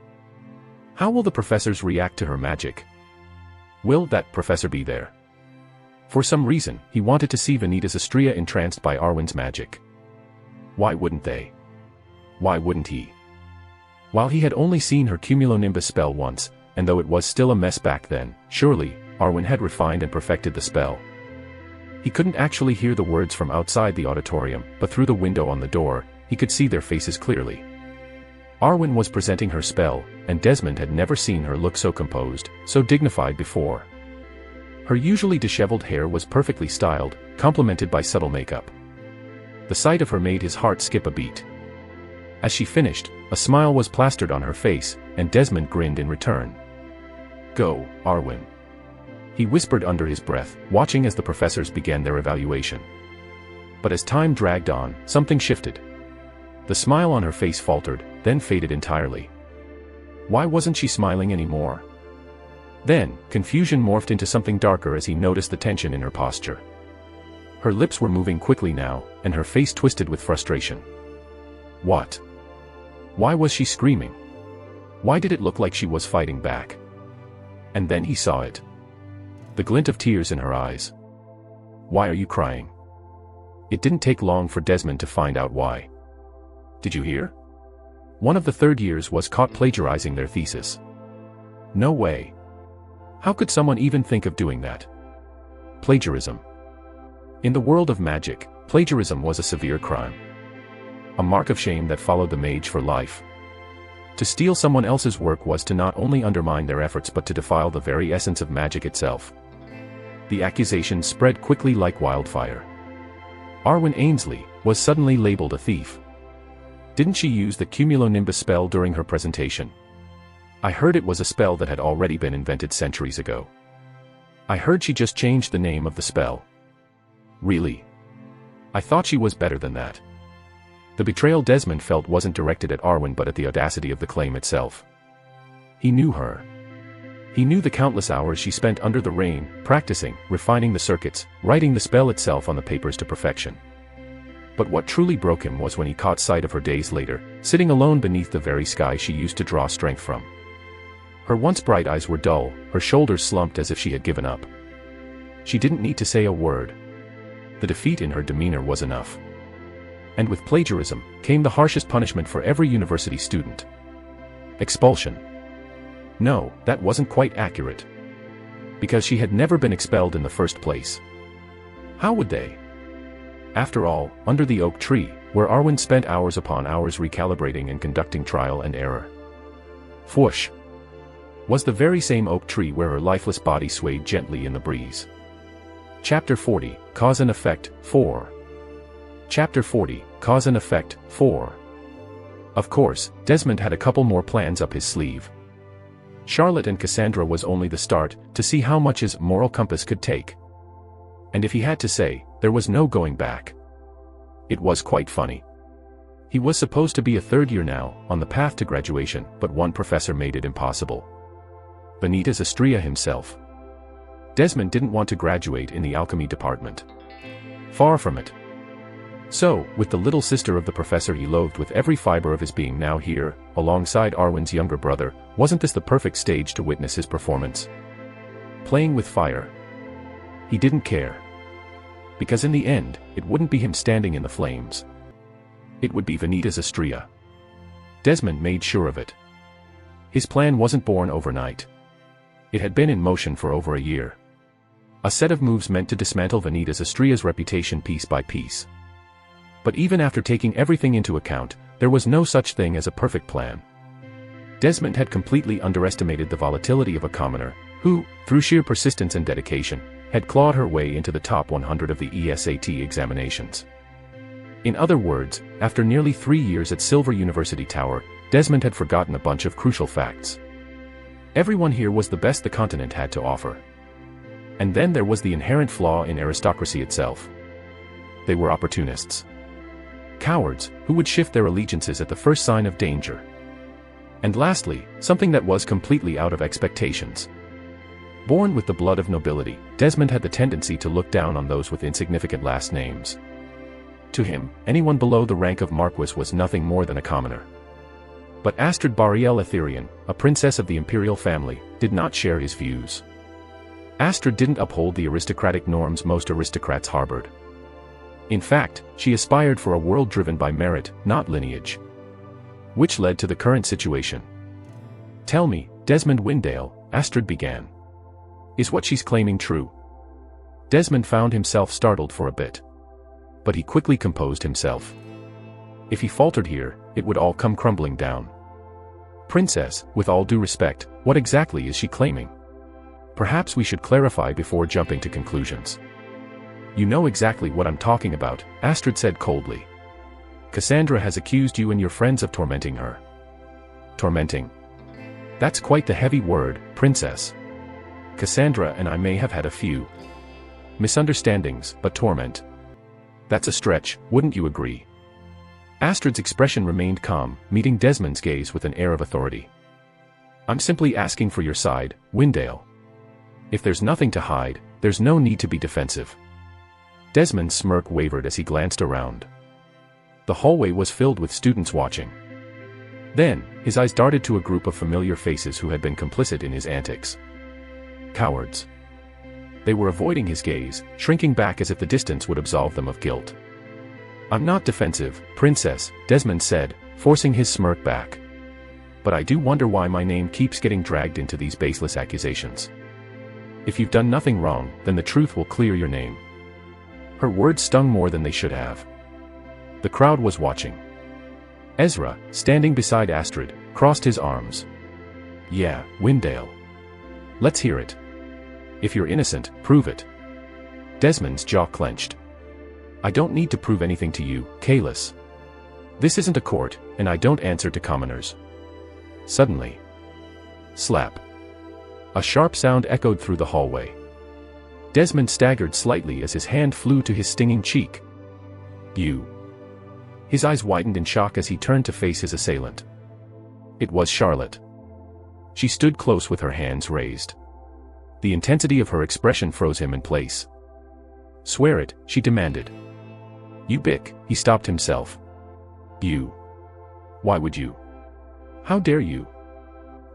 How will the professors react to her magic? Will that professor be there? For some reason, he wanted to see Vanitas Astrea entranced by Arwen's magic. Why wouldn't they? Why wouldn't he? While he had only seen her cumulonimbus spell once, and though it was still a mess back then, surely, Arwen had refined and perfected the spell. He couldn't actually hear the words from outside the auditorium, but through the window on the door, he could see their faces clearly. Arwen was presenting her spell, and Desmond had never seen her look so composed, so dignified before. Her usually disheveled hair was perfectly styled, complemented by subtle makeup. The sight of her made his heart skip a beat. As she finished, a smile was plastered on her face, and Desmond grinned in return. "Go, Arwen," he whispered under his breath, watching as the professors began their evaluation. But as time dragged on, something shifted. The smile on her face faltered, then faded entirely. Why wasn't she smiling anymore? Then, confusion morphed into something darker as he noticed the tension in her posture. Her lips were moving quickly now, and her face twisted with frustration. What? Why was she screaming? Why did it look like she was fighting back? And then he saw it. The glint of tears in her eyes. "Why are you crying?" It didn't take long for Desmond to find out why. "Did you hear? One of the third years was caught plagiarizing their thesis." "No way. How could someone even think of doing that?" Plagiarism. In the world of magic, plagiarism was a severe crime. A mark of shame that followed the mage for life. To steal someone else's work was to not only undermine their efforts but to defile the very essence of magic itself. The accusation spread quickly like wildfire. Arwen Ainsley was suddenly labeled a thief. Didn't she use the cumulonimbus spell during her presentation? I heard it was a spell that had already been invented centuries ago. I heard she just changed the name of the spell. Really? I thought she was better than that. The betrayal Desmond felt wasn't directed at Arwen but at the audacity of the claim itself. He knew her. He knew the countless hours she spent under the rain, practicing, refining the circuits, writing the spell itself on the papers to perfection. But what truly broke him was when he caught sight of her days later, sitting alone beneath the very sky she used to draw strength from. Her once bright eyes were dull, her shoulders slumped as if she had given up. She didn't need to say a word. The defeat in her demeanor was enough. And with plagiarism, came the harshest punishment for every university student. Expulsion. No, that wasn't quite accurate. Because she had never been expelled in the first place. How would they? After all, under the oak tree, where Arwen spent hours upon hours recalibrating and conducting trial and error. Whoosh! Was the very same oak tree where her lifeless body swayed gently in the breeze. Chapter 40, Cause and Effect, 4. Chapter 40, Cause and Effect, 4. Of course, Desmond had a couple more plans up his sleeve. Charlotte and Cassandra was only the start, to see how much his moral compass could take. And if he had to say, there was no going back. It was quite funny. He was supposed to be a third year now, on the path to graduation, but one professor made it impossible. Vanitas Astrea himself. Desmond didn't want to graduate in the alchemy department. Far from it. So, with the little sister of the professor he loathed with every fiber of his being now here, alongside Arwen's younger brother, wasn't this the perfect stage to witness his performance? Playing with fire. He didn't care. Because in the end, it wouldn't be him standing in the flames. It would be Vanitas Astrea. Desmond made sure of it. His plan wasn't born overnight. It had been in motion for over a year. A set of moves meant to dismantle Vanitas Astrea's reputation piece by piece. But even after taking everything into account, there was no such thing as a perfect plan. Desmond had completely underestimated the volatility of a commoner, who, through sheer persistence and dedication, had clawed her way into the top 100 of the ESAT examinations. In other words, after nearly 3 years at Silver University Tower, Desmond had forgotten a bunch of crucial facts. Everyone here was the best the continent had to offer. And then there was the inherent flaw in aristocracy itself. They were opportunists. Cowards, who would shift their allegiances at the first sign of danger. And lastly, something that was completely out of expectations. Born with the blood of nobility, Desmond had the tendency to look down on those with insignificant last names. To him, anyone below the rank of Marquis was nothing more than a commoner. But Astrid Bariel Etherian, a princess of the imperial family, did not share his views. Astrid didn't uphold the aristocratic norms most aristocrats harbored. In fact, she aspired for a world driven by merit, not lineage. Which led to the current situation. "Tell me, Desmond Windale," Astrid began. "Is what she's claiming true?" Desmond found himself startled for a bit. But he quickly composed himself. If he faltered here, it would all come crumbling down. "Princess, with all due respect, what exactly is she claiming? Perhaps we should clarify before jumping to conclusions." "You know exactly what I'm talking about," Astrid said coldly. "Cassandra has accused you and your friends of tormenting her." "Tormenting? That's quite the heavy word, Princess. Cassandra and I may have had a few misunderstandings, but torment? That's a stretch, wouldn't you agree?" Astrid's expression remained calm, meeting Desmond's gaze with an air of authority. "I'm simply asking for your side, Windale. If there's nothing to hide, there's no need to be defensive." Desmond's smirk wavered as he glanced around. The hallway was filled with students watching. Then, his eyes darted to a group of familiar faces who had been complicit in his antics. Cowards. They were avoiding his gaze, shrinking back as if the distance would absolve them of guilt. "I'm not defensive, Princess," Desmond said, forcing his smirk back. "But I do wonder why my name keeps getting dragged into these baseless accusations. If you've done nothing wrong, then the truth will clear your name." Her words stung more than they should have. The crowd was watching. Ezra, standing beside Astrid, crossed his arms. "Yeah, Windale. Let's hear it. If you're innocent, prove it." Desmond's jaw clenched. "I don't need to prove anything to you, Kalis. This isn't a court, and I don't answer to commoners." Suddenly. Slap. A sharp sound echoed through the hallway. Desmond staggered slightly as his hand flew to his stinging cheek. "You." His eyes widened in shock as he turned to face his assailant. It was Charlotte. She stood close with her hands raised. The intensity of her expression froze him in place. "Swear it," she demanded. "You bick," he stopped himself. "You. Why would you? How dare you?"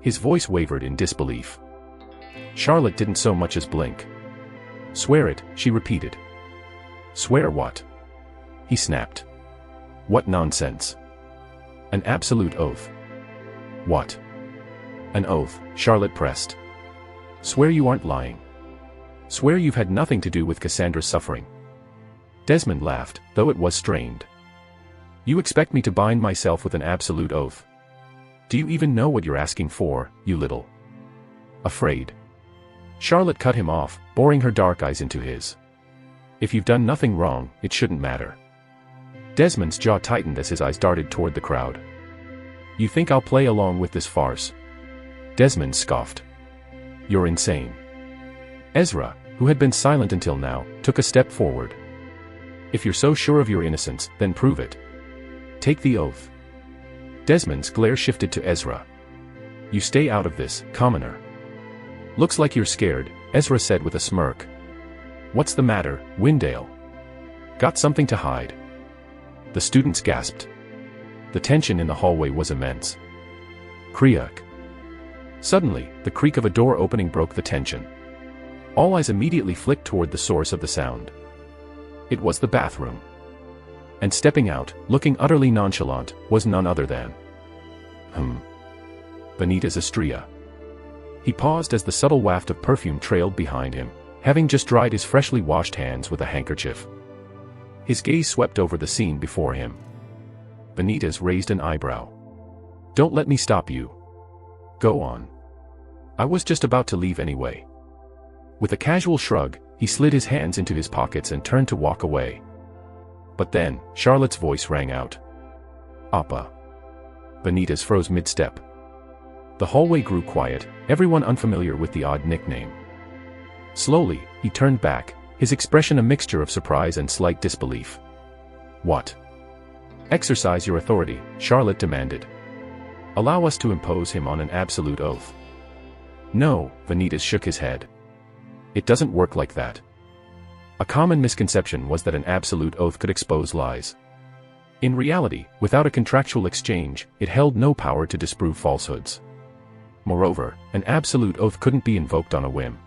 His voice wavered in disbelief. Charlotte didn't so much as blink. "Swear it," she repeated. "Swear what?" he snapped. "What nonsense. An absolute oath." "What?" "An oath," Charlotte pressed. "Swear you aren't lying. Swear you've had nothing to do with Cassandra's suffering." Desmond laughed, though it was strained. "You expect me to bind myself with an absolute oath? Do you even know what you're asking for, you little afraid?" Charlotte cut him off, boring her dark eyes into his. "If you've done nothing wrong, it shouldn't matter." Desmond's jaw tightened as his eyes darted toward the crowd. "You think I'll play along with this farce?" Desmond scoffed. "You're insane." Ezra, who had been silent until now, took a step forward. "If you're so sure of your innocence, then prove it. Take the oath." Desmond's glare shifted to Ezra. "You stay out of this, commoner." "Looks like you're scared," Ezra said with a smirk. "What's the matter, Windale? Got something to hide?" The students gasped. The tension in the hallway was immense. Creak. Suddenly, the creak of a door opening broke the tension. All eyes immediately flicked toward the source of the sound. It was the bathroom. And stepping out, looking utterly nonchalant, was none other than Vanitas Estrella. He paused as the subtle waft of perfume trailed behind him, having just dried his freshly washed hands with a handkerchief. His gaze swept over the scene before him. Vanitas raised an eyebrow. "Don't let me stop you. Go on. I was just about to leave anyway." With a casual shrug, he slid his hands into his pockets and turned to walk away. But then, Charlotte's voice rang out. "Appa." Vanitas froze mid-step. The hallway grew quiet, everyone unfamiliar with the odd nickname. Slowly, he turned back, his expression a mixture of surprise and slight disbelief. "What?" "Exercise your authority," Charlotte demanded. "Allow us to impose him on an absolute oath." "No," Vanitas shook his head. "It doesn't work like that. A common misconception was that an absolute oath could expose lies. In reality, without a contractual exchange, it held no power to disprove falsehoods. Moreover, an absolute oath couldn't be invoked on a whim.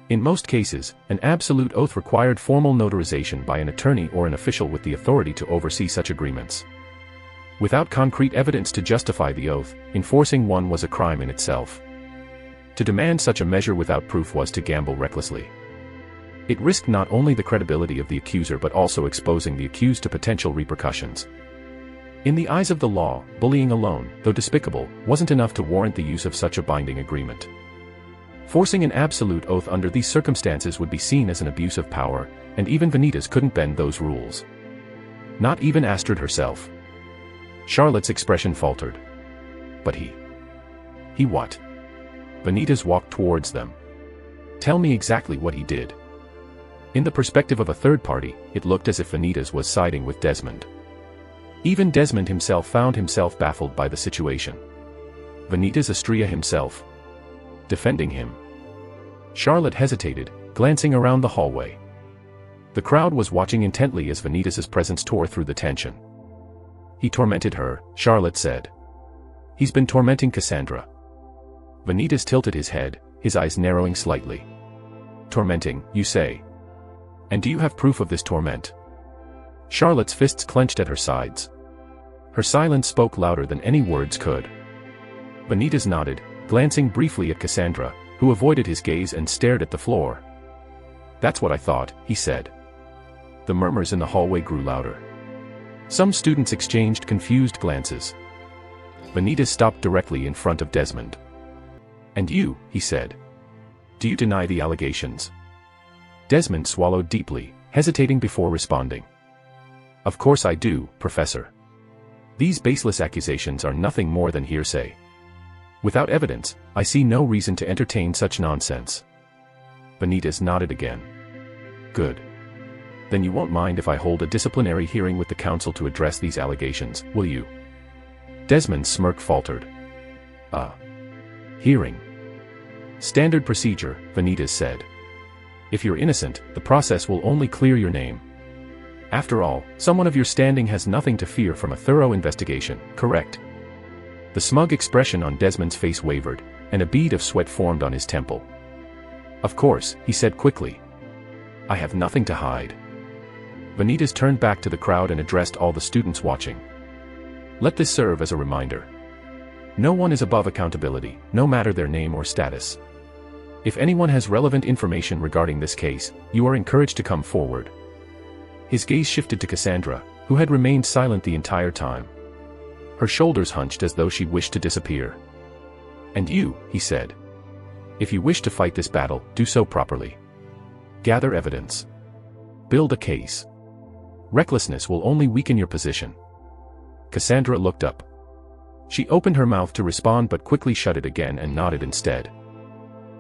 In most cases, an absolute oath required formal notarization by an attorney or an official with the authority to oversee such agreements. Without concrete evidence to justify the oath, enforcing one was a crime in itself. To demand such a measure without proof was to gamble recklessly. It risked not only the credibility of the accuser but also exposing the accused to potential repercussions. In the eyes of the law, bullying alone, though despicable, wasn't enough to warrant the use of such a binding agreement. Forcing an absolute oath under these circumstances would be seen as an abuse of power, and even Vanitas couldn't bend those rules. Not even Astrid herself. Charlotte's expression faltered. But he what? Vanitas walked towards them. Tell me exactly what he did. In the perspective of a third party, it looked as if Vanitas was siding with Desmond. Even Desmond himself found himself baffled by the situation. Vanitas Astria himself defending him. Charlotte hesitated, glancing around the hallway. The crowd was watching intently as Vanitas' presence tore through the tension. He tormented her, Charlotte said. He's been tormenting Cassandra. Vanitas tilted his head, his eyes narrowing slightly. Tormenting, you say? And do you have proof of this torment? Charlotte's fists clenched at her sides. Her silence spoke louder than any words could. Vanitas nodded, glancing briefly at Cassandra, who avoided his gaze and stared at the floor. That's what I thought, he said. The murmurs in the hallway grew louder. Some students exchanged confused glances. Vanitas stopped directly in front of Desmond. And you, he said. Do you deny the allegations? Desmond swallowed deeply, hesitating before responding. Of course I do, Professor. These baseless accusations are nothing more than hearsay. Without evidence, I see no reason to entertain such nonsense. Vanitas nodded again. Good. Then you won't mind if I hold a disciplinary hearing with the council to address these allegations, will you? Desmond's smirk faltered. Hearing. Standard procedure, Vanitas said. If you're innocent, the process will only clear your name. After all, someone of your standing has nothing to fear from a thorough investigation, correct? The smug expression on Desmond's face wavered, and a bead of sweat formed on his temple. Of course, he said quickly. I have nothing to hide. Vanitas turned back to the crowd and addressed all the students watching. Let this serve as a reminder. No one is above accountability, no matter their name or status. If anyone has relevant information regarding this case, you are encouraged to come forward. His gaze shifted to Cassandra, who had remained silent the entire time. Her shoulders hunched as though she wished to disappear. And you, he said. If you wish to fight this battle, do so properly. Gather evidence. Build a case. Recklessness will only weaken your position. Cassandra looked up. She opened her mouth to respond but quickly shut it again and nodded instead.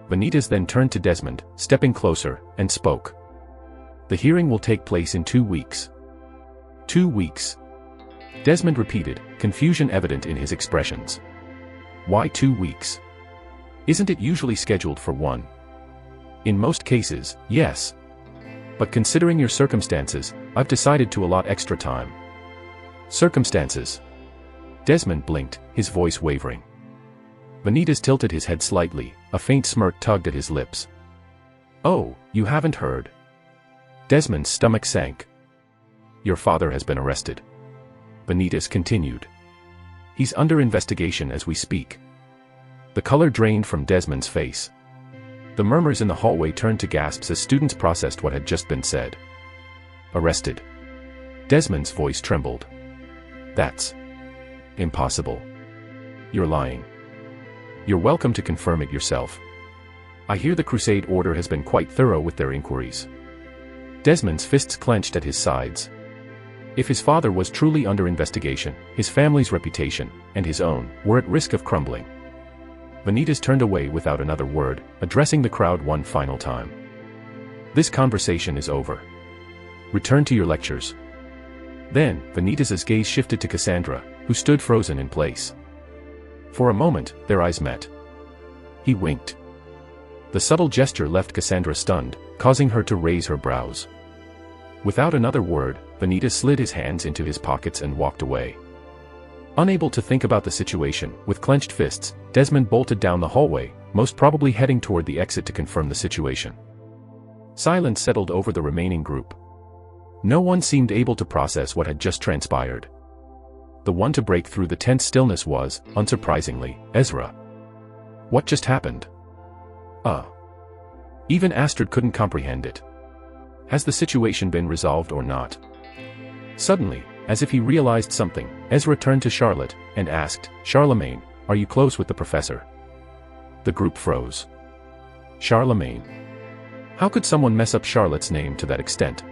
Vanitas then turned to Desmond, stepping closer, and spoke. The hearing will take place in 2 weeks. 2 weeks. Desmond repeated, confusion evident in his expressions. Why 2 weeks? Isn't it usually scheduled for 1? In most cases, yes. But considering your circumstances, I've decided to allot extra time. Circumstances. Desmond blinked, his voice wavering. Vanitas tilted his head slightly, a faint smirk tugged at his lips. Oh, you haven't heard. Desmond's stomach sank. Your father has been arrested. Vanitas continued. He's under investigation as we speak. The color drained from Desmond's face. The murmurs in the hallway turned to gasps as students processed what had just been said. Arrested. Desmond's voice trembled. That's impossible. You're lying. You're welcome to confirm it yourself. I hear the Crusade Order has been quite thorough with their inquiries. Desmond's fists clenched at his sides. If his father was truly under investigation, his family's reputation, and his own, were at risk of crumbling. Vanitas turned away without another word, addressing the crowd one final time. This conversation is over. Return to your lectures. Then, Vanitas' gaze shifted to Cassandra, who stood frozen in place. For a moment, their eyes met. He winked. The subtle gesture left Cassandra stunned, causing her to raise her brows. Without another word, Vanitas slid his hands into his pockets and walked away. Unable to think about the situation, with clenched fists, Desmond bolted down the hallway, most probably heading toward the exit to confirm the situation. Silence settled over the remaining group. No one seemed able to process what had just transpired. The one to break through the tense stillness was, unsurprisingly, Ezra. What just happened? Even Astrid couldn't comprehend it. Has the situation been resolved or not? Suddenly, as if he realized something, Ezra turned to Charlotte and asked, "Charlemagne, are you close with the professor?" The group froze. Charlemagne. How could someone mess up Charlotte's name to that extent?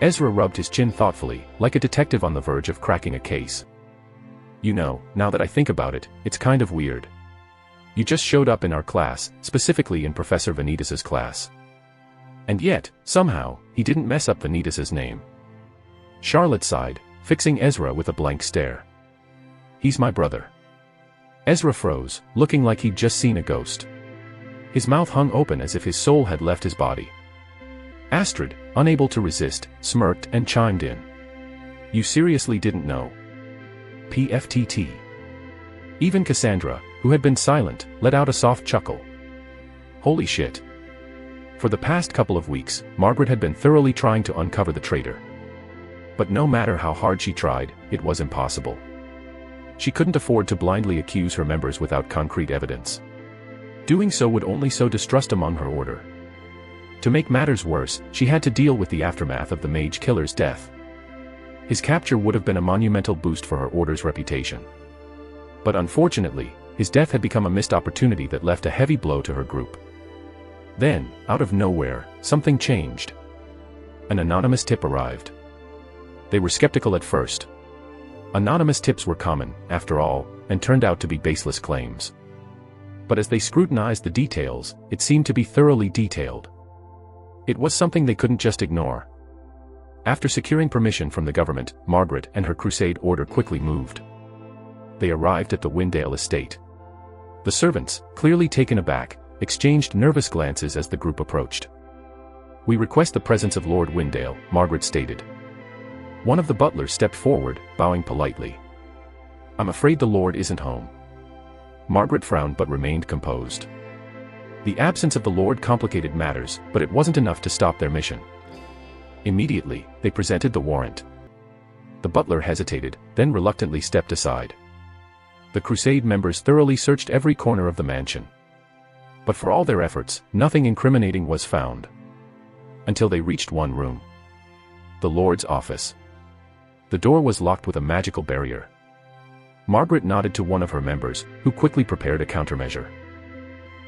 Ezra rubbed his chin thoughtfully, like a detective on the verge of cracking a case. You know, now that I think about it, it's kind of weird. You just showed up in our class, specifically in Professor Vanitas's class. And yet, somehow, he didn't mess up Vanitas's name. Charlotte sighed, fixing Ezra with a blank stare. He's my brother. Ezra froze, looking like he'd just seen a ghost. His mouth hung open as if his soul had left his body. Astrid, unable to resist, smirked and chimed in. You seriously didn't know? PFTT. Even Cassandra, who had been silent, let out a soft chuckle. Holy shit. For the past couple of weeks, Margaret had been thoroughly trying to uncover the traitor. But no matter how hard she tried, it was impossible. She couldn't afford to blindly accuse her members without concrete evidence. Doing so would only sow distrust among her order. To make matters worse, she had to deal with the aftermath of the mage killer's death. His capture would have been a monumental boost for her order's reputation. But unfortunately, his death had become a missed opportunity that left a heavy blow to her group. Then, out of nowhere, something changed. An anonymous tip arrived. They were skeptical at first. Anonymous tips were common, after all, and turned out to be baseless claims. But as they scrutinized the details, it seemed to be thoroughly detailed. It was something they couldn't just ignore. After securing permission from the government, Margaret and her crusade order quickly moved. They arrived at the Windale estate. The servants, clearly taken aback, exchanged nervous glances as the group approached. We request the presence of Lord Windale, Margaret stated. One of the butlers stepped forward, bowing politely. I'm afraid the Lord isn't home. Margaret frowned but remained composed. The absence of the Lord complicated matters, but it wasn't enough to stop their mission. Immediately, they presented the warrant. The butler hesitated, then reluctantly stepped aside. The crusade members thoroughly searched every corner of the mansion. But for all their efforts, nothing incriminating was found. Until they reached one room. The Lord's office. The door was locked with a magical barrier. Margaret nodded to one of her members, who quickly prepared a countermeasure.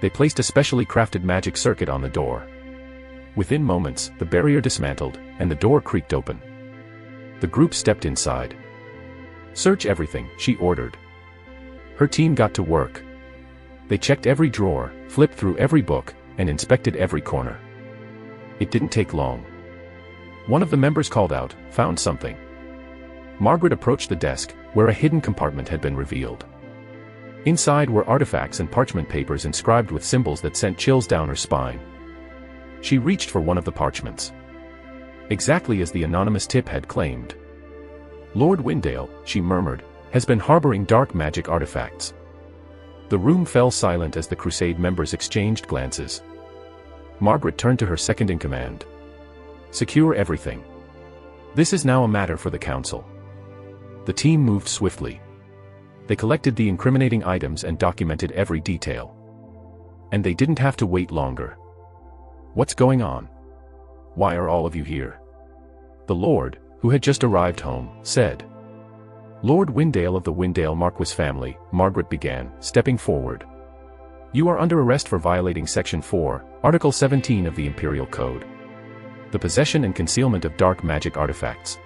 They placed a specially crafted magic circuit on the door. Within moments, the barrier dismantled, and the door creaked open. The group stepped inside. Search everything, she ordered. Her team got to work. They checked every drawer, flipped through every book, and inspected every corner. It didn't take long. One of the members called out, "Found something." Margaret approached the desk, where a hidden compartment had been revealed. Inside were artifacts and parchment papers inscribed with symbols that sent chills down her spine. She reached for one of the parchments. Exactly as the anonymous tip had claimed. Lord Windale, she murmured, has been harboring dark magic artifacts. The room fell silent as the crusade members exchanged glances. Margaret turned to her second-in-command. Secure everything. This is now a matter for the council. The team moved swiftly. They collected the incriminating items and documented every detail. And they didn't have to wait longer. What's going on? Why are all of you here? The Lord, who had just arrived home, said. Lord Windale of the Windale Marquis family, Margaret began, stepping forward. You are under arrest for violating Section 4, Article 17 of the Imperial Code. The possession and concealment of dark magic artifacts.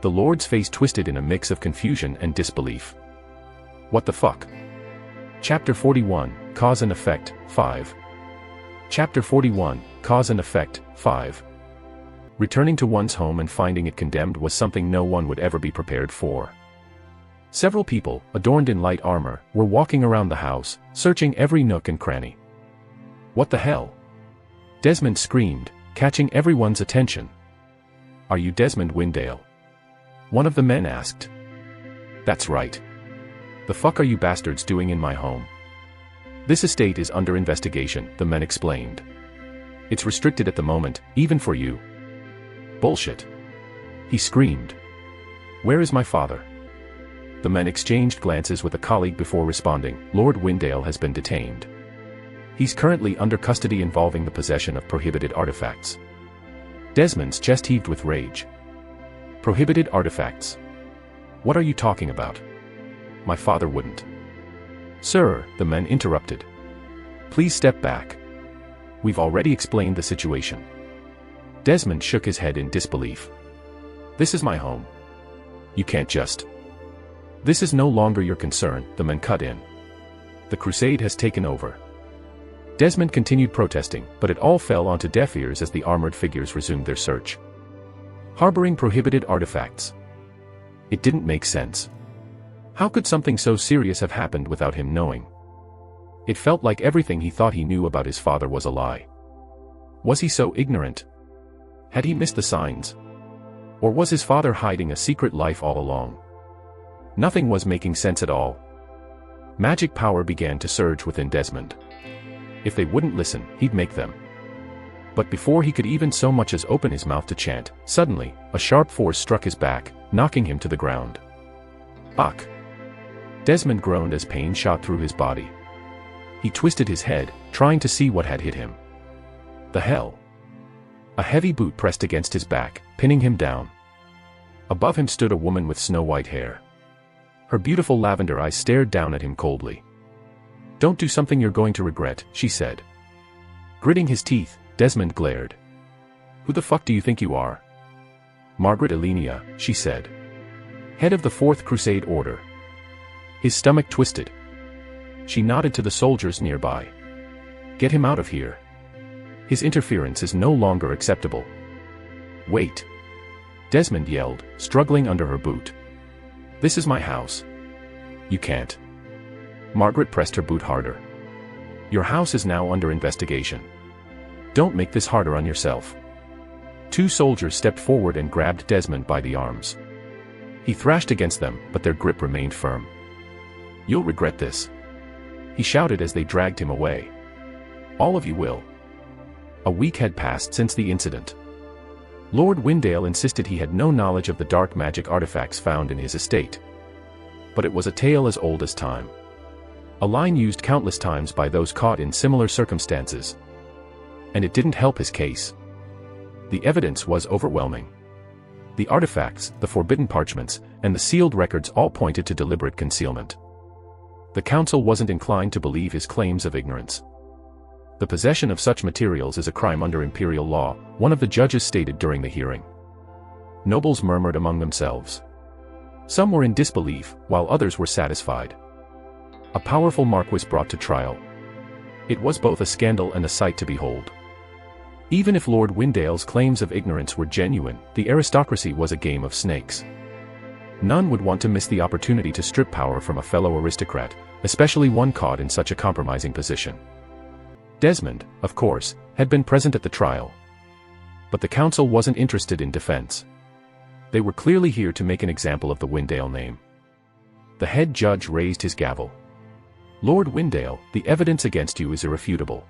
The Lord's face twisted in a mix of confusion and disbelief. What the fuck? Chapter 41, Cause and Effect, 5. Chapter 41, Cause and Effect, 5. Returning to one's home and finding it condemned was something no one would ever be prepared for. Several people, adorned in light armor, were walking around the house, searching every nook and cranny. What the hell? Desmond screamed, catching everyone's attention. "Are you Desmond Windale?" one of the men asked. "That's right. The fuck are you bastards doing in my home?" "This estate is under investigation," the men explained. "It's restricted at the moment, even for you." "Bullshit!" he screamed. "Where is my father?" The men exchanged glances with a colleague before responding. "Lord Windale has been detained. He's currently under custody involving the possession of prohibited artifacts." Desmond's chest heaved with rage. "Prohibited artifacts? What are you talking about? My father wouldn't." "Sir," the men interrupted. "Please step back. We've already explained the situation." Desmond shook his head in disbelief. "This is my home. You can't just—" "This is no longer your concern," the men cut in. "The crusade has taken over." Desmond continued protesting, but it all fell onto deaf ears as the armored figures resumed their search. Harboring prohibited artifacts. It didn't make sense. How could something so serious have happened without him knowing? It felt like everything he thought he knew about his father was a lie. Was he so ignorant? Had he missed the signs? Or was his father hiding a secret life all along? Nothing was making sense at all. Magic power began to surge within Desmond. If they wouldn't listen, he'd make them. But before he could even so much as open his mouth to chant, suddenly, a sharp force struck his back, knocking him to the ground. "Ugh!" Desmond groaned as pain shot through his body. He twisted his head, trying to see what had hit him. The hell? A heavy boot pressed against his back, pinning him down. Above him stood a woman with snow-white hair. Her beautiful lavender eyes stared down at him coldly. "Don't do something you're going to regret," she said. Gritting his teeth, Desmond glared. "Who the fuck do you think you are?" "Margaret Elenia," she said. "Head of the Fourth Crusade Order." His stomach twisted. She nodded to the soldiers nearby. "Get him out of here. His interference is no longer acceptable." "Wait!" Desmond yelled, struggling under her boot. "This is my house. You can't." Margaret pressed her boot harder. "Your house is now under investigation. Don't make this harder on yourself." Two soldiers stepped forward and grabbed Desmond by the arms. He thrashed against them, but their grip remained firm. "You'll regret this," he shouted as they dragged him away. "All of you will." A week had passed since the incident. Lord Windale insisted he had no knowledge of the dark magic artifacts found in his estate. But it was a tale as old as time. A line used countless times by those caught in similar circumstances. And it didn't help his case. The evidence was overwhelming. The artifacts, the forbidden parchments, and the sealed records all pointed to deliberate concealment. The council wasn't inclined to believe his claims of ignorance. "The possession of such materials is a crime under imperial law," one of the judges stated during the hearing. Nobles murmured among themselves. Some were in disbelief, while others were satisfied. A powerful mark was brought to trial. It was both a scandal and a sight to behold. Even if Lord Windale's claims of ignorance were genuine, the aristocracy was a game of snakes. None would want to miss the opportunity to strip power from a fellow aristocrat, especially one caught in such a compromising position. Desmond, of course, had been present at the trial. But the council wasn't interested in defense. They were clearly here to make an example of the Windale name. The head judge raised his gavel. "Lord Windale, the evidence against you is irrefutable.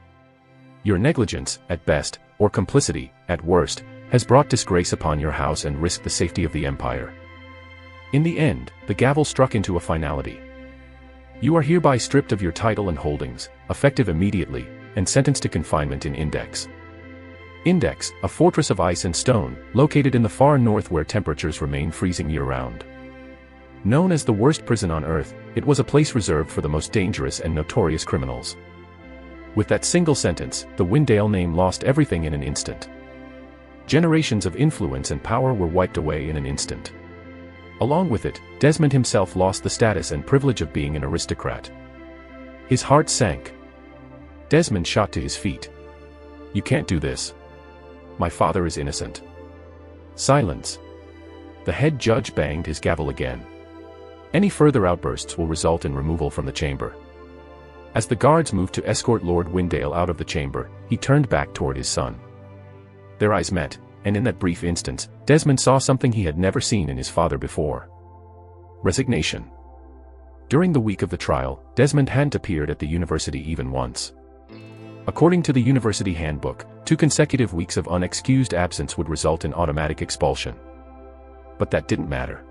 Your negligence, at best, or complicity, at worst, has brought disgrace upon your house and risked the safety of the empire." In the end, the gavel struck into a finality. "You are hereby stripped of your title and holdings, effective immediately, and sentenced to confinement in Index." Index, a fortress of ice and stone, located in the far north where temperatures remain freezing year-round. Known as the worst prison on Earth, it was a place reserved for the most dangerous and notorious criminals. With that single sentence, the Windale name lost everything in an instant. Generations of influence and power were wiped away in an instant. Along with it, Desmond himself lost the status and privilege of being an aristocrat. His heart sank. Desmond shot to his feet. "You can't do this. My father is innocent." Silence. The head judge banged his gavel again. "Any further outbursts will result in removal from the chamber." As the guards moved to escort Lord Windale out of the chamber, he turned back toward his son. Their eyes met, and in that brief instant, Desmond saw something he had never seen in his father before. Resignation. During the week of the trial, Desmond hadn't appeared at the university even once. According to the university handbook, 2 consecutive weeks of unexcused absence would result in automatic expulsion. But that didn't matter.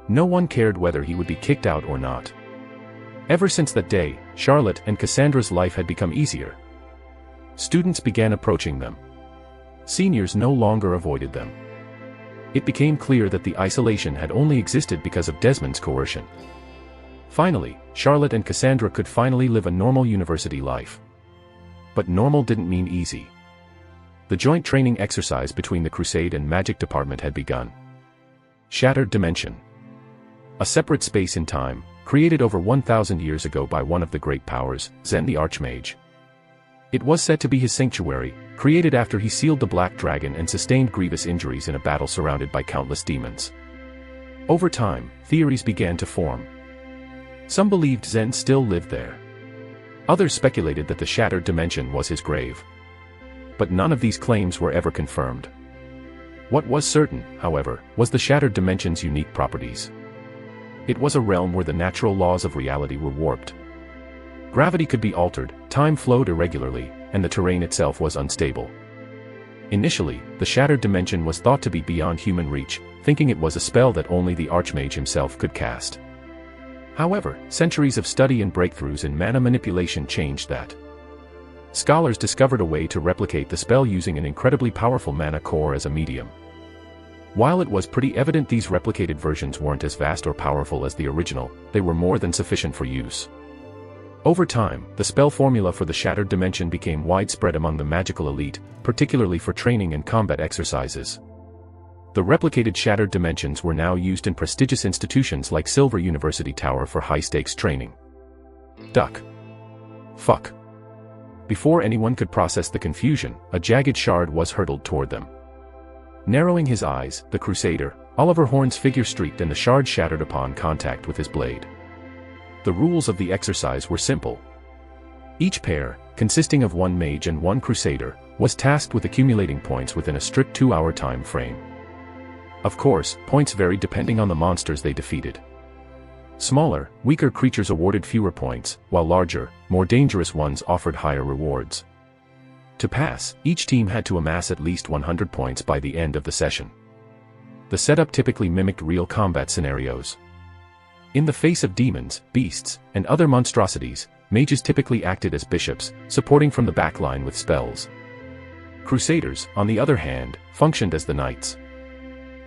No one cared whether he would be kicked out or not. Ever since that day, Charlotte and Cassandra's life had become easier. Students began approaching them. Seniors no longer avoided them. It became clear that the isolation had only existed because of Desmond's coercion. Finally, Charlotte and Cassandra could finally live a normal university life. But normal didn't mean easy. The joint training exercise between the Crusade and Magic Department had begun. Shattered Dimension. A separate space in time, created over 1,000 years ago by one of the great powers, Zen the Archmage. It was said to be his sanctuary, created after he sealed the Black Dragon and sustained grievous injuries in a battle surrounded by countless demons. Over time, theories began to form. Some believed Zen still lived there. Others speculated that the Shattered Dimension was his grave. But none of these claims were ever confirmed. What was certain, however, was the Shattered Dimension's unique properties. It was a realm where the natural laws of reality were warped. Gravity could be altered, time flowed irregularly, and the terrain itself was unstable. Initially, the Shattered Dimension was thought to be beyond human reach, thinking it was a spell that only the Archmage himself could cast. However, centuries of study and breakthroughs in mana manipulation changed that. Scholars discovered a way to replicate the spell using an incredibly powerful mana core as a medium. While it was pretty evident these replicated versions weren't as vast or powerful as the original, they were more than sufficient for use. Over time, the spell formula for the Shattered Dimension became widespread among the magical elite, particularly for training and combat exercises. The replicated Shattered Dimensions were now used in prestigious institutions like Silver University Tower for high-stakes training. Duck. Fuck. Before anyone could process the confusion, a jagged shard was hurtled toward them. Narrowing his eyes, the Crusader, Oliver Horn's figure streaked and the shard shattered upon contact with his blade. The rules of the exercise were simple. Each pair, consisting of 1 mage and 1 Crusader, was tasked with accumulating points within a strict 2-hour time frame. Of course, points varied depending on the monsters they defeated. Smaller, weaker creatures awarded fewer points, while larger, more dangerous ones offered higher rewards. To pass, each team had to amass at least 100 points by the end of the session. The setup typically mimicked real combat scenarios. In the face of demons, beasts, and other monstrosities, mages typically acted as bishops, supporting from the backline with spells. Crusaders, on the other hand, functioned as the knights,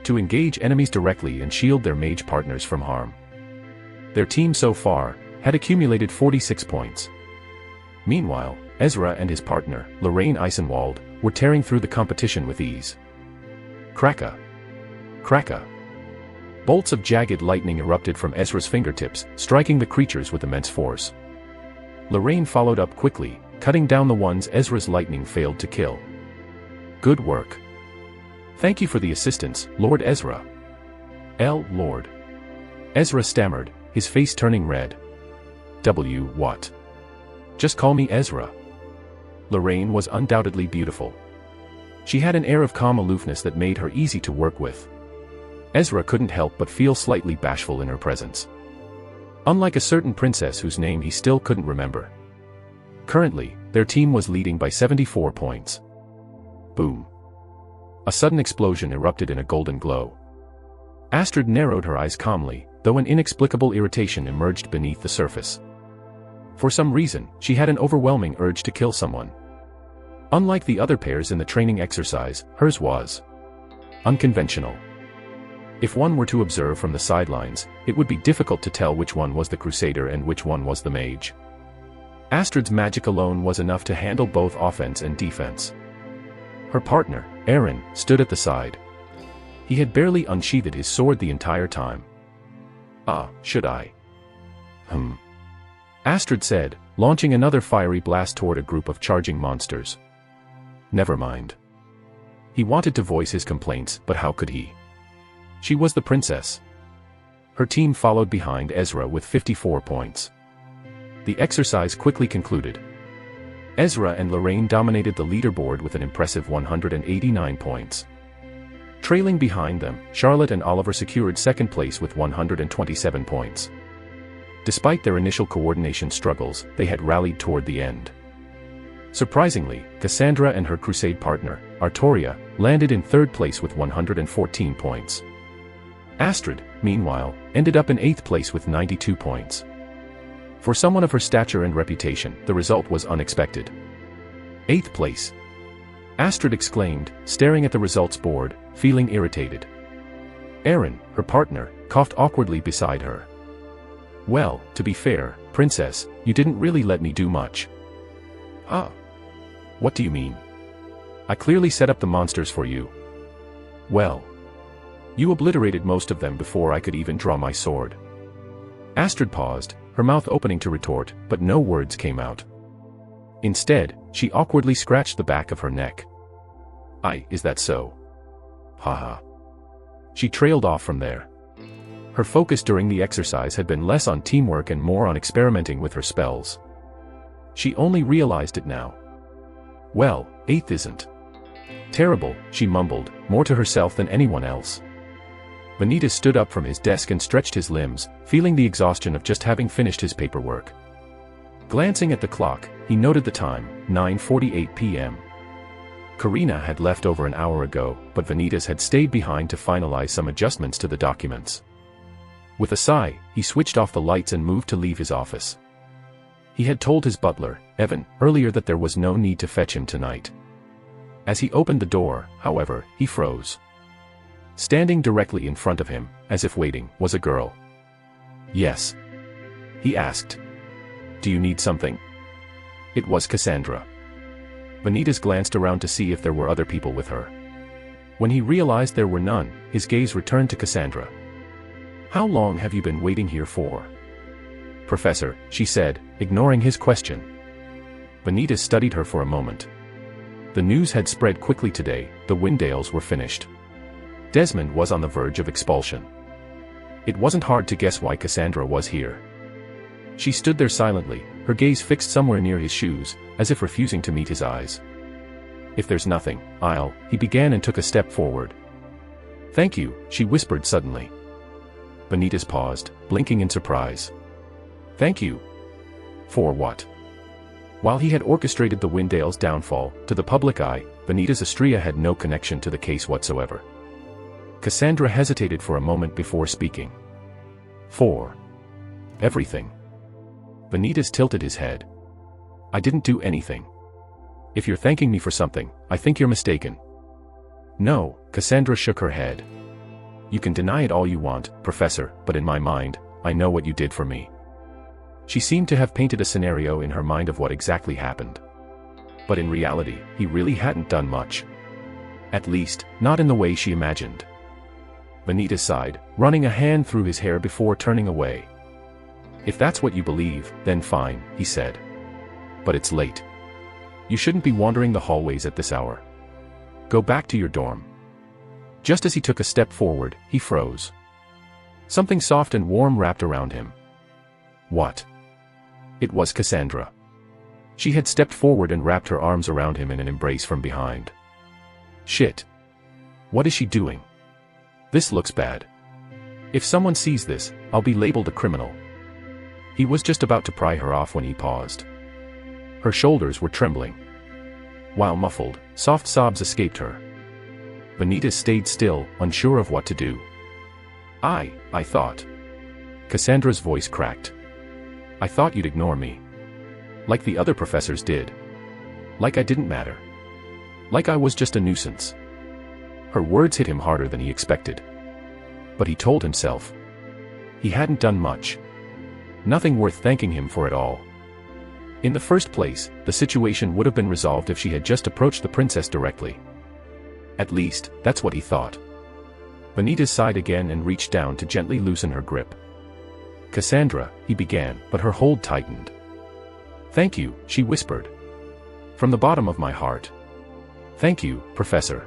to engage enemies directly and shield their mage partners from harm. Their team so far had accumulated 46 points. Meanwhile, Ezra and his partner, Lorraine Eisenwald, were tearing through the competition with ease. Cracka. Cracka. Bolts of jagged lightning erupted from Ezra's fingertips, striking the creatures with immense force. Lorraine followed up quickly, cutting down the ones Ezra's lightning failed to kill. Good work. Thank you for the assistance, Lord Ezra. Lord. Ezra stammered, his face turning red. What? Just call me Ezra. Lorraine was undoubtedly beautiful. She had an air of calm aloofness that made her easy to work with. Ezra couldn't help but feel slightly bashful in her presence. Unlike a certain princess whose name he still couldn't remember. Currently, their team was leading by 74 points. Boom. A sudden explosion erupted in a golden glow. Astrid narrowed her eyes calmly, though an inexplicable irritation emerged beneath the surface. For some reason, she had an overwhelming urge to kill someone. Unlike the other pairs in the training exercise, hers was unconventional. If one were to observe from the sidelines, it would be difficult to tell which one was the Crusader and which one was the mage. Astrid's magic alone was enough to handle both offense and defense. Her partner, Aaron, stood at the side. He had barely unsheathed his sword the entire time. Should I? Astrid said, launching another fiery blast toward a group of charging monsters. Never mind. He wanted to voice his complaints, but how could he? She was the princess. Her team followed behind Ezra with 54 points. The exercise quickly concluded. Ezra and Lorraine dominated the leaderboard with an impressive 189 points. Trailing behind them, Charlotte and Oliver secured second place with 127 points. Despite their initial coordination struggles, they had rallied toward the end. Surprisingly, Cassandra and her crusade partner, Artoria, landed in third place with 114 points. Astrid, meanwhile, ended up in 8th place with 92 points. For someone of her stature and reputation, the result was unexpected. 8th place. Astrid exclaimed, staring at the results board, feeling irritated. Aaron, her partner, coughed awkwardly beside her. Well, to be fair, Princess, you didn't really let me do much. Ah. What do you mean? I clearly set up the monsters for you. Well. You obliterated most of them before I could even draw my sword. Astrid paused, her mouth opening to retort, but no words came out. Instead, she awkwardly scratched the back of her neck. Is that so? Haha. She trailed off from there. Her focus during the exercise had been less on teamwork and more on experimenting with her spells. She only realized it now. Well, 8th isn't terrible, she mumbled, more to herself than anyone else. Vanitas stood up from his desk and stretched his limbs, feeling the exhaustion of just having finished his paperwork. Glancing at the clock, he noted the time, 9:48 p.m. Karina had left over an hour ago, but Vanitas had stayed behind to finalize some adjustments to the documents. With a sigh, he switched off the lights and moved to leave his office. He had told his butler, Evan, earlier that there was no need to fetch him tonight. As he opened the door, however, he froze. Standing directly in front of him, as if waiting, was a girl. Yes? He asked. Do you need something? It was Cassandra. Vanitas glanced around to see if there were other people with her. When he realized there were none, his gaze returned to Cassandra. How long have you been waiting here for? Professor, she said, ignoring his question. Vanitas studied her for a moment. The news had spread quickly today, the Windales were finished. Desmond was on the verge of expulsion. It wasn't hard to guess why Cassandra was here. She stood there silently, her gaze fixed somewhere near his shoes, as if refusing to meet his eyes. If there's nothing, he began and took a step forward. Thank you, she whispered suddenly. Vanitas paused, blinking in surprise. Thank you. For what? While he had orchestrated the Windales' downfall, to the public eye, Vanitas Astria had no connection to the case whatsoever. Cassandra hesitated for a moment before speaking. For everything. Vanitas tilted his head. I didn't do anything. If you're thanking me for something, I think you're mistaken. No, Cassandra shook her head. You can deny it all you want, Professor, but in my mind, I know what you did for me. She seemed to have painted a scenario in her mind of what exactly happened. But in reality, he really hadn't done much. At least, not in the way she imagined. Vanitas sighed, running a hand through his hair before turning away. If that's what you believe, then fine, he said. But it's late. You shouldn't be wandering the hallways at this hour. Go back to your dorm. Just as he took a step forward, he froze. Something soft and warm wrapped around him. What? It was Cassandra. She had stepped forward and wrapped her arms around him in an embrace from behind. Shit. What is she doing? This looks bad. If someone sees this, I'll be labeled a criminal. He was just about to pry her off when he paused. Her shoulders were trembling. While muffled, soft sobs escaped her. Vanitas stayed still, unsure of what to do. I thought. Cassandra's voice cracked. I thought you'd ignore me. Like the other professors did. Like I didn't matter. Like I was just a nuisance. Her words hit him harder than he expected. But he told himself. He hadn't done much. Nothing worth thanking him for at all. In the first place, the situation would have been resolved if she had just approached the princess directly. At least, that's what he thought. Vanitas sighed again and reached down to gently loosen her grip. Cassandra, he began, but her hold tightened. Thank you, she whispered. From the bottom of my heart. Thank you, Professor.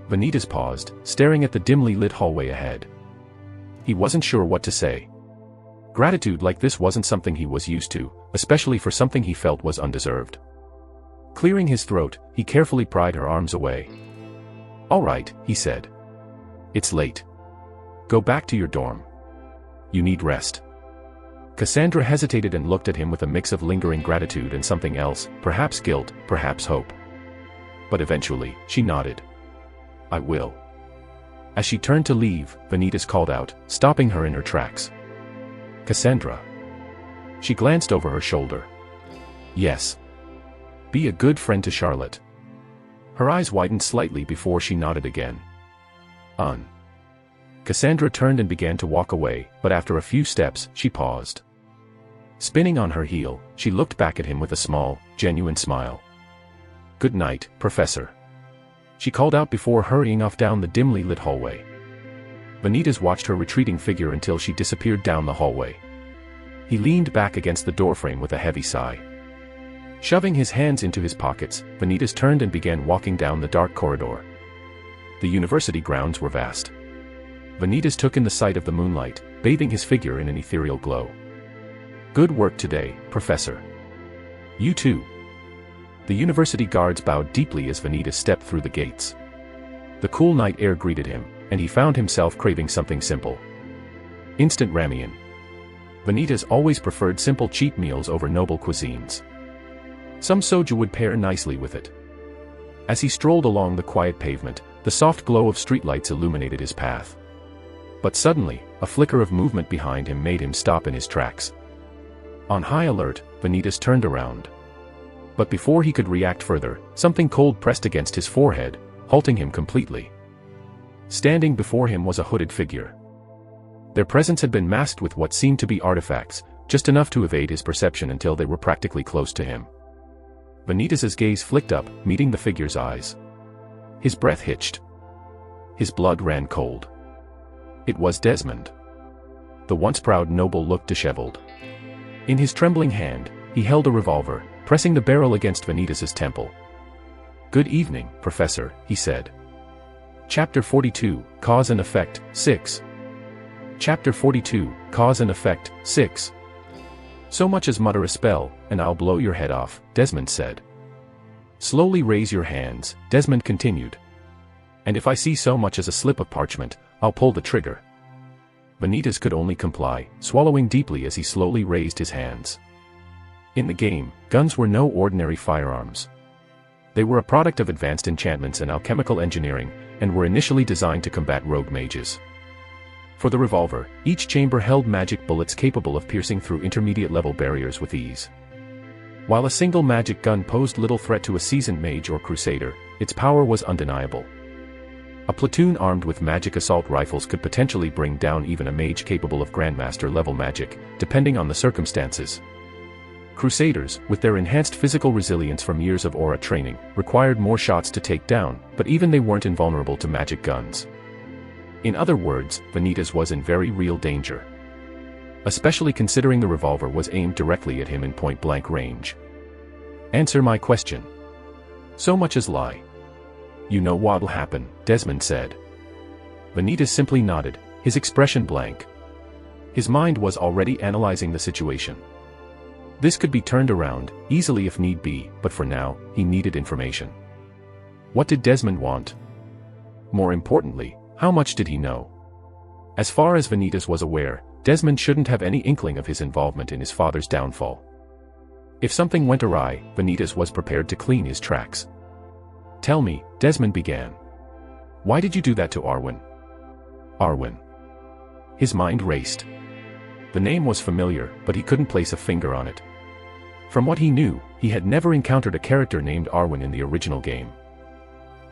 Vanitas paused, staring at the dimly lit hallway ahead. He wasn't sure what to say. Gratitude like this wasn't something he was used to, especially for something he felt was undeserved. Clearing his throat, he carefully pried her arms away. "All right," he said. "It's late. Go back to your dorm. You need rest." Cassandra hesitated and looked at him with a mix of lingering gratitude and something else, perhaps guilt, perhaps hope. But eventually, she nodded. "I will." As she turned to leave, Vanitas called out, stopping her in her tracks. "Cassandra." She glanced over her shoulder. "Yes. Be a good friend to Charlotte." Her eyes widened slightly before she nodded again. Cassandra turned and began to walk away, but after a few steps, she paused. Spinning on her heel, she looked back at him with a small, genuine smile. "Good night, Professor," she called out before hurrying off down the dimly lit hallway. Vanitas watched her retreating figure until she disappeared down the hallway. He leaned back against the doorframe with a heavy sigh. Shoving his hands into his pockets, Vanitas turned and began walking down the dark corridor. The university grounds were vast. Vanitas took in the sight of the moonlight, bathing his figure in an ethereal glow. "Good work today, Professor." "You too." The university guards bowed deeply as Vanitas stepped through the gates. The cool night air greeted him, and he found himself craving something simple. Instant ramen. Vanitas always preferred simple cheap meals over noble cuisines. Some soju would pair nicely with it. As he strolled along the quiet pavement, the soft glow of streetlights illuminated his path. But suddenly, a flicker of movement behind him made him stop in his tracks. On high alert, Vanitas turned around. But before he could react further, something cold pressed against his forehead, halting him completely. Standing before him was a hooded figure. Their presence had been masked with what seemed to be artifacts, just enough to evade his perception until they were practically close to him. Vanitas's gaze flicked up, meeting the figure's eyes. His breath hitched. His blood ran cold. It was Desmond. The once proud noble looked disheveled. In his trembling hand, he held a revolver, pressing the barrel against Vanitas's temple. "Good evening, Professor," he said. Chapter 42, Cause and Effect, 6. Chapter 42, Cause and Effect, 6. "So much as mutter a spell, and I'll blow your head off," Desmond said. "Slowly raise your hands," Desmond continued. "And if I see so much as a slip of parchment, I'll pull the trigger." Vanitas could only comply, swallowing deeply as he slowly raised his hands. In the game, guns were no ordinary firearms. They were a product of advanced enchantments and alchemical engineering, and were initially designed to combat rogue mages. For the revolver, each chamber held magic bullets capable of piercing through intermediate-level barriers with ease. While a single magic gun posed little threat to a seasoned mage or crusader, its power was undeniable. A platoon armed with magic assault rifles could potentially bring down even a mage capable of Grandmaster-level magic, depending on the circumstances. Crusaders, with their enhanced physical resilience from years of aura training, required more shots to take down, but even they weren't invulnerable to magic guns. In other words, Vanitas was in very real danger. Especially considering the revolver was aimed directly at him in point-blank range. "Answer my question." "So much as lie." "You know what'll happen," Desmond said. Vanitas simply nodded, his expression blank. His mind was already analyzing the situation. This could be turned around, easily if need be, but for now, he needed information. What did Desmond want? More importantly, how much did he know? As far as Vanitas was aware, Desmond shouldn't have any inkling of his involvement in his father's downfall. If something went awry, Vanitas was prepared to clean his tracks. "Tell me," Desmond began. "Why did you do that to Arwen?" Arwen. His mind raced. The name was familiar, but he couldn't place a finger on it. From what he knew, he had never encountered a character named Arwen in the original game.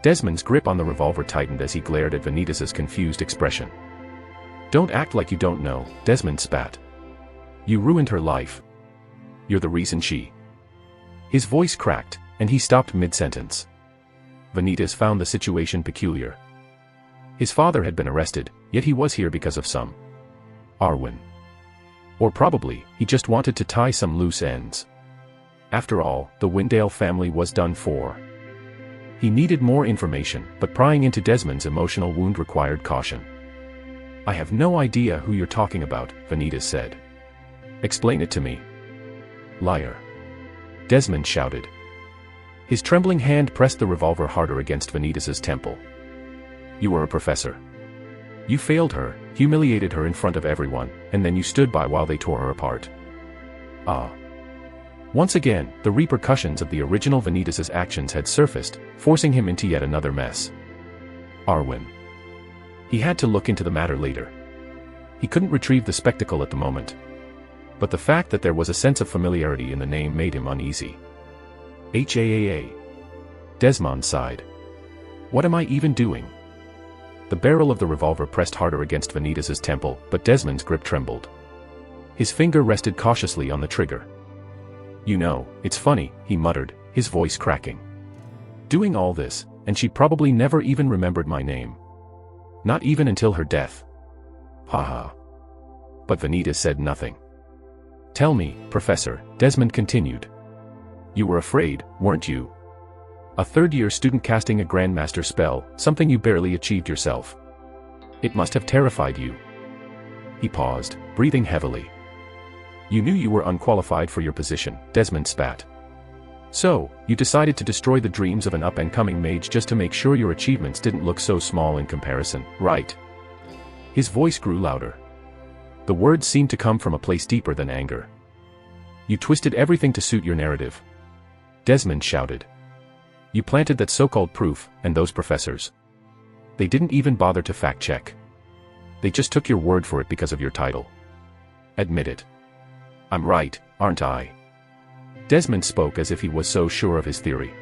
Desmond's grip on the revolver tightened as he glared at Vanitas's confused expression. "Don't act like you don't know," Desmond spat. "You ruined her life. You're the reason she..." His voice cracked, and he stopped mid-sentence. Vanitas found the situation peculiar. His father had been arrested, yet he was here because of some Arwen. Or probably, he just wanted to tie some loose ends. After all, the Windale family was done for. He needed more information, but prying into Desmond's emotional wound required caution. "I have no idea who you're talking about," Vanitas said. Explain it to me. Liar. Desmond shouted. His trembling hand pressed the revolver harder against Vanitas' temple. You were a professor. You failed her, humiliated her in front of everyone, and then you stood by while they tore her apart. Ah. Once again, the repercussions of the original Vanitas' actions had surfaced, forcing him into yet another mess. Arwen. He had to look into the matter later. He couldn't retrieve the spectacle at the moment. But the fact that there was a sense of familiarity in the name made him uneasy. HAAA. Desmond sighed. What am I even doing? The barrel of the revolver pressed harder against Vanitas' temple, but Desmond's grip trembled. His finger rested cautiously on the trigger. You know, it's funny, he muttered, his voice cracking. Doing all this, and she probably never even remembered my name. Not even until her death. Haha. But Vanitas said nothing. Tell me, Professor, Desmond continued. You were afraid, weren't you? A third-year student casting a Grandmaster spell, something you barely achieved yourself. It must have terrified you. He paused, breathing heavily. You knew you were unqualified for your position, Desmond spat. So, you decided to destroy the dreams of an up-and-coming mage just to make sure your achievements didn't look so small in comparison, right? His voice grew louder. The words seemed to come from a place deeper than anger. You twisted everything to suit your narrative. Desmond shouted. You planted that so-called proof, and those professors. They didn't even bother to fact-check. They just took your word for it because of your title. Admit it. I'm right, aren't I? Desmond spoke as if he was so sure of his theory.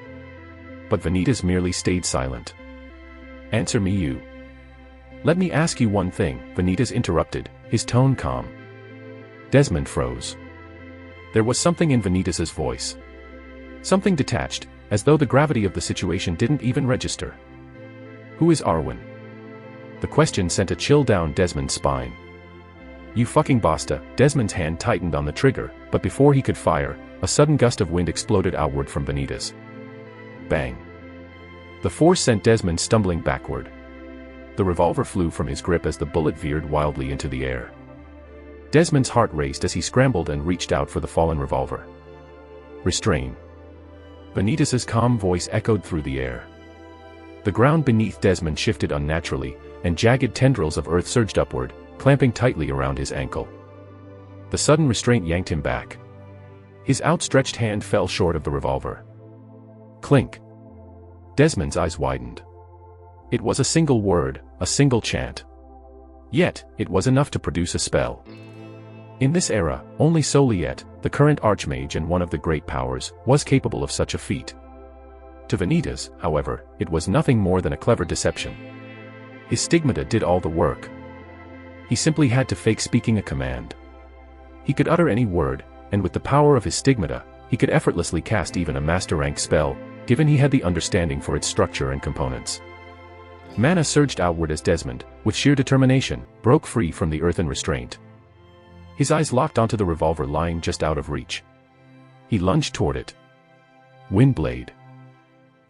But Vanitas merely stayed silent. Answer me you. Let me ask you one thing, Vanitas interrupted, his tone calm. Desmond froze. There was something in Vanitas' voice. Something detached, as though the gravity of the situation didn't even register. Who is Arwen? The question sent a chill down Desmond's spine. You fucking basta, Desmond's hand tightened on the trigger, but before he could fire, a sudden gust of wind exploded outward from Vanitas. Bang. The force sent Desmond stumbling backward. The revolver flew from his grip as the bullet veered wildly into the air. Desmond's heart raced as he scrambled and reached out for the fallen revolver. Restrain. Vanitas' calm voice echoed through the air. The ground beneath Desmond shifted unnaturally, and jagged tendrils of earth surged upward, clamping tightly around his ankle. The sudden restraint yanked him back. His outstretched hand fell short of the revolver. Clink. Desmond's eyes widened. It was a single word, a single chant. Yet, it was enough to produce a spell. In this era, only Soliet, the current archmage and one of the great powers, was capable of such a feat. To Vanitas, however, it was nothing more than a clever deception. His stigmata did all the work. He simply had to fake speaking a command. He could utter any word, and with the power of his stigmata, he could effortlessly cast even a master-rank spell, given he had the understanding for its structure and components. Mana surged outward as Desmond, with sheer determination, broke free from the earthen restraint. His eyes locked onto the revolver lying just out of reach. He lunged toward it. Windblade.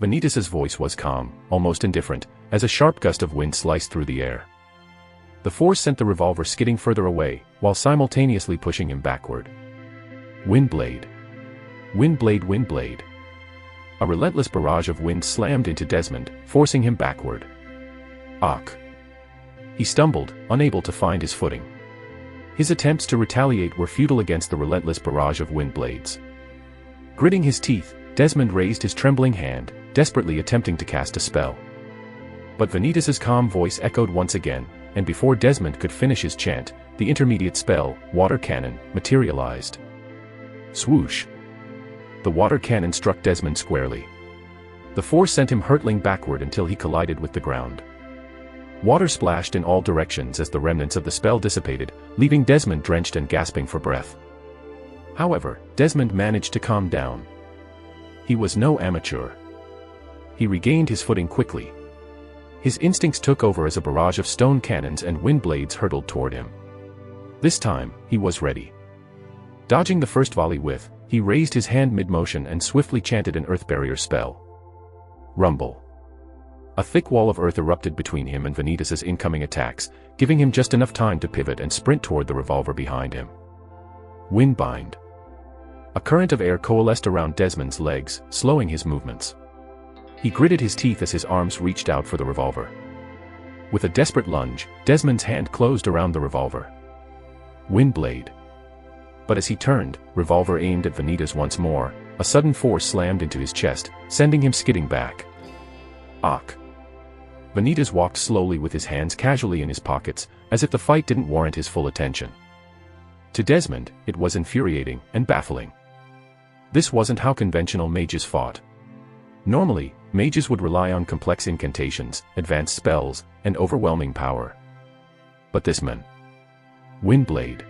Vanitas' voice was calm, almost indifferent, as a sharp gust of wind sliced through the air. The force sent the revolver skidding further away, while simultaneously pushing him backward. Windblade. Windblade, windblade. A relentless barrage of wind slammed into Desmond, forcing him backward. Ach. He stumbled, unable to find his footing. His attempts to retaliate were futile against the relentless barrage of wind blades. Gritting his teeth, Desmond raised his trembling hand, desperately attempting to cast a spell. But Vanitas' calm voice echoed once again, and before Desmond could finish his chant, the intermediate spell, Water Cannon, materialized. Swoosh. The water cannon struck Desmond squarely. The force sent him hurtling backward until he collided with the ground. Water splashed in all directions as the remnants of the spell dissipated, leaving Desmond drenched and gasping for breath. However, Desmond managed to calm down. He was no amateur. He regained his footing quickly. His instincts took over as a barrage of stone cannons and wind blades hurtled toward him. This time, he was ready. Dodging the first volley with, he raised his hand mid-motion and swiftly chanted an earth barrier spell. Rumble. A thick wall of earth erupted between him and Vanitas' incoming attacks, giving him just enough time to pivot and sprint toward the revolver behind him. Windbind. A current of air coalesced around Desmond's legs, slowing his movements. He gritted his teeth as his arms reached out for the revolver. With a desperate lunge, Desmond's hand closed around the revolver. Windblade. But as he turned, revolver aimed at Vanitas once more, a sudden force slammed into his chest, sending him skidding back. Ach. Vanitas walked slowly with his hands casually in his pockets, as if the fight didn't warrant his full attention. To Desmond, it was infuriating and baffling. This wasn't how conventional mages fought. Normally, mages would rely on complex incantations, advanced spells, and overwhelming power. But this man. Windblade.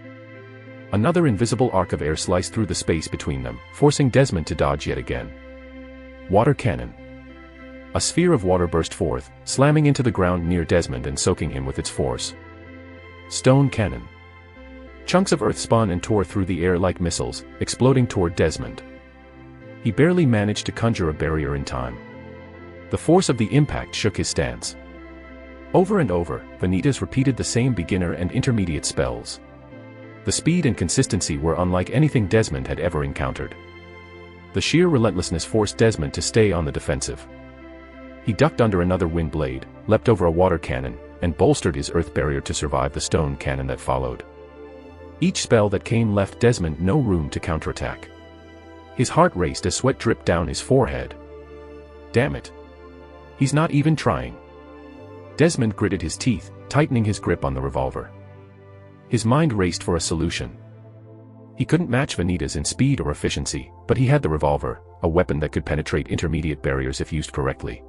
Another invisible arc of air sliced through the space between them, forcing Desmond to dodge yet again. Water cannon. A sphere of water burst forth, slamming into the ground near Desmond and soaking him with its force. Stone cannon. Chunks of earth spun and tore through the air like missiles, exploding toward Desmond. He barely managed to conjure a barrier in time. The force of the impact shook his stance. Over and over, Vanitas repeated the same beginner and intermediate spells. The speed and consistency were unlike anything Desmond had ever encountered. The sheer relentlessness forced Desmond to stay on the defensive. He ducked under another wind blade, leapt over a water cannon, and bolstered his earth barrier to survive the stone cannon that followed. Each spell that came left Desmond no room to counterattack. His heart raced as sweat dripped down his forehead. Damn it. He's not even trying. Desmond gritted his teeth, tightening his grip on the revolver. His mind raced for a solution. He couldn't match Vanitas in speed or efficiency, but he had the revolver, a weapon that could penetrate intermediate barriers if used correctly.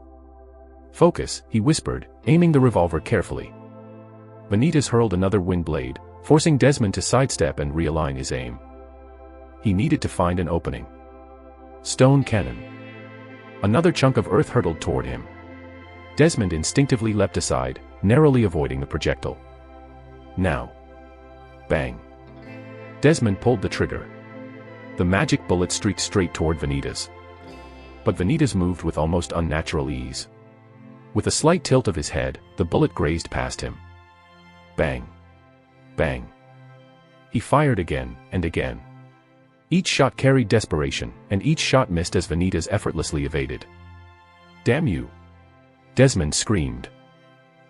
Focus, he whispered, aiming the revolver carefully. Vanitas hurled another wind blade, forcing Desmond to sidestep and realign his aim. He needed to find an opening. Stone cannon. Another chunk of earth hurtled toward him. Desmond instinctively leapt aside, narrowly avoiding the projectile. Now. Bang. Desmond pulled the trigger. The magic bullet streaked straight toward Vanitas. But Vanitas moved with almost unnatural ease. With a slight tilt of his head, the bullet grazed past him. Bang. Bang. He fired again and again. Each shot carried desperation, and each shot missed as Vanitas effortlessly evaded. Damn you! Desmond screamed.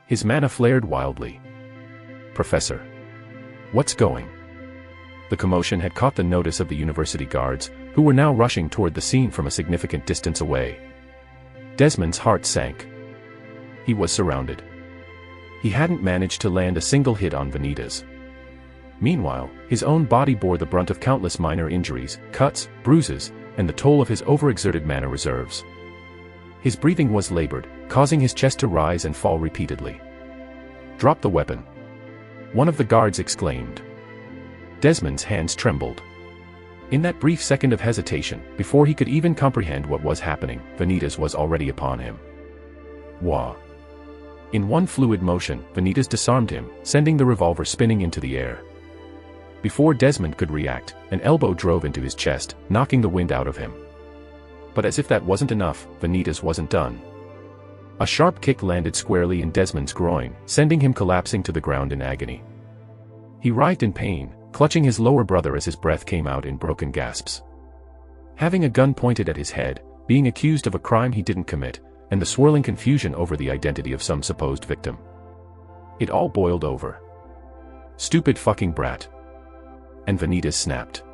His mana flared wildly. Professor. What's going? The commotion had caught the notice of the university guards, who were now rushing toward the scene from a significant distance away. Desmond's heart sank. He was surrounded. He hadn't managed to land a single hit on Vanitas. Meanwhile, his own body bore the brunt of countless minor injuries, cuts, bruises, and the toll of his overexerted mana reserves. His breathing was labored, causing his chest to rise and fall repeatedly. Drop the weapon. One of the guards exclaimed. Desmond's hands trembled. In that brief second of hesitation, before he could even comprehend what was happening, Vanitas was already upon him. Wah! In one fluid motion, Vanitas disarmed him, sending the revolver spinning into the air. Before Desmond could react, an elbow drove into his chest, knocking the wind out of him. But as if that wasn't enough, Vanitas wasn't done. A sharp kick landed squarely in Desmond's groin, sending him collapsing to the ground in agony. He writhed in pain, clutching his lower brother as his breath came out in broken gasps. Having a gun pointed at his head, being accused of a crime he didn't commit, and the swirling confusion over the identity of some supposed victim. It all boiled over. Stupid fucking brat. And Vanitas snapped.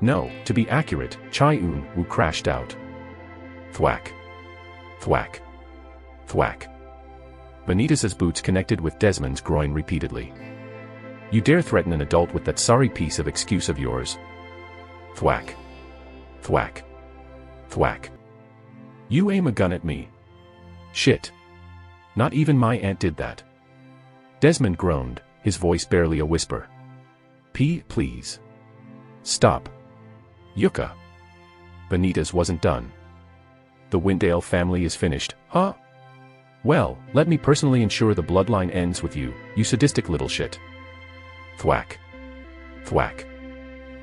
No, to be accurate, Chai-un Wu crashed out. Thwack. Thwack. Thwack. Vanitas's boots connected with Desmond's groin repeatedly. You dare threaten an adult with that sorry piece of excuse of yours? Thwack. Thwack. Thwack. You aim a gun at me. Shit. Not even my aunt did that. Desmond groaned, his voice barely a whisper. Please. Stop. Yucca. Vanitas wasn't done. The Windale family is finished, huh? Well, let me personally ensure the bloodline ends with you, you sadistic little shit. Thwack. Thwack.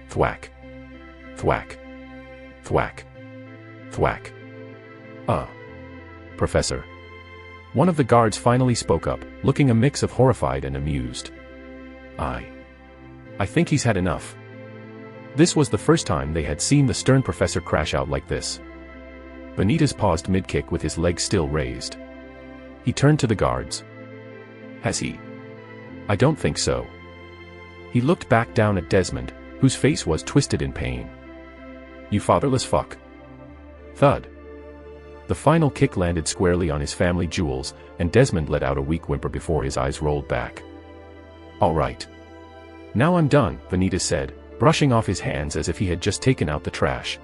Thwack. Thwack. Thwack. Thwack. Professor. One of the guards finally spoke up, looking a mix of horrified and amused. I think he's had enough. This was the first time they had seen the stern professor crash out like this. Vanitas paused mid-kick with his legs still raised. He turned to the guards. Has he? I don't think so. He looked back down at Desmond, whose face was twisted in pain. You fatherless fuck. Thud. The final kick landed squarely on his family jewels, and Desmond let out a weak whimper before his eyes rolled back. All right. Now I'm done, Vanitas said, brushing off his hands as if he had just taken out the trash.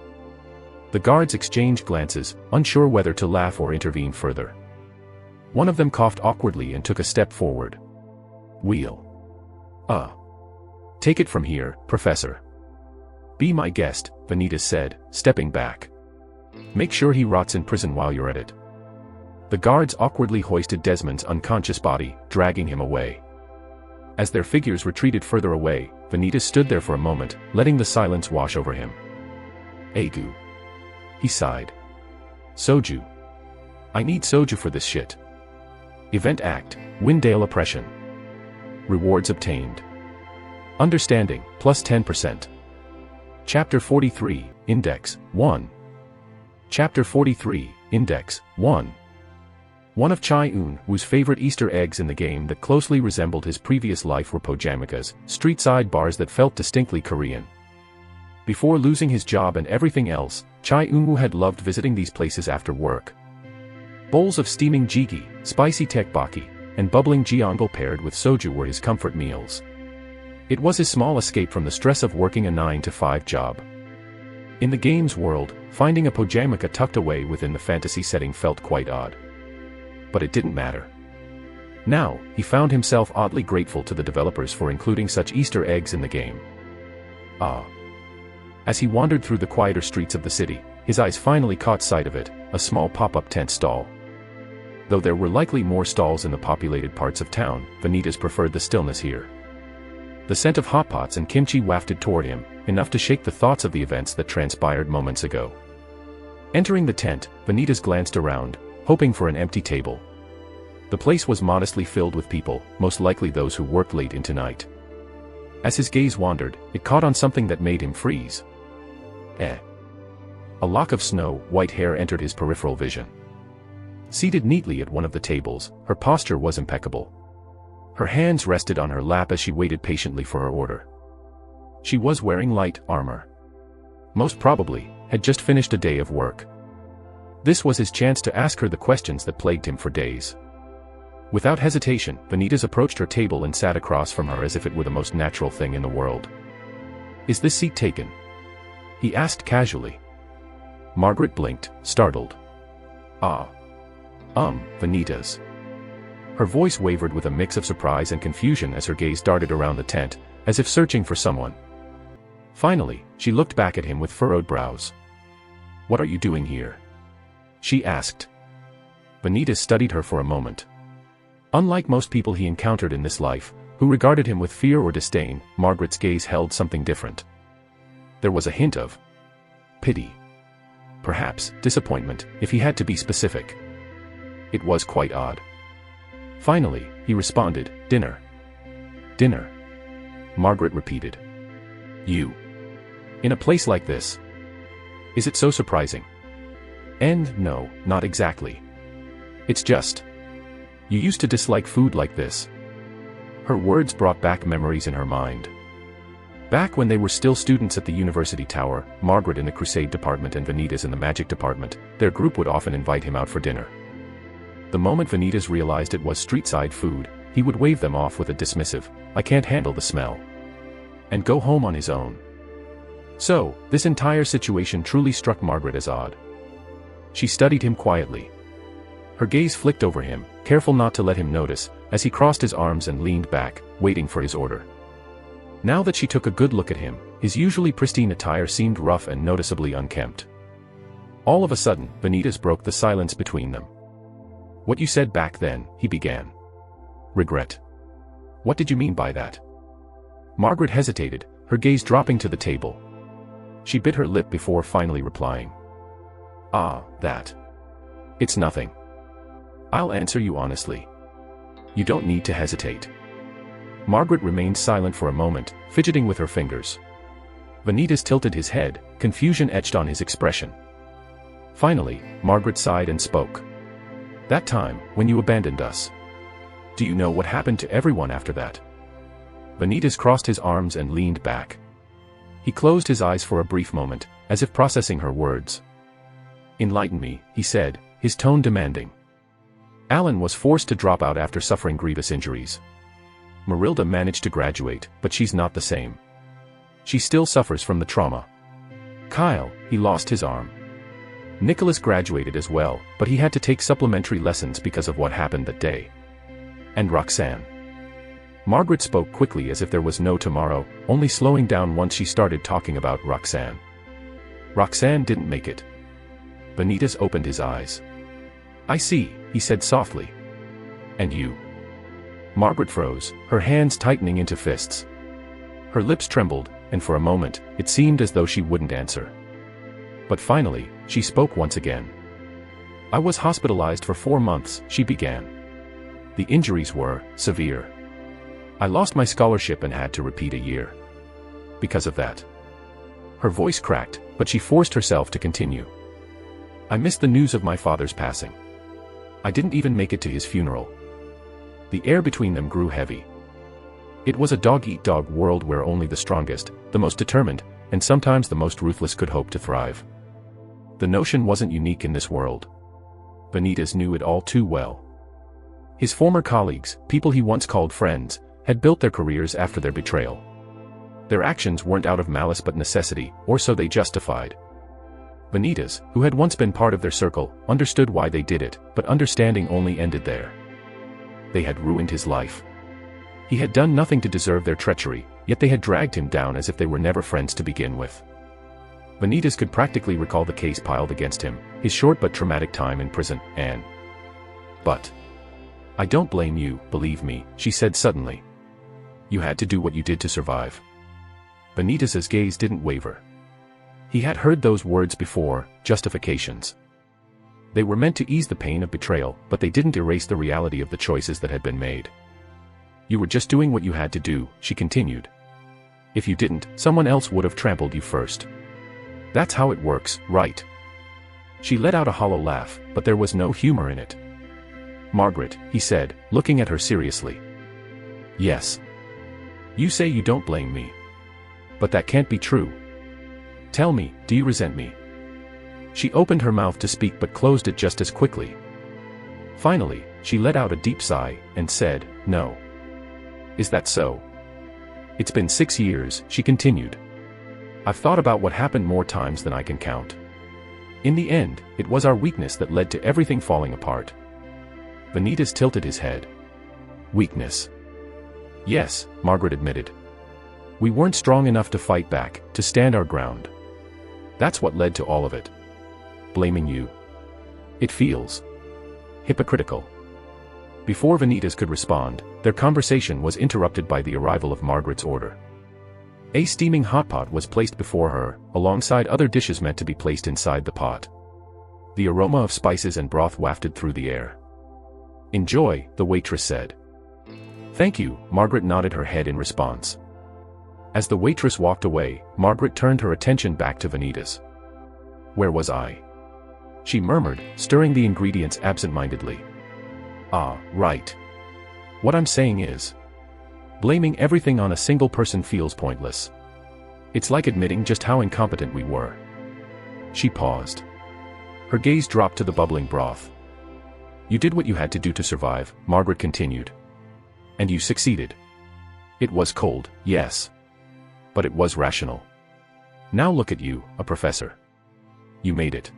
The guards exchanged glances, unsure whether to laugh or intervene further. One of them coughed awkwardly and took a step forward. Wheel. Take it from here, Professor. Be my guest, Vanitas said, stepping back. Make sure he rots in prison while you're at it. The guards awkwardly hoisted Desmond's unconscious body, dragging him away. As their figures retreated further away, Vanitas stood there for a moment, letting the silence wash over him. Agu. He sighed. Soju. I need soju for this shit. Event Act, Windale Oppression. Rewards obtained. Understanding, plus 10%. Chapter 43, Index, 1. Chapter 43, Index, 1. One of Chai Un-woo's favorite Easter eggs in the game that closely resembled his previous life were pojamikas, street-side bars that felt distinctly Korean. Before losing his job and everything else, Chai Un-woo had loved visiting these places after work. Bowls of steaming jjigae, spicy tteokbokki, and bubbling jeongal paired with soju were his comfort meals. It was his small escape from the stress of working a 9-to-5 job. In the game's world, finding a pojamika tucked away within the fantasy setting felt quite odd. But it didn't matter. Now, he found himself oddly grateful to the developers for including such Easter eggs in the game. As he wandered through the quieter streets of the city, his eyes finally caught sight of it, a small pop-up tent stall. Though there were likely more stalls in the populated parts of town, Vanitas preferred the stillness here. The scent of hot pots and kimchi wafted toward him, enough to shake the thoughts of the events that transpired moments ago. Entering the tent, Vanitas glanced around, hoping for an empty table. The place was modestly filled with people, most likely those who worked late into night. As his gaze wandered, it caught on something that made him freeze. A lock of snow-white hair entered his peripheral vision. Seated neatly at one of the tables, her posture was impeccable. Her hands rested on her lap as she waited patiently for her order. She was wearing light armor. Most probably, had just finished a day of work. This was his chance to ask her the questions that plagued him for days. Without hesitation, Vanitas approached her table and sat across from her as if it were the most natural thing in the world. Is this seat taken? He asked casually. Margaret blinked, startled. Vanitas. Her voice wavered with a mix of surprise and confusion as her gaze darted around the tent, as if searching for someone. Finally, she looked back at him with furrowed brows. What are you doing here? She asked. Vanitas studied her for a moment. Unlike most people he encountered in this life, who regarded him with fear or disdain, Margaret's gaze held something different. There was a hint of pity. Perhaps disappointment, if he had to be specific. It was quite odd. Finally, he responded, Dinner. Dinner. Margaret repeated. You. In a place like this. Is it so surprising? And no, not exactly. It's just. You used to dislike food like this. Her words brought back memories in her mind. Back when they were still students at the University Tower, Margaret in the Crusade department and Vanitas in the Magic department, their group would often invite him out for dinner. The moment Vanitas realized it was street-side food, he would wave them off with a dismissive, I can't handle the smell, and go home on his own. So, this entire situation truly struck Margaret as odd. She studied him quietly. Her gaze flicked over him, careful not to let him notice, as he crossed his arms and leaned back, waiting for his order. Now that she took a good look at him, his usually pristine attire seemed rough and noticeably unkempt. All of a sudden, Vanitas broke the silence between them. What you said back then, he began. Regret. What did you mean by that? Margaret hesitated, her gaze dropping to the table. She bit her lip before finally replying. That. It's nothing. I'll answer you honestly. You don't need to hesitate. Margaret remained silent for a moment, fidgeting with her fingers. Vanitas tilted his head, confusion etched on his expression. Finally, Margaret sighed and spoke. That time, when you abandoned us. Do you know what happened to everyone after that? Vanitas crossed his arms and leaned back. He closed his eyes for a brief moment, as if processing her words. Enlighten me, he said, his tone demanding. Alan was forced to drop out after suffering grievous injuries. Marilda managed to graduate, but she's not the same. She still suffers from the trauma. Kyle, he lost his arm. Nicholas graduated as well, but he had to take supplementary lessons because of what happened that day. And Roxanne. Margaret spoke quickly as if there was no tomorrow, only slowing down once she started talking about Roxanne. Roxanne didn't make it. Vanitas opened his eyes. I see, he said softly. And you? Margaret froze, her hands tightening into fists. Her lips trembled, and for a moment, it seemed as though she wouldn't answer. But finally, she spoke once again. I was hospitalized for 4 months, she began. The injuries were severe. I lost my scholarship and had to repeat a year. Because of that. Her voice cracked, but she forced herself to continue. I missed the news of my father's passing. I didn't even make it to his funeral. The air between them grew heavy. It was a dog-eat-dog world where only the strongest, the most determined, and sometimes the most ruthless could hope to thrive. The notion wasn't unique in this world. Vanitas knew it all too well. His former colleagues, people he once called friends, had built their careers after their betrayal. Their actions weren't out of malice but necessity, or so they justified. Vanitas, who had once been part of their circle, understood why they did it, but understanding only ended there. They had ruined his life. He had done nothing to deserve their treachery, yet they had dragged him down as if they were never friends to begin with. Vanitas could practically recall the case piled against him, his short but traumatic time in prison, and... But... I don't blame you, believe me, she said suddenly. You had to do what you did to survive. Vanitas's gaze didn't waver. He had heard those words before, justifications. They were meant to ease the pain of betrayal, but they didn't erase the reality of the choices that had been made. You were just doing what you had to do, she continued. If you didn't, someone else would have trampled you first. That's how it works, right? She let out a hollow laugh, but there was no humor in it. Margaret, he said, looking at her seriously. Yes. You say you don't blame me. But that can't be true. Tell me, do you resent me? She opened her mouth to speak but closed it just as quickly. Finally, she let out a deep sigh, and said, no. Is that so? It's been 6 years, she continued. I've thought about what happened more times than I can count. In the end, it was our weakness that led to everything falling apart. Vanitas tilted his head. Weakness. Yes, Margaret admitted. We weren't strong enough to fight back, to stand our ground. That's what led to all of it. Blaming you. It feels hypocritical. Before Vanitas could respond, their conversation was interrupted by the arrival of Margaret's order. A steaming hot pot was placed before her, alongside other dishes meant to be placed inside the pot. The aroma of spices and broth wafted through the air. Enjoy, the waitress said. Thank you, Margaret nodded her head in response. As the waitress walked away, Margaret turned her attention back to Vanitas. Where was I? She murmured, stirring the ingredients absent-mindedly. Ah, right. What I'm saying is, blaming everything on a single person feels pointless. It's like admitting just how incompetent we were. She paused. Her gaze dropped to the bubbling broth. You did what you had to do to survive, Margaret continued. And you succeeded. It was cold, yes. But it was rational. Now look at you, a professor. You made it.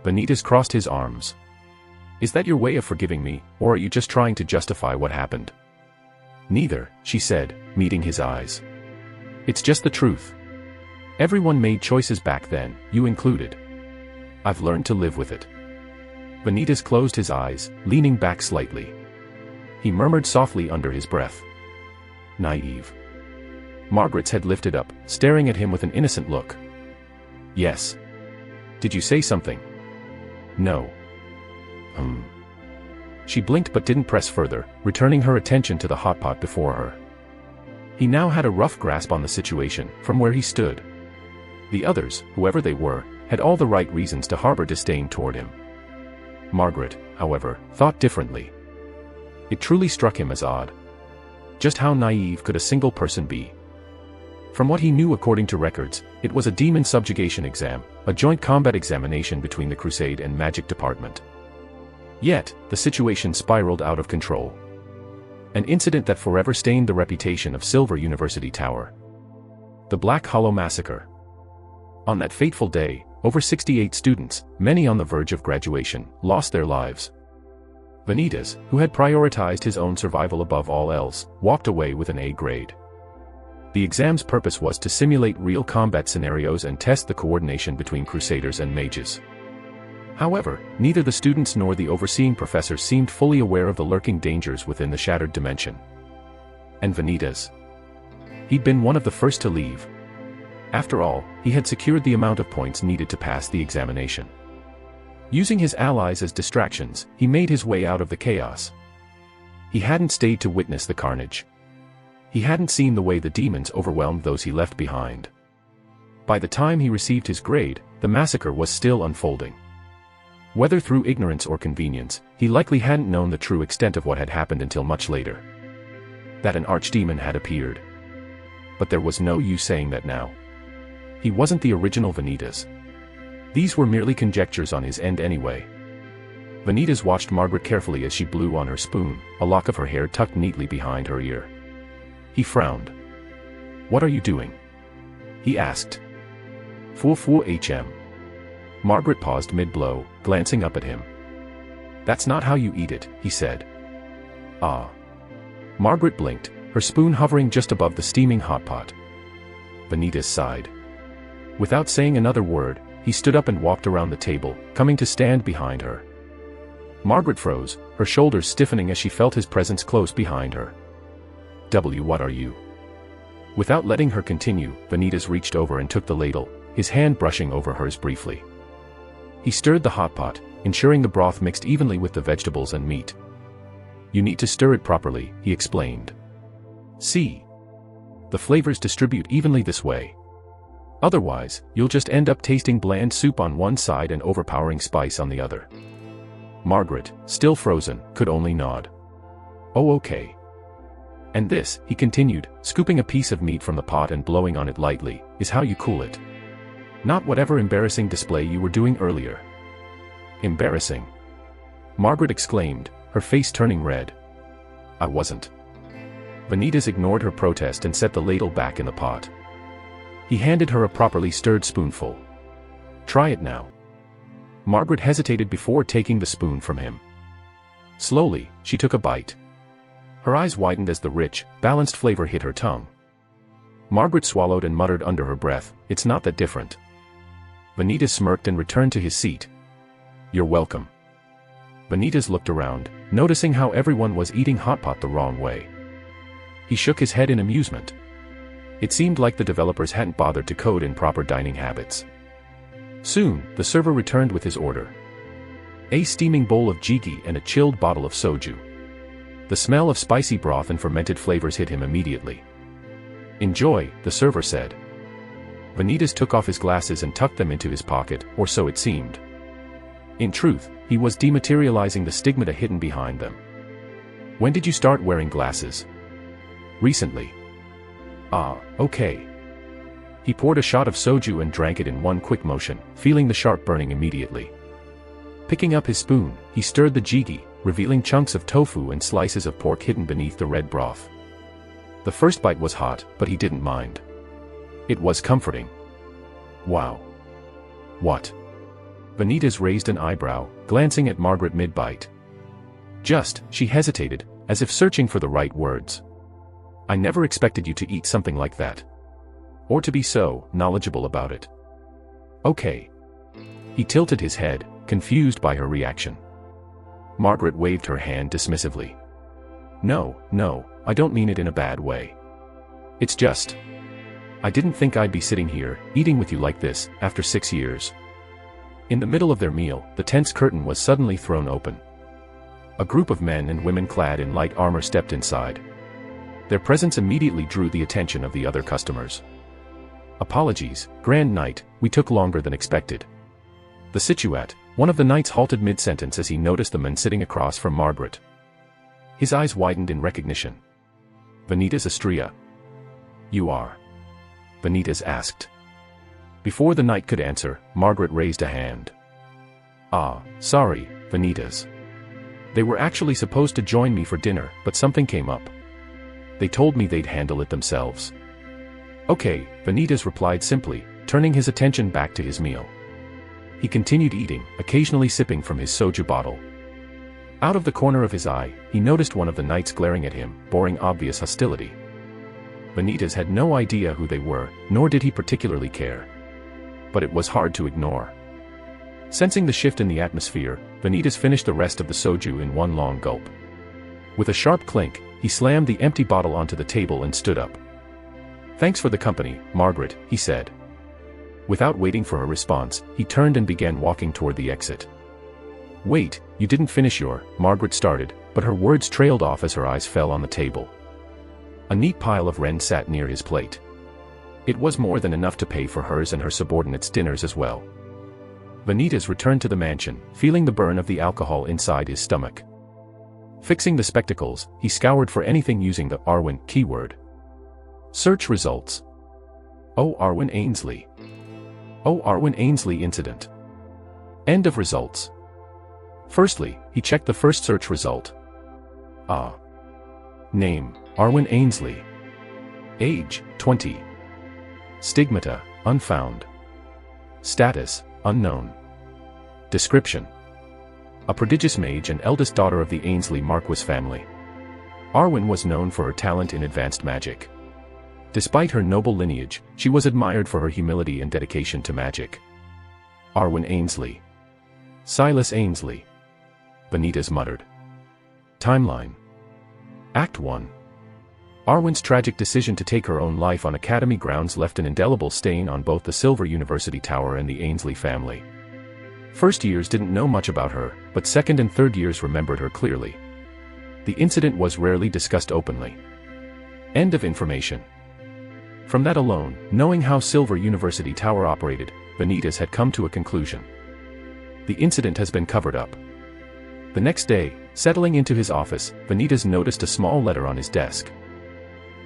Vanitas crossed his arms. Is that your way of forgiving me, or are you just trying to justify what happened? Neither, she said, meeting his eyes. It's just the truth. Everyone made choices back then, you included. I've learned to live with it. Vanitas closed his eyes, leaning back slightly. He murmured softly under his breath. Naive. Margaret's head lifted up, staring at him with an innocent look. Yes. Did you say something? No. She blinked but didn't press further, returning her attention to the hot pot before her. He now had a rough grasp on the situation, from where he stood. The others, whoever they were, had all the right reasons to harbor disdain toward him. Margaret, however, thought differently. It truly struck him as odd. Just how naive could a single person be? From what he knew according to records, it was a demon subjugation exam, a joint combat examination between the Crusade and Magic Department. Yet, the situation spiraled out of control. An incident that forever stained the reputation of Silver University Tower. The Black Hollow Massacre. On that fateful day, over 68 students, many on the verge of graduation, lost their lives. Vanitas, who had prioritized his own survival above all else, walked away with an A grade. The exam's purpose was to simulate real combat scenarios and test the coordination between crusaders and mages. However, neither the students nor the overseeing professor seemed fully aware of the lurking dangers within the shattered dimension. And Vanitas? He'd been one of the first to leave. After all, he had secured the amount of points needed to pass the examination. Using his allies as distractions, he made his way out of the chaos. He hadn't stayed to witness the carnage. He hadn't seen the way the demons overwhelmed those he left behind. By the time he received his grade, the massacre was still unfolding. Whether through ignorance or convenience, he likely hadn't known the true extent of what had happened until much later. That an archdemon had appeared. But there was no use saying that now. He wasn't the original Vanitas. These were merely conjectures on his end anyway. Vanitas watched Margaret carefully as she blew on her spoon, a lock of her hair tucked neatly behind her ear. He frowned. "What are you doing?" he asked. "Fu hm." Margaret paused mid-blow, glancing up at him. "That's not how you eat it," he said. "Ah." Margaret blinked, her spoon hovering just above the steaming hot pot. Vanitas sighed. Without saying another word, he stood up and walked around the table, coming to stand behind her. Margaret froze, her shoulders stiffening as she felt his presence close behind her. What are you?" Without letting her continue, Vanitas reached over and took the ladle, his hand brushing over hers briefly. He stirred the hot pot, ensuring the broth mixed evenly with the vegetables and meat. "You need to stir it properly," he explained. "See? The flavors distribute evenly this way. Otherwise, you'll just end up tasting bland soup on one side and overpowering spice on the other." Margaret, still frozen, could only nod. "Oh, okay. And this," he continued, scooping a piece of meat from the pot and blowing on it lightly, "is how you cool it. Not whatever embarrassing display you were doing earlier." "Embarrassing?" Margaret exclaimed, her face turning red. "I wasn't." Vanitas ignored her protest and set the ladle back in the pot. He handed her a properly stirred spoonful. "Try it now." Margaret hesitated before taking the spoon from him. Slowly, she took a bite. Her eyes widened as the rich, balanced flavor hit her tongue. Margaret swallowed and muttered under her breath, "It's not that different." Vanitas smirked and returned to his seat. "You're welcome." Vanitas looked around, noticing how everyone was eating hot pot the wrong way. He shook his head in amusement. It seemed like the developers hadn't bothered to code in proper dining habits. Soon, the server returned with his order. A steaming bowl of jjigae and a chilled bottle of soju. The smell of spicy broth and fermented flavors hit him immediately. "Enjoy," the server said. Vanitas took off his glasses and tucked them into his pocket, or so it seemed. In truth, he was dematerializing the stigmata hidden behind them. "When did you start wearing glasses?" "Recently." "Ah, okay." He poured a shot of soju and drank it in one quick motion, feeling the sharp burning immediately. Picking up his spoon, he stirred the jjigae, revealing chunks of tofu and slices of pork hidden beneath the red broth. The first bite was hot, but he didn't mind. It was comforting. "Wow. What?" Vanitas raised an eyebrow, glancing at Margaret mid-bite. "Just," she hesitated, as if searching for the right words. "I never expected you to eat something like that. Or to be so knowledgeable about it." "Okay." He tilted his head, confused by her reaction. Margaret waved her hand dismissively. No, I don't mean it in a bad way. It's just, I didn't think I'd be sitting here, eating with you like this, after 6 years." In the middle of their meal, the tent's curtain was suddenly thrown open. A group of men and women clad in light armor stepped inside. Their presence immediately drew the attention of the other customers. Apologies, Grand Knight, we took longer than expected. The Situate, one of the knights halted mid-sentence as he noticed the man sitting across from Margaret. His eyes widened in recognition. Vanitas Astrea. You are? Vanitas asked. Before the knight could answer, Margaret raised a hand. Ah, sorry, Vanitas. They were actually supposed to join me for dinner, but something came up. They told me they'd handle it themselves. Okay, Vanitas replied simply, turning his attention back to his meal. He continued eating, occasionally sipping from his soju bottle. Out of the corner of his eye, he noticed one of the knights glaring at him, boring obvious hostility. Vanitas had no idea who they were, nor did he particularly care. But it was hard to ignore. Sensing the shift in the atmosphere, Vanitas finished the rest of the soju in one long gulp. With a sharp clink, he slammed the empty bottle onto the table and stood up. Thanks for the company, Margaret, he said. Without waiting for a response, he turned and began walking toward the exit. Wait, you didn't finish your, Margaret started, but her words trailed off as her eyes fell on the table. A neat pile of ren sat near his plate. It was more than enough to pay for hers and her subordinates' dinners as well. Vanitas returned to the mansion, feeling the burn of the alcohol inside his stomach. Fixing the spectacles, he scoured for anything using the Arwen keyword. Search results. Oh, Arwen Ainsley. Oh, Arwen Ainsley incident. End of results. Firstly, he checked the first search result. Ah. Name, Arwen Ainsley. Age, 20. Stigmata, unfound. Status, unknown. Description. A prodigious mage and eldest daughter of the Ainsley Marquis family. Arwen was known for her talent in advanced magic. Despite her noble lineage, she was admired for her humility and dedication to magic. Arwen Ainsley. Silas Ainsley. Vanitas muttered. Timeline. Act 1. Arwen's tragic decision to take her own life on Academy grounds left an indelible stain on both the Silver University Tower and the Ainsley family. First years didn't know much about her, but second and third years remembered her clearly. The incident was rarely discussed openly. End of information. From that alone, knowing how Silver University Tower operated, Vanitas had come to a conclusion. The incident has been covered up. The next day, settling into his office, Vanitas noticed a small letter on his desk.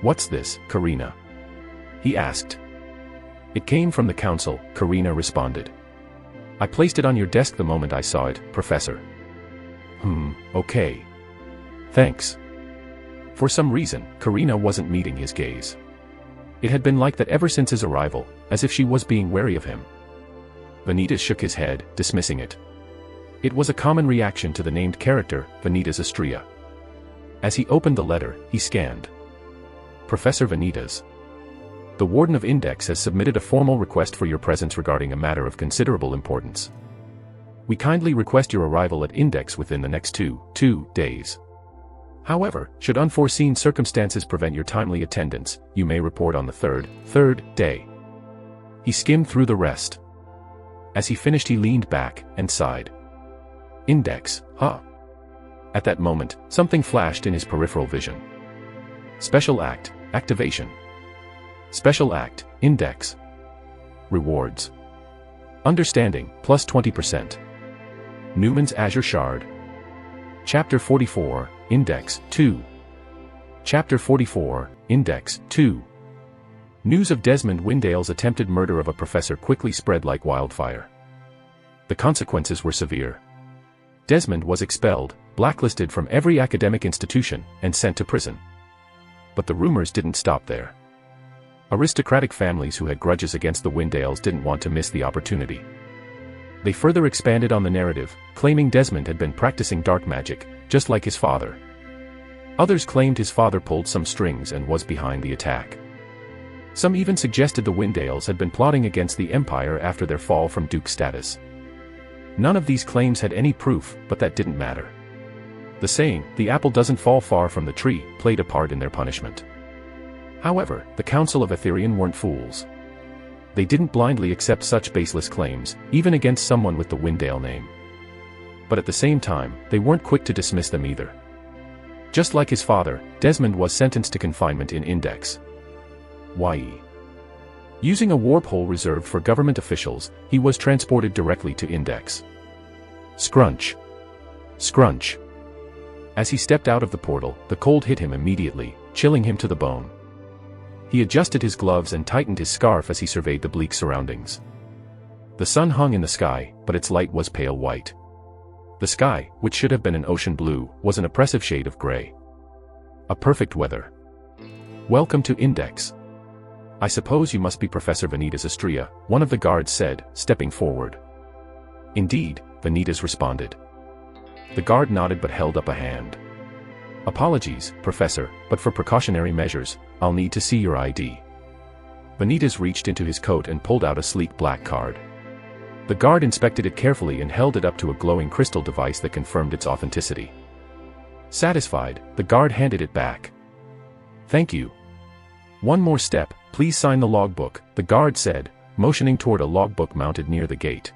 What's this, Karina? He asked. It came from the council, Karina responded. I placed it on your desk the moment I saw it, Professor. Okay. Thanks. For some reason, Karina wasn't meeting his gaze. It had been like that ever since his arrival, as if she was being wary of him. Vanitas shook his head, dismissing it. It was a common reaction to the named character, Vanitas Astrea. As he opened the letter, he scanned. Professor Vanitas. The Warden of Index has submitted a formal request for your presence regarding a matter of considerable importance. We kindly request your arrival at Index within the next two days. However, should unforeseen circumstances prevent your timely attendance, you may report on the third day. He skimmed through the rest. As he finished, he leaned back and sighed. Index, huh? At that moment, something flashed in his peripheral vision. Special Act, activation. Special Act, Index. Rewards. Understanding, plus 20%. Newman's Azure Shard. Chapter 44, Index 2. Chapter 44, Index 2. News of Desmond Windale's attempted murder of a professor quickly spread like wildfire. The consequences were severe. Desmond was expelled, blacklisted from every academic institution, and sent to prison. But the rumors didn't stop there. Aristocratic families who had grudges against the Windales didn't want to miss the opportunity. They further expanded on the narrative, claiming Desmond had been practicing dark magic, just like his father. Others claimed his father pulled some strings and was behind the attack. Some even suggested the Windales had been plotting against the Empire after their fall from Duke status. None of these claims had any proof, but that didn't matter. The saying, "the apple doesn't fall far from the tree," played a part in their punishment. However, the Council of Aetherian weren't fools. They didn't blindly accept such baseless claims, even against someone with the Windale name. But at the same time, they weren't quick to dismiss them either. Just like his father, Desmond was sentenced to confinement in Index. Using a warp hole reserved for government officials, he was transported directly to Index. Scrunch. Scrunch. As he stepped out of the portal, the cold hit him immediately, chilling him to the bone. He adjusted his gloves and tightened his scarf as he surveyed the bleak surroundings. The sun hung in the sky, but its light was pale white. The sky, which should have been an ocean blue, was an oppressive shade of gray. A perfect weather. Welcome to Index. I suppose you must be Professor Vanitas Astria, one of the guards said, stepping forward. Indeed, Vanitas responded. The guard nodded but held up a hand. Apologies, Professor, but for precautionary measures, I'll need to see your ID. Vanitas reached into his coat and pulled out a sleek black card. The guard inspected it carefully and held it up to a glowing crystal device that confirmed its authenticity. Satisfied, the guard handed it back. Thank you. One more step, please sign the logbook, the guard said, motioning toward a logbook mounted near the gate.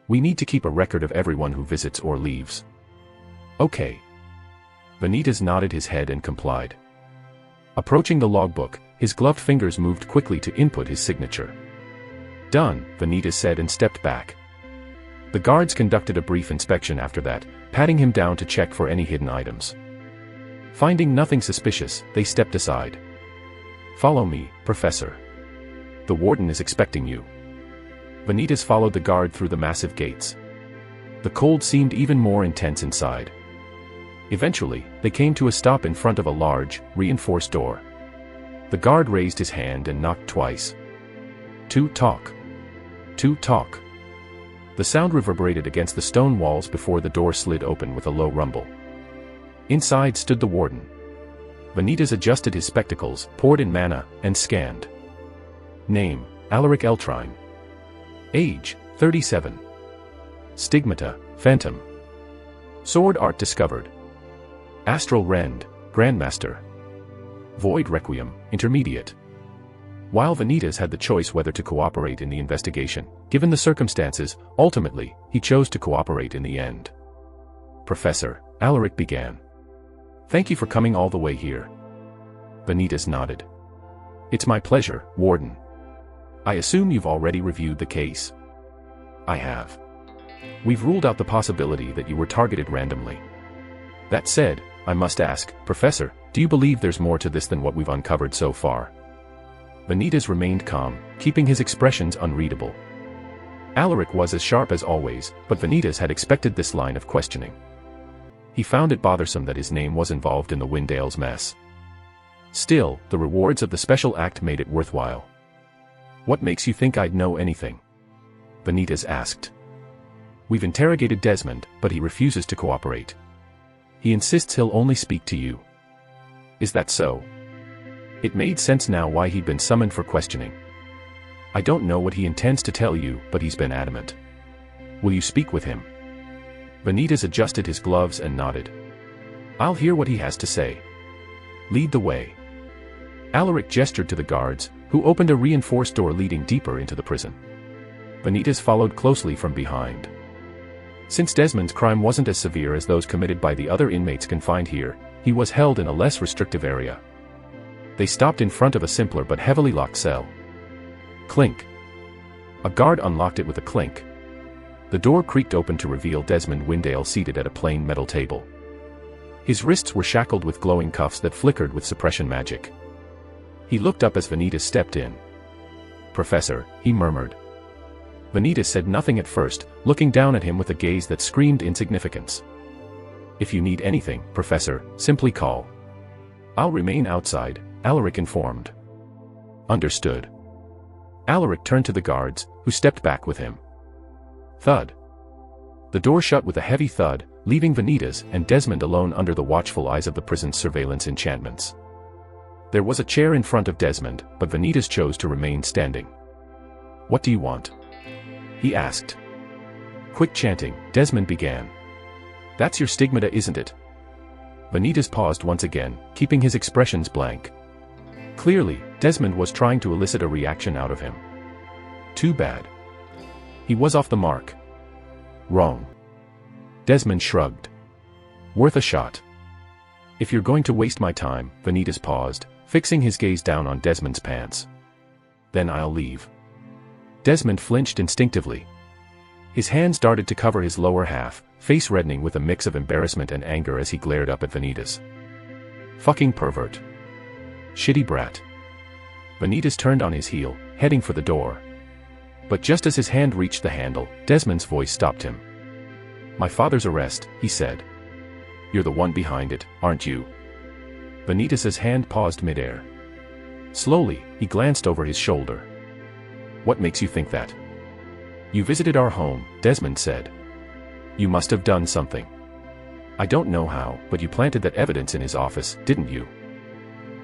We need to keep a record of everyone who visits or leaves. Okay. Vanitas nodded his head and complied. Approaching the logbook, his gloved fingers moved quickly to input his signature. Done, Vanitas said and stepped back. The guards conducted a brief inspection after that, patting him down to check for any hidden items. Finding nothing suspicious, they stepped aside. Follow me, Professor. The warden is expecting you. Vanitas followed the guard through the massive gates. The cold seemed even more intense inside. Eventually, they came to a stop in front of a large, reinforced door. The guard raised his hand and knocked twice. To talk. To talk. The sound reverberated against the stone walls before the door slid open with a low rumble. Inside stood the warden. Vanitas adjusted his spectacles, poured in mana, and scanned. Name, Alaric Eltrine. Age, 37. Stigmata, Phantom. Sword art discovered. Astral Rend, Grandmaster. Void Requiem, Intermediate. While Vanitas had the choice whether to cooperate in the investigation, given the circumstances, ultimately, he chose to cooperate in the end. Professor, Alaric began. Thank you for coming all the way here. Vanitas nodded. It's my pleasure, Warden. I assume you've already reviewed the case. I have. We've ruled out the possibility that you were targeted randomly. That said, I must ask, Professor, do you believe there's more to this than what we've uncovered so far? Vanitas remained calm, keeping his expressions unreadable. Alaric was as sharp as always, but Vanitas had expected this line of questioning. He found it bothersome that his name was involved in the Windale's mess. Still, the rewards of the special act made it worthwhile. What makes you think I'd know anything? Vanitas asked. We've interrogated Desmond, but he refuses to cooperate. He insists he'll only speak to you. Is that so? It made sense now why he'd been summoned for questioning. I don't know what he intends to tell you, but he's been adamant. Will you speak with him? Vanitas adjusted his gloves and nodded. I'll hear what he has to say. Lead the way. Alaric gestured to the guards, who opened a reinforced door leading deeper into the prison. Vanitas followed closely from behind. Since Desmond's crime wasn't as severe as those committed by the other inmates confined here, he was held in a less restrictive area. They stopped in front of a simpler but heavily locked cell. Clink. A guard unlocked it with a clink. The door creaked open to reveal Desmond Windale seated at a plain metal table. His wrists were shackled with glowing cuffs that flickered with suppression magic. He looked up as Vanitas stepped in. Professor, he murmured. Vanitas said nothing at first, looking down at him with a gaze that screamed insignificance. If you need anything, Professor, simply call. I'll remain outside, Alaric informed. Understood. Alaric turned to the guards, who stepped back with him. Thud. The door shut with a heavy thud, leaving Vanitas and Desmond alone under the watchful eyes of the prison's surveillance enchantments. There was a chair in front of Desmond, but Vanitas chose to remain standing. What do you want? He asked. Quick chanting, Desmond began. That's your stigmata, isn't it? Vanitas paused once again, keeping his expressions blank. Clearly, Desmond was trying to elicit a reaction out of him. Too bad. He was off the mark. Wrong. Desmond shrugged. Worth a shot. If you're going to waste my time, Vanitas paused, fixing his gaze down on Desmond's pants. then I'll leave. Desmond flinched instinctively. His hands darted to cover his lower half, face reddening with a mix of embarrassment and anger as he glared up at Vanitas. Fucking pervert. Shitty brat. Vanitas turned on his heel, heading for the door. But just as his hand reached the handle, Desmond's voice stopped him. My father's arrest, he said. You're the one behind it, aren't you? Vanitas's hand paused midair. Slowly, he glanced over his shoulder. What makes you think that? You visited our home, Desmond said. You must have done something. I don't know how, but you planted that evidence in his office, didn't you?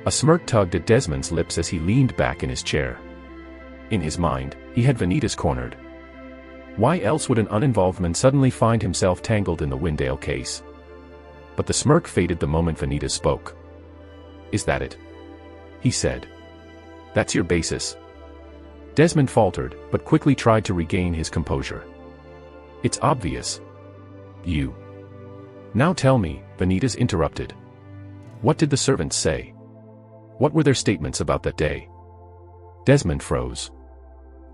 A smirk tugged at Desmond's lips as he leaned back in his chair. In his mind, he had Vanitas cornered. Why else would an uninvolved man suddenly find himself tangled in the Windale case? But the smirk faded the moment Vanitas spoke. Is that it? He said. That's your basis? Desmond faltered, but quickly tried to regain his composure. It's obvious. You. Now tell me, Vanitas interrupted. What did the servants say? What were their statements about that day? Desmond froze.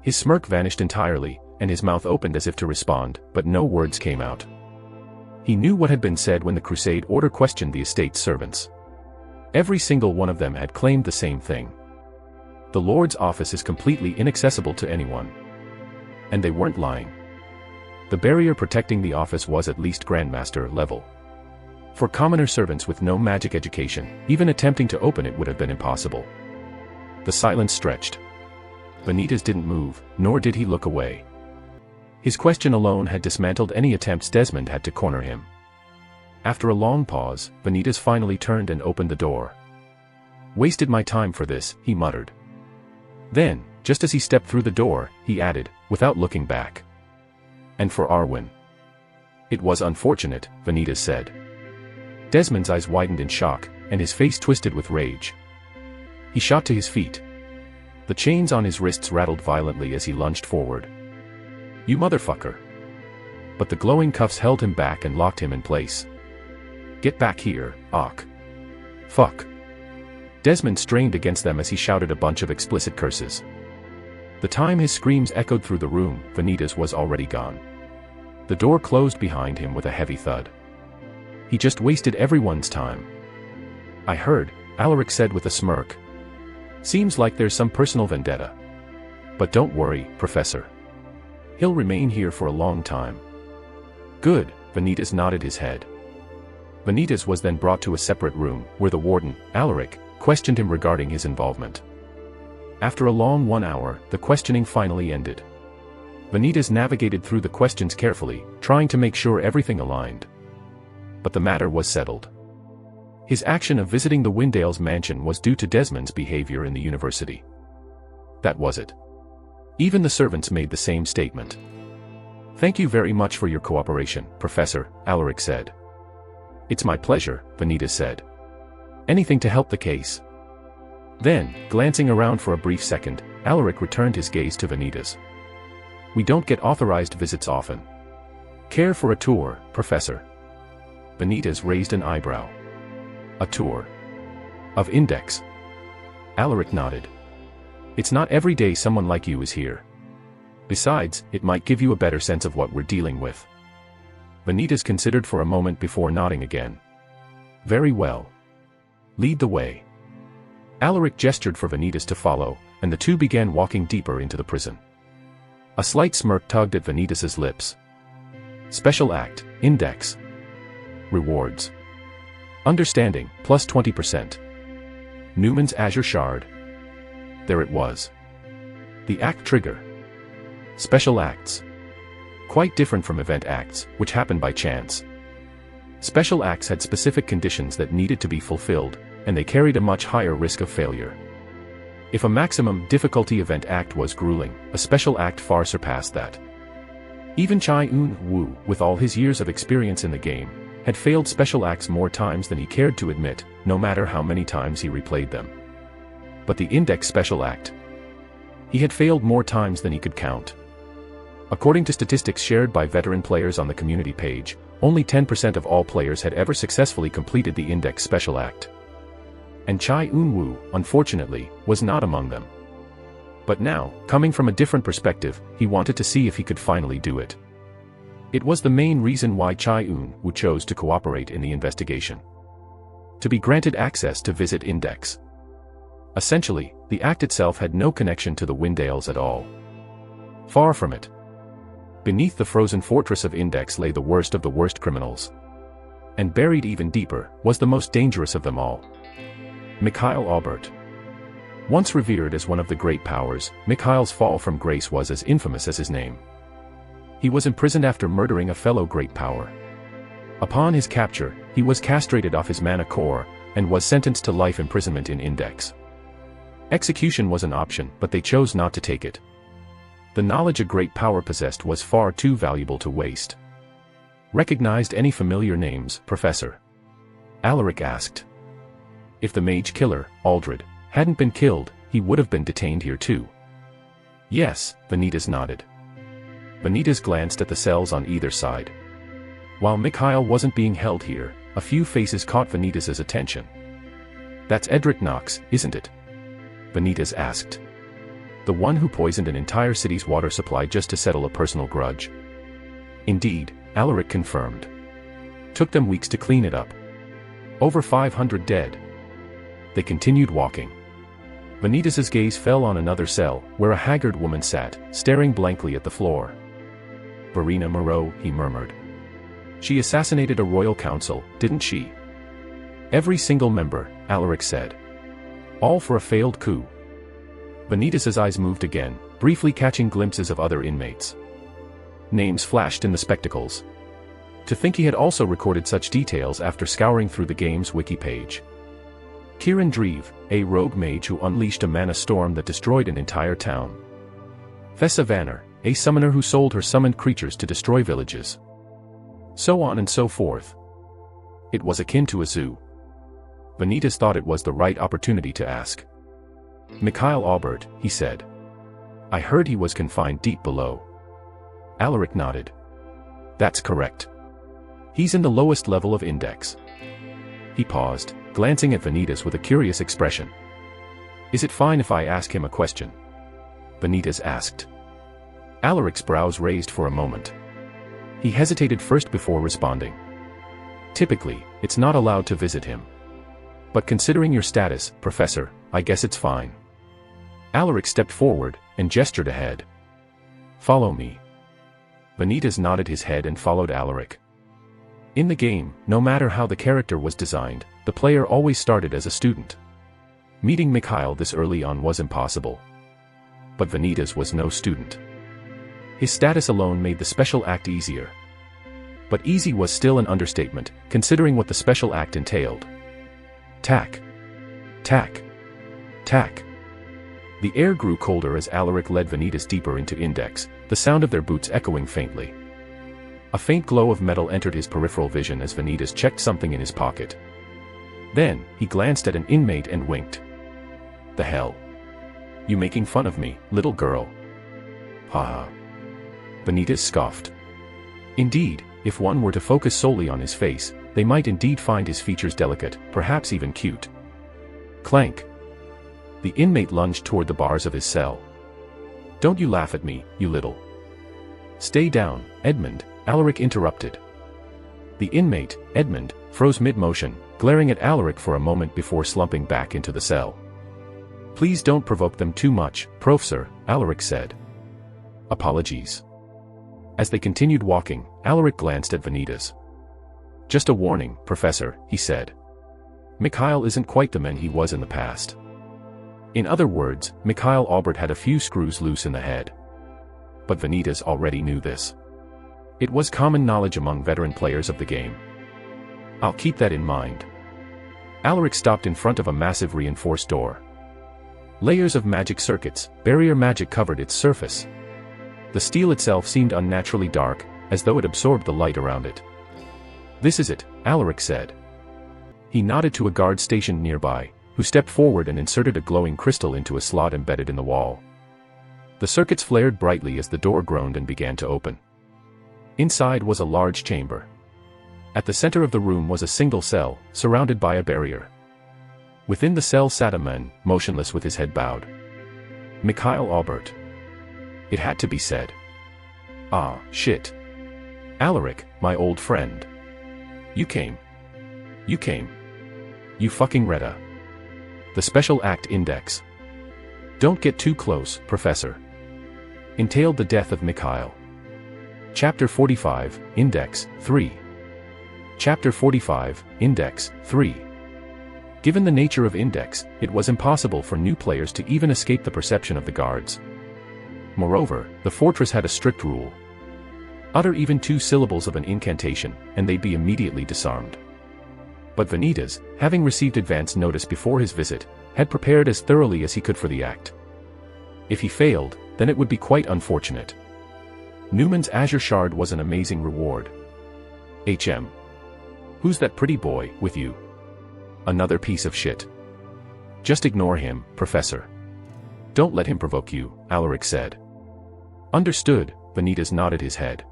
His smirk vanished entirely, and his mouth opened as if to respond, but no words came out. He knew what had been said when the Crusade Order questioned the estate's servants. Every single one of them had claimed the same thing. The Lord's office is completely inaccessible to anyone. And they weren't lying. The barrier protecting the office was at least Grandmaster level. For commoner servants with no magic education, even attempting to open it would have been impossible. The silence stretched. Vanitas didn't move, nor did he look away. His question alone had dismantled any attempts Desmond had to corner him. After a long pause, Vanitas finally turned and opened the door. Wasted my time for this, he muttered. Then, just as he stepped through the door, he added, without looking back. And for Arwen. It was unfortunate, Vanitas said. Desmond's eyes widened in shock, and his face twisted with rage. He shot to his feet. The chains on his wrists rattled violently as he lunged forward. You motherfucker. But the glowing cuffs held him back and locked him in place. Get back here, Ock. Fuck. Desmond strained against them as he shouted a bunch of explicit curses. The time his screams echoed through the room, Vanitas was already gone. The door closed behind him with a heavy thud. He just wasted everyone's time. I heard, Alaric said with a smirk. Seems like there's some personal vendetta. But don't worry, Professor. He'll remain here for a long time. Good, Vanitas nodded his head. Vanitas was then brought to a separate room, where the warden, Alaric, questioned him regarding his involvement. After a long 1 hour, the questioning finally ended. Vanitas navigated through the questions carefully, trying to make sure everything aligned. But the matter was settled. His action of visiting the Windale's mansion was due to Desmond's behavior in the university. That was it. Even the servants made the same statement. Thank you very much for your cooperation, Professor, Alaric said. It's my pleasure, Vanitas said. Anything to help the case. Then, glancing around for a brief second, Alaric returned his gaze to Vanitas. We don't get authorized visits often. Care for a tour, Professor? Vanitas raised an eyebrow. A tour. Of Index. Alaric nodded. It's not every day someone like you is here. Besides, it might give you a better sense of what we're dealing with. Vanitas considered for a moment before nodding again. Very well. Lead the way. Alaric gestured for Vanitas to follow, and the two began walking deeper into the prison. A slight smirk tugged at Vanitas's lips. Special Act, Index. Rewards. Understanding, plus 20%. Newman's Azure Shard. There it was. The Act trigger. Special Acts. Quite different from Event Acts, which happened by chance. Special Acts had specific conditions that needed to be fulfilled, and they carried a much higher risk of failure. If a maximum difficulty Event Act was grueling, a Special Act far surpassed that. Even Chai Un-woo, with all his years of experience in the game, had failed Special Acts more times than he cared to admit, no matter how many times he replayed them. But the Index Special Act. He had failed more times than he could count. According to statistics shared by veteran players on the community page, only 10% of all players had ever successfully completed the Index Special Act. And Chai Un-woo, unfortunately, was not among them. But now, coming from a different perspective, he wanted to see if he could finally do it. It was the main reason why Chai Eun-woo chose to cooperate in the investigation. To be granted access to visit Index. Essentially, the act itself had no connection to the Windales at all. Far from it. Beneath the frozen fortress of Index lay the worst of the worst criminals. And buried even deeper, was the most dangerous of them all. Mikhail Aubert. Once revered as one of the great powers, Mikhail's fall from grace was as infamous as his name. He was imprisoned after murdering a fellow great power. Upon his capture, he was castrated off his mana core, and was sentenced to life imprisonment in Index. Execution was an option, but they chose not to take it. The knowledge a great power possessed was far too valuable to waste. Recognized any familiar names, Professor? Alaric asked. If the mage killer, Aldred, hadn't been killed, he would have been detained here too. Yes, Vanitas nodded. Vanitas glanced at the cells on either side. While Mikhail wasn't being held here, a few faces caught Vanitas' attention. That's Edric Knox, isn't it? Vanitas asked. The one who poisoned an entire city's water supply just to settle a personal grudge. Indeed, Alaric confirmed. Took them weeks to clean it up. Over 500 dead. They continued walking. Vanitas' gaze fell on another cell, where a haggard woman sat, staring blankly at the floor. Verena Moreau, he murmured. She assassinated a royal council, didn't she? Every single member, Alaric said. All for a failed coup. Vanitas' eyes moved again, briefly catching glimpses of other inmates. Names flashed in the spectacles. To think he had also recorded such details after scouring through the game's wiki page. Kieran Dreve, a rogue mage who unleashed a mana storm that destroyed an entire town. Fessa Vanner, a summoner who sold her summoned creatures to destroy villages. So on and so forth. It was akin to a zoo. Vanitas thought it was the right opportunity to ask. Mikhail Aubert, he said. I heard he was confined deep below. Alaric nodded. That's correct. He's in the lowest level of Index. He paused, glancing at Vanitas with a curious expression. Is it fine if I ask him a question? Vanitas asked. Alaric's brows raised for a moment. He hesitated first before responding. Typically, it's not allowed to visit him. But considering your status, Professor, I guess it's fine. Alaric stepped forward, and gestured ahead. Follow me. Vanitas nodded his head and followed Alaric. In the game, no matter how the character was designed, the player always started as a student. Meeting Mikhail this early on was impossible. But Vanitas was no student. His status alone made the special act easier. But easy was still an understatement, considering what the special act entailed. Tack. Tack. Tack. The air grew colder as Alaric led Vanitas deeper into Index, the sound of their boots echoing faintly. A faint glow of metal entered his peripheral vision as Vanitas checked something in his pocket. Then, he glanced at an inmate and winked. The hell? You making fun of me, little girl? Haha. Vanitas scoffed. Indeed, if one were to focus solely on his face, they might indeed find his features delicate, perhaps even cute. Clank. The inmate lunged toward the bars of his cell. Don't you laugh at me, you little. Stay down, Edmund, Alaric interrupted. The inmate, Edmund, froze mid-motion, glaring at Alaric for a moment before slumping back into the cell. Please don't provoke them too much, Professor, Alaric said. Apologies. As they continued walking, Alaric glanced at Vanitas. Just a warning, Professor, he said. Mikhail isn't quite the man he was in the past. In other words, Mikhail Aubert had a few screws loose in the head. But Vanitas already knew this. It was common knowledge among veteran players of the game. I'll keep that in mind. Alaric stopped in front of a massive reinforced door. Layers of magic circuits, barrier magic covered its surface. The steel itself seemed unnaturally dark, as though it absorbed the light around it. This is it, Alaric said. He nodded to a guard stationed nearby, who stepped forward and inserted a glowing crystal into a slot embedded in the wall. The circuits flared brightly as the door groaned and began to open. Inside was a large chamber. At the center of the room was a single cell, surrounded by a barrier. Within the cell sat a man, motionless with his head bowed. Mikhail Albert. It had to be said. Ah, shit. Alaric, my old friend. You came. You came. You fucking Retta. The Special Act Index. Don't get too close, Professor. Entailed the death of Mikhail. Chapter 45, Index 3. Chapter 45, Index 3. Given the nature of Index, it was impossible for new players to even escape the perception of the guards. Moreover, the fortress had a strict rule. Utter even 2 syllables of an incantation, and they'd be immediately disarmed. But Vanitas, having received advance notice before his visit, had prepared as thoroughly as he could for the act. If he failed, then it would be quite unfortunate. Newman's Azure Shard was an amazing reward. HM. Who's that pretty boy with you? Another piece of shit. Just ignore him, Professor. Don't let him provoke you, Alaric said. Understood, Vanitas nodded his head.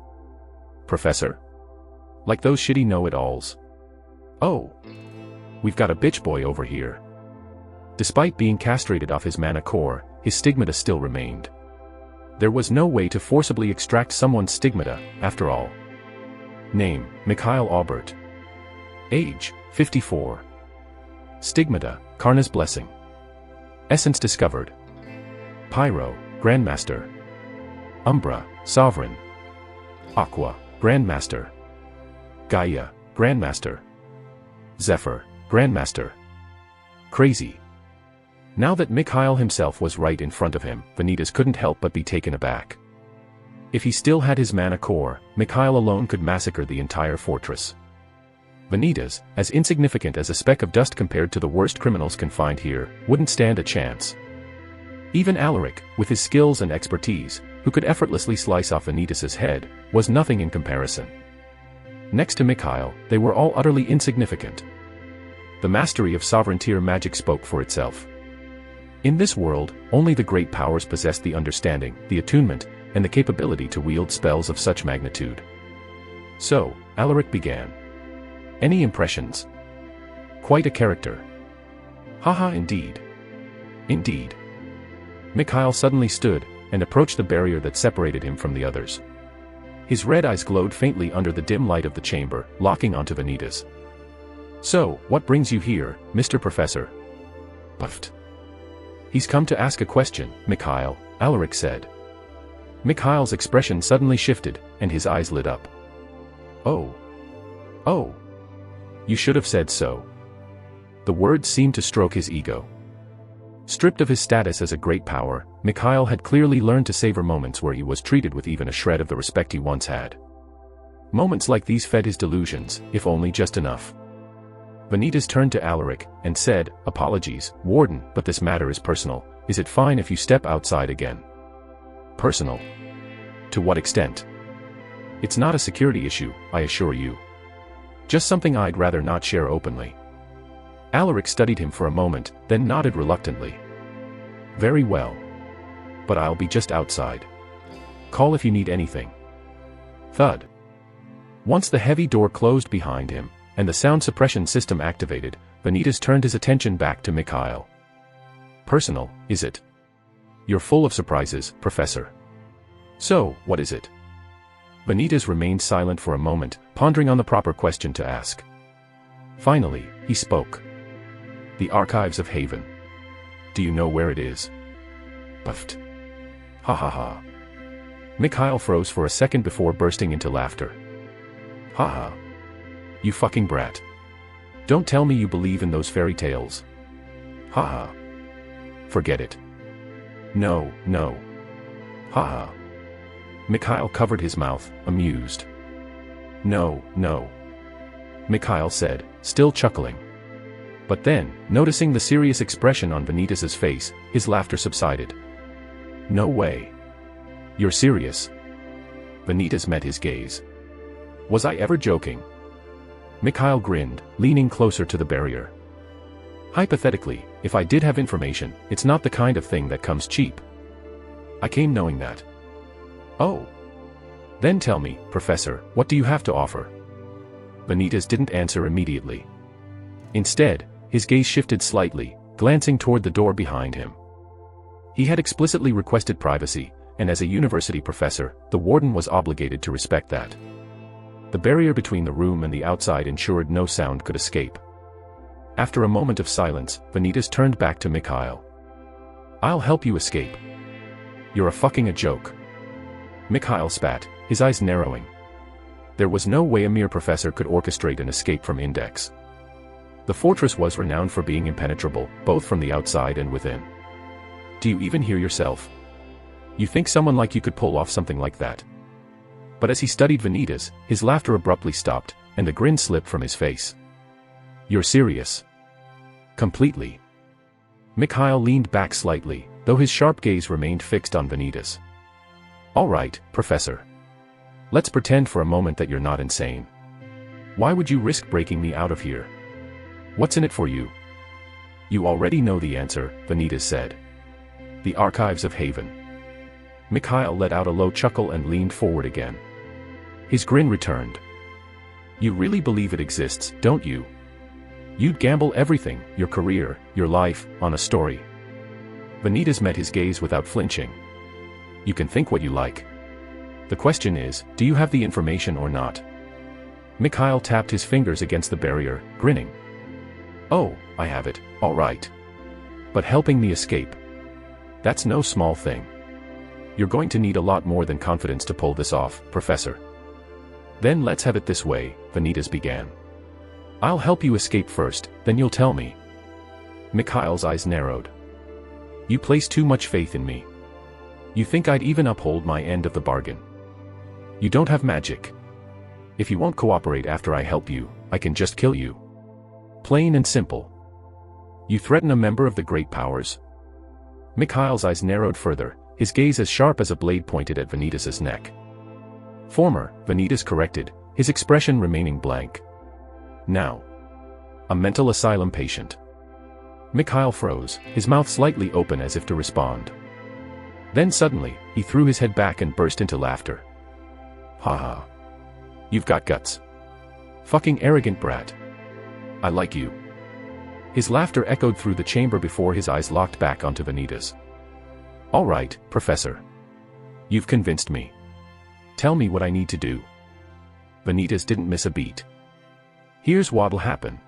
Professor? Like those shitty know-it-alls. Oh. We've got a bitch boy over here. Despite being castrated off his mana core, his stigmata still remained. There was no way to forcibly extract someone's stigmata, after all. Name, Mikhail Albert. Age, 54. Stigmata, Karna's Blessing. Essence discovered. Pyro, Grandmaster. Umbra, Sovereign. Aqua, Grandmaster. Gaia, Grandmaster. Zephyr, Grandmaster. Crazy. Now that Mikhail himself was right in front of him, Vanitas couldn't help but be taken aback. If he still had his mana core, Mikhail alone could massacre the entire fortress. Vanitas, as insignificant as a speck of dust compared to the worst criminals confined here, wouldn't stand a chance. Even Alaric, with his skills and expertise, who could effortlessly slice off Vanitas's head, was nothing in comparison. Next to Mikhail, they were all utterly insignificant. The mastery of sovereign-tier magic spoke for itself. In this world, only the great powers possessed the understanding, the attunement, and the capability to wield spells of such magnitude. So, Alaric began. Any impressions? Quite a character. Haha, indeed. Indeed. Mikhail suddenly stood, and approached the barrier that separated him from the others. His red eyes glowed faintly under the dim light of the chamber, locking onto Vanitas. So, what brings you here, Mr. Professor? Puffed. He's come to ask a question, Mikhail, Alaric said. Mikhail's expression suddenly shifted, and his eyes lit up. Oh. Oh. You should have said so. The words seemed to stroke his ego. Stripped of his status as a great power, Mikhail had clearly learned to savor moments where he was treated with even a shred of the respect he once had. Moments like these fed his delusions, if only just enough. Vanitas turned to Alaric, and said, Apologies, Warden, but this matter is personal. Is it fine if you step outside again? Personal? To what extent? It's not a security issue, I assure you. Just something I'd rather not share openly. Alaric studied him for a moment, then nodded reluctantly. Very well. But I'll be just outside. Call if you need anything. Thud. Once the heavy door closed behind him, and the sound suppression system activated, Vanitas turned his attention back to Mikhail. Personal, is it? You're full of surprises, Professor. So, what is it? Vanitas remained silent for a moment, pondering on the proper question to ask. Finally, he spoke. The Archives of Haven. Do you know where it is? Puffed. Ha ha ha. Mikhail froze for a second before bursting into laughter. Ha ha. You fucking brat. Don't tell me you believe in those fairy tales. Ha ha. Forget it. No, no. Ha ha. Mikhail covered his mouth, amused. No, no. Mikhail said, still chuckling. But then, noticing the serious expression on Vanitas's face, his laughter subsided. No way. You're serious? Vanitas met his gaze. Was I ever joking? Mikhail grinned, leaning closer to the barrier. Hypothetically, if I did have information, it's not the kind of thing that comes cheap. I came knowing that. Oh. Then tell me, Professor, what do you have to offer? Vanitas didn't answer immediately. Instead, his gaze shifted slightly, glancing toward the door behind him. He had explicitly requested privacy, and as a university professor, the warden was obligated to respect that. The barrier between the room and the outside ensured no sound could escape. After a moment of silence, Vanitas turned back to Mikhail. "I'll help you escape." "You're a joke." Mikhail spat, his eyes narrowing. There was no way a mere professor could orchestrate an escape from Index. The fortress was renowned for being impenetrable, both from the outside and within. "Do you even hear yourself? You think someone like you could pull off something like that?" But as he studied Vanitas, his laughter abruptly stopped, and the grin slipped from his face. "You're serious?" "Completely." Mikhail leaned back slightly, though his sharp gaze remained fixed on Vanitas. "All right, Professor. Let's pretend for a moment that you're not insane. Why would you risk breaking me out of here? What's in it for you?" "You already know the answer," Vanitas said. "The archives of Haven." Mikhail let out a low chuckle and leaned forward again. His grin returned. "You really believe it exists, don't you? You'd gamble everything, your career, your life, on a story." Vanitas met his gaze without flinching. "You can think what you like. The question is, do you have the information or not?" Mikhail tapped his fingers against the barrier, grinning. "Oh, I have it, all right. But helping me escape? That's no small thing. You're going to need a lot more than confidence to pull this off, Professor." "Then let's have it this way," Vanitas began. "I'll help you escape first, then you'll tell me." Mikhail's eyes narrowed. "You place too much faith in me. You think I'd even uphold my end of the bargain. You don't have magic. If you won't cooperate after I help you, I can just kill you. Plain and simple. You threaten a member of the great powers." Mikhail's eyes narrowed further, his gaze as sharp as a blade pointed at Vanitas's neck. "Former," Vanitas corrected, his expression remaining blank. "Now. A mental asylum patient." Mikhail froze, his mouth slightly open as if to respond. Then suddenly, he threw his head back and burst into laughter. "Ha ha. You've got guts. Fucking arrogant brat. I like you." His laughter echoed through the chamber before his eyes locked back onto Vanitas. "All right, Professor. You've convinced me. Tell me what I need to do." Vanitas didn't miss a beat. "Here's what'll happen."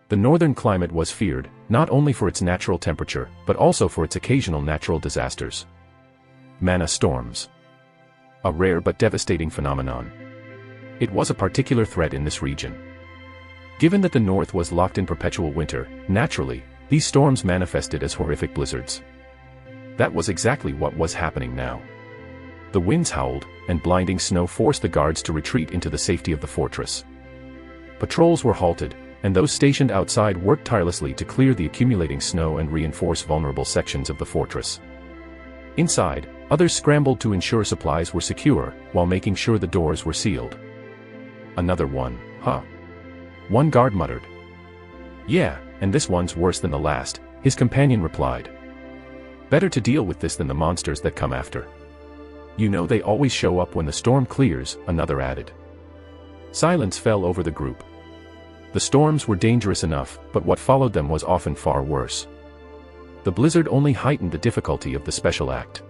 The northern climate was feared, not only for its natural temperature, but also for its occasional natural disasters. Mana storms. A rare but devastating phenomenon. It was a particular threat in this region. Given that the north was locked in perpetual winter, naturally, these storms manifested as horrific blizzards. That was exactly what was happening now. The winds howled, and blinding snow forced the guards to retreat into the safety of the fortress. Patrols were halted, and those stationed outside worked tirelessly to clear the accumulating snow and reinforce vulnerable sections of the fortress. Inside, others scrambled to ensure supplies were secure, while making sure the doors were sealed. "Another one, huh?" one guard muttered. "Yeah, and this one's worse than the last," his companion replied. "Better to deal with this than the monsters that come after. You know they always show up when the storm clears," another added. Silence fell over the group. The storms were dangerous enough, but what followed them was often far worse. The blizzard only heightened the difficulty of the special act.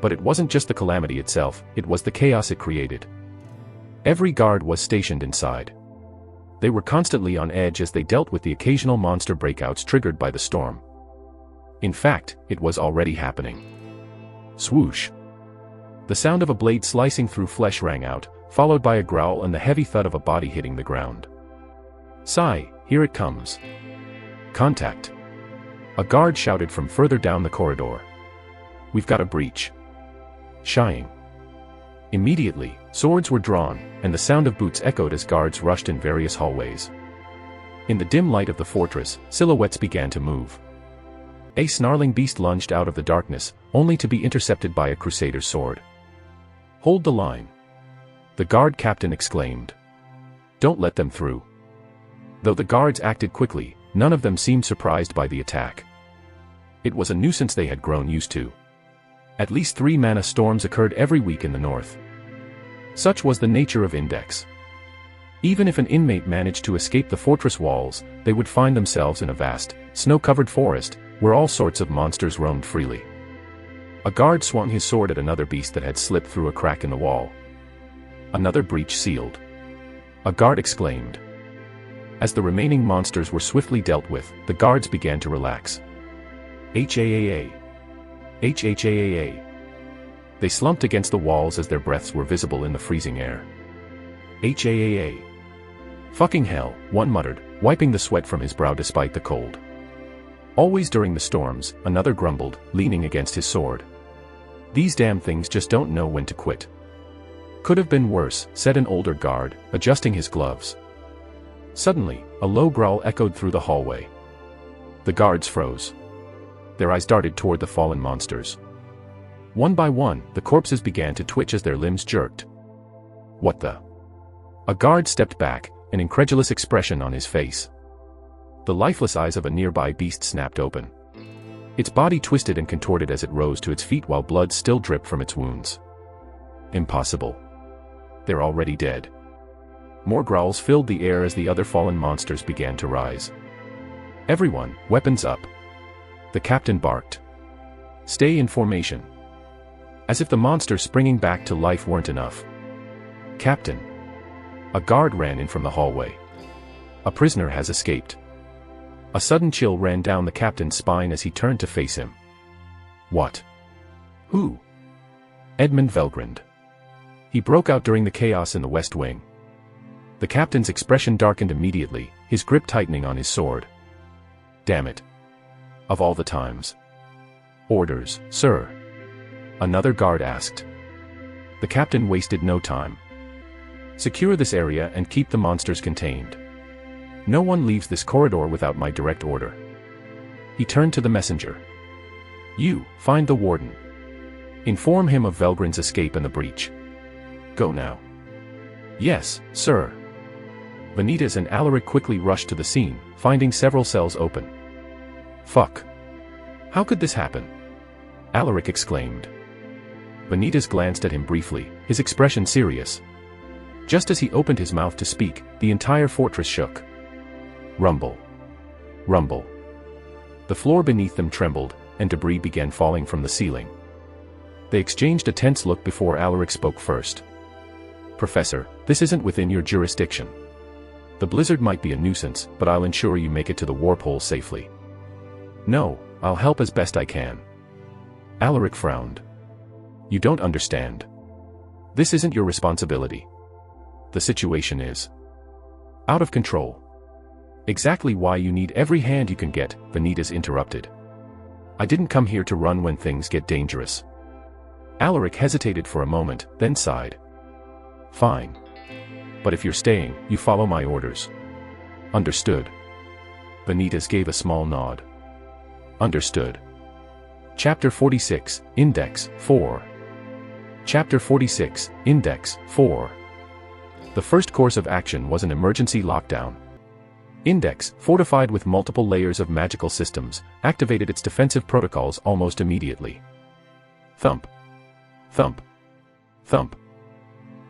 But it wasn't just the calamity itself, it was the chaos it created. Every guard was stationed inside. They were constantly on edge as they dealt with the occasional monster breakouts triggered by the storm. In fact, it was already happening. Swoosh. The sound of a blade slicing through flesh rang out, followed by a growl and the heavy thud of a body hitting the ground. "Sigh, here it comes." "Contact." A guard shouted from further down the corridor. "We've got a breach." Shying. Immediately, swords were drawn, and the sound of boots echoed as guards rushed in various hallways. In the dim light of the fortress, silhouettes began to move. A snarling beast lunged out of the darkness, only to be intercepted by a crusader's sword. "Hold the line!" the guard captain exclaimed. "Don't let them through." Though the guards acted quickly, none of them seemed surprised by the attack. It was a nuisance they had grown used to. At least 3 mana storms occurred every week in the north. Such was the nature of Index. Even if an inmate managed to escape the fortress walls, they would find themselves in a vast, snow-covered forest, where all sorts of monsters roamed freely. A guard swung his sword at another beast that had slipped through a crack in the wall. Another breach sealed. A guard exclaimed. As the remaining monsters were swiftly dealt with, the guards began to relax. HAAA. HHAAA. They slumped against the walls as their breaths were visible in the freezing air. HAAA. Fucking hell, one muttered, wiping the sweat from his brow despite the cold. Always during the storms, another grumbled, leaning against his sword. These damn things just don't know when to quit. Could have been worse, said an older guard, adjusting his gloves. Suddenly, a low growl echoed through the hallway. The guards froze. Their eyes darted toward the fallen monsters. One by one, the corpses began to twitch as their limbs jerked. What the? A guard stepped back, an incredulous expression on his face. The lifeless eyes of a nearby beast snapped open. Its body twisted and contorted as it rose to its feet while blood still dripped from its wounds. Impossible. They're already dead. More growls filled the air as the other fallen monsters began to rise. Everyone, weapons up. The captain barked. Stay in formation. As if the monsters springing back to life weren't enough. Captain. A guard ran in from the hallway. A prisoner has escaped. A sudden chill ran down the captain's spine as he turned to face him. What? Who? Edmund Velgrund. He broke out during the chaos in the West Wing. The captain's expression darkened immediately, his grip tightening on his sword. Damn it. Of all the times. Orders, sir. Another guard asked. The captain wasted no time. Secure this area and keep the monsters contained. No one leaves this corridor without my direct order. He turned to the messenger. You, find the warden. Inform him of Velgrund's escape and the breach. Go now. Yes, sir. Vanitas and Alaric quickly rushed to the scene, finding several cells open. Fuck. How could this happen? Alaric exclaimed. Vanitas glanced at him briefly, his expression serious. Just as he opened his mouth to speak, the entire fortress shook. Rumble. Rumble. The floor beneath them trembled, and debris began falling from the ceiling. They exchanged a tense look before Alaric spoke first. Professor, this isn't within your jurisdiction. The blizzard might be a nuisance, but I'll ensure you make it to the warp hole safely. No, I'll help as best I can. Alaric frowned. You don't understand. This isn't your responsibility. The situation is out of control. Exactly why you need every hand you can get, Vanitas interrupted. I didn't come here to run when things get dangerous. Alaric hesitated for a moment, then sighed. Fine. But if you're staying, you follow my orders. Understood. Vanitas gave a small nod. Understood. Chapter 46, Index 4. Chapter 46, Index 4. The first course of action was an emergency lockdown. Index, fortified with multiple layers of magical systems, activated its defensive protocols almost immediately. Thump. Thump. Thump.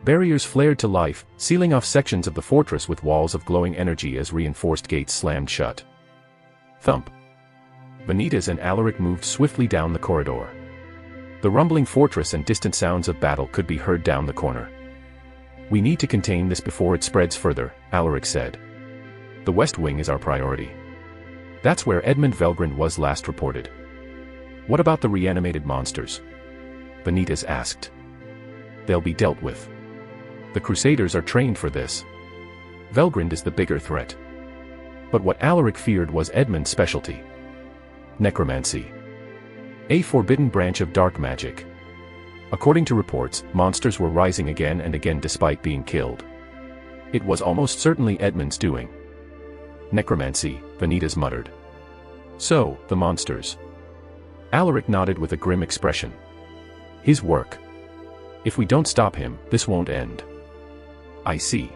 Barriers flared to life, sealing off sections of the fortress with walls of glowing energy as reinforced gates slammed shut. Thump. Vanitas and Alaric moved swiftly down the corridor. The rumbling fortress and distant sounds of battle could be heard down the corner. We need to contain this before it spreads further, Alaric said. The West Wing is our priority. That's where Edmund Velgrund was last reported. What about the reanimated monsters? Vanitas asked. They'll be dealt with. The Crusaders are trained for this. Velgrund is the bigger threat. But what Alaric feared was Edmund's specialty. Necromancy. A forbidden branch of dark magic. According to reports, monsters were rising again and again despite being killed. It was almost certainly Edmund's doing. Necromancy, Vanitas muttered. So, the monsters. Alaric nodded with a grim expression. His work. If we don't stop him, this won't end. I see.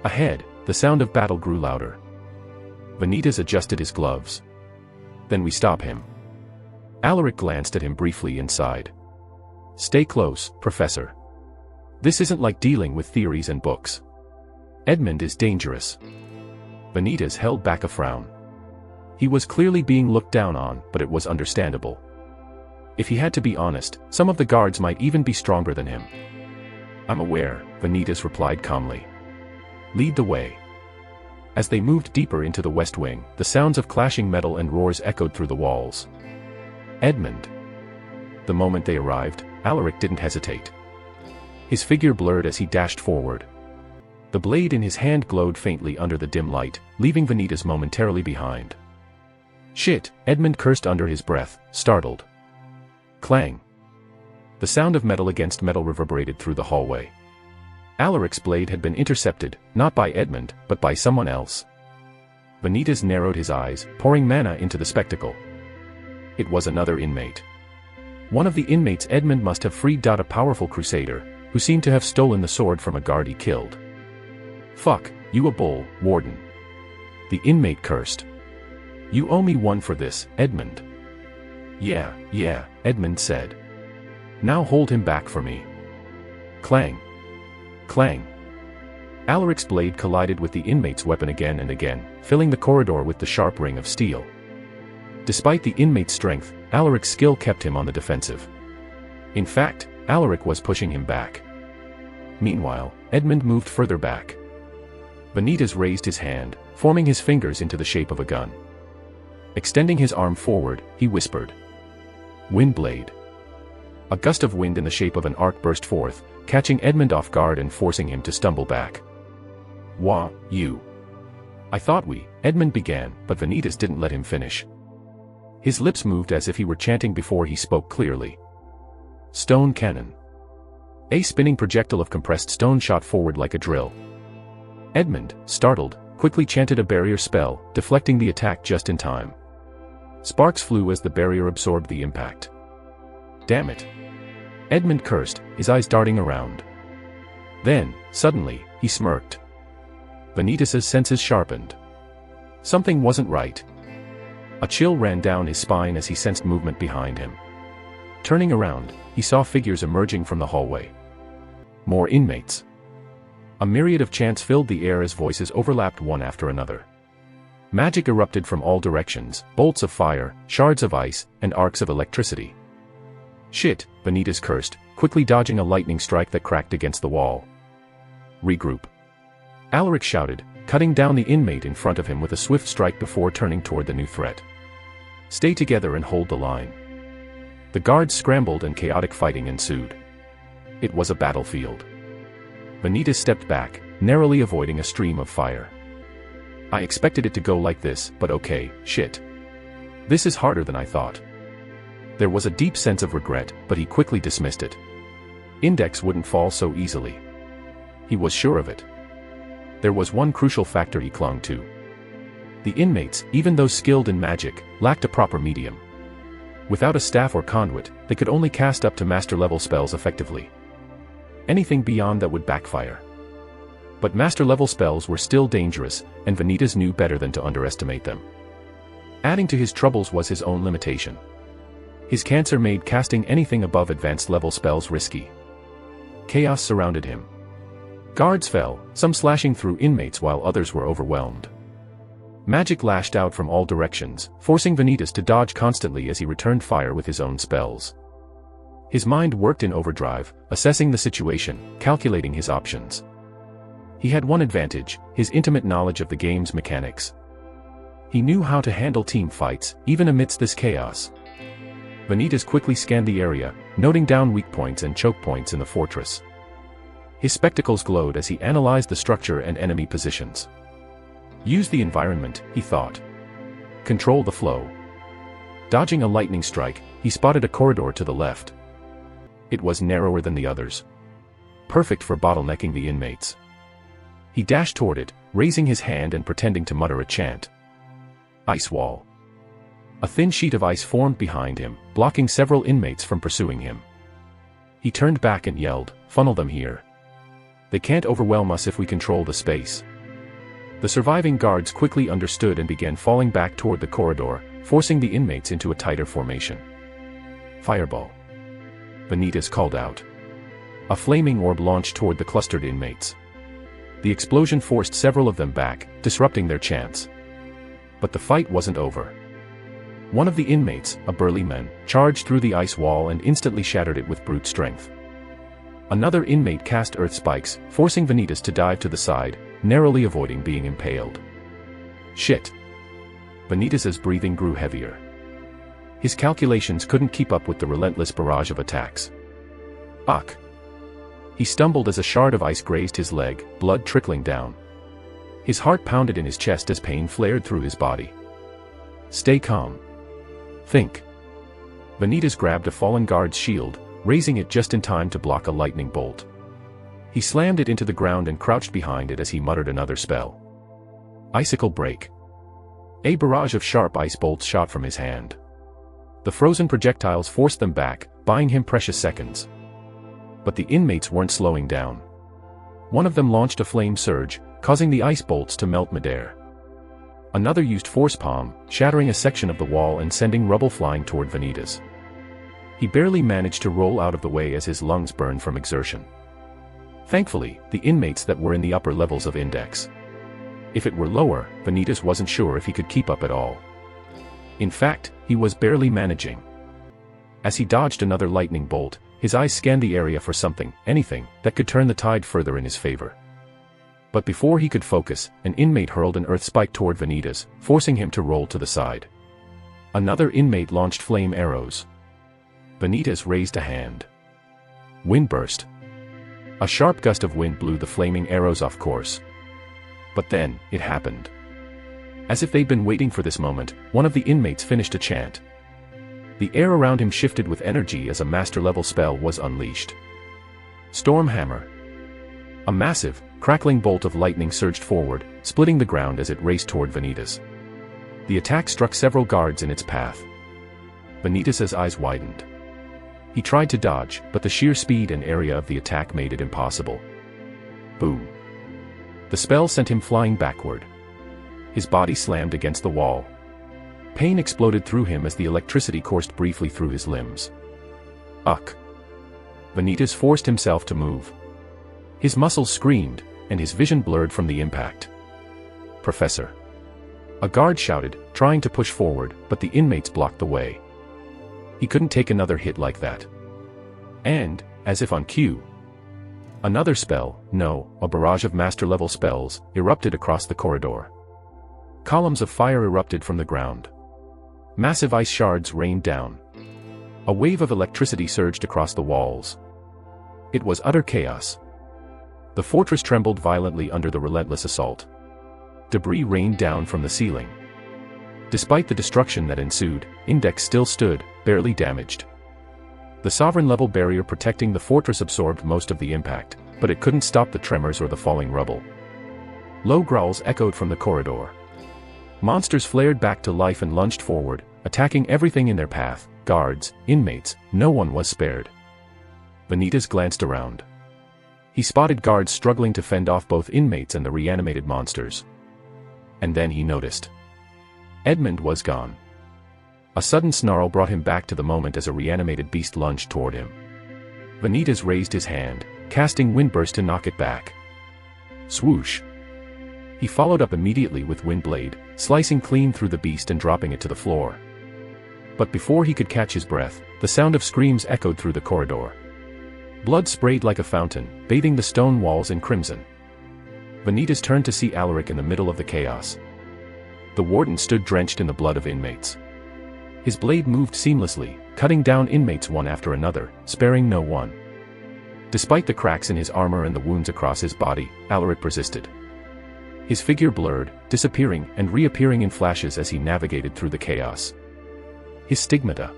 Ahead, the sound of battle grew louder. Vanitas adjusted his gloves. Then we stop him. Alaric glanced at him briefly and sighed. Stay close, Professor. This isn't like dealing with theories and books. Edmund is dangerous. Vanitas held back a frown. He was clearly being looked down on, but it was understandable. If he had to be honest, some of the guards might even be stronger than him. "I'm aware," Vanitas replied calmly. "Lead the way." As they moved deeper into the West Wing, the sounds of clashing metal and roars echoed through the walls. Edmund. The moment they arrived, Alaric didn't hesitate. His figure blurred as he dashed forward. The blade in his hand glowed faintly under the dim light, leaving Vanitas momentarily behind. "Shit," Edmund cursed under his breath, startled. Clang. The sound of metal against metal reverberated through the hallway. Alaric's blade had been intercepted, not by Edmund, but by someone else. Vanitas narrowed his eyes, pouring mana into the spectacle. It was another inmate. One of the inmates Edmund must have freed. A powerful crusader, who seemed to have stolen the sword from a guard he killed. "Fuck, you a bull, Warden." The inmate cursed. "You owe me one for this, Edmund." Yeah, Edmund said. "Now hold him back for me." Clang. Clang. Alaric's blade collided with the inmate's weapon again and again, filling the corridor with the sharp ring of steel. Despite the inmate's strength, Alaric's skill kept him on the defensive. In fact, Alaric was pushing him back. Meanwhile, Edmund moved further back. Vanitas raised his hand, forming his fingers into the shape of a gun. Extending his arm forward, he whispered, "Windblade." A gust of wind in the shape of an arc burst forth, catching Edmund off guard and forcing him to stumble back. "Wah, you." "I thought we," Edmund began, but Vanitas didn't let him finish. His lips moved as if he were chanting before he spoke clearly. Stone cannon. A spinning projectile of compressed stone shot forward like a drill. Edmund, startled, quickly chanted a barrier spell, deflecting the attack just in time. Sparks flew as the barrier absorbed the impact. "Damn it." Edmund cursed, his eyes darting around. Then, suddenly, he smirked. Vanitas' senses sharpened. Something wasn't right. A chill ran down his spine as he sensed movement behind him. Turning around, he saw figures emerging from the hallway. More inmates. A myriad of chants filled the air as voices overlapped one after another. Magic erupted from all directions, bolts of fire, shards of ice, and arcs of electricity. "Shit," Vanitas cursed, quickly dodging a lightning strike that cracked against the wall. "Regroup." Alaric shouted, cutting down the inmate in front of him with a swift strike before turning toward the new threat. "Stay together and hold the line." The guards scrambled and chaotic fighting ensued. It was a battlefield. Vanitas stepped back, narrowly avoiding a stream of fire. "I expected it to go like this, but okay, shit. This is harder than I thought." There was a deep sense of regret, but he quickly dismissed it. Index wouldn't fall so easily. He was sure of it. There was one crucial factor he clung to. The inmates, even though skilled in magic, lacked a proper medium. Without a staff or conduit, they could only cast up to master-level spells effectively. Anything beyond that would backfire. But master-level spells were still dangerous, and Vanitas knew better than to underestimate them. Adding to his troubles was his own limitation. His cancer made casting anything above advanced-level spells risky. Chaos surrounded him. Guards fell, some slashing through inmates while others were overwhelmed. Magic lashed out from all directions, forcing Vanitas to dodge constantly as he returned fire with his own spells. His mind worked in overdrive, assessing the situation, calculating his options. He had one advantage, his intimate knowledge of the game's mechanics. He knew how to handle team fights, even amidst this chaos. Vanitas quickly scanned the area, noting down weak points and choke points in the fortress. His spectacles glowed as he analyzed the structure and enemy positions. Use the environment, he thought. Control the flow. Dodging a lightning strike, he spotted a corridor to the left. It was narrower than the others. Perfect for bottlenecking the inmates. He dashed toward it, raising his hand and pretending to mutter a chant. Ice wall. A thin sheet of ice formed behind him, blocking several inmates from pursuing him. He turned back and yelled, "Funnel them here. They can't overwhelm us if we control the space." The surviving guards quickly understood and began falling back toward the corridor, forcing the inmates into a tighter formation. Fireball. Vanitas called out. A flaming orb launched toward the clustered inmates. The explosion forced several of them back, disrupting their chants. But the fight wasn't over. One of the inmates, a burly man, charged through the ice wall and instantly shattered it with brute strength. Another inmate cast earth spikes, forcing Vanitas to dive to the side, narrowly avoiding being impaled. Shit. Vanitas's breathing grew heavier. His calculations couldn't keep up with the relentless barrage of attacks. Ugh. He stumbled as a shard of ice grazed his leg, blood trickling down. His heart pounded in his chest as pain flared through his body. Stay calm. Think. Vanitas grabbed a fallen guard's shield, raising it just in time to block a lightning bolt. He slammed it into the ground and crouched behind it as he muttered another spell. Icicle break. A barrage of sharp ice bolts shot from his hand. The frozen projectiles forced them back, buying him precious seconds. But the inmates weren't slowing down. One of them launched a flame surge, causing the ice bolts to melt midair. Another used force palm, shattering a section of the wall and sending rubble flying toward Vanitas. He barely managed to roll out of the way as his lungs burned from exertion. Thankfully, the inmates that were in the upper levels of Index. If it were lower, Vanitas wasn't sure if he could keep up at all. In fact, he was barely managing. As he dodged another lightning bolt, his eyes scanned the area for something, anything, that could turn the tide further in his favor. But before he could focus, an inmate hurled an earth spike toward Vanitas, forcing him to roll to the side. Another inmate launched flame arrows. Vanitas raised a hand. Wind burst. A sharp gust of wind blew the flaming arrows off course. But then, it happened. As if they'd been waiting for this moment, one of the inmates finished a chant. The air around him shifted with energy as a master-level spell was unleashed. Storm Hammer. A massive, crackling bolt of lightning surged forward, splitting the ground as it raced toward Vanitas. The attack struck several guards in its path. Vanitas's eyes widened. He tried to dodge, but the sheer speed and area of the attack made it impossible. Boom. The spell sent him flying backward. His body slammed against the wall. Pain exploded through him as the electricity coursed briefly through his limbs. Ugh. Vanitas forced himself to move. His muscles screamed, and his vision blurred from the impact. Professor. A guard shouted, trying to push forward, but the inmates blocked the way. He couldn't take another hit like that. And, as if on cue, another spell, no, a barrage of master-level spells, erupted across the corridor. Columns of fire erupted from the ground. Massive ice shards rained down. A wave of electricity surged across the walls. It was utter chaos. The fortress trembled violently under the relentless assault. Debris rained down from the ceiling. Despite the destruction that ensued, Index still stood, barely damaged. The sovereign-level barrier protecting the fortress absorbed most of the impact, but it couldn't stop the tremors or the falling rubble. Low growls echoed from the corridor. Monsters flared back to life and lunged forward, attacking everything in their path, guards, inmates, no one was spared. Vanitas glanced around. He spotted guards struggling to fend off both inmates and the reanimated monsters. And then he noticed. Edmund was gone. A sudden snarl brought him back to the moment as a reanimated beast lunged toward him. Vanitas raised his hand, casting Windburst to knock it back. Swoosh. He followed up immediately with Windblade, slicing clean through the beast and dropping it to the floor. But before he could catch his breath, the sound of screams echoed through the corridor. Blood sprayed like a fountain, bathing the stone walls in crimson. Vanitas turned to see Alaric in the middle of the chaos. The warden stood drenched in the blood of inmates. His blade moved seamlessly, cutting down inmates one after another, sparing no one. Despite the cracks in his armor and the wounds across his body, Alaric persisted. His figure blurred, disappearing and reappearing in flashes as he navigated through the chaos. His stigmata.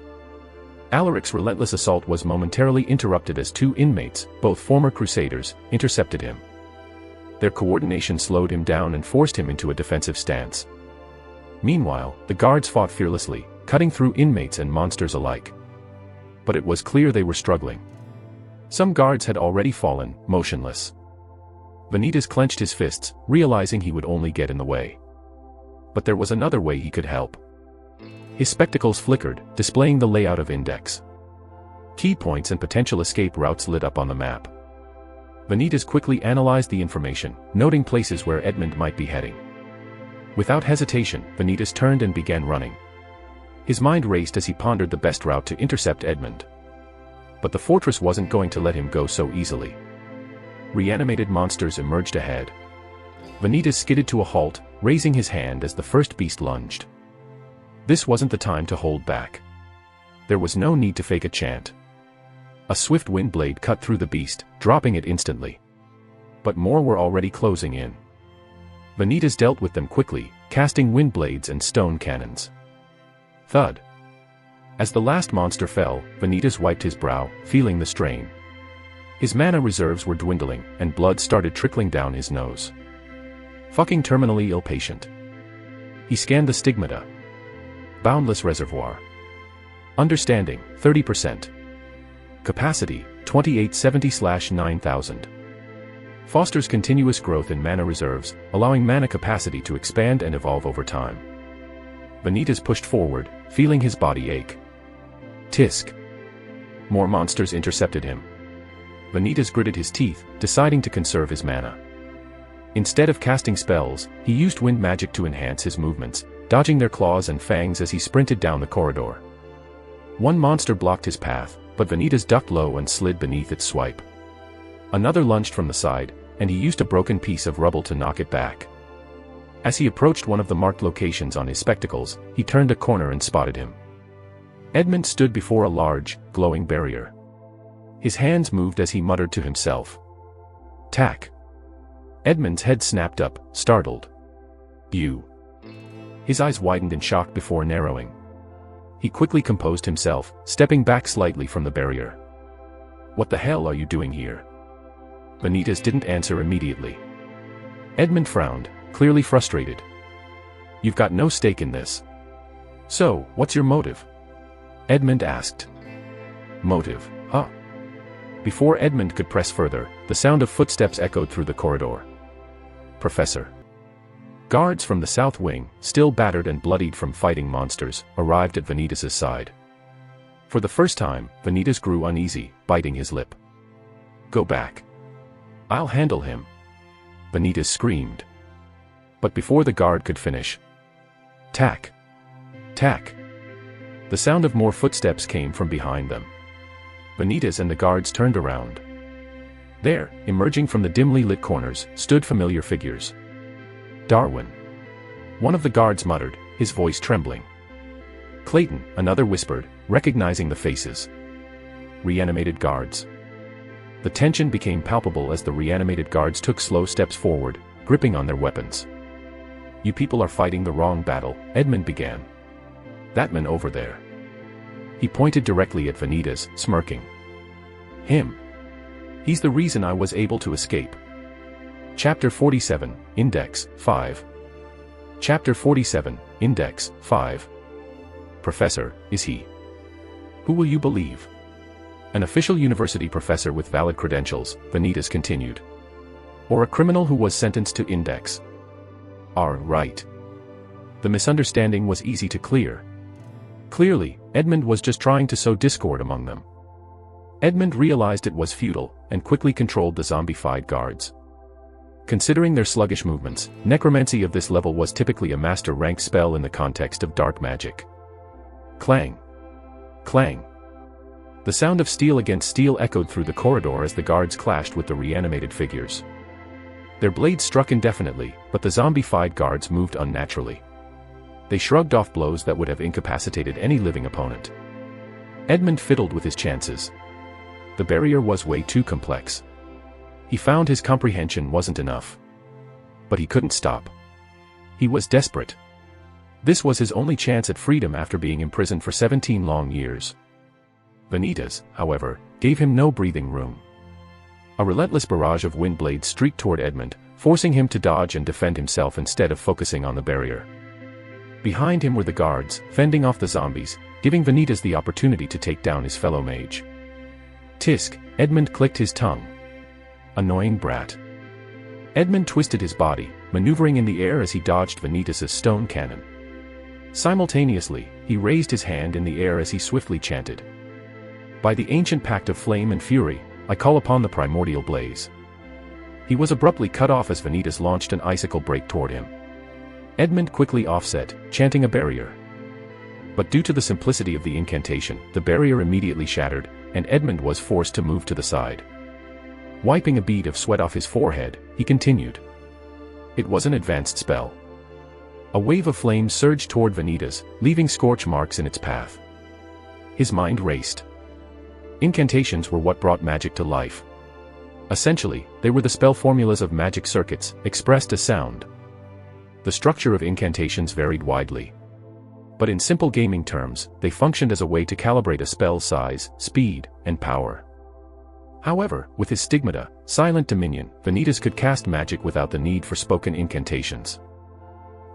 Alaric's relentless assault was momentarily interrupted as two inmates, both former crusaders, intercepted him. Their coordination slowed him down and forced him into a defensive stance. Meanwhile, the guards fought fearlessly, cutting through inmates and monsters alike. But it was clear they were struggling. Some guards had already fallen, motionless. Vanitas clenched his fists, realizing he would only get in the way. But there was another way he could help. His spectacles flickered, displaying the layout of Index. Key points and potential escape routes lit up on the map. Vanitas quickly analyzed the information, noting places where Edmund might be heading. Without hesitation, Vanitas turned and began running. His mind raced as he pondered the best route to intercept Edmund. But the fortress wasn't going to let him go so easily. Reanimated monsters emerged ahead. Vanitas skidded to a halt, raising his hand as the first beast lunged. This wasn't the time to hold back. There was no need to fake a chant. A swift wind blade cut through the beast, dropping it instantly. But more were already closing in. Vanitas dealt with them quickly, casting wind blades and stone cannons. Thud. As the last monster fell, Vanitas wiped his brow, feeling the strain. His mana reserves were dwindling, and blood started trickling down his nose. Fucking terminally ill patient. He scanned the stigmata. Boundless reservoir. Understanding, 30%. Capacity, 2870/9000. Fosters continuous growth in mana reserves, allowing mana capacity to expand and evolve over time. Vanitas pushed forward, feeling his body ache. Tisk. More monsters intercepted him. Vanitas gritted his teeth, deciding to conserve his mana. Instead of casting spells, he used wind magic to enhance his movements, dodging their claws and fangs as he sprinted down the corridor. One monster blocked his path, but Vanitas ducked low and slid beneath its swipe. Another lunged from the side, and he used a broken piece of rubble to knock it back. As he approached one of the marked locations on his spectacles, he turned a corner and spotted him. Edmund stood before a large, glowing barrier. His hands moved as he muttered to himself. Tack. Edmund's head snapped up, startled. You. His eyes widened in shock before narrowing. He quickly composed himself, stepping back slightly from the barrier. What the hell are you doing here? Vanitas didn't answer immediately. Edmund frowned, clearly frustrated. You've got no stake in this. So, what's your motive? Edmund asked. Motive, huh? Before Edmund could press further, the sound of footsteps echoed through the corridor. Professor. Guards from the south wing, still battered and bloodied from fighting monsters, arrived at Vanitas' side. For the first time, Vanitas grew uneasy, biting his lip. Go back. I'll handle him. Vanitas screamed. But before the guard could finish. Tack. Tack. The sound of more footsteps came from behind them. Vanitas and the guards turned around. There, emerging from the dimly lit corners, stood familiar figures. Darwin. One of the guards muttered, his voice trembling. Clayton, another whispered, recognizing the faces. Reanimated guards. The tension became palpable as the reanimated guards took slow steps forward, gripping on their weapons. You people are fighting the wrong battle, Edmund began. That man over there. He pointed directly at Vanitas, smirking. Him. He's the reason I was able to escape. Chapter 47, Index, 5. Chapter 47, Index, 5. Professor, is he? Who will you believe? An official university professor with valid credentials, Vanitas continued. Or a criminal who was sentenced to Index? Right. The misunderstanding was easy to clear. Clearly, Edmund was just trying to sow discord among them. Edmund realized it was futile, and quickly controlled the zombified guards. Considering their sluggish movements, necromancy of this level was typically a master-rank spell in the context of dark magic. Clang. Clang. The sound of steel against steel echoed through the corridor as the guards clashed with the reanimated figures. Their blades struck indefinitely, but the zombified guards moved unnaturally. They shrugged off blows that would have incapacitated any living opponent. Edmund fiddled with his chances. The barrier was way too complex. He found his comprehension wasn't enough. But he couldn't stop. He was desperate. This was his only chance at freedom after being imprisoned for 17 long years. Vanitas, however, gave him no breathing room. A relentless barrage of wind blades streaked toward Edmund, forcing him to dodge and defend himself instead of focusing on the barrier. Behind him were the guards, fending off the zombies, giving Vanitas the opportunity to take down his fellow mage. Tisk, Edmund clicked his tongue. Annoying brat. Edmund twisted his body, maneuvering in the air as he dodged Vanitas' stone cannon. Simultaneously, he raised his hand in the air as he swiftly chanted. By the ancient pact of flame and fury, I call upon the primordial blaze. He was abruptly cut off as Vanitas launched an icicle break toward him. Edmund quickly offset, chanting a barrier. But due to the simplicity of the incantation, the barrier immediately shattered, and Edmund was forced to move to the side. Wiping a bead of sweat off his forehead, he continued. It was an advanced spell. A wave of flame surged toward Vanitas, leaving scorch marks in its path. His mind raced. Incantations were what brought magic to life. Essentially, they were the spell formulas of magic circuits, expressed as sound. The structure of incantations varied widely. But in simple gaming terms, they functioned as a way to calibrate a spell's size, speed, and power. However, with his stigmata, Silent Dominion, Vanitas could cast magic without the need for spoken incantations.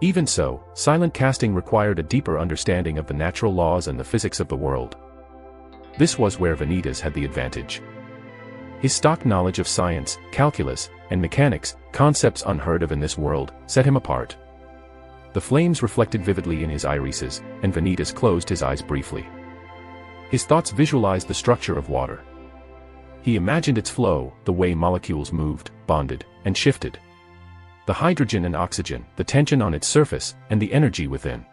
Even so, silent casting required a deeper understanding of the natural laws and the physics of the world. This was where Vanitas had the advantage. His stock knowledge of science, calculus, and mechanics, concepts unheard of in this world, set him apart. The flames reflected vividly in his irises, and Vanitas closed his eyes briefly. His thoughts visualized the structure of water. He imagined its flow, the way molecules moved, bonded, and shifted. The hydrogen and oxygen, the tension on its surface, and the energy within.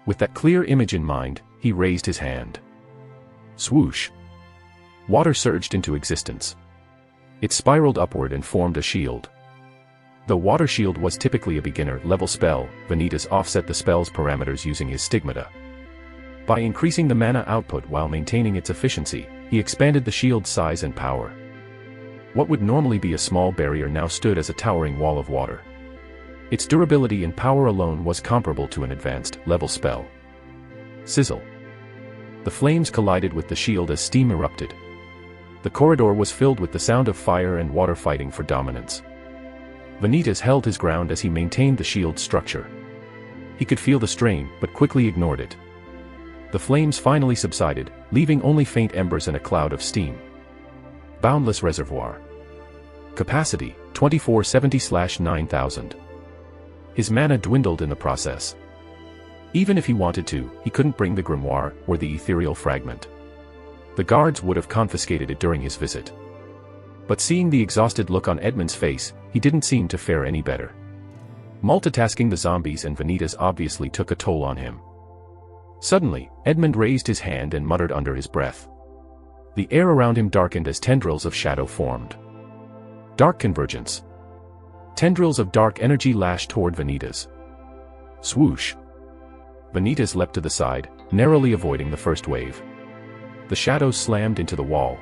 With that clear image in mind, he raised his hand. Swoosh! Water surged into existence. It spiraled upward and formed a shield. Though Water Shield was typically a beginner-level spell, Vanitas offset the spell's parameters using his stigmata. By increasing the mana output while maintaining its efficiency, he expanded the shield's size and power. What would normally be a small barrier now stood as a towering wall of water. Its durability and power alone was comparable to an advanced-level spell. Sizzle. The flames collided with the shield as steam erupted. The corridor was filled with the sound of fire and water fighting for dominance. Vanitas held his ground as he maintained the shield's structure. He could feel the strain, but quickly ignored it. The flames finally subsided, leaving only faint embers and a cloud of steam. Boundless Reservoir. Capacity, 2470/9000. His mana dwindled in the process. Even if he wanted to, he couldn't bring the grimoire, or the ethereal fragment. The guards would have confiscated it during his visit. But seeing the exhausted look on Edmund's face, he didn't seem to fare any better. Multitasking the zombies and Vanitas obviously took a toll on him. Suddenly, Edmund raised his hand and muttered under his breath. The air around him darkened as tendrils of shadow formed. Dark convergence. Tendrils of dark energy lashed toward Vanitas. Swoosh. Vanitas leapt to the side, narrowly avoiding the first wave. The shadows slammed into the wall.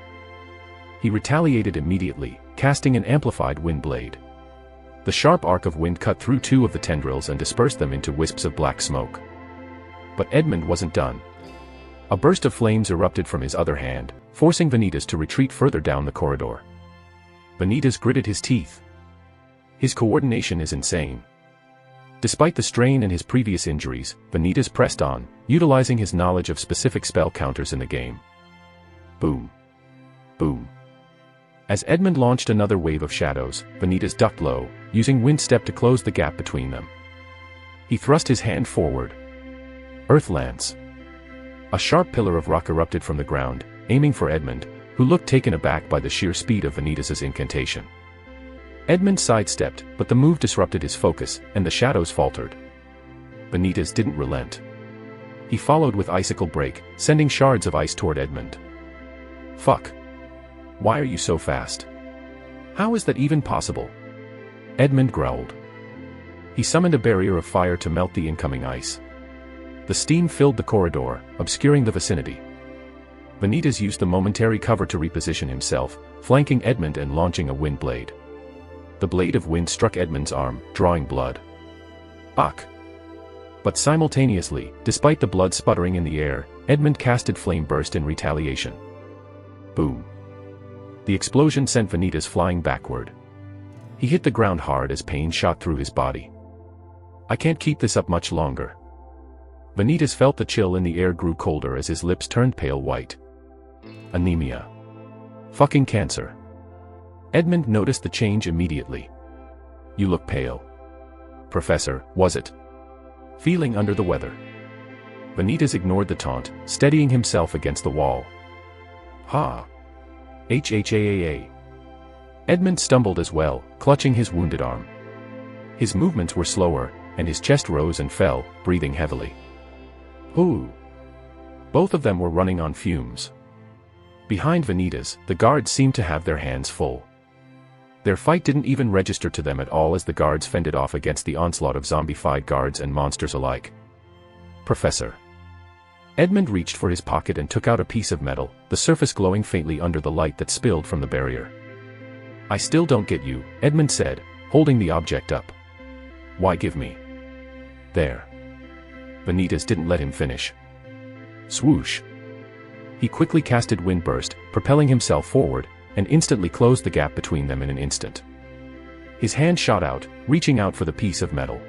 He retaliated immediately, casting an amplified wind blade. The sharp arc of wind cut through two of the tendrils and dispersed them into wisps of black smoke. But Edmund wasn't done. A burst of flames erupted from his other hand, forcing Vanitas to retreat further down the corridor. Vanitas gritted his teeth. His coordination is insane. Despite the strain and his previous injuries, Vanitas pressed on, utilizing his knowledge of specific spell counters in the game. Boom. Boom. As Edmund launched another wave of shadows, Vanitas ducked low, using Wind Step to close the gap between them. He thrust his hand forward. Earth Lance. A sharp pillar of rock erupted from the ground, aiming for Edmund, who looked taken aback by the sheer speed of Vanitas' incantation. Edmund sidestepped, but the move disrupted his focus, and the shadows faltered. Vanitas didn't relent. He followed with Icicle Break, sending shards of ice toward Edmund. Fuck. Why are you so fast? How is that even possible? Edmund growled. He summoned a barrier of fire to melt the incoming ice. The steam filled the corridor, obscuring the vicinity. Vanitas used the momentary cover to reposition himself, flanking Edmund and launching a wind blade. The blade of wind struck Edmund's arm, drawing blood. Ach! But simultaneously, despite the blood sputtering in the air, Edmund casted Flame Burst in retaliation. Boom. The explosion sent Vanitas flying backward. He hit the ground hard as pain shot through his body. I can't keep this up much longer. Vanitas felt the chill in the air grew colder as his lips turned pale white. Anemia. Fucking cancer. Edmund noticed the change immediately. You look pale. Professor, was it? Feeling under the weather. Vanitas ignored the taunt, steadying himself against the wall. Ha! HHAAA. Edmund stumbled as well, clutching his wounded arm. His movements were slower, and his chest rose and fell, breathing heavily. Ooh! Both of them were running on fumes. Behind Vanitas, the guards seemed to have their hands full. Their fight didn't even register to them at all as the guards fended off against the onslaught of zombified guards and monsters alike. Professor. Edmund reached for his pocket and took out a piece of metal, the surface glowing faintly under the light that spilled from the barrier. I still don't get you, Edmund said, holding the object up. Why give me? There. Vanitas didn't let him finish. Swoosh. He quickly casted Windburst, propelling himself forward, and instantly closed the gap between them in an instant. His hand shot out, reaching out for the piece of metal.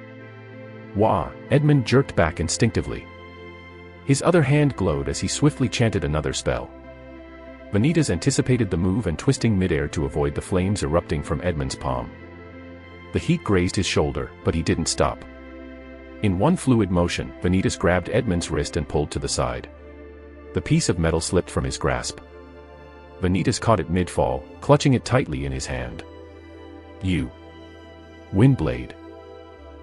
Wah! Edmund jerked back instinctively. His other hand glowed as he swiftly chanted another spell. Vanitas anticipated the move and twisting midair to avoid the flames erupting from Edmund's palm. The heat grazed his shoulder, but he didn't stop. In one fluid motion, Vanitas grabbed Edmund's wrist and pulled to the side. The piece of metal slipped from his grasp. Vanitas caught it mid-fall, clutching it tightly in his hand. You! Windblade!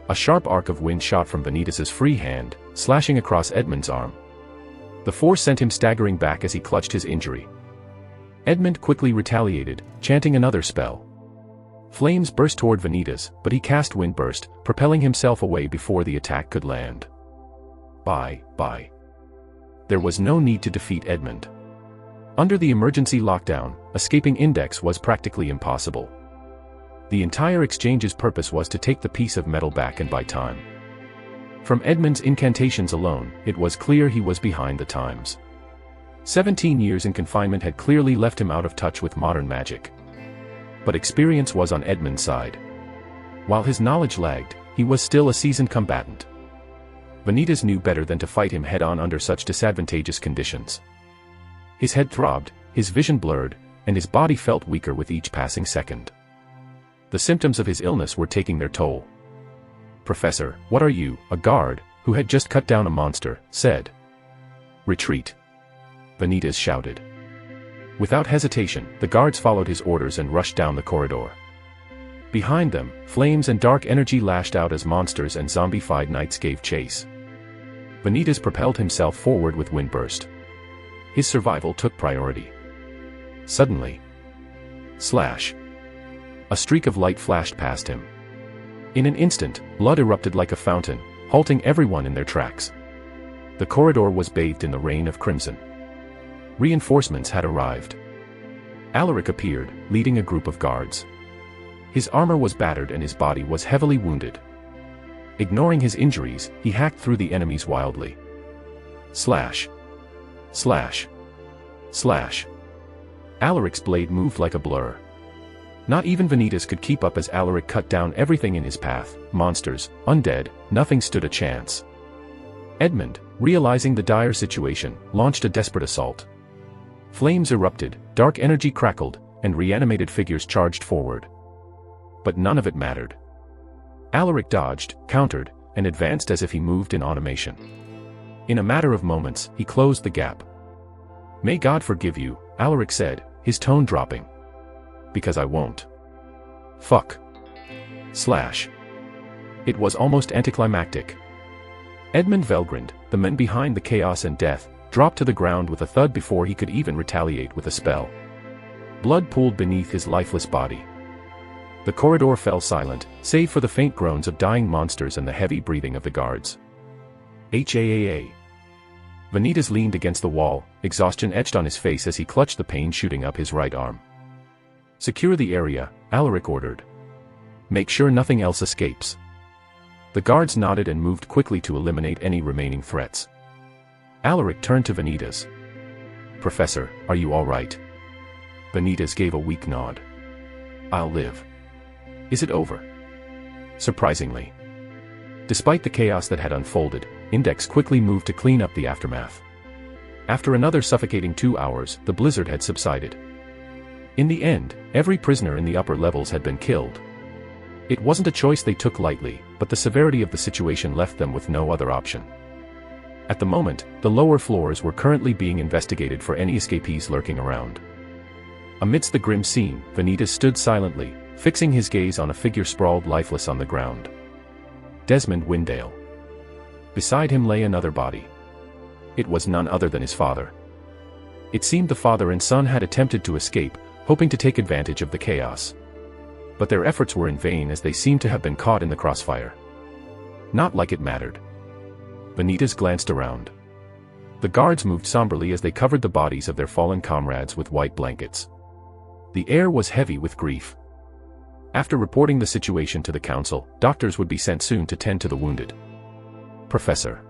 A sharp arc of wind shot from Vanitas's free hand, slashing across Edmund's arm. The force sent him staggering back as he clutched his injury. Edmund quickly retaliated, chanting another spell. Flames burst toward Vanitas, but he cast Windburst, propelling himself away before the attack could land. Bye. There was no need to defeat Edmund. Under the emergency lockdown, escaping Index was practically impossible. The entire exchange's purpose was to take the piece of metal back and buy time. From Edmund's incantations alone, it was clear he was behind the times. 17 years in confinement had clearly left him out of touch with modern magic. But experience was on Edmund's side. While his knowledge lagged, he was still a seasoned combatant. Vanitas knew better than to fight him head-on under such disadvantageous conditions. His head throbbed, his vision blurred, and his body felt weaker with each passing second. The symptoms of his illness were taking their toll. Professor, what are you? A guard, who had just cut down a monster, said. Retreat. Vanitas shouted. Without hesitation, the guards followed his orders and rushed down the corridor. Behind them, flames and dark energy lashed out as monsters and zombified knights gave chase. Vanitas propelled himself forward with Windburst. His survival took priority. Suddenly. Slash. A streak of light flashed past him. In an instant, blood erupted like a fountain, halting everyone in their tracks. The corridor was bathed in the rain of crimson. Reinforcements had arrived. Alaric appeared, leading a group of guards. His armor was battered and his body was heavily wounded. Ignoring his injuries, he hacked through the enemies wildly. Slash. Slash. Slash. Alaric's blade moved like a blur. Not even Vanitas could keep up as Alaric cut down everything in his path, monsters, undead, nothing stood a chance. Edmund, realizing the dire situation, launched a desperate assault. Flames erupted, dark energy crackled, and reanimated figures charged forward. But none of it mattered. Alaric dodged, countered, and advanced as if he moved in automation. In a matter of moments, he closed the gap. May God forgive you, Alaric said, his tone dropping. Because I won't. Fuck. Slash. It was almost anticlimactic. Edmund Velgrand, the man behind the chaos and death, dropped to the ground with a thud before he could even retaliate with a spell. Blood pooled beneath his lifeless body. The corridor fell silent, save for the faint groans of dying monsters and the heavy breathing of the guards. HAAA. Vanitas leaned against the wall, exhaustion etched on his face as he clutched the pain shooting up his right arm. Secure the area, Alaric ordered. Make sure nothing else escapes. The guards nodded and moved quickly to eliminate any remaining threats. Alaric turned to Vanitas. Professor, are you all right? Vanitas gave a weak nod. I'll live. Is it over? Surprisingly. Despite the chaos that had unfolded, Index quickly moved to clean up the aftermath. After another suffocating 2 hours, the blizzard had subsided. In the end, every prisoner in the upper levels had been killed. It wasn't a choice they took lightly, but the severity of the situation left them with no other option. At the moment, the lower floors were currently being investigated for any escapees lurking around. Amidst the grim scene, Vanitas stood silently, fixing his gaze on a figure sprawled lifeless on the ground. Desmond Windale. Beside him lay another body. It was none other than his father. It seemed the father and son had attempted to escape, hoping to take advantage of the chaos. But their efforts were in vain as they seemed to have been caught in the crossfire. Not like it mattered. Vanitas glanced around. The guards moved somberly as they covered the bodies of their fallen comrades with white blankets. The air was heavy with grief. After reporting the situation to the council, doctors would be sent soon to tend to the wounded. "Professor."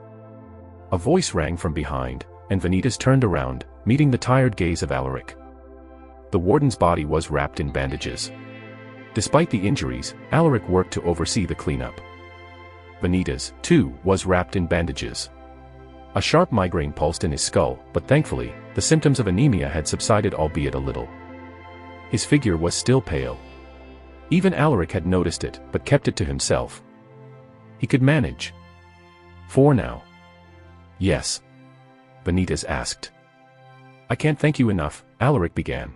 A voice rang from behind, and Vanitas turned around, meeting the tired gaze of Alaric. The warden's body was wrapped in bandages. Despite the injuries, Alaric worked to oversee the cleanup. Vanitas, too, was wrapped in bandages. A sharp migraine pulsed in his skull, but thankfully, the symptoms of anemia had subsided, albeit a little. His figure was still pale. Even Alaric had noticed it, but kept it to himself. He could manage. For now. "Yes?" Vanitas asked. "I can't thank you enough," Alaric began.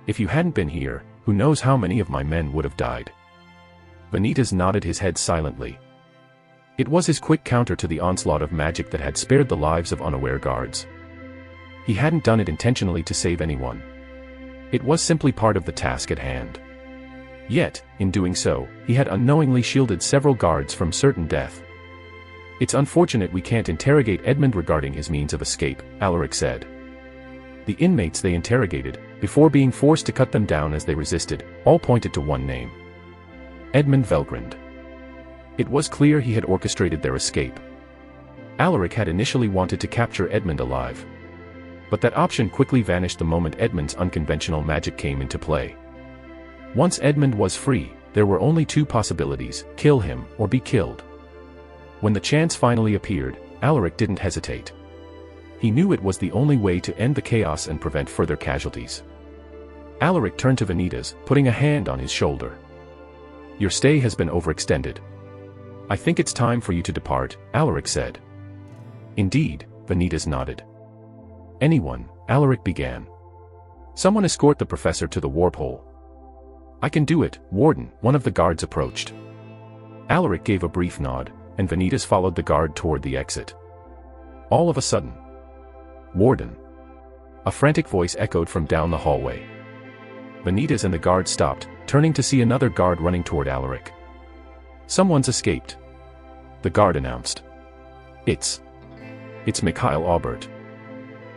"If you hadn't been here, who knows how many of my men would have died." Vanitas nodded his head silently. It was his quick counter to the onslaught of magic that had spared the lives of unaware guards. He hadn't done it intentionally to save anyone. It was simply part of the task at hand. Yet, in doing so, he had unknowingly shielded several guards from certain death. "It's unfortunate we can't interrogate Edmund regarding his means of escape," Alaric said. The inmates they interrogated, before being forced to cut them down as they resisted, all pointed to one name. Edmund Velgrund. It was clear he had orchestrated their escape. Alaric had initially wanted to capture Edmund alive. But that option quickly vanished the moment Edmund's unconventional magic came into play. Once Edmund was free, there were only two possibilities: kill him, or be killed. When the chance finally appeared, Alaric didn't hesitate. He knew it was the only way to end the chaos and prevent further casualties. Alaric turned to Vanitas, putting a hand on his shoulder. "Your stay has been overextended. I think it's time for you to depart," Alaric said. "Indeed," Vanitas nodded. "Anyone," Alaric began. "Someone escort the professor to the warp hole." "I can do it, Warden," one of the guards approached. Alaric gave a brief nod, and Vanitas followed the guard toward the exit. All of a sudden, "Warden!" A frantic voice echoed from down the hallway. Vanitas and the guard stopped, turning to see another guard running toward Alaric. "Someone's escaped," the guard announced. It's Mikhail Aubert."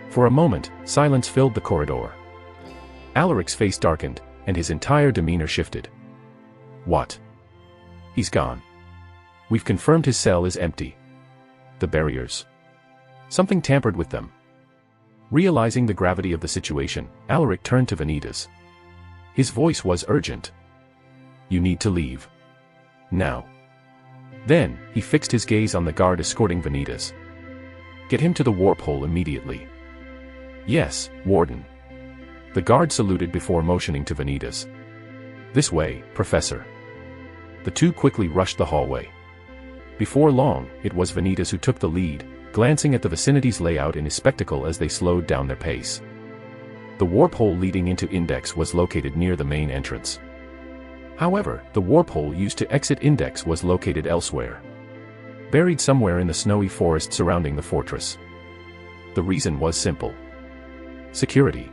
For a moment, silence filled the corridor. Alaric's face darkened, and his entire demeanor shifted. "What?" "He's gone. We've confirmed his cell is empty. The barriers. Something tampered with them." Realizing the gravity of the situation, Alaric turned to Vanitas. His voice was urgent. "You need to leave. Now." Then, he fixed his gaze on the guard escorting Vanitas. "Get him to the warp hole immediately." "Yes, Warden." The guard saluted before motioning to Vanitas. "This way, Professor." The two quickly rushed the hallway. Before long, it was Vanitas who took the lead, glancing at the vicinity's layout in his spectacle as they slowed down their pace. The warp hole leading into Index was located near the main entrance. However, the warp hole used to exit Index was located elsewhere, buried somewhere in the snowy forest surrounding the fortress. The reason was simple: security.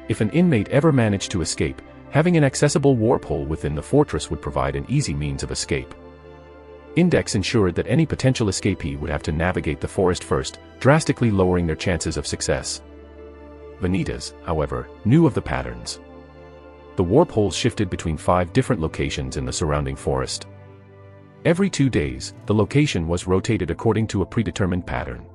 If an inmate ever managed to escape, having an accessible warp hole within the fortress would provide an easy means of escape. Index ensured that any potential escapee would have to navigate the forest first, drastically lowering their chances of success. Vanitas, however, knew of the patterns. The warp holes shifted between 5 different locations in the surrounding forest. Every 2 days, the location was rotated according to a predetermined pattern.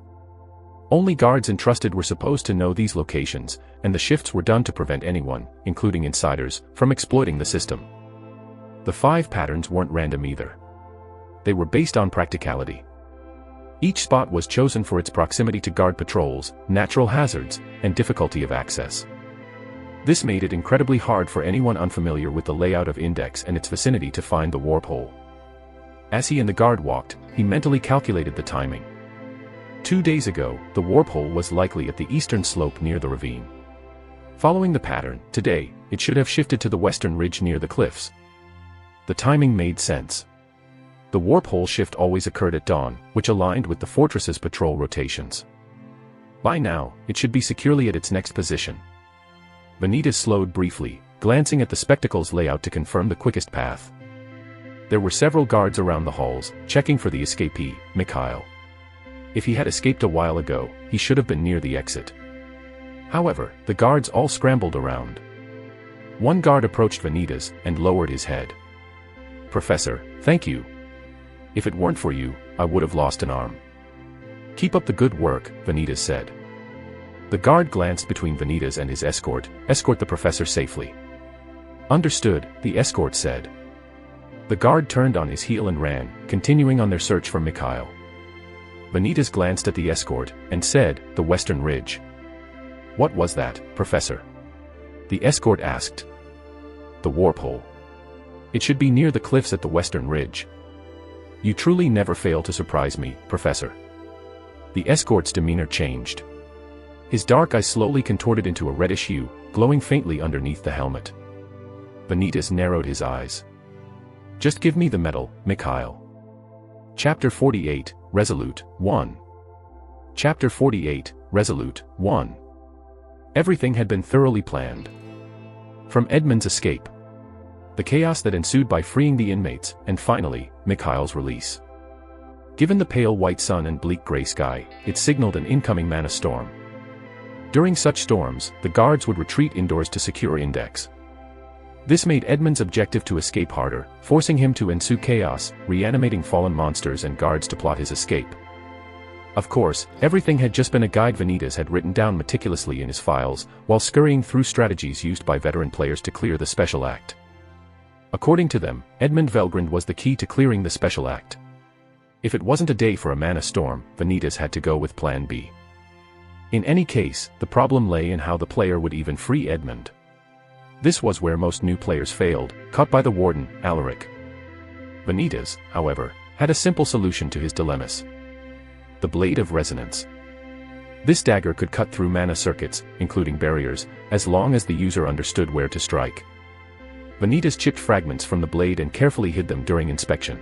Only guards entrusted were supposed to know these locations, and the shifts were done to prevent anyone, including insiders, from exploiting the system. The 5 patterns weren't random either. They were based on practicality. Each spot was chosen for its proximity to guard patrols, natural hazards, and difficulty of access. This made it incredibly hard for anyone unfamiliar with the layout of Index and its vicinity to find the warp hole. As he and the guard walked, he mentally calculated the timing. 2 days ago, the warp hole was likely at the eastern slope near the ravine. Following the pattern, today, it should have shifted to the western ridge near the cliffs. The timing made sense. The warp hole shift always occurred at dawn, which aligned with the fortress's patrol rotations. By now, it should be securely at its next position. Vanitas slowed briefly, glancing at the spectacle's layout to confirm the quickest path. There were several guards around the halls, checking for the escapee, Mikhail. If he had escaped a while ago, he should have been near the exit. However, the guards all scrambled around. One guard approached Vanitas and lowered his head. "Professor, thank you. If it weren't for you, I would have lost an arm." "Keep up the good work," Vanitas said. The guard glanced between Vanitas and his escort. "Escort the professor safely." "Understood," the escort said. The guard turned on his heel and ran, continuing on their search for Mikhail. Vanitas glanced at the escort and said, "The Western Ridge." "What was that, Professor?" the escort asked. "The warp hole. It should be near the cliffs at the Western Ridge." "You truly never fail to surprise me, Professor." The escort's demeanor changed. His dark eyes slowly contorted into a reddish hue, glowing faintly underneath the helmet. Vanitas narrowed his eyes. "Just give me the medal, Mikhail." Chapter 48, Resolute, 1. Chapter 48, Resolute, 1. Everything had been thoroughly planned. From Edmund's escape, the chaos that ensued by freeing the inmates, and finally, Mikhail's release. Given the pale white sun and bleak gray sky, it signaled an incoming mana storm. During such storms, the guards would retreat indoors to secure Index. This made Edmund's objective to escape harder, forcing him to ensue chaos, reanimating fallen monsters and guards to plot his escape. Of course, everything had just been a guide Vanitas had written down meticulously in his files, while scurrying through strategies used by veteran players to clear the Special Act. According to them, Edmund Velgrand was the key to clearing the Special Act. If it wasn't a day for a mana storm, Vanitas had to go with Plan B. In any case, the problem lay in how the player would even free Edmund. This was where most new players failed, caught by the warden, Alaric. Vanitas, however, had a simple solution to his dilemmas. The Blade of Resonance. This dagger could cut through mana circuits, including barriers, as long as the user understood where to strike. Vanitas chipped fragments from the blade and carefully hid them during inspection.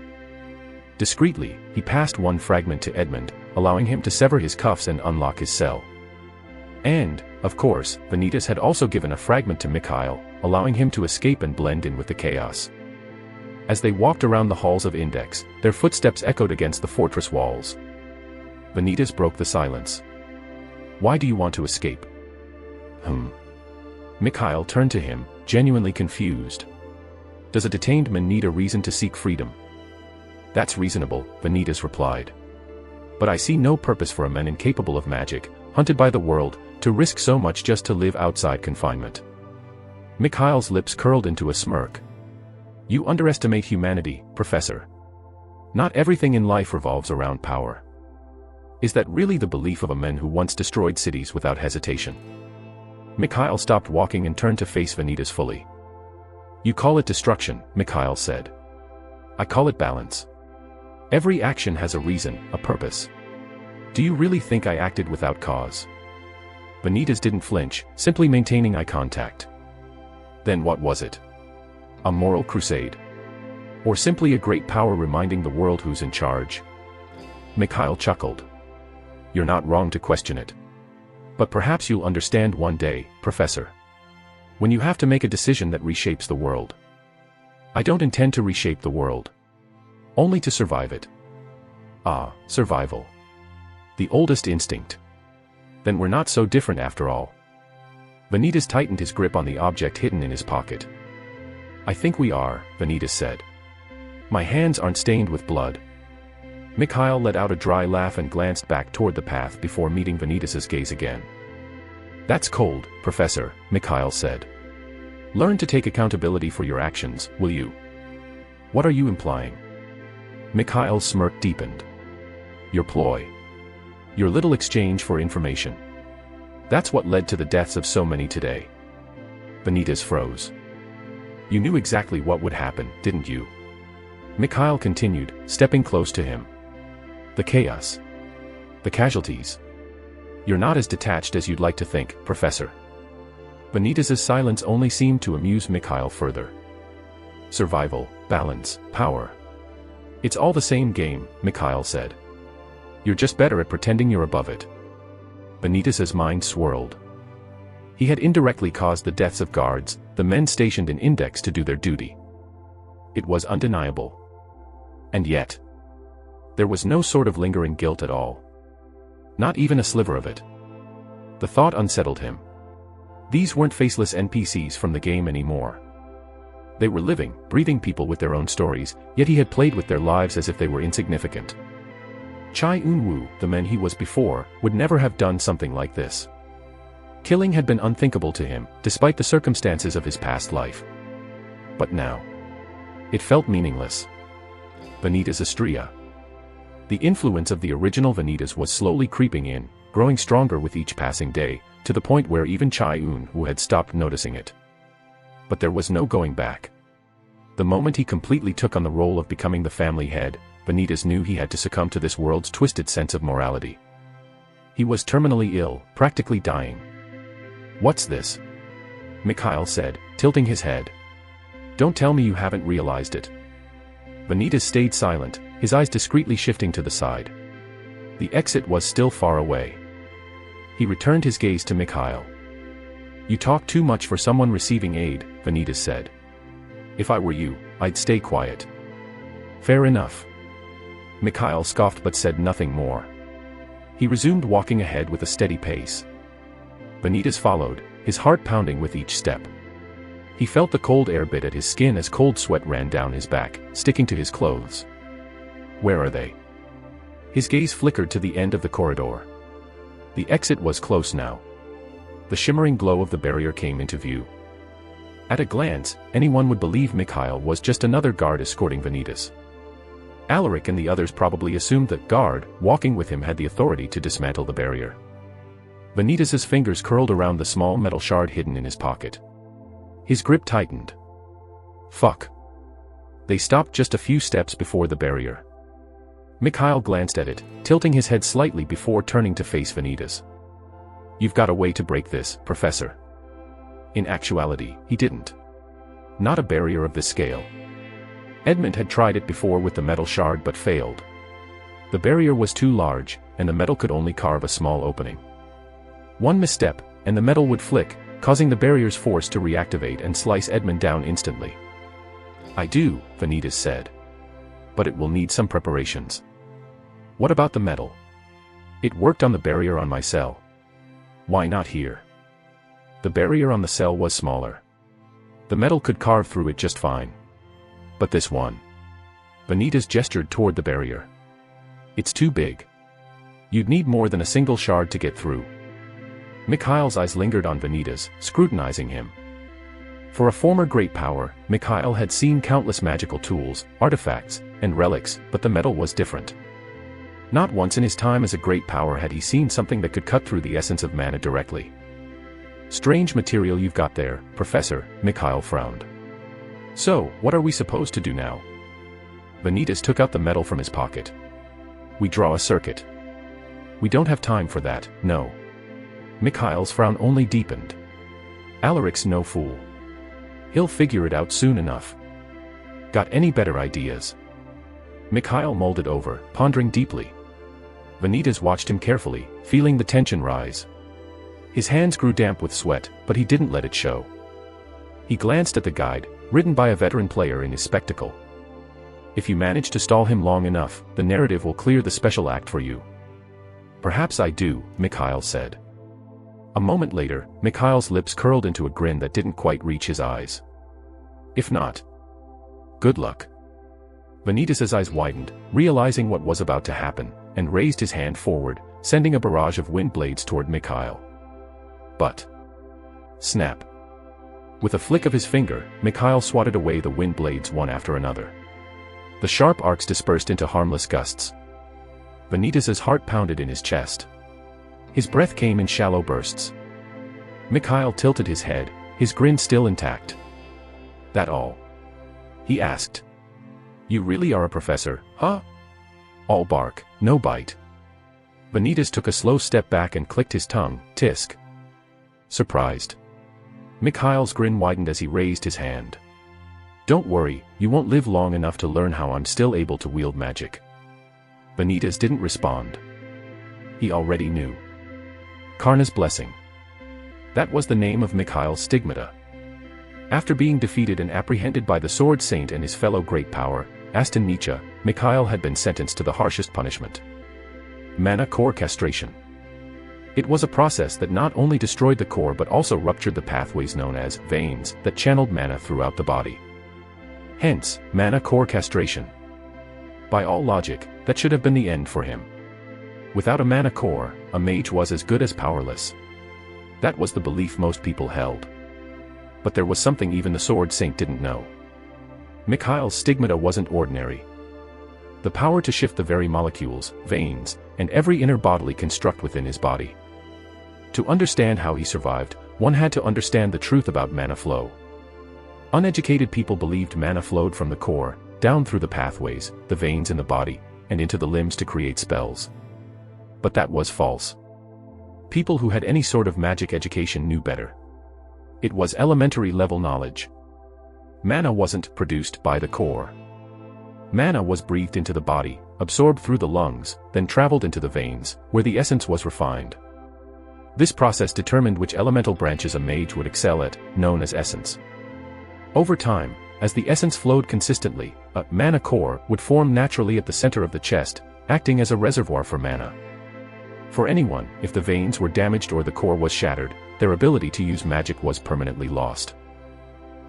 Discreetly, he passed one fragment to Edmund, allowing him to sever his cuffs and unlock his cell. And, of course, Vanitas had also given a fragment to Mikhail, allowing him to escape and blend in with the chaos. As they walked around the halls of Index, their footsteps echoed against the fortress walls. Vanitas broke the silence. "Why do you want to escape?" Mikhail turned to him, genuinely confused. "Does a detained man need a reason to seek freedom?" "That's reasonable," Vanitas replied. "But I see no purpose for a man incapable of magic, hunted by the world, to risk so much just to live outside confinement." Mikhail's lips curled into a smirk. "You underestimate humanity, Professor. Not everything in life revolves around power." "Is that really the belief of a man who once destroyed cities without hesitation?" Mikhail stopped walking and turned to face Vanitas fully. "You call it destruction," Mikhail said. "I call it balance. Every action has a reason, a purpose. Do you really think I acted without cause?" Vanitas didn't flinch, simply maintaining eye contact. "Then what was it? A moral crusade? Or simply a great power reminding the world who's in charge?" Mikhail chuckled. "You're not wrong to question it. But perhaps you'll understand one day, Professor. When you have to make a decision that reshapes the world. I don't intend to reshape the world. Only to survive it." "Ah, survival. The oldest instinct. Then we're not so different after all." Vanitas tightened his grip on the object hidden in his pocket. "I think we are," Vanitas said. "My hands aren't stained with blood." Mikhail let out a dry laugh and glanced back toward the path before meeting Vanitas's gaze again. "That's cold, Professor," Mikhail said. "Learn to take accountability for your actions, will you?" "What are you implying?" Mikhail's smirk deepened. "Your ploy. Your little exchange for information. That's what led to the deaths of so many today." Vanitas froze. "You knew exactly what would happen, didn't you?" Mikhail continued, stepping close to him. "The chaos. The casualties. You're not as detached as you'd like to think, Professor." Vanitas's silence only seemed to amuse Mikhail further. Survival, balance, power. It's all the same game, Mikhail said. You're just better at pretending you're above it. Vanitas' mind swirled. He had indirectly caused the deaths of guards, the men stationed in Index to do their duty. It was undeniable. And yet, there was no sort of lingering guilt at all. Not even a sliver of it. The thought unsettled him. These weren't faceless NPCs from the game anymore. They were living, breathing people with their own stories, yet he had played with their lives as if they were insignificant. Chai Un-woo, the man he was before, would never have done something like this. Killing had been unthinkable to him, despite the circumstances of his past life. But now, it felt meaningless. Vanitas Astria. The influence of the original Vanitas was slowly creeping in, growing stronger with each passing day, to the point where even Chai Un-woo had stopped noticing it. But there was no going back. The moment he completely took on the role of becoming the family head, Vanitas knew he had to succumb to this world's twisted sense of morality. He was terminally ill, practically dying. What's this? Mikhail said, tilting his head. Don't tell me you haven't realized it. Vanitas stayed silent, his eyes discreetly shifting to the side. The exit was still far away. He returned his gaze to Mikhail. You talk too much for someone receiving aid, Vanitas said. If I were you, I'd stay quiet. Fair enough. Mikhail scoffed but said nothing more. He resumed walking ahead with a steady pace. Vanitas followed, his heart pounding with each step. He felt the cold air bit at his skin as cold sweat ran down his back, sticking to his clothes. Where are they? His gaze flickered to the end of the corridor. The exit was close now. The shimmering glow of the barrier came into view. At a glance, anyone would believe Mikhail was just another guard escorting Vanitas. Alaric and the others probably assumed that guard, walking with him, had the authority to dismantle the barrier. Vanitas' fingers curled around the small metal shard hidden in his pocket. His grip tightened. Fuck. They stopped just a few steps before the barrier. Mikhail glanced at it, tilting his head slightly before turning to face Vanitas. You've got a way to break this, Professor. In actuality, he didn't. Not a barrier of this scale. Edmund had tried it before with the metal shard but failed. The barrier was too large, and the metal could only carve a small opening. One misstep, and the metal would flick, causing the barrier's force to reactivate and slice Edmund down instantly. I do, Vanitas said. But it will need some preparations. What about the metal? It worked on the barrier on my cell. Why not here? The barrier on the cell was smaller. The metal could carve through it just fine. But this one. Vanitas gestured toward the barrier. It's too big. You'd need more than a single shard to get through. Mikhail's eyes lingered on Vanitas, scrutinizing him. For a former great power, Mikhail had seen countless magical tools, artifacts, and relics, but the metal was different. Not once in his time as a great power had he seen something that could cut through the essence of mana directly. Strange material you've got there, Professor, Mikhail frowned. So, what are we supposed to do now? Vanitas took out the metal from his pocket. We draw a circuit. We don't have time for that, no. Mikhail's frown only deepened. Alaric's no fool. He'll figure it out soon enough. Got any better ideas? Mikhail mulled it over, pondering deeply. Vanitas watched him carefully, feeling the tension rise. His hands grew damp with sweat, but he didn't let it show. He glanced at the guide, written by a veteran player in his spectacle. If you manage to stall him long enough, the narrative will clear the special act for you. Perhaps I do, Mikhail said. A moment later, Mikhail's lips curled into a grin that didn't quite reach his eyes. If not, good luck. Vanitas' eyes widened, realizing what was about to happen, and raised his hand forward, sending a barrage of wind blades toward Mikhail. But snap. With a flick of his finger, Mikhail swatted away the wind blades one after another. The sharp arcs dispersed into harmless gusts. Vanitas' heart pounded in his chest. His breath came in shallow bursts. Mikhail tilted his head, his grin still intact. That all? He asked. You really are a professor, huh? All bark, no bite. Vanitas took a slow step back and clicked his tongue, tisk. Surprised. Mikhail's grin widened as he raised his hand. Don't worry, you won't live long enough to learn how I'm still able to wield magic. Vanitas didn't respond. He already knew. Karna's blessing. That was the name of Mikhail's stigmata. After being defeated and apprehended by the Sword Saint and his fellow great power, Aston Nietzsche, Mikhail had been sentenced to the harshest punishment. Mana core castration. It was a process that not only destroyed the core but also ruptured the pathways known as veins that channeled mana throughout the body. Hence, mana core castration. By all logic, that should have been the end for him. Without a mana core, a mage was as good as powerless. That was the belief most people held. But there was something even the Sword Saint didn't know. Mikhail's stigmata wasn't ordinary. The power to shift the very molecules, veins, and every inner bodily construct within his body. To understand how he survived, one had to understand the truth about mana flow. Uneducated people believed mana flowed from the core, down through the pathways, the veins in the body, and into the limbs to create spells. But that was false. People who had any sort of magic education knew better. It was elementary level knowledge. Mana wasn't produced by the core. Mana was breathed into the body, absorbed through the lungs, then traveled into the veins, where the essence was refined. This process determined which elemental branches a mage would excel at, known as essence. Over time, as the essence flowed consistently, a mana core would form naturally at the center of the chest, acting as a reservoir for mana. For anyone, if the veins were damaged or the core was shattered, their ability to use magic was permanently lost.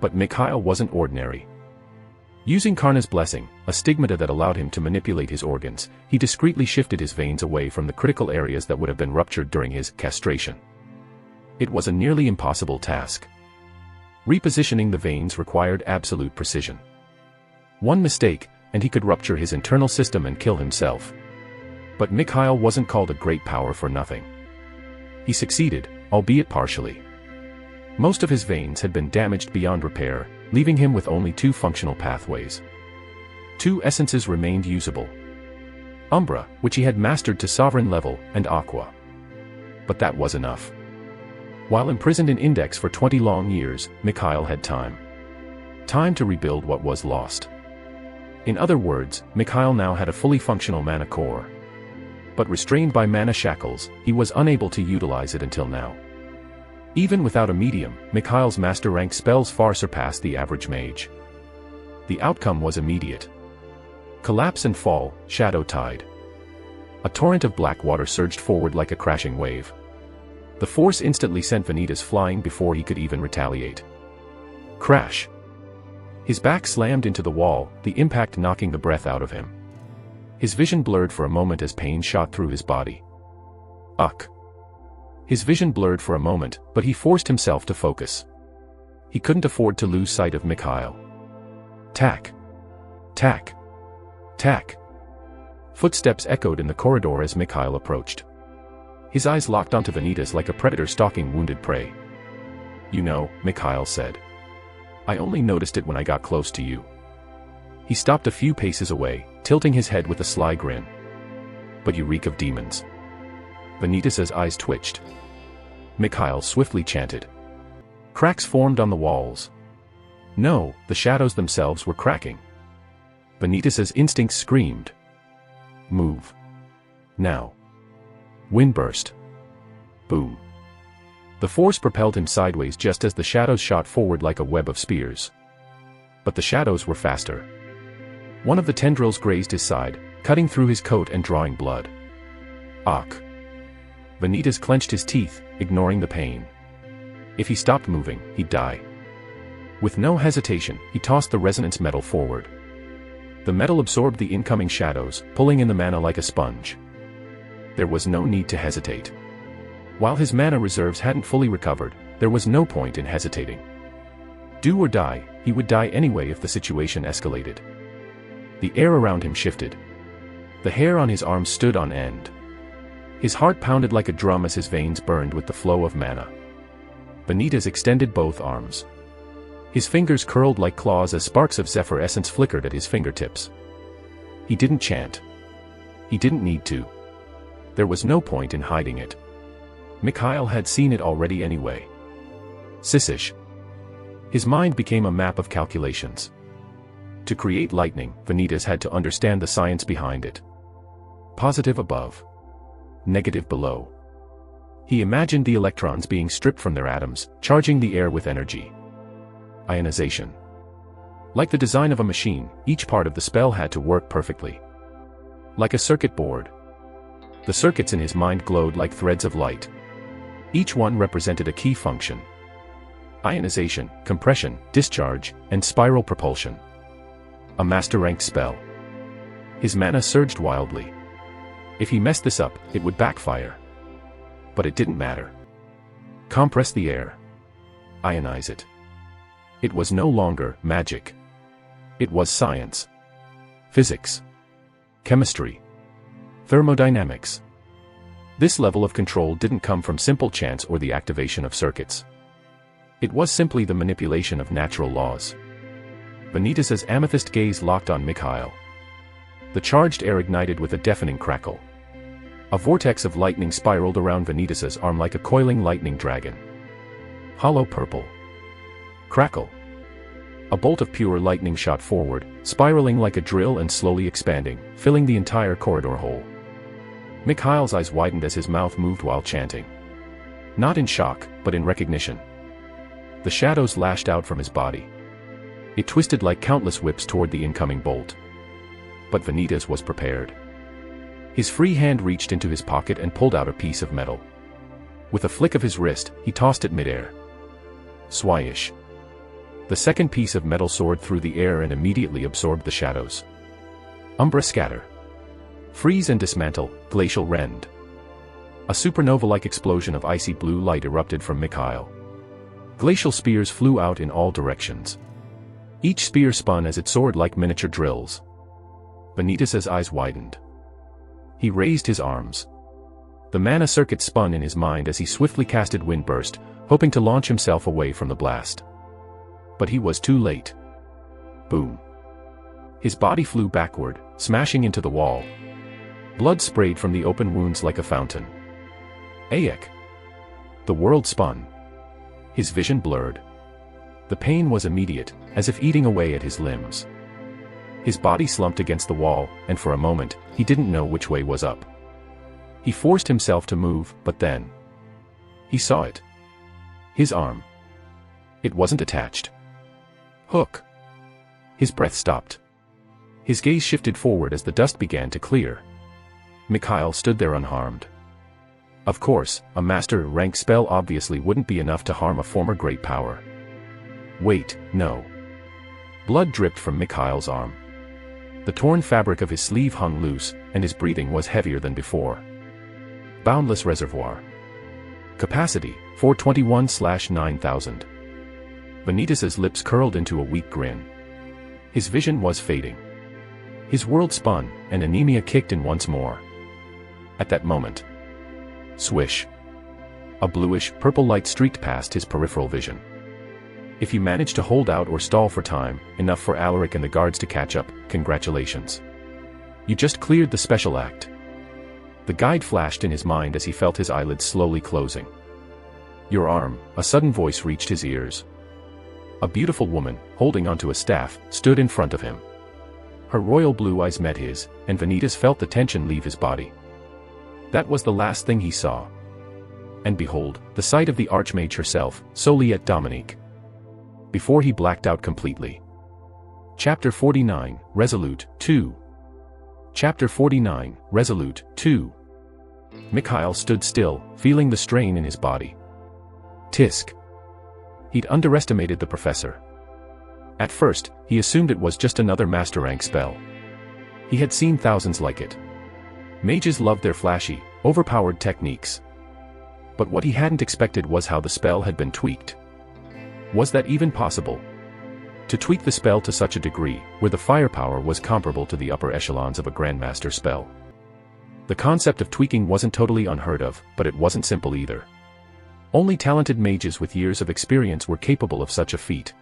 But Mikhail wasn't ordinary. Using Karna's blessing, a stigmata that allowed him to manipulate his organs, he discreetly shifted his veins away from the critical areas that would have been ruptured during his castration. It was a nearly impossible task. Repositioning the veins required absolute precision. One mistake, and he could rupture his internal system and kill himself. But Mikhail wasn't called a great power for nothing. He succeeded, albeit partially. Most of his veins had been damaged beyond repair, leaving him with only 2 functional pathways. 2 essences remained usable. Umbra, which he had mastered to sovereign level, and Aqua. But that was enough. While imprisoned in Index for 20 long years, Mikhail had time. Time to rebuild what was lost. In other words, Mikhail now had a fully functional mana core. But restrained by mana shackles, he was unable to utilize it until now. Even without a medium, Mikhail's master rank spells far surpassed the average mage. The outcome was immediate. Collapse and fall, shadow tide. A torrent of black water surged forward like a crashing wave. The force instantly sent Vanitas flying before he could even retaliate. Crash! His back slammed into the wall, the impact knocking the breath out of him. His vision blurred for a moment as pain shot through his body. Ugh! His vision blurred for a moment, but he forced himself to focus. He couldn't afford to lose sight of Mikhail. Tack! Tack! Tack! Footsteps echoed in the corridor as Mikhail approached. His eyes locked onto Vanitas like a predator stalking wounded prey. "You know," Mikhail said. "I only noticed it when I got close to you." He stopped a few paces away, tilting his head with a sly grin. "But you reek of demons." Vanitas' eyes twitched. Mikhail swiftly chanted. Cracks formed on the walls. No, the shadows themselves were cracking. Vanitas' instincts screamed. Move. Now. Windburst. Boom. The force propelled him sideways just as the shadows shot forward like a web of spears. But the shadows were faster. One of the tendrils grazed his side, cutting through his coat and drawing blood. Ach. Vanitas clenched his teeth, ignoring the pain. If he stopped moving, he'd die. With no hesitation, he tossed the resonance metal forward. The metal absorbed the incoming shadows, pulling in the mana like a sponge. There was no need to hesitate. While his mana reserves hadn't fully recovered, there was no point in hesitating. Do or die, he would die anyway if the situation escalated. The air around him shifted. The hair on his arms stood on end. His heart pounded like a drum as his veins burned with the flow of mana. Vanitas extended both arms. His fingers curled like claws as sparks of Zephyr essence flickered at his fingertips. He didn't chant. He didn't need to. There was no point in hiding it. Mikhail had seen it already anyway. Sissish. His mind became a map of calculations. To create lightning, Vanitas had to understand the science behind it. Positive above. Negative below. He imagined the electrons being stripped from their atoms, charging the air with energy. Ionization. Like the design of a machine, each part of the spell had to work perfectly. Like a circuit board. The circuits in his mind glowed like threads of light. Each one represented a key function. Ionization, compression, discharge, and spiral propulsion. A master-rank spell. His mana surged wildly. If he messed this up, it would backfire. But it didn't matter. Compress the air. Ionize it. It was no longer magic. It was science. Physics. Chemistry. Thermodynamics. This level of control didn't come from simple chance or the activation of circuits. It was simply the manipulation of natural laws. Vanitas' amethyst gaze locked on Mikhail. The charged air ignited with a deafening crackle. A vortex of lightning spiraled around Vanitas' arm like a coiling lightning dragon. Hollow purple. Crackle. A bolt of pure lightning shot forward, spiraling like a drill and slowly expanding, filling the entire corridor hole. Mikhail's eyes widened as his mouth moved while chanting. Not in shock, but in recognition. The shadows lashed out from his body. It twisted like countless whips toward the incoming bolt. But Vanitas was prepared. His free hand reached into his pocket and pulled out a piece of metal. With a flick of his wrist, he tossed it midair. Swyish. The second piece of metal soared through the air and immediately absorbed the shadows. Umbra scatter. Freeze and dismantle, glacial rend. A supernova-like explosion of icy blue light erupted from Mikhail. Glacial spears flew out in all directions. Each spear spun as it soared like miniature drills. Vanitas' eyes widened. He raised his arms. The mana circuit spun in his mind as he swiftly casted Windburst, hoping to launch himself away from the blast. But he was too late. Boom. His body flew backward, smashing into the wall. Blood sprayed from the open wounds like a fountain. Ayek. The world spun. His vision blurred. The pain was immediate, as if eating away at his limbs. His body slumped against the wall, and for a moment, he didn't know which way was up. He forced himself to move, but then he saw it. His arm. It wasn't attached. Hook. His breath stopped. His gaze shifted forward as the dust began to clear. Mikhail stood there unharmed. Of course, a master-rank spell obviously wouldn't be enough to harm a former great power. Wait, no. Blood dripped from Mikhail's arm. The torn fabric of his sleeve hung loose, and his breathing was heavier than before. Boundless reservoir. Capacity, 421/9000. Vanitas' lips curled into a weak grin. His vision was fading. His world spun, and anemia kicked in once more. At that moment. Swish. A bluish, purple light streaked past his peripheral vision. If you managed to hold out or stall for time, enough for Alaric and the guards to catch up, congratulations. You just cleared the special act. The guide flashed in his mind as he felt his eyelids slowly closing. Your arm, a sudden voice reached his ears. A beautiful woman, holding onto a staff, stood in front of him. Her royal blue eyes met his, and Vanitas felt the tension leave his body. That was the last thing he saw. And behold, the sight of the Archmage herself, Soliette Dominique. Before he blacked out completely. Chapter 49, Resolute, 2. Chapter 49, Resolute, 2. Mikhail stood still, feeling the strain in his body. Tisk. He'd underestimated the professor. At first, he assumed it was just another master-rank spell. He had seen thousands like it. Mages loved their flashy, overpowered techniques. But what he hadn't expected was how the spell had been tweaked. Was that even possible? To tweak the spell to such a degree, where the firepower was comparable to the upper echelons of a Grandmaster spell. The concept of tweaking wasn't totally unheard of, but it wasn't simple either. Only talented mages with years of experience were capable of such a feat.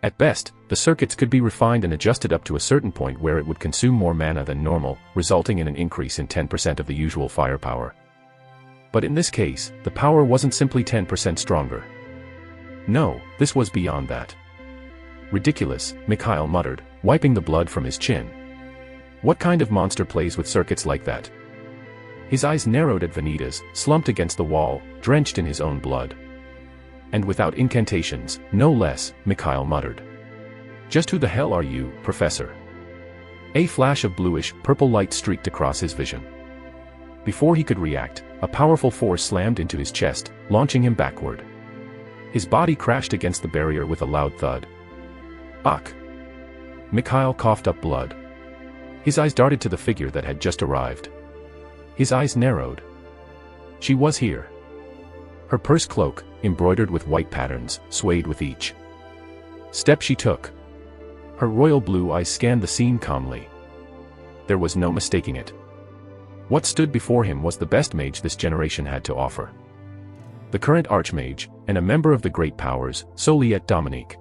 At best, the circuits could be refined and adjusted up to a certain point where it would consume more mana than normal, resulting in an increase in 10% of the usual firepower. But in this case, the power wasn't simply 10% stronger. No, this was beyond that. Ridiculous, Mikhail muttered, wiping the blood from his chin. What kind of monster plays with circuits like that? His eyes narrowed at Vanitas, slumped against the wall, drenched in his own blood. And without incantations, no less, Mikhail muttered. Just who the hell are you, Professor? A flash of bluish, purple light streaked across his vision. Before he could react, a powerful force slammed into his chest, launching him backward. His body crashed against the barrier with a loud thud. Ugh! Mikhail coughed up blood. His eyes darted to the figure that had just arrived. His eyes narrowed. She was here. Her purse cloak, embroidered with white patterns, swayed with each step she took. Her royal blue eyes scanned the scene calmly. There was no mistaking it. What stood before him was the best mage this generation had to offer. The current archmage, and a member of the great powers, Soliette Dominique.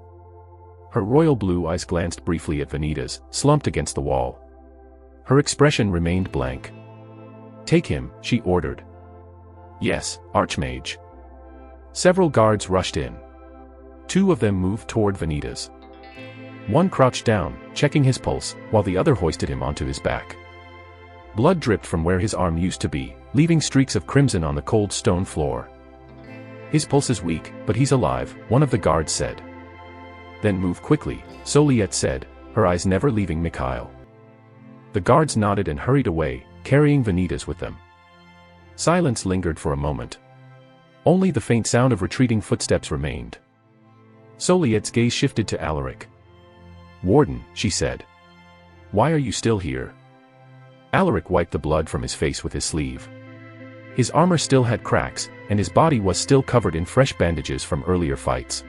Her royal blue eyes glanced briefly at Vanitas, slumped against the wall. Her expression remained blank. Take him, she ordered. Yes, archmage. Several guards rushed in. Two of them moved toward Vanitas. One crouched down, checking his pulse, while the other hoisted him onto his back. Blood dripped from where his arm used to be, leaving streaks of crimson on the cold stone floor. His pulse is weak, but he's alive, one of the guards said. Then move quickly, Soliette said, her eyes never leaving Mikhail. The guards nodded and hurried away, carrying Vanitas with them. Silence lingered for a moment. Only the faint sound of retreating footsteps remained. Soliette's gaze shifted to Alaric. Warden, she said. Why are you still here? Alaric wiped the blood from his face with his sleeve. His armor still had cracks, and his body was still covered in fresh bandages from earlier fights.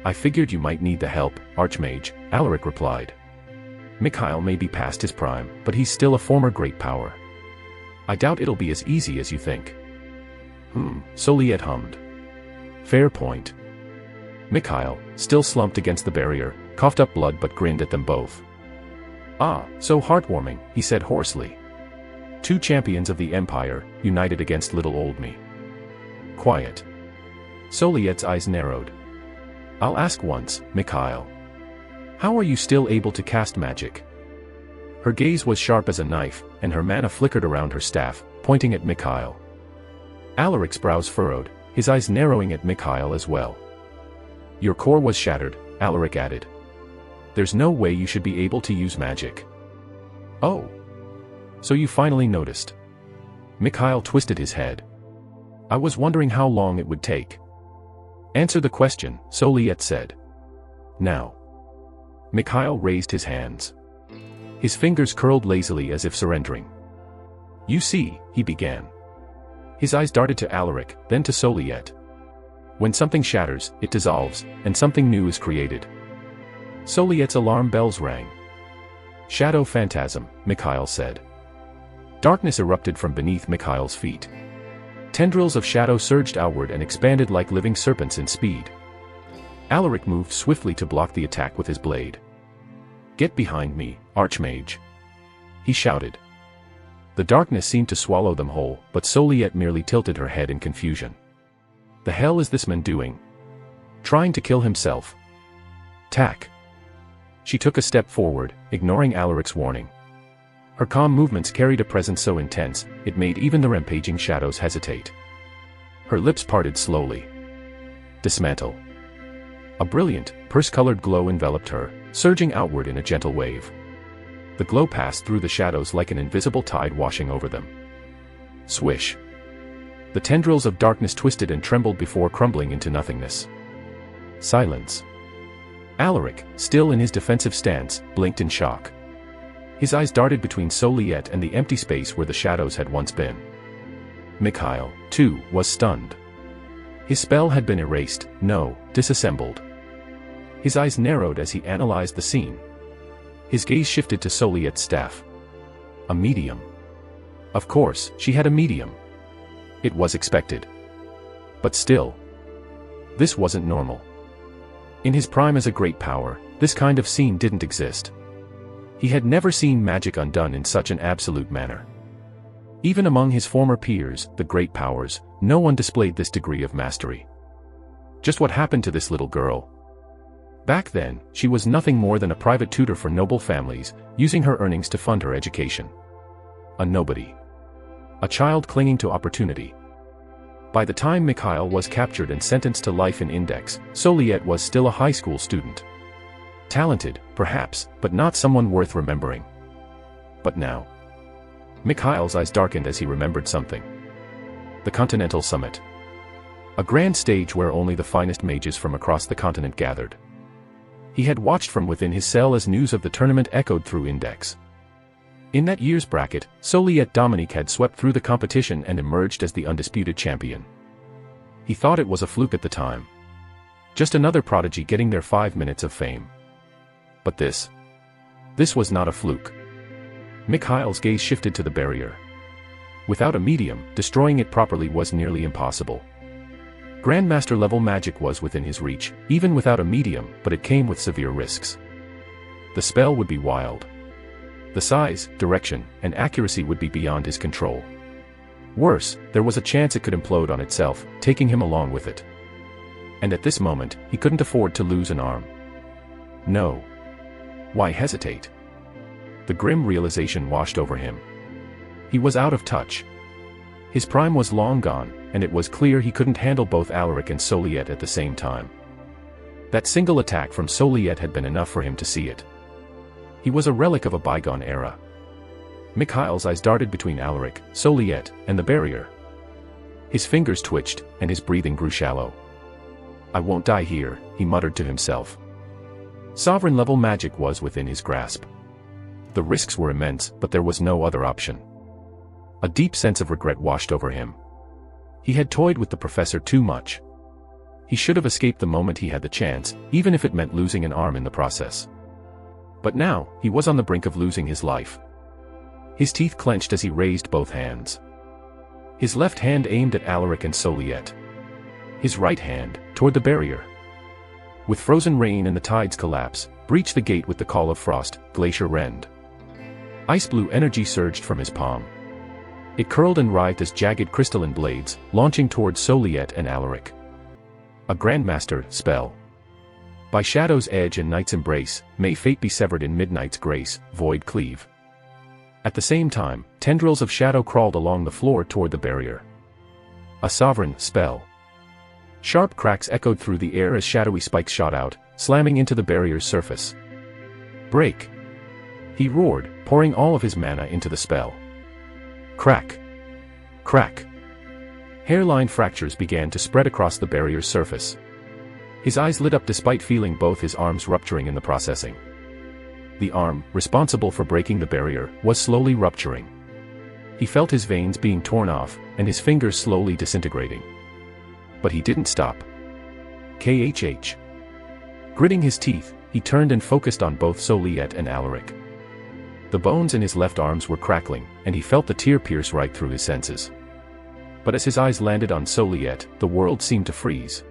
I figured you might need the help, Archmage, Alaric replied. Mikhail may be past his prime, but he's still a former great power. I doubt it'll be as easy as you think. Soliette hummed. Fair point. Mikhail, still slumped against the barrier, coughed up blood but grinned at them both. Ah, so heartwarming, he said hoarsely. Two champions of the Empire, united against little old me. Quiet. Soliette's eyes narrowed. I'll ask once, Mikhail. How are you still able to cast magic? Her gaze was sharp as a knife, and her mana flickered around her staff, pointing at Mikhail. Alaric's brows furrowed, his eyes narrowing at Mikhail as well. Your core was shattered, Alaric added. There's no way you should be able to use magic. Oh. So you finally noticed. Mikhail twisted his head. I was wondering how long it would take. Answer the question, Soliette said. Now. Mikhail raised his hands. His fingers curled lazily as if surrendering. You see, he began. His eyes darted to Alaric, then to Soliette. When something shatters, it dissolves, and something new is created. Soliette's alarm bells rang. Shadow phantasm, Mikhail said. Darkness erupted from beneath Mikhail's feet. Tendrils of shadow surged outward and expanded like living serpents in speed. Alaric moved swiftly to block the attack with his blade. Get behind me, Archmage. He shouted. The darkness seemed to swallow them whole, but Soliette merely tilted her head in confusion. The hell is this man doing? Trying to kill himself. Tack. She took a step forward, ignoring Alaric's warning. Her calm movements carried a presence so intense, it made even the rampaging shadows hesitate. Her lips parted slowly. Dismantle. A brilliant, purse-colored glow enveloped her, surging outward in a gentle wave. The glow passed through the shadows like an invisible tide washing over them. Swish. The tendrils of darkness twisted and trembled before crumbling into nothingness. Silence. Alaric, still in his defensive stance, blinked in shock. His eyes darted between Soliette and the empty space where the shadows had once been. Mikhail, too, was stunned. His spell had been erased, no, disassembled. His eyes narrowed as he analyzed the scene. His gaze shifted to Soliette's staff. A medium. Of course, she had a medium. It was expected. But still. This wasn't normal. In his prime as a great power, this kind of scene didn't exist. He had never seen magic undone in such an absolute manner. Even among his former peers, the great powers, no one displayed this degree of mastery. Just what happened to this little girl? Back then, she was nothing more than a private tutor for noble families, using her earnings to fund her education. A nobody. A child clinging to opportunity. By the time Mikhail was captured and sentenced to life in Index, Soliet was still a high school student. Talented, perhaps, but not someone worth remembering. But now. Mikhail's eyes darkened as he remembered something. The Continental Summit. A grand stage where only the finest mages from across the continent gathered. He had watched from within his cell as news of the tournament echoed through Index. In that year's bracket, Soliet Dominique had swept through the competition and emerged as the undisputed champion. He thought it was a fluke at the time. Just another prodigy getting their 5 minutes of fame. But this was not a fluke. Mikhail's gaze shifted to the barrier. Without a medium, destroying it properly was nearly impossible. Grandmaster-level magic was within his reach, even without a medium, but it came with severe risks. The spell would be wild. The size, direction, and accuracy would be beyond his control. Worse, there was a chance it could implode on itself, taking him along with it. And at this moment, he couldn't afford to lose an arm. No. Why hesitate? The grim realization washed over him. He was out of touch. His prime was long gone, and it was clear he couldn't handle both Alaric and Soliet at the same time. That single attack from Soliet had been enough for him to see it. He was a relic of a bygone era. Mikhail's eyes darted between Alaric, Soliet, and the barrier. His fingers twitched, and his breathing grew shallow. "I won't die here," he muttered to himself. Sovereign-level magic was within his grasp. The risks were immense, but there was no other option. A deep sense of regret washed over him. He had toyed with the professor too much. He should have escaped the moment he had the chance, even if it meant losing an arm in the process. But now, he was on the brink of losing his life. His teeth clenched as he raised both hands. His left hand aimed at Alaric and Soliet. His right hand, toward the barrier. With frozen rain and the tide's collapse, breach the gate with the call of frost, glacier rend. Ice blue energy surged from his palm. It curled and writhed as jagged crystalline blades, launching towards Soliet and Alaric. A Grandmaster spell. By shadow's edge and night's embrace, may fate be severed in midnight's grace, void cleave. At the same time, tendrils of shadow crawled along the floor toward the barrier. A sovereign spell. Sharp cracks echoed through the air as shadowy spikes shot out, slamming into the barrier's surface. "Break!" he roared, pouring all of his mana into the spell. Crack! Crack! Hairline fractures began to spread across the barrier's surface. His eyes lit up despite feeling both his arms rupturing in the processing. The arm, responsible for breaking the barrier, was slowly rupturing. He felt his veins being torn off, and his fingers slowly disintegrating. But he didn't stop. KHH. Gritting his teeth, he turned and focused on both Soliet and Alaric. The bones in his left arms were crackling, and he felt the tear pierce right through his senses. But as his eyes landed on Soliet, the world seemed to freeze.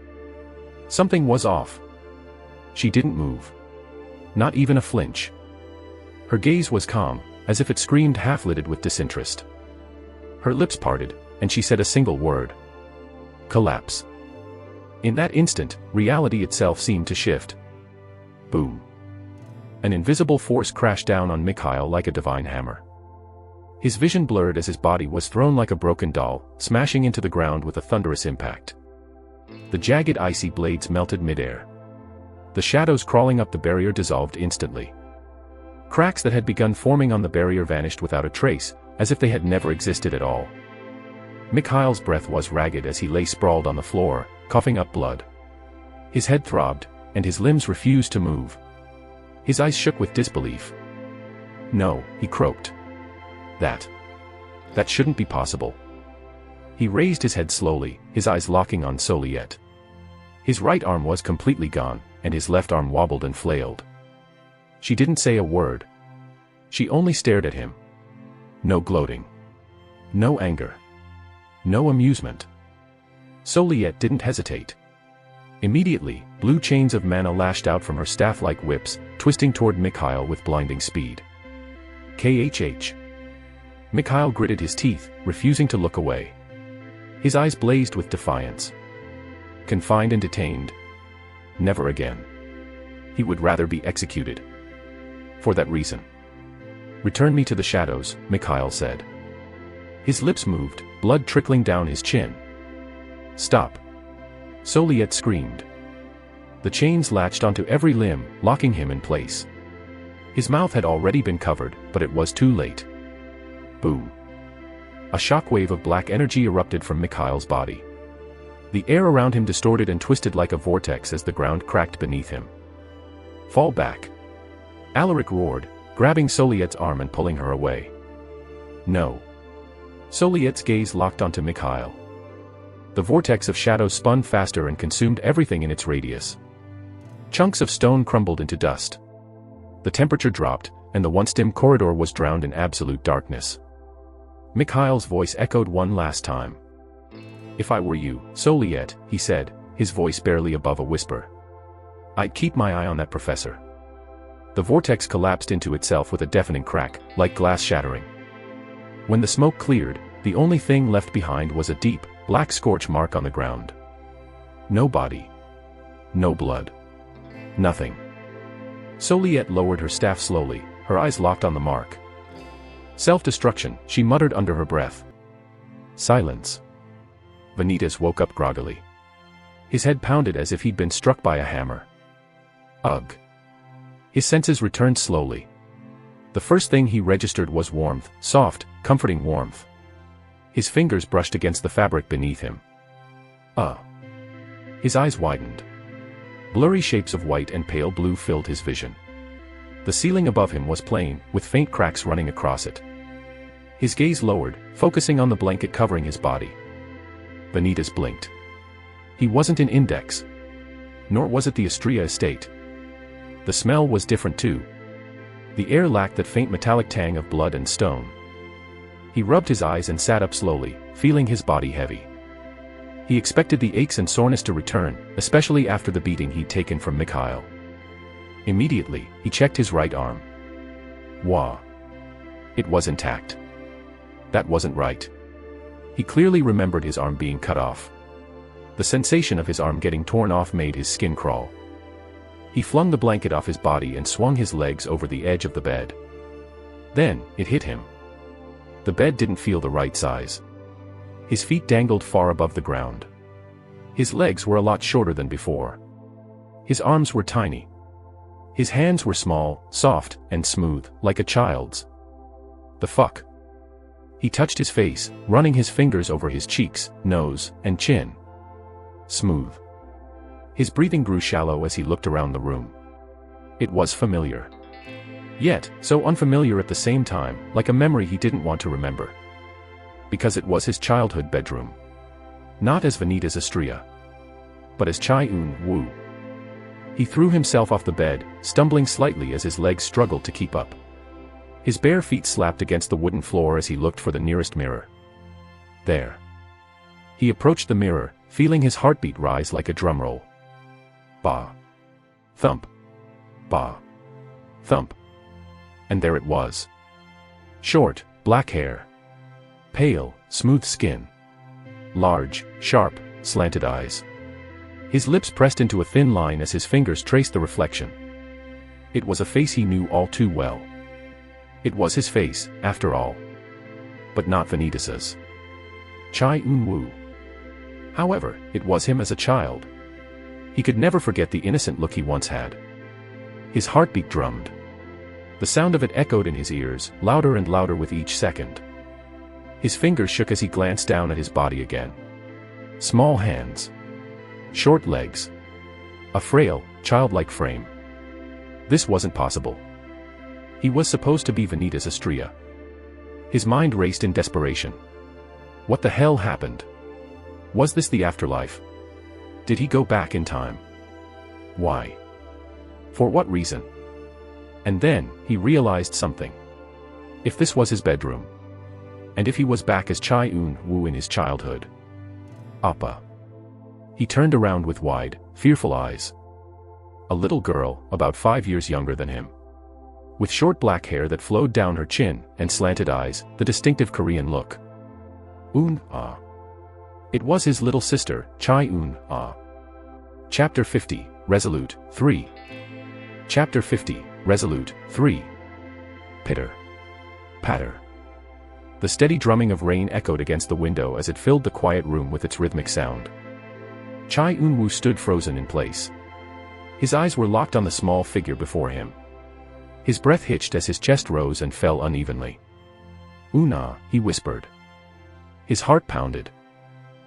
Something was off. She didn't move. Not even a flinch. Her gaze was calm, as if it screamed half-lidded with disinterest. Her lips parted, and she said a single word. Collapse. In that instant, reality itself seemed to shift. Boom. An invisible force crashed down on Mikhail like a divine hammer. His vision blurred as his body was thrown like a broken doll, smashing into the ground with a thunderous impact. The jagged icy blades melted midair. The shadows crawling up the barrier dissolved instantly. Cracks that had begun forming on the barrier vanished without a trace, as if they had never existed at all. Mikhail's breath was ragged as he lay sprawled on the floor, coughing up blood. His head throbbed, and his limbs refused to move. His eyes shook with disbelief. "No," he croaked. That shouldn't be possible." He raised his head slowly, his eyes locking on Soliet. His right arm was completely gone, and his left arm wobbled and flailed. She didn't say a word. She only stared at him. No gloating. No anger. No amusement. Soliet didn't hesitate. Immediately, blue chains of mana lashed out from her staff-like whips, twisting toward Mikhail with blinding speed. KHH. Mikhail gritted his teeth, refusing to look away. His eyes blazed with defiance. Confined and detained. Never again. He would rather be executed. For that reason. Return me to the shadows, Mikhail said. His lips moved, blood trickling down his chin. Stop. Soliet screamed. The chains latched onto every limb, locking him in place. His mouth had already been covered, but it was too late. Boom. A shockwave of black energy erupted from Mikhail's body. The air around him distorted and twisted like a vortex as the ground cracked beneath him. Fall back. Alaric roared, grabbing Soliet's arm and pulling her away. No. Soliet's gaze locked onto Mikhail. The vortex of shadow spun faster and consumed everything in its radius. Chunks of stone crumbled into dust. The temperature dropped, and the once dim corridor was drowned in absolute darkness. Mikhail's voice echoed one last time. If I were you, Soliet, he said, his voice barely above a whisper. I'd keep my eye on that professor. The vortex collapsed into itself with a deafening crack, like glass shattering. When the smoke cleared, the only thing left behind was a deep, black scorch mark on the ground. No body. No blood. Nothing. Soliet lowered her staff slowly, her eyes locked on the mark. Self-destruction, she muttered under her breath. Silence. Vanitas woke up groggily. His head pounded as if he'd been struck by a hammer. Ugh. His senses returned slowly. The first thing he registered was warmth, soft, comforting warmth. His fingers brushed against the fabric beneath him. His eyes widened. Blurry shapes of white and pale blue filled his vision. The ceiling above him was plain, with faint cracks running across it. His gaze lowered, focusing on the blanket covering his body. Vanitas blinked. He wasn't in Index. Nor was it the Astria estate. The smell was different too. The air lacked that faint metallic tang of blood and stone. He rubbed his eyes and sat up slowly, feeling his body heavy. He expected the aches and soreness to return, especially after the beating he'd taken from Mikhail. Immediately, he checked his right arm. Wah. It was intact. That wasn't right. He clearly remembered his arm being cut off. The sensation of his arm getting torn off made his skin crawl. He flung the blanket off his body and swung his legs over the edge of the bed. Then, it hit him. The bed didn't feel the right size. His feet dangled far above the ground. His legs were a lot shorter than before. His arms were tiny. His hands were small, soft, and smooth, like a child's. The fuck? He touched his face, running his fingers over his cheeks, nose, and chin. Smooth. His breathing grew shallow as he looked around the room. It was familiar. Yet, so unfamiliar at the same time, like a memory he didn't want to remember. Because it was his childhood bedroom. Not as Vanitas Astria. But as Chai-Un-Wu. He threw himself off the bed, stumbling slightly as his legs struggled to keep up. His bare feet slapped against the wooden floor as he looked for the nearest mirror. There. He approached the mirror, feeling his heartbeat rise like a drumroll. Bah. Thump. Bah. Thump. And there it was. Short, black hair. Pale, smooth skin. Large, sharp, slanted eyes. His lips pressed into a thin line as his fingers traced the reflection. It was a face he knew all too well. It was his face, after all. But not Vanitas's. Chai-Un-Wu. However, it was him as a child. He could never forget the innocent look he once had. His heartbeat drummed. The sound of it echoed in his ears, louder and louder with each second. His fingers shook as he glanced down at his body again. Small hands. Short legs. A frail, childlike frame. This wasn't possible. He was supposed to be Vanitas Astria. His mind raced in desperation. What the hell happened? Was this the afterlife? Did he go back in time? Why? For what reason? And then, he realized something. If this was his bedroom. And if he was back as Chai-Un-Wu in his childhood. Appa. He turned around with wide, fearful eyes. A little girl, about 5 years younger than him. With short black hair that flowed down her chin, and slanted eyes, the distinctive Korean look. Un-ah. It was his little sister, Chai-Un-ah. Chapter 50, Resolute, 3. Chapter 50, Resolute, 3. Pitter. Patter. The steady drumming of rain echoed against the window as it filled the quiet room with its rhythmic sound. Chai Un-woo stood frozen in place. His eyes were locked on the small figure before him. His breath hitched as his chest rose and fell unevenly. "Una," he whispered. His heart pounded.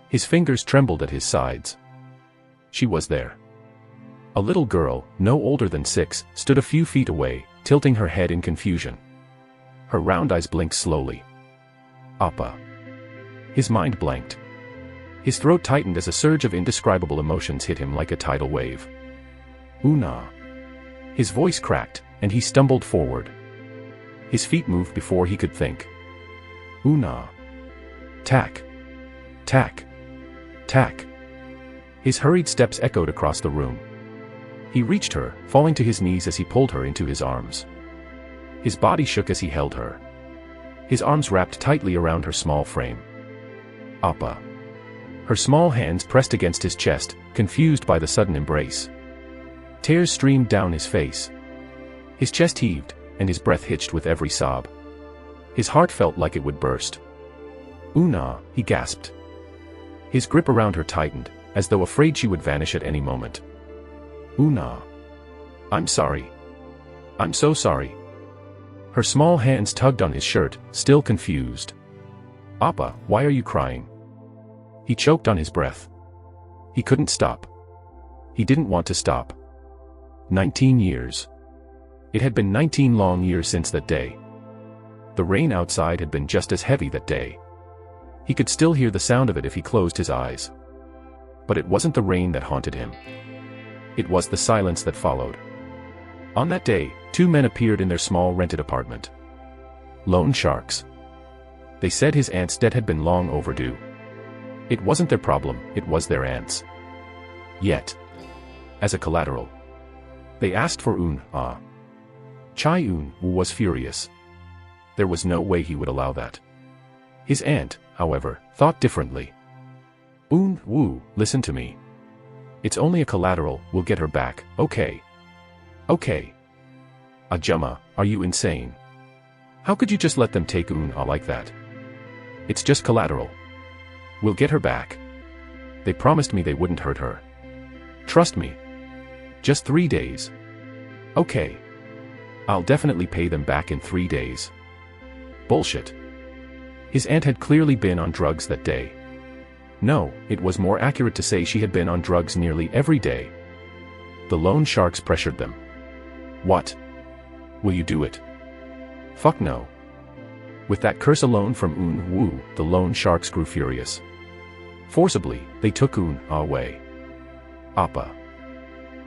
His fingers trembled at his sides. She was there. A little girl, no older than 6, stood a few feet away, tilting her head in confusion. Her round eyes blinked slowly. Appa. His mind blanked. His throat tightened as a surge of indescribable emotions hit him like a tidal wave. "Una." His voice cracked, and he stumbled forward. His feet moved before he could think. "Una." Tack. Tack. Tack. His hurried steps echoed across the room. He reached her, falling to his knees as he pulled her into his arms. His body shook as he held her. His arms wrapped tightly around her small frame. "Appa." Her small hands pressed against his chest, confused by the sudden embrace. Tears streamed down his face. His chest heaved, and his breath hitched with every sob. His heart felt like it would burst. "Una," he gasped. His grip around her tightened, as though afraid she would vanish at any moment. "Una. I'm sorry. I'm so sorry." Her small hands tugged on his shirt, still confused. "Appa, why are you crying?" He choked on his breath. He couldn't stop. He didn't want to stop. 19 years. It had been 19 long years since that day. The rain outside had been just as heavy that day. He could still hear the sound of it if he closed his eyes. But it wasn't the rain that haunted him. It was the silence that followed. On that day, 2 men appeared in their small rented apartment. Loan sharks. They said his aunt's debt had been long overdue. It wasn't their problem, it was their aunt's. Yet, as a collateral, they asked for Un-ah. Chai Un-woo was furious. There was no way he would allow that. His aunt, however, thought differently. "Un-woo, listen to me. It's only a collateral, we'll get her back, okay? Okay." "Ajumma, are you insane? How could you just let them take Un-ah like that? It's just collateral. We'll get her back. They promised me they wouldn't hurt her. Trust me. Just 3 days. Okay. I'll definitely pay them back in 3 days." Bullshit. His aunt had clearly been on drugs that day. No, it was more accurate to say she had been on drugs nearly every day. The loan sharks pressured them. "What? Will you do it?" "Fuck no." With that curse alone from Un-woo, the loan sharks grew furious. Forcibly, they took Un-ah away. "Appa."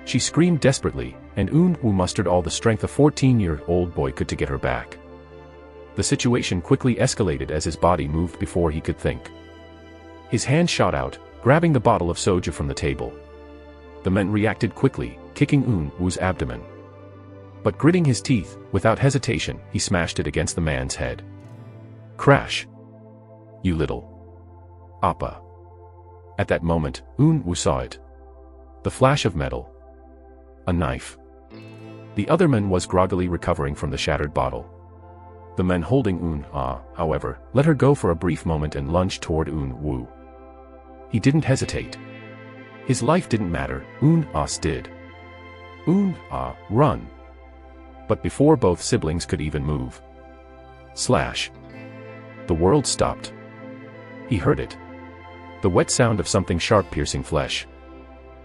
She screamed desperately, and Un-woo mustered all the strength a 14-year-old boy could to get her back. The situation quickly escalated as his body moved before he could think. His hand shot out, grabbing the bottle of soju from the table. The man reacted quickly, kicking Un-woo's abdomen. But gritting his teeth, without hesitation, he smashed it against the man's head. Crash. "You little Appa." At that moment, Un-woo saw it. The flash of metal. A knife. The other man was groggily recovering from the shattered bottle. The man holding Un-ah, however, let her go for a brief moment and lunged toward Un-woo. He didn't hesitate. His life didn't matter, Un-ah's did. Un-ah, run. But before both siblings could even move. Slash. The world stopped. He heard it. The wet sound of something sharp piercing flesh.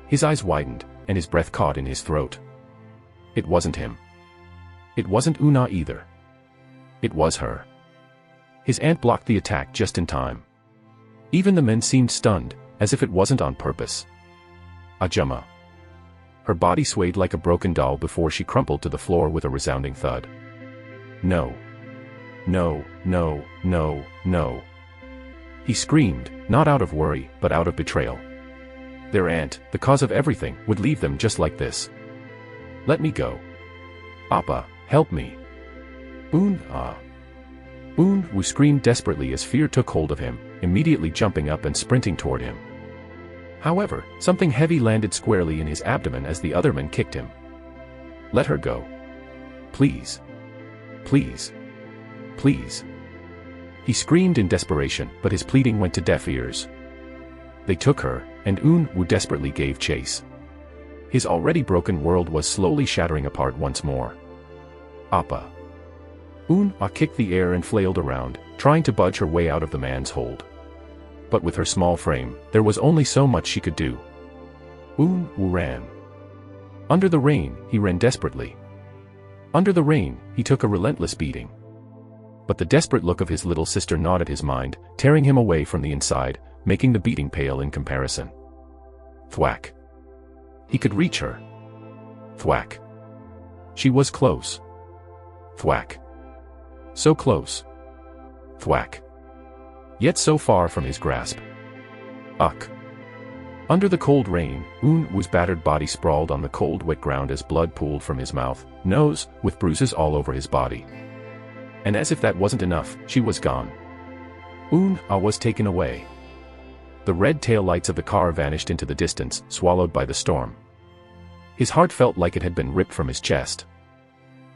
His eyes widened, and his breath caught in his throat. It wasn't him. It wasn't Un-ah either. It was her. His aunt blocked the attack just in time. Even the men seemed stunned, as if it wasn't on purpose. Ajumma. Her body swayed like a broken doll before she crumpled to the floor with a resounding thud. "No. No, no, no, no." He screamed, not out of worry, but out of betrayal. Their aunt, the cause of everything, would leave them just like this. "Let me go. Appa, help me." Un-ah. Un-woo screamed desperately as fear took hold of him, immediately jumping up and sprinting toward him. However, something heavy landed squarely in his abdomen as the other man kicked him. Let her go. Please. Please. Please. He screamed in desperation, but his pleading went to deaf ears. They took her, and Un-woo desperately gave chase. His already broken world was slowly shattering apart once more. Appa. Un-ah kicked the air and flailed around, trying to budge her way out of the man's hold. But with her small frame, there was only so much she could do. Un-woo ran. Under the rain, he ran desperately. Under the rain, he took a relentless beating. But the desperate look of his little sister gnawed at his mind, tearing him away from the inside, making the beating pale in comparison. Thwack. He could reach her. Thwack. She was close. Thwack. So close. Thwack. Yet so far from his grasp. Uck. Under the cold rain, Un-woo's battered body sprawled on the cold wet ground as blood pooled from his mouth, nose, with bruises all over his body. And as if that wasn't enough, she was gone. Un-ah was taken away. The red tail lights of the car vanished into the distance, swallowed by the storm. His heart felt like it had been ripped from his chest.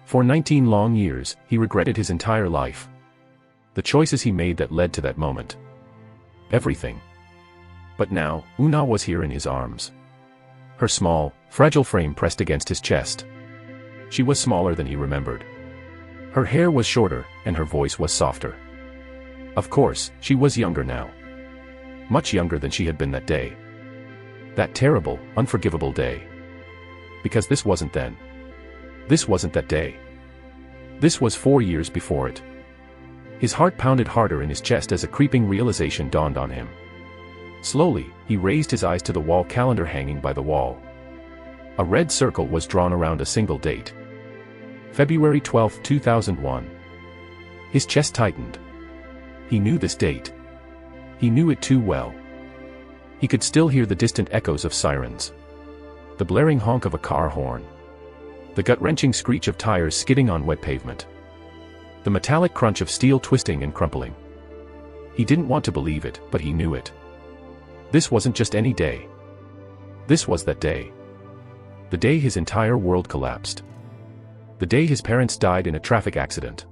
For 19 long years, he regretted his entire life. The choices he made that led to that moment. Everything. But now, Un-ah was here in his arms. Her small, fragile frame pressed against his chest. She was smaller than he remembered. Her hair was shorter, and her voice was softer. Of course, she was younger now. Much younger than she had been that day. That terrible, unforgivable day. Because this wasn't then. This wasn't that day. This was 4 years before it. His heart pounded harder in his chest as a creeping realization dawned on him. Slowly, he raised his eyes to the wall calendar hanging by the wall. A red circle was drawn around a single date. February 12, 2001. His chest tightened. He knew this date. He knew it too well. He could still hear the distant echoes of sirens. The blaring honk of a car horn. The gut-wrenching screech of tires skidding on wet pavement. The metallic crunch of steel twisting and crumpling. He didn't want to believe it, but he knew it. This wasn't just any day. This was that day. The day his entire world collapsed. The day his parents died in a traffic accident.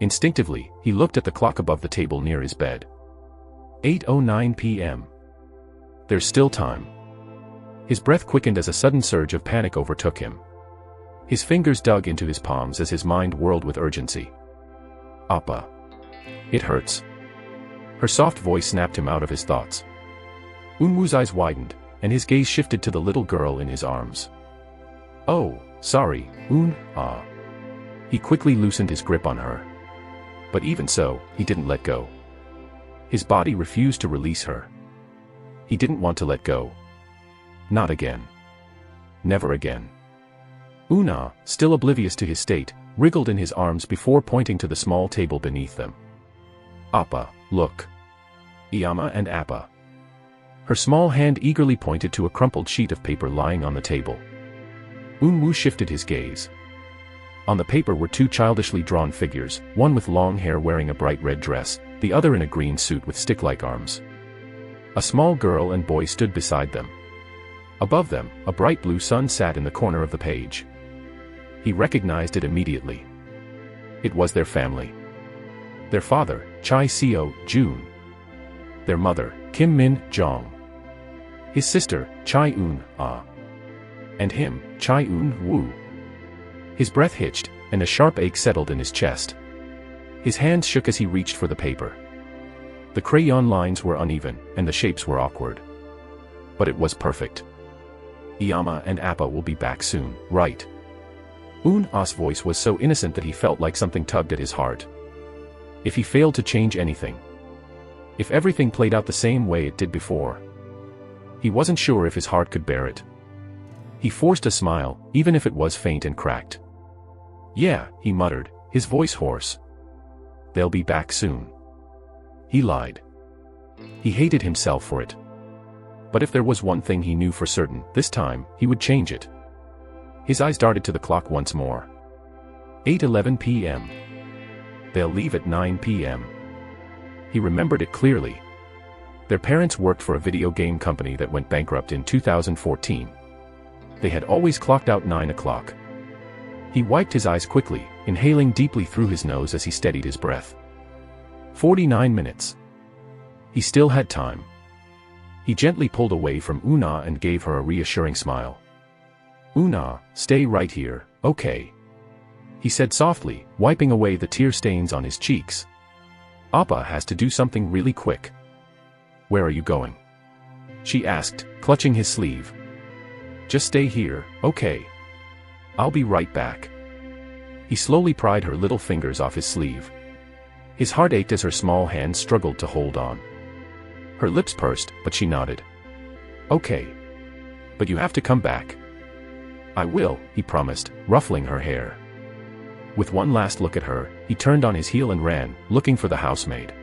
Instinctively, he looked at the clock above the table near his bed. 8:09 p.m. There's still time. His breath quickened as a sudden surge of panic overtook him. His fingers dug into his palms as his mind whirled with urgency. Appa. It hurts. Her soft voice snapped him out of his thoughts. Un-woo's eyes widened, and his gaze shifted to the little girl in his arms. Oh, sorry, Un-ah. He quickly loosened his grip on her. But even so, he didn't let go. His body refused to release her. He didn't want to let go. Not again. Never again. Un-ah, still oblivious to his state, wriggled in his arms before pointing to the small table beneath them. Appa, look. Iyama and Appa. Her small hand eagerly pointed to a crumpled sheet of paper lying on the table. Un-woo shifted his gaze. On the paper were two childishly drawn figures, one with long hair wearing a bright red dress, the other in a green suit with stick-like arms. A small girl and boy stood beside them. Above them, a bright blue sun sat in the corner of the page. He recognized it immediately. It was their family. Their father, Chai Seo-jun. Their mother, Kim Min-jong. His sister, Chai Un-ah. And him, Chai Un-woo. His breath hitched, and a sharp ache settled in his chest. His hands shook as he reached for the paper. The crayon lines were uneven, and the shapes were awkward. But it was perfect. Iyama and Appa will be back soon, right? Un-ah's voice was so innocent that he felt like something tugged at his heart. If he failed to change anything. If everything played out the same way it did before. He wasn't sure if his heart could bear it. He forced a smile, even if it was faint and cracked. Yeah, he muttered, his voice hoarse. They'll be back soon. He lied. He hated himself for it. But if there was one thing he knew for certain, this time, he would change it. His eyes darted to the clock once more. 8:11 p.m. They'll leave at 9 p.m. He remembered it clearly. Their parents worked for a video game company that went bankrupt in 2014. They had always clocked out 9 o'clock. He wiped his eyes quickly, inhaling deeply through his nose as he steadied his breath. 49 minutes. He still had time. He gently pulled away from Una and gave her a reassuring smile. "Una, stay right here, okay?" he said softly, wiping away the tear stains on his cheeks. "Appa has to do something really quick." "Where are you going?" she asked, clutching his sleeve. "Just stay here, okay? I'll be right back." He slowly pried her little fingers off his sleeve. His heart ached as her small hands struggled to hold on. Her lips pursed, but she nodded. "Okay. But you have to come back." "I will," he promised, ruffling her hair. With one last look at her, he turned on his heel and ran, looking for the housemaid.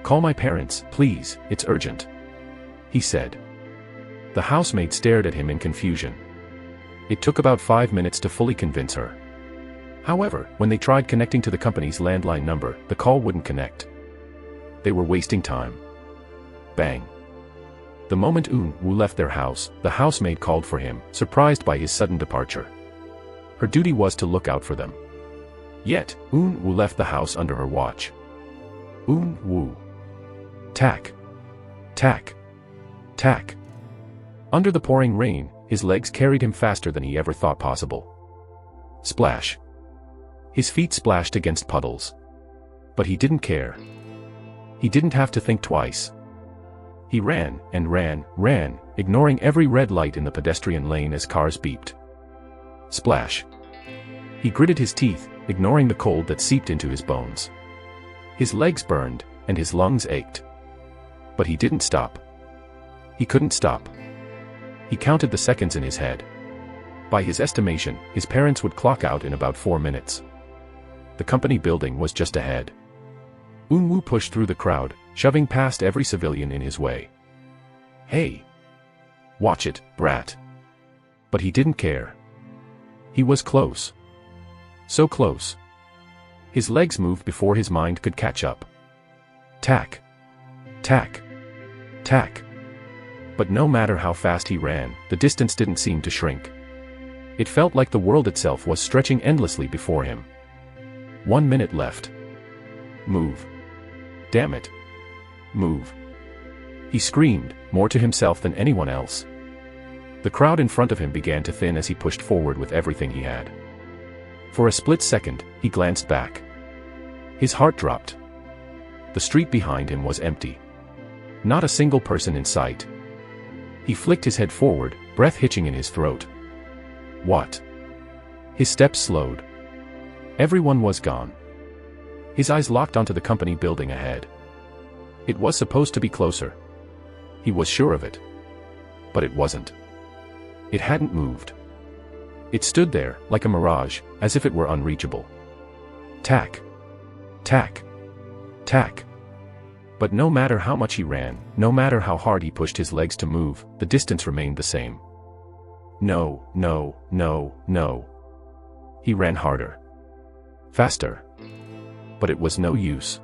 "Call my parents, please, it's urgent," he said. The housemaid stared at him in confusion. It took about 5 minutes to fully convince her. However, when they tried connecting to the company's landline number, the call wouldn't connect. They were wasting time. Bang. The moment Un-woo left their house, the housemaid called for him, surprised by his sudden departure. Her duty was to look out for them. Yet, Un-woo left the house under her watch. Un-woo. Tack. Tack. Tack. Under the pouring rain, his legs carried him faster than he ever thought possible. Splash. His feet splashed against puddles. But he didn't care. He didn't have to think twice. He ran, and ran, ignoring every red light in the pedestrian lane as cars beeped. Splash. He gritted his teeth, ignoring the cold that seeped into his bones. His legs burned, and his lungs ached. But he didn't stop. He couldn't stop. He counted the seconds in his head. By his estimation, his parents would clock out in about 4 minutes. The company building was just ahead. Un-woo pushed through the crowd, shoving past every civilian in his way. "Hey! Watch it, brat!" But he didn't care. He was close. So close. His legs moved before his mind could catch up. Tack. Tack. Tack. But no matter how fast he ran, the distance didn't seem to shrink. It felt like the world itself was stretching endlessly before him. 1 minute left. Move. Damn it. Move. He screamed, more to himself than anyone else. The crowd in front of him began to thin as he pushed forward with everything he had. For a split second, he glanced back. His heart dropped. The street behind him was empty. Not a single person in sight. He flicked his head forward, breath hitching in his throat. What? His steps slowed. Everyone was gone. His eyes locked onto the company building ahead. It was supposed to be closer. He was sure of it. But it wasn't. It hadn't moved. It stood there, like a mirage, as if it were unreachable. Tack. Tack. Tack. But no matter how much he ran, no matter how hard he pushed his legs to move, the distance remained the same. No, no, no, no. He ran harder. Faster. But it was no use.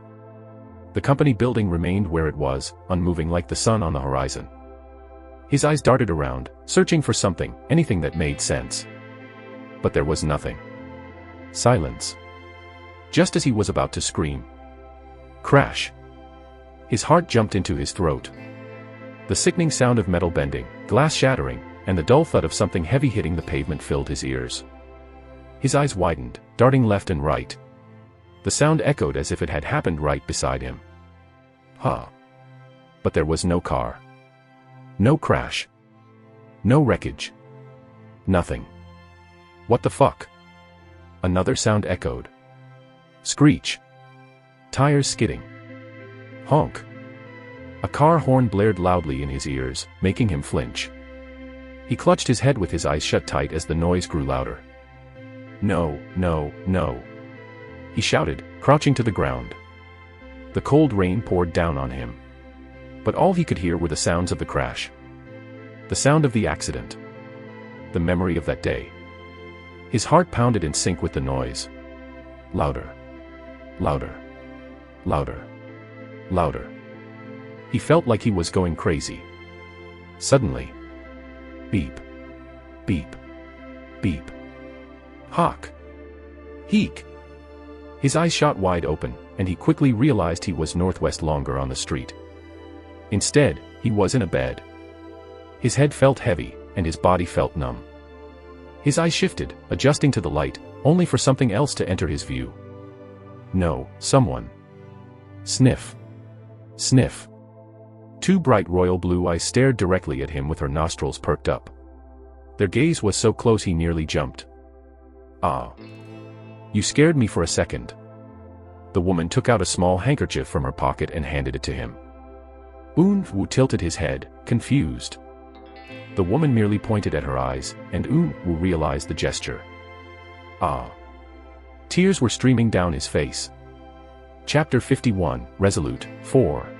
The company building remained where it was, unmoving like the sun on the horizon. His eyes darted around, searching for something, anything that made sense. But there was nothing. Silence. Just as he was about to scream. Crash. His heart jumped into his throat. The sickening sound of metal bending, glass shattering, and the dull thud of something heavy hitting the pavement filled his ears. His eyes widened, darting left and right. The sound echoed as if it had happened right beside him. Huh. But there was no car. No crash. No wreckage. Nothing. What the fuck? Another sound echoed. Screech. Tires skidding. Honk. A car horn blared loudly in his ears, making him flinch. He clutched his head with his eyes shut tight as the noise grew louder. No, no, no. He shouted, crouching to the ground. The cold rain poured down on him. But all he could hear were the sounds of the crash. The sound of the accident. The memory of that day. His heart pounded in sync with the noise. Louder. Louder. Louder. Louder. He felt like he was going crazy. Suddenly. Beep. Beep. Beep. Hawk. Heek. His eyes shot wide open, and he quickly realized he was northwest longer on the street. Instead, he was in a bed. His head felt heavy, and his body felt numb. His eyes shifted, adjusting to the light, only for something else to enter his view. No, someone. Sniff. Sniff. Two bright royal blue eyes stared directly at him with her nostrils perked up. Their gaze was so close he nearly jumped. Ah. You scared me for a second. The woman took out a small handkerchief from her pocket and handed it to him. Wu tilted his head, confused. The woman merely pointed at her eyes, and Wu realized the gesture. Ah. Tears were streaming down his face. Chapter 51, Resolute, 4.